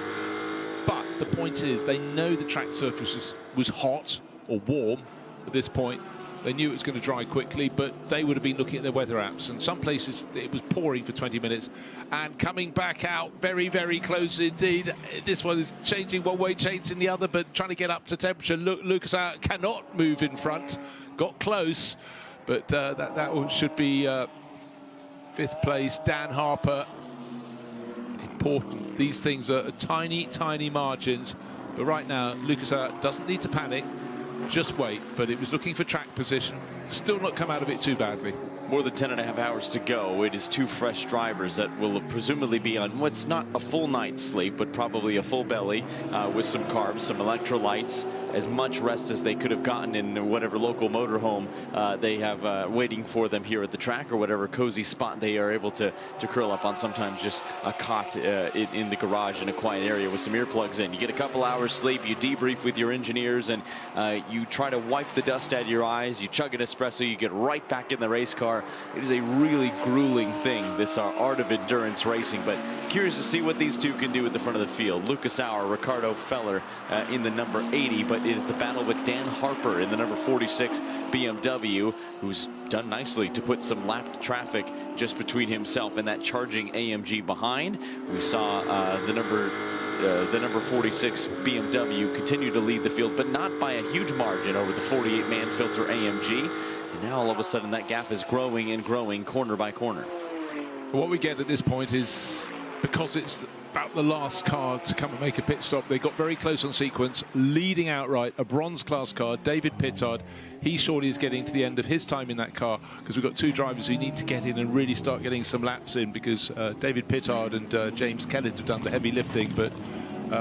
But the point is, they know the track surface was hot or warm at this point. They knew it was going to dry quickly, but they would have been looking at their weather apps. And some places it was pouring for 20 minutes and coming back out very, very close indeed. This one is changing one way, changing the other, but trying to get up to temperature. Lucas cannot move in front. Got close, but that should be fifth place. Dan Harper. Important. These things are tiny, tiny margins. But right now, Lucas doesn't need to panic. Just wait, but it was looking for track position. Still not come out of it too badly. More than 10.5 hours to go. It is 2 fresh drivers that will presumably be on what's not a full night's sleep, but probably a full belly with some carbs, some electrolytes, as much rest as they could have gotten in whatever local motorhome they have waiting for them here at the track, or whatever cozy spot they are able to curl up on. Sometimes just a cot in the garage in a quiet area with some earplugs in. You get a couple hours sleep, you debrief with your engineers, and you try to wipe the dust out of your eyes. You chug an espresso, you get right back in the race car. It is a really grueling thing, this art of endurance racing, but curious to see what these two can do at the front of the field. Lucas Auer, Ricardo Feller in the number 80, but it is the battle with Dan Harper in the number 46 BMW, who's done nicely to put some lapped traffic just between himself and that charging AMG behind. We saw the number 46 BMW continue to lead the field, but not by a huge margin over the 48 Manfilter AMG. And now all of a sudden that gap is growing and growing corner by corner. What we get at this point is, because it's about the last car to come and make a pit stop, they got very close on sequence, leading outright a bronze class car, David Pittard. He surely is getting to the end of his time in that car, because we've got 2 drivers who need to get in and really start getting some laps in, because David Pittard and James Kellett have done the heavy lifting, but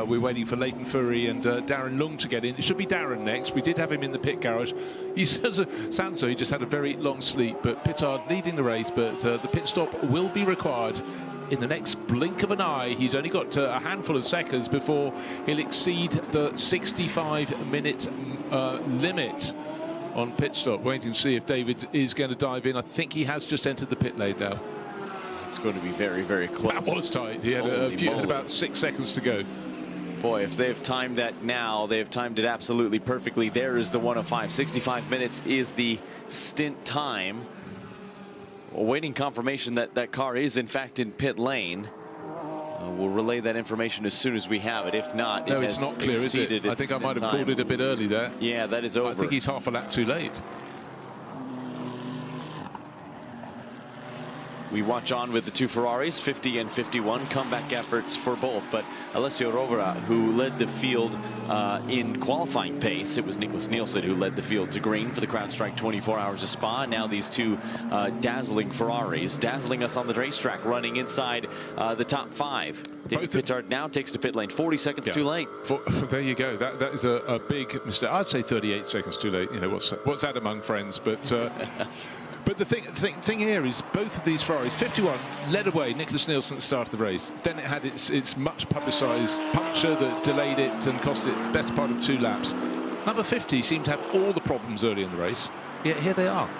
we're waiting for Leighton Fury and Darren Lung to get in. It should be Darren next. We did have him in the pit garage. He says, sounds so he just had a very long sleep, but Pittard leading the race, but the pit stop will be required in the next blink of an eye. He's only got a handful of seconds before he'll exceed the 65-minute limit on pit stop. Waiting to see if David is going to dive in. I think he has just entered the pit lane now. It's going to be very, very close. That was tight. He had about 6 seconds to go. Boy, if they've timed that now, they've timed it absolutely perfectly. There is the 105. 65 minutes is the stint time. Awaiting confirmation that that car is in fact in pit lane. We'll relay that information as soon as we have it. If not, no, it's not clear, is it? I think I might have called it a bit early there. Yeah, that is over. I think he's half a lap too late. We watch on with the 2 Ferraris, 50 and 51, comeback efforts for both. But Alessio Rovera, who led the field in qualifying pace, it was Nicholas Nielsen who led the field to green for the CrowdStrike 24 Hours of Spa. Now these 2 dazzling Ferraris, dazzling us on the racetrack, running inside the top 5. David Pittard now takes to pit lane, 40 seconds too late. There you go. That is a big mistake. I'd say 38 seconds too late. You know, what's that among friends? But but the thing here is both of these Ferraris, 51 led away Nicholas Nielsen at the start of the race. Then it had its much publicised puncture that delayed it and cost it best part of 2 laps. Number 50 seemed to have all the problems early in the race. Yet here they are.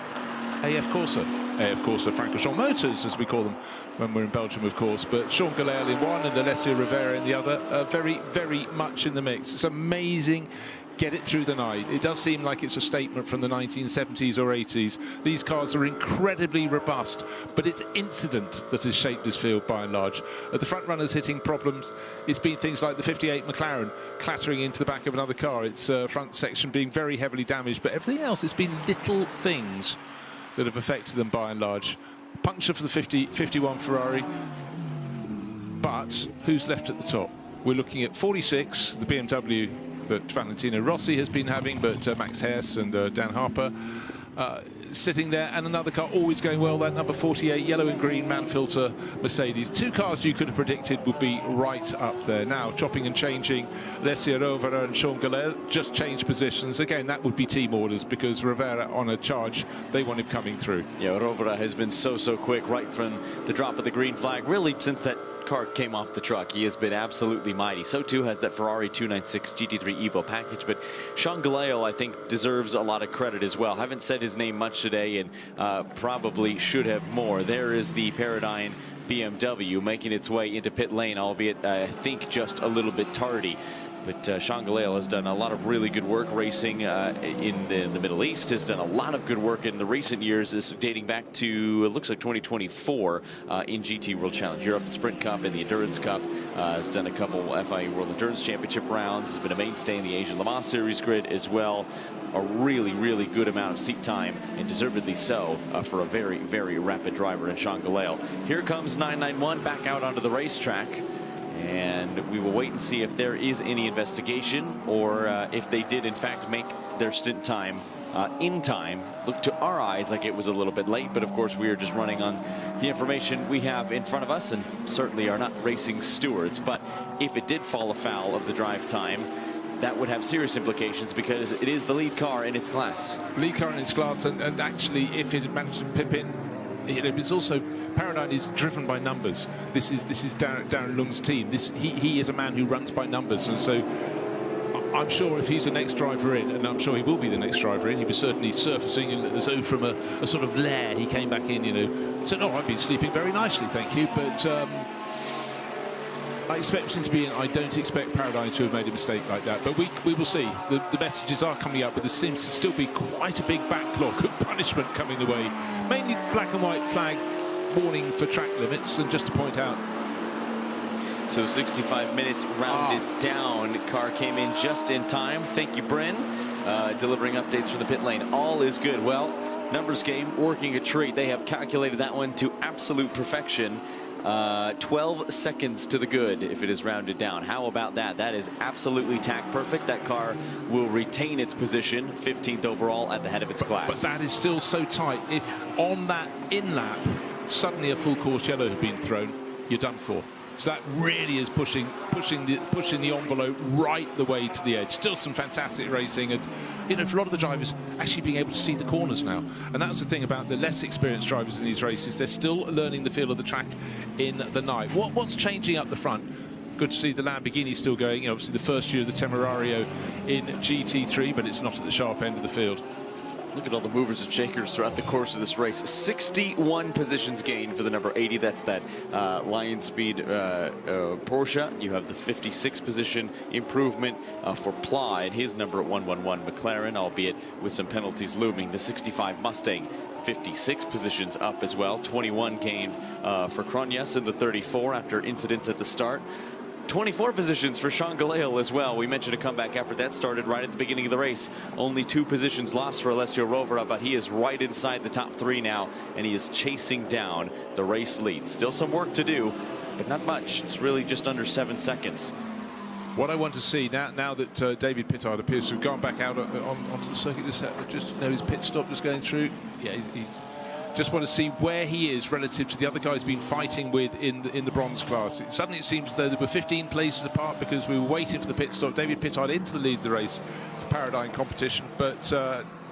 AF Corsa, Francorchamps Motors, as we call them when we're in Belgium, of course. But Sean Gelael in one and Alessio Rivera in the other, very, very much in the mix. It's amazing. Get it through the night. It does seem like it's a statement from the 1970s or 80s. These cars are incredibly robust, but it's incident that has shaped this field by and large. The front runners hitting problems, it's been things like the 58 McLaren clattering into the back of another car, its front section being very heavily damaged, but everything else, it's been little things that have affected them by and large. Puncture for the 51 Ferrari, but who's left at the top? We're looking at 46, the BMW that Valentino Rossi has been having, but Max Hess and Dan Harper sitting there, and another car always going well, that number 48 yellow and green Manfilter Mercedes. 2 cars you could have predicted would be right up there. Now chopping and changing, Alessio Rovera and Sean Gelael just changed positions. Again, that would be team orders, because Rivera on a charge, they want him coming through. Yeah, Rovera has been so quick right from the drop of the green flag, really since that car came off the truck. He has been absolutely mighty. So too has that Ferrari 296 GT3 Evo package. But Sean Gelael, I think, deserves a lot of credit as well. Haven't said his name much today, and probably should have more. There is the Paradigm BMW making its way into pit lane, albeit I think just a little bit tardy. But Sean Gelael has done a lot of really good work racing in the Middle East, has done a lot of good work in the recent years, this dating back to, it looks like 2024 in GT World Challenge Europe, the Sprint Cup and the Endurance Cup. Has done a couple FIA World Endurance Championship rounds, has been a mainstay in the Asian Le Mans Series grid as well. A really good amount of seat time, and deservedly so, for a very rapid driver in Sean Gelael. Here comes 991 back out onto the racetrack. And we will wait and see if there is any investigation, or if they did in fact make their stint time in time. Looked to our eyes like it was a little bit late, but of course we are just running on the information we have in front of us and certainly are not racing stewards. But if it did fall afoul of the drive time, that would have serious implications because it is the lead car in its class. Lead car in its class, and actually if it had managed to pip in, you know, it's also, Paradigm is driven by numbers. This is Darren Lung's team. He is a man who runs by numbers, and so I'm sure if he's the next driver in, and I'm sure he will be the next driver in, he was certainly surfacing as though from a sort of lair. He came back in, you know, said, "Oh, I've been sleeping very nicely, thank you." But I expect him to be in. I don't expect Paradigm to have made a mistake like that. But we will see. The messages are coming up, but there seems to still be quite a big backlog of punishment coming the way. Mainly black and white flag warning for track limits, and just to point out. So 65 minutes rounded down. Car came in just in time. Thank you, Bryn. Delivering updates from the pit lane. All is good. Well, numbers game working a treat. They have calculated that one to absolute perfection. 12 seconds to the good if it is rounded down. How about that? That is absolutely tack perfect. That car will retain its position, 15th overall at the head of its class. But that is still so tight. If on that in-lap suddenly a full course yellow had been thrown, you're done for. So that really is pushing the envelope right the way to the edge. Still some fantastic racing, and you know, for a lot of the drivers actually being able to see the corners now. And that's the thing about the less experienced drivers in these races. They're still learning the feel of the track in the night. What's changing up the front? Good to see the Lamborghini still going. You know, obviously the first year of the Temerario in GT3, but it's not at the sharp end of the field. Look at all the movers and shakers throughout the course of this race. 61 positions gained for the number 80. That's that Lion Speed Porsche. You have the 56 position improvement for Pla and his number at 111 McLaren, albeit with some penalties looming. The 65 Mustang, 56 positions up as well. 21 gained for Cronjes in the 34 after incidents at the start. 24 positions for Sean Galale as well. We mentioned a comeback effort that started right at the beginning of the race. Only 2 positions lost for Alessio Rovera, but he is right inside the top 3 now, and he is chasing down the race lead. Still some work to do, but not much. It's really just under 7 seconds. What I want to see now that David Pittard appears to have gone back out onto the circuit, just you know, his pit stop just going through. Yeah, he's just want to see where he is relative to the other guys been fighting with in the bronze class. Suddenly it seems as though there were 15 places apart because we were waiting for the pit stop. David Pittard into the lead of the race for Paradigm competition, but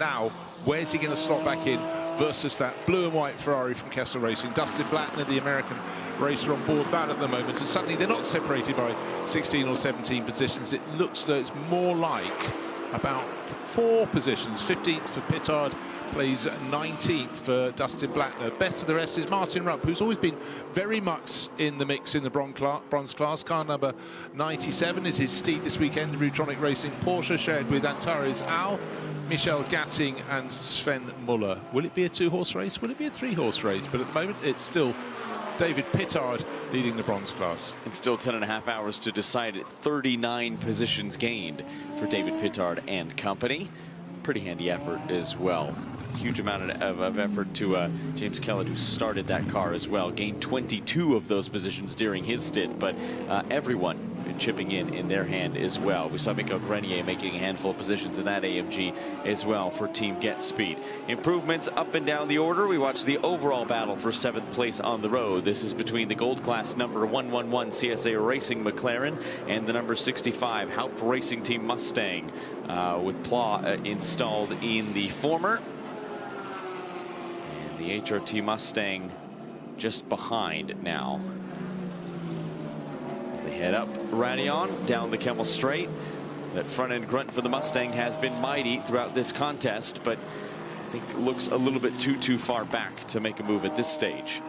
now where's he going to slot back in versus that blue and white Ferrari from Kessel Racing? Dustin Blackner, the American racer, on board that at the moment, and suddenly they're not separated by 16 or 17 positions. It looks though it's more like about 4 positions. 15th for Pittard, plays 19th for Dustin Blackner. Best of the rest is Martin Rupp, who's always been very much in the mix in the bronze class. Car number 97 is his steed this weekend. Rutronic Racing Porsche, shared with Antares Al, Michel Gatting and Sven Muller. Will it be a 2-horse race? Will it be a 3-horse race? But at the moment it's still David Pittard leading the bronze class. And still 10.5 hours to decide it. 39 positions gained for David Pittard and company. Pretty handy effort as well. Huge amount of effort to James Kellett, who started that car as well. Gained 22 of those positions during his stint, but everyone chipping in their hand as well. We saw Mikael Grenier making a handful of positions in that AMG as well for Team Get Speed. Improvements up and down the order. We watch the overall battle for 7th place on the road. This is between the gold class number 111 CSA Racing McLaren and the number 65 Haupt Racing Team Mustang, with Pla installed in the former. And the HRT Mustang just behind now. They head up Radion, down the Kemmel Straight. That front end grunt for the Mustang has been mighty throughout this contest, but I think it looks a little bit too far back to make a move at this stage.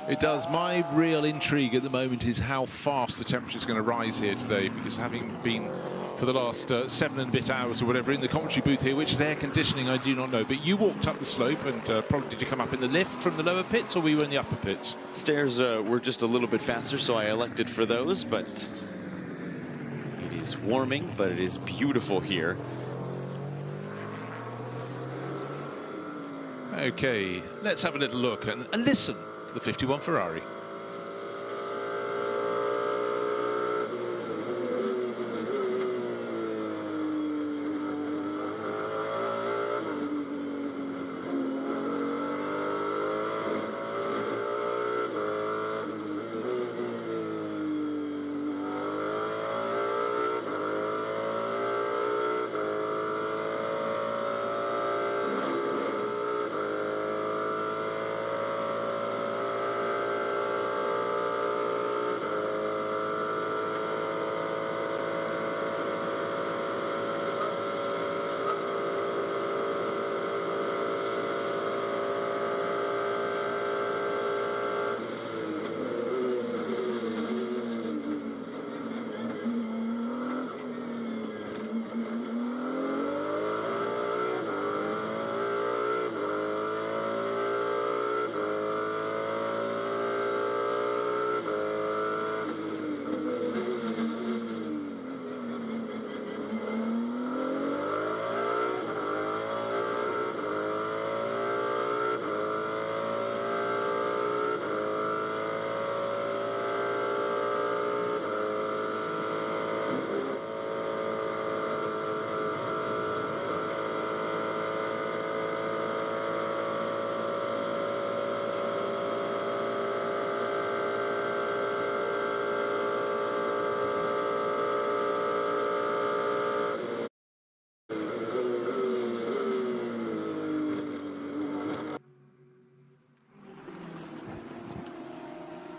It does. My real intrigue at the moment is how fast the temperature is going to rise here today, because having been for the last 7 and a bit hours or whatever in the commentary booth here, which is air conditioning, I do not know. But you walked up the slope, and probably did you come up in the lift from the lower pits, or were you in the upper pits? Stairs were just a little bit faster, so I elected for those, but it is warming, but it is beautiful here. Okay, let's have a little look and listen to the 51 Ferrari.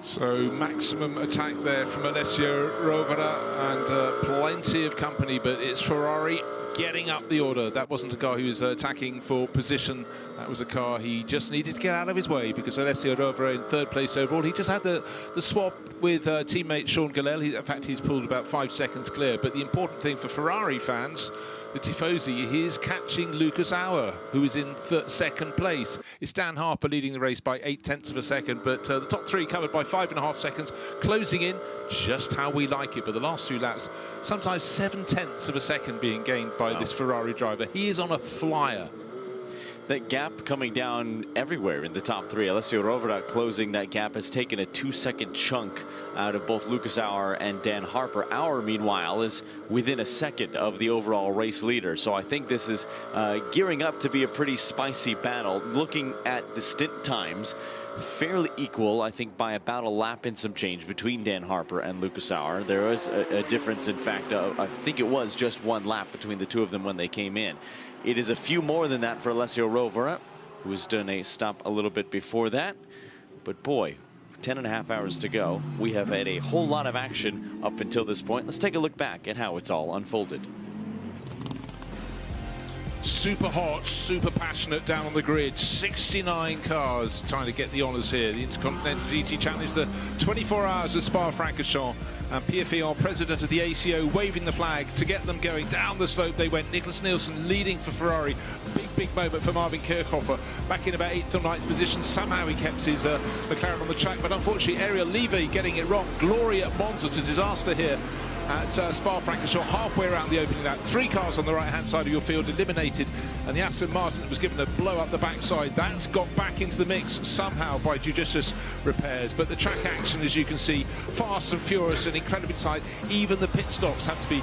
So maximum attack there from Alessio Rovera, and plenty of company, but it's Ferrari getting up the order. That wasn't a car he was attacking for position. That was a car he just needed to get out of his way, because Alessio Rovera in third place overall. He just had the swap with teammate Sean Gallel. In fact, he's pulled about 5 seconds clear. But the important thing for Ferrari fans, the Tifosi, is catching Lucas Auer, who is in second place. It's Dan Harper leading the race by 0.8 of a second, but the top 3 covered by 5.5 seconds, closing in just how we like it. But the last 2 laps, sometimes 0.7 of a second being gained by this Ferrari driver. He is on a flyer. That gap coming down everywhere in the top 3. Alessio Rovera closing that gap has taken a 2-second chunk out of both Lucas Auer and Dan Harper. Auer, meanwhile, is within a second of the overall race leader. So I think this is gearing up to be a pretty spicy battle. Looking at the stint times, fairly equal, I think, by about a lap and some change between Dan Harper and Lucas Auer. There was a difference, in fact, I think it was just 1 lap between the 2 of them when they came in. It is a few more than that for Alessio Rovera, who has done a stop a little bit before that. But boy, 10.5 hours to go. We have had a whole lot of action up until this point. Let's take a look back at how it's all unfolded. Super hot, super passionate down on the grid. 69 cars trying to get the honours here. The Intercontinental GT Challenge, the 24 hours of Spa-Francorchamps. And Pierre Fillon, president of the ACO, waving the flag to get them going. Down the slope they went. Nicholas Nielsen leading for Ferrari. Big moment for Marvin Kirchhofer. Back in about 8th or 9th position. Somehow he kept his McLaren on the track. But unfortunately, Ariel Levy getting it wrong. Glory at Monza to disaster here at Spa-Francorchamps, halfway around the opening lap. 3 cars on the right-hand side of your field eliminated, and the Aston Martin that was given a blow up the backside, that's got back into the mix somehow by judicious repairs. But the track action, as you can see, fast and furious and incredibly tight. Even the pit stops had to be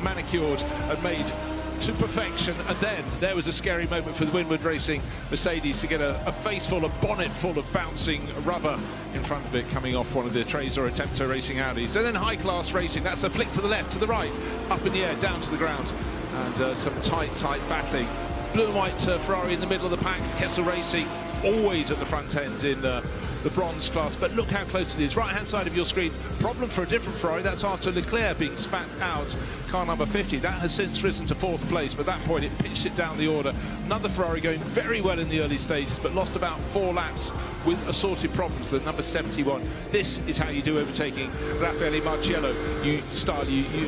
manicured and made to perfection. And then there was a scary moment for the Winward Racing Mercedes to get a face full, a bonnet full of bouncing rubber in front of it, coming off one of the Tracer or Attempto Racing Audis. And then high-class racing, that's a flick to the left, to the right, up in the air, down to the ground, and some tight battling. Blue and white Ferrari in the middle of the pack. Kessel Racing always at the front end in the bronze class, but look how close it is. Right hand side of your screen, problem for a different Ferrari. That's Arthur Leclerc being spat out, car number 50. That has since risen to 4th place, but at that point it pitched it down the order. Another Ferrari going very well in the early stages, but lost about 4 laps with assorted problems. The number 71. This is how you do overtaking. Raffaele Marciello, you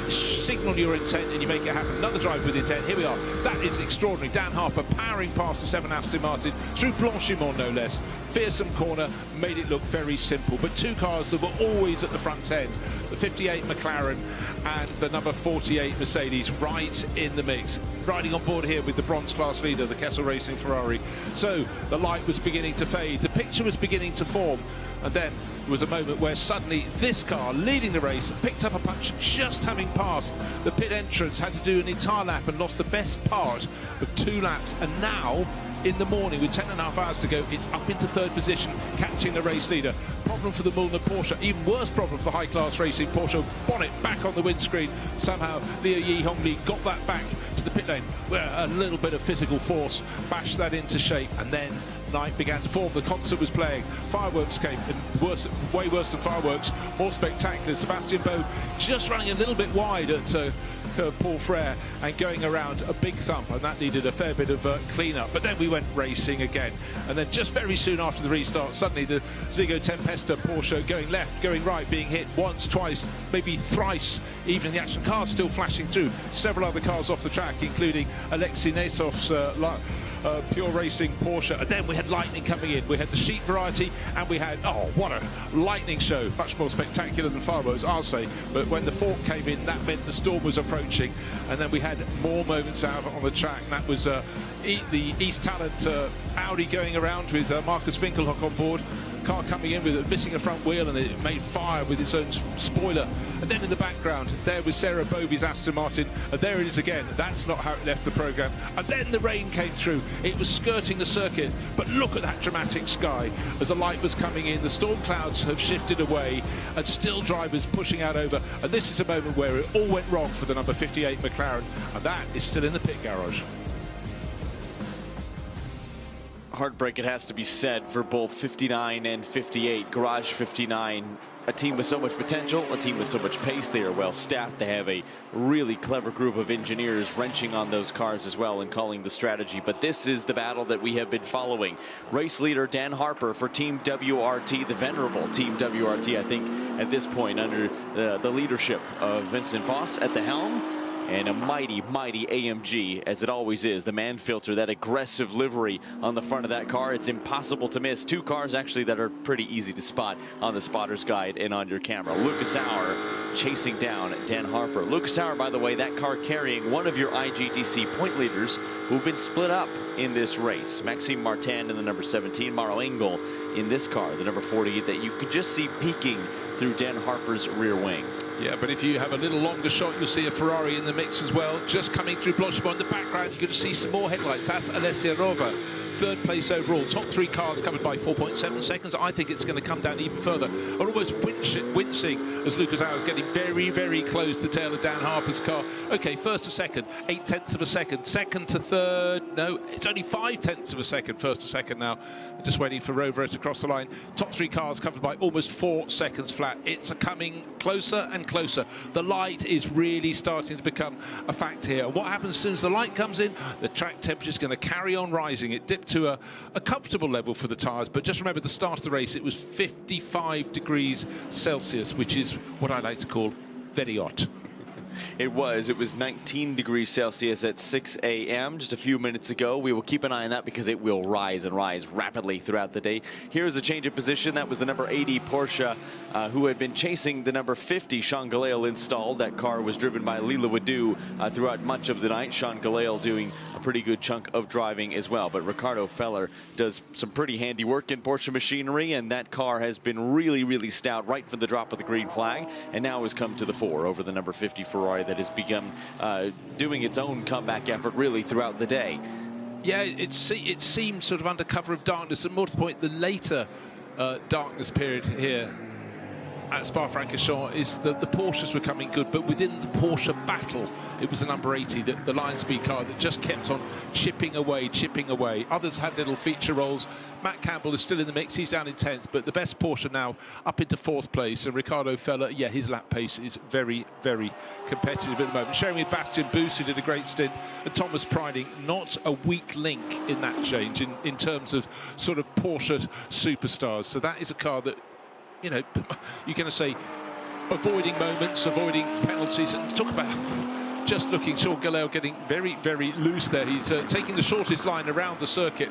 signal your intent and you make it happen. Another drive with intent. Here we are. That is extraordinary. Dan Harper powering past the 7 Aston Martin through Blanchimont, no less. Fearsome corner, made it look very simple. But 2 cars that were always at the front end, the 58 McLaren and the number 48 Mercedes, right in the mix. Riding on board here with the bronze class leader, the Kessel Racing Ferrari. So the light was beginning to fade, the picture was beginning to form, and then there was a moment where suddenly this car leading the race picked up a punch, just having passed the pit entrance, had to do an entire lap and lost the best part of 2 laps. And now in the morning, with 10.5 hours to go, it's up into 3rd position, catching the race leader. Problem for the Mullner Porsche, even worse problem for high-class racing. Porsche bonnet back on the windscreen. Somehow Liu Yi Hongli got that back to the pit lane, where a little bit of physical force bashed that into shape, and then night began to form. The concert was playing. Fireworks came, and way worse than fireworks, more spectacular. Sebastian Boe just running a little bit wide at Paul Frere and going around a big thump, and that needed a fair bit of clean-up. But then we went racing again, and then just very soon after the restart, suddenly the Zigo Tempesta Porsche going left, going right, being hit once, twice, maybe thrice. Even the action cars still flashing through. Several other cars off the track, including Alexei Nesov's Pure Racing Porsche. And then we had lightning coming in. We had the sheep variety, and we had, oh, what a lightning show. Much more spectacular than fireworks, I'll say. But when the fork came in, that meant the storm was approaching. And then we had more moments out on the track. And that was the East Talent Audi going around with Marcus Winkelhock on board. Car coming in with missing a front wheel, and it made fire with its own spoiler. And then in the background, there was Sarah Bovey's Aston Martin, and there it is again. That's not how it left the programme. And then the rain came through. It was skirting the circuit, but look at that dramatic sky. As the light was coming in, the storm clouds have shifted away, and still drivers pushing out over. And this is a moment where it all went wrong for the number 58 McLaren, and that is still in the pit garage. heartbreak, it has to be said, for both 59 and 58. Garage 59, a team with so much potential, a team with so much pace. They are well staffed. They have a really clever group of engineers wrenching on those cars as well and calling the strategy. But this is the battle that we have been following. Race leader Dan Harper for Team WRT, the venerable Team WRT, I think, at this point, under the leadership of Vincent Voss at the helm. And a mighty, mighty AMG, as it always is. The man filter, that aggressive livery on the front of that car. It's impossible to miss. Two cars, actually, that are pretty easy to spot on the spotter's guide and on your camera. Lucas Auer chasing down Dan Harper. Lucas Auer, by the way, that car carrying one of your IGDC point leaders who've been split up in this race. Maxime Martin in the number 17, Mauro Engel in this car, the number 40, that you could just see peeking through Dan Harper's rear wing. Yeah, but if you have a little longer shot, you'll see a Ferrari in the mix as well. Just coming through Blanchimont in the background, you can see some more headlights. That's Alessia Rova, third place overall. Top three cars covered by 4.7 seconds. I think it's going to come down even further. I'm almost wincing as Lucas Auer is getting very, very close to the tail of Dan Harper's car. Okay, first to second, 0.8 of a second. Second to third, no, it's only 0.5 of a second. First to second now. Just waiting for Rova to cross the line. Top three cars covered by almost 4 seconds flat. It's coming closer and closer. The light is really starting to become a fact here. What happens as soon as the light comes in? The track temperature is going to carry on rising. It dipped to a comfortable level for the tyres, but just remember the start of the race, it was 55 degrees Celsius, which is what I like to call very hot. It was 19 degrees Celsius at 6 a.m. just a few minutes ago. We will keep an eye on that because it will rise and rise rapidly throughout the day. Here's a change of position. That was the number 80 Porsche who had been chasing the number 50 Sean Galale installed. That car was driven by Lila Wadu throughout much of the night. Sean Galale doing a pretty good chunk of driving as well. But Ricardo Feller does some pretty handy work in Porsche machinery, and that car has been really, really stout right from the drop of the green flag, and now has come to the fore over the number 50 Ferrari that has begun doing its own comeback effort really throughout the day. Yeah, it seemed sort of under cover of darkness, and more to the point, the later darkness period here at Spa-Francorchamps is that the Porsches were coming good, but within the Porsche battle, it was the number 80, the Lion Speed car, that just kept on chipping away. Others had little feature rolls. Matt Campbell is still in the mix. He's down in 10th, but the best Porsche now up into 4th place. And Ricardo Feller, yeah, his lap pace is very, very competitive at the moment. Sharing with Bastian Boos, who did a great stint, and Thomas Priding, not a weak link in that change in terms of sort of Porsche superstars. So that is a car that, you know, you're going to say avoiding moments, avoiding penalties, and talk about just looking, Sean Galale getting very, very loose there. He's taking the shortest line around the circuit,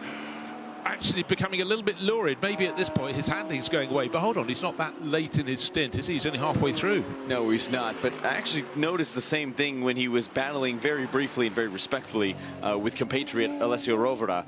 actually becoming a little bit lurid. Maybe at this point his handling's going away, but hold on, he's not that late in his stint, is he? He's only halfway through. No, he's not, but I actually noticed the same thing when he was battling very briefly and very respectfully with compatriot Alessio Rovera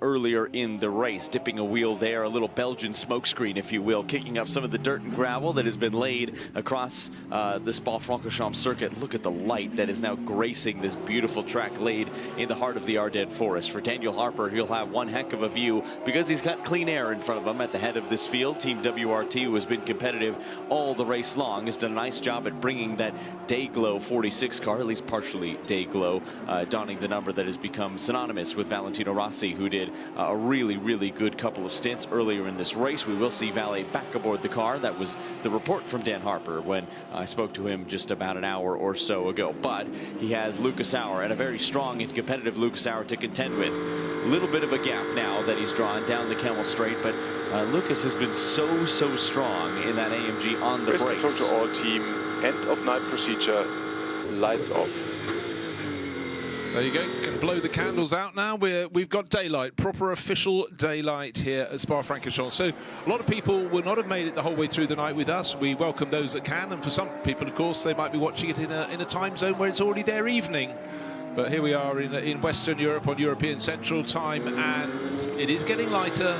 earlier in the race, dipping a wheel there, a little Belgian smokescreen, if you will, kicking up some of the dirt and gravel that has been laid across the Spa-Francorchamps circuit. Look at the light that is now gracing this beautiful track laid in the heart of the Ardennes forest. For Daniel Harper, he'll have one heck of a view because he's got clean air in front of him at the head of this field. Team WRT, who has been competitive all the race long, has done a nice job at bringing that day glow 46 car, at least partially day glow, donning the number that has become synonymous with Valentino Rossi, who did a really, really good couple of stints earlier in this race. We will see Valet back aboard the car. That was the report from Dan Harper when I spoke to him just about an hour or so ago. But he has Lucas Auer, and a very strong and competitive Lucas Auer to contend with. A little bit of a gap now that he's drawn down the Camel Straight, but Lucas has been so strong in that AMG on the brakes. brakes. Race control to all team, end of night procedure, lights off. There you go, can blow the candles out now. We've got daylight, proper official daylight here at Spa-Francorchamps. So a lot of people will not have made it the whole way through the night with us. We welcome those that can, and for some people, of course, they might be watching it in a time zone where it's already their evening. But here we are in Western Europe on European Central Time, and it is getting lighter.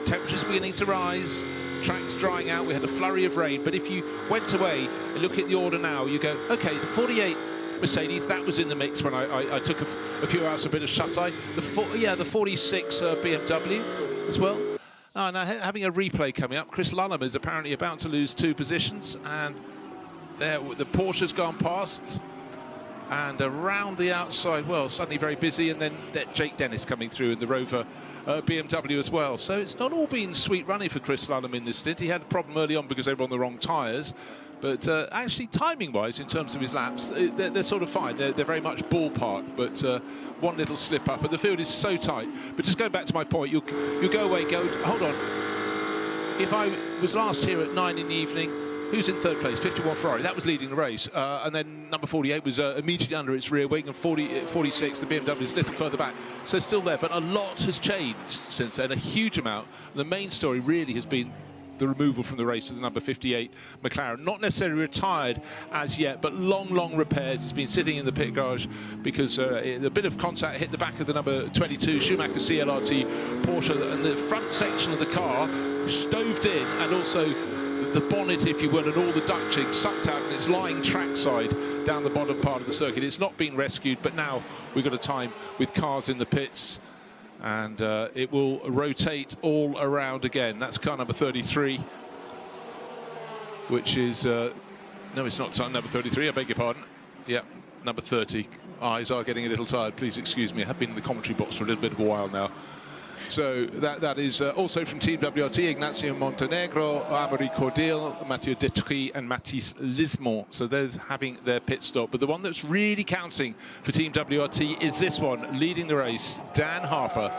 Temperatures beginning to rise. Track's drying out. We had a flurry of rain. But if you went away and look at the order now, you go, okay, the 48 Mercedes, that was in the mix when I took a few hours, a bit of shut-eye. The 46 BMW as well. Oh, now having a replay coming up. Chris Lullum is apparently about to lose 2 positions, and there the Porsche's gone past. And around the outside, well, suddenly very busy, and then Jake Dennis coming through in the Rover BMW as well. So it's not all been sweet running for Chris Lallum in this stint. He had a problem early on because they were on the wrong tyres. But actually, timing-wise, in terms of his laps, they're sort of fine. They're very much ballpark, but one little slip up. But the field is so tight. But just going back to my point, you go away, hold on. If I was last here at 9 in the evening, who's in third place? 51 Ferrari. That was leading the race. And then number 48 was immediately under its rear wing, and 46, the BMW is a little further back. So still there, but a lot has changed since then, a huge amount. The main story really has been the removal from the race of the number 58 McLaren. Not necessarily retired as yet, but long repairs. It's been sitting in the pit garage because a bit of contact hit the back of the number 22 Schumacher CLRT Porsche, and the front section of the car stoved in, and also the bonnet, if you will, and all the ducting sucked out, and it's lying trackside down the bottom part of the circuit. It's not been rescued, but now we've got a time with cars in the pits, and it will rotate all around again. That's car number 33, which is no, it's not number 33, I beg your pardon. Yeah, number 30. Eyes are getting a little tired, please excuse me. I have been in the commentary box for a little bit of a while now. So that is also from Team WRT, Ignacio Montenegro, Amaury Cordil, Mathieu Detry and Mathis Lismont. So they're having their pit stop. But the one that's really counting for Team WRT is this one, leading the race, Dan Harper,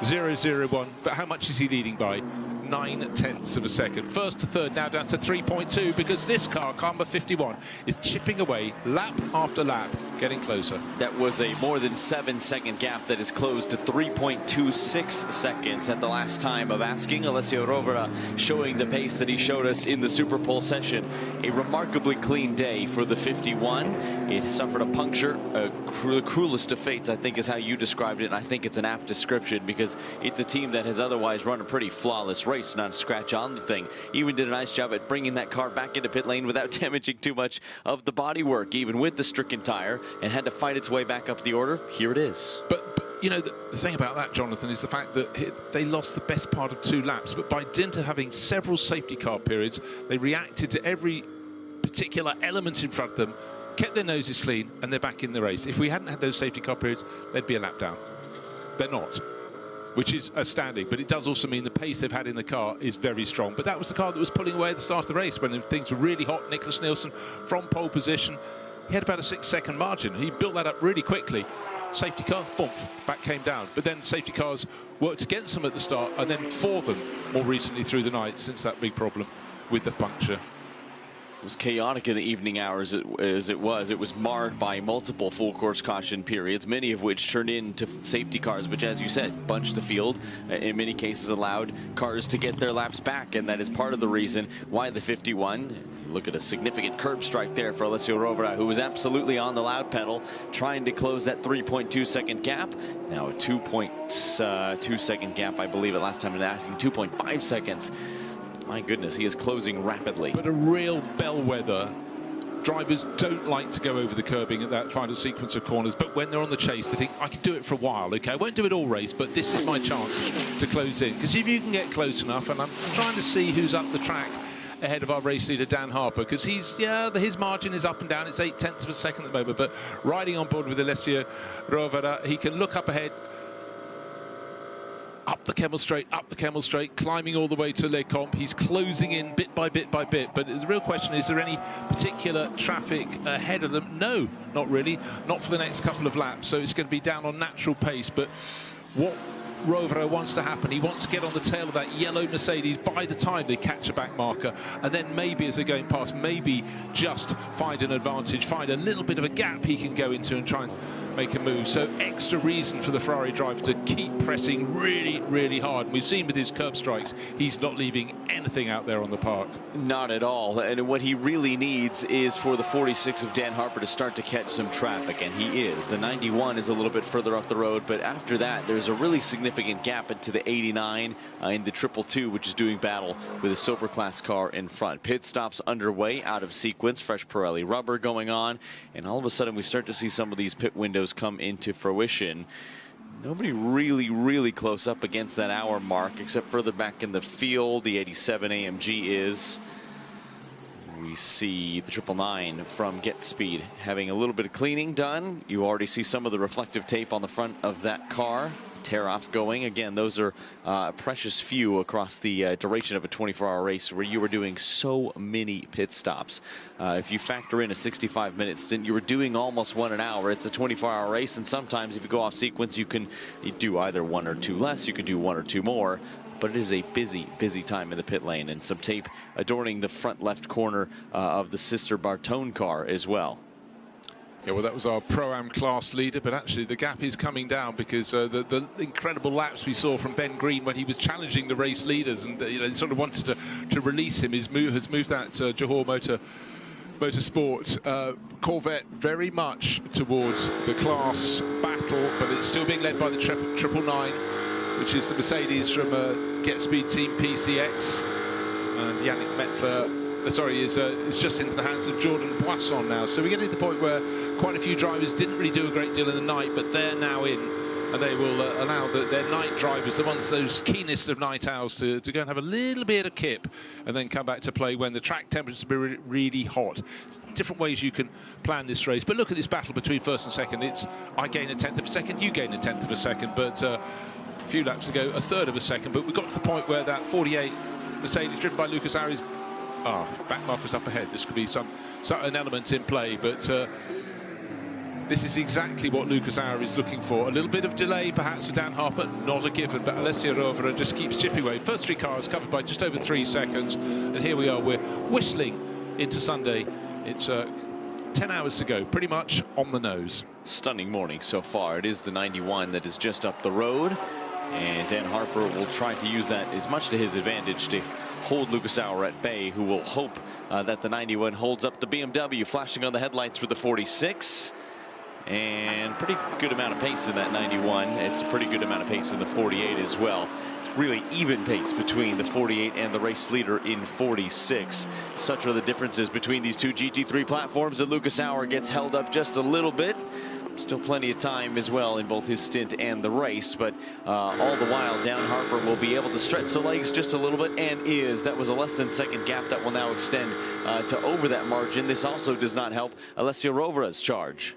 0-0-1. But how much is he leading by? 9/10 of a second. First to third, now down to 3.2, because this car number 51, is chipping away lap after lap, getting closer. That was a more than 7-second gap that is closed to 3.26 seconds at the last time of asking. Alessio Rovera showing the pace that he showed us in the Super Pole session. A remarkably clean day for the 51. It suffered a puncture, the cruelest of fates, I think is how you described it, and I think it's an apt description because it's a team that has otherwise run a pretty flawless race, not a scratch on the thing. Even did a nice job at bringing that car back into pit lane without damaging too much of the bodywork, even with the stricken tire, and had to fight its way back up the order. Here it is. But you know, the thing about that, Jonathan, is the fact that they lost the best part of 2 laps, but by dint of having several safety car periods, they reacted to every particular element in front of them, kept their noses clean, and they're back in the race. If we hadn't had those safety car periods, they'd be a lap down. They're not, which is astounding, but it does also mean the pace they've had in the car is very strong. But that was the car that was pulling away at the start of the race when things were really hot. Nicholas Nielsen from pole position, he had about a 6-second margin. He built that up really quickly. Safety car, boom, back came down. But then safety cars worked against them at the start and then for them more recently through the night since that big problem with the puncture. It was chaotic in the evening hours as it was. It was marred by multiple full course caution periods, many of which turned into safety cars, which, as you said, bunched the field, in many cases allowed cars to get their laps back, and that is part of the reason why the 51, look at a significant curb strike there for Alessio Rovera, who was absolutely on the loud pedal, trying to close that 3.2-second gap. Now a 2.2-second gap, I believe, at last time in asking, 2.5 seconds. My goodness, he is closing rapidly. But a real bellwether. Drivers don't like to go over the curbing at that final sequence of corners, but when they're on the chase, they think, I can do it for a while, okay? I won't do it all race, but this is my chance to close in. Because if you can get close enough, and I'm trying to see who's up the track ahead of our race leader, Dan Harper, because his margin is up and down. It's 0.8 of a second at the moment, but riding on board with Alessio Rovera, he can look up ahead, up the Kemmel Straight, climbing all the way to Les Comps. He's closing in bit by bit by bit. But the real question is there any particular traffic ahead of them? No, not really. Not for the next couple of laps. So it's going to be down on natural pace. But what Rovera wants to happen, he wants to get on the tail of that yellow Mercedes by the time they catch a back marker, and then maybe as they're going past, maybe just find an advantage, find a little bit of a gap he can go into and try and make a move. So extra reason for the Ferrari driver to keep pressing really, really hard. We've seen with his curb strikes, he's not leaving anything out there on the park. Not at all. And what he really needs is for the 46 of Dan Harper to start to catch some traffic, and he is. The 91 is a little bit further up the road, but after that, there's a really significant gap into the 89 in the 222, which is doing battle with a silver class car in front. Pit stops underway, out of sequence, fresh Pirelli rubber going on, and all of a sudden we start to see some of these pit windows come into fruition. Nobody really close up against that hour mark, except further back in the field. The 87 AMG is. We see the 999 from Get Speed having a little bit of cleaning done. You already see some of the reflective tape on the front of that car. Tear off going. Again, those are precious few across the duration of a 24-hour race where you were doing so many pit stops. If you factor in a 65-minute stint, you were doing almost 1 an hour. It's a 24-hour race, and sometimes if you go off sequence, you do either 1 or 2 less, you can do 1 or 2 more. But it is a busy, busy time in the pit lane, and some tape adorning the front left corner of the sister Bartone car as well. Yeah, well, that was our Pro-Am class leader, but actually the gap is coming down because the incredible laps we saw from Ben Green when he was challenging the race leaders and they sort of wanted to release him. His move has moved that Johor Motorsport Corvette very much towards the class battle, but it's still being led by the 999, which is the Mercedes from Get Speed Team PCX, and Yannick Mettler. Is just into the hands of Jordan Boisson now. So we're getting to the point where quite a few drivers didn't really do a great deal in the night, but they're now in, and they will allow their night drivers, those keenest of night owls, to go and have a little bit of kip and then come back to play when the track temperatures will be really hot. Different ways you can plan this race. But look at this battle between first and second. It's I gain a tenth of a second, you gain a tenth of a second, but a few laps ago, a third of a second. But we got to the point where that 48 Mercedes driven by Lucas Arias, back markers up ahead. This could be an element in play, but this is exactly what Lucas Auer is looking for. A little bit of delay, perhaps, for Dan Harper, not a given, but Alessio Rovera just keeps chipping away. First 3 cars covered by just over 3 seconds, and here we are. We're whistling into Sunday. It's 10 hours to go, pretty much on the nose. Stunning morning so far. It is the 91 that is just up the road, and Dan Harper will try to use that as much to his advantage to hold Lucas Auer at bay, who will hope that the 91 holds up the BMW, flashing on the headlights with the 46. And pretty good amount of pace in that 91. It's a pretty good amount of pace in the 48 as well. It's really even pace between the 48 and the race leader in 46. Such are the differences between these two GT3 platforms that Lucas Auer gets held up just a little bit. Still plenty of time as well in both his stint and the race, but all the while Dan Harper will be able to stretch the legs just a little bit, and that was a less than second gap that will now extend to over that margin. This also does not help Alessio Rovera's charge.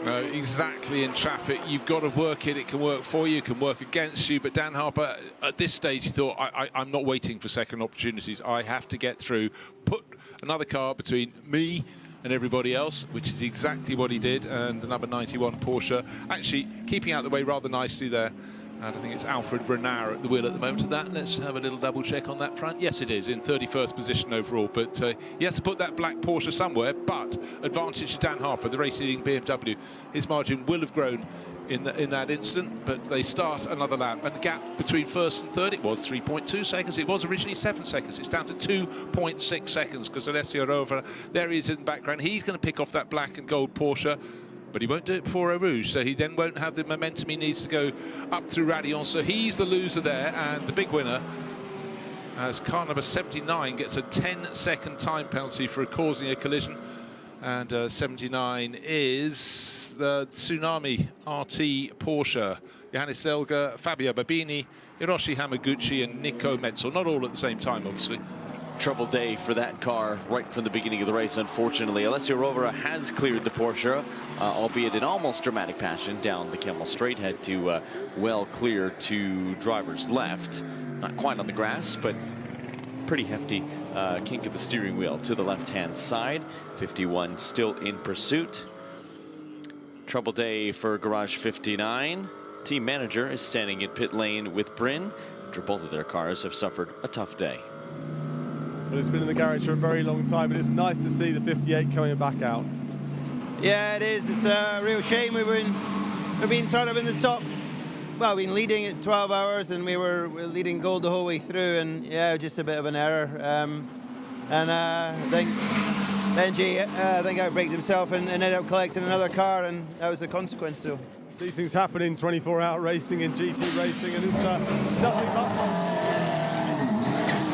No, exactly. In traffic, you've got to work it. It can work for you, it can work against you. But Dan Harper, at this stage, he thought, I'm not waiting for second opportunities. I have to get through, put another car between me and everybody else, which is exactly what he did. And the number 91 Porsche actually keeping out the way rather nicely there. And I think it's Alfred Renard at the wheel at the moment of that. Let's have a little double check on that front. Yes, it is, in 31st position overall. But he has to put that black Porsche somewhere. But advantage to Dan Harper, the race-leading BMW. His margin will have grown in that instant. But they start another lap. And the gap between first and third, it was 3.2 seconds. It was originally 7 seconds. It's down to 2.6 seconds because Alessio Rovera, there he is in the background. He's going to pick off that black and gold Porsche. But he won't do it before Eau Rouge, so he then won't have the momentum he needs to go up through Radillon. So he's the loser there, and the big winner, as car number 79 gets a 10-second time penalty for causing a collision. And 79 is the Tsunami RT Porsche. Johannes Elger, Fabio Babini, Hiroshi Hamaguchi, and Nico Metzel. Not all at the same time, obviously. Trouble day for that car right from the beginning of the race, unfortunately. Alessio Rovera has cleared the Porsche, albeit in almost dramatic fashion down the Kemmel Straight. Had to well clear to driver's left. Not quite on the grass, but pretty hefty kink of the steering wheel to the left-hand side. 51 still in pursuit. Trouble day for Garage 59. Team manager is standing in pit lane with Bryn after both of their cars have suffered a tough day. Well, it's been in the garage for a very long time, but it's nice to see the 58 coming back out. Yeah, it is. It's a real shame. We've been sort of in the top. Well, we've been leading at 12 hours, and we were leading gold the whole way through, and yeah, just a bit of an error. I think Benji, outbraked himself and ended up collecting another car, and that was the consequence. So these things happen in 24-hour racing and GT racing, and it's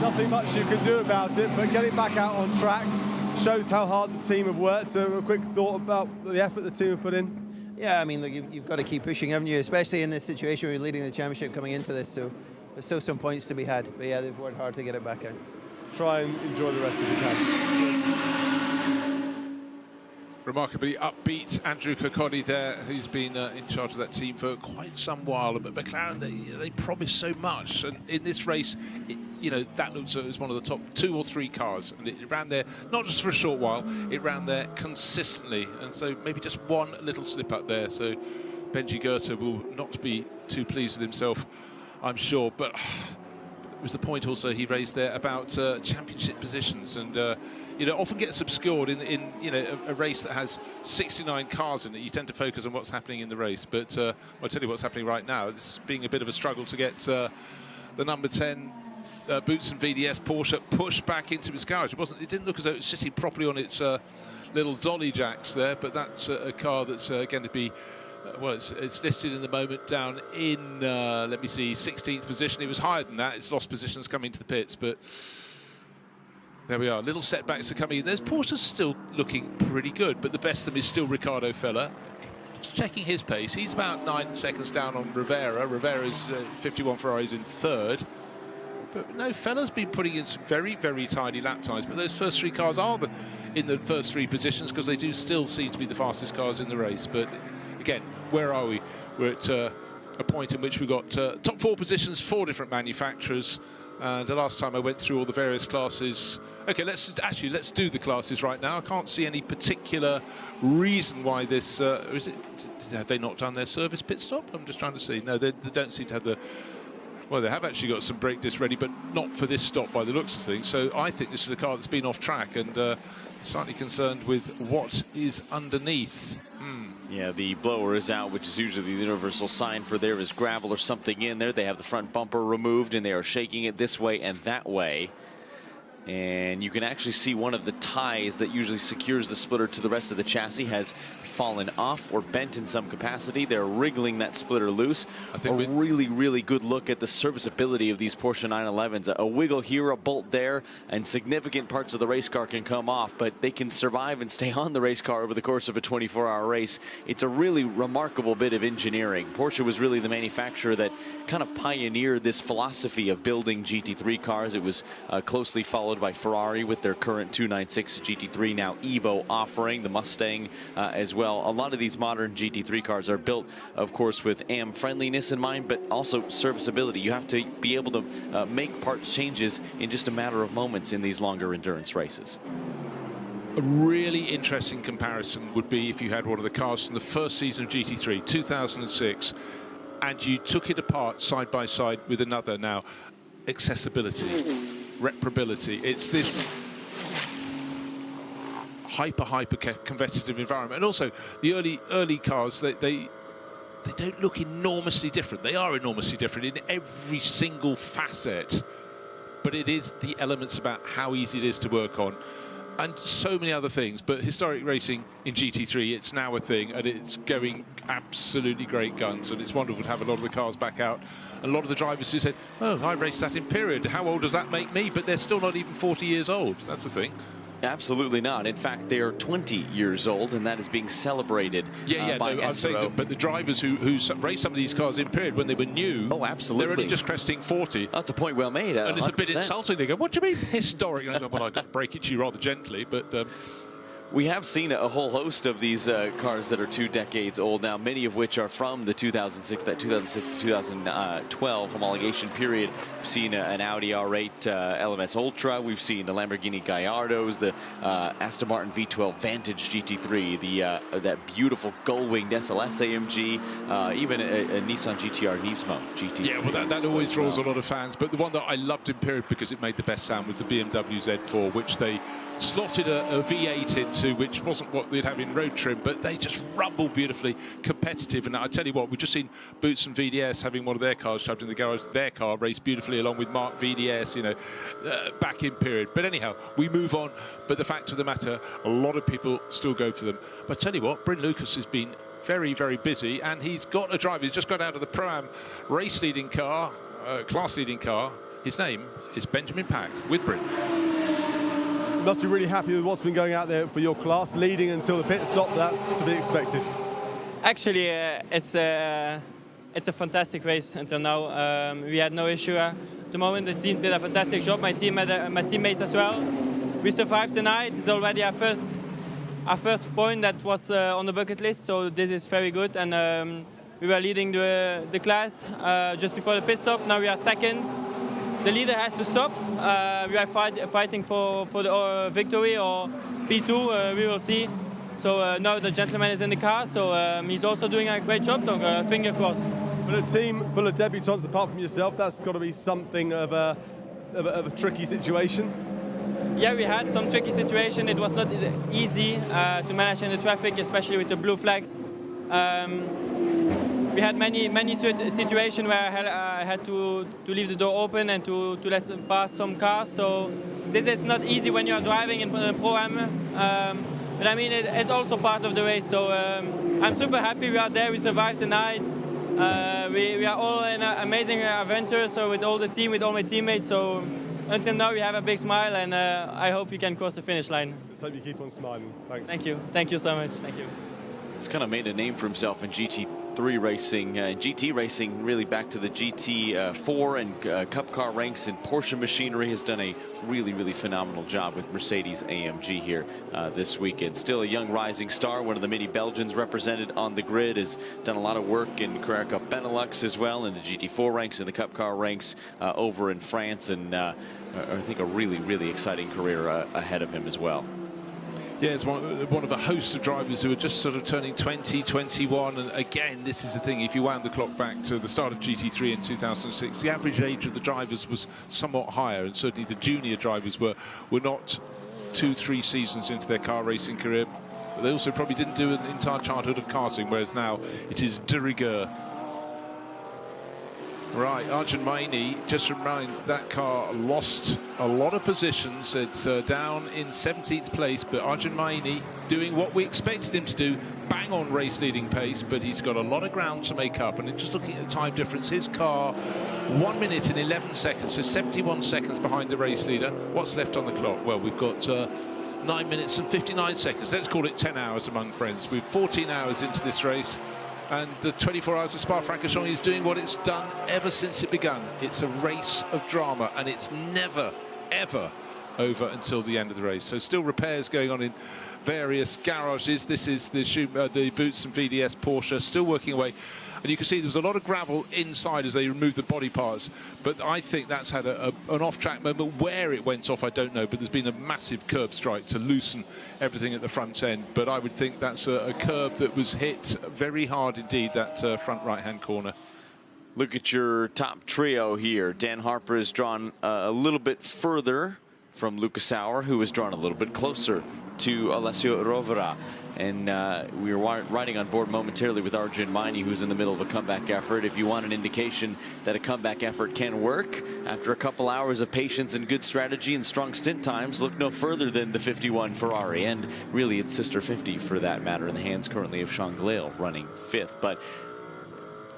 nothing much you can do about it, but getting back out on track shows how hard the team have worked. So a quick thought about the effort the team have put in. Yeah, I mean, look, you've got to keep pushing, haven't you? Especially in this situation where you're leading the championship coming into this. So there's still some points to be had. But yeah, they've worked hard to get it back out. Try and enjoy the rest of the time. Remarkably upbeat Andrew Kokoni there, who's been in charge of that team for quite some while. But McLaren, they promised so much, and in this race, that looks as one of the top 2 or 3 cars, and it ran there not just for a short while, it ran there consistently, and so maybe just one little slip up there. So Benji Goethe will not be too pleased with himself, I'm sure. But it was the point also he raised there about championship positions, and often gets obscured in a race that has 69 cars in it. You tend to focus on what's happening in the race, but I'll tell you what's happening right now. It's being a bit of a struggle to get the number 10 Boots and VDS Porsche pushed back into its garage. It didn't look as though it was sitting properly on its little dolly jacks there, but that's a car that's going to be it's listed in the moment down in, let me see, 16th position. It was higher than that. It's lost positions coming to the pits, but there we are. Little setbacks are coming in. There's Porter's still looking pretty good, but the best of them is still Ricardo Feller. Just checking his pace. He's about 9 seconds down on Rivera. Rivera's 51 Ferraris in 3rd. But no, Feller's been putting in some very, very tiny lap times. But those first 3 cars are in the first 3 positions, because they do still seem to be the fastest cars in the race. But again, where are we? We're at a point in which we've got top 4 positions, 4 different manufacturers. The last time I went through all the various classes. Okay, let's do the classes right now. I can't see any particular reason why this. Have they not done their service pit stop? I'm just trying to see. No, they don't seem to have the. Well, they have actually got some brake discs ready, but not for this stop by the looks of things. So I think this is a car that's been off track, and slightly concerned with what is underneath. Yeah, the blower is out, which is usually the universal sign for there is gravel or something in there. They have the front bumper removed, and they are shaking it this way and that way. And you can actually see one of the ties that usually secures the splitter to the rest of the chassis has fallen off or bent in some capacity. They're wriggling that splitter loose. A really, really good look at the serviceability of these Porsche 911s. A wiggle here, a bolt there, and significant parts of the race car can come off, but they can survive and stay on the race car over the course of a 24-hour race. It's a really remarkable bit of engineering. Porsche was really the manufacturer that kind of pioneered this philosophy of building GT3 cars. It was closely followed by Ferrari with their current 296 GT3 now Evo offering, the Mustang as well. A lot of these modern GT3 cars are built, of course, with AM friendliness in mind, but also serviceability. You have to be able to make parts changes in just a matter of moments in these longer endurance races. A really interesting comparison would be if you had one of the cars from the first season of GT3, 2006, and you took it apart side by side with another. Now, accessibility, reparability, it's this hyper competitive environment. And also the early cars, they don't look enormously different. They are enormously different in every single facet, but it is the elements about how easy it is to work on and so many other things. But historic racing in GT3, it's now a thing, and it's going absolutely great guns, and it's wonderful to have a lot of the cars back out. A lot of the drivers who said, oh, I raced that in period, how old does that make me? But they're still not even 40 years old. That's the thing. Absolutely not. In fact, they are 20 years old, and that is being celebrated by I'm saying that, but the drivers who raced some of these cars in period when they were new, absolutely, they're only just cresting 40. That's a point well made. And it's a bit insulting. They go, what do you mean historic? And I go, well, I've got to break it to you rather gently, but... We have seen a whole host of these cars that are 2 decades old now, many of which are from the 2006 to 2012 homologation period. We've seen an Audi R8 LMS Ultra. We've seen the Lamborghini Gallardos, the Aston Martin V12 Vantage GT3, that beautiful gull-winged SLS AMG, even a Nissan GTR Nismo GT3. Yeah, well, that always draws a lot of fans. But the one that I loved in period because it made the best sound was the BMW Z4, which they slotted a V8 into, which wasn't what they'd have in road trim, but they just rumbled beautifully, competitive. And I tell you what, we've just seen Boots and VDS having one of their cars shoved in the garage. Their car raced beautifully along with Mark VDS, back in period. But anyhow, we move on. But the fact of the matter, a lot of people still go for them. But I tell you what, Bryn Lucas has been very, very busy, and he's got a driver. He's just got out of the Pro-Am race-leading car, class-leading car. His name is Benjamin Pack with Bryn. You must be really happy with what's been going out there for your class, leading until the pit stop. That's to be expected. Actually, it's a fantastic race until now. We had no issue at the moment. The team did a fantastic job. My teammates as well. we survived the night. It's already our first point that was on the bucket list, so this is very good. And we were leading the class just before the pit stop. Now we are second. The leader has to stop. We are fighting for the victory or P2. We will see. So now the gentleman is in the car, so he's also doing a great job. So finger crossed. For a team full of debutants, apart from yourself, that's got to be something of a tricky situation. Yeah, we had some tricky situation. It was not easy to manage in the traffic, especially with the blue flags. We had many situations where I had to leave the door open and to let pass some cars. So this is not easy when you are driving in Pro-Am. But I mean, it's also part of the race. So I'm super happy we are there. We survived the night. We are all in an amazing adventure. So with all the team, with all my teammates. So until now, we have a big smile, and I hope we can cross the finish line. Let's hope you keep on smiling. Thanks. Thank you. Thank you so much. Thank you. He's kind of made a name for himself in GT3 racing. GT racing, really back to the GT4 and Cup car ranks, and Porsche Machinery has done a really phenomenal job with Mercedes AMG here this weekend. Still a young rising star, one of the many Belgians represented on the grid, has done a lot of work in Carrera Cup Benelux as well, in the GT4 ranks and the Cup car ranks over in France, and I think a really exciting career ahead of him as well. Yeah, it's one of a host of drivers who are just sort of turning 20, 21, and again, this is the thing, if you wound the clock back to the start of GT3 in 2006, the average age of the drivers was somewhat higher, and certainly the junior drivers were not 2-3 seasons into their car racing career, but they also probably didn't do an entire childhood of karting, whereas now it is de rigueur. Right, Arjun Maini, just remind that car lost a lot of positions. It's down in 17th place, but Arjun Maini doing what we expected him to do, bang on race leading pace, but he's got a lot of ground to make up. And just looking at the time difference, his car 1 minute and 11 seconds, so 71 seconds behind the race leader. What's left on the clock? Well, we've got 9 minutes and 59 seconds. Let's call it 10 hours among friends. We're 14 hours into this race. And the 24 hours of Spa-Francorchamps is doing what it's done ever since it began. It's a race of drama, and it's never, ever over until the end of the race. So still repairs going on in various garages. This is the Boots and VDS Porsche still working away. And you can see there was a lot of gravel inside as they removed the body parts. But I think that's had an off-track moment. Where it went off, I don't know. But there's been a massive curb strike to loosen everything at the front end. But I would think that's a curb that was hit very hard indeed, that front right-hand corner. Look at your top trio here. Dan Harper is drawn a little bit further from Lucas Sauer, who was drawn a little bit closer to Alessio Rovera. And we were riding on board momentarily with Arjun Maini, who's in the middle of a comeback effort. If you want an indication that a comeback effort can work, after a couple hours of patience and good strategy and strong stint times, look no further than the 51 Ferrari, and really its sister 50 for that matter, in the hands currently of Sean Glale running 5th. But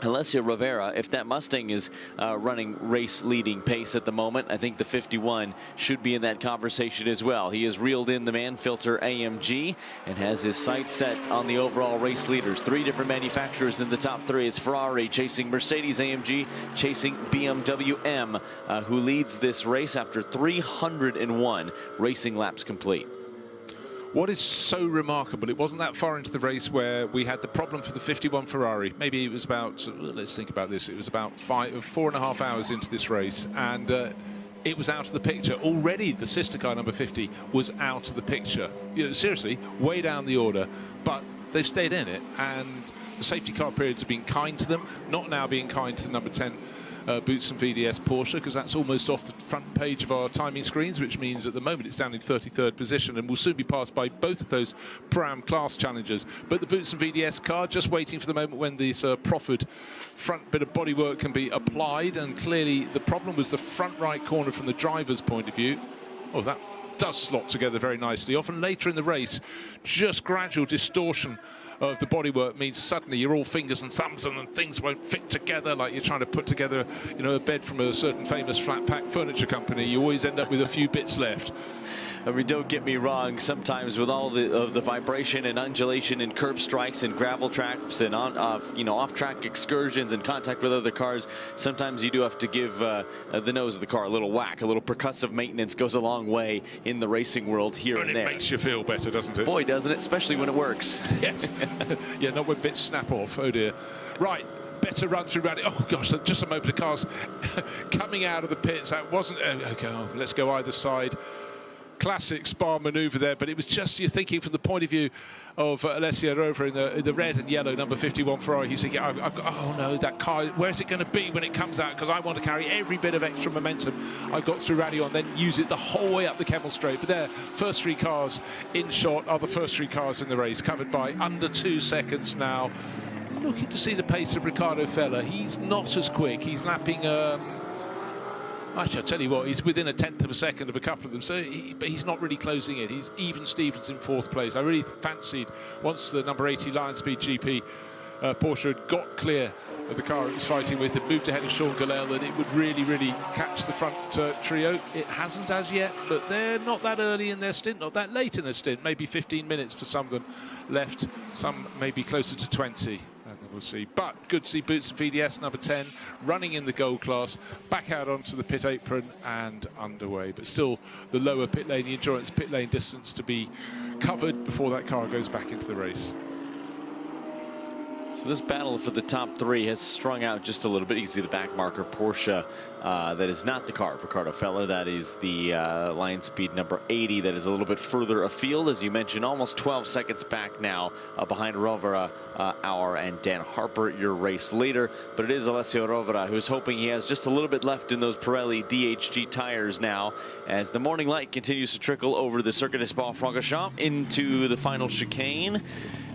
Alessio Rovera, if that Mustang is running race-leading pace at the moment, I think the 51 should be in that conversation as well. He has reeled in the Manfilter AMG and has his sights set on the overall race leaders. 3 different manufacturers in the top 3. It's Ferrari chasing Mercedes AMG, chasing BMW M, who leads this race after 301 racing laps complete. What is so remarkable, it wasn't that far into the race where we had the problem for the 51 Ferrari. Maybe it was about, let's think about this, it was about 4.5 hours into this race, and it was out of the picture. Already the sister car, number 50, was out of the picture. You know, seriously, way down the order, but they've stayed in it, and the safety car periods have been kind to them, not now being kind to the number 10 Boots and VDS Porsche, because that's almost off the front page of our timing screens, which means at the moment it's down in 33rd position and will soon be passed by both of those Pro-Am class challengers. But the Boots and VDS car just waiting for the moment when this proffered front bit of bodywork can be applied, and clearly the problem was the front right corner from the driver's point of view. Oh, that does slot together very nicely. Often later in the race, just gradual distortion of the bodywork means suddenly you're all fingers and thumbs and things won't fit together like you're trying to put together, you know, a bed from a certain famous flat pack furniture company. You always end up with a few bits left. I mean, don't get me wrong, sometimes with all the vibration and undulation and curb strikes and gravel tracks and off-track excursions and contact with other cars, sometimes you do have to give the nose of the car a little whack. A little percussive maintenance goes a long way in the racing world here and there. It makes you feel better, doesn't it? Boy, doesn't it, especially when it works. Yes. Yeah, not when bits snap off. Oh dear. Right. Better run through rally. Oh gosh, just a moment of cars coming out of the pits. That wasn't okay. Oh, let's go either side. Classic Spa manoeuvre there, but it was just, you're thinking from the point of view of Alessio Rovera in the red and yellow number 51 Ferrari. He's thinking, I've got, oh no, that car, where's it going to be when it comes out? Because I want to carry every bit of extra momentum I've got through rally on, then use it the whole way up the Kemmel Straight. But there, first three cars in shot are the first three cars in the race, covered by under 2 seconds now. Looking to see the pace of Riccardo Fella. He's not as quick. He's lapping. Actually, I'll tell you what, he's within a tenth of a second of a couple of them, so but he's not really closing it. He's even Stevens in fourth place. I really fancied, once the number 80 Lion Speed GP Porsche had got clear of the car it was fighting with and moved ahead of Sean Gallel, that it would really, really catch the front trio. It hasn't as yet, but they're not that early in their stint, not that late in their stint. Maybe 15 minutes for some of them left, some maybe closer to 20. We'll see. But good to see Boots and VDS number 10 running in the gold class, back out onto the pit apron and underway. But still the lower pit lane, the endurance pit lane distance to be covered before that car goes back into the race. So this battle for the top three has strung out just a little bit. You can see the back marker Porsche. That is not the car of Riccardo Fella. That is the Lion Speed number 80. That is a little bit further afield, as you mentioned, almost 12 seconds back now behind Rovera, Auer, and Dan Harper. Your race later, but it is Alessio Rovera who's hoping he has just a little bit left in those Pirelli DHG tires now, as the morning light continues to trickle over the Circuit de Spa-Francorchamps into the final chicane.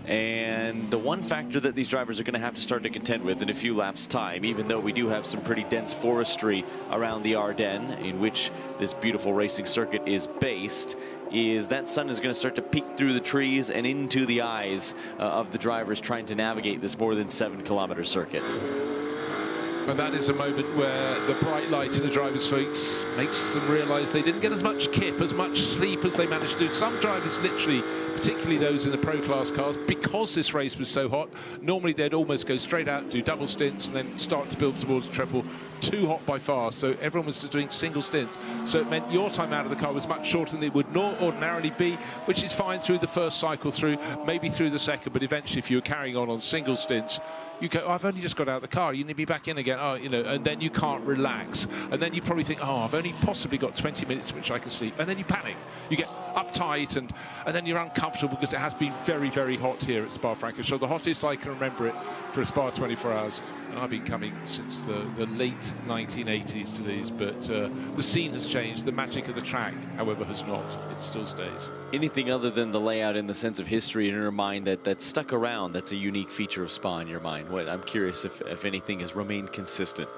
And the one factor that these drivers are going to have to start to contend with in a few laps' time, even though we do have some pretty dense forestry around the Ardennes, in which this beautiful racing circuit is based, is that sun is going to start to peek through the trees and into the eyes of the drivers trying to navigate this more than 7-kilometer circuit. And that is a moment where the bright light in the driver's face makes them realise they didn't get as much kip, as much sleep as they managed to do. Some drivers literally, particularly those in the pro class cars, because this race was so hot, normally they'd almost go straight out, do double stints, and then start to build towards treble. Too hot by far, so everyone was just doing single stints. So it meant your time out of the car was much shorter than it would not ordinarily be, which is fine through the first cycle through, maybe through the second, but eventually if you were carrying on single stints, you go, oh, I've only just got out of the car, you need to be back in again, oh, you know, and then you can't relax. And then you probably think, oh, I've only possibly got 20 minutes which I can sleep. And then you panic. You get uptight and then you're uncomfortable because it has been very, very hot here at Spa-Francorchamps. The hottest I can remember it for a Spa 24 hours. And I've been coming since the late 1980s to these, but the scene has changed. The magic of the track, however, has not. It still stays. Anything other than the layout in the sense of history in your mind that stuck around, that's a unique feature of Spa in your mind? I'm curious if anything has remained consistent.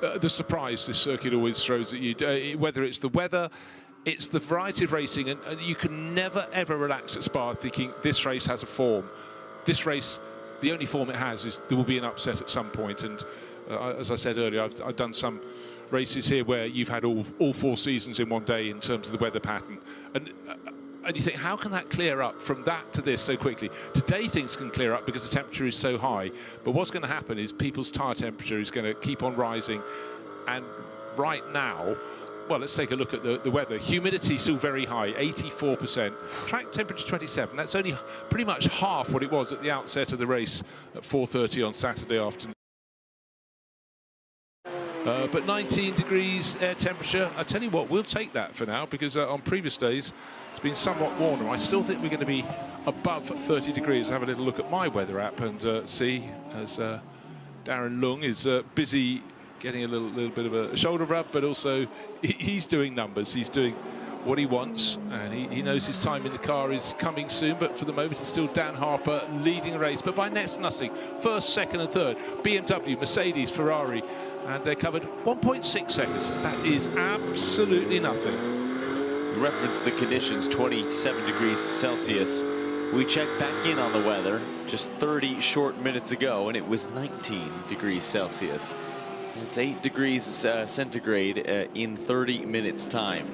The surprise this circuit always throws at you, whether it's the weather, it's the variety of racing, and you can never, ever relax at Spa thinking this race has a form. This race, the only form it has is there will be an upset at some point. And as I said earlier, I've done some races here where you've had all 4 seasons in one day in terms of the weather pattern. And you think, how can that clear up from that to this so quickly? Today things can clear up because the temperature is so high. But what's going to happen is people's tyre temperature is going to keep on rising. And right now, well, let's take a look at the weather. Humidity still very high, 84%. Track temperature 27. That's only pretty much half what it was at the outset of the race at 4:30 on Saturday afternoon. But 19 degrees air temperature. I tell you what, we'll take that for now, because on previous days it's been somewhat warmer. I still think we're going to be above 30 degrees. I'll have a little look at my weather app and see, as Darren Lung is busy getting a little bit of a shoulder rub, but also he's doing numbers. He's doing what he wants, and he knows his time in the car is coming soon. But for the moment, it's still Dan Harper leading the race, but by next to nothing. First, second, and third, BMW, Mercedes, Ferrari, and they're covered 1.6 seconds. That is absolutely nothing. You referenced the conditions, 27 degrees Celsius We checked back in on the weather just 30 short minutes ago, and it was 19 degrees Celsius. It's 8 degrees centigrade in 30 minutes time.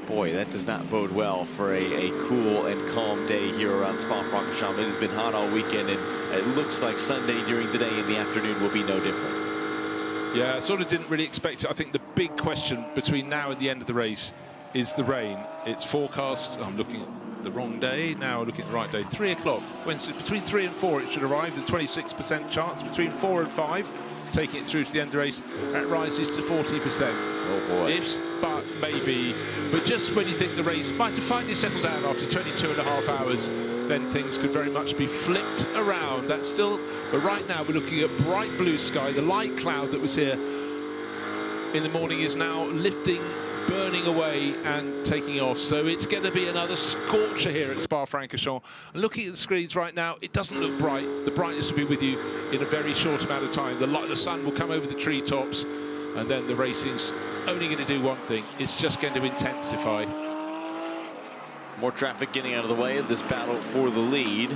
Boy, that does not bode well for a cool and calm day here around Spa-Francorchamps. It has been hot all weekend, and it looks like Sunday during the day and the afternoon will be no different. Yeah, I sort of didn't really expect it. I think the big question between now and the end of the race is the rain. It's forecast. I'm looking at the wrong day. Now I'm looking at the right day. 3 o'clock. Wednesday, between 3 and 4 it should arrive. The 26% chance. Between 4 and 5, taking it through to the end of the race, that rises to 40%. Oh boy. Ifs, but maybe. But just when you think the race might have finally settled down after 22.5 hours, then things could very much be flipped around. That's still, but right now we're looking at bright blue sky. The light cloud that was here in the morning is now lifting, burning away and taking off. So it's going to be another scorcher here at Spa-Francorchamps. And looking at the screens right now, it doesn't look bright. The brightness will be with you in a very short amount of time. The sun will come over the treetops, and then the racing's only going to do one thing. It's just going to intensify. More traffic getting out of the way of this battle for the lead.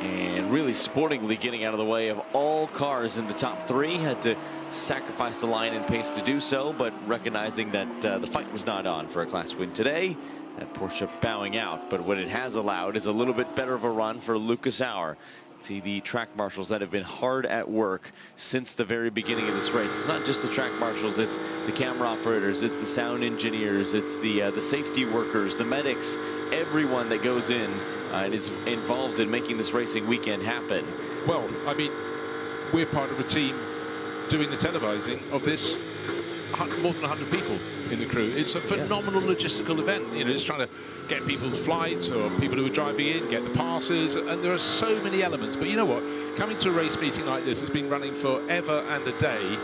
And really sportingly getting out of the way of all cars in the top 3. Had to sacrifice the line and pace to do so, but recognizing that the fight was not on for a class win today. That Porsche bowing out, but what it has allowed is a little bit better of a run for Lucas Auer. See the track marshals that have been hard at work since the very beginning of this race. It's not just the track marshals, it's the camera operators, it's the sound engineers, it's the safety workers, the medics, everyone that goes in and is involved in making this racing weekend happen. Well, I mean, we're part of a team doing the televising of this. More than 100 people in the crew. It's a phenomenal logistical event. You know, just trying to get people's flights or people who are driving in, get the passes, and there are so many elements. But you know what? Coming to a race meeting like this has been running forever and a day.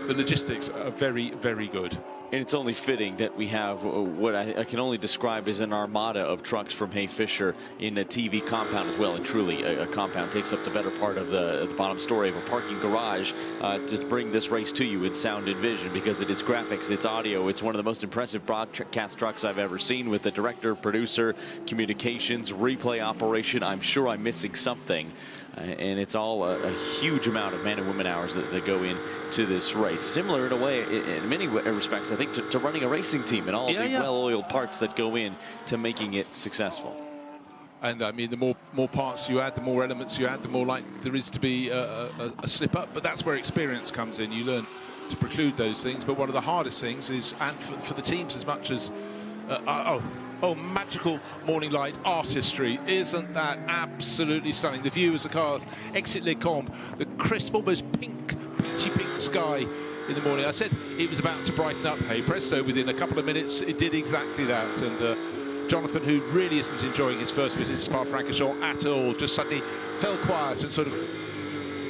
The logistics are very, very good. And it's only fitting that we have what I can only describe as an armada of trucks from Hay Fisher in a TV compound as well. And truly, a compound takes up the better part of the bottom story of a parking garage to bring this race to you in sound and vision, because it is graphics, it's audio. It's one of the most impressive broadcast trucks I've ever seen, with the director, producer, communications, replay operation. I'm sure I'm missing something. And it's all a huge amount of man and women hours that go into this race. Similar in a way, in many respects, I think, to running a racing team and all the well-oiled parts that go in to making it successful. And I mean, the more parts you add, the more elements you add, the more like there is to be a slip up. But that's where experience comes in. You learn to preclude those things. But one of the hardest things is, and for the teams as much as, oh, magical morning light artistry. Isn't that absolutely stunning? The view as the cars exit Les Combes, the crisp, almost pink, peachy pink sky in the morning. I said it was about to brighten up. Hey presto, within a couple of minutes, it did exactly that. And Jonathan, who really isn't enjoying his first visit to Spa-Francorchamps at all, just suddenly fell quiet and sort of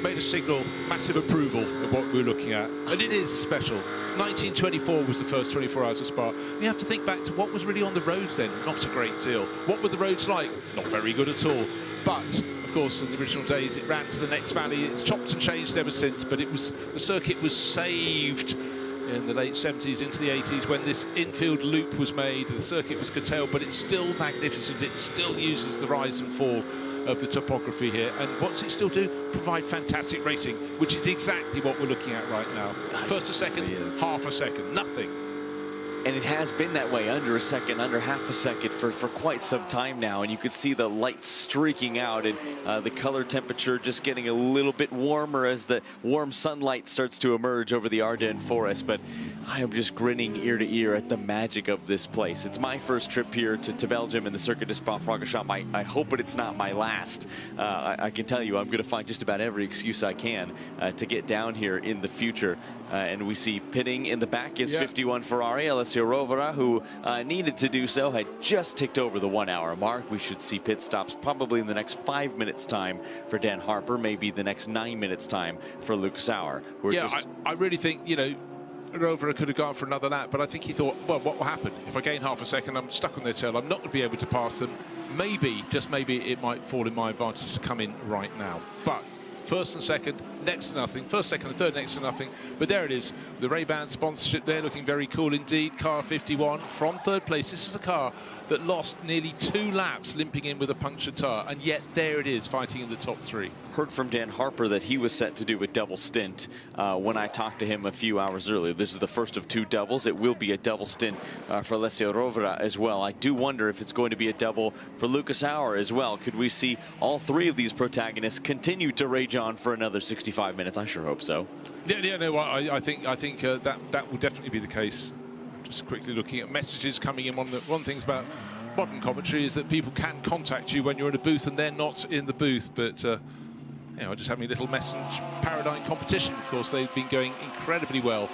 made a signal, massive approval of what we were looking at. And it is special. 1924 was the first 24 hours of Spa. You have to think back to what was really on the roads then. Not a great deal. What were the roads like? Not very good at all. But, of course, in the original days, it ran to the next valley. It's chopped and changed ever since, but the circuit was saved in the late 70s into the 80s when this infield loop was made. The circuit was curtailed, but it's still magnificent. It still uses the rise and fall of the topography here. And what's it still do? Provide fantastic racing, which is exactly what we're looking at right now. First a second, half a second, nothing. And it has been that way, under a second, under half a second for quite some time now. And you could see the light streaking out and the color temperature just getting a little bit warmer as the warm sunlight starts to emerge over the Ardennes forest. But I am just grinning ear to ear at the magic of this place. It's my first trip here to Belgium in the Circuit de Spa-Francorchamps. I hope it's not my last. I can tell you I'm going to find just about every excuse I can to get down here in the future. And we see pitting in the back is 51 Ferrari. Alessio Rovera, who needed to do so, had just ticked over the 1 hour mark. We should see pit stops probably in the next 5 minutes time for Dan Harper, maybe the next 9 minutes time for Lucas Auer. I really think, you know, Rovera could have gone for another lap, but I think he thought, well, what will happen? If I gain half a second, I'm stuck on their tail. I'm not going to be able to pass them. Maybe, just maybe, it might fall in my advantage to come in right now. But first and second, next to nothing. First, second, and third, next to nothing. But there it is. The Ray-Ban sponsorship there, looking very cool indeed. Car 51 from third place. This is a car that lost nearly 2 laps, limping in with a punctured tyre, and yet there it is, fighting in the top 3. Heard from Dan Harper that he was set to do a double stint when I talked to him a few hours earlier. This is the first of 2 doubles. It will be a double stint for Alessio Rovera as well. I do wonder if it's going to be a double for Lucas Auer as well. Could we see all 3 of these protagonists continue to rage on for another 65 minutes? I sure hope so. Yeah, no, I think that will definitely be the case. Just quickly looking at messages coming in. One of the things about modern commentary is that people can contact you when you're in a booth and they're not in the booth. But you know, just having a little message paradigm competition. Of course, they've been going incredibly well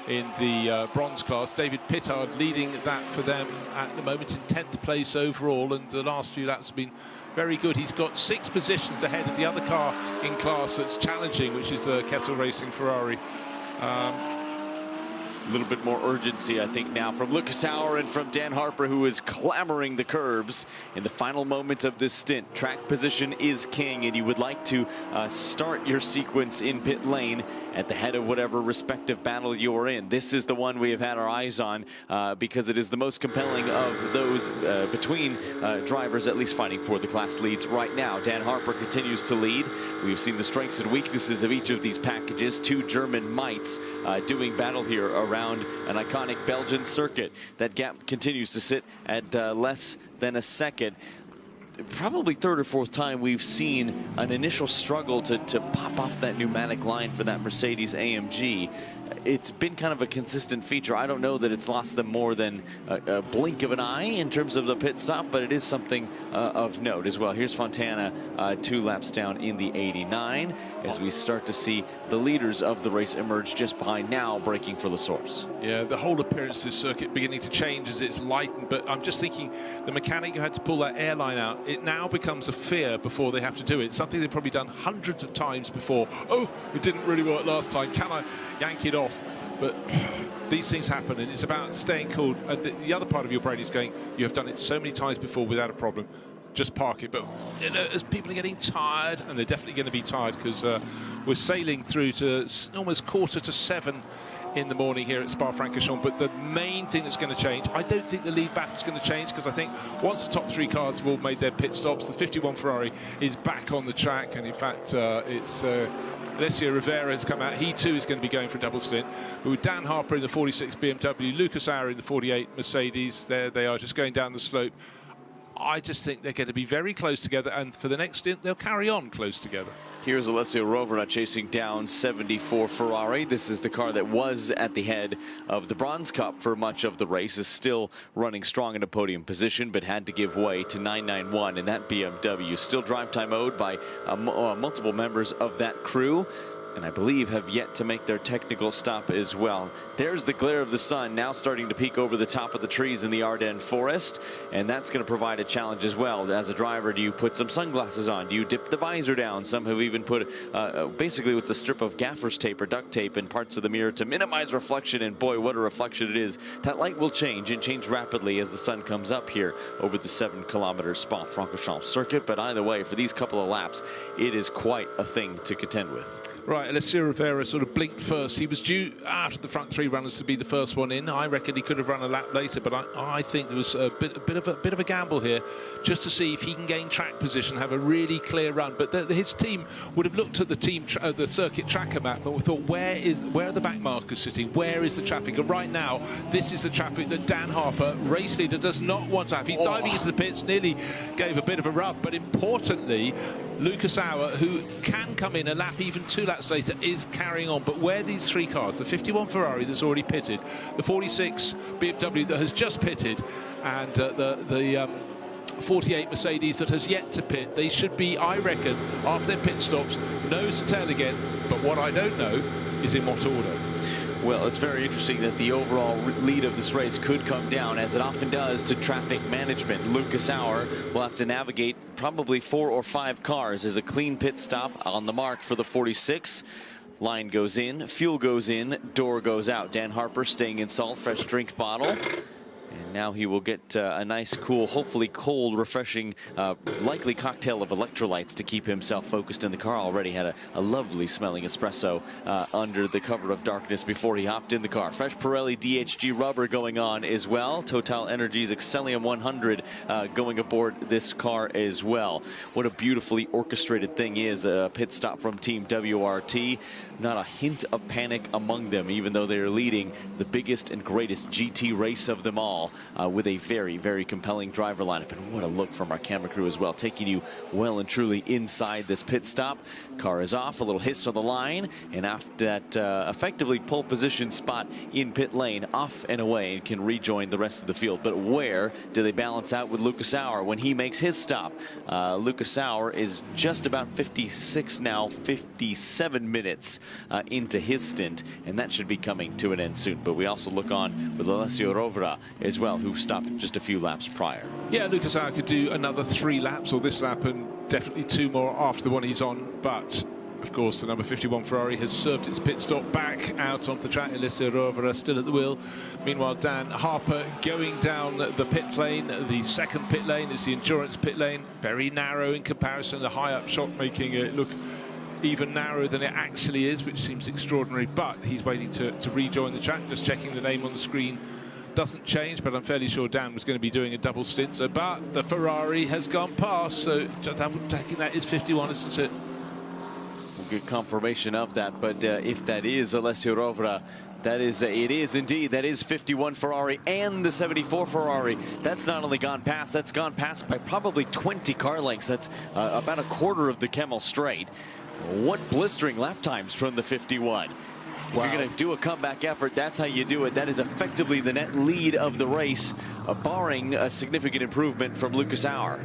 in the bronze class. David Pittard leading that for them at the moment in 10th place overall, and the last few laps have been very good. He's got 6 positions ahead of the other car in class that's challenging, which is the Kessel Racing Ferrari. A little bit more urgency, I think, now from Lucas Auer and from Dan Harper, who is clamoring the curbs in the final moments of this stint. Track position is king, and you would like to start your sequence in pit lane at the head of whatever respective battle you're in. This is the one we have had our eyes on because it is the most compelling of those between drivers, at least fighting for the class leads right now. Dan Harper continues to lead. We've seen the strengths and weaknesses of each of these packages. 2 German mites doing battle here around an iconic Belgian circuit. That gap continues to sit at less than a second. Probably 3rd or 4th time we've seen an initial struggle to pop off that pneumatic line for that Mercedes AMG. It's been kind of a consistent feature. I don't know that it's lost them more than a blink of an eye in terms of the pit stop, but it is something of note as well. Here's Fontana 2 laps down in the 89 as we start to see the leaders of the race emerge just behind now, breaking for the source. Yeah, the whole appearance of this circuit beginning to change as it's lightened, but I'm just thinking the mechanic who had to pull that airline out, it now becomes a fear before they have to do it. It's something they've probably done hundreds of times before. Oh, it didn't really work last time. Can I yank it off? But these things happen, and it's about staying cool. And the other part of your brain is going, you have done it so many times before without a problem. Just park it. But you know, as people are getting tired, and they're definitely going to be tired because we're sailing through to almost 6:45 in the morning here at Spa-Francorchamps. But the main thing that's going to change, I don't think the lead battle's going to change, because I think once the top 3 cars have all made their pit stops, the 51 Ferrari is back on the track, and in fact it's Alessio Rivera has come out. He too is going to be going for a double stint. But with Dan Harper in the 46 BMW, Lucas Auer in the 48 Mercedes, there they are just going down the slope. I just think they're going to be very close together, and for the next stint they'll carry on close together. Here's Alessio Rovera chasing down 74 Ferrari. This is the car that was at the head of the Bronze Cup for much of the race, is still running strong in a podium position, but had to give way to 991 in that BMW. Still drive time owed by multiple members of that crew, and I believe have yet to make their technical stop as well. There's the glare of the sun now starting to peek over the top of the trees in the Ardennes forest, and that's going to provide a challenge as well. As a driver, do you put some sunglasses on? Do you dip the visor down? Some have even put basically with a strip of gaffer's tape or duct tape in parts of the mirror to minimize reflection, and boy, what a reflection it is. That light will change, and change rapidly as the sun comes up here over the 7-kilometer Spa-Francorchamps circuit. But either way, for these couple of laps, it is quite a thing to contend with. Right, Alessio Rivera sort of blinked first. He was due out of the front 3 runners to be the first one in. I reckon he could have run a lap later, but I think there was a bit of a gamble here, just to see if he can gain track position, have a really clear run. But his team would have looked at the circuit tracker map and thought, where are the back markers sitting? Where is the traffic? And right now, this is the traffic that Dan Harper, race leader, does not want to have. He's diving into the pits, nearly gave a bit of a rub, but importantly, Lucas Auer, who can come in a lap, even 2 laps later, is carrying on. But where these 3 cars, the 51 Ferrari that's already pitted, the 46 BMW that has just pitted, and the 48 Mercedes that has yet to pit, they should be, I reckon, after their pit stops, nose to tail again. But what I don't know is in what order. Well, it's very interesting that the overall lead of this race could come down, as it often does, to traffic management. Lucas Auer will have to navigate probably 4 or 5 cars as a clean pit stop on the mark for the 46. Line goes in, fuel goes in, door goes out. Dan Harper staying in salt, fresh drink bottle. And Now he will get a nice, cool, hopefully cold, refreshing, likely cocktail of electrolytes to keep himself focused in the car. Already had a lovely smelling espresso under the cover of darkness before he hopped in the car. Fresh Pirelli DHG rubber going on as well. Total Energies Excellium 100 going aboard this car as well. What a beautifully orchestrated thing is a pit stop from Team WRT. Not a hint of panic among them, even though they're leading the biggest and greatest GT race of them all with a very, very compelling driver lineup. And what a look from our camera crew as well, taking you well and truly inside this pit stop. Car is off, a little hiss on the line, and after that effectively pole position spot in pit lane, off and away, and can rejoin the rest of the field. But where do they balance out with Lucas Sauer when he makes his stop? Lucas Sauer is just about 56 now, 57 minutes into his stint, and that should be coming to an end soon. But we also look on with Alessio Rovera as well, who stopped just a few laps prior. Yeah, Lucas Sauer could do another 3 laps, or this lap, and definitely 2 more after the one he's on. But of course, the number 51 Ferrari has served its pit stop back out onto the track. Alessio Rovera still at the wheel. Meanwhile, Dan Harper going down the pit lane. The second pit lane is the endurance pit lane. Very narrow in comparison. The high up shot making it look even narrower than it actually is, which seems extraordinary. But he's waiting to rejoin the track. Just checking the name on the screen. Doesn't change, but I'm fairly sure Dan was going to be doing a double stint. So, but the Ferrari has gone past. So double checking that is 51, isn't it? Good confirmation of that, but if that is Alessio Rovera, that is, it is indeed, that is 51 Ferrari and the 74 Ferrari. That's not only gone past, that's gone past by probably 20 car lengths. That's about a quarter of the Kemmel Straight. What blistering lap times from the 51. Wow. You're going to do a comeback effort, that's how you do it. That is effectively the net lead of the race, barring a significant improvement from Lucas Sauer.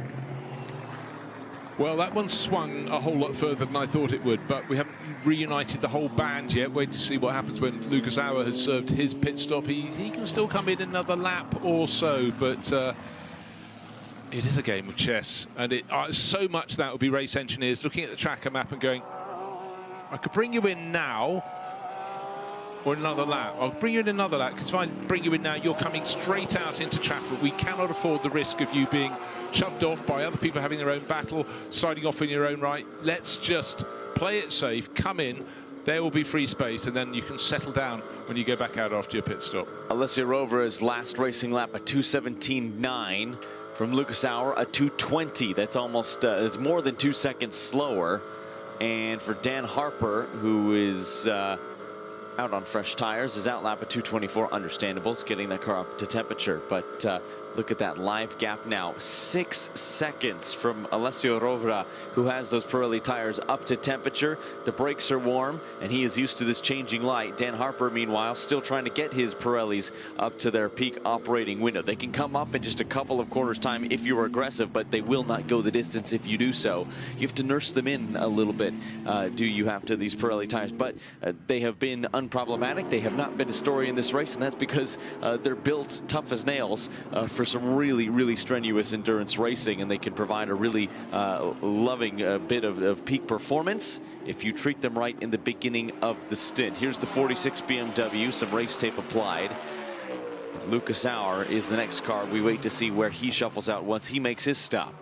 Well, that one swung a whole lot further than I thought it would, but we haven't reunited the whole band yet. Wait to see what happens when Lucas Sauer has served his pit stop. He can still come in another lap or so, but it is a game of chess. And so much that will be race engineers looking at the tracker map and going, I could bring you in now, or another lap. I'll bring you in another lap, because if I bring you in now, you're coming straight out into traffic. We cannot afford the risk of you being shoved off by other people having their own battle, sliding off in your own right. Let's just play it safe, come in, there will be free space, and then you can settle down when you go back out after your pit stop. Alessio Rovera's last racing lap, a 2:17.9. From Lucas Sauer, a 2:20. That's almost, it's more than 2 seconds slower. And for Dan Harper, who is out on fresh tires, his outlap at 2:24, understandable. It's getting that car up to temperature, but look at that live gap now. 6 seconds from Alessio Rovera, who has those Pirelli tires up to temperature. The brakes are warm, and he is used to this changing light. Dan Harper, meanwhile, still trying to get his Pirellis up to their peak operating window. They can come up in just a couple of corners time if you're aggressive, but they will not go the distance if you do so. You have to nurse them in a little bit, do you have to, these Pirelli tires, but they have been unproblematic. They have not been a story in this race, and that's because they're built tough as nails for some really, really strenuous endurance racing, and they can provide a really loving bit of peak performance if you treat them right in the beginning of the stint. Here's the 46 BMW, some race tape applied. Lucas Sauer is the next car. We wait to see where he shuffles out once he makes his stop.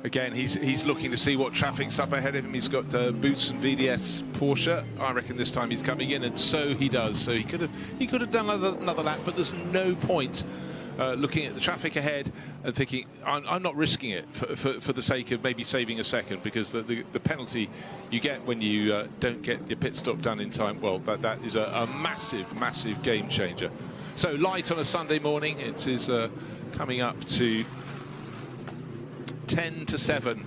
Again, he's looking to see what traffic's up ahead of him. He's got Boots and VDS Porsche. I reckon this time he's coming in, and so he does. So he could have done another lap, but there's no point looking at the traffic ahead and thinking, I'm not risking it for the sake of maybe saving a second, because the penalty you get when you don't get your pit stop done in time, well, that is a massive, massive game changer. So light on a Sunday morning. It is coming up to 10 to 7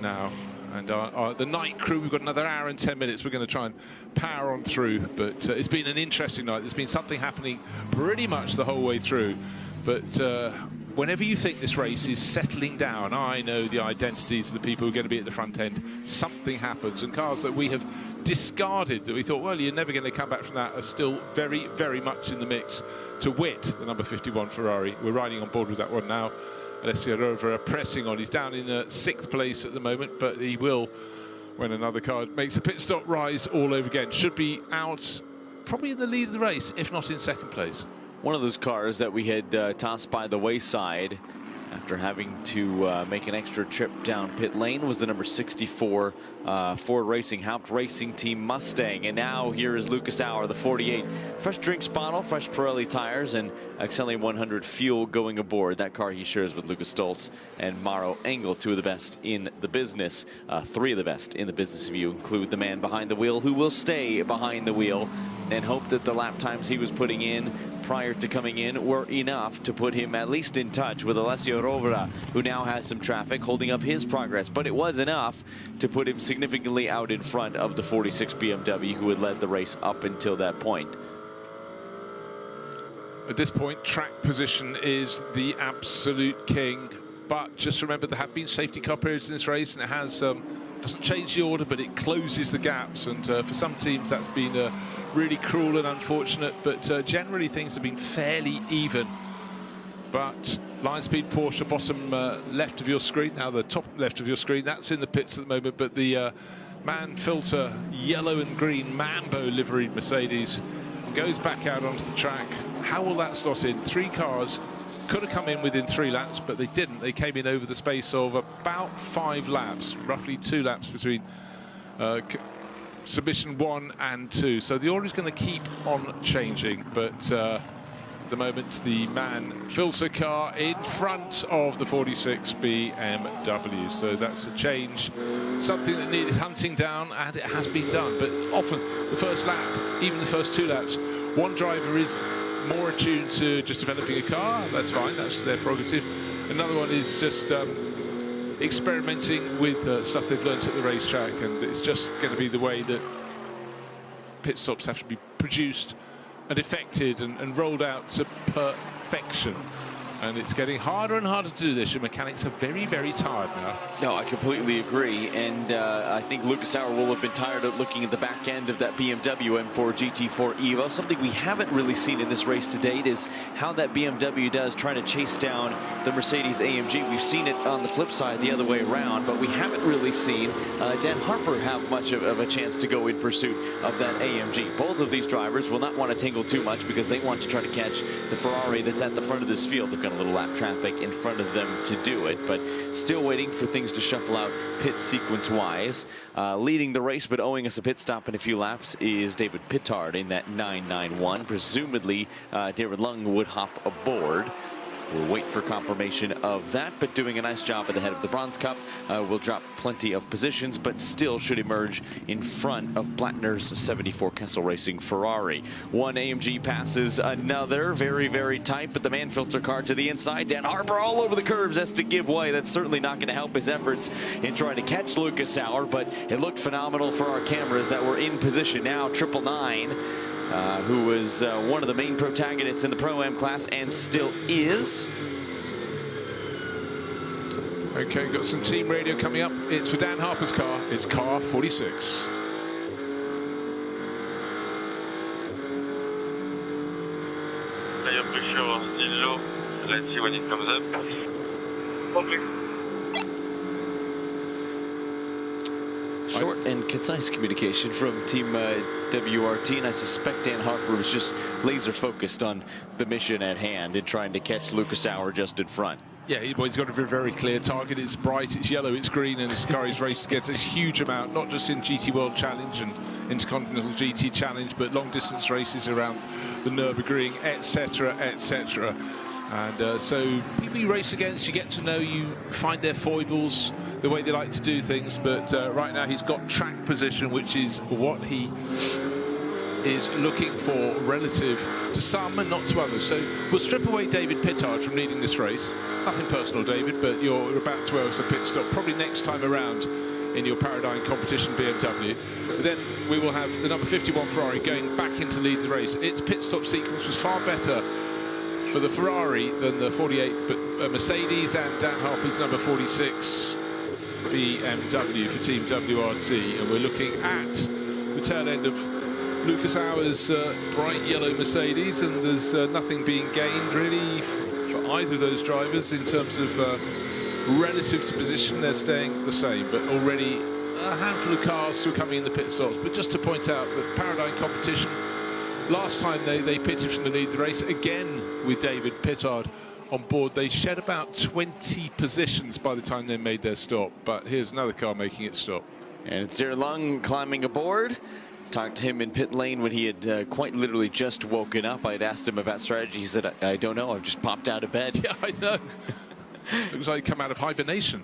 now, and the night crew, we've got another hour and 10 minutes. We're going to try and power on through, but it's been an interesting night. There's been something happening pretty much the whole way through, but whenever you think this race is settling down, I know the identities of the people who are going to be at the front end, something happens, and cars that we have discarded, that we thought, well, you're never going to come back from that, are still very, very much in the mix. To wit, the number 51 Ferrari. We're riding on board with that one now. Alessio Rovera pressing on. He's down in 6th place at the moment, but he will, when another car makes a pit stop, rise all over again. Should be out probably in the lead of the race, if not in 2nd place. one of those cars that we had tossed by the wayside after having to make an extra trip down pit lane was the number 64 Ford Racing Haupt Racing Team Mustang. And now here is Lucas Auer, the 48. Fresh drinks bottle, fresh Pirelli tires, and Excellium 100 fuel going aboard. That car he shares with Lucas Stoltz and Mauro Engel, two of the best in the business. Three of the best in the business if you include the man behind the wheel, who will stay behind the wheel and hope that the lap times he was putting in prior to coming in were enough to put him at least in touch with Alessio Rovera, who now has some traffic holding up his progress. But it was enough to put him significantly out in front of the 46 BMW, who had led the race up until that point. At this point, track position is the absolute king. But just remember, there have been safety car periods in this race, and it has doesn't change the order, but it closes the gaps. And for some teams, that's been really cruel and unfortunate. But generally, things have been fairly even. But Lion Speed Porsche, bottom left of your screen, now the top left of your screen, that's in the pits at the moment. But the Man Filter yellow and green Mambo liveried Mercedes goes back out onto the track. How will that slot in? Three cars could have come in within 3 laps, but they didn't. They came in over the space of about 5 laps, roughly 2 laps between submission 1 and 2. So the order is going to keep on changing, but at the moment the Man Filter car in front of the 46 BMW. So that's a change, something that needed hunting down, and it has been done. But often the first lap, even the first 2 laps, one driver is more attuned to just developing a car. That's fine, that's their prerogative. Another one is just experimenting with stuff they've learned at the racetrack, and it's just going to be the way that pit stops have to be produced and effected and rolled out to perfection. And it's getting harder and harder to do this. Your mechanics are very, very tired now. No, I completely agree. And I think Lucas Auer will have been tired of looking at the back end of that BMW M4 GT4 Evo. Something we haven't really seen in this race to date is how that BMW does try to chase down the Mercedes AMG. We've seen it on the flip side the other way around, but we haven't really seen Dan Harper have much of a chance to go in pursuit of that AMG. Both of these drivers will not want to tingle too much because they want to try to catch the Ferrari that's at the front of this field. They've got a little lap traffic in front of them to do it, but still waiting for things to shuffle out pit sequence wise. Leading the race but owing us a pit stop in a few laps is David Pittard in that 991. Presumably David Lung would hop aboard. We'll wait for confirmation of that, but doing a nice job at the head of the Bronze Cup. Will drop plenty of positions, but still should emerge in front of Blattner's 74 Kessel Racing Ferrari. One AMG passes another, very, very tight, but the Man Filter car to the inside. Dan Harper all over the curbs has to give way. That's certainly not going to help his efforts in trying to catch Lucas Auer, but it looked phenomenal for our cameras that were in position. Now 999. Who was one of the main protagonists in the Pro-Am class and still is. Okay, got some team radio coming up. It's for Dan Harper's car. It's car 46. Tire pressure still low. Let's see when it comes up. Okay. Short and concise communication from Team WRT, and I suspect Dan Harper was just laser focused on the mission at hand and trying to catch Lucas Auer just in front. Yeah, he's got a very, very clear target. It's bright, it's yellow, it's green, and this car is raced against a huge amount, not just in GT World Challenge and Intercontinental GT Challenge, but long distance races around the Nürburgring, etc., etc. And so people you race against, you get to know, you find their foibles, the way they like to do things. But right now he's got track position, which is what he is looking for relative to some and not to others. So we'll strip away David Pittard from leading this race. Nothing personal, David, but you're about to owe us a pit stop probably next time around in your Paradigm competition BMW. But then we will have the number 51 Ferrari going back in to lead the race. Its pit stop sequence was far better for the Ferrari than the 48, but Mercedes and Dan Harper's number 46 BMW for Team WRT. And we're looking at the tail end of Lucas Auer's bright yellow Mercedes, and there's nothing being gained really for either of those drivers in terms of relative to position. They're staying the same, but already a handful of cars still coming in the pit stops. But just to point out that Paradigm competition, last time they pitted from the lead of the race, again with David Pittard on board, they shed about 20 positions by the time they made their stop. But here's another car making it stop. And it's Darren Lung climbing aboard. Talked to him in pit lane when he had quite literally just woken up. I'd asked him about strategy. He said, I don't know. I've just popped out of bed. Yeah, I know. Looks like come out of hibernation.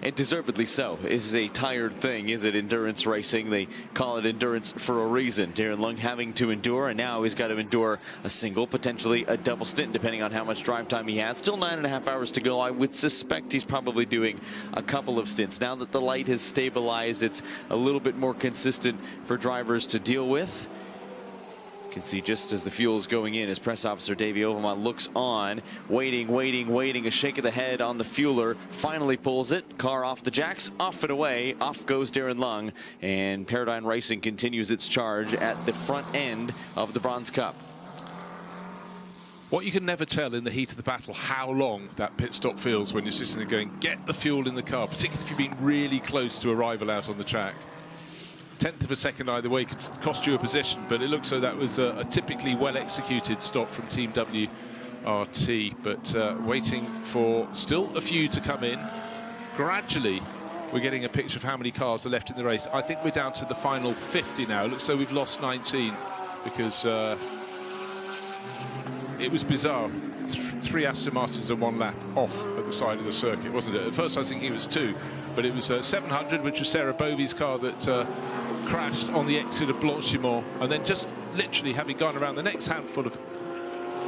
And deservedly so. This is a tired thing, is it? Endurance racing. They call it endurance for a reason. Darren Lung having to endure, and now he's got to endure a single, potentially a double stint, depending on how much drive time he has. Still 9.5 hours to go. I would suspect he's probably doing a couple of stints. Now that the light has stabilized, it's a little bit more consistent for drivers to deal with. You can see just as the fuel is going in, as press officer Davey Overmont looks on, waiting, a shake of the head on the fueler, finally pulls it, car off the jacks, off and away, off goes Darren Lung, and Paradigm Racing continues its charge at the front end of the Bronze Cup. What you can never tell in the heat of the battle, how long that pit stop feels when you're sitting there going, get the fuel in the car, particularly if you've been really close to arrival out on the track. 1/10 of a second either way could cost you a position, but it looks like that was a typically well-executed stop from Team WRT. But waiting for still a few to come in. Gradually, we're getting a picture of how many cars are left in the race. I think we're down to the final 50 now. It looks like we've lost 19 because it was bizarre. 3 Aston Martins and 1 lap off at the side of the circuit, wasn't it? At first I was thinking it was 2, but it was 700, which was Sarah Bovey's car that crashed on the exit of Blanchimont, and then just literally having gone around the next handful of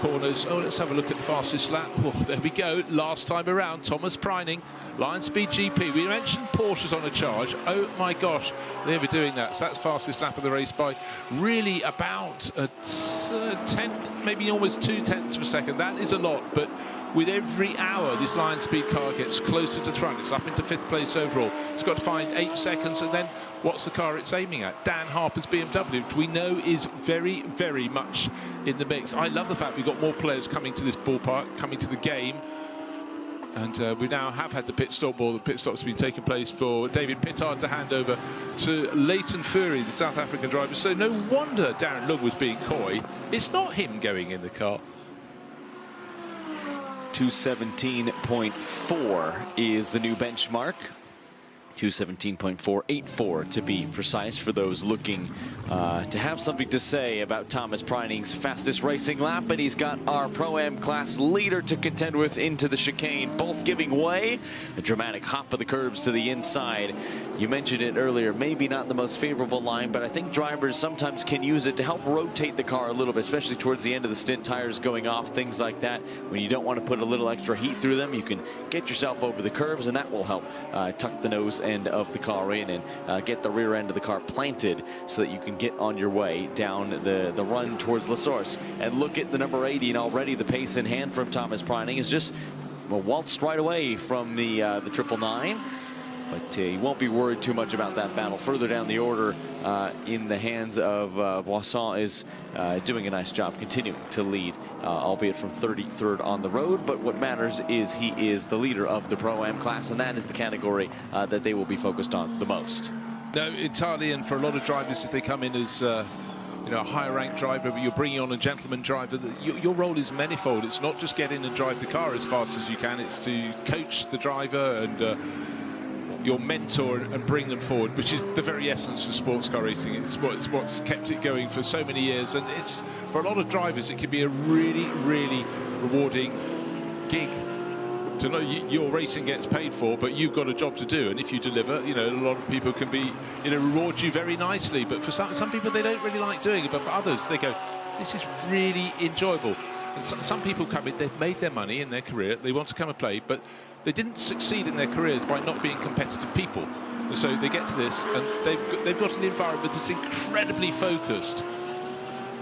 corners. Oh, let's have a look at the fastest lap. Oh, there we go. Last time around, Thomas Preining, Lion Speed GP. We mentioned Porsches on a charge. Oh my gosh, they were doing that. So that's fastest lap of the race by really about a 10th, maybe almost 2/10 of a second. That is a lot, but with every hour this Lion Speed car gets closer to the front. It's up into 5th place overall. It's got to find 8 seconds, and then what's the car it's aiming at? Dan Harper's BMW, which we know is very, very much in the mix. I love the fact we've got more players coming to this ballpark, coming to the game. And we now have had the pit stop, or the pit stop's been taking place for David Pittard to hand over to Leighton Fury, the South African driver. So no wonder Darren Lung was being coy. It's not him going in the car. 217.4 is the new benchmark. 217.484 to be precise, for those looking to have something to say about Thomas Preining's fastest racing lap. But he's got our Pro-Am class leader to contend with into the chicane, both giving way. A dramatic hop of the curbs to the inside. You mentioned it earlier, maybe not the most favorable line, but I think drivers sometimes can use it to help rotate the car a little bit, especially towards the end of the stint, tires going off, things like that. When you don't want to put a little extra heat through them, you can get yourself over the curbs, and that will help tuck the nose end of the car in and get the rear end of the car planted so that you can get on your way down the run towards La Source. And look at the number 80, and already the pace in hand from Thomas Preining is just waltzed right away from the 999. But you won't be worried too much about that battle. Further down the order in the hands of Boisson is doing a nice job continuing to lead, albeit from 33rd on the road. But what matters is he is the leader of the Pro-Am class, and that is the category that they will be focused on the most. No, entirely, and for a lot of drivers, if they come in as a higher ranked driver, but you're bringing on a gentleman driver, your role is manifold. It's not just get in and drive the car as fast as you can, it's to coach the driver and your mentor and bring them forward, which is the very essence of sports car racing. It's what's kept it going for so many years, and it's, for a lot of drivers, it can be a really, really rewarding gig to know your racing gets paid for, but you've got a job to do, and if you deliver, a lot of people can be, reward you very nicely. But for some people, they don't really like doing it, but for others, they go, this is really enjoyable. And some people come in, they've made their money in their career, they want to come and play, but they didn't succeed in their careers by not being competitive people. And so they get to this, and they've got an environment that's incredibly focused,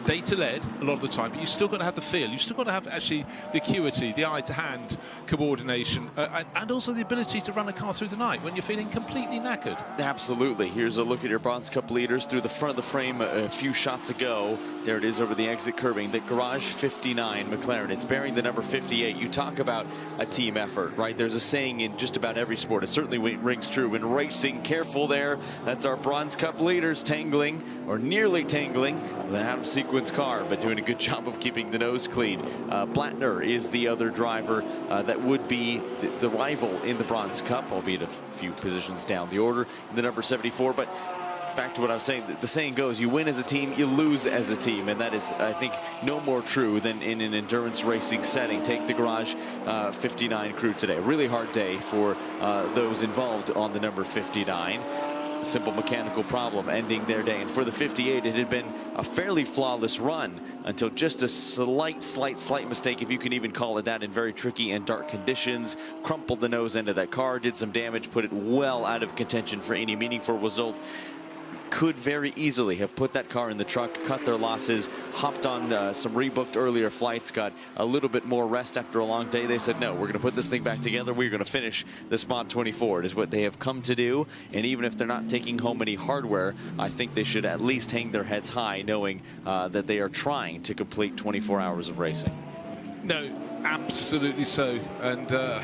data-led a lot of the time, but you've still got to have the feel. You've still got to have actually the acuity, the eye-to-hand coordination, and also the ability to run a car through the night when you're feeling completely knackered. Absolutely. Here's a look at your Bronze Cup leaders through the front of the frame a few shots ago. There it is over the exit curbing. The Garage 59 McLaren. It's bearing the number 58. You talk about a team effort, right? There's a saying in just about every sport. It certainly rings true in racing. Careful there. That's our Bronze Cup leaders tangling, or nearly tangling, with an out-of-sequence sequence car, but doing a good job of keeping the nose clean. Blattner is the other driver that would be the rival in the Bronze Cup, albeit a few positions down the order in the number 74. But back to what I was saying, the saying goes, you win as a team, you lose as a team, and that is, I think, no more true than in an endurance racing setting. Take the Garage 59 crew today. A really hard day for those involved on the number 59. Simple mechanical problem ending their day. And for the 58, it had been a fairly flawless run until just a slight mistake, if you can even call it that, in very tricky and dark conditions. Crumpled the nose end of that car, did some damage, put it well out of contention for any meaningful result. Could very easily have put that car in the truck, cut their losses, hopped on some rebooked earlier flights, got a little bit more rest after a long day. They said, no, we're going to put this thing back together. We're going to finish the Spot 24. It is what they have come to do. And even if they're not taking home any hardware, I think they should at least hang their heads high, knowing that they are trying to complete 24 hours of racing. No, absolutely so. And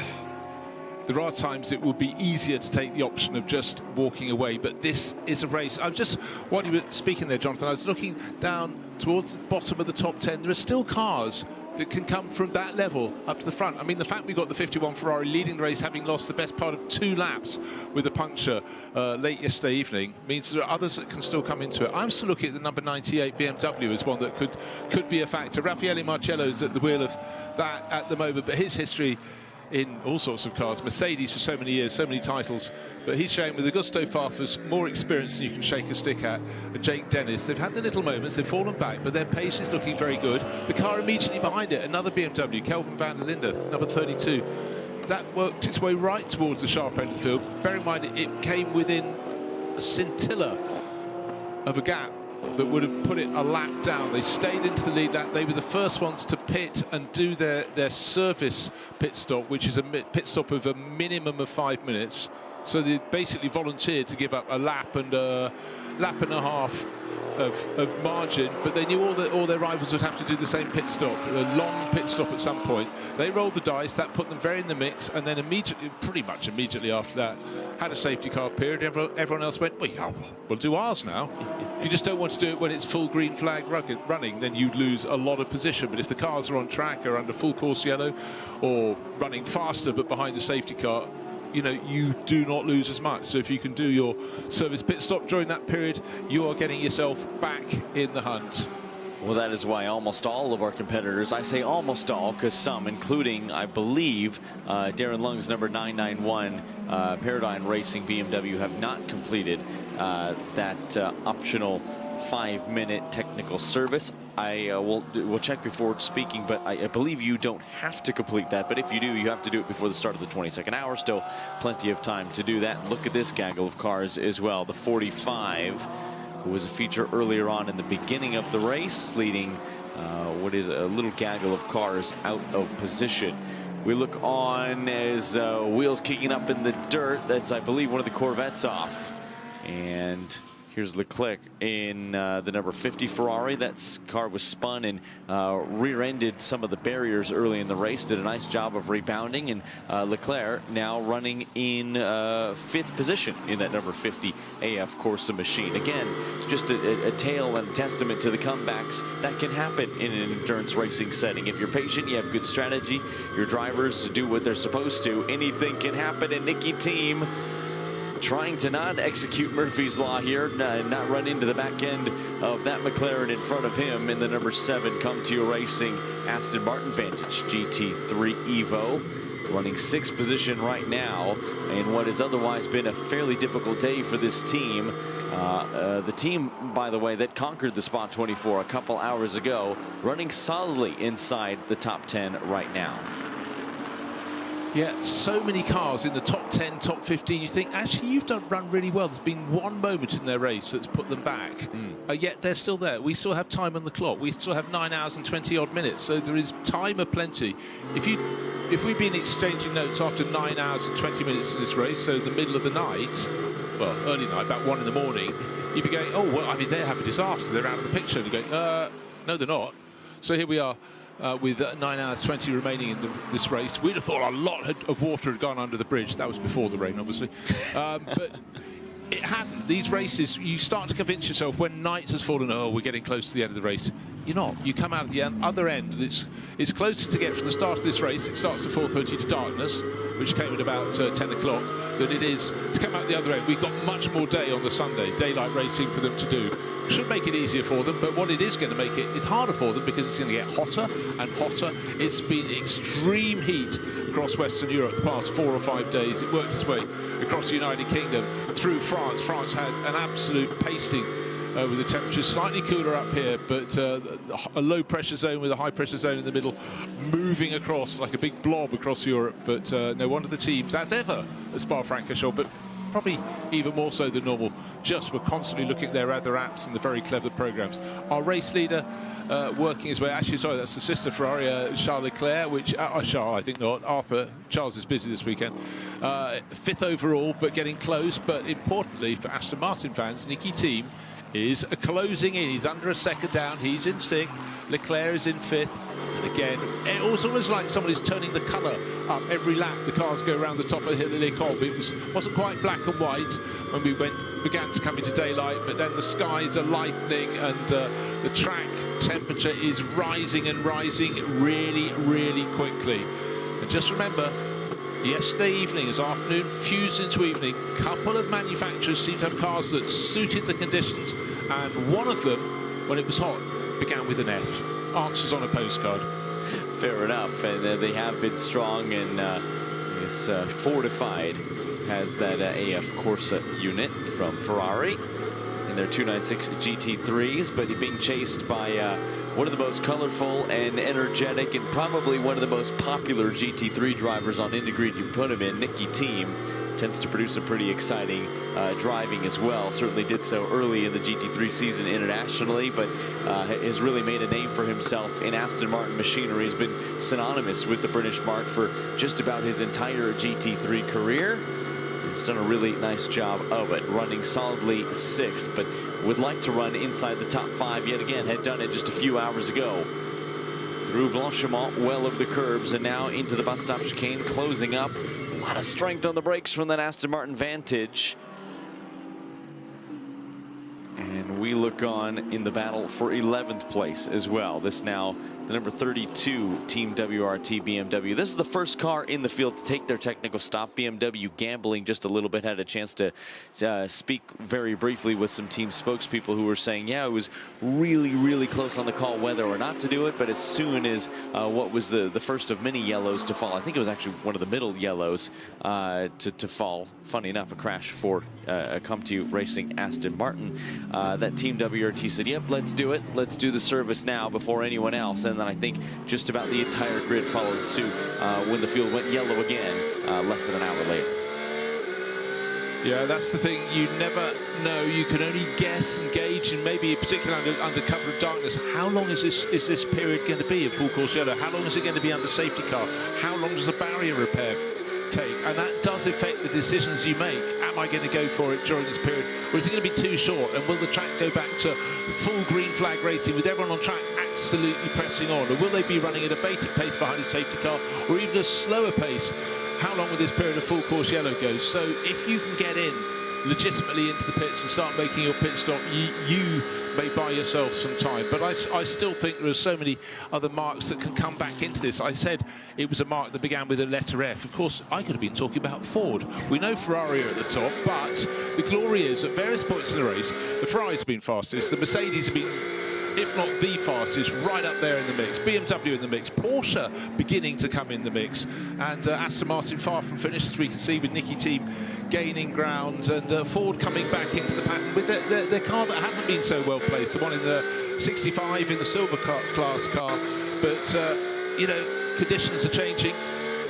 there are times it would be easier to take the option of just walking away, but this is a race. I'm just, while you were speaking there, Jonathan, I was looking down towards the bottom of the top 10. There are still cars that can come from that level up to the front. I mean, the fact we got the 51 Ferrari leading the race, having lost the best part of 2 laps with a puncture late yesterday evening, means there are others that can still come into it. I'm still looking at the number 98 BMW as one that could be a factor. Raffaele Marcello's at the wheel of that at the moment, but his history in all sorts of cars, Mercedes for so many years, so many titles, but he's showing with Augusto Farfus more experience than you can shake a stick at, and Jake Dennis. They've had the little moments, they've fallen back, but their pace is looking very good. The car immediately behind it, another BMW, Kelvin van der Linde, number 32. That worked its way right towards the sharp end of the field. Bear in mind, it came within a scintilla of a gap that would have put it a lap down. They stayed into the lead lap. They were the first ones to pit and do their service pit stop, which is a pit stop of a minimum of 5 minutes. So they basically volunteered to give up a lap and a half of margin, but they knew all their rivals would have to do the same pit stop, a long pit stop at some point. They rolled the dice, that put them very in the mix, and then pretty much immediately after that, had a safety car period. Everyone else went, well, yeah, we'll do ours now. You just don't want to do it when it's full green flag running, then you'd lose a lot of position. But if the cars are on track or under full course yellow, or running faster but behind a safety car, you know, you do not lose as much. So if you can do your service pit stop during that period, you are getting yourself back in the hunt. Well, that is why almost all of our competitors, I say almost all, because some, including, I believe, Darren Lung's number 991 Paradigm Racing BMW, have not completed that optional 5-minute technical service. We'll check before speaking, but I believe you don't have to complete that. But if you do, you have to do it before the start of the 22nd hour. Still plenty of time to do that. And look at this gaggle of cars as well. The 45, who was a feature earlier on in the beginning of the race, leading what is a little gaggle of cars out of position. We look on as wheels kicking up in the dirt. That's, I believe, one of the Corvettes off. And here's Leclerc in the number 50 Ferrari. That car was spun and rear-ended some of the barriers early in the race. Did a nice job of rebounding. And Leclerc now running in 5th position in that number 50 AF Corsa machine. Again, just a tale and testament to the comebacks that can happen in an endurance racing setting. If you're patient, you have good strategy, your drivers do what they're supposed to, anything can happen. And Nicky Team trying to not execute Murphy's Law here, not run into the back end of that McLaren in front of him in the number 7 Come To You Racing Aston Martin Vantage GT3 Evo, running 6th position right now in what has otherwise been a fairly difficult day for this team. The team, by the way, that conquered the Spot 24 a couple hours ago, running solidly inside the top 10 right now. Yeah, so many cars in the top 10, top 15. You think, actually, you've run really well. There's been one moment in their race that's put them back. Yet they're still there. We still have time on the clock. We still have 9 hours and 20-odd minutes. So there is time aplenty. If we've been exchanging notes after 9 hours and 20 minutes in this race, so the middle of the night, well, early night, about 1 in the morning, you'd be going, oh, well, I mean, they're having a disaster. They're out of the picture. And you're going, no, they're not. So here we are. With 9 hours 20 remaining in this race. We'd have thought a lot of water had gone under the bridge. That was before the rain, obviously. But it hadn't. These races, you start to convince yourself when night has fallen, oh, we're getting close to the end of the race. You're not. You come out at the other end, and it's closer to get from the start of this race. It starts at 4:30 to darkness, which came at about 10 o'clock, than it is to come out the other end. We've got much more day on the Sunday, daylight racing for them to do. It should make it easier for them, but what it is going to make it is harder for them because it's going to get hotter and hotter. It's been extreme heat across Western Europe the past 4 or 5 days. It worked its way across the United Kingdom, through France. France had an absolute pasting with the temperatures slightly cooler up here, but a low pressure zone with a high pressure zone in the middle, moving across like a big blob across Europe. But no wonder the teams, as ever at Spa-Francorchamps, but probably even more so than normal, just were constantly looking at their other apps and the very clever programs. Our race leader working his way, actually, sorry, that's the sister Ferrari, Charles Leclerc, which, Charles, I think not, Arthur, Charles is busy this weekend. 5th overall, but getting close. But importantly for Aston Martin fans, Nicky Team is closing in. He's under a second down. He's in 6th. Leclerc is in 5th. And again, it was almost like somebody's turning the colour up every lap. The cars go around the top of the hill Les Combes. It wasn't quite black and white when we began to come into daylight, but then the skies are lightening and the track temperature is rising and rising really, really quickly. And just remember, yesterday evening, as afternoon fused into evening, a couple of manufacturers seemed to have cars that suited the conditions, and one of them, when it was hot, began with an F. Answers on a postcard. Fair enough, and they have been strong, and this Fortified has that AF Corsa unit from Ferrari in their 296 GT3s, but being chased by one of the most colorful and energetic and probably one of the most popular GT3 drivers on Integrity you put him in, Nicky Team. Tends to produce some pretty exciting driving as well. Certainly did so early in the GT3 season internationally, but has really made a name for himself in Aston Martin machinery. He's been synonymous with the British marque for just about his entire GT3 career. He's done a really nice job of it, running solidly 6th, but would like to run inside the top 5 yet again. Had done it just a few hours ago. Through Blanchimont, well over the curbs, and now into the bus stop chicane, closing up. A lot of strength on the brakes from that Aston Martin Vantage. And we look on in the battle for 11th place as well. This now the number 32 Team WRT BMW. This is the first car in the field to take their technical stop. BMW gambling just a little bit. Had a chance to speak very briefly with some team spokespeople who were saying, yeah, it was really, really close on the call whether or not to do it. But as soon as what was the first of many yellows to fall, I think it was actually one of the middle yellows to fall. Funny enough, a crash for CompTIA Racing Aston Martin. That Team WRT said, yep, let's do it. Let's do the service now before anyone else. And then I think just about the entire grid followed suit when the field went yellow again less than an hour later. Yeah, that's the thing. You never know. You can only guess and gauge, and maybe particularly under cover of darkness, how long is this period going to be in full course yellow? How long is it going to be under safety car? How long does the barrier repair take? And that does affect the decisions you make. Am I going to go for it during this period, or is it going to be too short? And will the track go back to full green flag racing with everyone on track absolutely pressing on, or will they be running at a bated pace behind a safety car, or even a slower pace? How long will this period of full course yellow go? So if you can get in legitimately into the pits and start making your pit stop, you may buy yourself some time. But I still think there are so many other marques that can come back into this. I said it was a marque that began with a letter F. Of course, I could have been talking about Ford. We know Ferrari are at the top, but the glory is at various points in the race, the Ferraris have been fastest, the Mercedes have been, if not the fastest, right up there in the mix. BMW in the mix, Porsche beginning to come in the mix, and Aston Martin far from finished, as we can see, with Nicky Team gaining ground, and Ford coming back into the pattern with their car that hasn't been so well placed, the one in the 65 in the silver class car. But, you know, conditions are changing.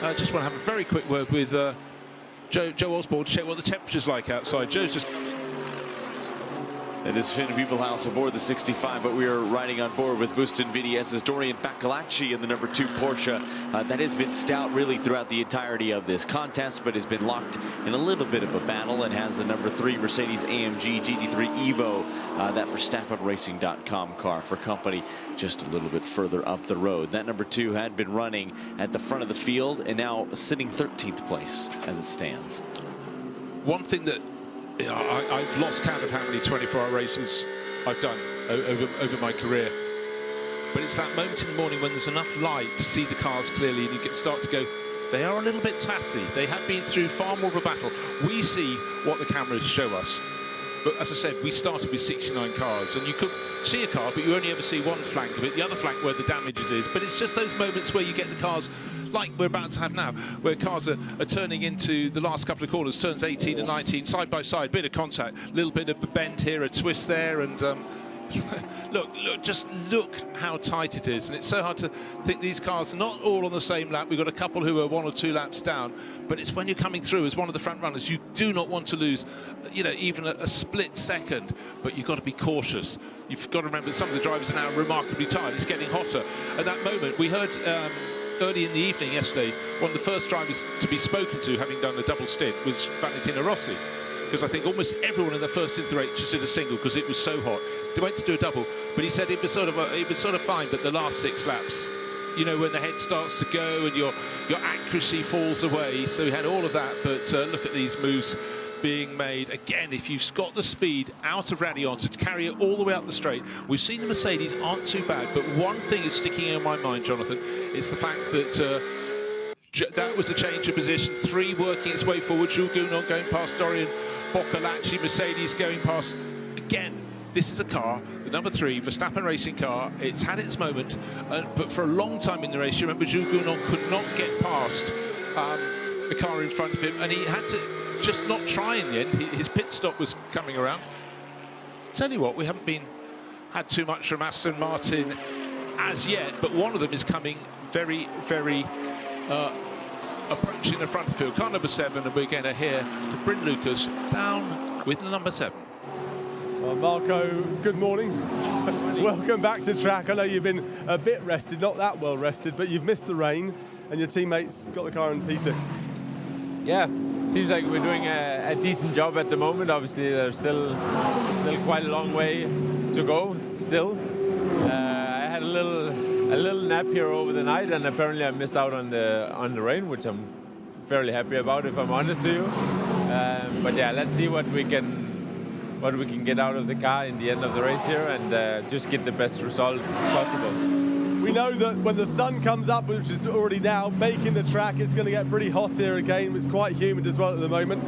I just want to have a very quick word with Joe Osborne to check what the temperature's like outside. Joe's just... It is Finn Peoplehouse aboard the 65, but we are riding on board with Bustin VDS's Dorian Bacalacci in the number 2 Porsche. That has been stout really throughout the entirety of this contest, but has been locked in a little bit of a battle, and has the number 3 Mercedes AMG GT3 Evo, that VerstappenRacing.com car for company just a little bit further up the road. That number 2 had been running at the front of the field and now sitting 13th place as it stands. One thing that Yeah, I've lost count of how many 24-hour races I've done over my career. But it's that moment in the morning when there's enough light to see the cars clearly and you start to go, they are a little bit tatty. They have been through far more of a battle. We see what the cameras show us. But as I said, we started with 69 cars, and you could see a car, but you only ever see one flank of it, the other flank where the damages is. But it's just those moments where you get the cars, like we're about to have now, where cars are turning into the last couple of corners, turns 18 and 19, side by side, bit of contact, little bit of a bend here, a twist there, and just look how tight it is. And it's so hard to think these cars are not all on the same lap. We've got a couple who are 1 or 2 laps down, but it's when you're coming through as one of the front runners, you do not want to lose, even a split second, but you've got to be cautious. You've got to remember that some of the drivers are now remarkably tired. It's getting hotter. At that moment, we heard early in the evening yesterday, one of the first drivers to be spoken to, having done a double stint, was Valentino Rossi. Because I think almost everyone in the first stint of the race just did a single because it was so hot. They went to do a double, but he said it was sort of fine. But the last 6 laps, when the head starts to go and your accuracy falls away. So he had all of that. But look at these moves being made again. If you've got the speed out of Raidillon to carry it all the way up the straight, we've seen the Mercedes aren't too bad. But one thing is sticking in my mind, Jonathan, it's the fact that. That was a change of position. 3 working its way forward. Jules Gounon going past Dorian Boccolacci. Mercedes going past. Again, this is a car, the number 3 Verstappen racing car. It's had its moment, but for a long time in the race, you remember Jules Gounon could not get past the car in front of him, and he had to just not try in the end. His pit stop was coming around. Tell you what, we haven't had too much from Aston Martin as yet, but one of them is coming very, very approaching the front of the field. Car number 7, and we're going to hear from Bryn Lucas down with the number 7. Marco, good morning. Welcome back to track. I know you've been a bit rested, not that well rested, but you've missed the rain, and your teammates got the car in P6. Yeah, seems like we're doing a decent job at the moment. Obviously, there's still quite a long way to go. Still, I had a little nap here over the night, and apparently I missed out on the rain, which I'm fairly happy about, if I'm honest to you. But yeah, let's see what we can get out of the car in the end of the race here, and just get the best result possible. We know that when the sun comes up, which is already now making the track, it's going to get pretty hot here again. It's quite humid as well at the moment.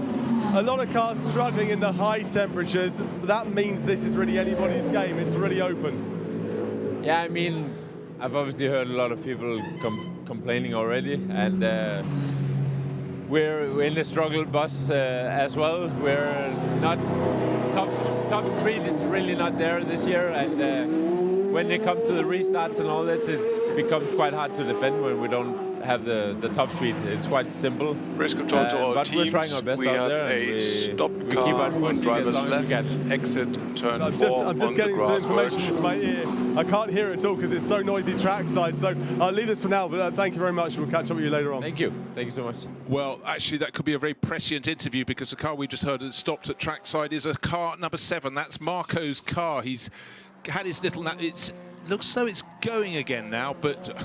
A lot of cars struggling in the high temperatures. That means this is really anybody's game. It's really open. Yeah, I mean, I've obviously heard a lot of people complaining already, and we're in the struggle bus as well. We're not top speed is really not there this year, and when they come to the restarts and all this, it becomes quite hard to defend when we don't have the top speed. It's quite simple. Race control to all but teams. We're trying our best we out have there. a stop we car keep on on pushing driver's as long as we left, can. exit turn 4 I'm just getting some information into my ear. I can't hear it at all because it's so noisy trackside. So I'll leave this for now, but thank you very much. We'll catch up with you later on. Thank you. Thank you so much. Well, actually, that could be a very prescient interview because the car we just heard that stopped at trackside is a car number 7. That's Marco's car. He's had his little... It looks so it's going again now, but...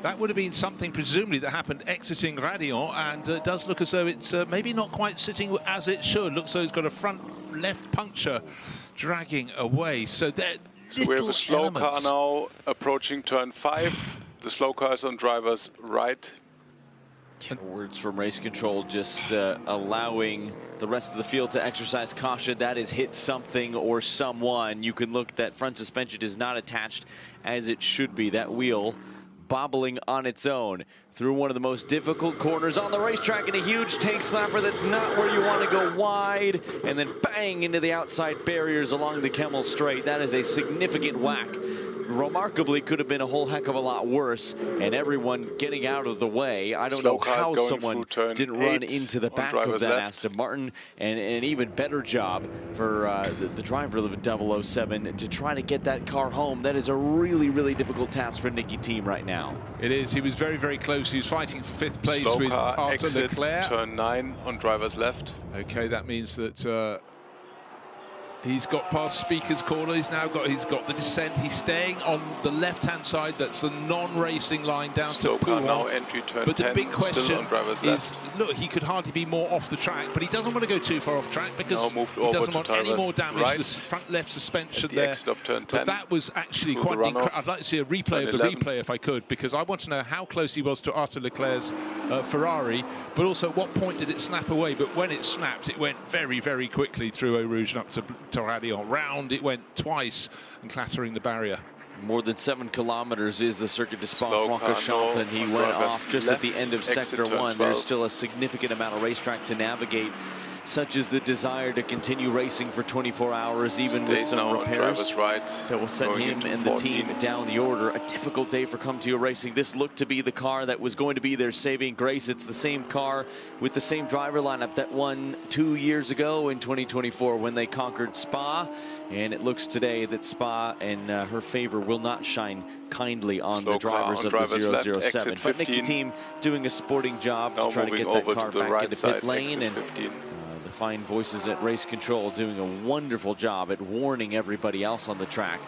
That would have been something, presumably, that happened exiting Raidillon, and it does look as though it's maybe not quite sitting as it should. Looks as though it's got a front left puncture dragging away. So we have a slow car now approaching turn 5. The slow car is on driver's right. Words from race control, just allowing the rest of the field to exercise caution. That is hit something or someone. You can look, that front suspension is not attached as it should be. That wheel bobbling on its own through one of the most difficult corners on the racetrack, and a huge tank slapper that's not where you want to go wide, and then bang into the outside barriers along the Kemmel Straight. That is a significant whack. Remarkably, could have been a whole heck of a lot worse, and everyone getting out of the way. I don't know how someone didn't run into the back of that Aston Martin, and an even better job for the driver of the 007 to try to get that car home. That is a really, really difficult task for Nicky Team right now. It is. He was very, very close. He was fighting for 5th place Slow with car, Arthur exit, Leclerc. turn 9 on driver's left. Okay, that means that He's got past Speaker's Corner. He's got the descent. He's staying on the left-hand side. That's the non-racing line down Slow to car Pouhon. now, entry turn But 10, the big question still on driver's is, left. look, he could hardly be more off the track, but he doesn't want to go too far off track because Now moved he over doesn't to want any more driver's damage right to the front left suspension at the there. exit of turn 10. But that was actually Through quite the incredible. runoff. I'd like to see a replay of the Turn 11. replay if I could, because I want to know how close he was to Arthur Leclerc's Ferrari, but also at what point did it snap away. But when it snapped, it went very, very quickly through Eau Rouge and up to Radion. Round it went twice and clattering the barrier. More than 7 kilometers is the Circuit de Slow car, Spa-Francorchamps, no, and he on went driver's off just at the left, end of exit Sector turn 1. 12. There's still a significant amount of racetrack to navigate, such as the desire to continue racing for 24 hours, even with Stays some now on repairs driver's right, that will set going him into and the 14. team down the order. A difficult day for Come2 Racing. This looked to be the car that was going to be their saving grace. It's the same car with the same driver lineup that won 2 years ago in 2024 when they conquered Spa. And it looks today that Spa and her favor will not shine kindly on Slow the drivers car on of driver's the left, 007. exit But Nicky 15. Team doing a sporting job Now to try to moving get that over car to the back right into side, pit lane. exit And 15. the fine voices at Race Control doing a wonderful job at warning everybody else on the track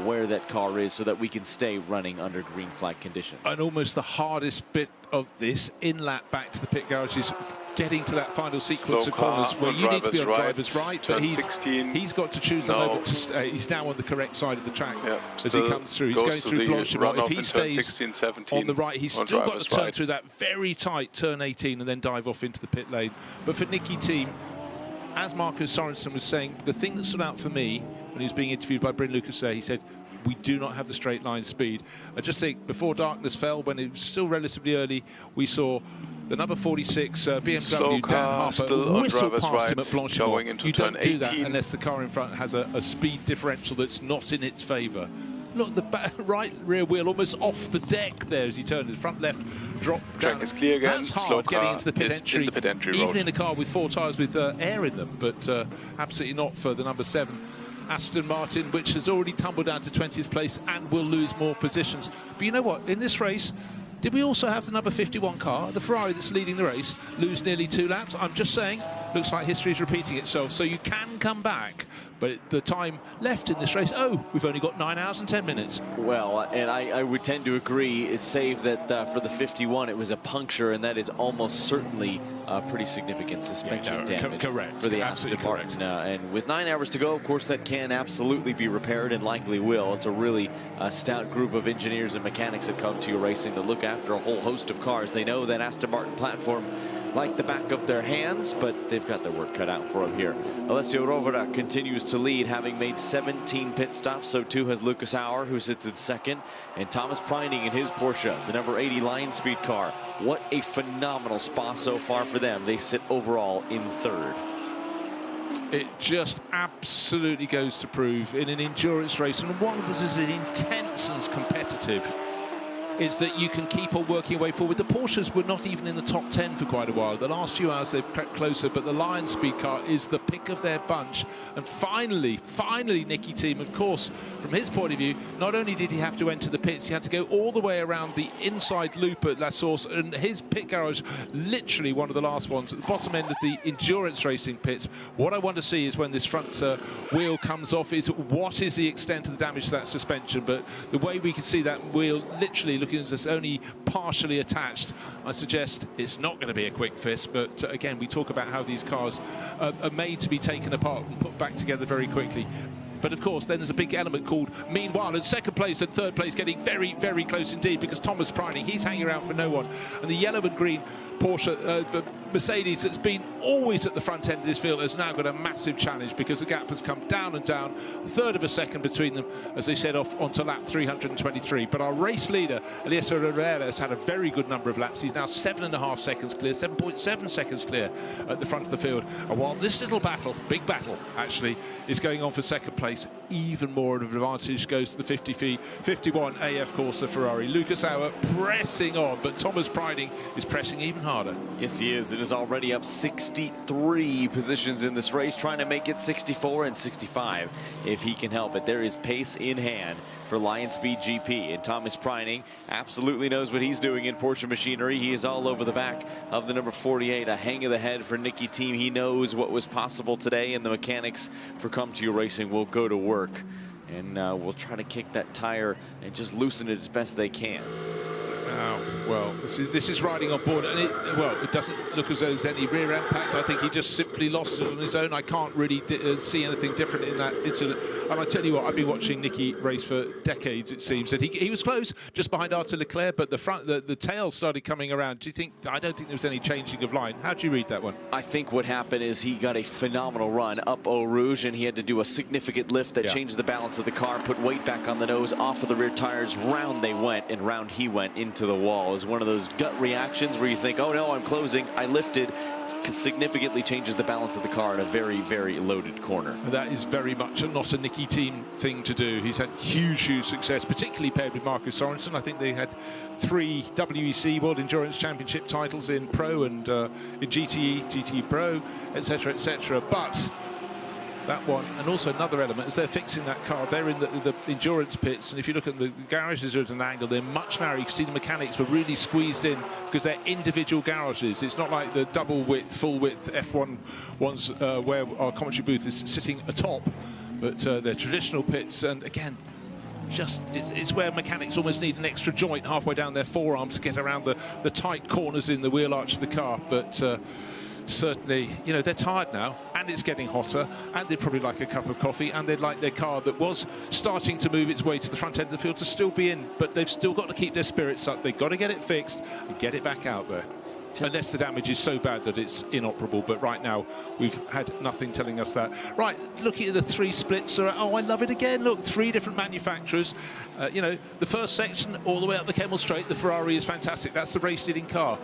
where that car is so that we can stay running under green flag conditions. And almost the hardest bit of this in-lap back to the pit garage is getting to that final sequence Slow of corners car where on you need to be on driver's driver's right, turn but 16. he's got to choose the No. moment to stay. He's now on the correct side of the track as he Still comes through. He's goes going to through the Blanchimont. If runoff he in turn stays 16, 17 on the right, he's on still got driver's to turn right. through that very tight turn 18 and then dive off into the pit lane. But for Nicky Team, as Marcus Sorensen was saying, the thing that stood out for me when he was being interviewed by Bryn Lucas there, he said, we do not have the straight line speed. I just think before darkness fell, when it was still relatively early, we saw the number 46 BMW Slow Dan car, Harper still on whistle driver's past him right, at Blanchimont. going into You turn don't do that 18. unless the car in front has a speed differential that's not in its favour. Look, the right rear wheel almost off the deck there as he turned his front left drop down. Track is clear again. That's hard Slow getting car into the pit is entry, in the pit entry even road. in a car with 4 tyres with air in them, but absolutely not for the number 7 Aston Martin, which has already tumbled down to 20th place and will lose more positions. But you know what? In this race, did we also have the number 51 car, the Ferrari that's leading the race, lose nearly 2 laps? I'm just saying, looks like history is repeating itself. So you can come back, but the time left in this race, we've only got 9 hours and 10 minutes. Well, and I would tend to agree, save that for the 51, it was a puncture, and that is almost certainly pretty significant suspension damage correct, for the Aston Martin. And with 9 hours to go, of course, that can absolutely be repaired and likely will. It's a really stout group of engineers and mechanics that come to racing to look after a whole host of cars. They know that Aston Martin platform like the back of their hands, but they've got their work cut out for them here. Alessio Rovera continues to lead, having made 17 pit stops. So too has Lucas Auer, who sits in second, and Thomas Preining in his Porsche, the number 80 Lion Speed car. What a phenomenal Spa so far for them. They sit overall in third. It just absolutely goes to prove in an endurance race, and one that is as intense and competitive, is that you can keep on working your way forward. The Porsches were not even in the top 10 for quite a while. The last few hours they've crept closer, but the Lion Speed car is the pick of their bunch. And finally, Nicky Team, of course, from his point of view, not only did he have to enter the pits, he had to go all the way around the inside loop at La Source, and his pit garage, literally one of the last ones, at the bottom end of the endurance racing pits. What I want to see is when this front wheel comes off, is what is the extent of the damage to that suspension. But the way we can see that wheel literally looking as it's only partially attached, I suggest it's not going to be a quick fix. But again, we talk about how these cars are made to be taken apart and put back together very quickly. But of course, then there's a big element called meanwhile, and second place and third place getting very, very close indeed, because Thomas Preining, he's hanging around for no one. And the yellow and green Porsche, Mercedes, that's been always at the front end of this field, has now got a massive challenge, because the gap has come down and down, a third of a second between them as they set off onto lap 323. But our race leader, Alessio Herrera, has had a very good number of laps. He's now 7.5 seconds clear, 7.7 seconds clear at the front of the field. And while this little battle, big battle actually, is going on for second place, even more of an advantage goes to the 51 AF Corsa Ferrari. Lucas Auer pressing on, but Thomas Preining is pressing even harder. Yes, he is. It is already up 63 positions in this race, trying to make it 64 and 65 if he can help it. There is pace in hand for Lion Speed GP. And Thomas Preining absolutely knows what he's doing in Porsche machinery. He is all over the back of the number 48, a hang of the head for Nicky Team. He knows what was possible today, and the mechanics for Come To You Racing will go to work. And we'll try to kick that tire and just loosen it as best they can. Well, this is riding on board, and it doesn't look as though there's any rear impact. I think he just simply lost it on his own. I can't really see anything different in that incident. And I tell you what, I've been watching Nicky race for decades, it seems, and he was close just behind Arthur Leclerc, but the tail started coming around. I don't think there was any changing of line. How do you read that one? I think what happened is he got a phenomenal run up Eau Rouge, and he had to do a significant lift that changed the balance of the car, put weight back on the nose, off of the rear tires. Round they went, and round he went into the wall. It was one of those gut reactions where you think, oh no, I'm closing, I lifted. Significantly changes the balance of the car in a very, very loaded corner. And that is very much not a Nicky Team thing to do. He's had huge success, particularly paired with Marcus Sorensen. I think they had 3 WEC World Endurance Championship titles in Pro and in GTE Pro, etc., etc. But that one, and also another element, as they're fixing that car, they're in the endurance pits, and if you look at the garages at an angle, they're much narrower. You can see the mechanics were really squeezed in because they're individual garages. It's not like the double width, full width F1 ones where our commentary booth is sitting atop, but they're traditional pits, and again, it's where mechanics almost need an extra joint halfway down their forearms to get around the tight corners in the wheel arch of the car. But certainly, you know, they're tired now, and it's getting hotter, and they'd probably like a cup of coffee, and they'd like their car that was starting to move its way to the front end of the field to still be in, but they've still got to keep their spirits up. They've got to get it fixed and get it back out there. Unless the damage is so bad that it's inoperable, but right now we've had nothing telling us that. Right, looking at the 3 splits, oh, I love it again. Look, 3 different manufacturers. You know, the first section all the way up the Kemmel Straight, the Ferrari is fantastic. That's the race-leading car.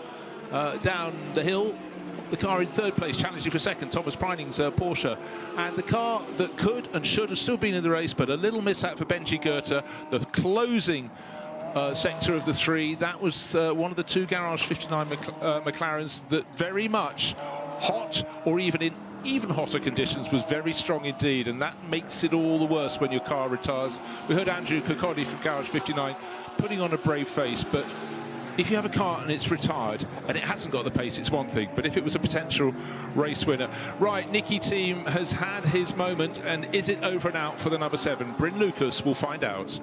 Down the hill, the car in 3rd place, challenging for 2nd, Thomas Preining's Porsche. And the car that could and should have still been in the race, but a little mishap for Benji Goethe, the closing sector of the 3, that was one of the 2 Garage 59 McLarens that very much hot, or even in even hotter conditions, was very strong indeed, and that makes it all the worse when your car retires. We heard Andrew Kokodi from Garage 59 putting on a brave face, but if you have a car and it's retired and it hasn't got the pace, it's one thing, but if it was a potential race winner. Right, Nicky Team has had his moment, and is it over and out for the number 7? Bryn Lucas will find out.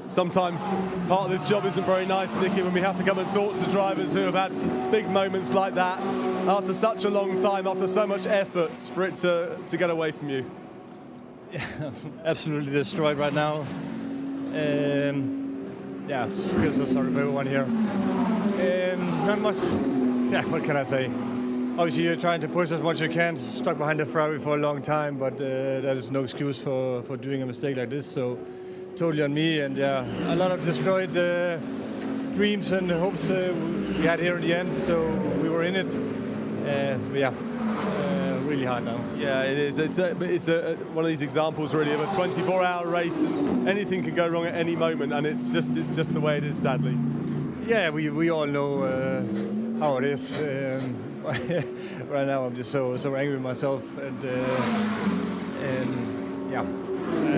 Sometimes part of this job isn't very nice, Nicky, when we have to come and talk to drivers who have had big moments like that after such a long time, after so much effort for it to get away from you. Yeah, absolutely destroyed right now. Yeah, feel so sorry for everyone here. Not much. Yeah, what can I say? Obviously, you're trying to push as much as you can. Stuck behind the Ferrari for a long time, but that is no excuse for doing a mistake like this. So, totally on me. And yeah, a lot of destroyed dreams and hopes we had here in the end. So we were in it. But yeah. Really hard now. Yeah, it is. It's one of these examples really of a 24-hour race, and anything can go wrong at any moment, and it's just the way it is, sadly. Yeah, we all know how it is. Right now, I'm just so angry with myself, and yeah,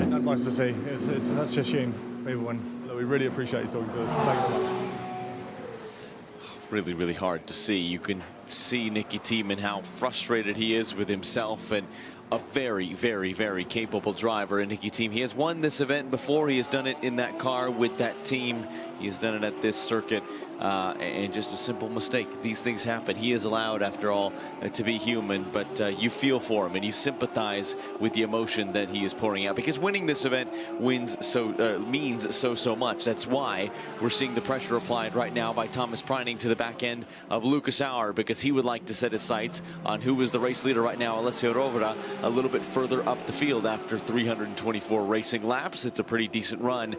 not much to say. It's such a shame for everyone. We really appreciate you talking to us. Thank you very much. Really, really hard to see. You can see Nicky Team and how frustrated he is with himself, and a very, very, very capable driver in Nicky Team. He has won this event before. He has done it in that car with that team. He has done it at this circuit, and just a simple mistake. These things happen. He is allowed, after all, to be human, but you feel for him and you sympathize with the emotion that he is pouring out, because winning this event means so much. That's why we're seeing the pressure applied right now by Thomas Preining to the back end of Lucas Auer, because he would like to set his sights on who is the race leader right now, Alessio Rovera, a little bit further up the field after 324 racing laps. It's a pretty decent run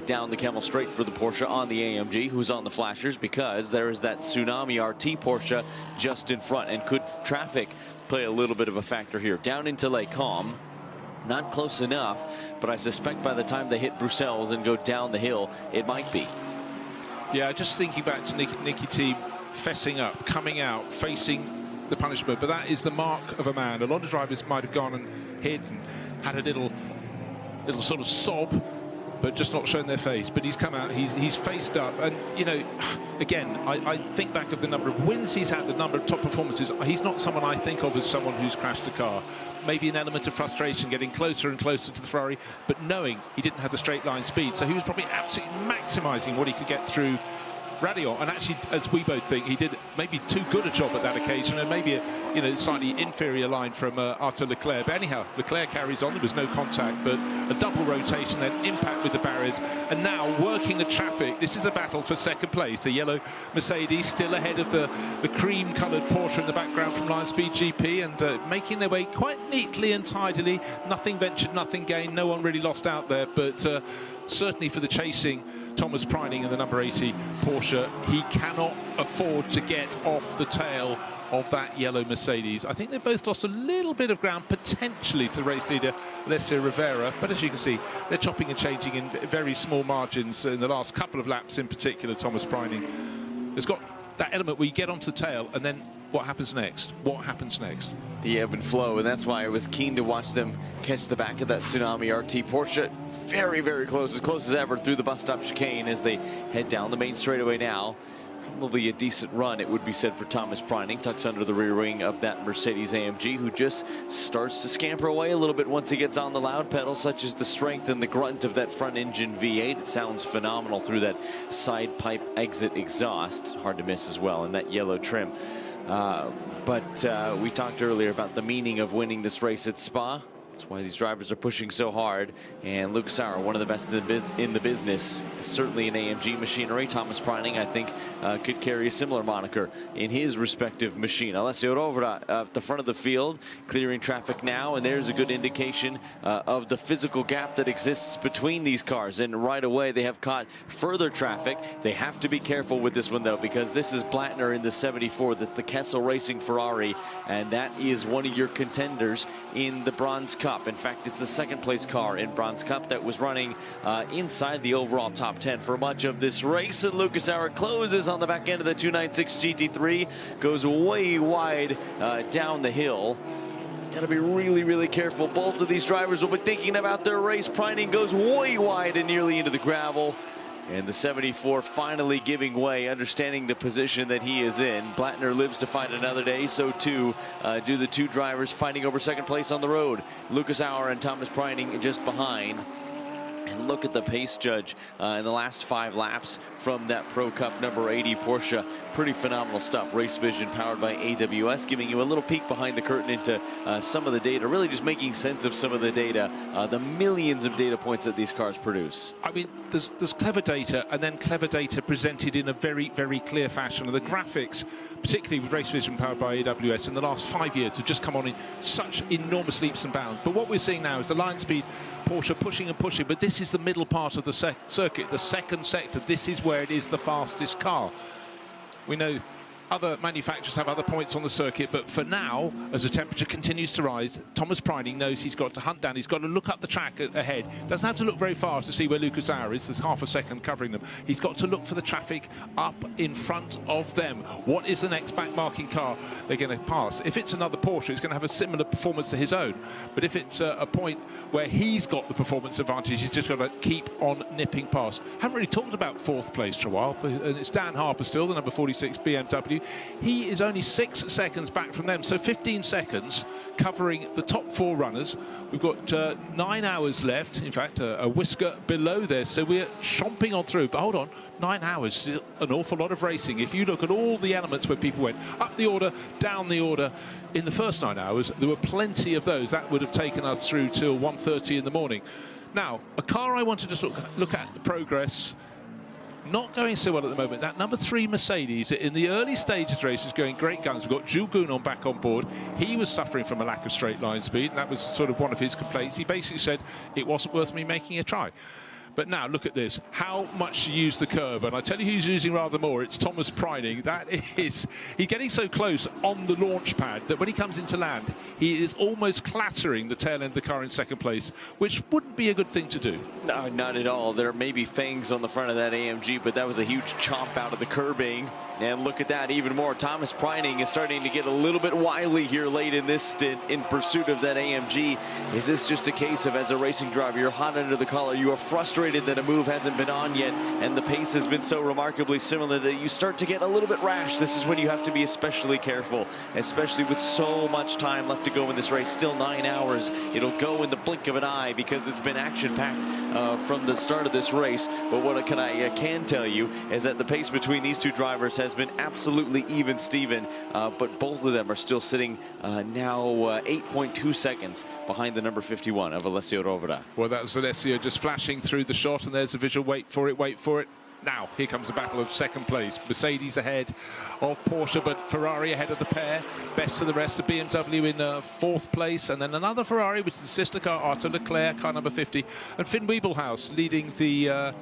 down the Kemmel Straight for the Porsche on the AMG, who's on the flashers, because there is that Tsunami RT Porsche just in front, and could traffic play a little bit of a factor here. Down into Les Combes, not close enough, but I suspect by the time they hit Bruxelles and go down the hill, it might be. Yeah, just thinking back to Nicky Team fessing up, coming out, facing the punishment, but that is the mark of a man. A lot of drivers might have gone and hid and had a little sort of sob but just not showing their face. But he's come out, he's faced up, and you know, again, I think back of the number of wins he's had, the number of top performances. He's not someone I think of as someone who's crashed a car. Maybe an element of frustration getting closer and closer to the Ferrari, but knowing he didn't have the straight line speed, so he was probably absolutely maximising what he could get through Radion. And actually, as we both think, he did maybe too good a job at that occasion, and maybe a slightly inferior line from Arthur Leclerc. But anyhow, Leclerc carries on. There was no contact, but a double rotation, then impact with the barriers, and now working the traffic. This is a battle for second place. The yellow Mercedes still ahead of the cream-coloured Porsche in the background from Lion Speed GP, and making their way quite neatly and tidily. Nothing ventured, nothing gained. No one really lost out there, but certainly for the chasing Thomas Preining in the number 80 Porsche, he cannot afford to get off the tail of that yellow Mercedes. I think they both lost a little bit of ground potentially to race leader Alessio Rivera, but as you can see, they're chopping and changing in very small margins in the last couple of laps. In particular, Thomas Preining has got that element where you get onto the tail, and then what happens next? What happens next? The ebb and flow, and that's why I was keen to watch them catch the back of that Tsunami RT Porsche. Very, very close as ever through the bus stop chicane as they head down the main straightaway now. Probably a decent run, it would be said, for Thomas Preining. Tucks under the rear wing of that Mercedes AMG, who just starts to scamper away a little bit once he gets on the loud pedal. Such as the strength and the grunt of that front engine V8. It sounds phenomenal through that side pipe exit exhaust. Hard to miss as well in that yellow trim. But we talked earlier about the meaning of winning this race at Spa. That's why these drivers are pushing so hard. And Luke Sauer, one of the best in the business, certainly in AMG machinery. Thomas Preining, I think, could carry a similar moniker in his respective machine. Alessio Rovera at the front of the field, clearing traffic now, and there's a good indication of the physical gap that exists between these cars. And right away, they have caught further traffic. They have to be careful with this one, though, because this is Blattner in the 74. That's the Kessel Racing Ferrari, and that is one of your contenders in the Bronze Cup. In fact, it's the second place car in Bronze Cup that was running inside the overall top 10 for much of this race. And Lucas Sauer closes on the back end of the 296 GT3, goes way wide down the hill. Got to be really, really careful. Both of these drivers will be thinking about their race. Preining goes way wide and nearly into the gravel. And the 74 finally giving way, understanding the position that he is in. Blattner lives to fight another day, so too do the two drivers fighting over second place on the road. Lucas Sauer and Thomas Preining just behind. And look at the pace judge in the last 5 laps from that Pro Cup number 80 Porsche. Pretty phenomenal stuff. Race Vision powered by AWS, giving you a little peek behind the curtain into some of the data, really just making sense of some of the data, the millions of data points that these cars produce. I mean, there's clever data, and then clever data presented in a very, very clear fashion. And the graphics, particularly with Race Vision powered by AWS, in the last 5 years have just come on in such enormous leaps and bounds. But what we're seeing now is the Lion Speed Porsche pushing and pushing, but this is the middle part of the circuit, the second sector. This is where it is the fastest car. We know other manufacturers have other points on the circuit, but for now, as the temperature continues to rise, Thomas Preining knows he's got to hunt down, he's got to look up the track ahead. Doesn't have to look very far to see where Lucas Sauer is. There's half a second covering them. He's got to look for the traffic up in front of them. What is the next back-marking car they're going to pass? If it's another Porsche, it's going to have a similar performance to his own. But if it's a point where he's got the performance advantage, he's just got to keep on nipping past. Haven't really talked about 4th place for a while, but it's Dan Harper still, the number 46 BMW. He is only 6 seconds back from them, so 15 seconds covering the top 4 runners. We've got 9 hours left, in fact, a whisker below there, so we're chomping on through. But hold on, 9 hours is an awful lot of racing. If you look at all the elements where people went up the order, down the order, in the first 9 hours, there were plenty of those. That would have taken us through till 1:30 in the morning. Now, a car I want to just look at the progress. Not going so well at the moment. That number 3 Mercedes in the early stages race is going great guns. We've got Jules Gounon back on board. He was suffering from a lack of straight line speed, and that was sort of one of his complaints. He basically said it wasn't worth me making a try. But now look at this, how much to use the curb. And I tell you who's using rather more, it's Thomas Preining. That is, he's getting so close on the launch pad that when he comes into land, he is almost clattering the tail end of the car in second place, which wouldn't be a good thing to do. No, not at all. There may be fangs on the front of that AMG, but that was a huge chomp out of the curbing. And look at that, even more. Thomas Preining is starting to get a little bit wily here late in this stint in pursuit of that AMG. Is this just a case of, as a racing driver, you're hot under the collar, you are frustrated frustrated that a move hasn't been on yet, and the pace has been so remarkably similar that you start to get a little bit rash. This is when you have to be especially careful, especially with so much time left to go in this race. Still 9 hours. It'll go in the blink of an eye because it's been action-packed from the start of this race. But what I can tell you is that the pace between these two drivers has been absolutely even Steven, but both of them are still sitting now 8.2 seconds behind the number 51 of Alessio Rovera. Well, that was Alessio just flashing through the shot, and there's a visual. Wait for it, wait for it. Now, here comes the battle of second place. Mercedes ahead of Porsche, but Ferrari ahead of the pair. Best of the rest, the BMW in fourth place, and then another Ferrari, which is the sister car, Arthur Leclerc, car number 50, and Finn Wiebelhaus leading the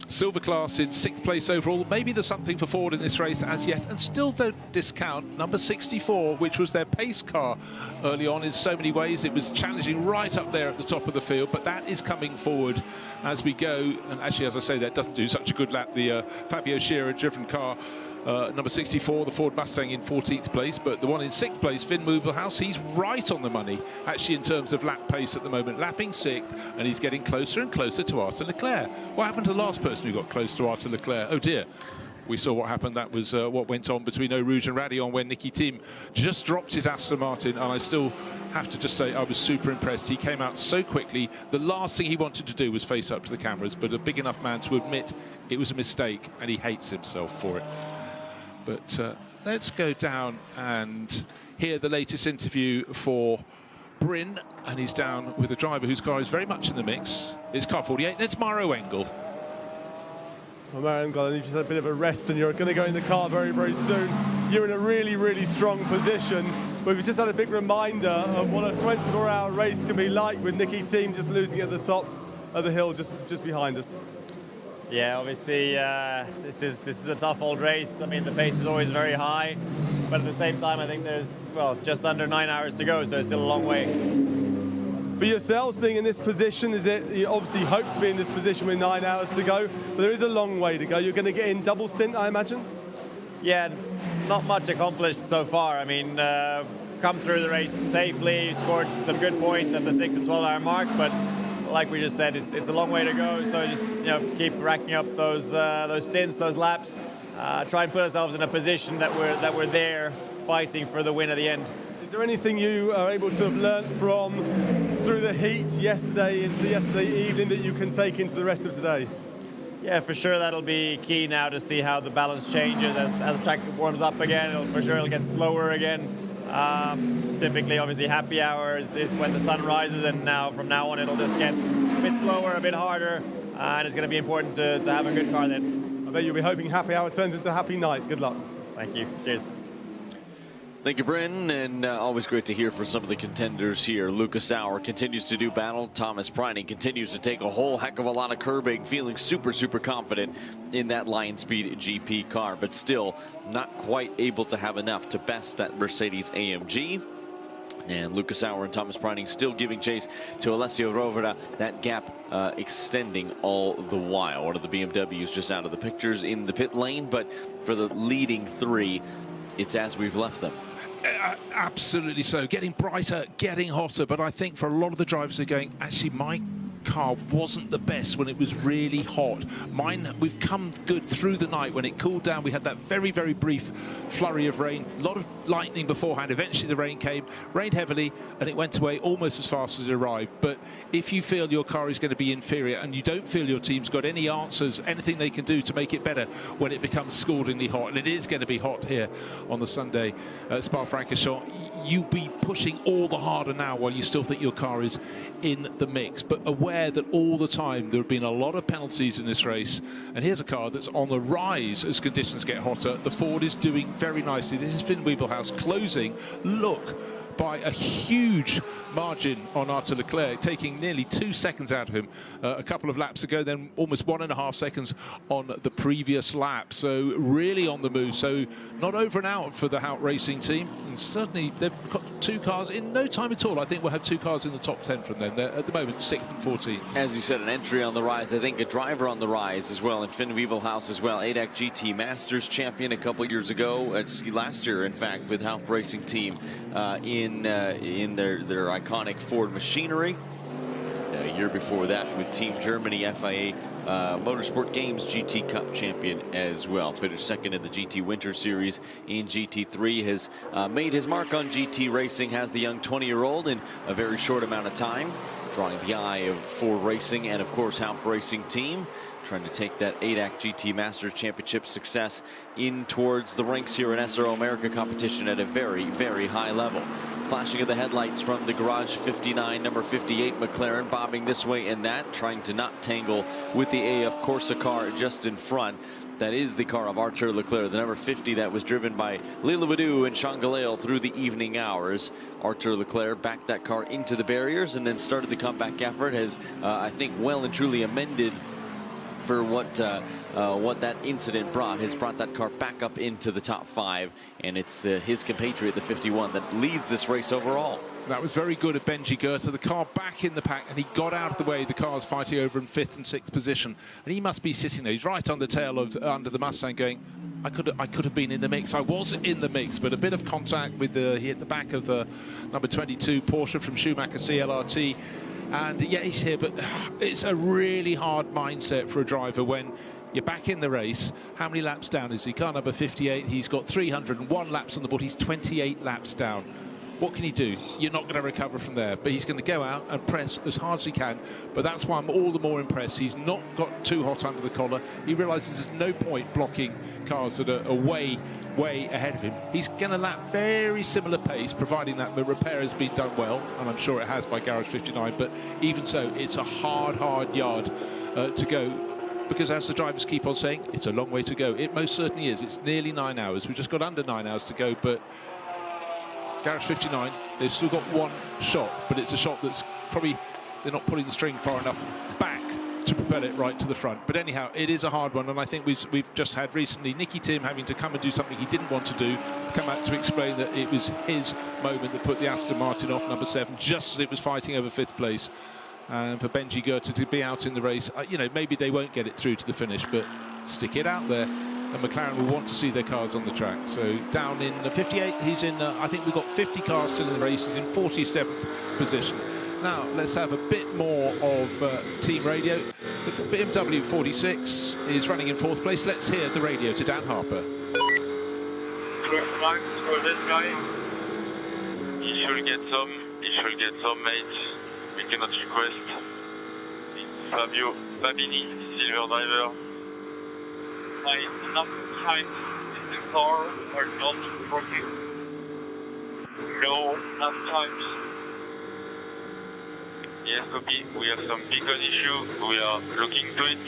silver class in sixth place overall. Maybe there's something for Ford in this race as yet, and still don't discount number 64, which was their pace car early on. In so many ways it was challenging right up there at the top of the field, but that is coming forward as we go. And actually, as I say, that doesn't do such a good lap, the Fabio Scherer driven car, number 64, the Ford Mustang, in 14th place, but the one in 6th place, Finn Wiebelhaus, he's right on the money actually in terms of lap pace at the moment, lapping 6th, and he's getting closer and closer to Arthur Leclerc. What happened to the last person who got close to Arthur Leclerc? Oh dear. We saw what happened. That was what went on between Eau Rouge and Raidillon when Nicky Thiem just dropped his Aston Martin, and I still have to just say I was super impressed. He came out so quickly. The last thing he wanted to do was face up to the cameras, but a big enough man to admit it was a mistake, and he hates himself for it. But let's go down and hear the latest interview for Bryn, and he's down with a driver whose car is very much in the mix. It's car 48, and it's Maro Engel. Well, Maro Engel, you just had a bit of a rest, and you're going to go in the car very, very soon. You're in a really, really strong position. But we've just had a big reminder of what a 24-hour race can be like, with Nicky Thiem just losing at the top of the hill just behind us. Yeah, obviously this is a tough old race. I mean, the pace is always very high, but at the same time, I think there's, well, just under 9 hours to go, so it's still a long way. For yourselves being in this position, you obviously hope to be in this position with 9 hours to go, but there is a long way to go. You're going to get in double stint, I imagine? Yeah, not much accomplished so far. I mean, come through the race safely, scored some good points at the 6 and 12 hour mark, but like we just said, it's a long way to go. So just keep racking up those stints, those laps. Try and put ourselves in a position that we're there fighting for the win at the end. Is there anything you are able to have learnt from through the heat yesterday into yesterday evening that you can take into the rest of today? Yeah, for sure that'll be key now to see how the balance changes as the track warms up again. For sure it'll get slower again. Typically, obviously, happy hours is when the sun rises, and from now on it'll just get a bit slower, a bit harder, and it's going to be important to have a good car then. I bet you'll be hoping happy hour turns into happy night. Good luck. Thank you. Cheers. Thank you, Bryn, and always great to hear from some of the contenders here. Lucas Sauer continues to do battle. Thomas Preining continues to take a whole heck of a lot of curbing, feeling super, super confident in that Lion Speed GP car, but still not quite able to have enough to best that Mercedes AMG. And Lucas Sauer and Thomas Preining still giving chase to Alessio Rovera, that gap extending all the while. One of the BMWs just out of the pictures in the pit lane, but for the leading three, it's as we've left them. Absolutely so. Getting brighter, getting hotter, but I think for a lot of the drivers are going, actually, my car wasn't the best when it was really hot. Mine, we've come good through the night. When it cooled down, we had that very, very brief flurry of rain, a lot of lightning beforehand. Eventually the rain came, rained heavily, and it went away almost as fast as it arrived. But if you feel your car is going to be inferior and you don't feel your team's got any answers, anything they can do to make it better when it becomes scaldingly hot, and it is going to be hot here on the Sunday at Spa-Francorchamps, you be pushing all the harder now while you still think your car is in the mix, but aware that all the time there have been a lot of penalties in this race. And here's a car that's on the rise as conditions get hotter. The Ford is doing very nicely. This is Finn Wiebelhaus closing. Look, by a huge margin on Arthur Leclerc, taking nearly 2 seconds out of him a couple of laps ago, then almost 1.5 seconds on the previous lap. So really on the move. So not over and out for the Hout Racing team, and certainly they've got 2 cars in no time at all. I think we'll have 2 cars in the top 10 from them. They're at the moment 6th and 14th. As you said, an entry on the rise. I think a driver on the rise as well, and Finn Wiebelhaus as well. ADAC GT Masters champion a couple years ago. It's last year, in fact, with Hout Racing team in their iconic Ford machinery. the year before that with Team Germany, FIA Motorsport Games GT Cup champion as well. Finished second in the GT Winter Series in GT3. Has made his mark on GT racing, has the young 20-year-old in a very short amount of time, drawing the eye of Ford Racing and, of course, Halp Racing Team, trying to take that ADAC GT Masters Championship success in towards the ranks here in SRO America competition at a very, very high level. Flashing of the headlights from the Garage 59, number 58 McLaren, bobbing this way and that, trying to not tangle with the AF Corsa car just in front. That is the car of Arthur Leclerc, the number 50 that was driven by Lila Badou and Sean Galale through the evening hours. Arthur Leclerc backed that car into the barriers and then started the comeback effort. Has, I think, well and truly amended for what that incident brought. Has brought that car back up into the top 5, and it's his compatriot, the 51, that leads this race overall. That was very good of Benji Goethe. The car back in the pack, and he got out of the way. The car's fighting over in 5th and 6th position, and he must be sitting there. He's right on the tail of under the Mustang, going, I could have been in the mix. I was in the mix, but a bit of contact with he hit the back of the number 22 Porsche from Schumacher CLRT. And yeah, he's here, but it's a really hard mindset for a driver when you're back in the race. How many laps down is he? Car number 58, he's got 301 laps on the board. He's 28 laps down. What can he do? You're not going to recover from there, but he's going to go out and press as hard as he can. But that's why I'm all the more impressed. He's not got too hot under the collar. He realizes there's no point blocking cars that are way ahead of him. He's going to lap very similar pace, providing that the repair has been done well, and I'm sure it has by Garage 59, but even so, it's a hard yard to go, because as the drivers keep on saying, it's a long way to go. It most certainly is. It's nearly 9 hours. We've just got under 9 hours to go, but Garage 59, they've still got one shot, but it's a shot that's probably, they're not pulling the string far enough back to propel it right to the front. But anyhow, it is a hard one, and I think we've just had recently Nicky Tim having to come and do something he didn't want to do, come out to explain that it was his moment that put the Aston Martin off number 7 just as it was fighting over 5th place. And for Benji Goethe to be out in the race, you know, maybe they won't get it through to the finish, but stick it out there, and McLaren will want to see their cars on the track. So down in 58, he's in, I think we've got 50 cars still in the race. He's in 47th position. Now, let's have a bit more of team radio. The BMW 46 is running in 4th place. Let's hear the radio to Dan Harper. Max, for this guy, he should get some mates. We cannot request. It's Fabio Babini, silver driver. My lap times in the car are not working. No lap times. Yes, okay, we have some beacon issue. We are looking to it.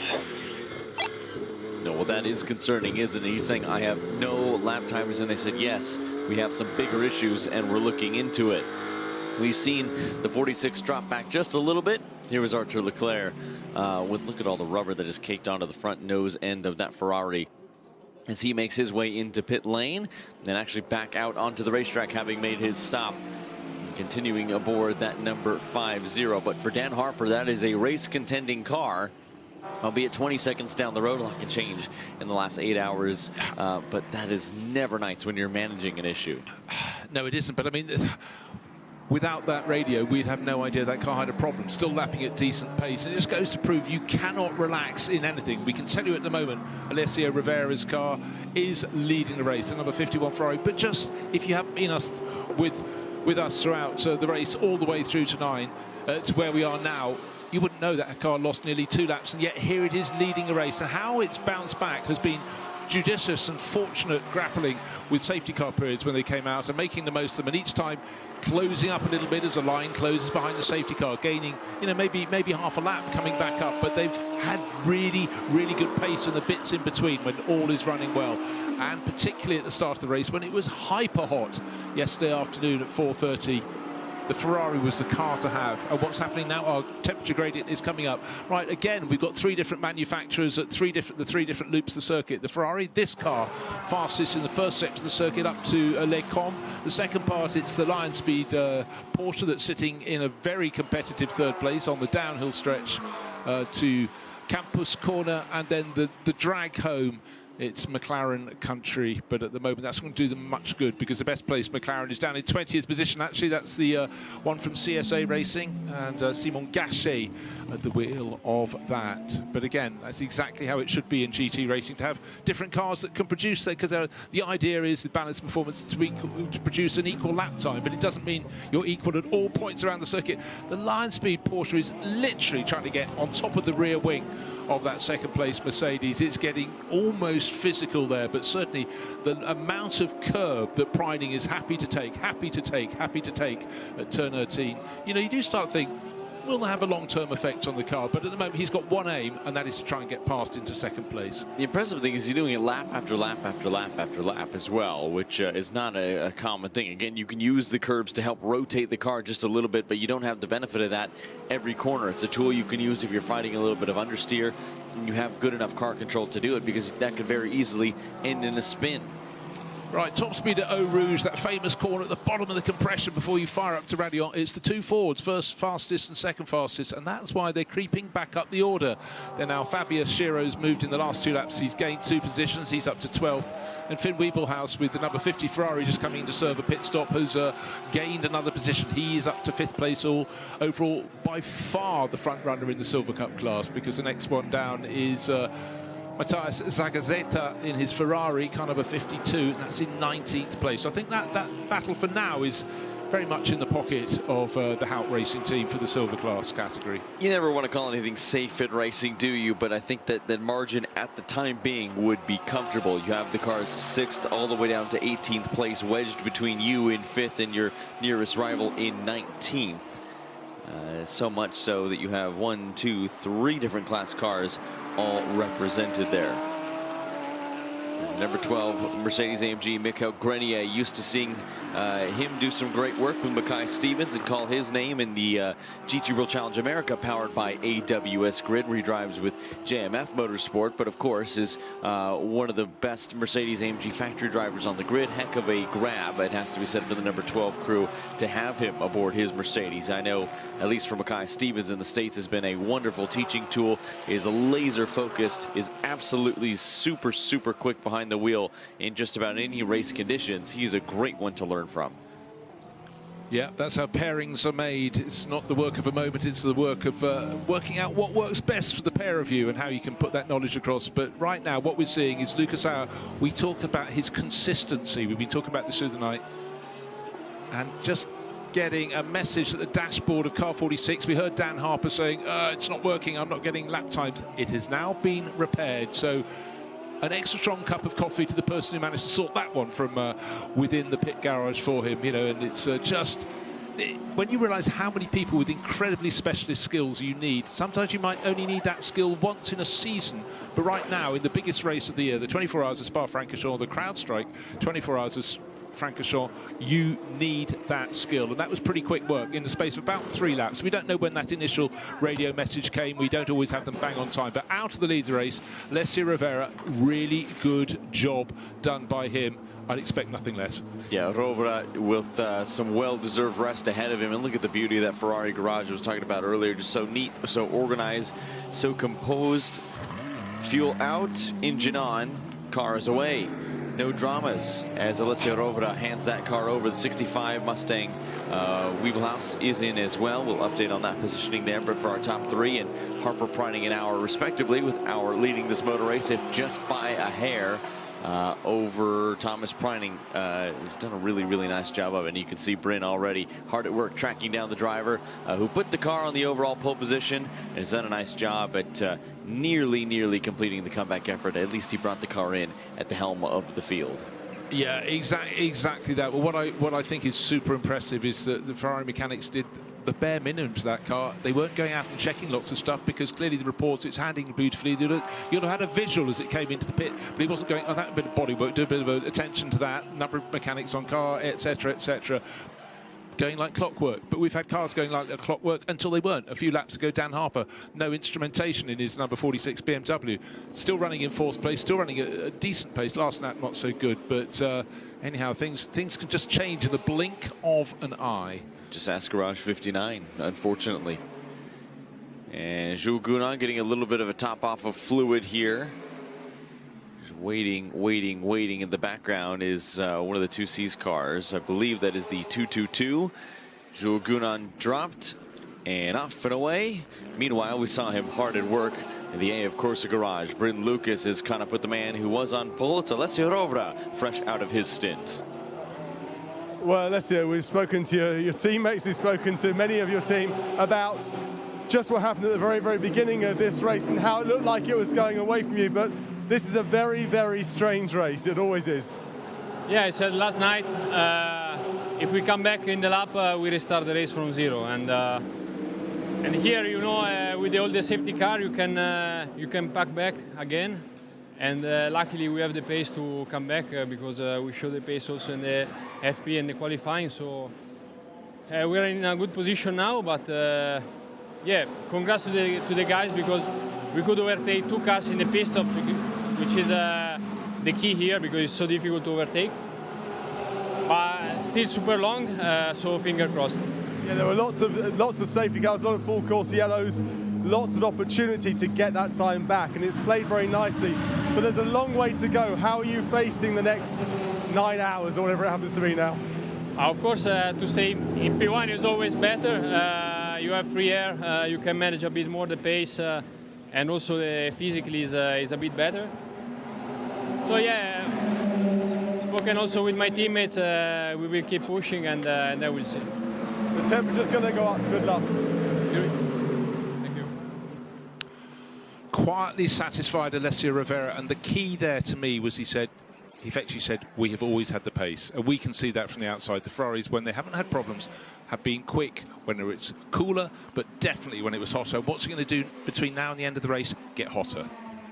No, well, that is concerning, isn't it? He's saying, I have no lap timers, and they said, yes, we have some bigger issues, and we're looking into it. We've seen the 46 drop back just a little bit. Here is Arthur Leclerc. Look at all the rubber that is caked onto the front nose end of that Ferrari as he makes his way into pit lane and actually back out onto the racetrack, having made his stop. Continuing aboard that number 50. But for Dan Harper, that is a race contending car, albeit 20 seconds down the road. A lot can change in the last 8 hours, but that is never nice when you're managing an issue. No, it isn't, but I mean, without that radio, we'd have no idea that car had a problem. Still lapping at decent pace. And it just goes to prove you cannot relax in anything. We can tell you at the moment, Alessio Rivera's car is leading the race, the number 51 Ferrari. But just, if you haven't been with us throughout the race all the way through to 9, to where we are now, you wouldn't know that a car lost nearly 2 laps, and yet here it is leading the race. And how it's bounced back has been judicious and fortunate, grappling with safety car periods when they came out and making the most of them, and each time closing up a little bit as the line closes behind the safety car, gaining, you know, maybe half a lap, coming back up. But they've had really good pace in the bits in between when all is running well, and particularly at the start of the race when it was hyper hot yesterday afternoon at 4:30. The Ferrari was the car to have. And what's happening now? Our temperature gradient is coming up. Right, again, we've got 3 different manufacturers at the 3 different loops of the circuit. The Ferrari, this car, fastest in the first sector of the circuit up to Les Combes. The second part, it's the Lion Speed Porsche that's sitting in a very competitive 3rd place on the downhill stretch to Campus Corner, and then the drag home It's McLaren country, but at the moment that's going to do them much good because the best placed McLaren is down in 20th position. Actually, that's the one from CSA Racing and Simon Gachet at the wheel of that. But again, that's exactly how it should be in GT racing, to have different cars that can produce that, because the idea is the balanced performance to produce an equal lap time, but it doesn't mean you're equal at all points around the circuit. The Lion Speed Porsche is literally trying to get on top of the rear wing of that second place Mercedes. It's getting almost physical there, but certainly the amount of curb that Preining is happy to take at turn 13, you know, you do start thinking, will have a long-term effect on the car, but at the moment he's got one aim, and that is to try and get past into second place. The impressive thing is he's doing it lap after lap after lap after lap as well, which is not a common thing. Again, you can use the curbs to help rotate the car just a little bit, but you don't have the benefit of that every corner. It's a tool you can use if you're fighting a little bit of understeer and you have good enough car control to do it, because that could very easily end in a spin. Right, top speed at Eau Rouge, that famous corner at the bottom of the compression before you fire up to Radion. It's the two Fords, first fastest and second fastest, and that's why they're creeping back up the order. Then now Fabius Schiro's moved in the last 2 laps. He's gained 2 positions. He's up to 12th. And Finn Wiebelhaus with the number 50 Ferrari just coming in to serve a pit stop, who's gained another position. He is up to 5th place overall, by far the front runner in the Silver Cup class, because the next one down is Matthias Zagazeta in his Ferrari, car number 52, and that's in 19th place. So I think that battle for now is very much in the pocket of the Hout Racing team for the silver class category. You never want to call anything safe in racing, do you? But I think that the margin at the time being would be comfortable. You have the cars 6th all the way down to 18th place, wedged between you in 5th and your nearest rival in 19th. So much so that you have 1, 2, 3 different class cars all represented there. Number 12, Mercedes-AMG, Mikael Grenier. Used to seeing him do some great work with Mackay Stevens and call his name in the GT World Challenge America, powered by AWS Grid, where he drives with JMF Motorsport, but of course is one of the best Mercedes-AMG factory drivers on the grid. Heck of a grab, it has to be said, for the number 12 crew to have him aboard his Mercedes. I know, at least for Mackay Stevens in the States, has been a wonderful teaching tool, is laser focused, is absolutely super quick behind the wheel in just about any race conditions. He's a great one to learn from. Yeah, that's how pairings are made. It's not the work of a moment, it's the work of working out what works best for the pair of you and how you can put that knowledge across. But right now what we're seeing is Lucas Auer. We talk about his consistency. We've been talking about this through the night, and just getting a message at the dashboard of car 46. We heard Dan Harper saying, it's not working, I'm not getting lap times. It has now been repaired. So an extra strong cup of coffee to the person who managed to sort that one from within the pit garage for him, you know. And it's just, when you realize how many people with incredibly specialist skills you need, sometimes you might only need that skill once in a season. But right now, in the biggest race of the year, the 24 Hours of Spa-Francorchamps, the CrowdStrike 24 Hours of Francorchamps, you need that skill, and that was pretty quick work in the space of about 3 laps. We don't know when that initial radio message came. We don't always have them bang on time, but out of the lead of the race, Alessio Rovera, really good job done by him. I'd expect nothing less. Yeah, Rovera with some well-deserved rest ahead of him, and look at the beauty of that Ferrari garage I was talking about earlier. Just so neat, so organized, so composed. Fuel out, engine on, cars away. No dramas as Alessio Rovera hands that car over. The 65 Mustang Wiebelhaus is in as well. We'll update on that positioning there. But for our top 3, and Harper Preining and Auer respectively, with Auer leading this motor race, if just by a hair over Thomas Preining. He's done a really nice job of it. And you can see Bryn already hard at work tracking down the driver who put the car on the overall pole position and has done a nice job at nearly completing the comeback effort. At least he brought the car in at the helm of the field. Yeah, exactly that. Well, what I think is super impressive is that the Ferrari mechanics did the bare minimum to that car. They weren't going out and checking lots of stuff, because clearly the reports, it's handling beautifully. You'd have had a visual as it came into the pit, but he wasn't going, oh, that bit of body work, do a bit of attention to that, number of mechanics on car, etc. Going like clockwork. But we've had cars going like clockwork until they weren't. A few laps ago, Dan Harper, no instrumentation in his number 46 BMW. Still running in 4th place, still running at a decent pace. Last lap, not so good. But anyhow, things can just change in the blink of an eye. Just ask Garage 59, unfortunately. And Jules Gounon getting a little bit of a top off of fluid here. Waiting in the background is one of the 2C's cars. I believe that is the 222. Jules Gounon dropped and off and away. Meanwhile, we saw him hard at work in the A of Corsa garage. Bryn Lucas is caught up with the man who was on pole. It's Alessio Rovera, fresh out of his stint. Well, Alessio, we've spoken to your teammates, we've spoken to many of your team about just what happened at the very, very beginning of this race and how it looked like it was going away from you. But this is a very, very strange race. It always is. Yeah, I said last night, if we come back in the lap, we restart the race from zero. And here, you know, with all the safety car, you can pack back again. And luckily, we have the pace to come back because we showed the pace also in the FP and the qualifying. So we're in a good position now. But yeah, congrats to the guys because we could overtake 2 cars in the pit stop, which is the key here because it's so difficult to overtake. But still super long, so finger crossed. Yeah, there were lots of safety cars, a lot of full course yellows, lots of opportunity to get that time back, and it's played very nicely. But there's a long way to go. How are you facing the next 9 hours or whatever it happens to be now? Of course, to stay in P1 is always better. You have free air, you can manage a bit more the pace, and also the physically is a bit better. So yeah, spoken also with my teammates, we will keep pushing and then we'll see. The temperature's going to go up. Good luck. Thank you. Quietly satisfied Alessio Rovera, and the key there to me was he effectively said, we have always had the pace, and we can see that from the outside. The Ferraris, when they haven't had problems, have been quick when it's cooler, but definitely when it was hotter. What's he going to do between now and the end of the race? Get hotter.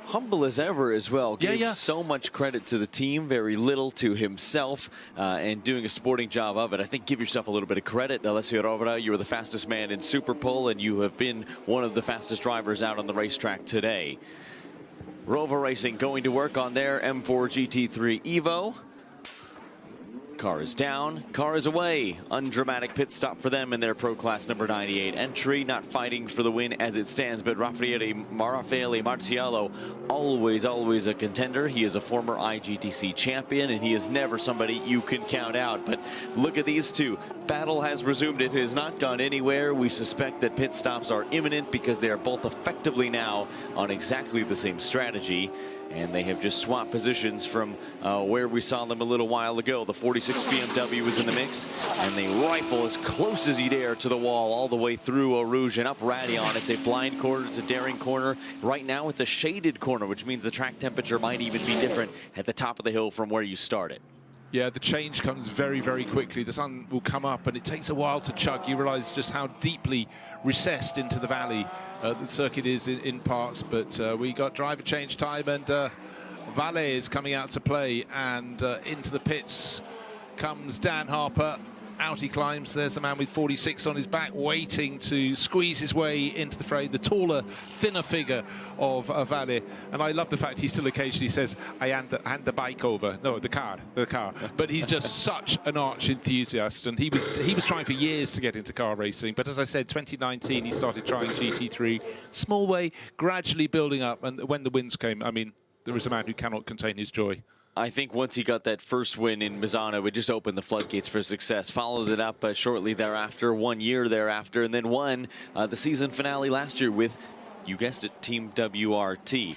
Humble as ever as well. Gives so much credit to the team, very little to himself, and doing a sporting job of it. I think give yourself a little bit of credit. Alessio Rovera, you were the fastest man in Superpole, and you have been one of the fastest drivers out on the racetrack today. Rover Racing going to work on their M4 GT3 Evo. Car is down, car is away. Undramatic pit stop for them in their Pro Class number 98 entry. Not fighting for the win as it stands, but Raffaele Marciello, always a contender. He is a former IGTC champion, and he is never somebody you can count out. But look at these two. Battle has resumed. It has not gone anywhere. We suspect that pit stops are imminent because they are both effectively now on exactly the same strategy. And they have just swapped positions from where we saw them a little while ago. The 46 BMW was in the mix, and they rifle as close as you dare to the wall all the way through Eau Rouge and up Raidillon. It's a blind corner, it's a daring corner. Right now it's a shaded corner, which means the track temperature might even be different at the top of the hill from where you started. Yeah, the change comes very, very quickly. The sun will come up, and it takes a while to chug. You realise just how deeply recessed into the valley the circuit is in parts. But we got driver change time, and Valle is coming out to play, and into the pits comes Dan Harper. Out he climbs. There's the man with 46 on his back, waiting to squeeze his way into the fray. The taller, thinner figure of Valle. And I love the fact he still occasionally says, I hand the bike over. No, the car. But he's just such an arch enthusiast. And he was trying for years to get into car racing. But as I said, 2019, he started trying GT3. Small way, gradually building up. And when the wins came, I mean, there is a man who cannot contain his joy. I think once he got that first win in Misano, it just opened the floodgates for success. Followed it up shortly thereafter, 1 year thereafter, and then won the season finale last year with, you guessed it, Team WRT,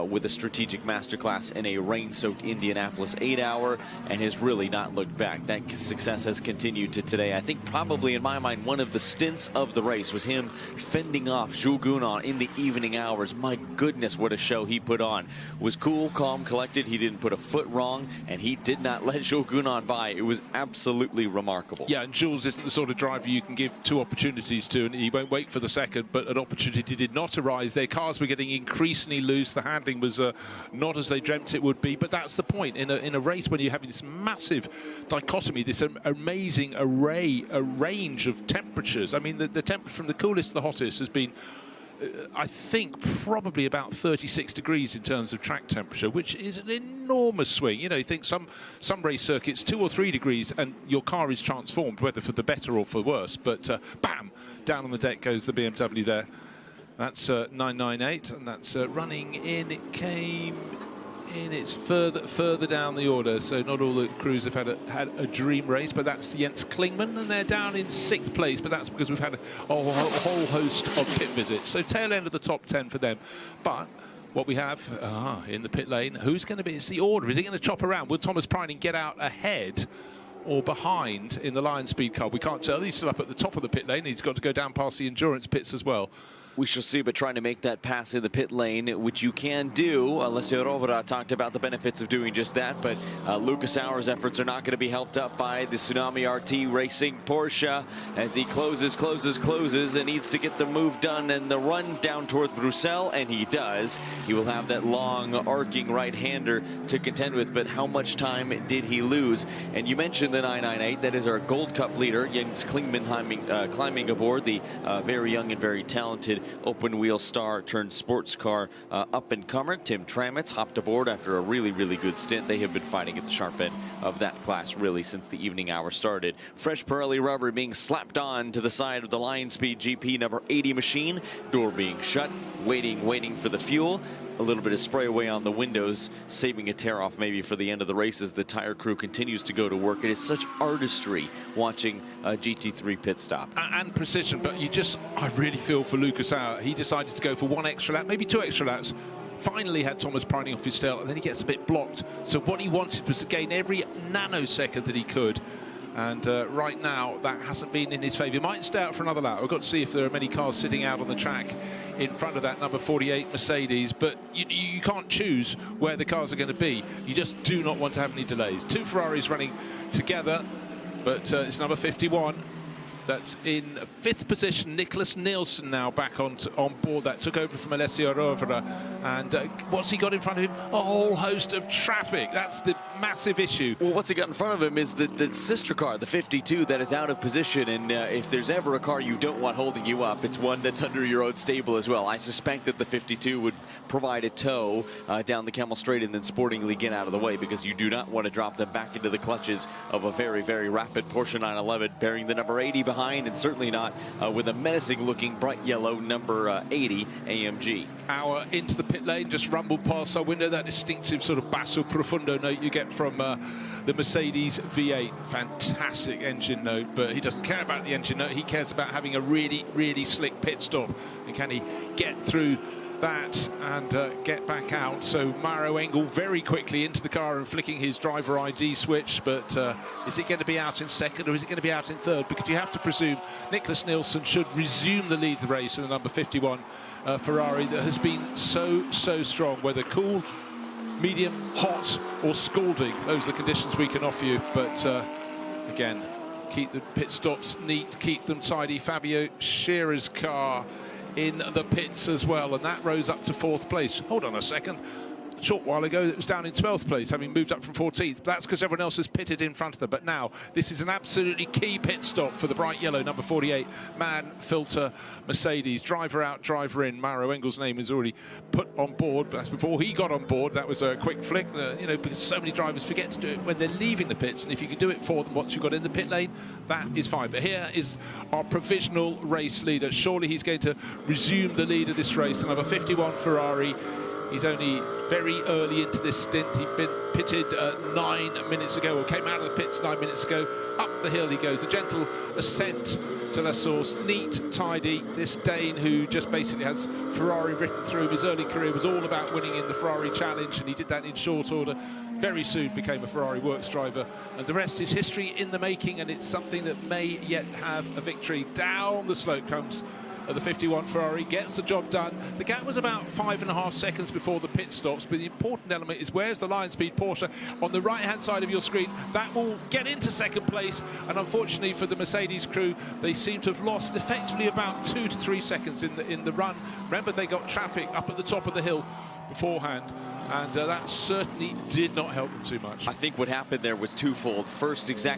with a strategic masterclass in a rain-soaked Indianapolis 8-hour, and has really not looked back. That success has continued to today. I think probably, in my mind, one of the stints of the race was him fending off Jules Gounon in the evening hours. My goodness, what a show he put on. Was cool, calm, collected. He didn't put a foot wrong, and he did not let Jules Gounon by. It was absolutely remarkable. Yeah, and Jules isn't the sort of driver you can give 2 opportunities to, and he won't wait for the second, but an opportunity did not arrive. Their cars were getting increasingly loose. The handling was not as they dreamt it would be, but that's the point in a race when you're having this massive dichotomy, this amazing a range of temperatures. I mean, the temperature from the coolest to the hottest has been, I think, probably about 36 degrees in terms of track temperature, which is an enormous swing. You know, you think some race circuits 2 or 3 degrees and your car is transformed, whether for the better or for worse. But bam, down on the deck goes the BMW there. That's 998, and that's running in. It came in. It's further down the order, so not all the crews have had a dream race, but that's Jens Klingman, and they're down in 6th place, but that's because we've had a whole host of pit visits. So tail end of the top 10 for them. But what we have in the pit lane, who's going to be, it's the order. Is he going to chop around? Will Thomas Preining get out ahead or behind in the Lion Speed car? We can't tell. He's still up at the top of the pit lane. He's got to go down past the endurance pits as well. We shall see, but trying to make that pass in the pit lane, which you can do. Alessio Rovera talked about the benefits of doing just that, but Lucas Auer's efforts are not going to be helped up by the Tsunami RT Racing Porsche as he closes, and needs to get the move done and the run down toward Bruxelles, and he does. He will have that long arcing right-hander to contend with, but how much time did he lose? And you mentioned the 998, that is our Gold Cup leader, Jens Klingman, climbing aboard, the very young and very talented open wheel star turned sports car up and comer. Tim Tramitz hopped aboard after a really good stint. They have been fighting at the sharp end of that class really since the evening hour started. Fresh Pirelli rubber being slapped on to the side of the Lion Speed GP number 80 machine. Door being shut, waiting for the fuel. A little bit of spray away on the windows, saving a tear off maybe for the end of the race as the tire crew continues to go to work. It is such artistry watching a GT3 pit stop. And precision, but I really feel for Lucas Auer. He decided to go for 1 extra lap, maybe 2 extra laps. Finally had Thomas Preining off his tail, and then he gets a bit blocked. So what he wanted was to gain every nanosecond that he could. And right now, that hasn't been in his favour. He might stay out for another lap. We've got to see if there are many cars sitting out on the track in front of that number 48 Mercedes. But you can't choose where the cars are going to be. You just do not want to have any delays. 2 Ferraris running together, but it's number 51. That's in 5th position. Nicholas Nielsen now back on board. That took over from Alessio Rovera. And what's he got in front of him? A whole host of traffic. That's the massive issue. Well, what's he got in front of him is the sister car, the 52, that is out of position. And if there's ever a car you don't want holding you up, it's one that's under your own stable as well. I suspect that the 52 would provide a tow down the Camel Straight and then sportingly get out of the way, because you do not want to drop them back into the clutches of a very rapid Porsche 911 bearing the number 80 behind, and certainly not with a menacing looking bright yellow number 80 AMG. Auer into the pit lane, just rumbled past our window, that distinctive sort of basso profundo note you get from the Mercedes V8. Fantastic engine note, but he doesn't care about the engine note. He cares about having a really slick pit stop, and can he get through that and get back out. So Maro Engel very quickly into the car and flicking his driver ID switch, but is it going to be out in 2nd or is it going to be out in 3rd? Because you have to presume Nicholas Nielsen should resume the lead of the race in the number 51 Ferrari that has been so strong, whether cool, medium, hot or scalding. Those are the conditions we can offer you, but again, keep the pit stops neat, keep them tidy. Fabio Scheerer's car in the pits as well, and that rose up to 4th place. Hold on a second. A short while ago it was down in 12th place, having moved up from 14th. But that's because everyone else has pitted in front of them. But now this is an absolutely key pit stop for the bright yellow number 48 man filter Mercedes. Driver out, driver in. Maro Engel's name is already put on board, but that's before he got on board. That was a quick flick, because so many drivers forget to do it when they're leaving the pits, and if you can do it for them once you've got in the pit lane, that is fine. But here is our provisional race leader. Surely he's going to resume the lead of this race. Number 51 Ferrari. He's only very early into this stint. He'd been pitted 9 minutes ago, or came out of the pits 9 minutes ago. Up the hill he goes, a gentle ascent to La Source, neat, tidy. This Dane, who just basically has Ferrari written through him. His early career was all about winning in the Ferrari Challenge, and he did that in short order. Very soon became a Ferrari works driver, and the rest is history in the making, and it's something that may yet have a victory. Down the slope comes the 51 Ferrari, gets the job done. The gap was about 5.5 seconds before the pit stops, but the important element is where's the Lion Speed Porsche on the right-hand side of your screen. That will get into 2nd place, and unfortunately for the Mercedes crew, they seem to have lost effectively about 2 to 3 seconds in the run. Remember, they got traffic up at the top of the hill beforehand, and that certainly did not help them too much. I think what happened there was twofold. First, exactly